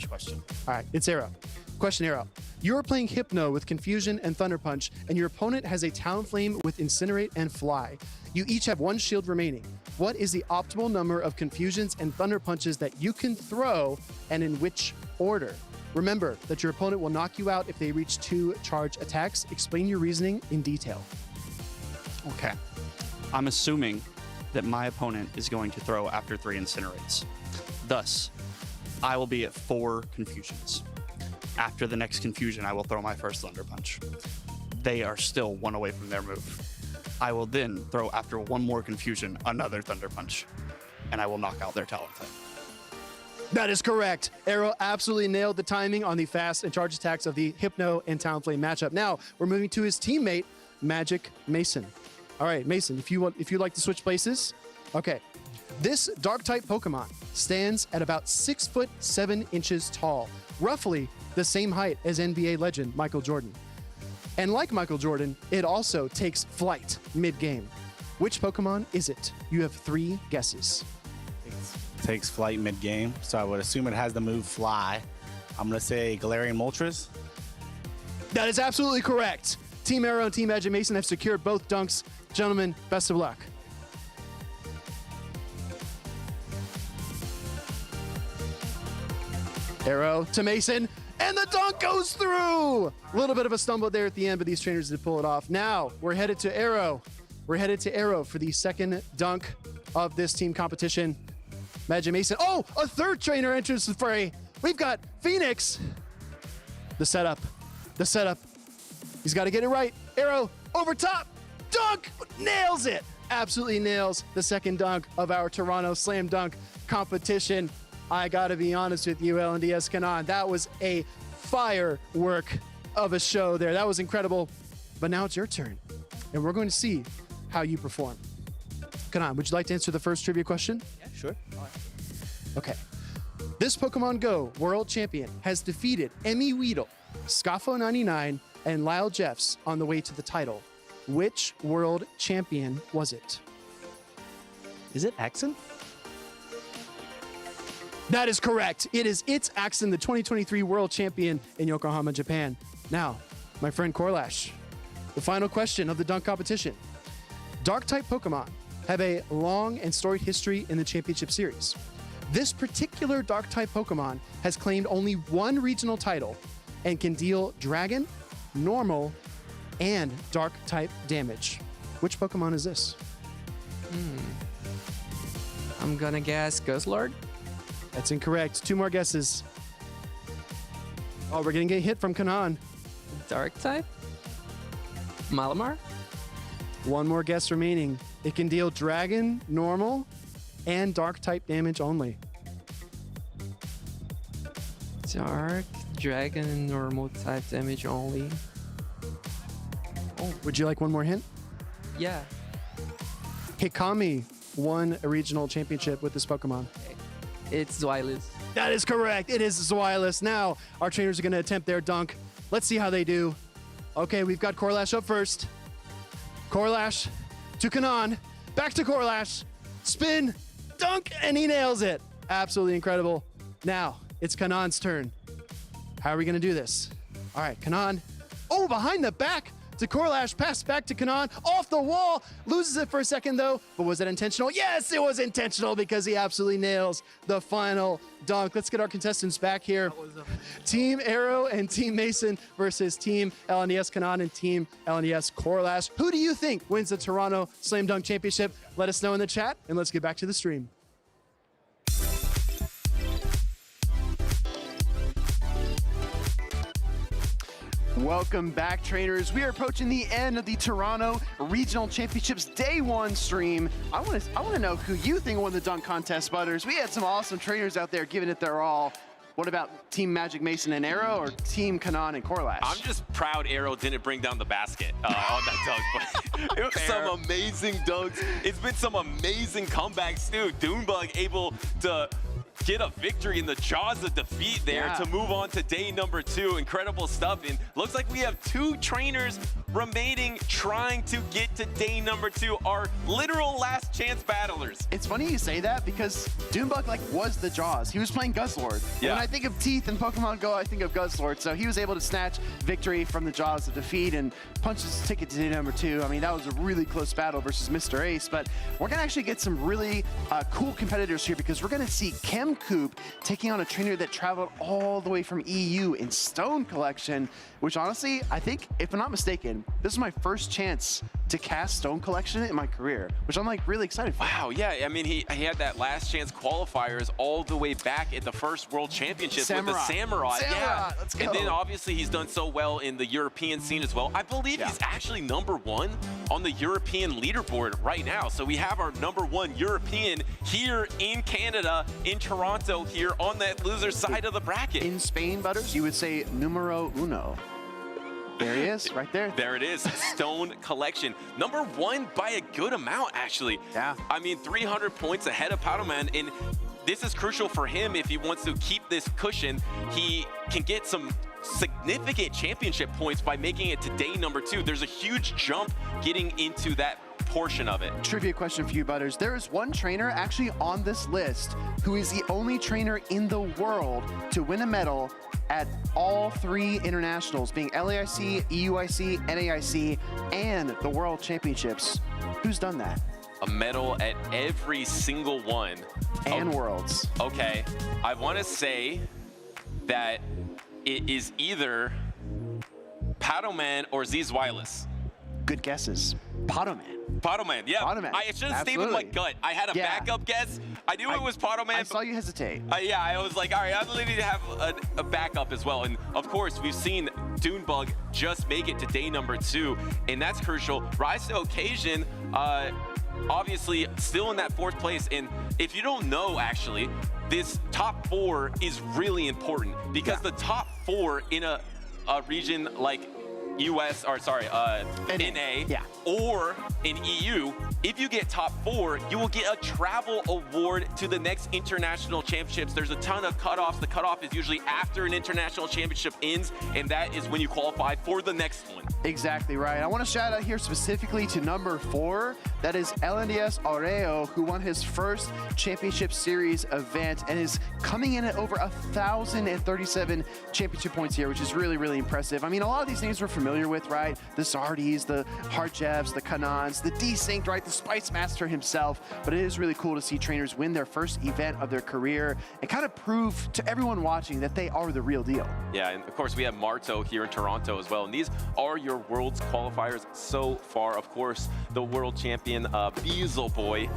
Question. All right, it's Arrow. Question, Arrow. You're playing Hypno with Confusion and Thunder Punch, and your opponent has a Talonflame with Incinerate and Fly. You each have one shield remaining. What is the optimal number of Confusions and Thunder Punches that you can throw, and in which order? Remember that your opponent will knock you out if they reach 2 charge attacks. Explain your reasoning in detail. Okay. I'm assuming that my opponent is going to throw after 3 Incinerates. Thus, I will be at 4 Confusions. After the next Confusion, I will throw my first Thunder Punch. They are still 1 away from their move. I will then throw, after 1 more Confusion, another Thunder Punch, and I will knock out their Talonflame. That is correct. Arrow absolutely nailed the timing on the fast and charge attacks of the Hypno and Talonflame matchup. Now, we're moving to his teammate, Magic Mason. All right, Mason, if you'd like to switch places. Okay. This Dark-type Pokemon stands at about 6 foot 7 inches tall, roughly the same height as NBA legend Michael Jordan. And like Michael Jordan, it also takes flight mid-game. Which Pokemon is it? You have 3 guesses. Takes flight mid-game, so I would assume it has the move Fly. I'm going to say Galarian Moltres. That is absolutely correct. Team Arrow and Team Magic Mason have secured both dunks. Gentlemen, best of luck. Arrow to Mason, and the dunk goes through! A little bit of a stumble there at the end, but these trainers did pull it off. Now, we're headed to Arrow. We're headed to Arrow for the second dunk of this team competition. Magic Mason. Oh, a third trainer enters the fray. We've got Phoenix. The setup. He's got to get it right. Arrow over top. Dunk! Nails it! Absolutely nails the second dunk of our Toronto Slam Dunk competition. I gotta be honest with you, LNDS Kanan. That was a firework of a show there. That was incredible. But now it's your turn, and we're going to see how you perform. Kanan, would you like to answer the first trivia question? Yeah, sure. All right. Okay. This Pokemon Go World Champion has defeated Emmy Weedle, Scoffo99, and Lyle Jeffs on the way to the title. Which World Champion was it? Is it Axon? That is correct. It is It's Axon, the 2023 World Champion in Yokohama, Japan. Now, my friend Corlash, the final question of the dunk competition. Dark-type Pokemon have a long and storied history in the Championship Series. This particular Dark-type Pokemon has claimed only 1 regional title and can deal Dragon, Normal, and Dark-type damage. Which Pokemon is this? I'm gonna guess Guzzlord. That's incorrect. 2 more guesses. Oh, we're gonna get hit from Kanan. Dark type? Malamar? 1 more guess remaining. It can deal Dragon, Normal, and dark type damage only. Dark, dragon, and normal type damage only. Oh, would you like one more hint? Yeah. Hikami won a regional championship with this Pokemon. It's Zweilous. That is correct. It is Zweilous. Now, our trainers are going to attempt their dunk. Let's see how they do. Okay, we've got Corlash up first. Corlash to Kanan. Back to Corlash. Spin, dunk, and he nails it. Absolutely incredible. Now, it's Kanan's turn. How are we going to do this? All right, Kanan. Oh, behind the back to Corlash. Pass back to Kanan. Off the wall. Loses it for a second, though. But was it intentional? Yes, it was intentional because he absolutely nails the final dunk. Let's get our contestants back here. Team Arrow and Team Mason versus Team LNES Kanan and Team LNES Corlash. Who do you think wins the Toronto Slam Dunk Championship? Let us know in the chat, and let's get back to the stream. Welcome back, trainers. We are approaching the end of the Toronto Regional Championships Day 1 stream. I want to know who you think won the dunk contest, Butters. We had some awesome trainers out there giving it their all. What about Team Magic Mason and Arrow or Team Kanan and Corlash? I'm just proud Arrow didn't bring down the basket on that dunk, but it was some amazing dunks. It's been some amazing comebacks too. Doonbug able to get a victory in the jaws of defeat there to move on to day number 2. Incredible stuff. And looks like we have 2 trainers remaining trying to get to day number 2, our literal last chance battlers. It's funny you say that because Doonbug was the Jaws. He was playing Guzzlord. Yeah. When I think of teeth in Pokemon Go, I think of Guzzlord. So he was able to snatch victory from the Jaws of defeat and punch his ticket to day number 2. I mean, that was a really close battle versus Mr. Ace, but we're gonna actually get some really cool competitors here because we're gonna see Coop taking on a trainer that traveled all the way from EU in Stone Collection, which honestly, I think, if I'm not mistaken, this is my first chance to cast Stone Collection in my career, which I'm really excited for. Wow, yeah, I mean, he had that last chance qualifiers all the way back at the first World Championships with the Samurai. Yeah, let's go. And then obviously he's done so well in the European scene as well. I believe he's actually #1 on the European leaderboard right now. So we have our #1 European here in Canada, in Toronto, here on that loser side of the bracket. In Spain, Butters, you would say numero uno. There he is, right there. There it is, Stone Collection. #1 by a good amount, actually. Yeah. I mean, 300 points ahead of Powderman, and this is crucial for him if he wants to keep this cushion. He can get some significant championship points by making it to day number 2. There's a huge jump getting into that portion of it. Trivia question for you, Butters. There is one trainer actually on this list who is the only trainer in the world to win a medal at all 3 internationals, being LAIC, EUIC, NAIC, and the World Championships. Who's done that? A medal at every single one. And Worlds. Okay, I want to say that it is either Paddleman or Zweilous. Good guesses. Potoman. Potoman, yeah. Potoman. I should have stayed with my gut. I had a backup guess. I knew it was Potoman. I saw you hesitate. Yeah, I was like, all right, I believe you have a backup as well. And of course, we've seen Doonbug just make it to day number 2, and that's crucial. Rise to Occasion, obviously still in that 4th place. And if you don't know, actually, this top 4 is really important because the top 4 in a region like US, or sorry, NA, or in EU, if you get top 4, you will get a travel award to the next international championships. There's a ton of cutoffs. The cutoff is usually after an international championship ends, and that is when you qualify for the next one. Exactly right. I want to shout out here specifically to number 4. That is LNDS Aureo, who won his first championship series event and is coming in at over 1,037 championship points here, which is really, really impressive. I mean, a lot of these names we're familiar with, right? The Zardis, the Hardjevs, the Kanans, the Desynced, right? The Spice Master himself. But it is really cool to see trainers win their first event of their career and kind of prove to everyone watching that they are the real deal. Yeah, and of course we have Marto here in Toronto as well. And these are your Worlds qualifiers so far. Of course, the world champion Beazle Boy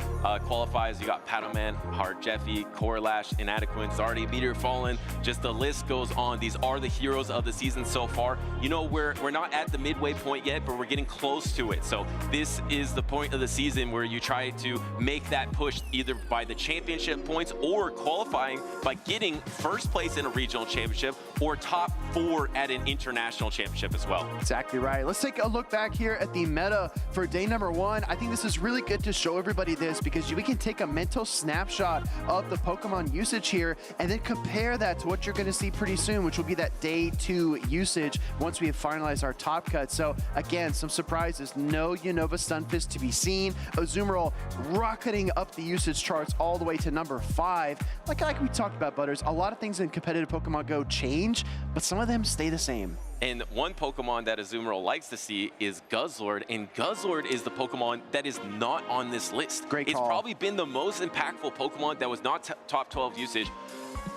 qualifies. You got Paddleman, Hard Jeffy, Corlash, Inadequate, Zardy, Meteor Fallen. Just the list goes on. These are the heroes of the season so far. You know, we're not at the midway point yet, but we're getting close to it. So this is the point of the season where you try to make that push either by the championship points or qualifying by getting first place in a regional championship or top 4 at an international championship as well. Exactly right. Let's take a look back here at the meta for day number 1. I think this is really good to show everybody this because we can take a mental snapshot of the Pokemon usage here and then compare that to what you're going to see pretty soon, which will be that day 2 usage once we have finalized our top cut. So again, some surprises. No Unova Stunfisk to be seen. Azumarill rocketing up the usage charts all the way to number 5. Like we talked about, Butters, a lot of things in competitive Pokemon Go change, but some of them stay the same. And one Pokemon that Azumarill likes to see is Guzzlord, and Guzzlord is the Pokemon that is not on this list. Great call. It's probably been the most impactful Pokemon that was not top 12 usage.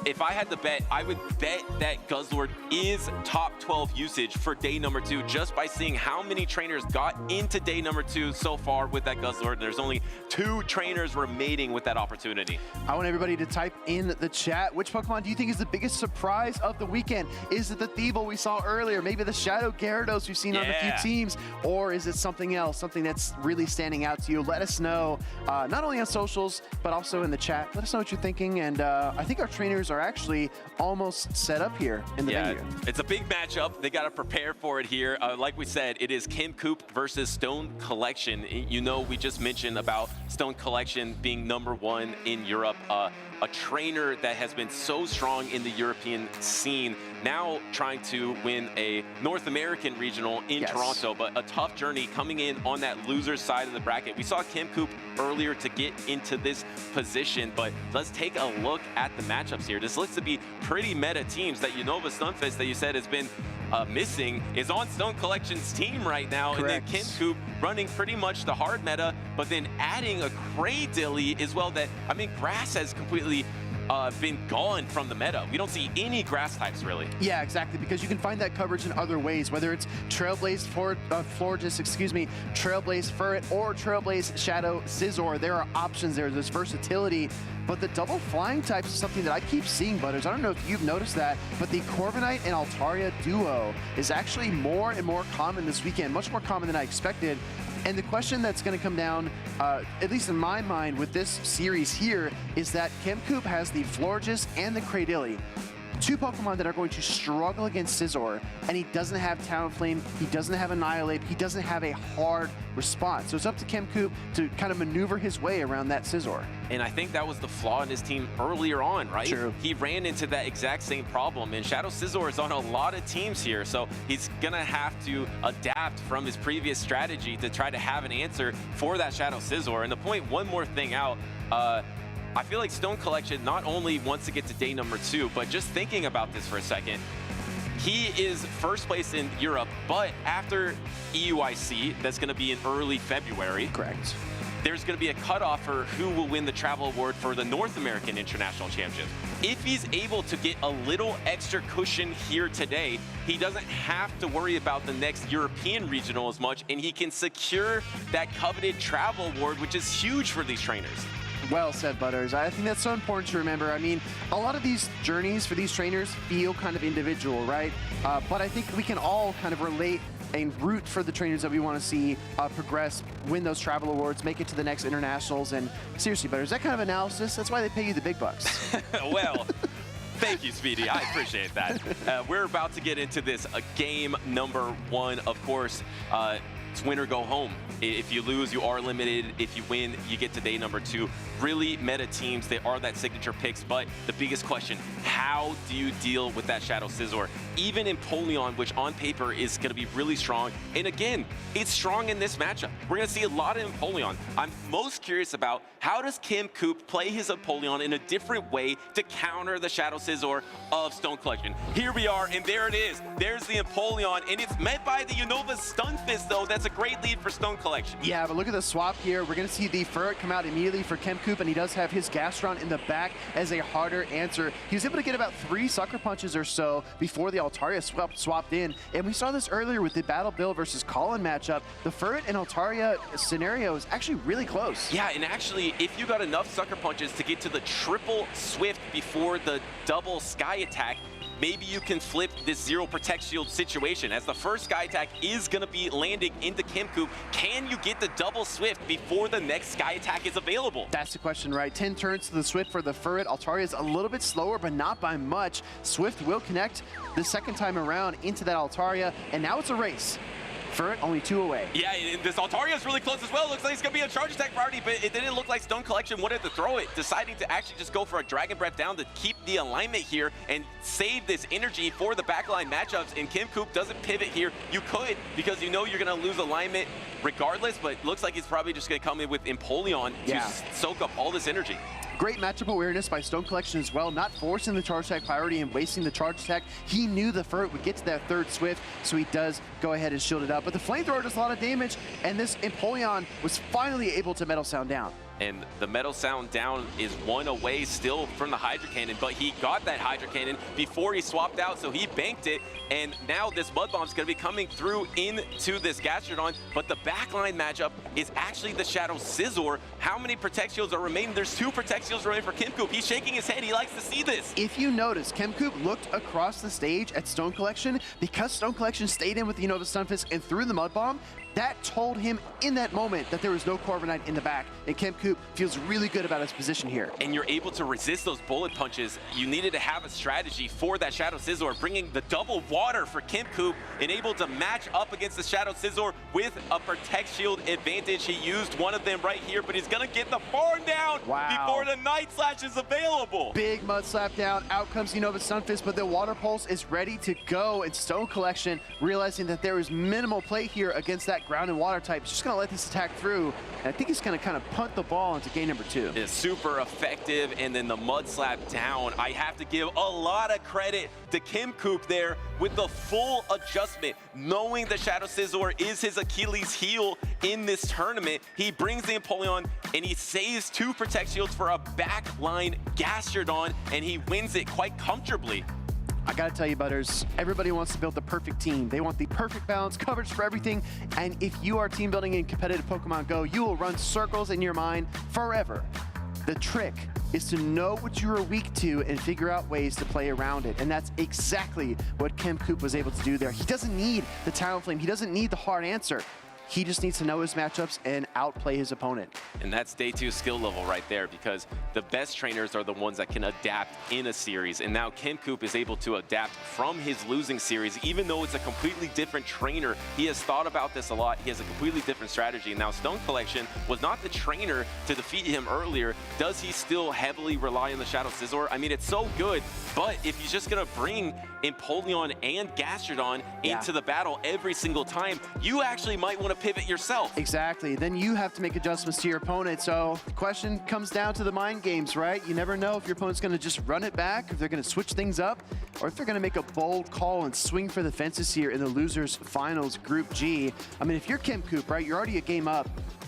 If I had to bet, I would bet that Guzzlord is top 12 usage for day number 2 just by seeing how many trainers got into day number 2 so far with that Guzzlord. There's only 2 trainers remaining with that opportunity. I want everybody to type in the chat. Which Pokemon do you think is the biggest surprise of the weekend? Is it the Thievul we saw earlier? Maybe the Shadow Gyarados we've seen on a few teams? Or is it something else, something that's really standing out to you? Let us know, not only on socials, but also in the chat. Let us know what you're thinking. And I think our trainers are actually almost set up here in the venue. It's a big matchup. They got to prepare for it here. Like we said, it is Kim Coop versus Stone Collection. You know, we just mentioned about Stone Collection being #1 in Europe. A trainer that has been so strong in the European scene, now trying to win a North American regional in Toronto, but a tough journey coming in on that loser side of the bracket. We saw Kim Coop earlier to get into this position, but let's take a look at the matchups here. This looks to be pretty meta teams. That Unova Stunfisk that you said has been missing is on Stone Collection's team right now. Correct. And then Kim Coop running pretty much the hard meta, but then adding a Cradilly as well that, I mean, Grass has completely been gone from the meta. We don't see any grass types really. Yeah, exactly, because you can find that coverage in other ways, whether it's Trailblaze Florges, Trailblaze Furret, or Trailblaze Shadow Scizor. There are options there. There's versatility. But the double flying types is something that I keep seeing, Butters. I don't know if you've noticed that, but the Corviknight and Altaria duo is actually more and more common this weekend, much more common than I expected. And the question that's going to come down, at least in my mind, with this series here, is that Kim Coop has the Florges and the Cradilly. 2 Pokemon that are going to struggle against Scizor, and he doesn't have Talonflame, he doesn't have Annihilate, he doesn't have a hard response. So it's up to Kim Coop to kind of maneuver his way around that Scizor. And I think that was the flaw in his team earlier on, right? True. He ran into that exact same problem, and Shadow Scizor is on a lot of teams here, so he's gonna have to adapt from his previous strategy to try to have an answer for that Shadow Scizor. And to point one more thing out, I feel like Stone Collection not only wants to get to day number 2, but just thinking about this for a second, he is first place in Europe, but after EUIC, that's going to be in early February. Correct. There's going to be a cutoff for who will win the travel award for the North American International Championship. If he's able to get a little extra cushion here today, he doesn't have to worry about the next European regional as much, and he can secure that coveted travel award, which is huge for these trainers. Well said, Butters. I think that's so important to remember. I mean, a lot of these journeys for these trainers feel kind of individual, right? But I think we can all kind of relate and root for the trainers that we want to see progress, win those travel awards, make it to the next internationals. And seriously, Butters, that kind of analysis, that's why they pay you the big bucks. Well, thank you, Speedy. I appreciate that. We're about to get into this game number 1, of course. It's win or go home. If you lose, you are limited. If you win, you get to day number 2. Really meta teams, they are that signature picks, but the biggest question, how do you deal with that Shadow Scizor? Even Empoleon, which on paper is going to be really strong, and again, it's strong in this matchup. We're going to see a lot of Empoleon. I'm most curious about how does Kim Coop play his Empoleon in a different way to counter the Shadow Scizor of Stone Collection. Here we are, and there it is. There's the Empoleon, and it's met by the Unova Stunfisk, though. That's it's a great lead for Stone Collection. Yeah, but look at the swap here. We're going to see the Ferret come out immediately for Kemcoop, and he does have his Gastron in the back as a harder answer. He was able to get about 3 Sucker Punches or so before the Altaria swapped in, and we saw this earlier with the Battle Bill versus Colin matchup. The Ferret and Altaria scenario is actually really close. Yeah, and actually, if you got enough Sucker Punches to get to the triple Swift before the double Sky Attack, maybe you can flip this 0 Protect Shield situation, as the first Sky Attack is going to be landing into Kemcoop. Can you get the double Swift before the next Sky Attack is available? That's the question, right? 10 turns to the Swift for the Ferret. Altaria is a little bit slower, but not by much. Swift will connect the second time around into that Altaria, and now it's a race. Ferret only 2 away. Yeah, and this Altaria is really close as well. Looks like it's going to be a charge attack priority, but it didn't look like Stone Collection wanted to throw it, deciding to actually just go for a Dragon Breath down to keep the alignment here and save this energy for the backline matchups. And Kemcoop doesn't pivot here. You could, because you know you're going to lose alignment regardless, but looks like he's probably just going to come in with Empoleon to soak up all this energy. Great matchup awareness by Stone Collection as well, not forcing the charge attack priority and wasting the charge attack. He knew the Ferret would get to that third Swift, so he does go ahead and shield it up. But the Flamethrower does a lot of damage, and this Empoleon was finally able to Metal Sound down. And the Metal Sound down is 1 away still from the Hydro Cannon, but he got that Hydro Cannon before he swapped out, so he banked it, and now this Mud Bomb's going to be coming through into this Gastrodon, but the backline matchup is actually the Shadow Scizor. How many Protect Shields are remaining? There's 2 Protect Shields remaining for Kemcoop. He's shaking his head. He likes to see this. If you notice, Kemcoop looked across the stage at Stone Collection. Because Stone Collection stayed in with the Unova Stunfisk and threw the Mud Bomb, that told him in that moment that there was no Corviknight in the back, and Kemcoop feels really good about his position here. And you're able to resist those bullet punches. You needed to have a strategy for that Shadow Scizor, bringing the double water for Kemcoop and able to match up against the Shadow Scizor with a Protect Shield advantage. He used one of them right here, but he's gonna get the farm down before the Night Slash is available. Big Mud Slap down, out comes Unova Stunfisk, but the Water Pulse is ready to go, and Stone Collection, realizing that there is minimal play here against that ground and water type, is just gonna let this attack through, and I think he's gonna kind of punt the ball into game number 2. It's super effective, and then the Mud Slap down. I have to give a lot of credit to Kemcoop there with the full adjustment, knowing the Shadow Scizor is his Achilles heel in this tournament. He brings the Empoleon, and he saves 2 Protect Shields for a backline Gastrodon, and he wins it quite comfortably. I gotta tell you, Butters, everybody wants to build the perfect team. They want the perfect balance, coverage for everything, and if you are team building in competitive Pokemon Go, you will run circles in your mind forever. The trick is to know what you are weak to and figure out ways to play around it, and that's exactly what Kemcoop was able to do there. He doesn't need the Talonflame, he doesn't need the hard answer. He just needs to know his matchups and outplay his opponent. And that's day 2 skill level right there, because the best trainers are the ones that can adapt in a series. And now Kemcoop is able to adapt from his losing series, even though it's a completely different trainer. He has thought about this a lot. He has a completely different strategy. And now Stone Collection was not the trainer to defeat him earlier. Does he still heavily rely on the Shadow Scizor? I mean, it's so good, but if he's just gonna bring Empoleon and Gastrodon into the battle every single time, you actually might want to pivot yourself. Exactly. Then you have to make adjustments to your opponent. So the question comes down to the mind games, right? You never know if your opponent's going to just run it back, if they're going to switch things up, or if they're going to make a bold call and swing for the fences here in the losers finals Group G. I mean, if you're Kemcoop, right, you're already a game up.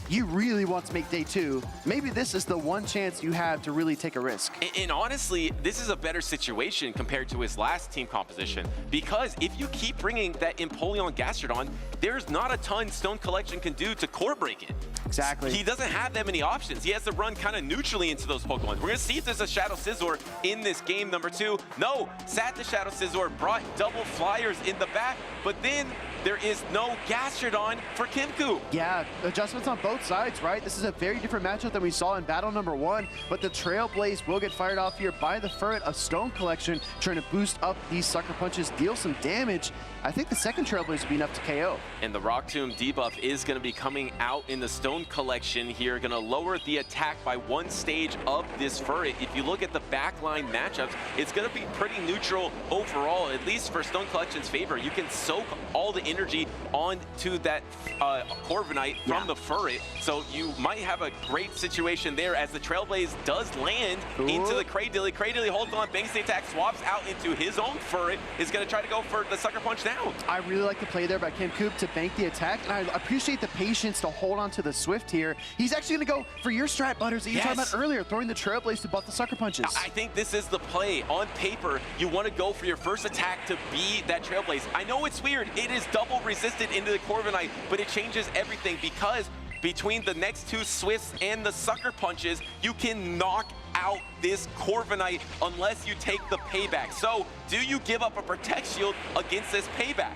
You really want to make day 2. Maybe this is the one chance you have to really take a risk. And honestly, this is a better situation compared to his last team composition, because if you keep bringing that Empoleon Gastrodon, there's not a ton Stone Collection can do to core break it. Exactly. He doesn't have that many options. He has to run kind of neutrally into those Pokemon. We're going to see if there's a Shadow Scizor in this game number 2. No, sat the Shadow Scizor, brought double flyers in the back, but then there is no Gastrodon for Kemcoop. Yeah, adjustments on both sides, right? This is a very different matchup than we saw in battle number 1, but the Trailblaze will get fired off here by the Ferret of Stone Collection, trying to boost up these Sucker Punches, deal some damage. I think the second Trailblaze would be enough to KO. And the Rock Tomb debuff is going to be coming out in the Stone Collection here, going to lower the attack by 1 stage of this Ferret. If you look at the backline matchups, it's going to be pretty neutral overall, at least for Stone Collection's favor. You can soak all the energy onto that Corviknight from the Furret. So you might have a great situation there as the Trailblaze does land into the Cradilly. Cradilly holds on, bangs the attack, swaps out into his own Furret, is going to try to go for the Sucker Punch down. I really like the play there by KimKoop to bank the attack, and I appreciate the patience to hold on to the Swift here. He's actually going to go for your strat, Butters, that you talked about earlier, throwing the Trailblaze to buff the Sucker Punches. I think this is the play. On paper, you want to go for your first attack to be that Trailblaze. I know it's weird. It is double resisted into the Corviknight, but it changes everything because between the next two Swifts and the Sucker Punches, you can knock out this Corviknight unless you take the payback. So, do you give up a Protect Shield against this payback?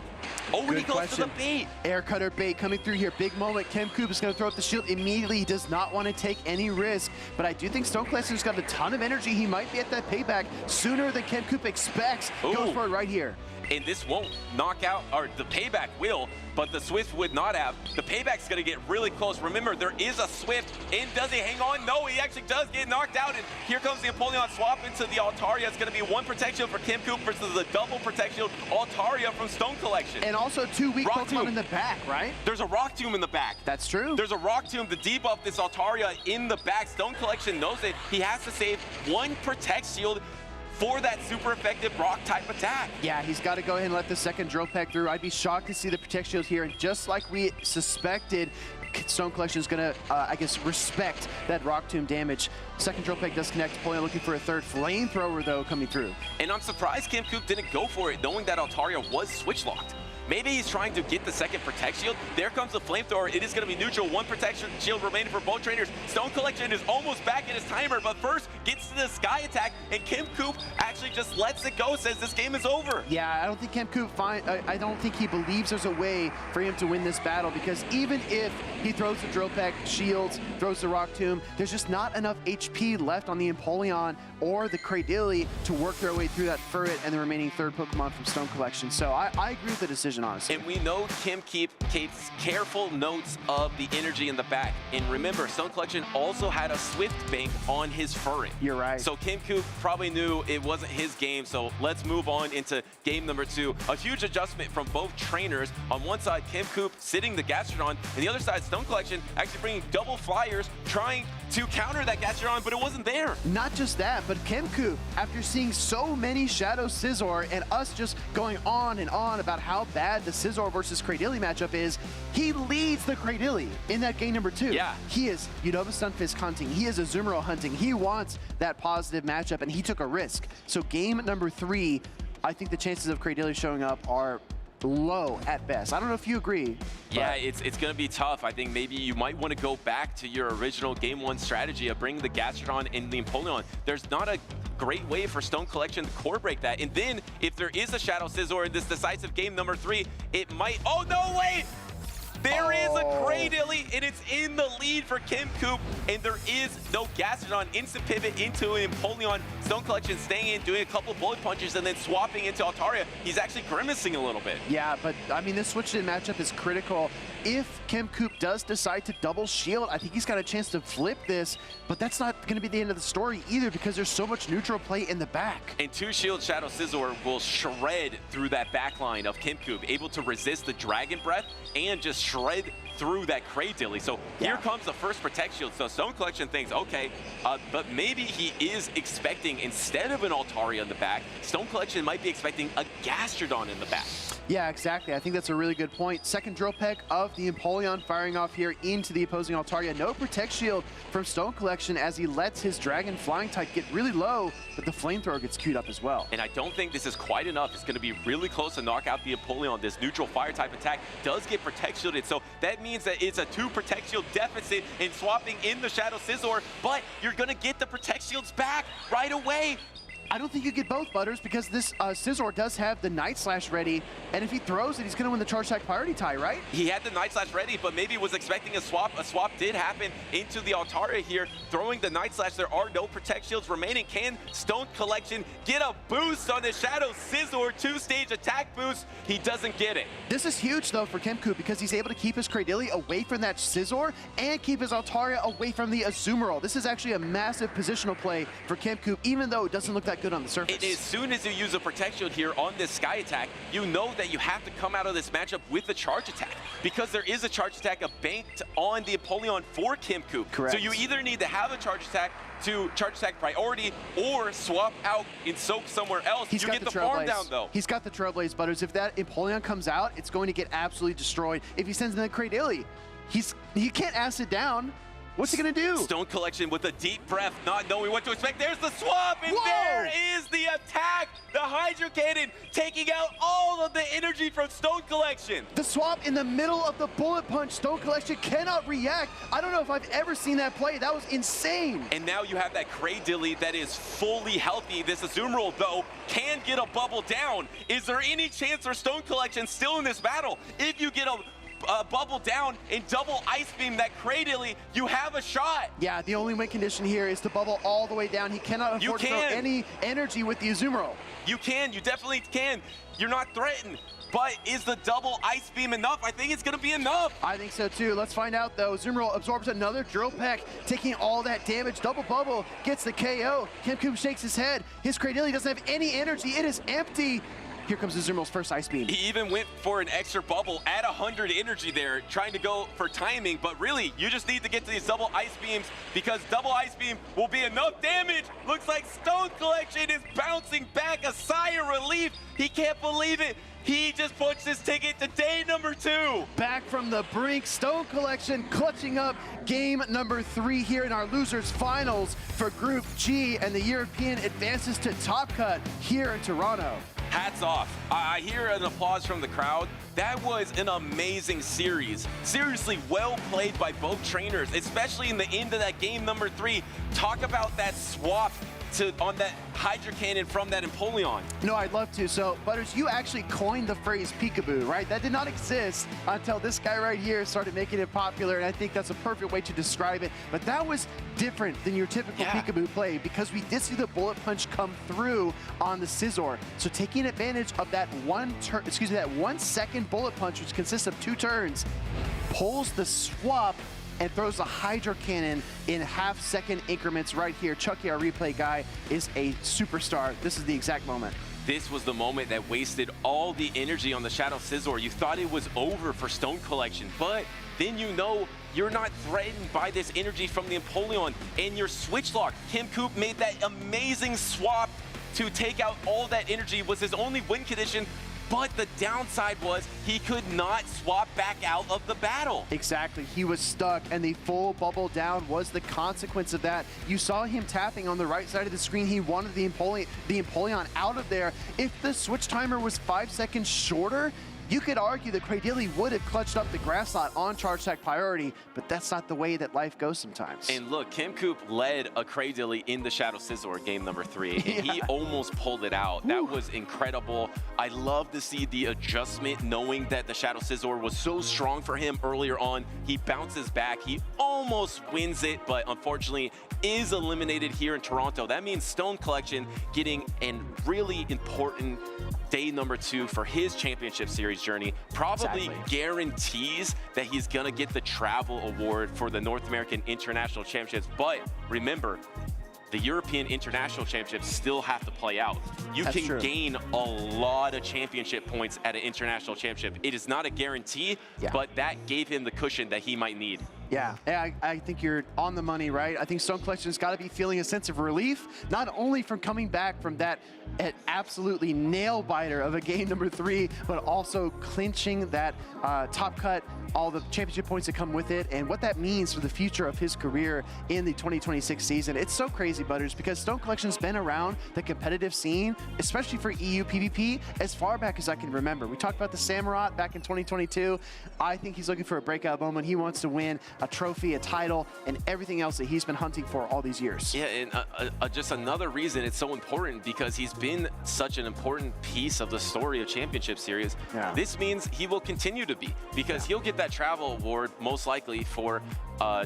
Oh, Good he goes question. to the bait. Air Cutter bait coming through here. Big moment. KimKoop is going to throw up the shield immediately. He does not want to take any risk, but I do think Stone Collection's got a ton of energy. He might be at that payback sooner than KimKoop expects. Goes for it right here. And this won't knock out, or the payback will, but the Swift would not have. The payback's gonna get really close. Remember, there is a Swift, and does he hang on? No, he actually does get knocked out, and here comes the Empoleon swap into the Altaria. It's gonna be one Protect Shield for KimKoop versus the double Protect Shield Altaria from Stone Collection. And also 2 weak Rock Pokemon Tomb in the back, right? There's a Rock Tomb in the back. That's true. There's a Rock Tomb to debuff this Altaria in the back. Stone Collection knows it. He has to save one Protect Shield for that super effective rock type attack. Yeah, he's got to go ahead and let the second Drill Peck through. I'd be shocked to see the Protect Shield here, and just like we suspected, Stone Collection is going to, I guess, respect that Rock Tomb damage. Second Drill Peck does connect. Napoleon looking for a third Flamethrower, though, coming through. And I'm surprised KimKoop didn't go for it, knowing that Altaria was switch locked. Maybe he's trying to get the second Protect Shield. There comes the Flamethrower. It is going to be neutral. One Protection Shield remaining for both trainers. Stone Collection is almost back in his timer, but first gets to the Sky Attack, and KimKoop actually just lets it go, says this game is over. Yeah, I don't think KimKoop I don't think he believes there's a way for him to win this battle, because even if he throws the Drill Peck, shields, throws the Rock Tomb, there's just not enough HP left on the Empoleon or the Cradilly to work their way through that Furret and the remaining third Pokemon from Stone Collection. So I agree with the decision, honestly. And we know KimKoop takes careful notes of the energy in the back. And remember, Stone Collection also had a Swift bank on his Furret. You're right. So KimKoop probably knew it wasn't his game. So let's move on into game number 2. A huge adjustment from both trainers. On one side, KimKoop sitting the Gastrodon, and the other side, Stone Collection actually bringing double flyers, trying to counter that Gastrodon, but it wasn't there. Not just that, but KimKoop, after seeing so many Shadow Scizor and us just going on and on about how bad the Scizor versus Cradilly matchup is, he leads the Cradilly in that game number 2. Yeah. He is Unova Stunfisk hunting. He is Azumarill hunting. He wants that positive matchup, and he took a risk. So game number 3, I think the chances of Cradilly showing up are low at best. I don't know if you agree. Yeah, it's going to be tough. I think maybe you might want to go back to your original Game 1 strategy of bringing the Gastrodon and the Empoleon. There's not a great way for Stone Collection to core break that. And then if there is a Shadow Scizor in this decisive game number 3, it might... Oh, no, wait! There is a Cradilly, and it's in the lead for KimKoop, and there is no Gastrodon. Instant pivot into an Empoleon. Stone Collection staying in, doing a couple bullet punches, and then swapping into Altaria. He's actually grimacing a little bit. Yeah, but I mean, this switch-in matchup is critical. If KimKoop does decide to double shield, I think he's got a chance to flip this, but that's not going to be the end of the story either, because there's so much neutral play in the back. And 2-shield Shadow Scizor will shred through that backline of KimKoop, able to resist the Dragon Breath and just shred through that Cradilly. So here comes the first Protect Shield. So Stone Collection thinks, okay, but maybe he is expecting, instead of an Altaria in the back, Stone Collection might be expecting a Gastrodon in the back. Yeah, exactly. I think that's a really good point. Second Drill Peck of the Empoleon firing off here into the opposing Altaria. No Protect Shield from Stone Collection as he lets his Dragon Flying type get really low, but the Flamethrower gets queued up as well. And I don't think this is quite enough. It's going to be really close to knock out the Empoleon. This neutral fire type attack does get Protect Shielded, so that means that it's a 2 Protect Shield deficit in swapping in the Shadow Scizor, but you're going to get the Protect Shields back right away. I don't think you get both, Butters, because this Scizor does have the Night Slash ready, and if he throws it, he's going to win the Charge Attack priority tie, right? He had the Night Slash ready, but maybe was expecting a swap. A swap did happen into the Altaria here, throwing the Night Slash. There are no Protect Shields remaining. Can Stone Collection get a boost on the Shadow Scizor 2-stage attack boost? He doesn't get it. This is huge, though, for KimKoop, because he's able to keep his Cradilly away from that Scizor and keep his Altaria away from the Azumarill. This is actually a massive positional play for KimKoop, even though it doesn't look that good on the surface. And as soon as you use a Protect Shield here on this Sky attack, you know that you have to come out of this matchup with a charge attack, because there is a charge attack banked on the Empoleon for Kimcoop. Correct. So you either need to have a charge attack to charge attack priority, or swap out and soak somewhere else. He's you got get the the farm Trailblaze. down though. He's got the Trailblaze, Butters. If that Empoleon comes out, it's going to get absolutely destroyed. If he sends in the Cradilly, he can't acid down. What's he gonna do? Stone Collection with a deep breath, not knowing what to expect. There's the swap, and Whoa! there is the attack. The Hydro Cannon taking out all of the energy from Stone Collection. The swap in the middle of the bullet punch. Stone Collection cannot react. I don't know if I've ever seen that play. That was insane. And now you have that Cradilly that is fully healthy. This Azumarill, though, can get a bubble down. Is there any chance for Stone Collection still in this battle? If you get a bubble down and double Ice Beam that Cradilly, you have a shot. Yeah, the only win condition here is to bubble all the way down. He cannot afford to throw any energy with the Azumarill. You definitely can. You're not threatened. But is the double Ice Beam enough? I think it's going to be enough. I think so too. Let's find out though. Azumarill absorbs another Drill Peck, taking all that damage. Double bubble gets the KO. Kimcoop shakes his head. His Cradilly doesn't have any energy. It is empty. Here comes Azumarill's first Ice Beam. He even went for an extra bubble at 100 energy there, trying to go for timing, but really, you just need to get to these double Ice Beams, because double Ice Beam will be enough damage. Looks like Stone Collection is bouncing back, a sigh of relief. He can't believe it. He just punched his ticket to day number 2. Back from the brink, Stone Collection clutching up game number 3 here in our losers finals for Group G, and the European advances to Top Cut here in Toronto. Hats off. I hear an applause from the crowd. That was an amazing series. Seriously well played by both trainers, especially in the end of that game number 3. Talk about that swap on that Hydro Cannon from that Empoleon. No, I'd love to. So, Butters, you actually coined the phrase peekaboo, right? That did not exist until this guy right here started making it popular, and I think that's a perfect way to describe it. But that was different than your typical peekaboo play, because we did see the bullet punch come through on the Scizor. So taking advantage of that 1 second bullet punch, which consists of 2 turns, pulls the swap and throws the Hydro Cannon in half-second increments right here. Chucky, our replay guy, is a superstar. This is the exact moment. This was the moment that wasted all the energy on the Shadow Scizor. You thought it was over for Stone Collection, but then you know you're not threatened by this energy from the Empoleon and your switch lock. Kimcoop made that amazing swap to take out all that energy, was his only win condition. But the downside was he could not swap back out of the battle. Exactly, he was stuck, and the full bubble down was the consequence of that. You saw him tapping on the right side of the screen. He wanted the Empoleon out of there. If the switch timer was 5 seconds shorter, you could argue that Cradilly would have clutched up the grass slot on charge attack priority, but that's not the way that life goes sometimes. And look, Kimcoop led a Cradilly in the Shadow Scizor game number 3, and he almost pulled it out. That was incredible. I love to see the adjustment, knowing that the Shadow Scizor was so strong for him earlier on. He bounces back. He almost wins it, but unfortunately is eliminated here in Toronto. That means Stone Collection getting a really important day number 2 for his championship series journey. Probably guarantees that he's gonna get the travel award for the North American International Championships. But remember, the European International Championships still have to play out. You can gain a lot of championship points at an international championship. It is not a guarantee, but that gave him the cushion that he might need. Yeah, I think you're on the money, right? I think Stone Collection's got to be feeling a sense of relief, not only from coming back from that absolutely nail biter of a game number 3, but also clinching that top cut, all the championship points that come with it, and what that means for the future of his career in the 2026 season. It's so crazy, Butters, because Stone Collection's been around the competitive scene, especially for EU PvP, as far back as I can remember. We talked about the Samurott back in 2022. I think he's looking for a breakout moment. He wants to win a trophy, a title, and everything else that he's been hunting for all these years. Yeah, and just another reason it's so important, because he's been such an important piece of the story of Championship Series. This means he will continue to be, because he'll get that travel award most likely for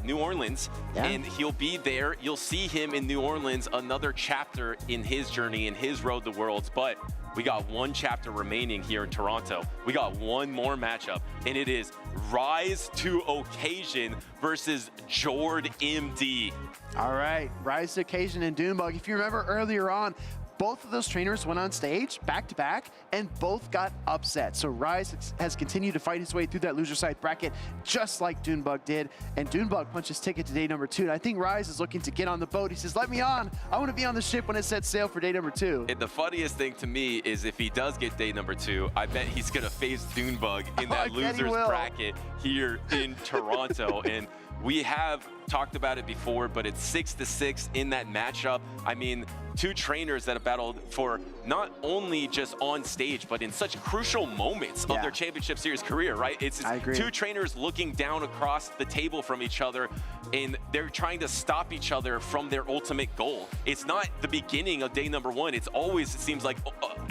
New Orleans, and he'll be there. You'll see him in New Orleans, another chapter in his journey, in his road to Worlds. But we got one chapter remaining here in Toronto. We got one more matchup, and it is Rise to Occasion versus Jord MD. All right, Rise to Occasion and Doonbug. If you remember earlier on, Both of those trainers went on stage back-to-back, and both got upset. So Rise has continued to fight his way through that loser side bracket, just like Dunebug did. And Dunebug punched his ticket to day number 2. And I think Rise is looking to get on the boat. He says, let me on. I want to be on the ship when it sets sail for day number 2. And the funniest thing to me is if he does get day number 2, I bet he's going to face Dunebug in that losers bracket here in Toronto. And we have talked about it before, but it's 6-6 in that matchup. I mean, two trainers that have battled for not only just on stage, but in such crucial moments of their championship series career, right? It's two trainers looking down across the table from each other, and they're trying to stop each other from their ultimate goal. It's not the beginning of day number 1. It's always, it seems like,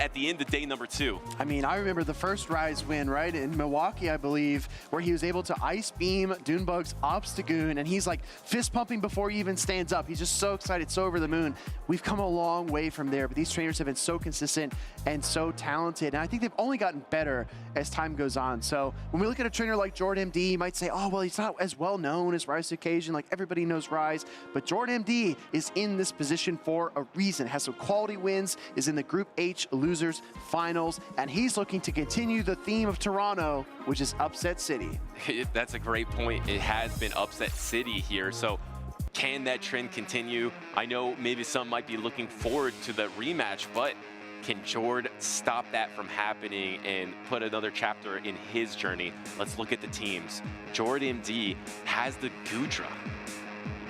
at the end of day number 2. I mean, I remember the first Rise win, right, in Milwaukee, I believe, where he was able to ice beam Dunebug's Obstagoon, and he's like fist pumping before he even stands up. He's just so excited, so over the moon. We've come a long way from there, but these trainers have been so consistent and so talented, and I think they've only gotten better as time goes on. So when we look at a trainer like Jordan MD, you might say, oh, well, he's not as well known as Rise to Occasion, like everybody knows Rise, but Jordan MD is in this position for a reason, has some quality wins, is in the Group H losers finals, and he's looking to continue the theme of Toronto, which is Upset City. That's a great point. It has been Upset City here, so can that trend continue? I know maybe some might be looking forward to the rematch, but can Jord stop that from happening and put another chapter in his journey? Let's look at the teams. Jord MD has the Goodra.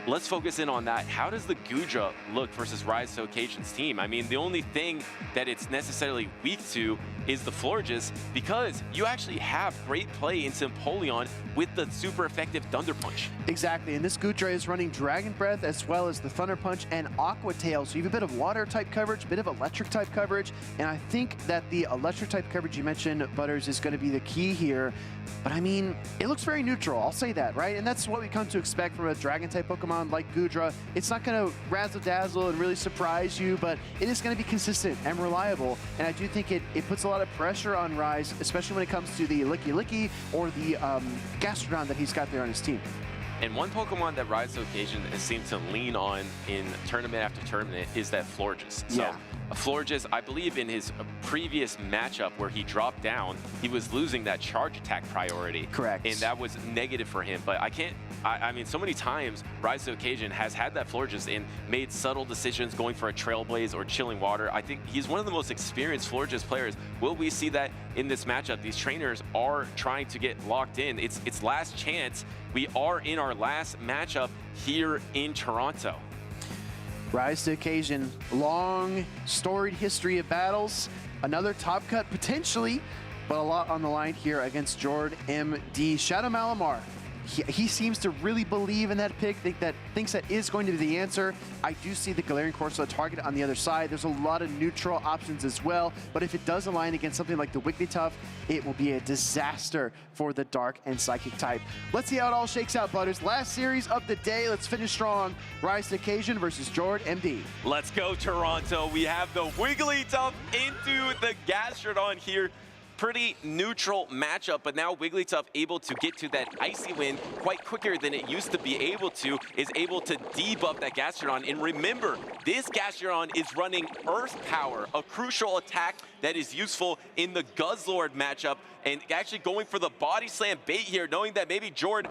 Let's focus in on that. How does the Goodra look versus Rise to Occasion's team? I mean, the only thing that it's necessarily weak to is the Florges, because you actually have great play in Empoleon with the super effective Thunder Punch. Exactly, and this Goodra is running Dragon Breath as well as the Thunder Punch and Aqua Tail. So you have a bit of water type coverage, a bit of electric type coverage, and I think that the electric type coverage you mentioned, Butters, is going to be the key here. But I mean, it looks very neutral, I'll say that, right? And that's what we come to expect from a Dragon type Pokemon like Goodra. It's not going to razzle-dazzle and really surprise you, but it is going to be consistent and reliable. And I do think it puts a lot of pressure on Rise, especially when it comes to the Licky Licky or the Gastrodon that he's got there on his team. And one Pokemon that Rise to Occasion has seemed to lean on in tournament after tournament is that Florges. So Florges, I believe in his previous matchup where he dropped down, he was losing that charge attack priority. Correct. And that was negative for him. But I mean, so many times Rise to Occasion has had that Florges and made subtle decisions going for a Trailblaze or Chilling Water. I think he's one of the most experienced Florges players. Will we see that in this matchup? These trainers are trying to get locked in. It's last chance. We are in our last matchup here in Toronto. Rise to Occasion, long, storied history of battles. Another top cut potentially, but a lot on the line here against Jord MD. Shadow Malamar, he seems to really believe in that pick, thinks that is going to be the answer. I do see the Galarian Corsola target on the other side. There's a lot of neutral options as well, but if it does align against something like the Wigglytuff, it will be a disaster for the Dark and Psychic type. Let's see how it all shakes out, Butters. Last series of the day. Let's finish strong. Rise to Occasion versus Jord MD. Let's go, Toronto. We have the Wigglytuff into the Gastrodon here. Pretty neutral matchup, but now Wigglytuff able to get to that Icy Wind quite quicker than it used to be able to, is able to debuff that Gastrodon. And remember, this Gastrodon is running Earth Power, a crucial attack that is useful in the Guzzlord matchup, and actually going for the Body Slam bait here, knowing that maybe Jord,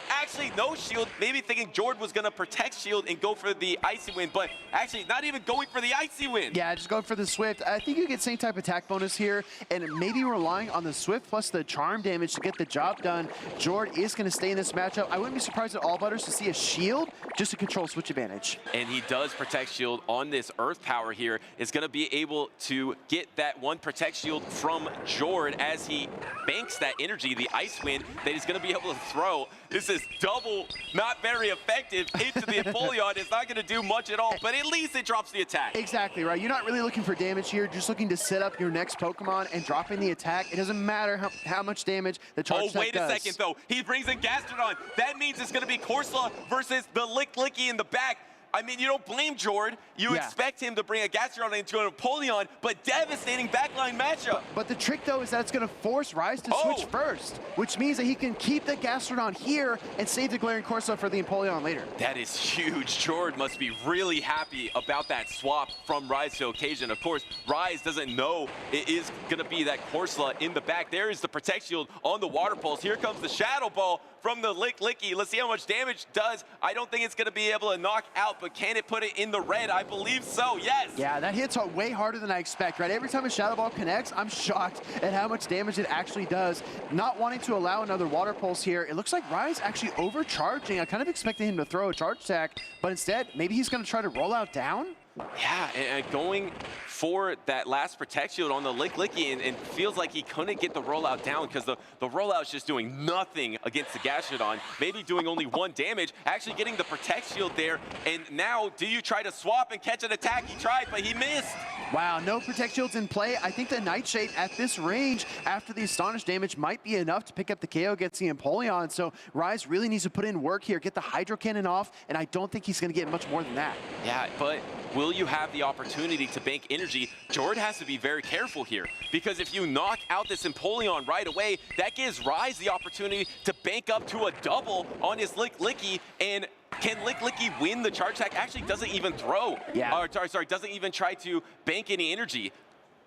actually no shield, maybe thinking Jord was gonna protect shield and go for the Icy Wind, but actually not even going for the Icy Wind. Yeah, just going for the Swift. I think you get same type attack bonus here, and maybe relying on the Swift plus the Charm damage to get the job done. Jord is gonna stay in this matchup. I wouldn't be surprised at all, Butters, to see a shield just to control switch advantage. And he does protect shield on this Earth Power here, is gonna be able to get that one protect shield from Jord as he banks that energy, the Ice Wind, that he's going to be able to throw. This is double, not very effective into the Empoleon. It's not going to do much at all, but at least it drops the attack. Exactly, right? You're not really looking for damage here, just looking to set up your next Pokemon and dropping the attack. It doesn't matter how much damage the charge attack wait does. a second, though. He brings in Gastrodon. That means it's going to be Corsola versus the Lick Licky in the back. I mean, you don't blame Jord. You expect him to bring a Gastrodon into a Napoleon, but devastating backline matchup. But the trick, though, is that it's going to force Rise to switch first, which means that he can keep the Gastrodon here and save the Glaring Corso for the Empoleon later. That is huge. Jord must be really happy about that swap from Rise to Occasion. Of course, Rise doesn't know it is going to be that Corsola in the back. There is the Protect Shield on the Water Pulse. Here comes the Shadow Ball from the Licky. Let's see how much damage it does. I don't think it's going to be able to knock out, but can it put it in the red? I believe so, yes. Yeah, that hits way harder than I expect, right? Every time a Shadow Ball connects, I'm shocked at how much damage it actually does. Not wanting to allow another Water Pulse here. It looks like Rise actually overcharging. I kind of expected him to throw a charge attack, but instead, maybe he's going to try to roll out down? Yeah, and going for that last Protect Shield on the Licky, and feels like he couldn't get the rollout down because the rollout's just doing nothing against the Gastrodon, maybe doing only 1 damage, actually getting the Protect Shield there, and now do you try to swap and catch an attack? He tried, but he missed. Wow, no Protect Shields in play. I think the Nightshade at this range, after the Astonish damage, might be enough to pick up the KO, gets the Empoleon, so Rise really needs to put in work here, get the Hydro Cannon off, and I don't think he's going to get much more than that. Yeah, but will you have the opportunity to bank energy? Jord has to be very careful here, because if you knock out this Empoleon right away, that gives Rise the opportunity to bank up to a double on his Licky, and can Licky win the charge attack? Actually doesn't even throw. Yeah. Or, sorry, doesn't even try to bank any energy.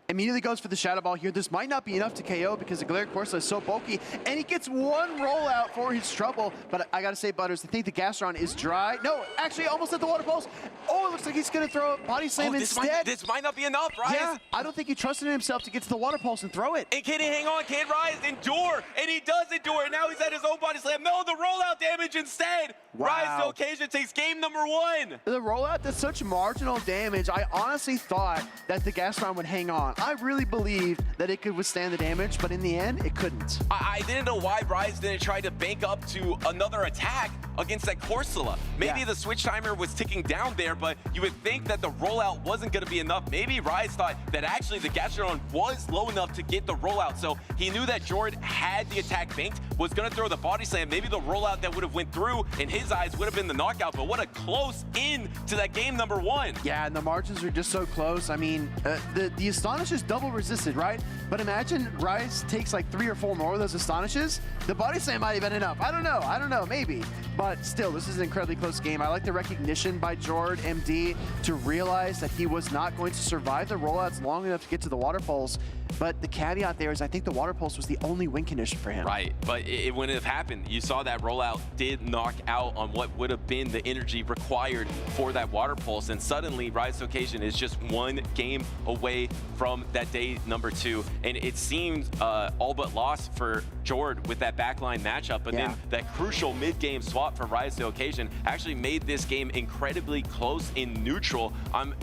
Immediately goes for the Shadow Ball here. This might not be enough to KO because the Glaring Corso is so bulky, and he gets 1 rollout for his trouble. But I gotta say, Butters, I think the Gastrodon is dry. No, actually almost at the Water Pulse. Oh, it looks like he's gonna throw a Body Slam instead. This might not be enough, Rise. Yeah, I don't think he trusted in himself to get to the Water Pulse and throw it. And can he hang on? Can Rise endure? And he does endure, and now he's at his own Body Slam. No, the rollout damage instead. Wow. Rise to Occasion takes game number 1. The rollout does such marginal damage. I honestly thought that the Gastrodon would hang on. I really believed that it could withstand the damage, but in the end, it couldn't. I didn't know why Rise didn't try to bank up to another attack against that Corsola. Maybe the switch timer was ticking down there, but you would think that the rollout wasn't going to be enough. Maybe Rise thought that actually the Gastrodon was low enough to get the rollout, so he knew that Jord had the attack banked, was going to throw the Body Slam. Maybe the rollout that would have went through, in his eyes, would have been the knockout, but what a close in to that game number 1. Yeah, and the margins are just so close. I mean, the Astonish is double resisted, right? But imagine Rise takes like 3 or 4 more of those Astonishes. The Body Slam might have been enough. I don't know, maybe. But still, this is an incredibly close game. I like the recognition by Jord MD to realize that he was not going to survive the rollouts long enough to get to the Water Pulse. But the caveat there is I think the Water Pulse was the only win condition for him. Right, but it wouldn't have happened. You saw that rollout did knock out on what would have been the energy required for that Water Pulse, and suddenly Rise to Occasion is just 1 game away from that day number 2, and it seemed all but lost for Jord with that backline matchup, but then that crucial mid-game swap for Rise to Occasion actually made this game incredibly close in neutral. I'm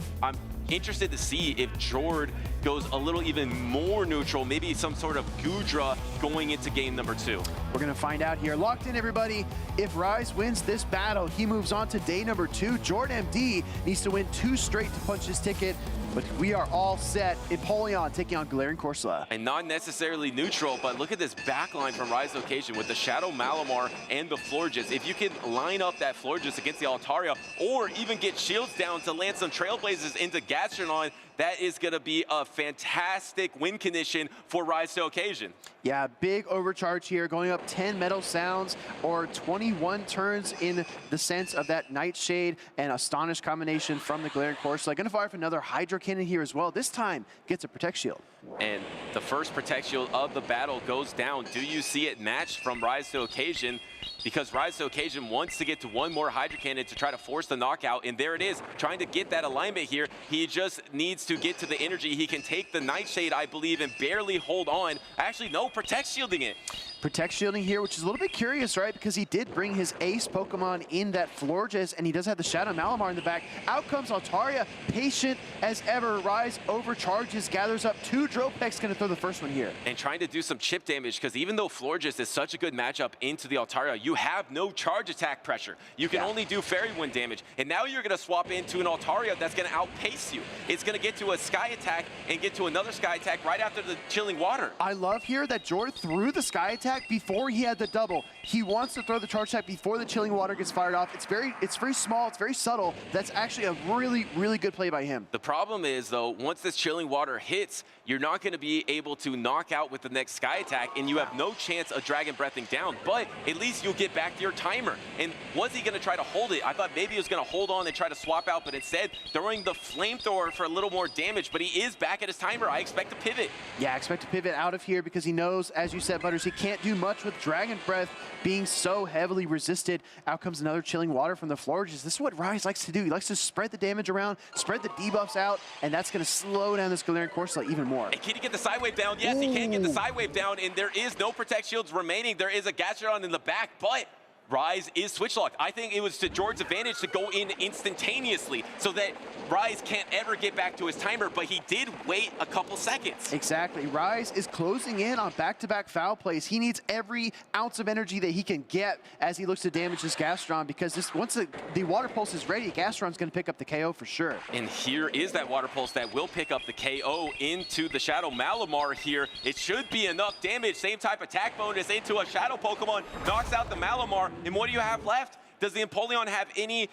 interested to see if Jord goes a little even more neutral, maybe some sort of Gudra going into game number 2. We're gonna find out here. Locked in, everybody. If Rise wins this battle, he moves on to day number 2. Jord MD needs to win 2 straight to punch his ticket, but we are all set. Empoleon taking on Glaring Corsola. And not necessarily neutral, but look at this backline from Rise to Occasion with the Shadow Malamar and the Florges. If you can line up that Florges against the Altaria, or even get shields down to land some Trailblazers into Gastrodon, that is going to be a fantastic win condition for Rise to Occasion. Yeah, big overcharge here, going up 10 Metal Sounds or 21 turns in the sense of that Nightshade and Astonish combination from the Glaring Corsola. Going to fire for another Hydro Cannon here as well. This time gets a Protect Shield. And the first Protect Shield of the battle goes down. Do you see it matched from Rise to Occasion? Because Rise to Occasion wants to get to 1 more Hydro Cannon to try to force the knockout, and there it is, trying to get that alignment here. He just needs to get to the energy. He can take the Nightshade, I believe, and barely hold on. Actually, no, Protect Shielding it. Protect Shielding here, which is a little bit curious, right? Because he did bring his ace Pokemon in that Florges, and he does have the Shadow Malamar in the back. Out comes Altaria, patient as ever. Rise overcharges, gathers up 2 Dropex, gonna throw the first one here. And trying to do some chip damage, because even though Florges is such a good matchup into the Altaria, you have no charge attack pressure. You can only do Fairy Wind damage. And now you're gonna swap into an Altaria that's gonna outpace you. It's gonna get to a Sky Attack and get to another Sky Attack right after the Chilling Water. I love here that Jord threw the Sky Attack attack before he had the double. He wants to throw the charge attack before the chilling water gets fired off. It's very small, it's very subtle. That's actually a really, really good play by him. The problem is, though, once this chilling water hits, you're not going to be able to knock out with the next sky attack, and you have no chance of Dragon Breathing down, but at least you'll get back to your timer. And was he going to try to hold it? I thought maybe he was going to hold on and try to swap out, but instead throwing the flamethrower for a little more damage, but he is back at his timer. I expect to pivot. Yeah, I expect to pivot out of here because he knows, as you said, Butters, he can't do much with Dragon Breath being so heavily resisted. Out comes another chilling water from the Florges. This is what Rise likes to do. He likes to spread the damage around, spread the debuffs out, and that's going to slow down this Galarian Corsola even more. And can he get the side wave down? Yes, he can get the side wave down, and there is no Protect Shields remaining. There is a Gastrodon in the back, but Rise is switch locked. I think it was to Jord's advantage to go in instantaneously so that Rise can't ever get back to his timer, but he did wait a couple seconds. Exactly. Rise is closing in on back-to-back foul plays. He needs every ounce of energy that he can get as he looks to damage this Gastron, because once the Water Pulse is ready, Gastron's going to pick up the KO for sure. And here is that Water Pulse that will pick up the KO into the Shadow Malamar here. It should be enough damage. Same type attack bonus into a Shadow Pokemon. Knocks out the Malamar. And what do you have left? Does the Empoleon have any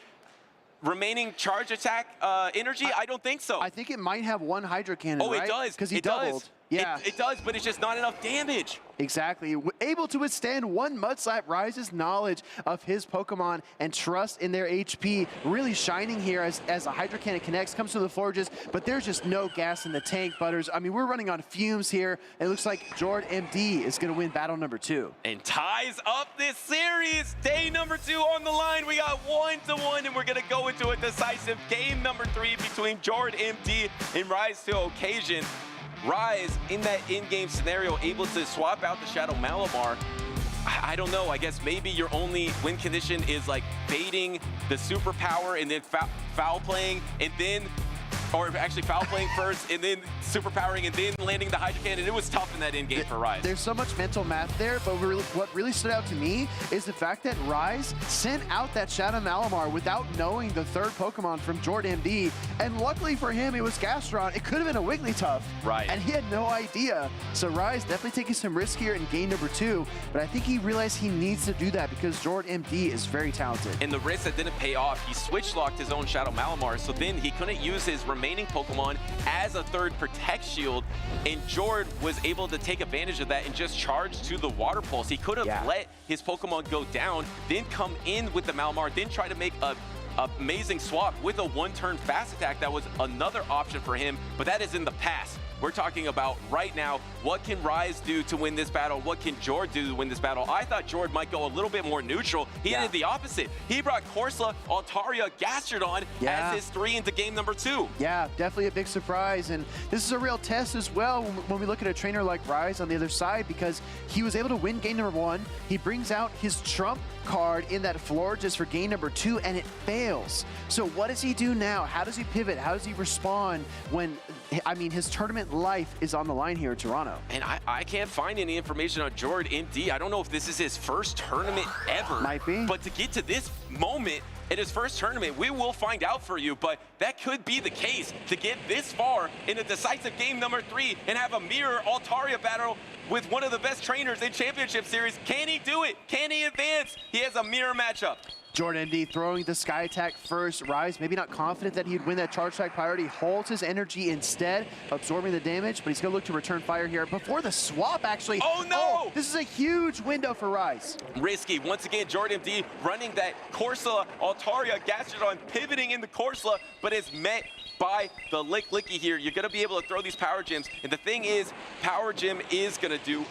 remaining charge attack energy? I don't think so. I think it might have one Hydro Cannon, right? Oh, it does. Because he doubled. Yeah. It does, but it's just not enough damage. Exactly. Able to withstand one Mud Slap. Rise's knowledge of his Pokemon and trust in their HP really shining here as a Hydro Cannon connects, comes to the Florges, but there's just no gas in the tank, Butters. I mean, we're running on fumes here. It looks like Jord MD is going to win battle number 2. And ties up this series. Day number 2 on the line. We got 1-1, and we're going to go into a decisive game number 3 between Jord MD and Rise to Occasion. Rise, in that in-game scenario, able to swap out the Shadow Malamar. I don't know, I guess maybe your only win condition is like baiting the superpower and then foul playing, and then, or actually foul playing first and then superpowering and then landing the Hydro Cannon. It was tough in that in-game for Rise. There's so much mental math there, but what really stood out to me is the fact that Rise sent out that Shadow Malamar without knowing the third Pokemon from Jord MD, and luckily for him, it was Gastron. It could have been a Wigglytuff, right? And he had no idea. So Rise definitely taking some risk here in game number 2, but I think he realized he needs to do that because Jord MD is very talented. And the risk that didn't pay off, he switch-locked his own Shadow Malamar, so then he couldn't use his remaining Pokemon as a third Protect Shield, and Jord was able to take advantage of that and just charge to the Water Pulse. He could have let his Pokemon go down, then come in with the Malamar, then try to make a amazing swap with a one-turn fast attack. That was another option for him, but that is in the past. We're talking about right now, what can Rise do to win this battle? What can Jord do to win this battle? I thought Jord might go a little bit more neutral. He did the opposite. He brought Corsola, Altaria, Gastrodon as his 3 into game number 2. Yeah, definitely a big surprise. And this is a real test as well when we look at a trainer like Rise on the other side, because he was able to win game number 1. He brings out his Trump card in that Florges for game number 2, and it fails. So what does he do now? How does he pivot? How does he respond when, I mean, his tournament life is on the line here in Toronto? And I can't find any information on Jord MD. I don't know if this is his first tournament ever. Might be. But to get to this moment at his first tournament, we will find out for you, but that could be the case to get this far in a decisive game number 3 and have a mirror Altaria battle with one of the best trainers in Championship Series. Can he do it? Can he advance? He has a mirror matchup. Jord MD throwing the Sky Attack first. Rise maybe not confident that he'd win that Charge Attack priority. Holds his energy instead, absorbing the damage, but he's going to look to return fire here before the swap, actually. Oh, no! This is a huge window for Rise. Risky. Once again, Jord MD running that Corsola, Altaria, Gastrodon, pivoting into Corsola, but is met by the Licky here. You're going to be able to throw these Power Gems, and the thing is, Power Gem is going to do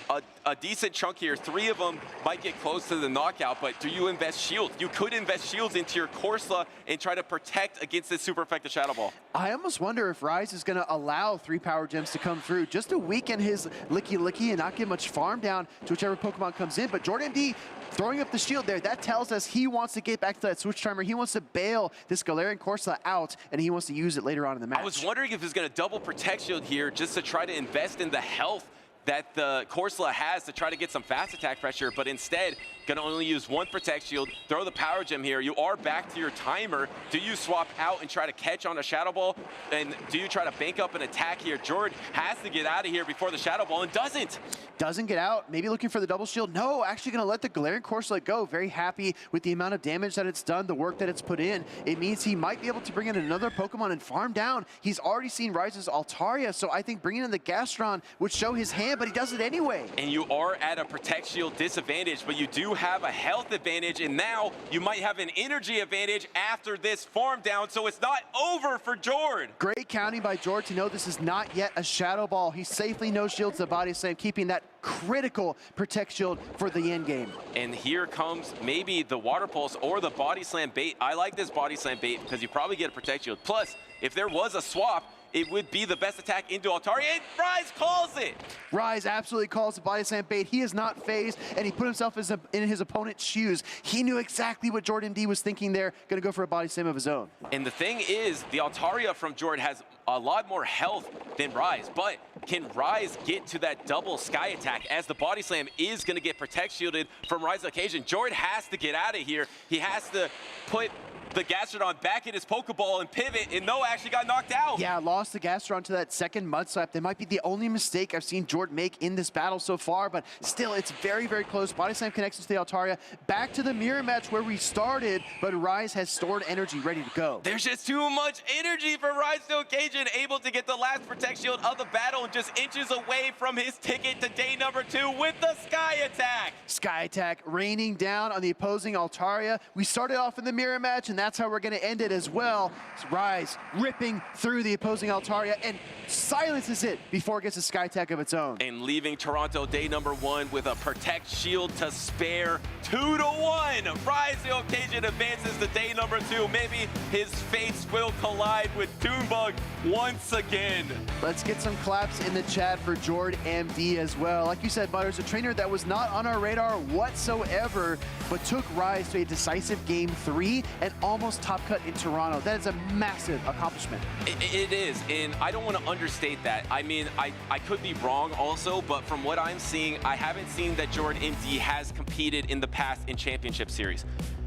a decent chunk here. 3 of them might get close to the knockout, but do you invest shields? You could invest shields into your Corsola and try to protect against this super effective Shadow Ball. I almost wonder if Rise is going to allow 3 Power Gems to come through just to weaken his Licky and not get much farm down to whichever Pokemon comes in. But Jord MD throwing up the shield there, that tells us he wants to get back to that switch timer. He wants to bail this Galarian Corsola out, and he wants to use it later on in the match. I was wondering if he's going to double Protect Shield here just to try to invest in the health that the Corsola has to try to get some fast attack pressure, but instead gonna only use one Protect Shield, throw the Power Gem here. You are back to your timer. Do you swap out and try to catch on a Shadow Ball? And do you try to bank up an attack here? Jord has to get out of here before the Shadow Ball and doesn't. Doesn't get out, maybe looking for the double shield. No, actually gonna let the Galarian Corsola go. Very happy with the amount of damage that it's done, the work that it's put in. It means he might be able to bring in another Pokemon and farm down. He's already seen Rise's Altaria, so I think bringing in the Gastron would show his hand, but he does it anyway. And you are at a Protect Shield disadvantage, but you do have a health advantage, and now you might have an energy advantage after this farm down, so it's not over for Jord. Great counting by Jord to know this is not yet a Shadow Ball. He safely no shields the Body Slam, keeping that critical Protect Shield for the end game. And here comes maybe the Water Pulse or the Body Slam bait. I like this Body Slam bait because you probably get a Protect Shield. Plus, if there was a swap, it would be the best attack into Altaria, and Rise calls it! Rise absolutely calls the Body Slam bait. He is not phased, and he put himself in his opponent's shoes. He knew exactly what Jord MD was thinking there, gonna go for a Body Slam of his own. And the thing is, the Altaria from Jord has a lot more health than Rise, but can Rise get to that double Sky attack as the Body Slam is gonna get Protect Shielded from Rise occasion? Jord has to get out of here. He has to put the Gastrodon back in his Pokeball and pivot, and no, actually got knocked out. Yeah, lost the Gastron to that second Mud Slap. That might be the only mistake I've seen Jord make in this battle so far, but still, it's very, very close. Body Slam connects to the Altaria. Back to the mirror match where we started, but Rise has stored energy ready to go. There's just too much energy for Rise to occasion, able to get the last Protect Shield of the battle and just inches away from his ticket to day number 2 with the Sky Attack. Sky Attack raining down on the opposing Altaria. We started off in the mirror match, and that's how we're going to end it as well. Rise ripping through the opposing Altaria and silences it before it gets a Sky Attack of its own. And leaving Toronto day number 1 with a Protect Shield to spare. 2-1. Rise the occasion advances to day number 2. Maybe his fates will collide with Doombug once again. Let's get some claps in the chat for Jord MD as well. Like you said, Butters, a trainer that was not on our radar whatsoever, but took Rise to a decisive game 3 and almost top cut in Toronto. That is a massive accomplishment. It is, and I don't want to understate that. I mean, I could be wrong also, but from what I'm seeing, I haven't seen that Jord MD has competed in the past in championship series.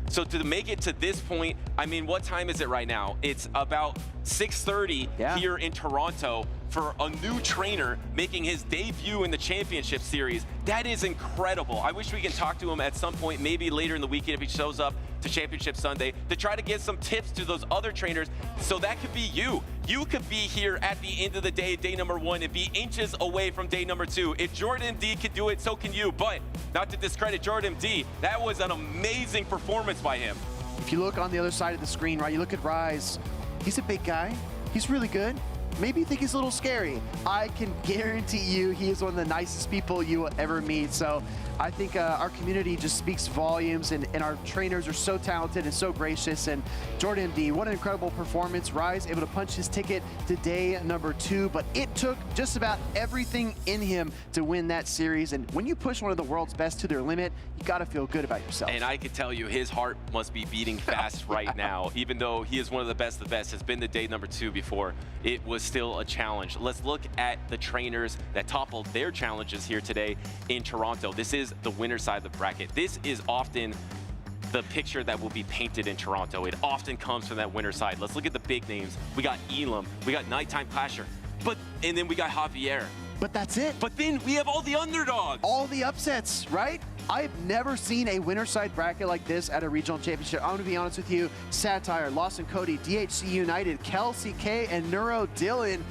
So to make it to this point, I mean, what time is it right now? It's about 6:30 here in Toronto for a new trainer making his debut in the championship series. That is incredible. I wish we can talk to him at some point, maybe later in the weekend if he shows up to Championship Sunday, to try to get some tips to those other trainers. So that could be you. You could be here at the end of the day, day number 1, and be inches away from day number 2. If Jord MD can do it, so can you. But not to discredit Jord MD, that was an amazing performance by him. If you look on the other side of the screen, right, you look at Rise, he's a big guy. He's really good. Maybe you think he's a little scary. I can guarantee you he is one of the nicest people you will ever meet. So I think our community just speaks volumes, and our trainers are so talented and so gracious. And Jord MD, what an incredible performance. Rise able to punch his ticket to day number 2, but it took just about everything in him to win that series. And when you push one of the world's best to their limit, you got to feel good about yourself. And I can tell you his heart must be beating fast right now. Even though he is one of the best, has been to day number 2 before, it was still a challenge. Let's look at the trainers that toppled their challenges here today in Toronto. This is the winner side of the bracket. This is often the picture that will be painted in Toronto. It often comes from that winner side. Let's look at the big names. We got Elam, we got Nighttime Clasher, and then we got Javier. But that's it. But then we have all the underdogs. All the upsets, right? I've never seen a winner side bracket like this at a regional championship. I'm going to be honest with you. Satire, Lawson Cody, DHC United, Kelsey K, and Neuro Dylan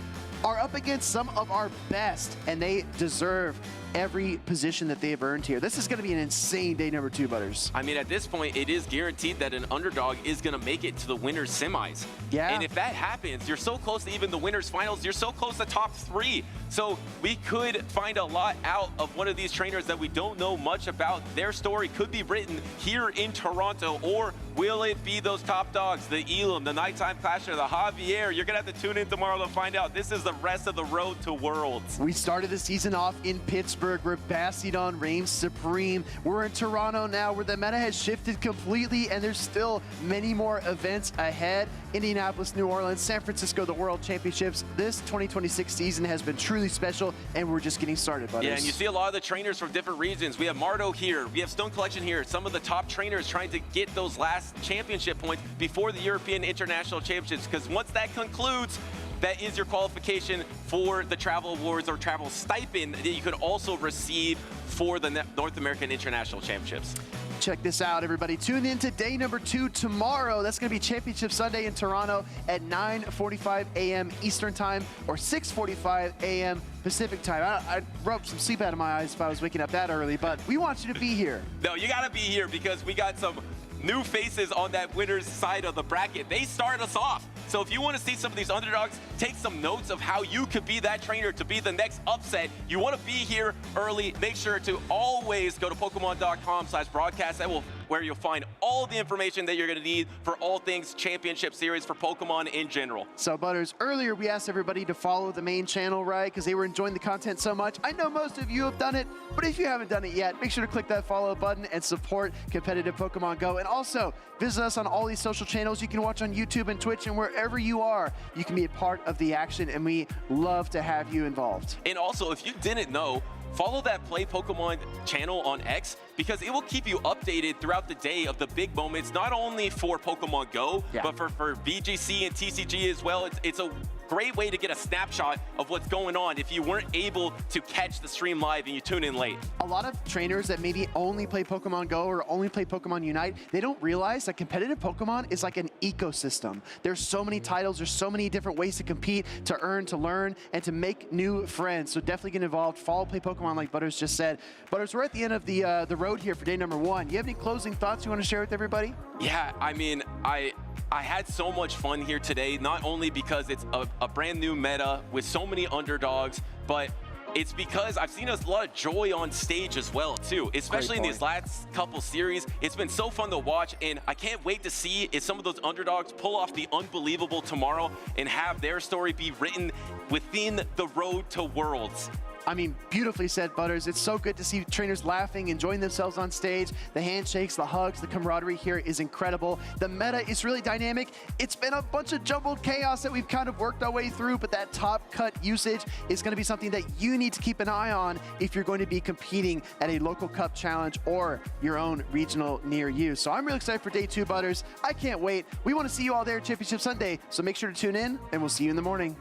are up against some of our best, and they deserve every position that they have earned here. This is going to be an insane day number 2, Butters. I mean, at this point, it is guaranteed that an underdog is going to make it to the winners semis. Yeah. And if that happens, you're so close to even the winners finals. You're so close to top 3. So we could find a lot out of one of these trainers that we don't know much about. Their story could be written here in Toronto, or will it be those top dogs, the Elam, the Nighttime Clasher, the Javier? You're going to have to tune in tomorrow to find out. This is the rest of the road to Worlds. We started the season off in Pittsburgh. Pittsburgh, where Bastiodon reigns supreme. We're in Toronto now, where the meta has shifted completely, and there's still many more events ahead. Indianapolis, New Orleans, San Francisco, the World Championships. This 2026 season has been truly special, and we're just getting started, Butters. Yeah, and you see a lot of the trainers from different regions. We have Mardo here, we have Stone Collection here, some of the top trainers trying to get those last championship points before the European International Championships, because once that concludes, that is your qualification for the travel awards or travel stipend that you could also receive for the North American International Championships. Check this out, everybody. Tune in to day number 2 tomorrow. That's going to be Championship Sunday in Toronto at 9:45 a.m. Eastern Time or 6:45 a.m. Pacific Time. I'd rub some sleep out of my eyes if I was waking up that early, but we want you to be here. No, you got to be here because we got some new faces on that winner's side of the bracket. They started us off. So if you want to see some of these underdogs, take some notes of how you could be that trainer to be the next upset. You want to be here early. Make sure to always go to Pokemon.com/broadcast. That will where you'll find all the information that you're going to need for all things championship series for Pokemon in general. So Butters, earlier we asked everybody to follow the main channel, right? Because they were enjoying the content so much. I know most of you have done it, but if you haven't done it yet, make sure to click that follow button and support competitive Pokemon Go. And also visit us on all these social channels. You can watch on YouTube and Twitch, and wherever you are, you can be a part of the action, and we love to have you involved. And also, if you didn't know, follow that Play Pokemon channel on X because it will keep you updated throughout the day of the big moments, not only for Pokemon Go, but for VGC and TCG as well. It's a great way to get a snapshot of what's going on if you weren't able to catch the stream live and you tune in late. A lot of trainers that maybe only play Pokemon Go or only play Pokemon Unite, they don't realize that competitive Pokemon is like an ecosystem. There's so many titles, there's so many different ways to compete, to earn, to learn, and to make new friends. So definitely get involved, follow Play Pokemon like Butters just said. Butters, we're at the end of the road here for day number 1. You have any closing thoughts you want to share with everybody? Yeah, I mean, I had so much fun here today, not only because it's a brand new meta with so many underdogs, but it's because I've seen a lot of joy on stage as well, too, especially in these last couple series. It's been so fun to watch, and I can't wait to see if some of those underdogs pull off the unbelievable tomorrow and have their story be written within the road to Worlds. I mean, beautifully said, Butters. It's so good to see trainers laughing, enjoying themselves on stage. The handshakes, the hugs, the camaraderie here is incredible. The meta is really dynamic. It's been a bunch of jumbled chaos that we've kind of worked our way through, but that top cut usage is going to be something that you need to keep an eye on if you're going to be competing at a local cup challenge or your own regional near you. So I'm really excited for day 2, Butters. I can't wait. We want to see you all there at Championship Sunday, so make sure to tune in, and we'll see you in the morning.